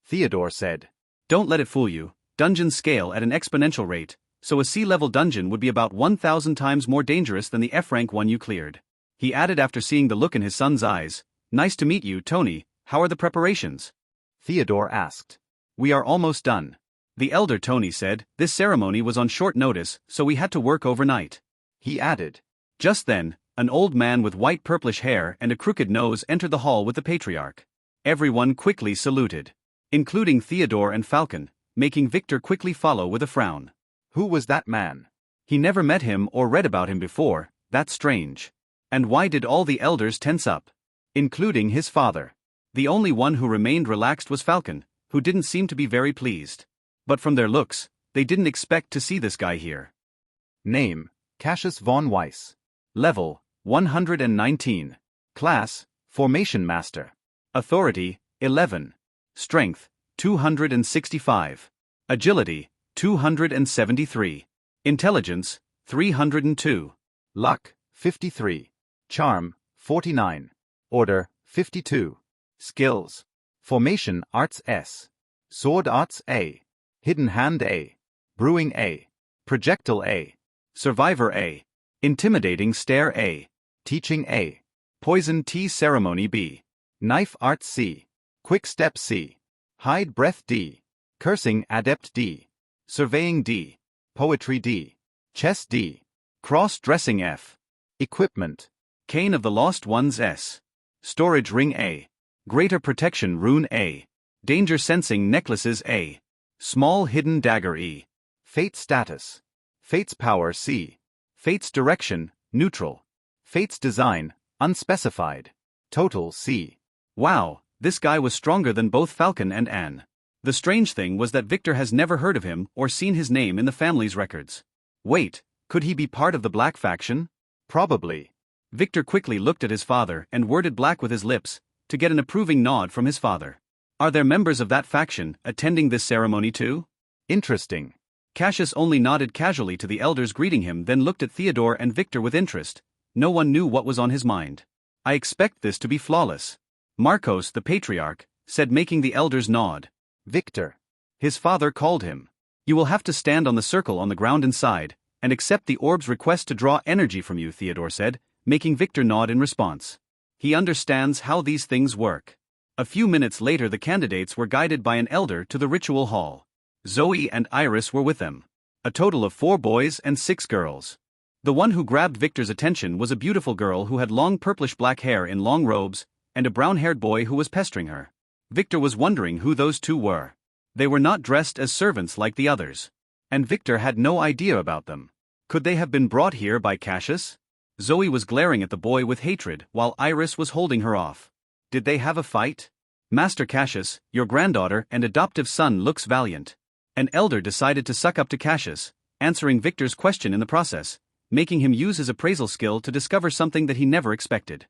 Theodore said. Don't let it fool you, dungeons scale at an exponential rate, so a C-level dungeon would be about 1,000 times more dangerous than the F-rank one you cleared. He added after seeing the look in his son's eyes, "Nice to meet you, Tony. How are the preparations?" Theodore asked. "We are almost done." The elder Tony said, "This ceremony was on short notice, so we had to work overnight." He added. Just then, an old man with white purplish hair and a crooked nose entered the hall with the patriarch. Everyone quickly saluted, including Theodore and Falcon, making Victor quickly follow with a frown. Who was that man? He never met him or read about him before. That's strange. And why did all the elders tense up? Including his father. The only one who remained relaxed was Falcon, who didn't seem to be very pleased. But from their looks, they didn't expect to see this guy here. Name, Cassius von Weiss. Level, 119. Class, Formation Master. Authority, 11. Strength, 265. Agility, 273. Intelligence, 302. Luck, 53. Charm, 49. Order, 52. Skills. Formation Arts S. Sword Arts A. Hidden Hand A. Brewing A. Projectile A. Survivor A. Intimidating Stare A. Teaching A. Poison Tea Ceremony B. Knife Arts C. Quick Step C. Hide Breath D. Cursing Adept D. Surveying D. Poetry D. Chess D. Cross-dressing F. Equipment. Cane of the Lost Ones S. Storage Ring A. Greater Protection Rune A. Danger Sensing Necklaces A. Small Hidden Dagger E. Fate Status. Fate's Power C. Fate's Direction, Neutral. Fate's Design, Unspecified. Total C. Wow, this guy was stronger than both Falcon and Anne. The strange thing was that Victor has never heard of him or seen his name in the family's records. Wait, could he be part of the Black faction? Probably. Victor quickly looked at his father and worded black with his lips, to get an approving nod from his father. Are there members of that faction attending this ceremony too? Interesting. Cassius only nodded casually to the elders greeting him, then looked at Theodore and Victor with interest. No one knew what was on his mind. I expect this to be flawless. Marcos, the patriarch, said, making the elders nod. Victor. His father called him. You will have to stand on the circle on the ground inside, and accept the orb's request to draw energy from you, Theodore said, making Victor nod in response. He understands how these things work. A few minutes later the candidates were guided by an elder to the ritual hall. Zoe and Iris were with them. A total of 4 boys and 6 girls. The one who grabbed Victor's attention was a beautiful girl who had long purplish-black hair in long robes, and a brown-haired boy who was pestering her. Victor was wondering who those two were. They were not dressed as servants like the others. And Victor had no idea about them. Could they have been brought here by Cassius? Zoe was glaring at the boy with hatred while Iris was holding her off. Did they have a fight? Master Cassius, your granddaughter and adoptive son looks valiant. An elder decided to suck up to Cassius, answering Victor's question in the process, making him use his appraisal skill to discover something that he never expected.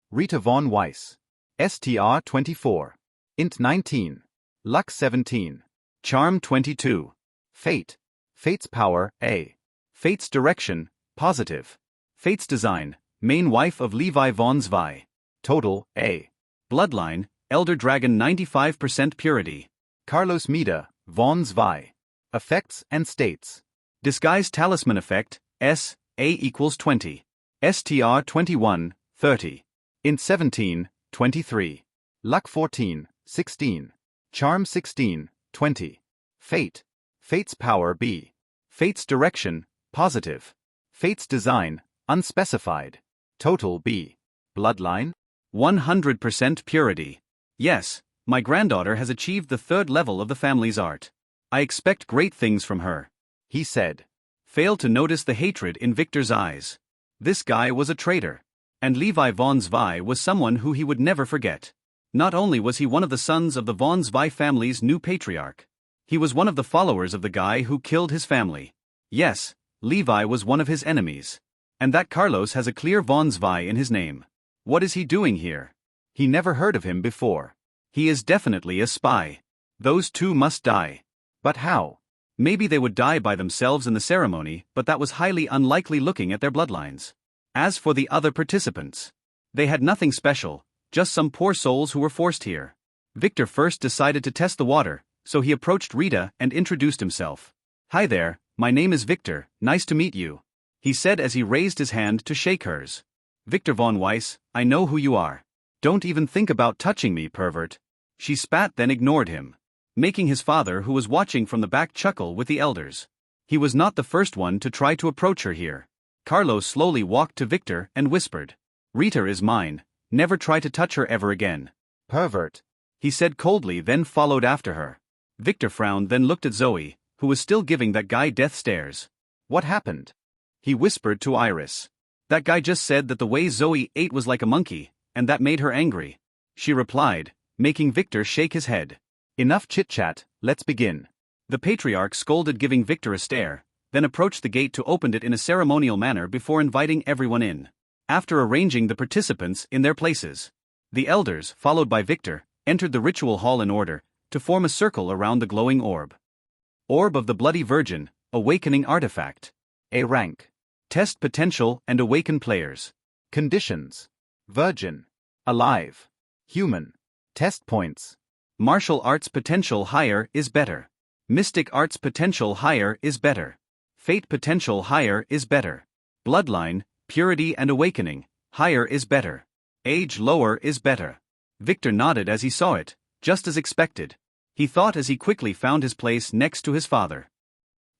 Rita von Weiss. STR 24. Int 19. Luck 17. Charm 22. Fate. Fate's Power A. Fate's Direction, Positive. Fate's Design, Main Wife of Levi von Zwei. Total A. Bloodline, Elder Dragon 95% Purity. Carlos Mida, von Zwei. Effects and States. Disguise Talisman Effect, S, A equals 20. STR 21, 30. Int 17, 23. Luck 14, 16. Charm 16, 20. Fate. Fate's Power B. Fate's Direction, Positive. Fate's Design, Unspecified. Total B. Bloodline? 100% purity. Yes, my granddaughter has achieved the 3rd level of the family's art. I expect great things from her. He said. Failed to notice the hatred in Victor's eyes. This guy was a traitor. And Levi von Zwei was someone who he would never forget. Not only was he one of the sons of the von Zwei family's new patriarch, he was one of the followers of the guy who killed his family. Yes, Levi was one of his enemies. And that Carlos has a clear von Zwei in his name. What is he doing here? He never heard of him before. He is definitely a spy. Those two must die. But how? Maybe they would die by themselves in the ceremony, but that was highly unlikely looking at their bloodlines. As for the other participants, they had nothing special, just some poor souls who were forced here. Victor first decided to test the water, so he approached Rita and introduced himself. Hi there, my name is Victor, nice to meet you, he said as he raised his hand to shake hers. Victor von Weiss, I know who you are. Don't even think about touching me, pervert. She spat then ignored him, making his father who was watching from the back chuckle with the elders. He was not the first one to try to approach her here. Carlos slowly walked to Victor and whispered, Rita is mine, never try to touch her ever again. Pervert. He said coldly, then followed after her. Victor frowned then looked at Zoe, who was still giving that guy death stares. What happened? He whispered to Iris. That guy just said that the way Zoe ate was like a monkey, and that made her angry. She replied, making Victor shake his head. Enough chit-chat, let's begin. The patriarch scolded, giving Victor a stare, then approached the gate to open it in a ceremonial manner before inviting everyone in. After arranging the participants in their places, the elders, followed by Victor, entered the ritual hall in order to form a circle around the glowing orb. Orb of the Bloody Virgin, Awakening Artifact. A rank. Test potential and awaken players. Conditions. Virgin. Alive. Human. Test points. Martial arts potential higher is better. Mystic arts potential higher is better. Fate potential higher is better. Bloodline, purity and awakening, higher is better. Age lower is better. Victor nodded as he saw it, just as expected. He thought as he quickly found his place next to his father.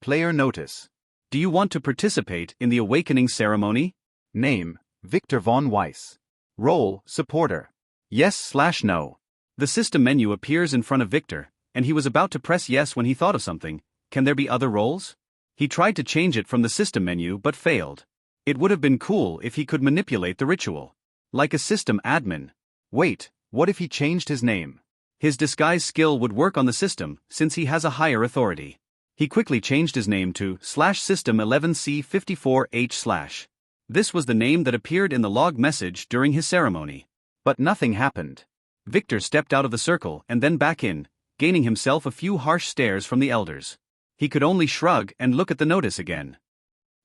Player notice. Do you want to participate in the awakening ceremony? Name, Victor von Weiss. Role, supporter. Yes/no. The system menu appears in front of Victor, and he was about to press yes when he thought of something. Can there be other roles? He tried to change it from the system menu but failed. It would have been cool if he could manipulate the ritual. Like a system admin. Wait, what if he changed his name? His disguise skill would work on the system since he has a higher authority. He quickly changed his name to /system11C54H/. This was the name that appeared in the log message during his ceremony. But nothing happened. Victor stepped out of the circle and then back in, gaining himself a few harsh stares from the elders. He could only shrug and look at the notice again.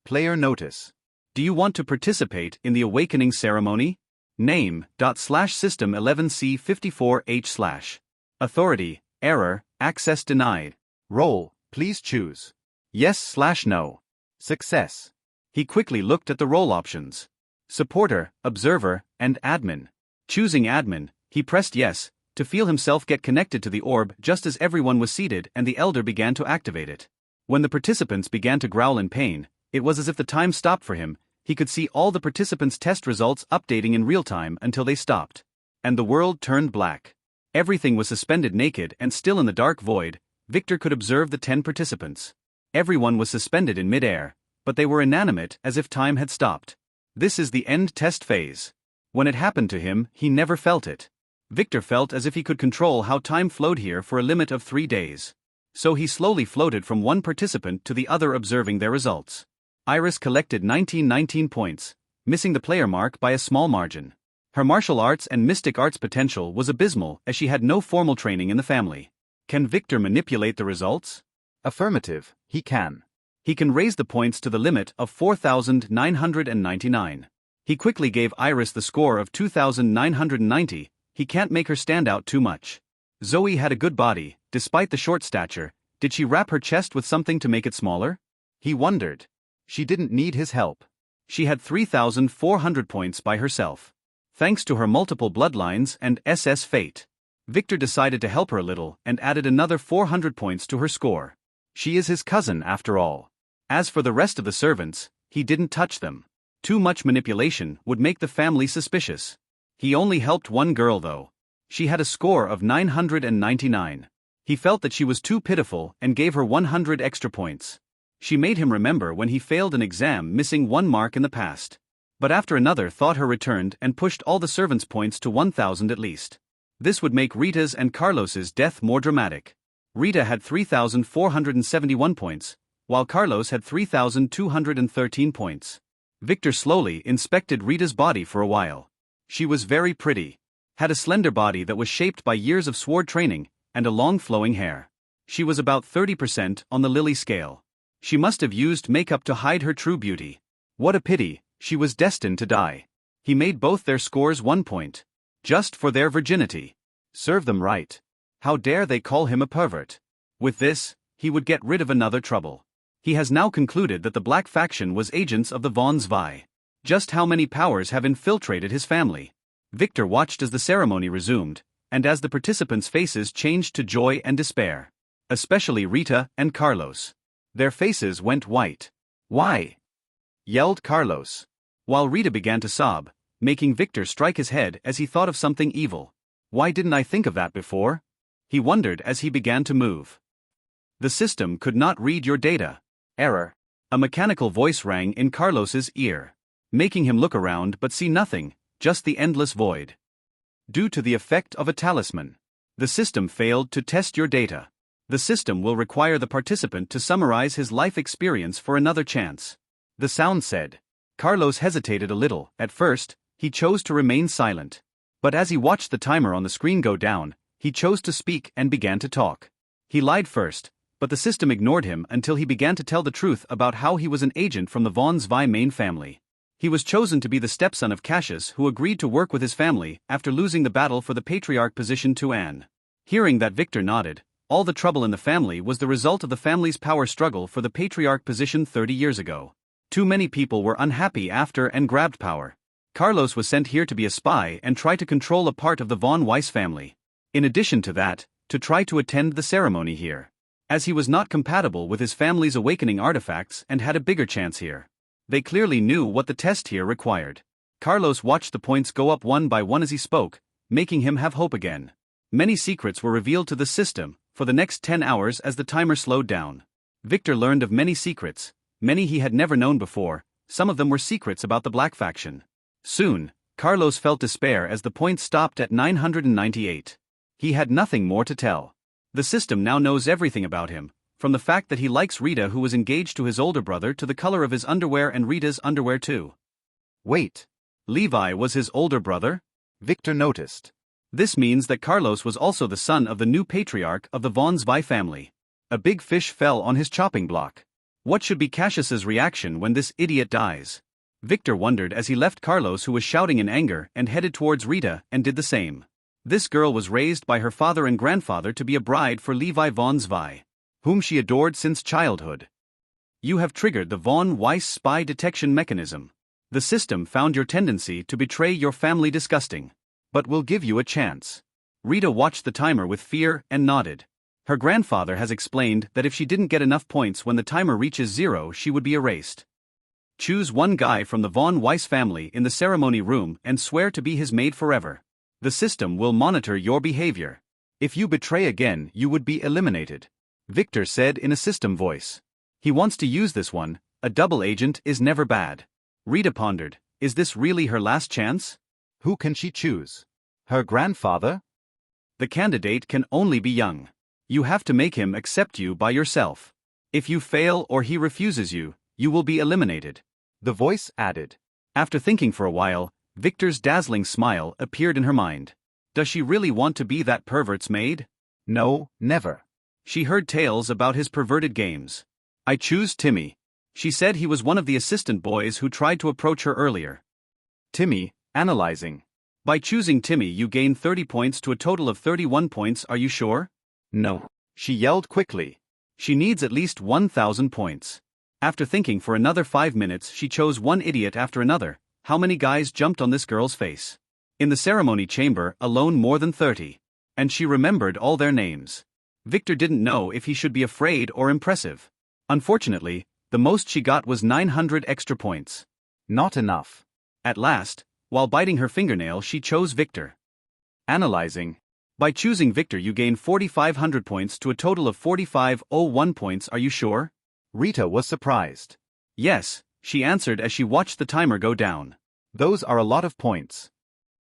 Player notice. Do you want to participate in the awakening ceremony? Name, /system11C54H/. Authority, error, access denied. Role, please choose. Yes/no. Success. He quickly looked at the role options. Supporter, observer, and admin. Choosing admin, he pressed yes, to feel himself get connected to the orb just as everyone was seated and the elder began to activate it. When the participants began to growl in pain, it was as if the time stopped for him. He could see all the participants' test results updating in real time until they stopped. And the world turned black. Everything was suspended naked and still in the dark void. Victor could observe the 10 participants. Everyone was suspended in mid-air, but they were inanimate as if time had stopped. This is the end test phase. When it happened to him, he never felt it. Victor felt as if he could control how time flowed here for a limit of 3 days. So he slowly floated from one participant to the other observing their results. Iris collected 19 points, missing the player mark by a small margin. Her martial arts and mystic arts potential was abysmal as she had no formal training in the family. Can Victor manipulate the results? Affirmative, he can. He can raise the points to the limit of 4,999. He quickly gave Iris the score of 2,990. He can't make her stand out too much. Zoe had a good body, despite the short stature. Did she wrap her chest with something to make it smaller? He wondered. She didn't need his help. She had 3,400 points by herself. Thanks to her multiple bloodlines and SS fate. Victor decided to help her a little and added another 400 points to her score. She is his cousin after all. As for the rest of the servants, he didn't touch them. Too much manipulation would make the family suspicious. He only helped one girl though. She had a score of 999. He felt that she was too pitiful and gave her 100 extra points. She made him remember when he failed an exam, missing 1 mark in the past. But after another thought, her returned and pushed all the servants' points to 1000 at least. This would make Rita's and Carlos's death more dramatic. Rita had 3,471 points, while Carlos had 3,213 points. Victor slowly inspected Rita's body for a while. She was very pretty. Had a slender body that was shaped by years of sword training, and a long flowing hair. She was about 30% on the lily scale. She must have used makeup to hide her true beauty. What a pity, she was destined to die. He made both their scores 1 point. Just for their virginity. Serve them right. How dare they call him a pervert? With this, he would get rid of another trouble. He has now concluded that the Black Faction was agents of the von Zwei. Just how many powers have infiltrated his family? Victor watched as the ceremony resumed, and as the participants' faces changed to joy and despair. Especially Rita and Carlos. Their faces went white. "Why?" yelled Carlos. While Rita began to sob, making Victor strike his head as he thought of something evil. Why didn't I think of that before? He wondered as he began to move. The system could not read your data. Error. A mechanical voice rang in Carlos's ear, making him look around but see nothing, just the endless void. Due to the effect of a talisman, the system failed to test your data. The system will require the participant to summarize his life experience for another chance. The sound said. Carlos hesitated a little. At first, he chose to remain silent. But as he watched the timer on the screen go down, he chose to speak and began to talk. He lied first, but the system ignored him until he began to tell the truth about how he was an agent from the von Zwei main family. He was chosen to be the stepson of Cassius, who agreed to work with his family after losing the battle for the patriarch position to Anne. Hearing that, Victor nodded. All the trouble in the family was the result of the family's power struggle for the patriarch position 30 years ago. Too many people were unhappy after and grabbed power. Carlos was sent here to be a spy and try to control a part of the von Weiss family. In addition to that, to try to attend the ceremony here. As he was not compatible with his family's awakening artifacts and had a bigger chance here. They clearly knew what the test here required. Carlos watched the points go up one by one as he spoke, making him have hope again. Many secrets were revealed to the system for the next 10 hours as the timer slowed down. Victor learned of many secrets, many he had never known before. Some of them were secrets about the Black Faction. Soon, Carlos felt despair as the points stopped at 998. He had nothing more to tell. The system now knows everything about him, from the fact that he likes Rita, who was engaged to his older brother, to the color of his underwear and Rita's underwear too. Wait. Levi was his older brother? Victor noticed. This means that Carlos was also the son of the new patriarch of the von Zwei family. A big fish fell on his chopping block. What should be Cassius's reaction when this idiot dies? Victor wondered as he left Carlos, who was shouting in anger, and headed towards Rita and did the same. This girl was raised by her father and grandfather to be a bride for Levi von Zwei, whom she adored since childhood. You have triggered the von Weiss spy detection mechanism. The system found your tendency to betray your family disgusting, but will give you a chance. Rita watched the timer with fear and nodded. Her grandfather has explained that if she didn't get enough points when the timer reaches 0, she would be erased. Choose one guy from the von Weiss family in the ceremony room and swear to be his maid forever. The system will monitor your behavior. If you betray again, you would be eliminated. Victor said in a system voice. He wants to use this one. A double agent is never bad. Rita pondered. Is this really her last chance? Who can she choose? Her grandfather? The candidate can only be young. You have to make him accept you by yourself. If you fail or he refuses you, you will be eliminated. The voice added. After thinking for a while, Victor's dazzling smile appeared in her mind. Does she really want to be that pervert's maid? No, never. She heard tales about his perverted games. I choose Timmy. She said he was one of the assistant boys who tried to approach her earlier. Timmy, analyzing. By choosing Timmy, you gain 30 points to a total of 31 points. Are you sure? No. She yelled quickly. She needs at least 1,000 points. After thinking for another 5 minutes, she chose one idiot after another. How many guys jumped on this girl's face? In the ceremony chamber, alone more than 30. And she remembered all their names. Victor didn't know if he should be afraid or impressive. Unfortunately, the most she got was 900 extra points. Not enough. At last, while biting her fingernail, she chose Victor. Analyzing. By choosing Victor, you gain 4,500 points to a total of 4,501 points. Are you sure? Rita was surprised. Yes, she answered as she watched the timer go down. Those are a lot of points.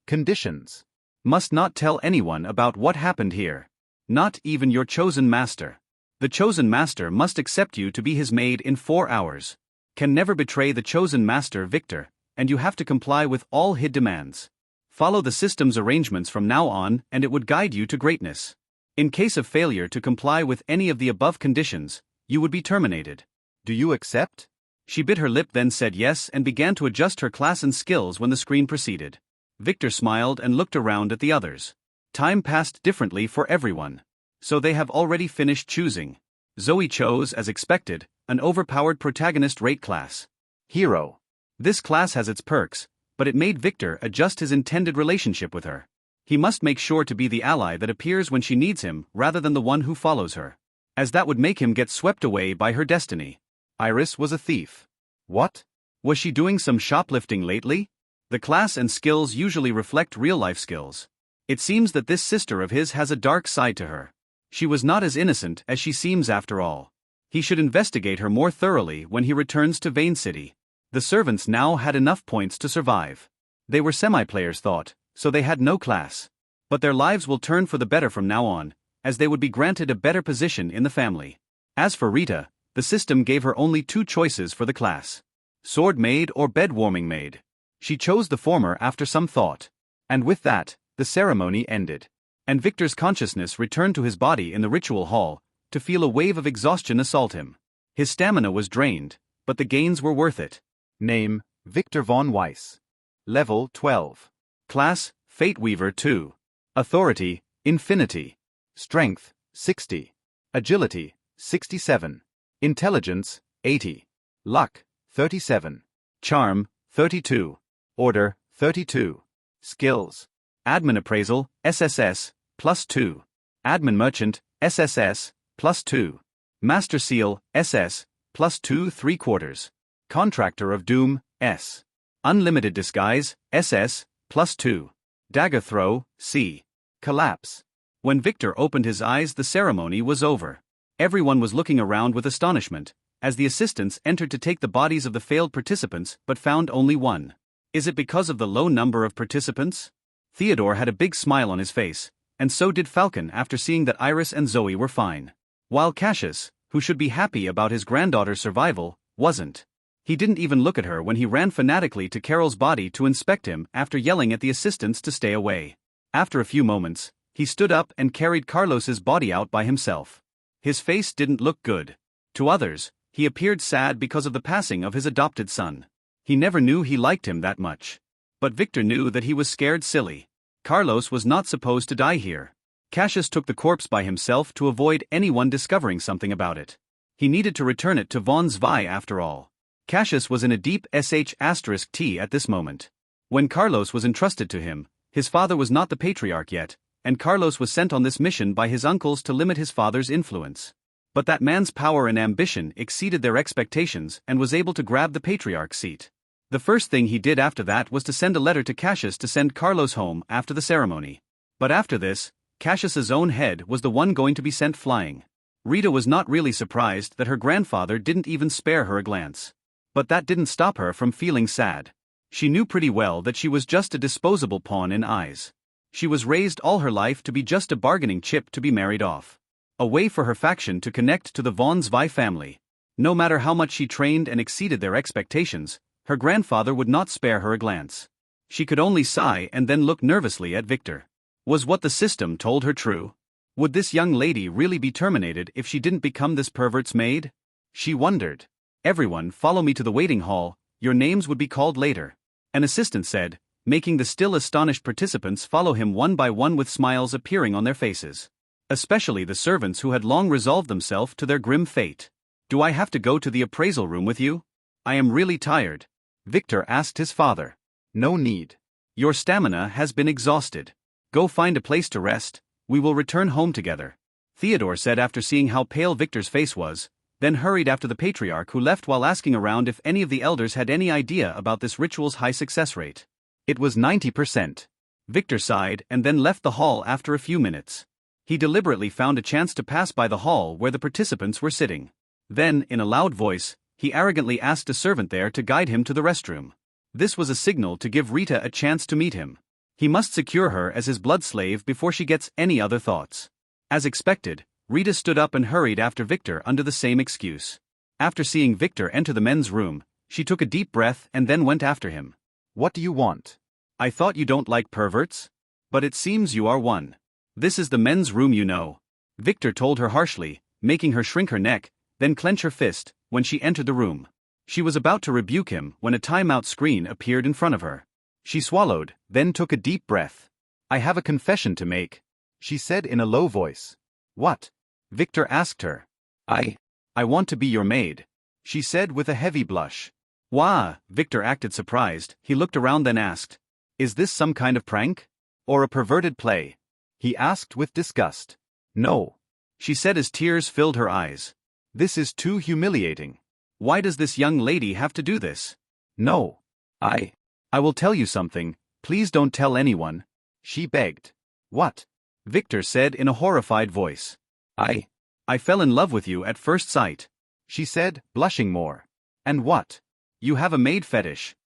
Conditions. Must not tell anyone about what happened here. Not even your chosen master. The chosen master must accept you to be his maid in 4 hours. Can never betray the chosen master, Victor, and you have to comply with all his demands. Follow the system's arrangements from now on, and it would guide you to greatness. In case of failure to comply with any of the above conditions, you would be terminated. Do you accept? She bit her lip, then said yes and began to adjust her class and skills when the screen proceeded. Victor smiled and looked around at the others. Time passed differently for everyone. So they have already finished choosing. Zoe chose, as expected, an overpowered protagonist rate class. Hero. This class has its perks, but it made Victor adjust his intended relationship with her. He must make sure to be the ally that appears when she needs him rather than the one who follows her, as that would make him get swept away by her destiny. Iris was a thief. What? Was she doing some shoplifting lately? The class and skills usually reflect real-life skills. It seems that this sister of his has a dark side to her. She was not as innocent as she seems after all. He should investigate her more thoroughly when he returns to Vane City. The servants now had enough points to survive. They were semi-players, thought, so they had no class. But their lives will turn for the better from now on, as they would be granted a better position in the family. As for Rita, the system gave her only 2 choices for the class: sword maid or bed-warming maid. She chose the former after some thought. And with that, the ceremony ended. And Victor's consciousness returned to his body in the ritual hall, to feel a wave of exhaustion assault him. His stamina was drained, but the gains were worth it. Name, Victor von Weiss. Level 12. Class, Fate Weaver 2. Authority, Infinity. Strength, 60. Agility, 67. Intelligence, 80. Luck, 37. Charm, 32. Order, 32. Skills. Admin Appraisal, SSS, +2. Admin Merchant, SSS, +2. Master Seal, SS, +2 3/4. Contractor of Doom, S. Unlimited Disguise, SS, +2. Dagger Throw, C. Collapse. When Victor opened his eyes, the ceremony was over. Everyone was looking around with astonishment, as the assistants entered to take the bodies of the failed participants but found only one. Is it because of the low number of participants? Theodore had a big smile on his face, and so did Falcon after seeing that Iris and Zoe were fine. While Cassius, who should be happy about his granddaughter's survival, wasn't. He didn't even look at her when he ran fanatically to Carol's body to inspect him after yelling at the assistants to stay away. After a few moments, he stood up and carried Carlos's body out by himself. His face didn't look good. To others, he appeared sad because of the passing of his adopted son. He never knew he liked him that much. But Victor knew that he was scared silly. Carlos was not supposed to die here. Cassius took the corpse by himself to avoid anyone discovering something about it. He needed to return it to von Zwei after all. Cassius was in a deep *T at this moment. When Carlos was entrusted to him, his father was not the patriarch yet, and Carlos was sent on this mission by his uncles to limit his father's influence. But that man's power and ambition exceeded their expectations and was able to grab the patriarch's seat. The first thing he did after that was to send a letter to Cassius to send Carlos home after the ceremony. But after this, Cassius's own head was the one going to be sent flying. Rita was not really surprised that her grandfather didn't even spare her a glance. But that didn't stop her from feeling sad. She knew pretty well that she was just a disposable pawn in eyes. She was raised all her life to be just a bargaining chip to be married off. A way for her faction to connect to the von Zwei family. No matter how much she trained and exceeded their expectations, her grandfather would not spare her a glance. She could only sigh and then look nervously at Victor. Was what the system told her true? Would this young lady really be terminated if she didn't become this pervert's maid? She wondered. Everyone, follow me to the waiting hall, your names would be called later. An assistant said, making the still astonished participants follow him one by one with smiles appearing on their faces. Especially the servants who had long resolved themselves to their grim fate. Do I have to go to the appraisal room with you? I am really tired. Victor asked his father. No need. Your stamina has been exhausted. Go find a place to rest, we will return home together. Theodore said after seeing how pale Victor's face was, then hurried after the patriarch, who left while asking around if any of the elders had any idea about this ritual's high success rate. It was 90%. Victor sighed and then left the hall after a few minutes. He deliberately found a chance to pass by the hall where the participants were sitting. Then, in a loud voice, he arrogantly asked a servant there to guide him to the restroom. This was a signal to give Rita a chance to meet him. He must secure her as his blood slave before she gets any other thoughts. As expected, Rita stood up and hurried after Victor under the same excuse. After seeing Victor enter the men's room, she took a deep breath and then went after him. What do you want? I thought you don't like perverts? But it seems you are one. This is the men's room, you know. Victor told her harshly, making her shrink her neck, then clench her fist, when she entered the room. She was about to rebuke him when a timeout screen appeared in front of her. She swallowed, then took a deep breath. I have a confession to make, she said in a low voice. What? Victor asked her. I want to be your maid, she said with a heavy blush. Wah, Victor acted surprised. He looked around then asked, is this some kind of prank? Or a perverted play? He asked with disgust. No, she said as tears filled her eyes. This is too humiliating. Why does this young lady have to do this? No. I will tell you something, please don't tell anyone, she begged. What? Victor said in a horrified voice. I fell in love with you at first sight, she said, blushing more. And what? You have a maid fetish?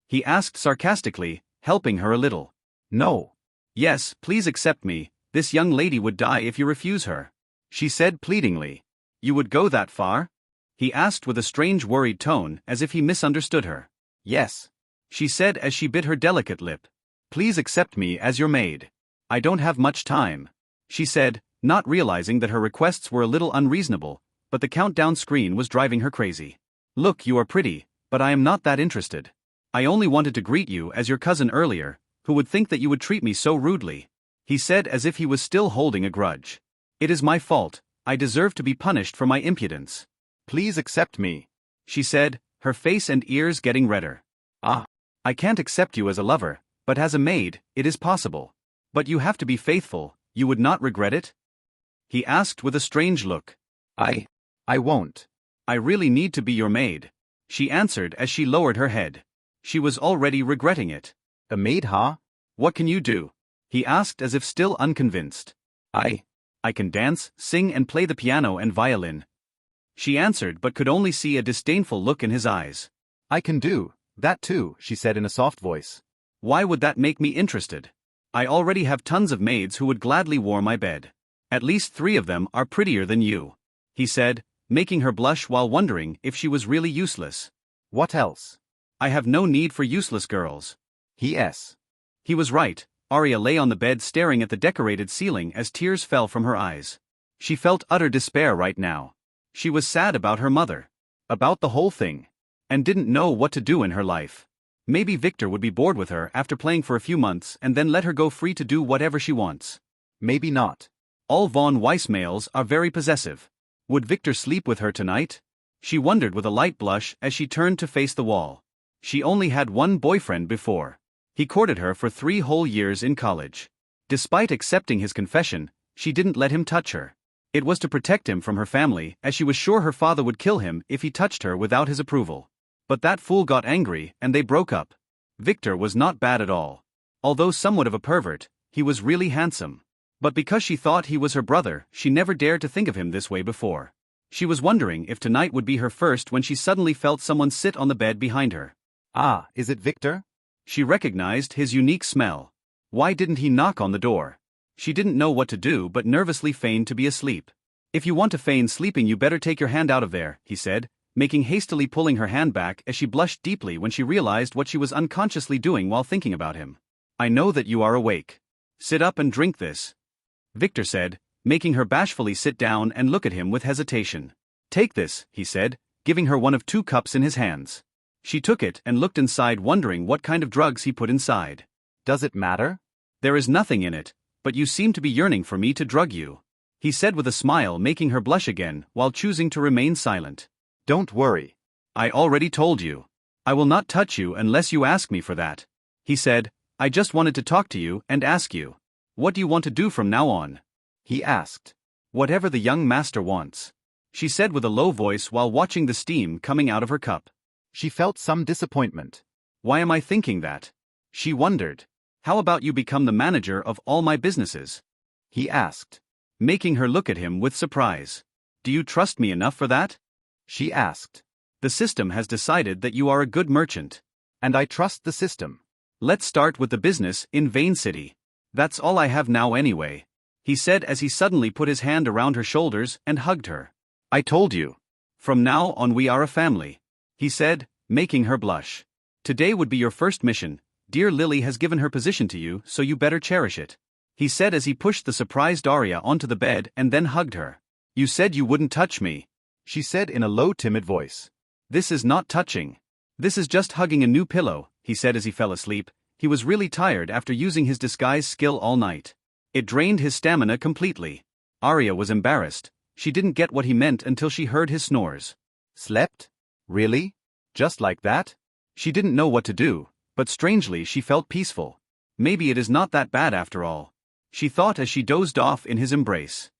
He asked sarcastically, helping her a little. No. Yes, please accept me, this young lady would die if you refuse her, she said pleadingly. You would go that far? He asked with a strange worried tone, as if he misunderstood her. Yes, she said as she bit her delicate lip. Please accept me as your maid. I don't have much time, she said, not realizing that her requests were a little unreasonable, but the countdown screen was driving her crazy. Look, you are pretty, but I am not that interested. I only wanted to greet you as your cousin earlier, who would think that you would treat me so rudely, he said as if he was still holding a grudge. It is my fault, I deserve to be punished for my impudence. Please accept me, she said, her face and ears getting redder. I can't accept you as a lover, but as a maid, it is possible. But you have to be faithful, you would not regret it? He asked with a strange look. I won't. I really need to be your maid, she answered as she lowered her head. She was already regretting it. A maid, huh? What can you do? He asked as if still unconvinced. I can dance, sing and play the piano and violin, she answered, but could only see a disdainful look in his eyes. I can do that too, she said in a soft voice. Why would that make me interested? I already have tons of maids who would gladly warm my bed. At least 3 of them are prettier than you, he said, making her blush while wondering if she was really useless. What else? I have no need for useless girls. He was right. Arya lay on the bed staring at the decorated ceiling as tears fell from her eyes. She felt utter despair right now. She was sad about her mother, about the whole thing, and didn't know what to do in her life. Maybe Victor would be bored with her after playing for a few months and then let her go free to do whatever she wants. Maybe not. All von Weiss males are very possessive. Would Victor sleep with her tonight? She wondered with a light blush as she turned to face the wall. She only had one boyfriend before. He courted her for 3 whole years in college. Despite accepting his confession, she didn't let him touch her. It was to protect him from her family, as she was sure her father would kill him if he touched her without his approval. But that fool got angry and they broke up. Victor was not bad at all. Although somewhat of a pervert, he was really handsome. But because she thought he was her brother, she never dared to think of him this way before. She was wondering if tonight would be her first when she suddenly felt someone sit on the bed behind her. Is it Victor? She recognized his unique smell. Why didn't he knock on the door? She didn't know what to do but nervously feigned to be asleep. If you want to feign sleeping, you better take your hand out of there, he said, hastily pulling her hand back as she blushed deeply when she realized what she was unconsciously doing while thinking about him. I know that you are awake. Sit up and drink this, Victor said, making her bashfully sit down and look at him with hesitation. Take this, he said, giving her one of 2 cups in his hands. She took it and looked inside, wondering what kind of drugs he put inside. Does it matter? There is nothing in it, but you seem to be yearning for me to drug you, he said with a smile, making her blush again while choosing to remain silent. Don't worry. I already told you. I will not touch you unless you ask me for that, he said. I just wanted to talk to you and ask you. What do you want to do from now on? He asked. Whatever the young master wants. she said with a low voice while watching the steam coming out of her cup. She felt some disappointment. Why am I thinking that? She wondered. How about you become the manager of all my businesses? He asked, making her look at him with surprise. Do you trust me enough for that? She asked. The system has decided that you are a good merchant. And I trust the system. Let's start with the business in Vane City. That's all I have now anyway, he said as he suddenly put his hand around her shoulders and hugged her. I told you. From now on we are a family, he said, making her blush. Today would be your first mission. Dear Lily has given her position to you, so you better cherish it, he said as he pushed the surprised Arya onto the bed and then hugged her. You said you wouldn't touch me, she said in a low, timid voice. This is not touching. This is just hugging a new pillow, he said as he fell asleep. He was really tired after using his disguise skill all night. It drained his stamina completely. Arya was embarrassed. She didn't get what he meant until she heard his snores. Slept? Really? Just like that? She didn't know what to do, but strangely she felt peaceful. Maybe it is not that bad after all, she thought as she dozed off in his embrace.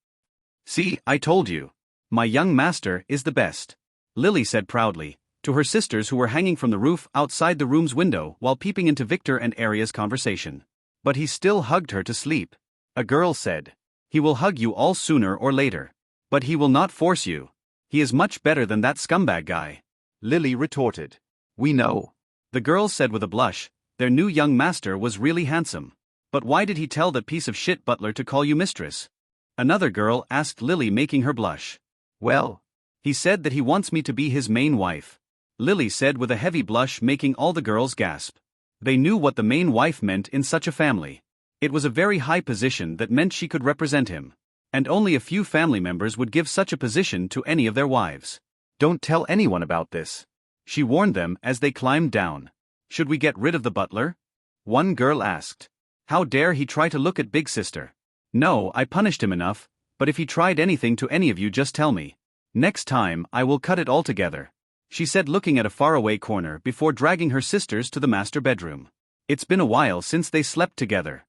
See, I told you. My young master is the best, Lily said proudly, to her sisters who were hanging from the roof outside the room's window while peeping into Victor and Arya's conversation. But he still hugged her to sleep. A girl said. He will hug you all sooner or later. But he will not force you. He is much better than that scumbag guy, Lily retorted. We know. The girls said with a blush. Their new young master was really handsome. But why did he tell that piece of shit butler to call you mistress? Another girl asked Lily, making her blush. Well, he said that he wants me to be his main wife, Lily said with a heavy blush, making all the girls gasp. They knew what the main wife meant in such a family. It was a very high position that meant she could represent him. And only a few family members would give such a position to any of their wives. Don't tell anyone about this, she warned them as they climbed down. Should we get rid of the butler? One girl asked. How dare he try to look at Big Sister? No, I punished him enough, but if he tried anything to any of you, just tell me. Next time, I will cut it all together, she said, looking at a faraway corner before dragging her sisters to the master bedroom. It's been a while since they slept together.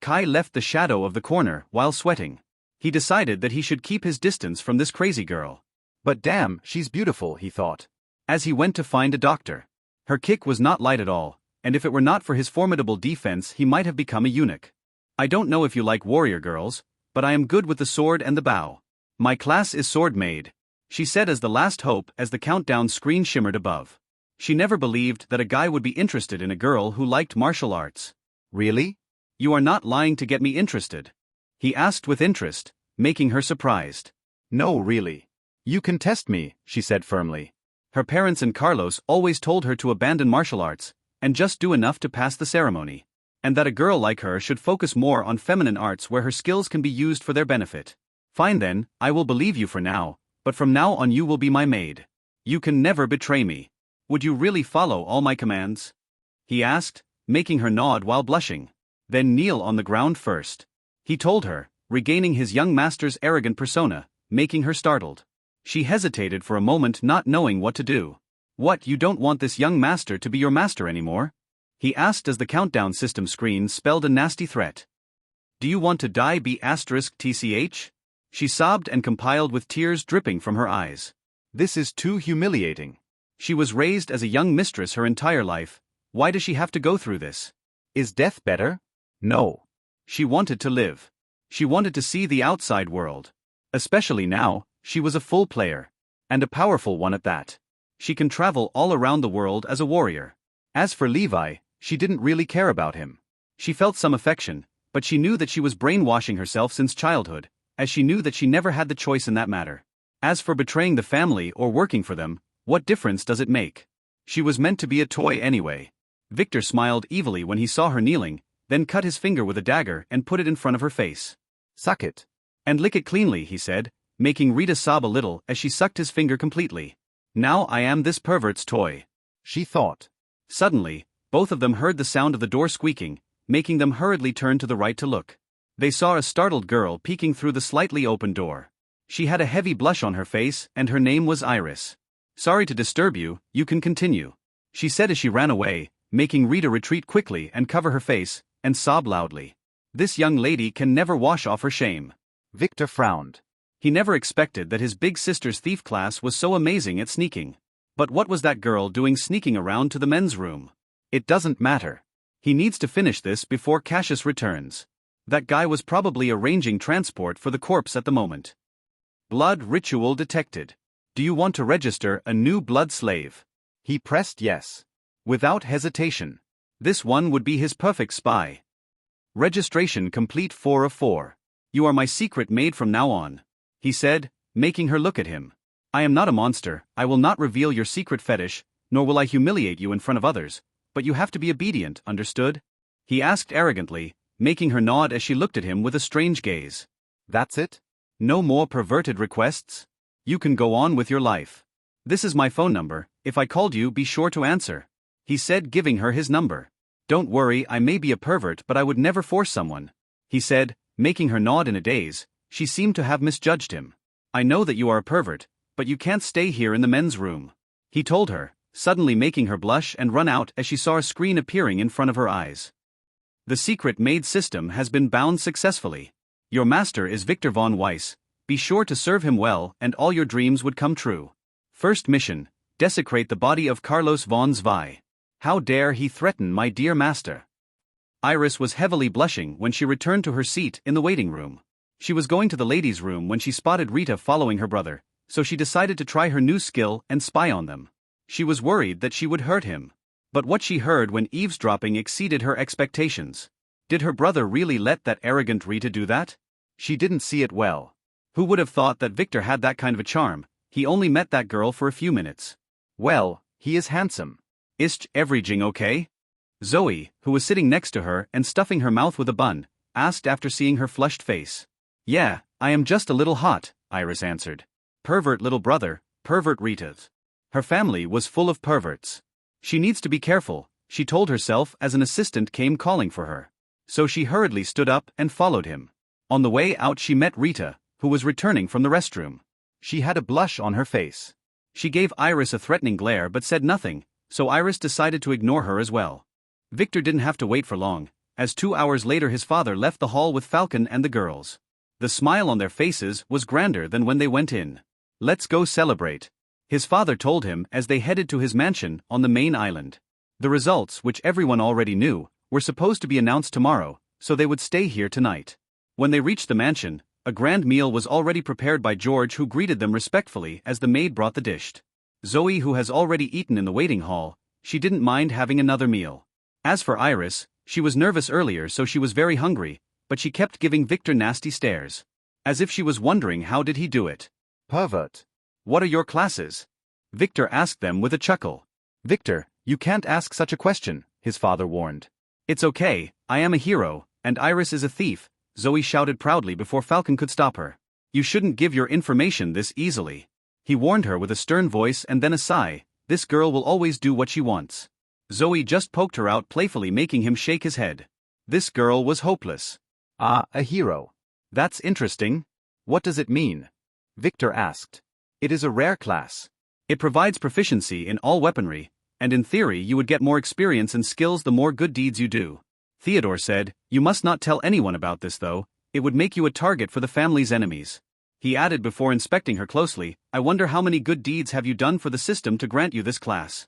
Kai left the shadow of the corner while sweating. He decided that he should keep his distance from this crazy girl. But damn, she's beautiful, he thought, as he went to find a doctor. Her kick was not light at all, and if it were not for his formidable defense, he might have become a eunuch. I don't know if you like warrior girls, but I am good with the sword and the bow. My class is sword maid, she said as the last hope as the countdown screen shimmered above. She never believed that a guy would be interested in a girl who liked martial arts. Really? You are not lying to get me interested? He asked with interest, making her surprised. No, really. You can test me, she said firmly. Her parents and Carlos always told her to abandon martial arts, and just do enough to pass the ceremony. And that a girl like her should focus more on feminine arts where her skills can be used for their benefit. Fine then, I will believe you for now, but from now on you will be my maid. You can never betray me. Would you really follow all my commands? He asked, making her nod while blushing. Then kneel on the ground first, he told her, regaining his young master's arrogant persona, making her startled. She hesitated for a moment, not knowing what to do. What, you don't want this young master to be your master anymore? He asked as the countdown system screen spelled a nasty threat. Do you want to die? B*TCH? She sobbed and compiled with tears dripping from her eyes. This is too humiliating. She was raised as a young mistress her entire life. Why does she have to go through this? Is death better? No. She wanted to live. She wanted to see the outside world. Especially now, she was a full player. And a powerful one at that. She can travel all around the world as a warrior. As for Levi, she didn't really care about him. She felt some affection, but she knew that she was brainwashing herself since childhood, as she knew that she never had the choice in that matter. As for betraying the family or working for them, what difference does it make? She was meant to be a toy anyway. Victor smiled evilly when he saw her kneeling, then cut his finger with a dagger and put it in front of her face. Suck it. And lick it cleanly, he said, making Rita sob a little as she sucked his finger completely. Now I am this pervert's toy, she thought. Suddenly, both of them heard the sound of the door squeaking, making them hurriedly turn to the right to look. They saw a startled girl peeking through the slightly open door. She had a heavy blush on her face and her name was Iris. Sorry to disturb you, you can continue, she said as she ran away, making Rita retreat quickly and cover her face, and sob loudly. This young lady can never wash off her shame. Victor frowned. He never expected that his big sister's thief class was so amazing at sneaking. But what was that girl doing sneaking around to the men's room? It doesn't matter. He needs to finish this before Cassius returns. That guy was probably arranging transport for the corpse at the moment. Blood ritual detected. Do you want to register a new blood slave? He pressed yes. Without hesitation. This one would be his perfect spy. Registration complete 4 of 4. You are my secret maid from now on, he said, making her look at him. I am not a monster, I will not reveal your secret fetish, nor will I humiliate you in front of others, but you have to be obedient, understood? He asked arrogantly, making her nod as she looked at him with a strange gaze. That's it? No more perverted requests? You can go on with your life. This is my phone number, if I called you be sure to answer, he said, giving her his number. Don't worry, I may be a pervert but I would never force someone, he said, making her nod in a daze. She seemed to have misjudged him. I know that you are a pervert, but you can't stay here in the men's room, he told her, suddenly making her blush and run out as she saw a screen appearing in front of her eyes. The secret maid system has been bound successfully. Your master is Victor von Weiss. Be sure to serve him well and all your dreams would come true. First mission, desecrate the body of Carlos von Zwei. How dare he threaten my dear master? Iris was heavily blushing when she returned to her seat in the waiting room. She was going to the ladies' room when she spotted Rita following her brother, so she decided to try her new skill and spy on them. She was worried that she would hurt him. But what she heard when eavesdropping exceeded her expectations. Did her brother really let that arrogant Rita do that? She didn't see it well. Who would have thought that Victor had that kind of a charm? He only met that girl for a few minutes. Well, he is handsome. Is everything okay? Zoe, who was sitting next to her and stuffing her mouth with a bun, asked after seeing her flushed face. Yeah, I am just a little hot, Iris answered. Pervert little brother, pervert Rita's. Her family was full of perverts. She needs to be careful, she told herself as an assistant came calling for her. So she hurriedly stood up and followed him. On the way out she met Rita, who was returning from the restroom. She had a blush on her face. She gave Iris a threatening glare but said nothing, so Iris decided to ignore her as well. Victor didn't have to wait for long, as 2 hours later his father left the hall with Falcon and the girls. The smile on their faces was grander than when they went in. Let's go celebrate, his father told him as they headed to his mansion on the main island. The results, which everyone already knew, were supposed to be announced tomorrow, so they would stay here tonight. When they reached the mansion, a grand meal was already prepared by George, who greeted them respectfully as the maid brought the dish. Zoe, who has already eaten in the waiting hall, she didn't mind having another meal. As for Iris, she was nervous earlier so she was very hungry, but she kept giving Victor nasty stares. As if she was wondering how did he do it. Pervert. What are your classes? Victor asked them with a chuckle. Victor, you can't ask such a question, his father warned. It's okay, I am a hero, and Iris is a thief, Zoe shouted proudly before Falcon could stop her. You shouldn't give your information this easily. He warned her with a stern voice and then a sigh. This girl will always do what she wants. Zoe just poked her out playfully, making him shake his head. This girl was hopeless. Ah, a hero. That's interesting. What does it mean? Victor asked. It is a rare class. It provides proficiency in all weaponry, and in theory you would get more experience and skills the more good deeds you do. Theodore said, you must not tell anyone about this though, it would make you a target for the family's enemies. He added before inspecting her closely, I wonder how many good deeds have you done for the system to grant you this class?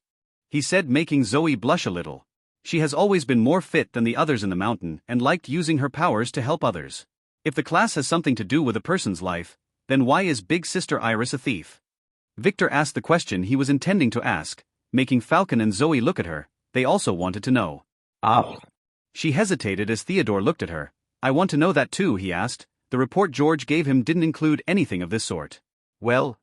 He said, making Zoe blush a little. She has always been more fit than the others in the mountain and liked using her powers to help others. If the class has something to do with a person's life, then why is big sister Iris a thief? Victor asked the question he was intending to ask, making Falcon and Zoe look at her. They also wanted to know. Ah. She hesitated as Theodore looked at her. I want to know that too, he asked. The report George gave him didn't include anything of this sort. Well,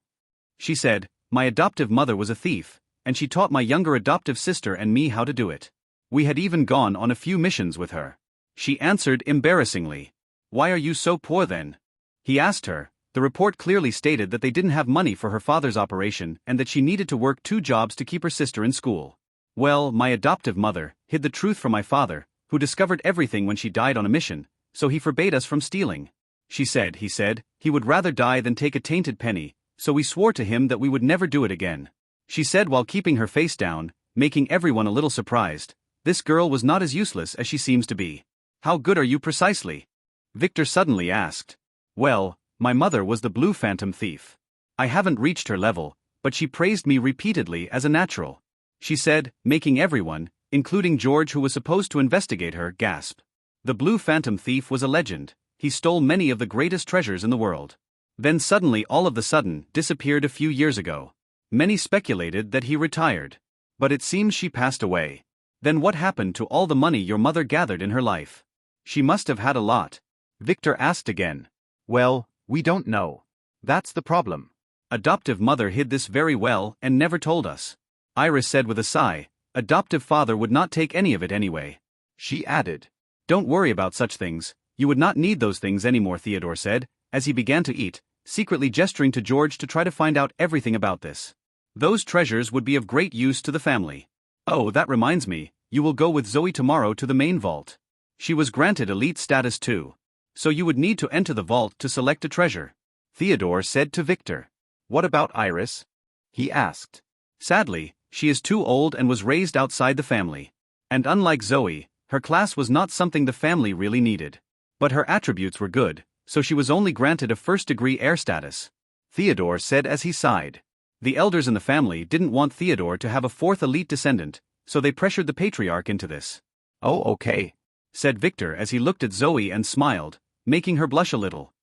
she said, my adoptive mother was a thief, and she taught my younger adoptive sister and me how to do it. We had even gone on a few missions with her. She answered embarrassingly. Why are you so poor then? He asked her. The report clearly stated that they didn't have money for her father's operation and that she needed to work 2 jobs to keep her sister in school. Well, my adoptive mother hid the truth from my father, who discovered everything when she died on a mission, so he forbade us from stealing. She said, he would rather die than take a tainted penny, so we swore to him that we would never do it again. She said while keeping her face down, making everyone a little surprised. This girl was not as useless as she seems to be. How good are you precisely? Victor suddenly asked. Well, My mother was the blue phantom thief. I haven't reached her level, but she praised me repeatedly as a natural. She said, making everyone, including George who was supposed to investigate her, gasp. The blue phantom thief was a legend. He stole many of the greatest treasures in the world. Then suddenly all of the sudden disappeared a few years ago. Many speculated that he retired. But it seems she passed away. Then what happened to all the money your mother gathered in her life? She must have had a lot. Victor asked again. Well, we don't know. That's the problem. Adoptive mother hid this very well and never told us. Iris said with a sigh. Adoptive father would not take any of it anyway. She added. Don't worry about such things. You would not need those things anymore, Theodore said, as he began to eat, secretly gesturing to George to try to find out everything about this. Those treasures would be of great use to the family. Oh, that reminds me, you will go with Zoe tomorrow to the main vault. She was granted elite status too. So you would need to enter the vault to select a treasure. Theodore said to Victor. What about Iris? He asked. Sadly, she is too old and was raised outside the family. And unlike Zoe, her class was not something the family really needed. But her attributes were good, so she was only granted a first-degree heir status. Theodore said as he sighed. The elders in the family didn't want Theodore to have a fourth elite descendant, so they pressured the patriarch into this. Oh, okay, said Victor as he looked at Zoe and smiled, making her blush a little.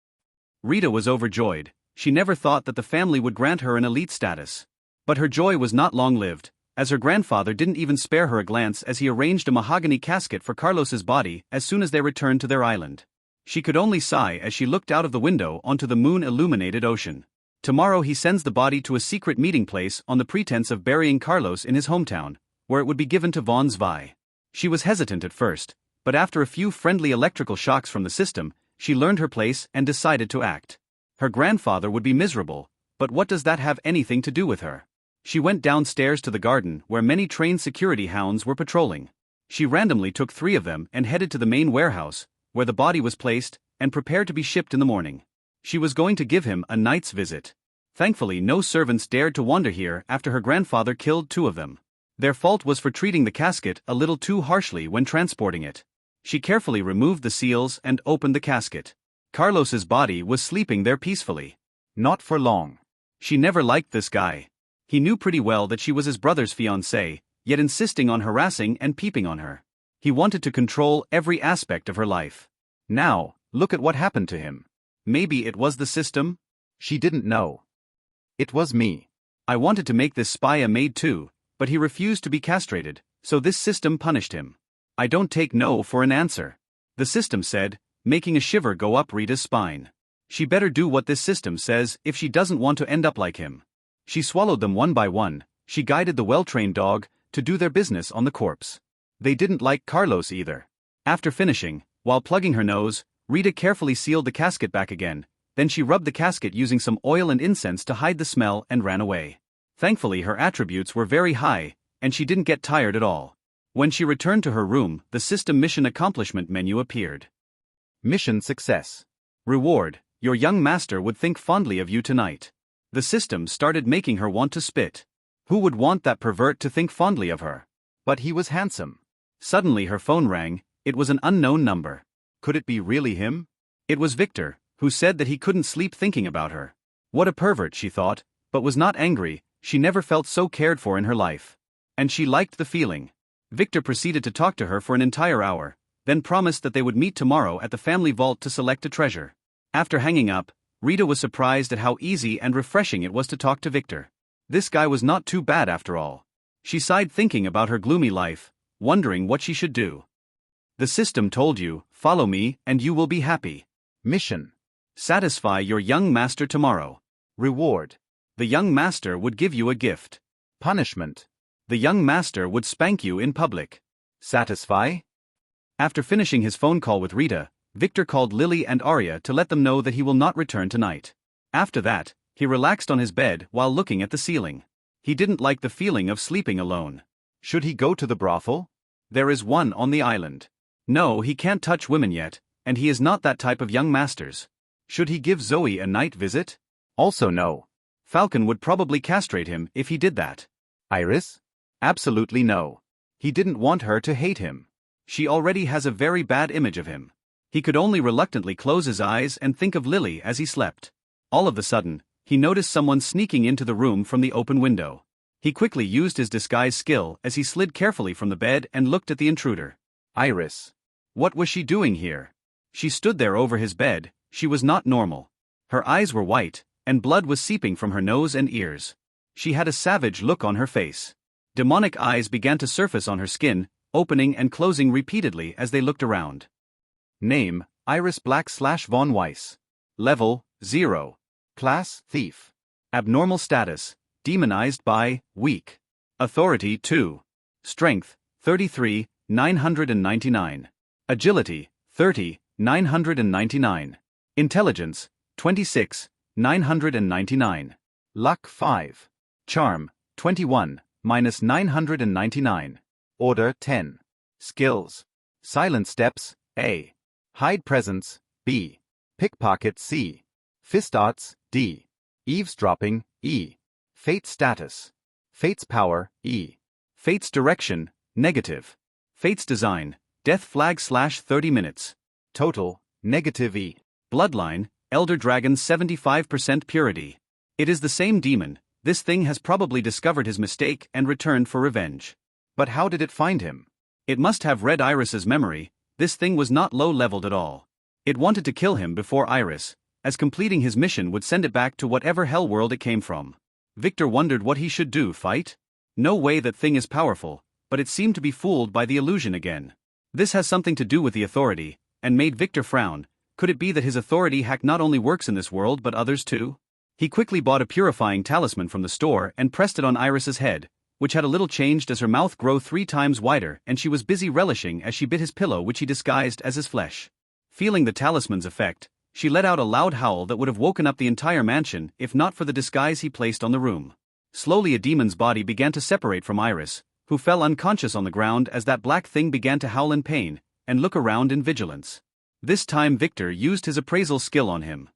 Rita was overjoyed. She never thought that the family would grant her an elite status. But her joy was not long-lived, as her grandfather didn't even spare her a glance as he arranged a mahogany casket for Carlos's body as soon as they returned to their island. She could only sigh as she looked out of the window onto the moon-illuminated ocean. Tomorrow he sends the body to a secret meeting place on the pretense of burying Carlos in his hometown, where it would be given to Von Zwei. She was hesitant at first, but after a few friendly electrical shocks from the system, she learned her place and decided to act. Her grandfather would be miserable, but what does that have anything to do with her? She went downstairs to the garden where many trained security hounds were patrolling. She randomly took 3 of them and headed to the main warehouse, where the body was placed, and prepared to be shipped in the morning. She was going to give him a night's visit. Thankfully no servants dared to wander here after her grandfather killed 2 of them. Their fault was for treating the casket a little too harshly when transporting it. She carefully removed the seals and opened the casket. Carlos's body was sleeping there peacefully. Not for long. She never liked this guy. He knew pretty well that she was his brother's fiancée, yet insisting on harassing and peeping on her. He wanted to control every aspect of her life. Now, look at what happened to him. Maybe it was the system? She didn't know. It was me. I wanted to make this spy a maid too, but he refused to be castrated, so this system punished him. I don't take no for an answer. The system said, making a shiver go up Rita's spine. She better do what this system says if she doesn't want to end up like him. She swallowed them one by one. She guided the well-trained dog to do their business on the corpse. They didn't like Carlos either. After finishing, while plugging her nose, Rita carefully sealed the casket back again. Then she rubbed the casket using some oil and incense to hide the smell and ran away. Thankfully her attributes were very high, and she didn't get tired at all. When she returned to her room, the system mission accomplishment menu appeared. Mission success. Reward, your young master would think fondly of you tonight. The system started making her want to spit. Who would want that pervert to think fondly of her? But he was handsome. Suddenly her phone rang. It was an unknown number. Could it be really him? It was Victor, who said that he couldn't sleep thinking about her. What a pervert, she thought, but was not angry. She never felt so cared for in her life. And she liked the feeling. Victor proceeded to talk to her for an entire hour, then promised that they would meet tomorrow at the family vault to select a treasure. After hanging up, Rita was surprised at how easy and refreshing it was to talk to Victor. This guy was not too bad after all. She sighed thinking about her gloomy life, wondering what she should do. The system told you, follow me and you will be happy. Mission. Satisfy your young master tomorrow. Reward. The young master would give you a gift. Punishment. The young master would spank you in public. Satisfy? After finishing his phone call with Rita, Victor called Lily and Arya to let them know that he will not return tonight. After that, he relaxed on his bed while looking at the ceiling. He didn't like the feeling of sleeping alone. Should he go to the brothel? There is one on the island. No, he can't touch women yet, and he is not that type of young masters. Should he give Zoe a night visit? Also no. Falcon would probably castrate him if he did that. Iris? Absolutely no. He didn't want her to hate him. She already has a very bad image of him. He could only reluctantly close his eyes and think of Lily as he slept. All of a sudden, he noticed someone sneaking into the room from the open window. He quickly used his disguise skill as he slid carefully from the bed and looked at the intruder. Iris. What was she doing here? She stood there over his bed. She was not normal. Her eyes were white, and blood was seeping from her nose and ears. She had a savage look on her face. Demonic eyes began to surface on her skin, opening and closing repeatedly as they looked around. Name, Iris Black/Von Weiss. Level, 0. Class, Thief. Abnormal status, demonized by, weak. Authority 2. Strength, 33, 999. Agility, 30, 999. Intelligence, 26, 999. Luck 5. Charm, 21, -999. Order 10. Skills. Silent Steps, A. Hide Presence, B. Pickpocket, C. Fist Arts, D. Eavesdropping, E. Fate Status. Fate's Power, E. Fate's Direction, negative. Fate's Design, Death Flag/30 minutes. Total, -E. Bloodline, Elder Dragon 75% purity. It is the same demon. This thing has probably discovered his mistake and returned for revenge. But how did it find him? It must have read Iris's memory. This thing was not low-leveled at all. It wanted to kill him before Iris, as completing his mission would send it back to whatever hell world it came from. Victor wondered what he should do. Fight? No way, that thing is powerful, but it seemed to be fooled by the illusion again. This has something to do with the authority, and made Victor frown. Could it be that his authority hack not only works in this world but others too? He quickly bought a purifying talisman from the store and pressed it on Iris's head, which had a little changed as her mouth grew 3 times wider, and she was busy relishing as she bit his pillow, which he disguised as his flesh. Feeling the talisman's effect, she let out a loud howl that would have woken up the entire mansion if not for the disguise he placed on the room. Slowly a demon's body began to separate from Iris, who fell unconscious on the ground as that black thing began to howl in pain and look around in vigilance. This time Victor used his appraisal skill on him.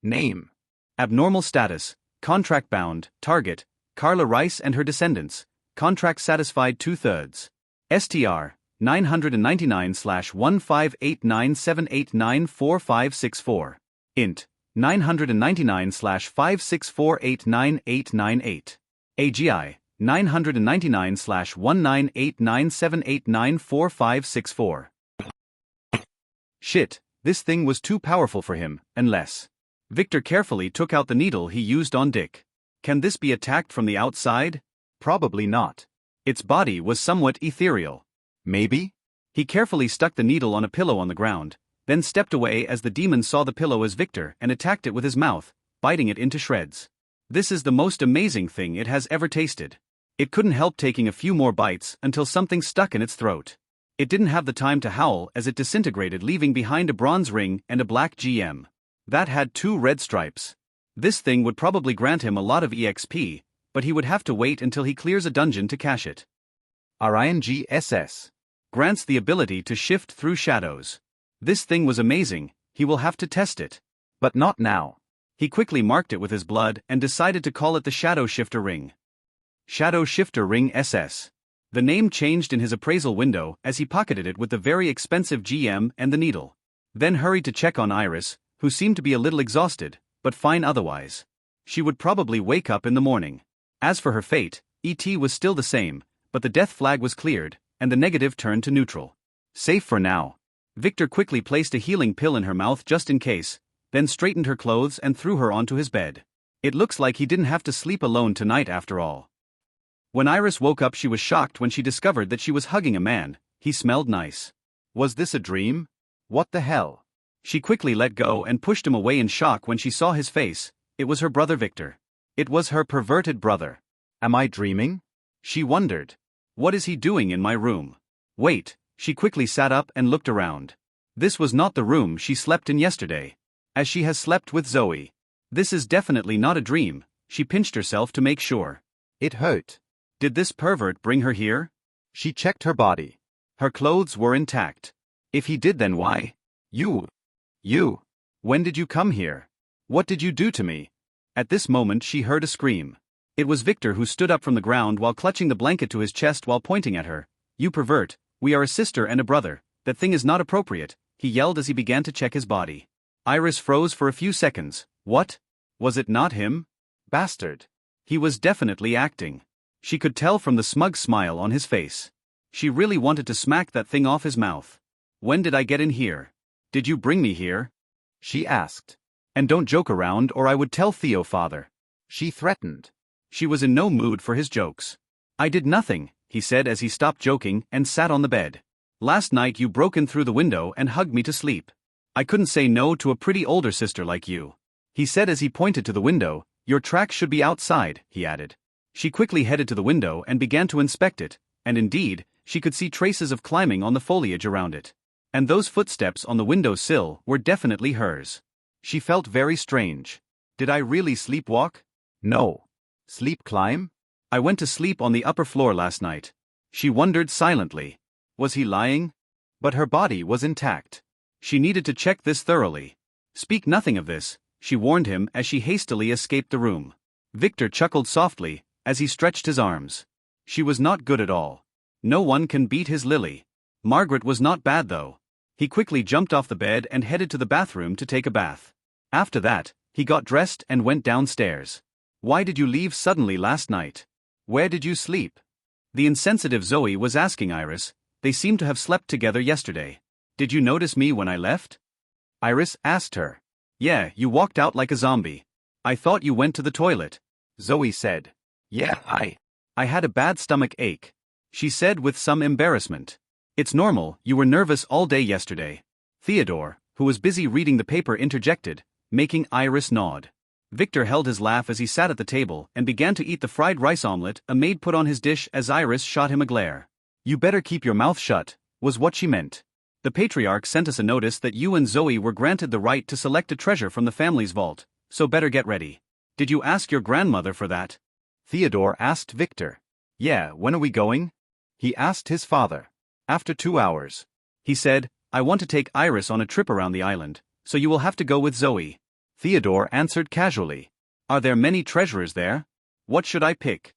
Name. Abnormal status, contract bound, target, Carla Rice and her descendants, contract satisfied 2/3. STR, 999/15897894564. Int, 999/564899898. AGI, 999/19897894564. Shit, this thing was too powerful for him, unless... Victor carefully took out the needle he used on Dick. Can this be attacked from the outside? Probably not. Its body was somewhat ethereal. Maybe? He carefully stuck the needle on a pillow on the ground, then stepped away as the demon saw the pillow as Victor and attacked it with his mouth, biting it into shreds. This is the most amazing thing it has ever tasted. It couldn't help taking a few more bites until something stuck in its throat. It didn't have the time to howl as it disintegrated, leaving behind a bronze ring and a black gem. That had 2 red stripes. This thing would probably grant him a lot of EXP, but he would have to wait until he clears a dungeon to cash it. RINGSS. Grants the ability to shift through shadows. This thing was amazing, he will have to test it. But not now. He quickly marked it with his blood and decided to call it the Shadow Shifter Ring. Shadow Shifter Ring SS. The name changed in his appraisal window as he pocketed it with the very expensive GM and the needle. Then hurried to check on Iris, who seemed to be a little exhausted, but fine otherwise. She would probably wake up in the morning. As for her fate, ET was still the same, but the death flag was cleared, and the negative turned to neutral. Safe for now. Victor quickly placed a healing pill in her mouth just in case, then straightened her clothes and threw her onto his bed. It looks like he didn't have to sleep alone tonight after all. When Iris woke up, she was shocked when she discovered that she was hugging a man. He smelled nice. Was this a dream? What the hell? She quickly let go and pushed him away in shock when she saw his face. It was her brother Victor. It was her perverted brother. Am I dreaming? She wondered. What is he doing in my room? Wait, she quickly sat up and looked around. This was not the room she slept in yesterday. As she has slept with Zoe. This is definitely not a dream, she pinched herself to make sure. It hurt. Did this pervert bring her here? She checked her body. Her clothes were intact. If he did, then why? You. When did you come here? What did you do to me? At this moment she heard a scream. It was Victor, who stood up from the ground while clutching the blanket to his chest while pointing at her. You pervert, we are a sister and a brother, that thing is not appropriate, he yelled as he began to check his body. Iris froze for a few seconds. What? Was it not him? Bastard. He was definitely acting. She could tell from the smug smile on his face. She really wanted to smack that thing off his mouth. When did I get in here? Did you bring me here? She asked. And don't joke around or I would tell Theo, father. She threatened. She was in no mood for his jokes. I did nothing, he said as he stopped joking and sat on the bed. Last night you broke in through the window and hugged me to sleep. I couldn't say no to a pretty older sister like you. He said as he pointed to the window. Your tracks should be outside, he added. She quickly headed to the window and began to inspect it, and indeed, she could see traces of climbing on the foliage around it. And those footsteps on the window sill were definitely hers. She felt very strange. Did I really sleepwalk? No. Sleep climb? I went to sleep on the upper floor last night. She wondered silently. Was he lying? But her body was intact. She needed to check this thoroughly. Speak nothing of this, she warned him as she hastily escaped the room. Victor chuckled softly as he stretched his arms. She was not good at all. No one can beat his Lily. Margaret was not bad though. He quickly jumped off the bed and headed to the bathroom to take a bath. After that, he got dressed and went downstairs. Why did you leave suddenly last night? Where did you sleep? The insensitive Zoe was asking Iris. They seemed to have slept together yesterday. Did you notice me when I left? Iris asked her. Yeah, you walked out like a zombie. I thought you went to the toilet. Zoe said. Yeah, I had a bad stomach ache. She said with some embarrassment. It's normal, you were nervous all day yesterday. Theodore, who was busy reading the paper, interjected, making Iris nod. Victor held his laugh as he sat at the table and began to eat the fried rice omelette a maid put on his dish as Iris shot him a glare. You better keep your mouth shut, was what she meant. The patriarch sent us a notice that you and Zoe were granted the right to select a treasure from the family's vault, so better get ready. Did you ask your grandmother for that? Theodore asked Victor. Yeah, when are we going? He asked his father. After 2 hours. He said, I want to take Iris on a trip around the island, so you will have to go with Zoe. Theodore answered casually. Are there many treasurers there? What should I pick?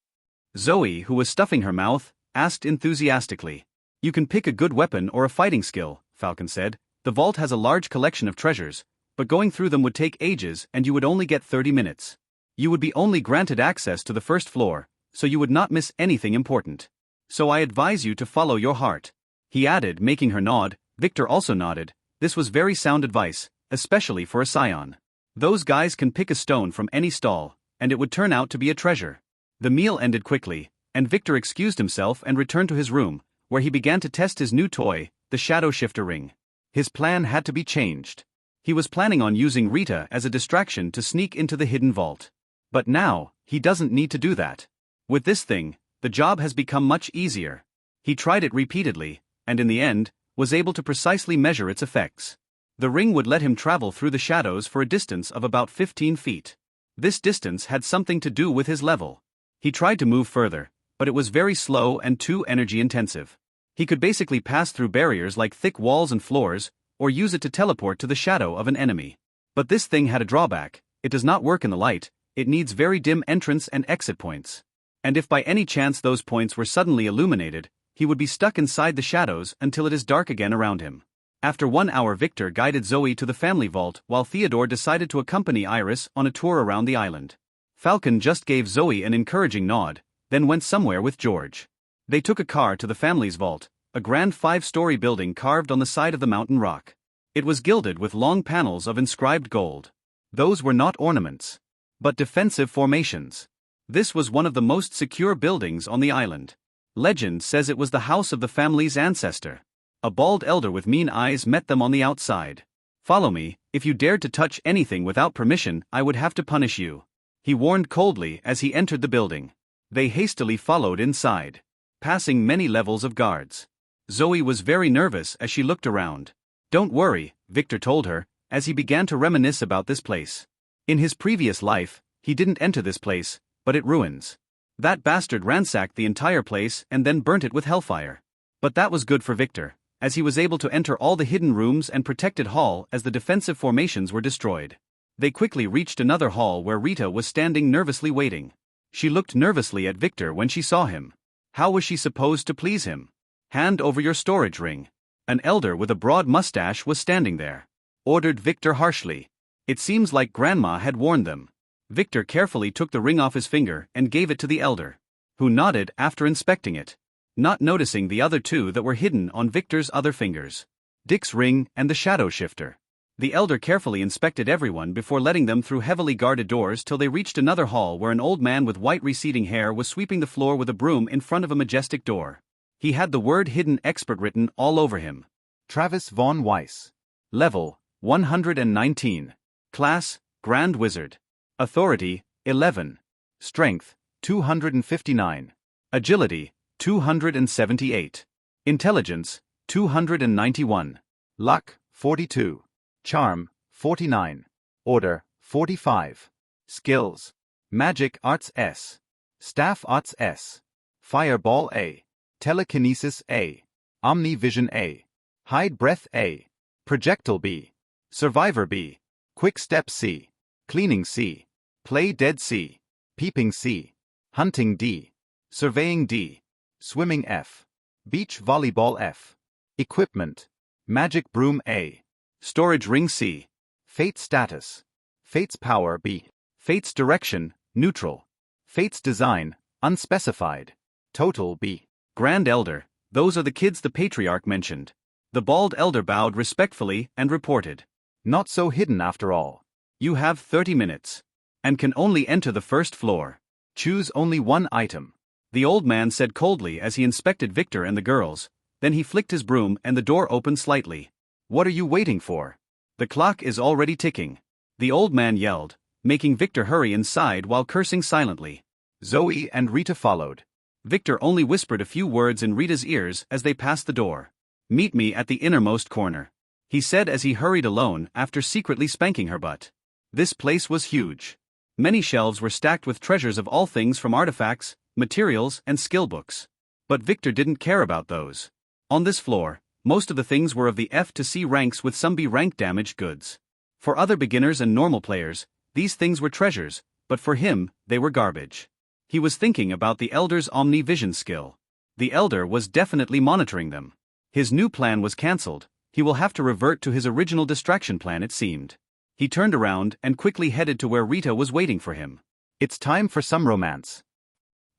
Zoe, who was stuffing her mouth, asked enthusiastically. You can pick a good weapon or a fighting skill, Falcon said. The vault has a large collection of treasures, but going through them would take ages and you would only get 30 minutes. You would be only granted access to the first floor, so you would not miss anything important. So I advise you to follow your heart. He added, making her nod. Victor also nodded. This was very sound advice, especially for a scion. Those guys can pick a stone from any stall, and it would turn out to be a treasure. The meal ended quickly, and Victor excused himself and returned to his room, where he began to test his new toy, the shadow shifter ring. His plan had to be changed. He was planning on using Rita as a distraction to sneak into the hidden vault. But now, he doesn't need to do that. With this thing, the job has become much easier. He tried it repeatedly, and in the end, was able to precisely measure its effects. The ring would let him travel through the shadows for a distance of about 15 feet. This distance had something to do with his level. He tried to move further, but it was very slow and too energy-intensive. He could basically pass through barriers like thick walls and floors, or use it to teleport to the shadow of an enemy. But this thing had a drawback. It does not work in the light, it needs very dim entrance and exit points. And if by any chance those points were suddenly illuminated, he would be stuck inside the shadows until it is dark again around him. After 1 hour, Victor guided Zoe to the family vault while Theodore decided to accompany Iris on a tour around the island. Falcon just gave Zoe an encouraging nod, then went somewhere with George. They took a car to the family's vault, a grand 5-story building carved on the side of the mountain rock. It was gilded with long panels of inscribed gold. Those were not ornaments, but defensive formations. This was one of the most secure buildings on the island. Legend says it was the house of the family's ancestor. A bald elder with mean eyes met them on the outside. Follow me, if you dared to touch anything without permission, I would have to punish you. He warned coldly as he entered the building. They hastily followed inside, passing many levels of guards. Zoe was very nervous as she looked around. Don't worry, Victor told her, as he began to reminisce about this place. In his previous life, he didn't enter this place, but it ruins. That bastard ransacked the entire place and then burnt it with hellfire. But that was good for Victor, as he was able to enter all the hidden rooms and protected hall as the defensive formations were destroyed. They quickly reached another hall where Rita was standing nervously waiting. She looked nervously at Victor when she saw him. How was she supposed to please him? Hand over your storage ring. An elder with a broad mustache was standing there. Ordered Victor harshly. It seems like Grandma had warned them. Victor carefully took the ring off his finger and gave it to the elder, who nodded after inspecting it, not noticing the other two that were hidden on Victor's other fingers. Dick's ring and the shadow shifter. The elder carefully inspected everyone before letting them through heavily guarded doors till they reached another hall where an old man with white receding hair was sweeping the floor with a broom in front of a majestic door. He had the word Hidden Expert written all over him. Travis Von Weiss. Level, 119. Class, Grand Wizard. Authority, 11. Strength, 259. Agility, 278. Intelligence, 291. Luck, 42. Charm, 49. Order, 45. Skills. Magic Arts S. Staff Arts S. Fireball A. Telekinesis A. Omnivision A. Hide Breath A. Projectile B. Survivor B. Quick Step C. Cleaning C. Play Dead C. Peeping C. Hunting D. Surveying D. Swimming F. Beach Volleyball F. Equipment. Magic Broom A. Storage Ring C. Fate Status. Fate's Power B. Fate's Direction, Neutral. Fate's Design, Unspecified. Total B. Grand Elder, those are the kids the patriarch mentioned. The bald elder bowed respectfully and reported. Not so hidden after all. You have 30 minutes. And can only enter the first floor. Choose only one item. The old man said coldly as he inspected Victor and the girls, then he flicked his broom and the door opened slightly. What are you waiting for? The clock is already ticking. The old man yelled, making Victor hurry inside while cursing silently. Zoe and Rita followed. Victor only whispered a few words in Rita's ears as they passed the door. Meet me at the innermost corner, he said as he hurried alone after secretly spanking her butt. This place was huge. Many shelves were stacked with treasures of all things from artifacts, materials, and skill books. But Victor didn't care about those. On this floor, most of the things were of the F to C ranks with some B rank damaged goods. For other beginners and normal players, these things were treasures, but for him, they were garbage. He was thinking about the Elder's Omnivision skill. The Elder was definitely monitoring them. His new plan was cancelled. He will have to revert to his original distraction plan, it seemed. He turned around and quickly headed to where Rita was waiting for him. It's time for some romance.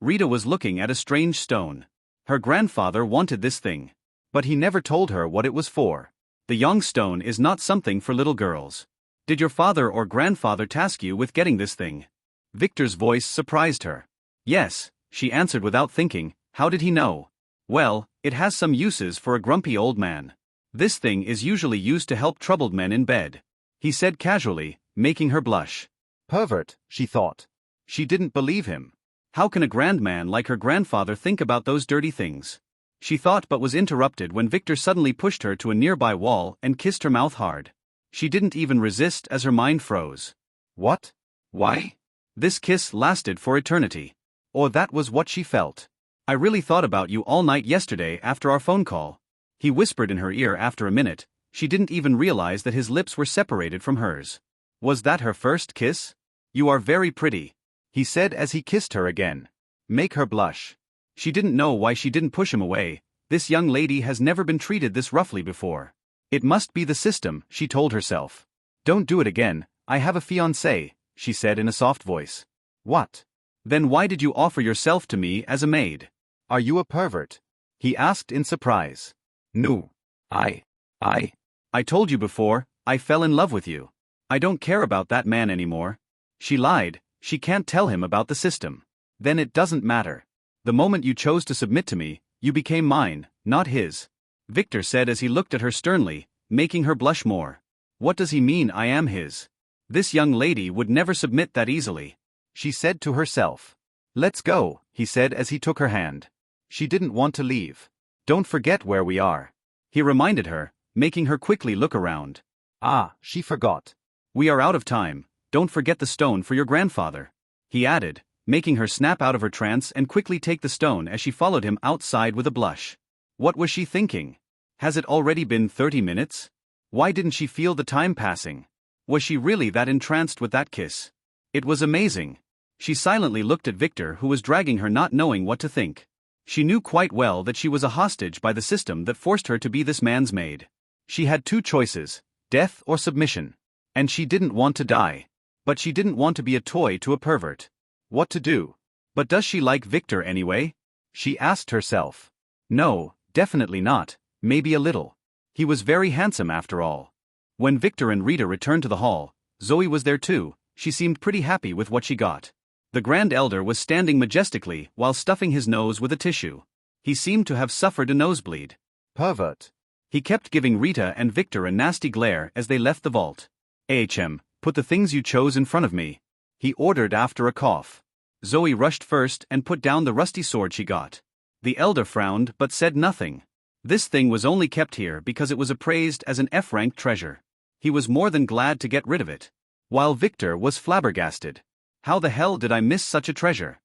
Rita was looking at a strange stone. Her grandfather wanted this thing, but he never told her what it was for. The young stone is not something for little girls. Did your father or grandfather task you with getting this thing? Victor's voice surprised her. Yes, she answered without thinking. How did he know? Well, it has some uses for a grumpy old man. This thing is usually used to help troubled men in bed, he said casually, making her blush. Pervert, she thought. She didn't believe him. How can a grand man like her grandfather think about those dirty things? She thought but was interrupted when Victor suddenly pushed her to a nearby wall and kissed her mouth hard. She didn't even resist as her mind froze. What? Why? This kiss lasted for eternity. Or that was what she felt. I really thought about you all night yesterday after our phone call, he whispered in her ear after a minute. She didn't even realize that his lips were separated from hers. Was that her first kiss? You are very pretty, he said as he kissed her again. Make her blush. She didn't know why she didn't push him away. This young lady has never been treated this roughly before. It must be the system, she told herself. Don't do it again, I have a fiancé, she said in a soft voice. What? Then why did you offer yourself to me as a maid? Are you a pervert? He asked in surprise. No. I told you before, I fell in love with you. I don't care about that man anymore. She lied, she can't tell him about the system. Then it doesn't matter. The moment you chose to submit to me, you became mine, not his. Victor said as he looked at her sternly, making her blush more. What does he mean I am his? This young lady would never submit that easily, she said to herself. Let's go, he said as he took her hand. She didn't want to leave. Don't forget where we are, he reminded her, making her quickly look around. Ah, she forgot. We are out of time, don't forget the stone for your grandfather, he added, making her snap out of her trance and quickly take the stone as she followed him outside with a blush. What was she thinking? Has it already been 30 minutes? Why didn't she feel the time passing? Was she really that entranced with that kiss? It was amazing. She silently looked at Victor, who was dragging her, not knowing what to think. She knew quite well that she was a hostage by the system that forced her to be this man's maid. She had two choices, death or submission. And she didn't want to die. But she didn't want to be a toy to a pervert. What to do? But does she like Victor anyway? She asked herself. No, definitely not, maybe a little. He was very handsome after all. When Victor and Rita returned to the hall, Zoe was there too. She seemed pretty happy with what she got. The Grand Elder was standing majestically while stuffing his nose with a tissue. He seemed to have suffered a nosebleed. Pervert. He kept giving Rita and Victor a nasty glare as they left the vault. "Ahm, put the things you chose in front of me," he ordered after a cough. Zoe rushed first and put down the rusty sword she got. The elder frowned but said nothing. This thing was only kept here because it was appraised as an F-rank treasure. He was more than glad to get rid of it. While Victor was flabbergasted. How the hell did I miss such a treasure?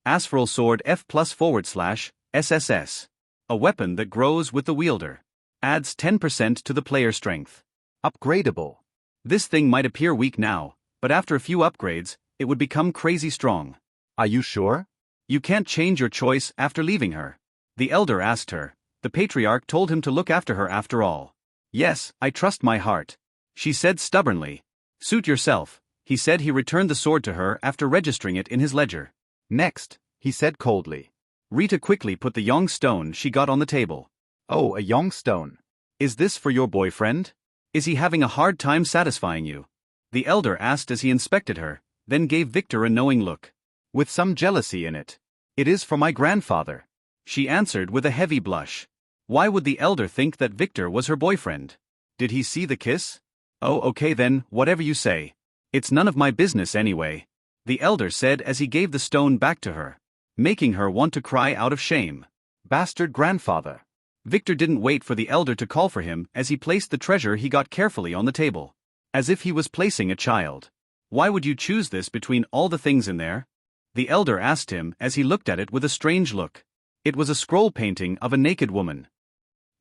Aspharal Sword F+/SSS. A weapon that grows with the wielder. Adds 10% to the player strength. Upgradable. This thing might appear weak now, but after a few upgrades, it would become crazy strong. Are you sure? You can't change your choice after leaving her. The elder asked her. The patriarch told him to look after her after all. Yes, I trust my heart. She said stubbornly. Suit yourself. He said he returned the sword to her after registering it in his ledger. Next, he said coldly. Rita quickly put the Yong stone she got on the table. Oh, a Yong stone. Is this for your boyfriend? Is he having a hard time satisfying you? The elder asked as he inspected her, then gave Victor a knowing look. With some jealousy in it. It is for my grandfather. She answered with a heavy blush. Why would the elder think that Victor was her boyfriend? Did he see the kiss? Oh, okay then, whatever you say. It's none of my business anyway, the elder said as he gave the stone back to her, making her want to cry out of shame. Bastard grandfather. Victor didn't wait for the elder to call for him as he placed the treasure he got carefully on the table. As if he was placing a child. Why would you choose this between all the things in there? The elder asked him as he looked at it with a strange look. It was a scroll painting of a naked woman.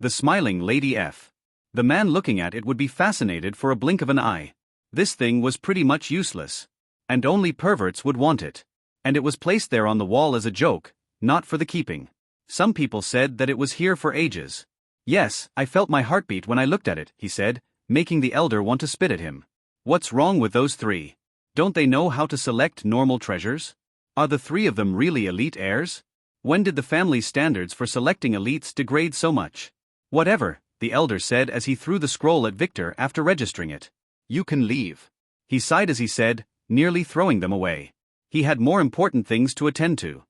The smiling Lady F. The man looking at it would be fascinated for a blink of an eye. This thing was pretty much useless. And only perverts would want it. And it was placed there on the wall as a joke, not for the keeping. Some people said that it was here for ages. Yes, I felt my heartbeat when I looked at it, he said, making the elder want to spit at him. What's wrong with those three? Don't they know how to select normal treasures? Are the three of them really elite heirs? When did the family's standards for selecting elites degrade so much? Whatever, the elder said as he threw the scroll at Victor after registering it. You can leave. He sighed as he said, nearly throwing them away. He had more important things to attend to.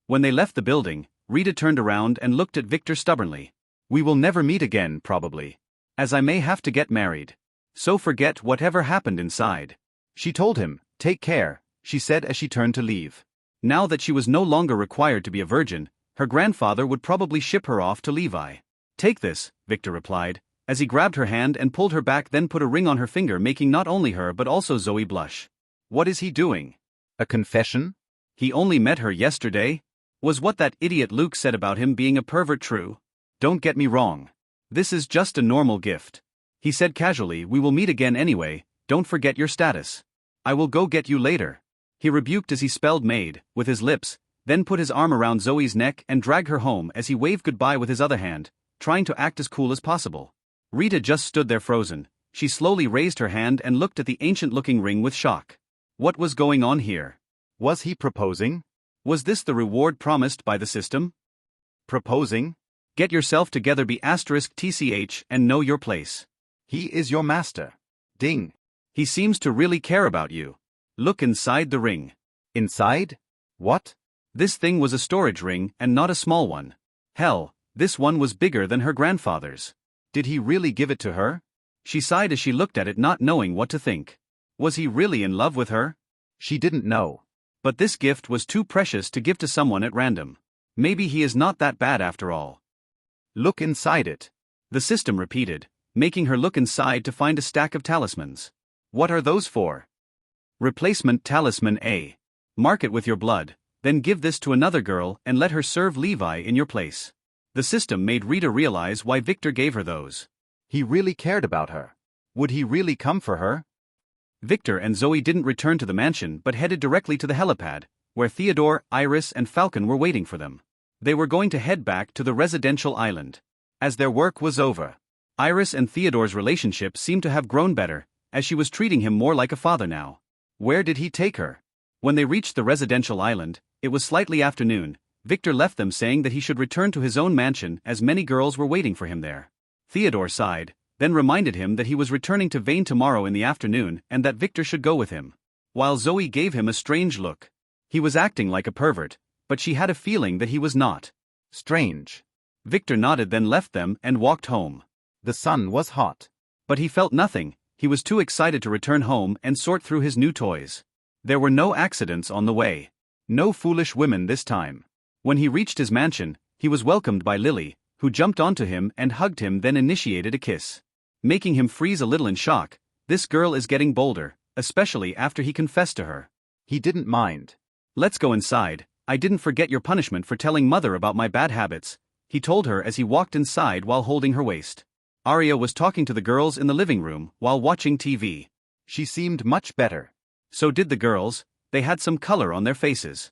When they left the building, Rita turned around and looked at Victor stubbornly. We will never meet again, probably. As I may have to get married. So forget whatever happened inside. She told him, take care, she said as she turned to leave. Now that she was no longer required to be a virgin, her grandfather would probably ship her off to Levi. Take this, Victor replied, as he grabbed her hand and pulled her back, then put a ring on her finger, making not only her but also Zoe blush. What is he doing? A confession? He only met her yesterday? Was what that idiot Luke said about him being a pervert true? Don't get me wrong. This is just a normal gift. He said casually, we will meet again anyway, don't forget your status. I will go get you later. He rebuked as he spelled maid, with his lips, then put his arm around Zoe's neck and dragged her home as he waved goodbye with his other hand, trying to act as cool as possible. Rita just stood there frozen. She slowly raised her hand and looked at the ancient-looking ring with shock. What was going on here? Was he proposing? Was this the reward promised by the system? Proposing? Get yourself together, *TCH, and know your place. He is your master. Ding. He seems to really care about you. Look inside the ring. Inside? What? This thing was a storage ring and not a small one. Hell, this one was bigger than her grandfather's. Did he really give it to her? She sighed as she looked at it, not knowing what to think. Was he really in love with her? She didn't know. But this gift was too precious to give to someone at random. Maybe he is not that bad after all. Look inside it. The system repeated, making her look inside to find a stack of talismans. What are those for? Replacement talisman A. Mark it with your blood, then give this to another girl and let her serve Levi in your place. The system made Rita realize why Victor gave her those. He really cared about her. Would he really come for her? Victor and Zoe didn't return to the mansion but headed directly to the helipad, where Theodore, Iris and Falcon were waiting for them. They were going to head back to the residential island. As their work was over, Iris and Theodore's relationship seemed to have grown better, as she was treating him more like a father now. Where did he take her? When they reached the residential island, it was slightly afternoon. Victor left them saying that he should return to his own mansion as many girls were waiting for him there. Theodore sighed, then reminded him that he was returning to Vane tomorrow in the afternoon and that Victor should go with him. While Zoe gave him a strange look. He was acting like a pervert, but she had a feeling that he was not. Strange. Victor nodded, then left them and walked home. The sun was hot. But he felt nothing. He was too excited to return home and sort through his new toys. There were no accidents on the way. No foolish women this time. When he reached his mansion, he was welcomed by Lily, who jumped onto him and hugged him, then initiated a kiss. Making him freeze a little in shock. This girl is getting bolder, especially after he confessed to her. He didn't mind. Let's go inside. I didn't forget your punishment for telling Mother about my bad habits, he told her as he walked inside while holding her waist. Arya was talking to the girls in the living room while watching TV. She seemed much better. So did the girls. They had some color on their faces.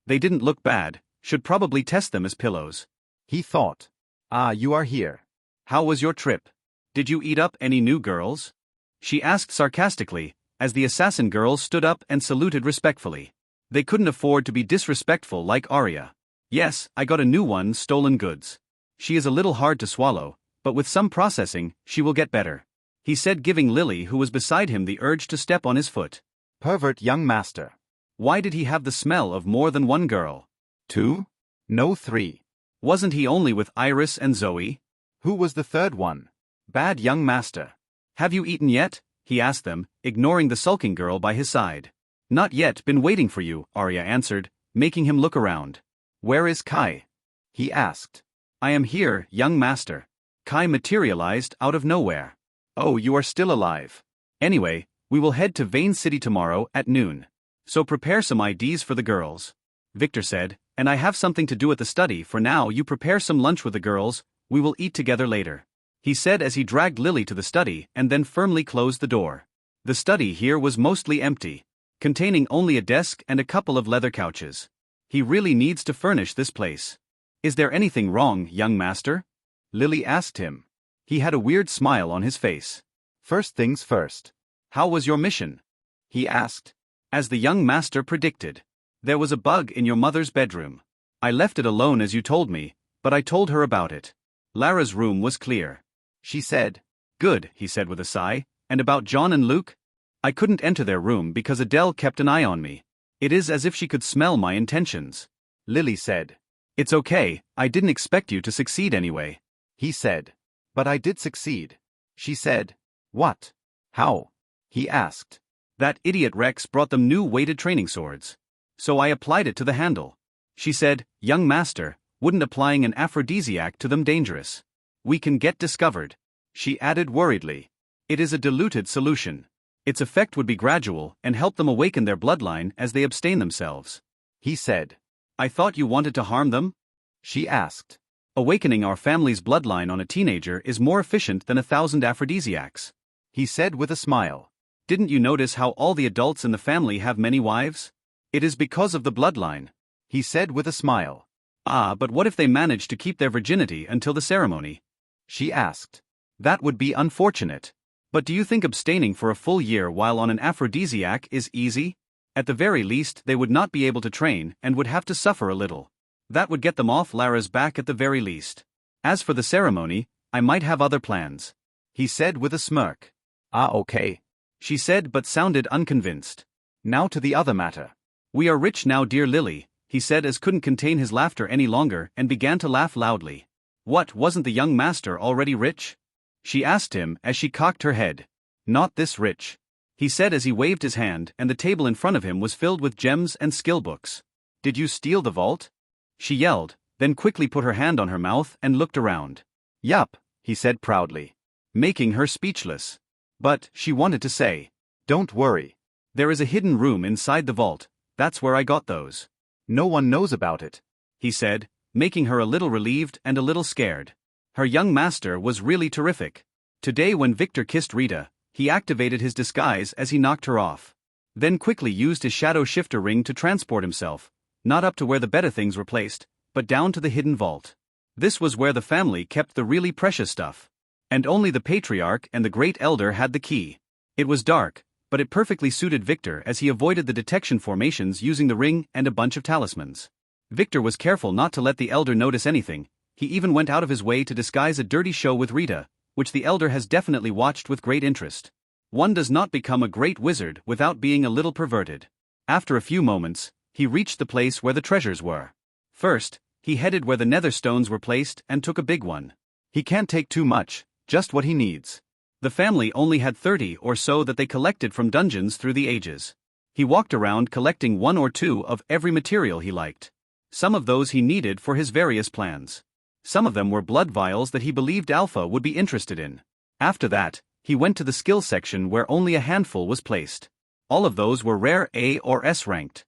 They didn't look bad. Should probably test them as pillows. He thought. Ah, you are here. How was your trip? Did you eat up any new girls? She asked sarcastically, as the assassin girls stood up and saluted respectfully. They couldn't afford to be disrespectful like Arya. Yes, I got a new one, stolen goods. She is a little hard to swallow, but with some processing, she will get better, he said, giving Lily, who was beside him, the urge to step on his foot. Pervert young master. Why did he have the smell of more than one girl? 2? No, 3. Wasn't he only with Iris and Zoe? Who was the third one? Bad young master. Have you eaten yet? He asked them, ignoring the sulking girl by his side. Not yet, been waiting for you, Arya answered, making him look around. Where is Kai? He asked. I am here, young master. Kai materialized out of nowhere. Oh, you are still alive. Anyway, we will head to Vane City tomorrow at noon. So prepare some IDs for the girls. Victor said, and I have something to do at the study. For now you prepare some lunch with the girls, we will eat together later, he said as he dragged Lily to the study and then firmly closed the door. The study here was mostly empty, containing only a desk and a couple of leather couches. He really needs to furnish this place. Is there anything wrong, young master? Lily asked him. He had a weird smile on his face. First things first. How was your mission? He asked. As the young master predicted. There was a bug in your mother's bedroom. I left it alone as you told me, but I told her about it. Lara's room was clear. She said. Good, he said with a sigh. And about John and Luke? I couldn't enter their room because Adele kept an eye on me. It is as if she could smell my intentions. Lily said. It's okay, I didn't expect you to succeed anyway. He said. But I did succeed. She said. What? How? He asked. That idiot Rex brought them new weighted training swords. So I applied it to the handle. She said, young master, wouldn't applying an aphrodisiac to them dangerous? We can get discovered. She added worriedly. It is a diluted solution. Its effect would be gradual and help them awaken their bloodline as they abstain themselves. He said. I thought you wanted to harm them? She asked. Awakening our family's bloodline on a teenager is more efficient than 1,000 aphrodisiacs. He said with a smile. Didn't you notice how all the adults in the family have many wives? It is because of the bloodline. He said with a smile. Ah, but what if they manage to keep their virginity until the ceremony? She asked. That would be unfortunate. But do you think abstaining for a full year while on an aphrodisiac is easy? At the very least, they would not be able to train and would have to suffer a little. That would get them off Lara's back at the very least. As for the ceremony, I might have other plans. He said with a smirk. Ah, okay. She said but sounded unconvinced. Now to the other matter. We are rich now, dear Lily, he said as couldn't contain his laughter any longer and began to laugh loudly. What, wasn't the young master already rich? She asked him as she cocked her head. Not this rich, he said as he waved his hand and the table in front of him was filled with gems and skill books. Did you steal the vault? She yelled, then quickly put her hand on her mouth and looked around. Yup, he said proudly, making her speechless. But, she wanted to say, don't worry. There is a hidden room inside the vault, that's where I got those. No one knows about it, he said, making her a little relieved and a little scared. Her young master was really terrific. Today when Victor kissed Rita, he activated his disguise as he knocked her off. Then quickly used his shadow shifter ring to transport himself, not up to where the better things were placed, but down to the hidden vault. This was where the family kept the really precious stuff. And only the patriarch and the great elder had the key. It was dark, but it perfectly suited Victor as he avoided the detection formations using the ring and a bunch of talismans. Victor was careful not to let the elder notice anything. He even went out of his way to disguise a dirty show with Rita, which the elder has definitely watched with great interest. One does not become a great wizard without being a little perverted. After a few moments, he reached the place where the treasures were. First, he headed where the nether stones were placed and took a big one. He can't take too much, just what he needs. The family only had 30 or so that they collected from dungeons through the ages. He walked around collecting 1 or 2 of every material he liked. Some of those he needed for his various plans. Some of them were blood vials that he believed Alpha would be interested in. After that, he went to the skill section where only a handful was placed. All of those were rare A or S ranked.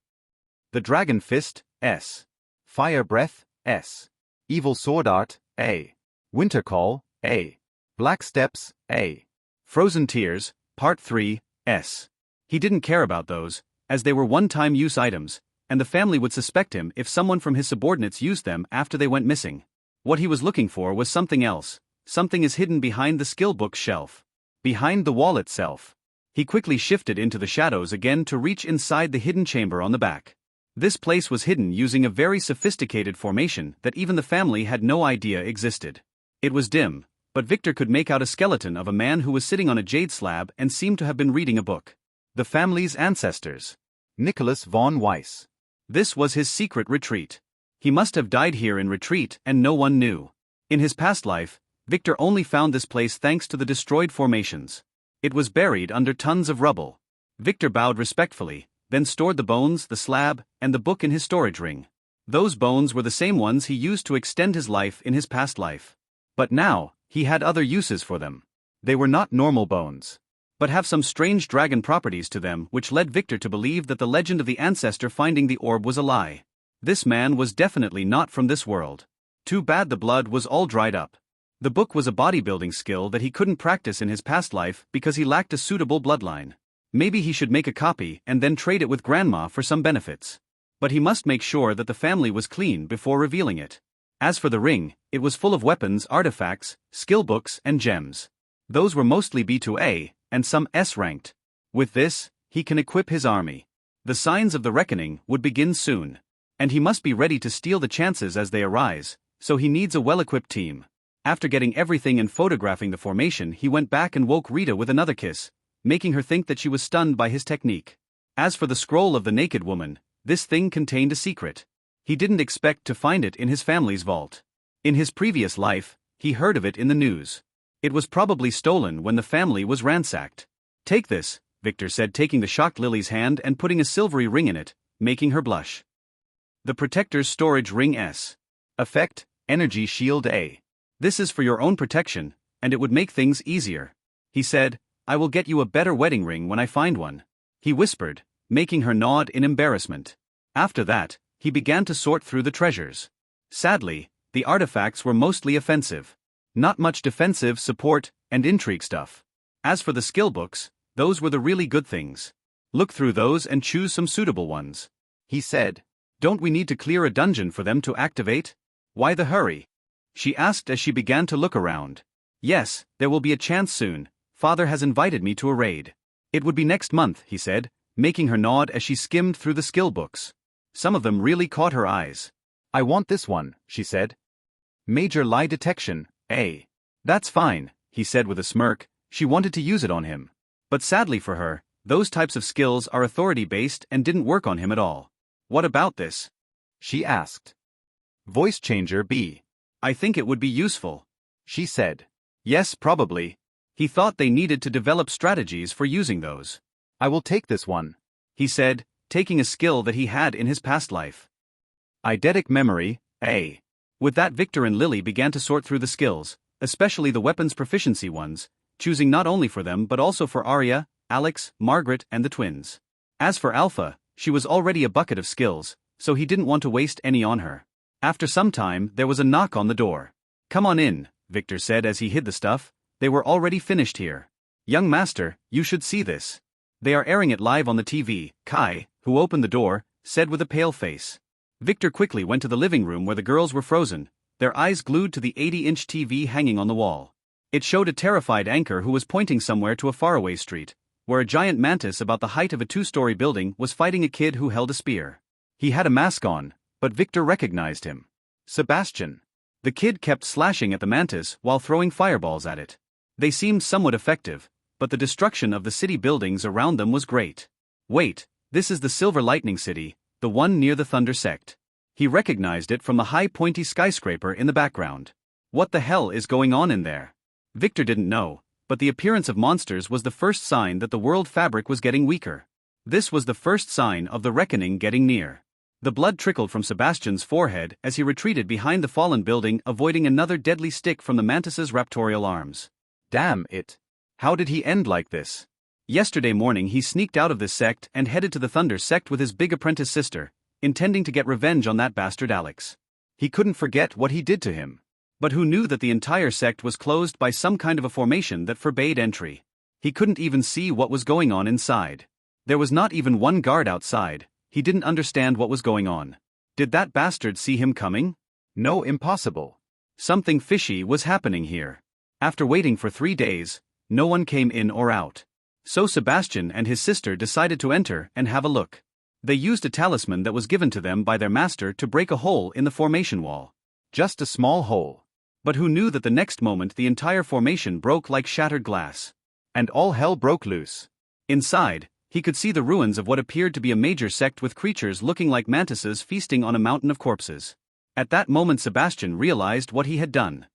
The Dragon Fist, S. Fire Breath, S. Evil Sword Art, A. Winter Call, A. Black Steps, A. Frozen Tears, Part 3, S. He didn't care about those, as they were one-time use items, and the family would suspect him if someone from his subordinates used them after they went missing. What he was looking for was something else. Something is hidden behind the skill book shelf. Behind the wall itself. He quickly shifted into the shadows again to reach inside the hidden chamber on the back. This place was hidden using a very sophisticated formation that even the family had no idea existed. It was dim, but Victor could make out a skeleton of a man who was sitting on a jade slab and seemed to have been reading a book. The family's ancestors. Nicholas von Weiss. This was his secret retreat. He must have died here in retreat and no one knew. In his past life, Victor only found this place thanks to the destroyed formations. It was buried under tons of rubble. Victor bowed respectfully, then stored the bones, the slab, and the book in his storage ring. Those bones were the same ones he used to extend his life in his past life. But now, he had other uses for them. They were not normal bones, but have some strange dragon properties to them which led Victor to believe that the legend of the ancestor finding the orb was a lie. This man was definitely not from this world. Too bad the blood was all dried up. The book was a bodybuilding skill that he couldn't practice in his past life because he lacked a suitable bloodline. Maybe he should make a copy and then trade it with Grandma for some benefits. But he must make sure that the family was clean before revealing it. As for the ring, it was full of weapons, artifacts, skill books, and gems. Those were mostly B2A, and some S-ranked. With this, he can equip his army. The signs of the reckoning would begin soon. And he must be ready to steal the chances as they arise, so he needs a well-equipped team. After getting everything and photographing the formation, he went back and woke Rita with another kiss, making her think that she was stunned by his technique. As for the scroll of the naked woman, this thing contained a secret. He didn't expect to find it in his family's vault. In his previous life, he heard of it in the news. It was probably stolen when the family was ransacked. Take this, Victor said, taking the shocked Lily's hand and putting a silvery ring in it, making her blush. The Protector's Storage Ring S. Effect, Energy Shield A. This is for your own protection, and it would make things easier. He said, I will get you a better wedding ring when I find one. He whispered, making her nod in embarrassment. After that, he began to sort through the treasures. Sadly, the artifacts were mostly offensive. Not much defensive, support, and intrigue stuff. As for the skill books, those were the really good things. Look through those and choose some suitable ones. He said, Don't we need to clear a dungeon for them to activate? Why the hurry? She asked as she began to look around. Yes, there will be a chance soon. Father has invited me to a raid. It would be next month, he said, making her nod as she skimmed through the skill books. Some of them really caught her eyes. I want this one, she said. Major Lie Detection, A. That's fine, he said with a smirk. She wanted to use it on him. But sadly for her, those types of skills are authority-based and didn't work on him at all. What about this? She asked. Voice Changer B. I think it would be useful, she said. Yes, probably. He thought they needed to develop strategies for using those. I will take this one, he said, taking a skill that he had in his past life. Eidetic Memory, A. With that, Victor and Lily began to sort through the skills, especially the weapons proficiency ones, choosing not only for them but also for Arya, Alex, Margaret, and the twins. As for Alpha, she was already a bucket of skills, so he didn't want to waste any on her. After some time, there was a knock on the door. Come on in, Victor said as he hid the stuff. They were already finished here. Young master, you should see this. They are airing it live on the TV, Kai, who opened the door, said with a pale face. Victor quickly went to the living room where the girls were frozen, their eyes glued to the 80-inch TV hanging on the wall. It showed a terrified Anchor who was pointing somewhere to a faraway street, where a giant mantis about the height of a two-story building was fighting a kid who held a spear. He had a mask on, but Victor recognized him. Sebastian. The kid kept slashing at the mantis while throwing fireballs at it. They seemed somewhat effective, but the destruction of the city buildings around them was great. Wait, this is the Silver Lightning City, the one near the Thunder Sect. He recognized it from the high pointy skyscraper in the background. What the hell is going on in there? Victor didn't know, but the appearance of monsters was the first sign that the world fabric was getting weaker. This was the first sign of the reckoning getting near. The blood trickled from Sebastian's forehead as he retreated behind the fallen building, avoiding another deadly stick from the mantis's raptorial arms. Damn it. How did he end like this? Yesterday morning he sneaked out of this sect and headed to the Thunder Sect with his big apprentice sister, intending to get revenge on that bastard Alex. He couldn't forget what he did to him. But who knew that the entire sect was closed by some kind of a formation that forbade entry? He couldn't even see what was going on inside. There was not even one guard outside. He didn't understand what was going on. Did that bastard see him coming? No, impossible. Something fishy was happening here. After waiting for 3 days, no one came in or out. So Sebastian and his sister decided to enter and have a look. They used a talisman that was given to them by their master to break a hole in the formation wall. Just a small hole. But who knew that the next moment the entire formation broke like shattered glass. And all hell broke loose. Inside, he could see the ruins of what appeared to be a major sect with creatures looking like mantises feasting on a mountain of corpses. At that moment Sebastian realized what he had done.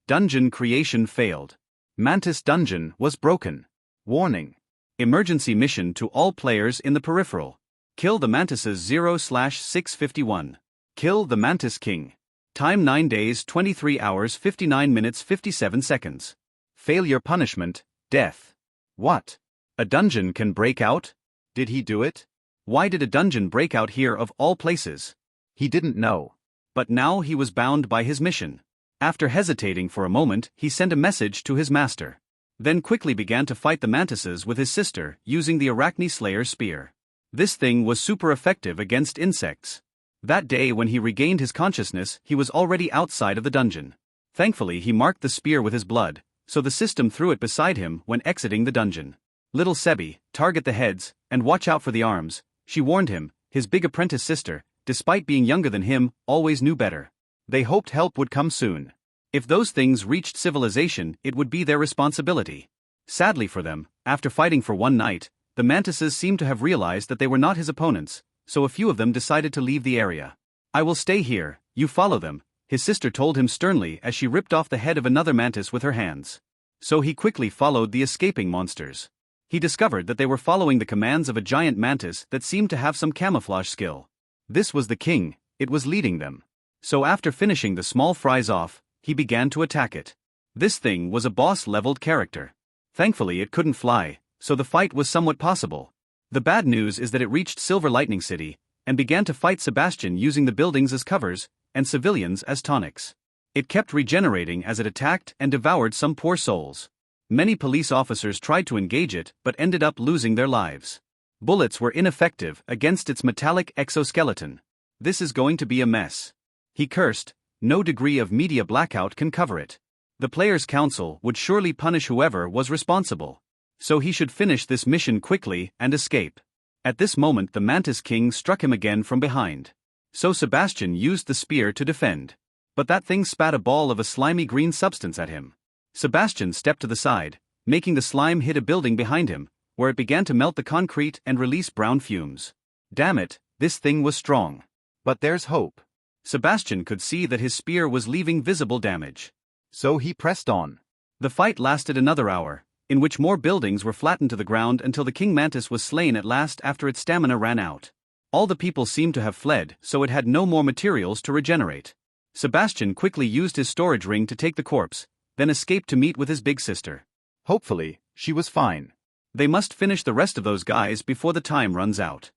Dungeon creation failed. Mantis dungeon was broken. Warning. Emergency mission to all players in the peripheral. Kill the mantises 0/651. Kill the Mantis King. Time 9 days 23 hours 59 minutes 57 seconds. Failure punishment, death. What? A dungeon can break out? Did he do it? Why did a dungeon break out here of all places? He didn't know. But now he was bound by his mission. After hesitating for a moment, he sent a message to his master. Then quickly began to fight the mantises with his sister, using the Arachne Slayer's spear. This thing was super effective against insects. That day when he regained his consciousness, he was already outside of the dungeon. Thankfully he marked the spear with his blood, so the system threw it beside him when exiting the dungeon. Little Sebi, target the heads, and watch out for the arms, she warned him. His big apprentice sister, despite being younger than him, always knew better. They hoped help would come soon. If those things reached civilization, it would be their responsibility. Sadly for them, after fighting for one night, the mantises seemed to have realized that they were not his opponents, so a few of them decided to leave the area. I will stay here, you follow them, his sister told him sternly as she ripped off the head of another mantis with her hands. So he quickly followed the escaping monsters. He discovered that they were following the commands of a giant mantis that seemed to have some camouflage skill. This was the king, it was leading them. So after finishing the small fries off, he began to attack it. This thing was a boss-leveled character. Thankfully it couldn't fly, so the fight was somewhat possible. The bad news is that it reached Silver Lightning City, and began to fight Sebastian using the buildings as covers, and civilians as tonics. It kept regenerating as it attacked and devoured some poor souls. Many police officers tried to engage it but ended up losing their lives. Bullets were ineffective against its metallic exoskeleton. This is going to be a mess. He cursed, no degree of media blackout can cover it. The Players' Council would surely punish whoever was responsible. So he should finish this mission quickly and escape. At this moment the Mantis King struck him again from behind. So Sebastian used the spear to defend. But that thing spat a ball of a slimy green substance at him. Sebastian stepped to the side, making the slime hit a building behind him, where it began to melt the concrete and release brown fumes. Damn it, this thing was strong. But there's hope. Sebastian could see that his spear was leaving visible damage. So he pressed on. The fight lasted another hour, in which more buildings were flattened to the ground until the King Mantis was slain at last after its stamina ran out. All the people seemed to have fled, so it had no more materials to regenerate. Sebastian quickly used his storage ring to take the corpse, then escaped to meet with his big sister. Hopefully, she was fine. They must finish the rest of those guys before the time runs out.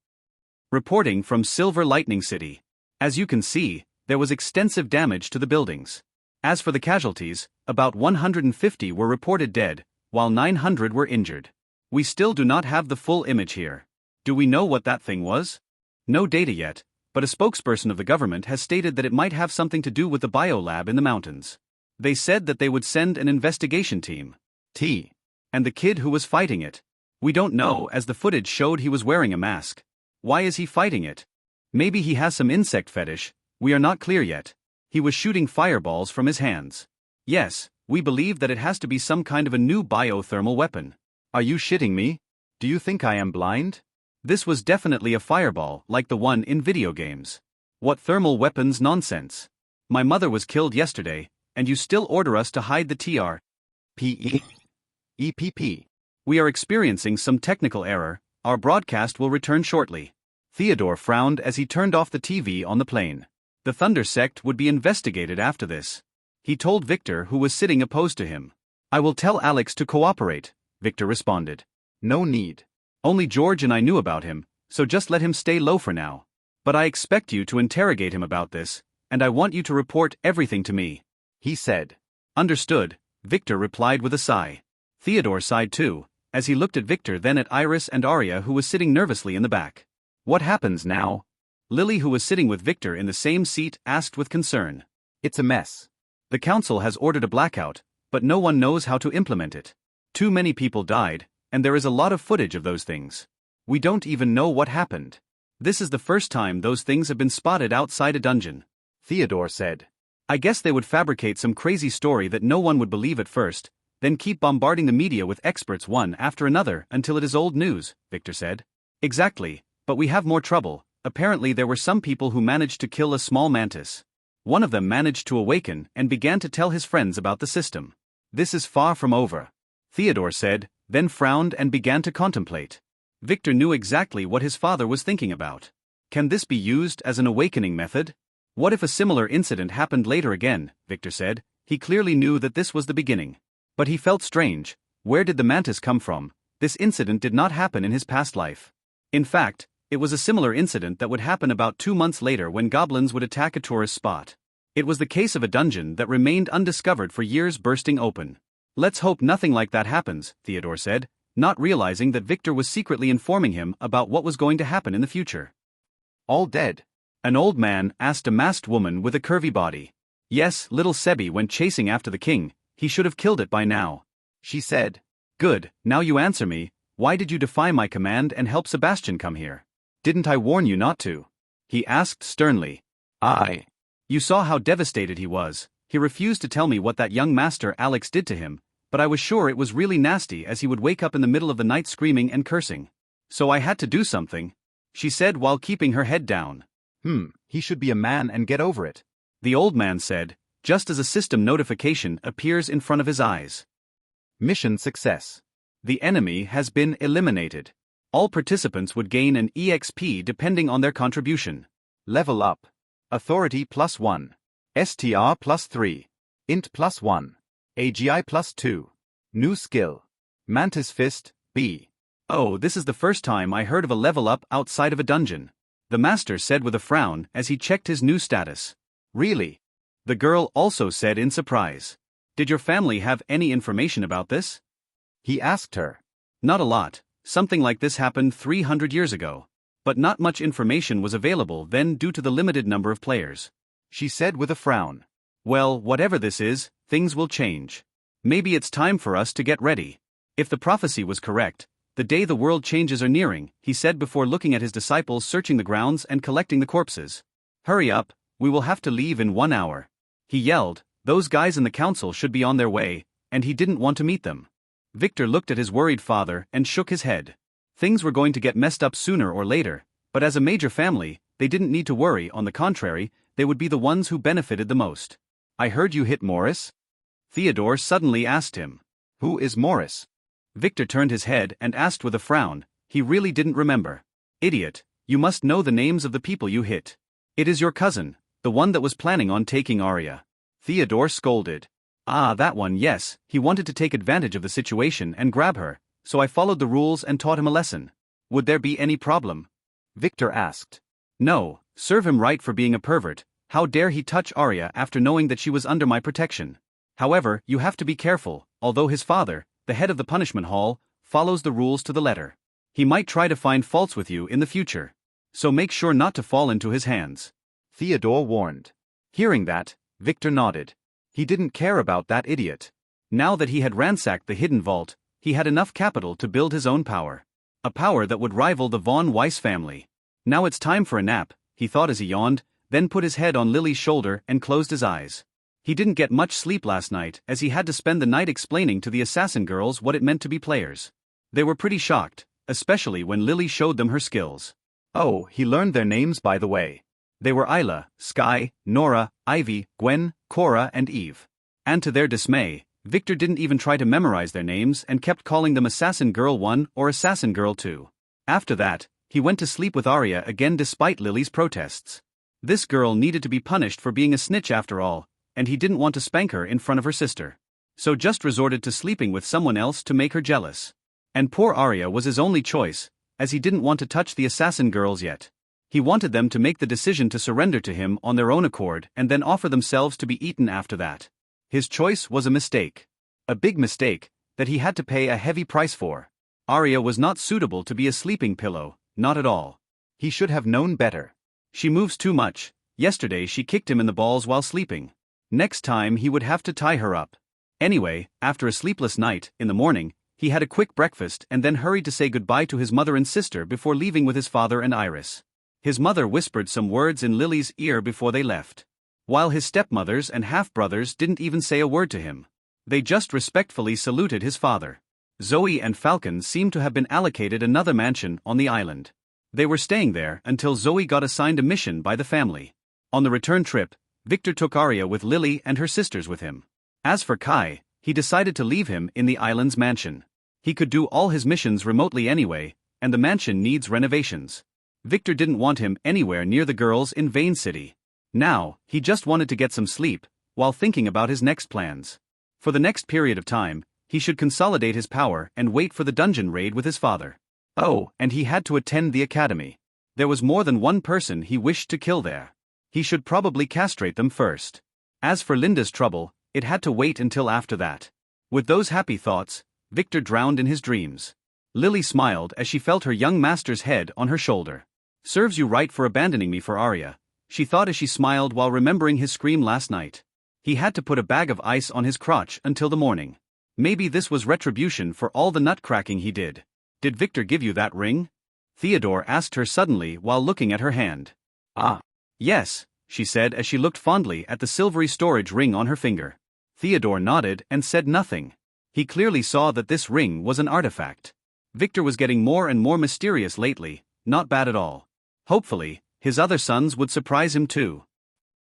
Reporting from Silver Lightning City. As you can see, there was extensive damage to the buildings. As for the casualties, about 150 were reported dead, while 900 were injured. We still do not have the full image here. Do we know what that thing was? No data yet, but a spokesperson of the government has stated that it might have something to do with the biolab in the mountains. They said that they would send an investigation team. T. And the kid who was fighting it? We don't know, as the footage showed he was wearing a mask. Why is he fighting it? Maybe he has some insect fetish, we are not clear yet. He was shooting fireballs from his hands. Yes, we believe that it has to be some kind of a new biothermal weapon. Are you shitting me? Do you think I am blind? This was definitely a fireball, like the one in video games. What thermal weapons nonsense. My mother was killed yesterday, and you still order us to hide the EPP. We are experiencing some technical error, our broadcast will return shortly. Theodore frowned as he turned off the TV on the plane. The Thunder sect would be investigated after this. He told Victor, who was sitting opposed to him. I will tell Alex to cooperate, Victor responded. No need. Only George and I knew about him, so just let him stay low for now. But I expect you to interrogate him about this, and I want you to report everything to me, he said. Understood, Victor replied with a sigh. Theodore sighed too, as he looked at Victor, then at Iris and Arya, who was sitting nervously in the back. What happens now? Lily, who was sitting with Victor in the same seat, asked with concern. It's a mess. The council has ordered a blackout, but no one knows how to implement it. Too many people died, and there is a lot of footage of those things. We don't even know what happened. This is the first time those things have been spotted outside a dungeon, Theodore said. I guess they would fabricate some crazy story that no one would believe at first, then keep bombarding the media with experts one after another until it is old news, Victor said. Exactly, but we have more trouble. Apparently there were some people who managed to kill a small mantis. One of them managed to awaken and began to tell his friends about the system. This is far from over, Theodore said, then frowned and began to contemplate. Victor knew exactly what his father was thinking about. Can this be used as an awakening method? What if a similar incident happened later again, Victor said. He clearly knew that this was the beginning. But he felt strange. Where did the mantis come from? This incident did not happen in his past life. In fact, it was a similar incident that would happen about 2 months later when goblins would attack a tourist spot. It was the case of a dungeon that remained undiscovered for years bursting open. Let's hope nothing like that happens, Theodore said, not realizing that Victor was secretly informing him about what was going to happen in the future. All dead? An old man asked a masked woman with a curvy body. Yes, little Sebi went chasing after the king, he should have killed it by now, she said. Good, now you answer me, why did you defy my command and help Sebastian come here? Didn't I warn you not to? He asked sternly. You saw how devastated he was. He refused to tell me what that young master Alex did to him, but I was sure it was really nasty as he would wake up in the middle of the night screaming and cursing. So I had to do something, she said while keeping her head down. He should be a man and get over it, the old man said, just as a system notification appears in front of his eyes. Mission success. The enemy has been eliminated. All participants would gain an EXP depending on their contribution. Level up. Authority +1. STR +3. Int +1. AGI +2. New skill. Mantis Fist, B. Oh, this is the first time I heard of a level up outside of a dungeon, the master said with a frown as he checked his new status. Really? The girl also said in surprise. Did your family have any information about this? He asked her. Not a lot. Something like this happened 300 years ago. But not much information was available then due to the limited number of players, she said with a frown. Well, whatever this is, things will change. Maybe it's time for us to get ready. If the prophecy was correct, the day the world changes are nearing, he said before looking at his disciples searching the grounds and collecting the corpses. Hurry up, we will have to leave in 1 hour. He yelled, those guys in the council should be on their way, and he didn't want to meet them. Victor looked at his worried father and shook his head. Things were going to get messed up sooner or later, but as a major family, they didn't need to worry, on the contrary, they would be the ones who benefited the most. I heard you hit Morris? Theodore suddenly asked him. Who is Morris? Victor turned his head and asked with a frown, he really didn't remember. Idiot, you must know the names of the people you hit. It is your cousin, the one that was planning on taking Arya. Theodore scolded. Ah, that one, yes, he wanted to take advantage of the situation and grab her, so I followed the rules and taught him a lesson. Would there be any problem? Victor asked. No, serve him right for being a pervert. How dare he touch Arya after knowing that she was under my protection? However, you have to be careful, although his father, the head of the punishment hall, follows the rules to the letter. He might try to find faults with you in the future. So make sure not to fall into his hands," Theodore warned. Hearing that, Victor nodded. He didn't care about that idiot. Now that he had ransacked the hidden vault, he had enough capital to build his own power. A power that would rival the Von Weiss family. Now it's time for a nap, he thought as he yawned, then put his head on Lily's shoulder and closed his eyes. He didn't get much sleep last night as he had to spend the night explaining to the assassin girls what it meant to be players. They were pretty shocked, especially when Lily showed them her skills. Oh, he learned their names by the way. They were Isla, Sky, Nora, Ivy, Gwen, Cora and Eve. And to their dismay, Victor didn't even try to memorize their names and kept calling them Assassin Girl 1 or Assassin Girl 2. After that, he went to sleep with Arya again despite Lily's protests. This girl needed to be punished for being a snitch after all, and he didn't want to spank her in front of her sister. So just resorted to sleeping with someone else to make her jealous. And poor Arya was his only choice, as he didn't want to touch the assassin girls yet. He wanted them to make the decision to surrender to him on their own accord and then offer themselves to be eaten after that. His choice was a mistake. A big mistake, that he had to pay a heavy price for. Arya was not suitable to be a sleeping pillow, not at all. He should have known better. She moves too much. Yesterday she kicked him in the balls while sleeping. Next time he would have to tie her up. Anyway, after a sleepless night, in the morning, he had a quick breakfast and then hurried to say goodbye to his mother and sister before leaving with his father and Iris. His mother whispered some words in Lily's ear before they left. While his stepmothers and half-brothers didn't even say a word to him. They just respectfully saluted his father. Zoe and Falcon seemed to have been allocated another mansion on the island. They were staying there until Zoe got assigned a mission by the family. On the return trip, Victor took Arya with Lily and her sisters with him. As for Kai, he decided to leave him in the island's mansion. He could do all his missions remotely anyway, and the mansion needs renovations. Victor didn't want him anywhere near the girls in Vane City. Now, he just wanted to get some sleep, while thinking about his next plans. For the next period of time, he should consolidate his power and wait for the dungeon raid with his father. Oh, and he had to attend the academy. There was more than one person he wished to kill there. He should probably castrate them first. As for Linda's trouble, it had to wait until after that. With those happy thoughts, Victor drowned in his dreams. Lily smiled as she felt her young master's head on her shoulder. "Serves you right for abandoning me for Arya," she thought as she smiled while remembering his scream last night. He had to put a bag of ice on his crotch until the morning. Maybe this was retribution for all the nut-cracking he did. "Did Victor give you that ring?" Theodore asked her suddenly while looking at her hand. "Ah. Yes," she said as she looked fondly at the silvery storage ring on her finger. Theodore nodded and said nothing. He clearly saw that this ring was an artifact. Victor was getting more and more mysterious lately, not bad at all. Hopefully, his other sons would surprise him too.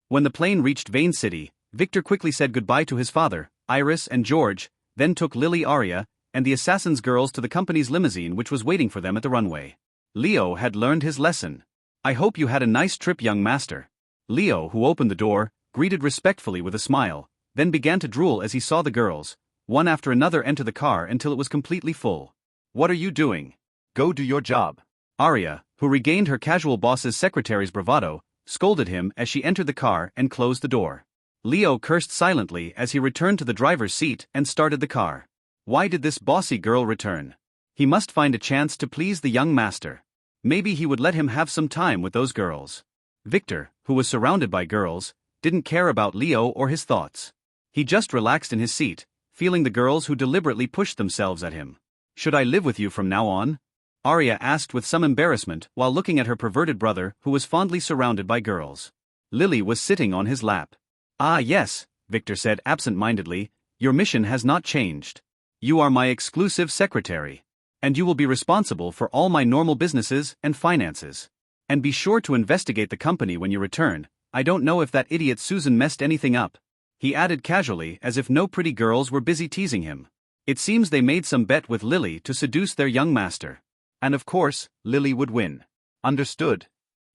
When the plane reached Vane City, Victor quickly said goodbye to his father, Iris and George, then took Lily, Arya, and the assassin's girls to the company's limousine which was waiting for them at the runway. Leo had learned his lesson. "I hope you had a nice trip, young master." Leo, who opened the door, greeted respectfully with a smile, then began to drool as he saw the girls, one after another, enter the car until it was completely full. "What are you doing?" "Go do your job." Arya, who regained her casual boss's secretary's bravado, scolded him as she entered the car and closed the door. Leo cursed silently as he returned to the driver's seat and started the car. Why did this bossy girl return? He must find a chance to please the young master. Maybe he would let him have some time with those girls. Victor, who was surrounded by girls, didn't care about Leo or his thoughts. He just relaxed in his seat, feeling the girls who deliberately pushed themselves at him. "Should I live with you from now on?" Arya asked with some embarrassment while looking at her perverted brother who was fondly surrounded by girls. Lily was sitting on his lap. "Ah yes," Victor said absent-mindedly, "your mission has not changed. You are my exclusive secretary. And you will be responsible for all my normal businesses and finances. And be sure to investigate the company when you return. I don't know if that idiot Susan messed anything up," he added casually as if no pretty girls were busy teasing him. It seems they made some bet with Lily to seduce their young master. And of course, Lily would win. "Understood,"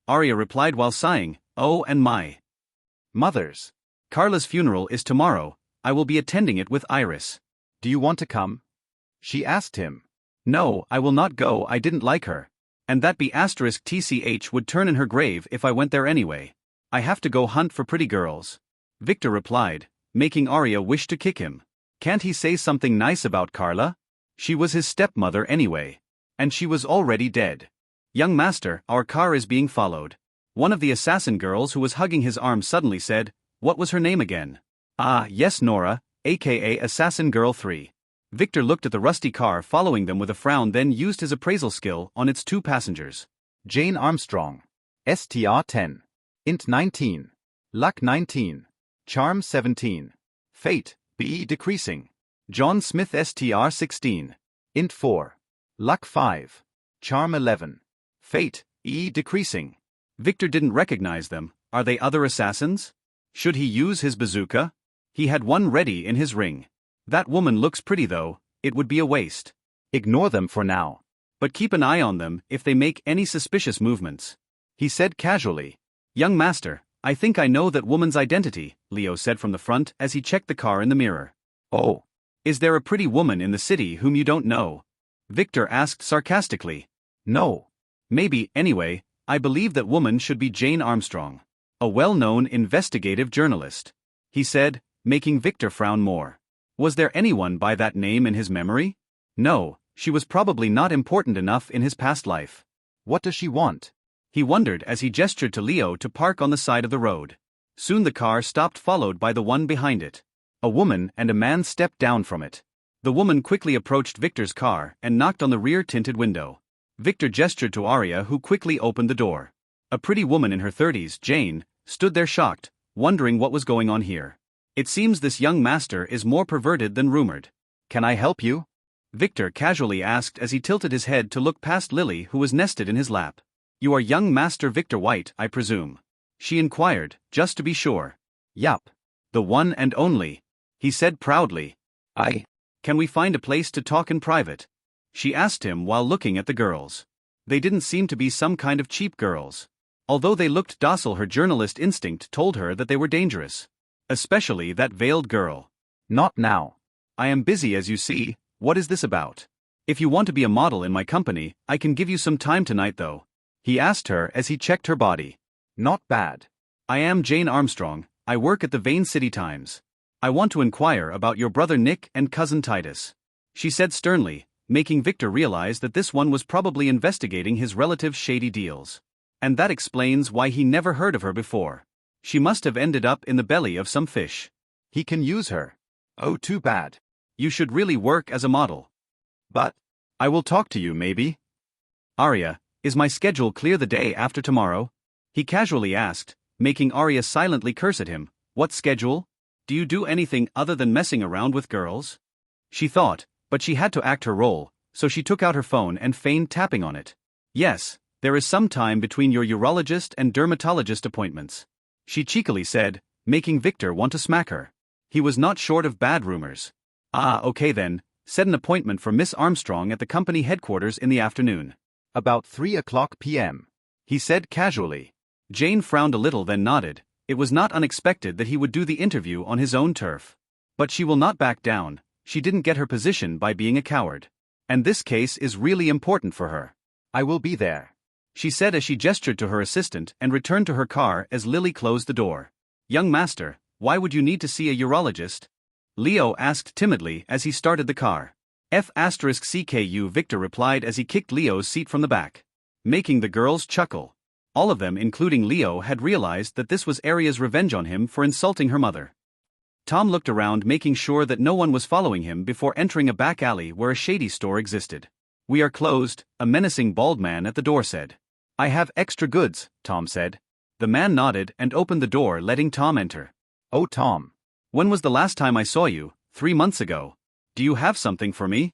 Arya replied while sighing. "Oh, and my mothers. Carla's funeral is tomorrow. I will be attending it with Iris. "Do you want to come?" she asked him. "No, I will not go. I didn't like her. And that *TCH would turn in her grave if I went there anyway. I have to go hunt for pretty girls," Victor replied, making Arya wish to kick him. Can't he say something nice about Carla? She was his stepmother anyway. And she was already dead. Young master, our car is being followed. One of the assassin girls who was hugging his arm suddenly said, what was her name again? Ah, yes, Nora, aka Assassin Girl 3. Victor looked at the rusty car following them with a frown, then used his appraisal skill on its 2 passengers. Jane Armstrong. STR 10. Int 19. Luck 19. Charm 17. Fate, BE decreasing. John Smith STR 16. Int 4. Luck 5. Charm 11. Fate, E decreasing. Victor didn't recognize them. Are they other assassins? Should he use his bazooka? He had one ready in his ring. That woman looks pretty though, it would be a waste. Ignore them for now. But keep an eye on them if they make any suspicious movements. He said casually. Young master, I think I know that woman's identity, Leo said from the front as he checked the car in the mirror. Oh. Is there a pretty woman in the city whom you don't know? Victor asked sarcastically. No. Maybe, anyway, I believe that woman should be Jane Armstrong, a well-known investigative journalist. He said, making Victor frown more. Was there anyone by that name in his memory? No, she was probably not important enough in his past life. What does she want? He wondered as he gestured to Leo to park on the side of the road. Soon the car stopped, followed by the one behind it. A woman and a man stepped down from it. The woman quickly approached Victor's car and knocked on the rear tinted window. Victor gestured to Arya, who quickly opened the door. A pretty woman in her 30s, Jane, stood there shocked, wondering what was going on here. It seems this young master is more perverted than rumored. Can I help you? Victor casually asked as he tilted his head to look past Lily, who was nested in his lap. You are young Master Victor White, I presume? She inquired, just to be sure. Yup. The one and only. He said proudly. Can we find a place to talk in private? She asked him while looking at the girls. They didn't seem to be some kind of cheap girls. Although they looked docile, her journalist instinct told her that they were dangerous. Especially that veiled girl. Not now. I am busy, as you see. What is this about? If you want to be a model in my company, I can give you some time tonight though. He asked her as he checked her body. Not bad. I am Jane Armstrong, I work at the Vane City Times. I want to inquire about your brother Nick and cousin Titus. She said sternly, making Victor realize that this one was probably investigating his relative's shady deals. And that explains why he never heard of her before. She must have ended up in the belly of some fish. He can use her. Oh, too bad. You should really work as a model. But I will talk to you maybe. Arya, is my schedule clear the day after tomorrow? He casually asked, making Arya silently curse at him. What schedule? Do you do anything other than messing around with girls? She thought, but she had to act her role, so she took out her phone and feigned tapping on it. Yes, there is some time between your urologist and dermatologist appointments. She cheekily said, making Victor want to smack her. He was not short of bad rumors. Ah, okay then, set an appointment for Miss Armstrong at the company headquarters in the afternoon. About 3:00 p.m. He said casually. Jane frowned a little then nodded. It was not unexpected that he would do the interview on his own turf. But she will not back down. She didn't get her position by being a coward. And this case is really important for her. I will be there, she said as she gestured to her assistant and returned to her car as Lily closed the door. Young master, why would you need to see a urologist? Leo asked timidly as he started the car. F***CKU Victor replied as he kicked Leo's seat from the back, making the girls chuckle. All of them, including Leo, had realized that this was Arya's revenge on him for insulting her mother. Tom looked around, making sure that no one was following him before entering a back alley where a shady store existed. We are closed, a menacing bald man at the door said. I have extra goods, Tom said. The man nodded and opened the door, letting Tom enter. Oh Tom. When was the last time I saw you? 3 months ago. Do you have something for me?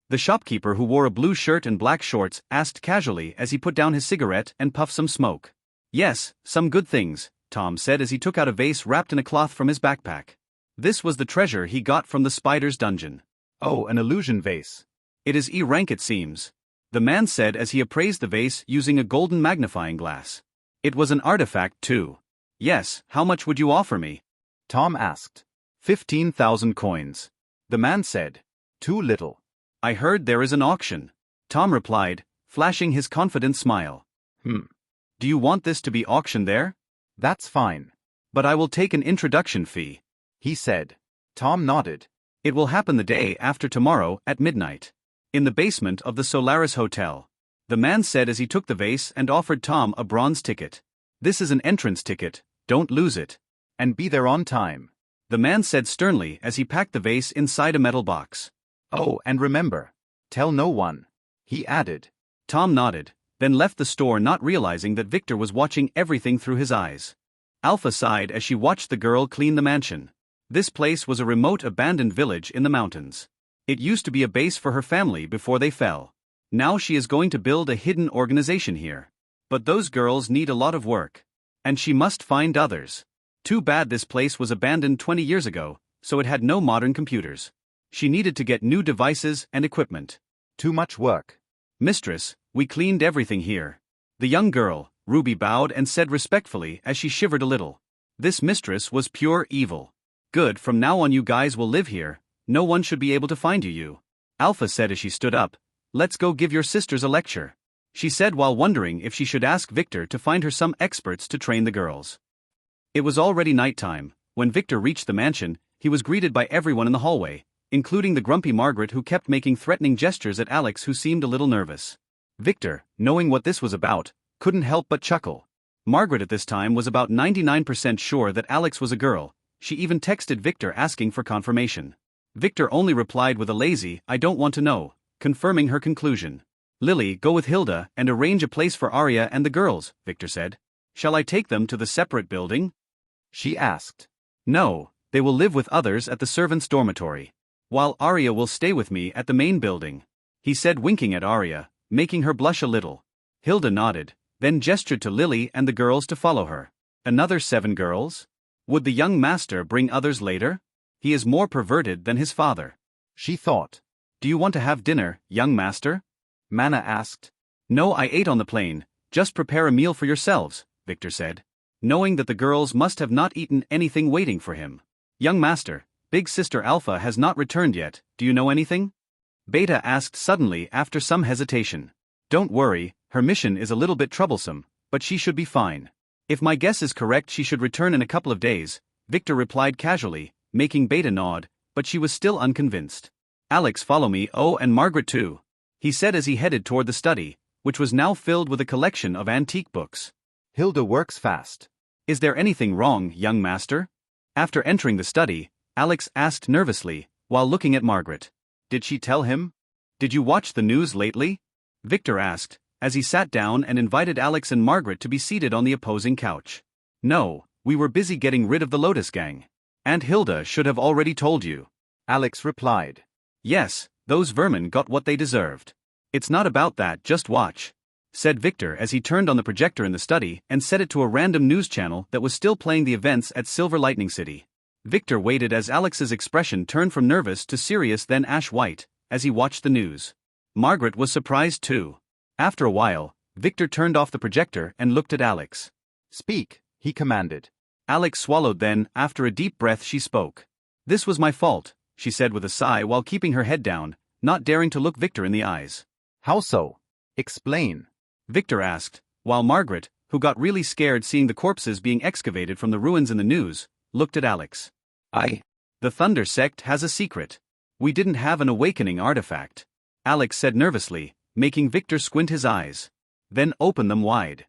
The shopkeeper, who wore a blue shirt and black shorts, asked casually as he put down his cigarette and puffed some smoke. Yes, some good things, Tom said as he took out a vase wrapped in a cloth from his backpack. This was the treasure he got from the spider's dungeon. Oh, an illusion vase. It is E-rank it seems. The man said as he appraised the vase using a golden magnifying glass. It was an artifact too. Yes, how much would you offer me? Tom asked. 15,000 coins. The man said. Too little. I heard there is an auction. Tom replied, flashing his confident smile. Do you want this to be auctioned there? That's fine. But I will take an introduction fee, he said. Tom nodded. It will happen the day after tomorrow at midnight. In the basement of the Solaris Hotel. the man said as he took the vase and offered Tom a bronze ticket. This is an entrance ticket, don't lose it. And be there on time, the man said sternly as he packed the vase inside a metal box. Oh, and remember, tell no one, he added. Tom nodded, then left the store, not realizing that Victor was watching everything through his eyes. Alpha sighed as she watched the girl clean the mansion. This place was a remote abandoned village in the mountains. It used to be a base for her family before they fell. Now she is going to build a hidden organization here. But those girls need a lot of work. And she must find others. Too bad this place was abandoned 20 years ago, so it had no modern computers. She needed to get new devices and equipment. Too much work. Mistress, we cleaned everything here. The young girl, Ruby, bowed and said respectfully as she shivered a little. This mistress was pure evil. Good, from now on you guys will live here. No one should be able to find you. Alpha said as she stood up. Let's go give your sisters a lecture. She said while wondering if she should ask Victor to find her some experts to train the girls. It was already nighttime. When Victor reached the mansion, he was greeted by everyone in the hallway, including the grumpy Margaret, who kept making threatening gestures at Alex, who seemed a little nervous. Victor, knowing what this was about, couldn't help but chuckle. Margaret at this time was about 99% sure that Alex was a girl. She even texted Victor asking for confirmation. Victor only replied with a lazy, "I don't want to know," confirming her conclusion. Lily, go with Hilda and arrange a place for Arya and the girls, Victor said. Shall I take them to the separate building? She asked. No, they will live with others at the servants' dormitory, while Arya will stay with me at the main building, he said, winking at Arya, making her blush a little. Hilda nodded, then gestured to Lily and the girls to follow her. Another 7 girls? Would the young master bring others later? He is more perverted than his father, she thought. Do you want to have dinner, young master? Mana asked. No, I ate on the plane. Just prepare a meal for yourselves, Victor said, knowing that the girls must have not eaten anything waiting for him. Young master, big sister Alpha has not returned yet, do you know anything? Beta asked suddenly after some hesitation. Don't worry, her mission is a little bit troublesome, but she should be fine. If my guess is correct, she should return in a couple of days, Victor replied casually, making Beta nod, but she was still unconvinced. Alex, follow me, oh, and Margaret too, he said as he headed toward the study, which was now filled with a collection of antique books. Hilda works fast. Is there anything wrong, young master? After entering the study, Alex asked nervously, while looking at Margaret. Did she tell him? Did you watch the news lately? Victor asked, as he sat down and invited Alex and Margaret to be seated on the opposing couch. No, we were busy getting rid of the Lotus Gang. And Hilda should have already told you, Alex replied. Yes, those vermin got what they deserved. It's not about that, just watch, said Victor as he turned on the projector in the study and set it to a random news channel that was still playing the events at Silver Lightning City. Victor waited as Alex's expression turned from nervous to serious, then ash-white, as he watched the news. Margaret was surprised too. After a while, Victor turned off the projector and looked at Alex. Speak, he commanded. Alex swallowed, then, after a deep breath, she spoke. This was my fault, she said with a sigh while keeping her head down, not daring to look Victor in the eyes. How so? Explain, Victor asked, while Margaret, who got really scared seeing the corpses being excavated from the ruins in the news, looked at Alex. The Thunder Sect has a secret. We didn't have an awakening artifact, Alex said nervously, making Victor squint his eyes. Then open them wide.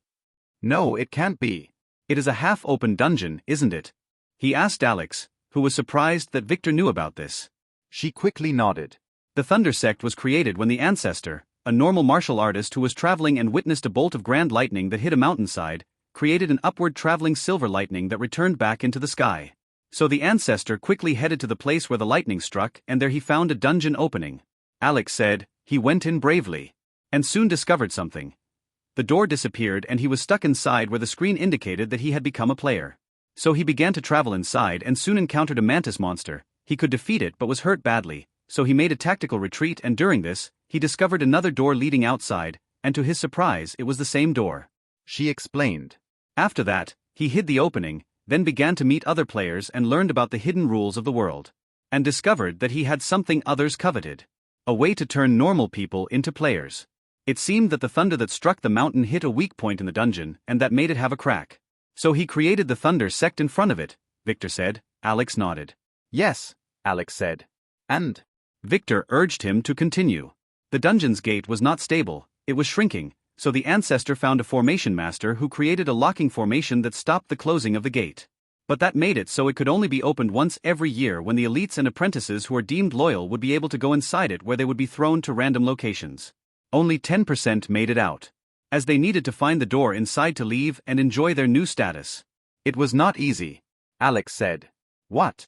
No, it can't be. It is a half-open dungeon, isn't it? He asked Alex, who was surprised that Victor knew about this. She quickly nodded. The Thunder Sect was created when the Ancestor, a normal martial artist who was traveling and witnessed a bolt of grand lightning that hit a mountainside, created an upward traveling silver lightning that returned back into the sky. So the Ancestor quickly headed to the place where the lightning struck, and there he found a dungeon opening. Alex said, he went in bravely. And soon discovered something. The door disappeared and he was stuck inside where the screen indicated that he had become a player. So he began to travel inside and soon encountered a mantis monster. He could defeat it but was hurt badly, so he made a tactical retreat, and during this, he discovered another door leading outside, and to his surprise it was the same door. She explained. After that, he hid the opening, then began to meet other players and learned about the hidden rules of the world. And discovered that he had something others coveted. A way to turn normal people into players. It seemed that the thunder that struck the mountain hit a weak point in the dungeon, and that made it have a crack. So he created the Thunder Sect in front of it, Victor said. Alex nodded. Yes, Alex said. And? Victor urged him to continue. The dungeon's gate was not stable, It was shrinking, so the ancestor found a formation master who created a locking formation that stopped the closing of the gate. But that made it so it could only be opened once every year when the elites and apprentices who are deemed loyal would be able to go inside it, where they would be thrown to random locations. Only 10% made it out, as they needed to find the door inside to leave and enjoy their new status. It was not easy, Alex said. What?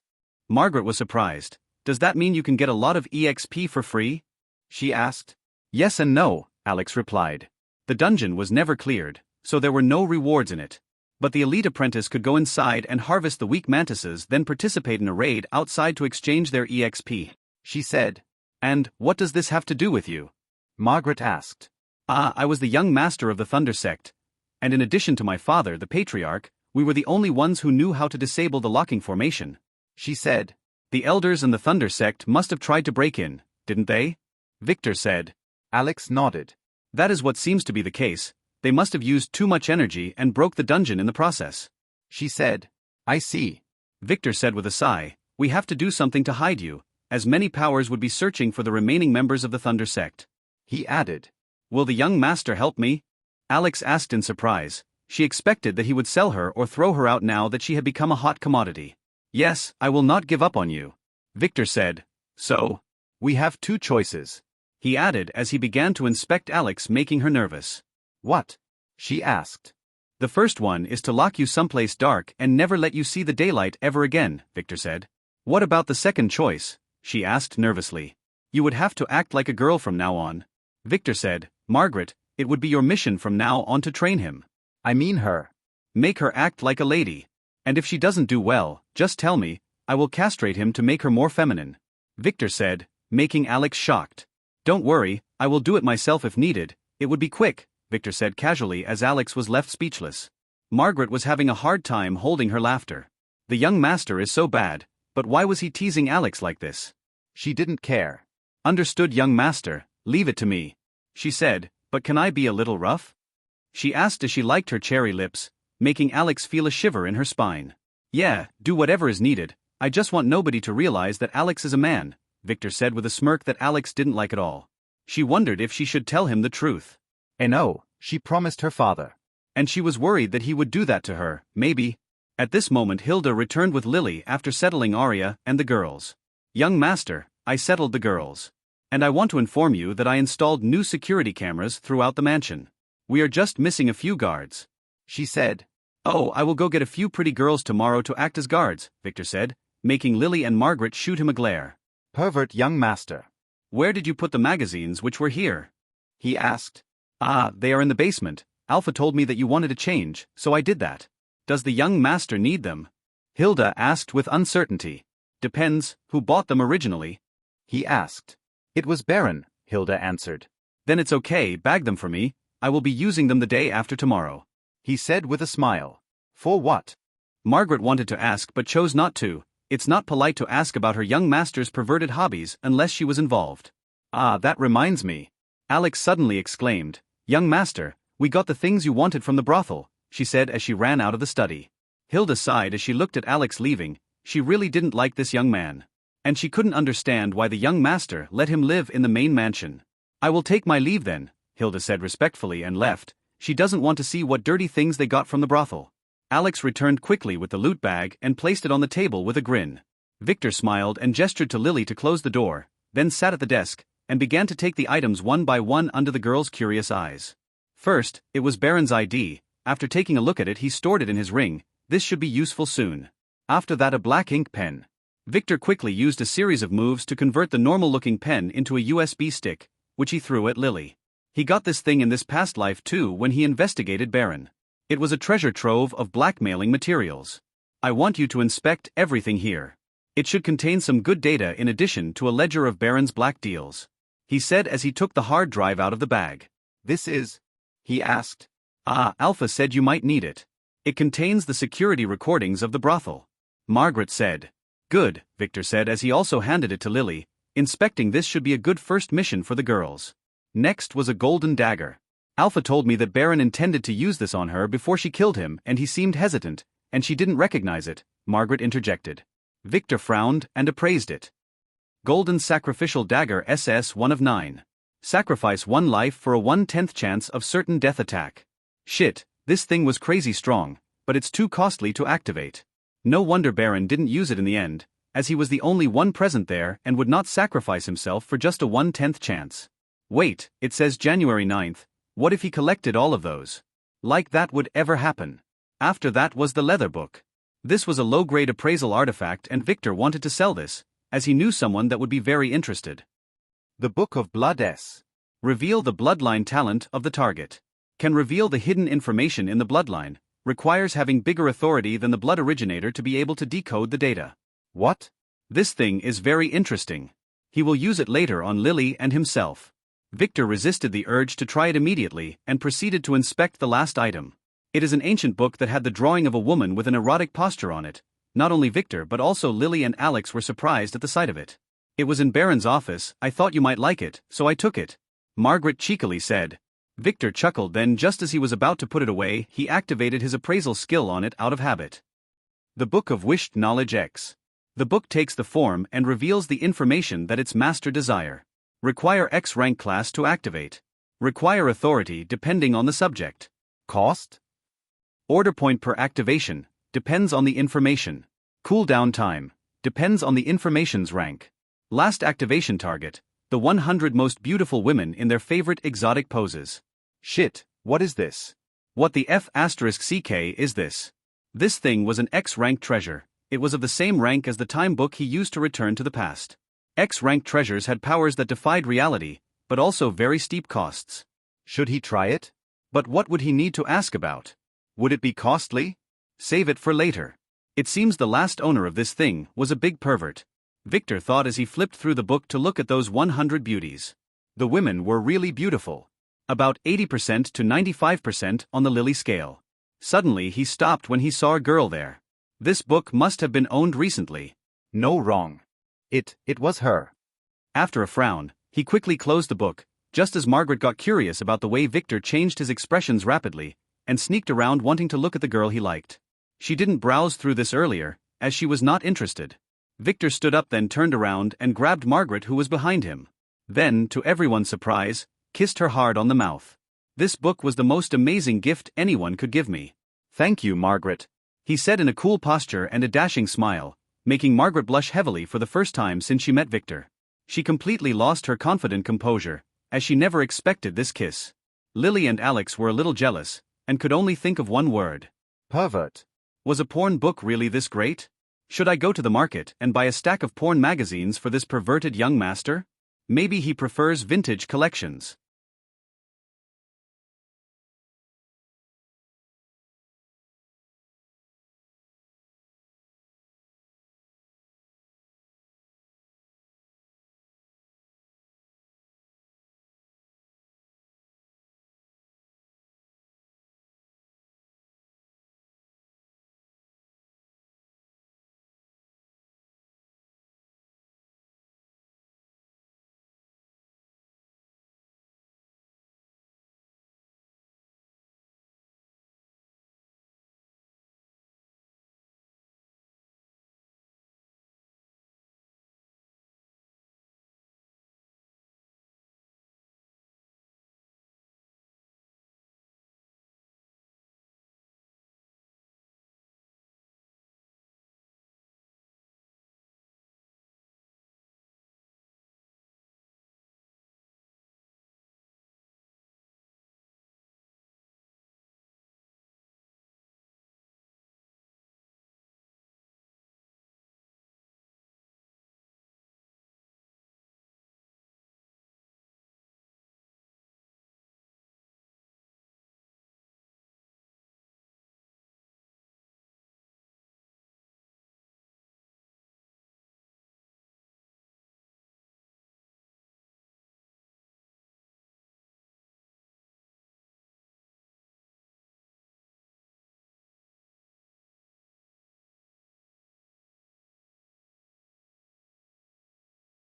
Margaret was surprised. Does that mean you can get a lot of EXP for free? She asked. Yes and no, Alex replied. The dungeon was never cleared, so there were no rewards in it. But the elite apprentice could go inside and harvest the weak mantises, then participate in a raid outside to exchange their EXP, she said. And what does this have to do with you? Margaret asked. I was the young master of the Thunder Sect, and in addition to my father, the Patriarch, we were the only ones who knew how to disable the locking formation, she said. The elders and the Thunder Sect must have tried to break in, didn't they? Victor said. Alex nodded. That is what seems to be the case. They must have used too much energy and broke the dungeon in the process, she said. I see. Victor said with a sigh. We have to do something to hide you, as many powers would be searching for the remaining members of the Thunder Sect. He added. Will the young master help me? Alex asked in surprise. She expected that he would sell her or throw her out now that she had become a hot commodity. Yes, I will not give up on you, Victor said. So, we have two choices, he added as he began to inspect Alex, making her nervous. What? She asked. The first one is to lock you someplace dark and never let you see the daylight ever again, Victor said. What about the second choice? She asked nervously. You would have to act like a girl from now on. Victor said. Margaret, it would be your mission from now on to train him. I mean her. Make her act like a lady. And if she doesn't do well, just tell me, I will castrate him to make her more feminine. Victor said, making Alex shocked. Don't worry, I will do it myself if needed, it would be quick, Victor said casually as Alex was left speechless. Margaret was having a hard time holding her laughter. The young master is so bad, but why was he teasing Alex like this? She didn't care. Understood, young master, leave it to me, she said, but can I be a little rough? She asked as she liked her cherry lips, making Alex feel a shiver in her spine. Yeah, do whatever is needed, I just want nobody to realize that Alex is a man, Victor said with a smirk that Alex didn't like at all. She wondered if she should tell him the truth. No, she promised her father. And she was worried that he would do that to her, maybe. At this moment Hilda returned with Lily after settling Arya and the girls. Young master, I settled the girls. And I want to inform you that I installed new security cameras throughout the mansion. We are just missing a few guards, she said. Oh, I will go get a few pretty girls tomorrow to act as guards, Victor said, making Lily and Margaret shoot him a glare. Pervert young master. Where did you put the magazines which were here? He asked. They are in the basement. Alpha told me that you wanted a change, so I did that. Does the young master need them? Hilda asked with uncertainty. Depends, who bought them originally? He asked. It was Baron, Hilda answered. Then it's okay, bag them for me, I will be using them the day after tomorrow, he said with a smile. For what? Margaret wanted to ask but chose not to. It's not polite to ask about her young master's perverted hobbies unless she was involved. That reminds me, Alex suddenly exclaimed. Young master, we got the things you wanted from the brothel, she said as she ran out of the study. Hilda sighed as she looked at Alex leaving. She really didn't like this young man. And she couldn't understand why the young master let him live in the main mansion. I will take my leave then, Hilda said respectfully and left. She doesn't want to see what dirty things they got from the brothel. Alex returned quickly with the loot bag and placed it on the table with a grin. Victor smiled and gestured to Lily to close the door, then sat at the desk and began to take the items one by one under the girl's curious eyes. First, it was Baron's ID. After taking a look at it, he stored it in his ring. This should be useful soon. After that, a black ink pen. Victor quickly used a series of moves to convert the normal-looking pen into a USB stick, which he threw at Lily. He got this thing in this past life too when he investigated Baron. It was a treasure trove of blackmailing materials. I want you to inspect everything here. It should contain some good data in addition to a ledger of Baron's black deals, he said as he took the hard drive out of the bag. This is? He asked. Alpha said you might need it. It contains the security recordings of the brothel, Margaret said. Good, Victor said as he also handed it to Lily. Inspecting this should be a good first mission for the girls. Next was a golden dagger. Alpha told me that Baron intended to use this on her before she killed him and he seemed hesitant, and she didn't recognize it, Margaret interjected. Victor frowned and appraised it. Golden sacrificial dagger SS 1 of 9. Sacrifice one life for a 1/10th chance of certain death attack. Shit, this thing was crazy strong, but it's too costly to activate. No wonder Baron didn't use it in the end, as he was the only one present there and would not sacrifice himself for just a 1/10th chance. Wait, it says January 9th, what if he collected all of those? Like that would ever happen. After that was the leather book. This was a low-grade appraisal artifact and Victor wanted to sell this, as he knew someone that would be very interested. The Book of Blood S. Reveal the bloodline talent of the target. Can reveal the hidden information in the bloodline, requires having bigger authority than the blood originator to be able to decode the data. What? This thing is very interesting. He will use it later on Lily and himself. Victor resisted the urge to try it immediately and proceeded to inspect the last item. It is an ancient book that had the drawing of a woman with an erotic posture on it. Not only Victor but also Lily and Alex were surprised at the sight of it. It was in Baron's office. I thought you might like it, so I took it. Margaret cheekily said. Victor chuckled, then just as he was about to put it away, he activated his appraisal skill on it out of habit. The Book of Wished Knowledge X. The book takes the form and reveals the information that its master desire. Require X rank class to activate. Require authority depending on the subject. Cost? Order point per activation, depends on the information. Cooldown time, depends on the information's rank. Last activation target, the 100 most beautiful women in their favorite exotic poses. Shit, what is this? What the F***ck is this? This thing was an X-rank treasure. It was of the same rank as the time book he used to return to the past. X-rank treasures had powers that defied reality, but also very steep costs. Should he try it? But what would he need to ask about? Would it be costly? Save it for later. It seems the last owner of this thing was a big pervert. Victor thought as he flipped through the book to look at those 100 beauties. The women were really beautiful. About 80% to 95% on the Lily scale. Suddenly he stopped when he saw a girl there. This book must have been owned recently. No, wrong. It was her. After a frown, he quickly closed the book, just as Margaret got curious about the way Victor changed his expressions rapidly, and sneaked around wanting to look at the girl he liked. She didn't browse through this earlier, as she was not interested. Victor stood up, then turned around and grabbed Margaret, who was behind him. Then, to everyone's surprise, kissed her hard on the mouth. This book was the most amazing gift anyone could give me. Thank you, Margaret, he said in a cool posture and a dashing smile, making Margaret blush heavily for the first time since she met Victor. She completely lost her confident composure, as she never expected this kiss. Lily and Alex were a little jealous, and could only think of one word. Pervert. Was a porn book really this great? Should I go to the market and buy a stack of porn magazines for this perverted young master? Maybe he prefers vintage collections.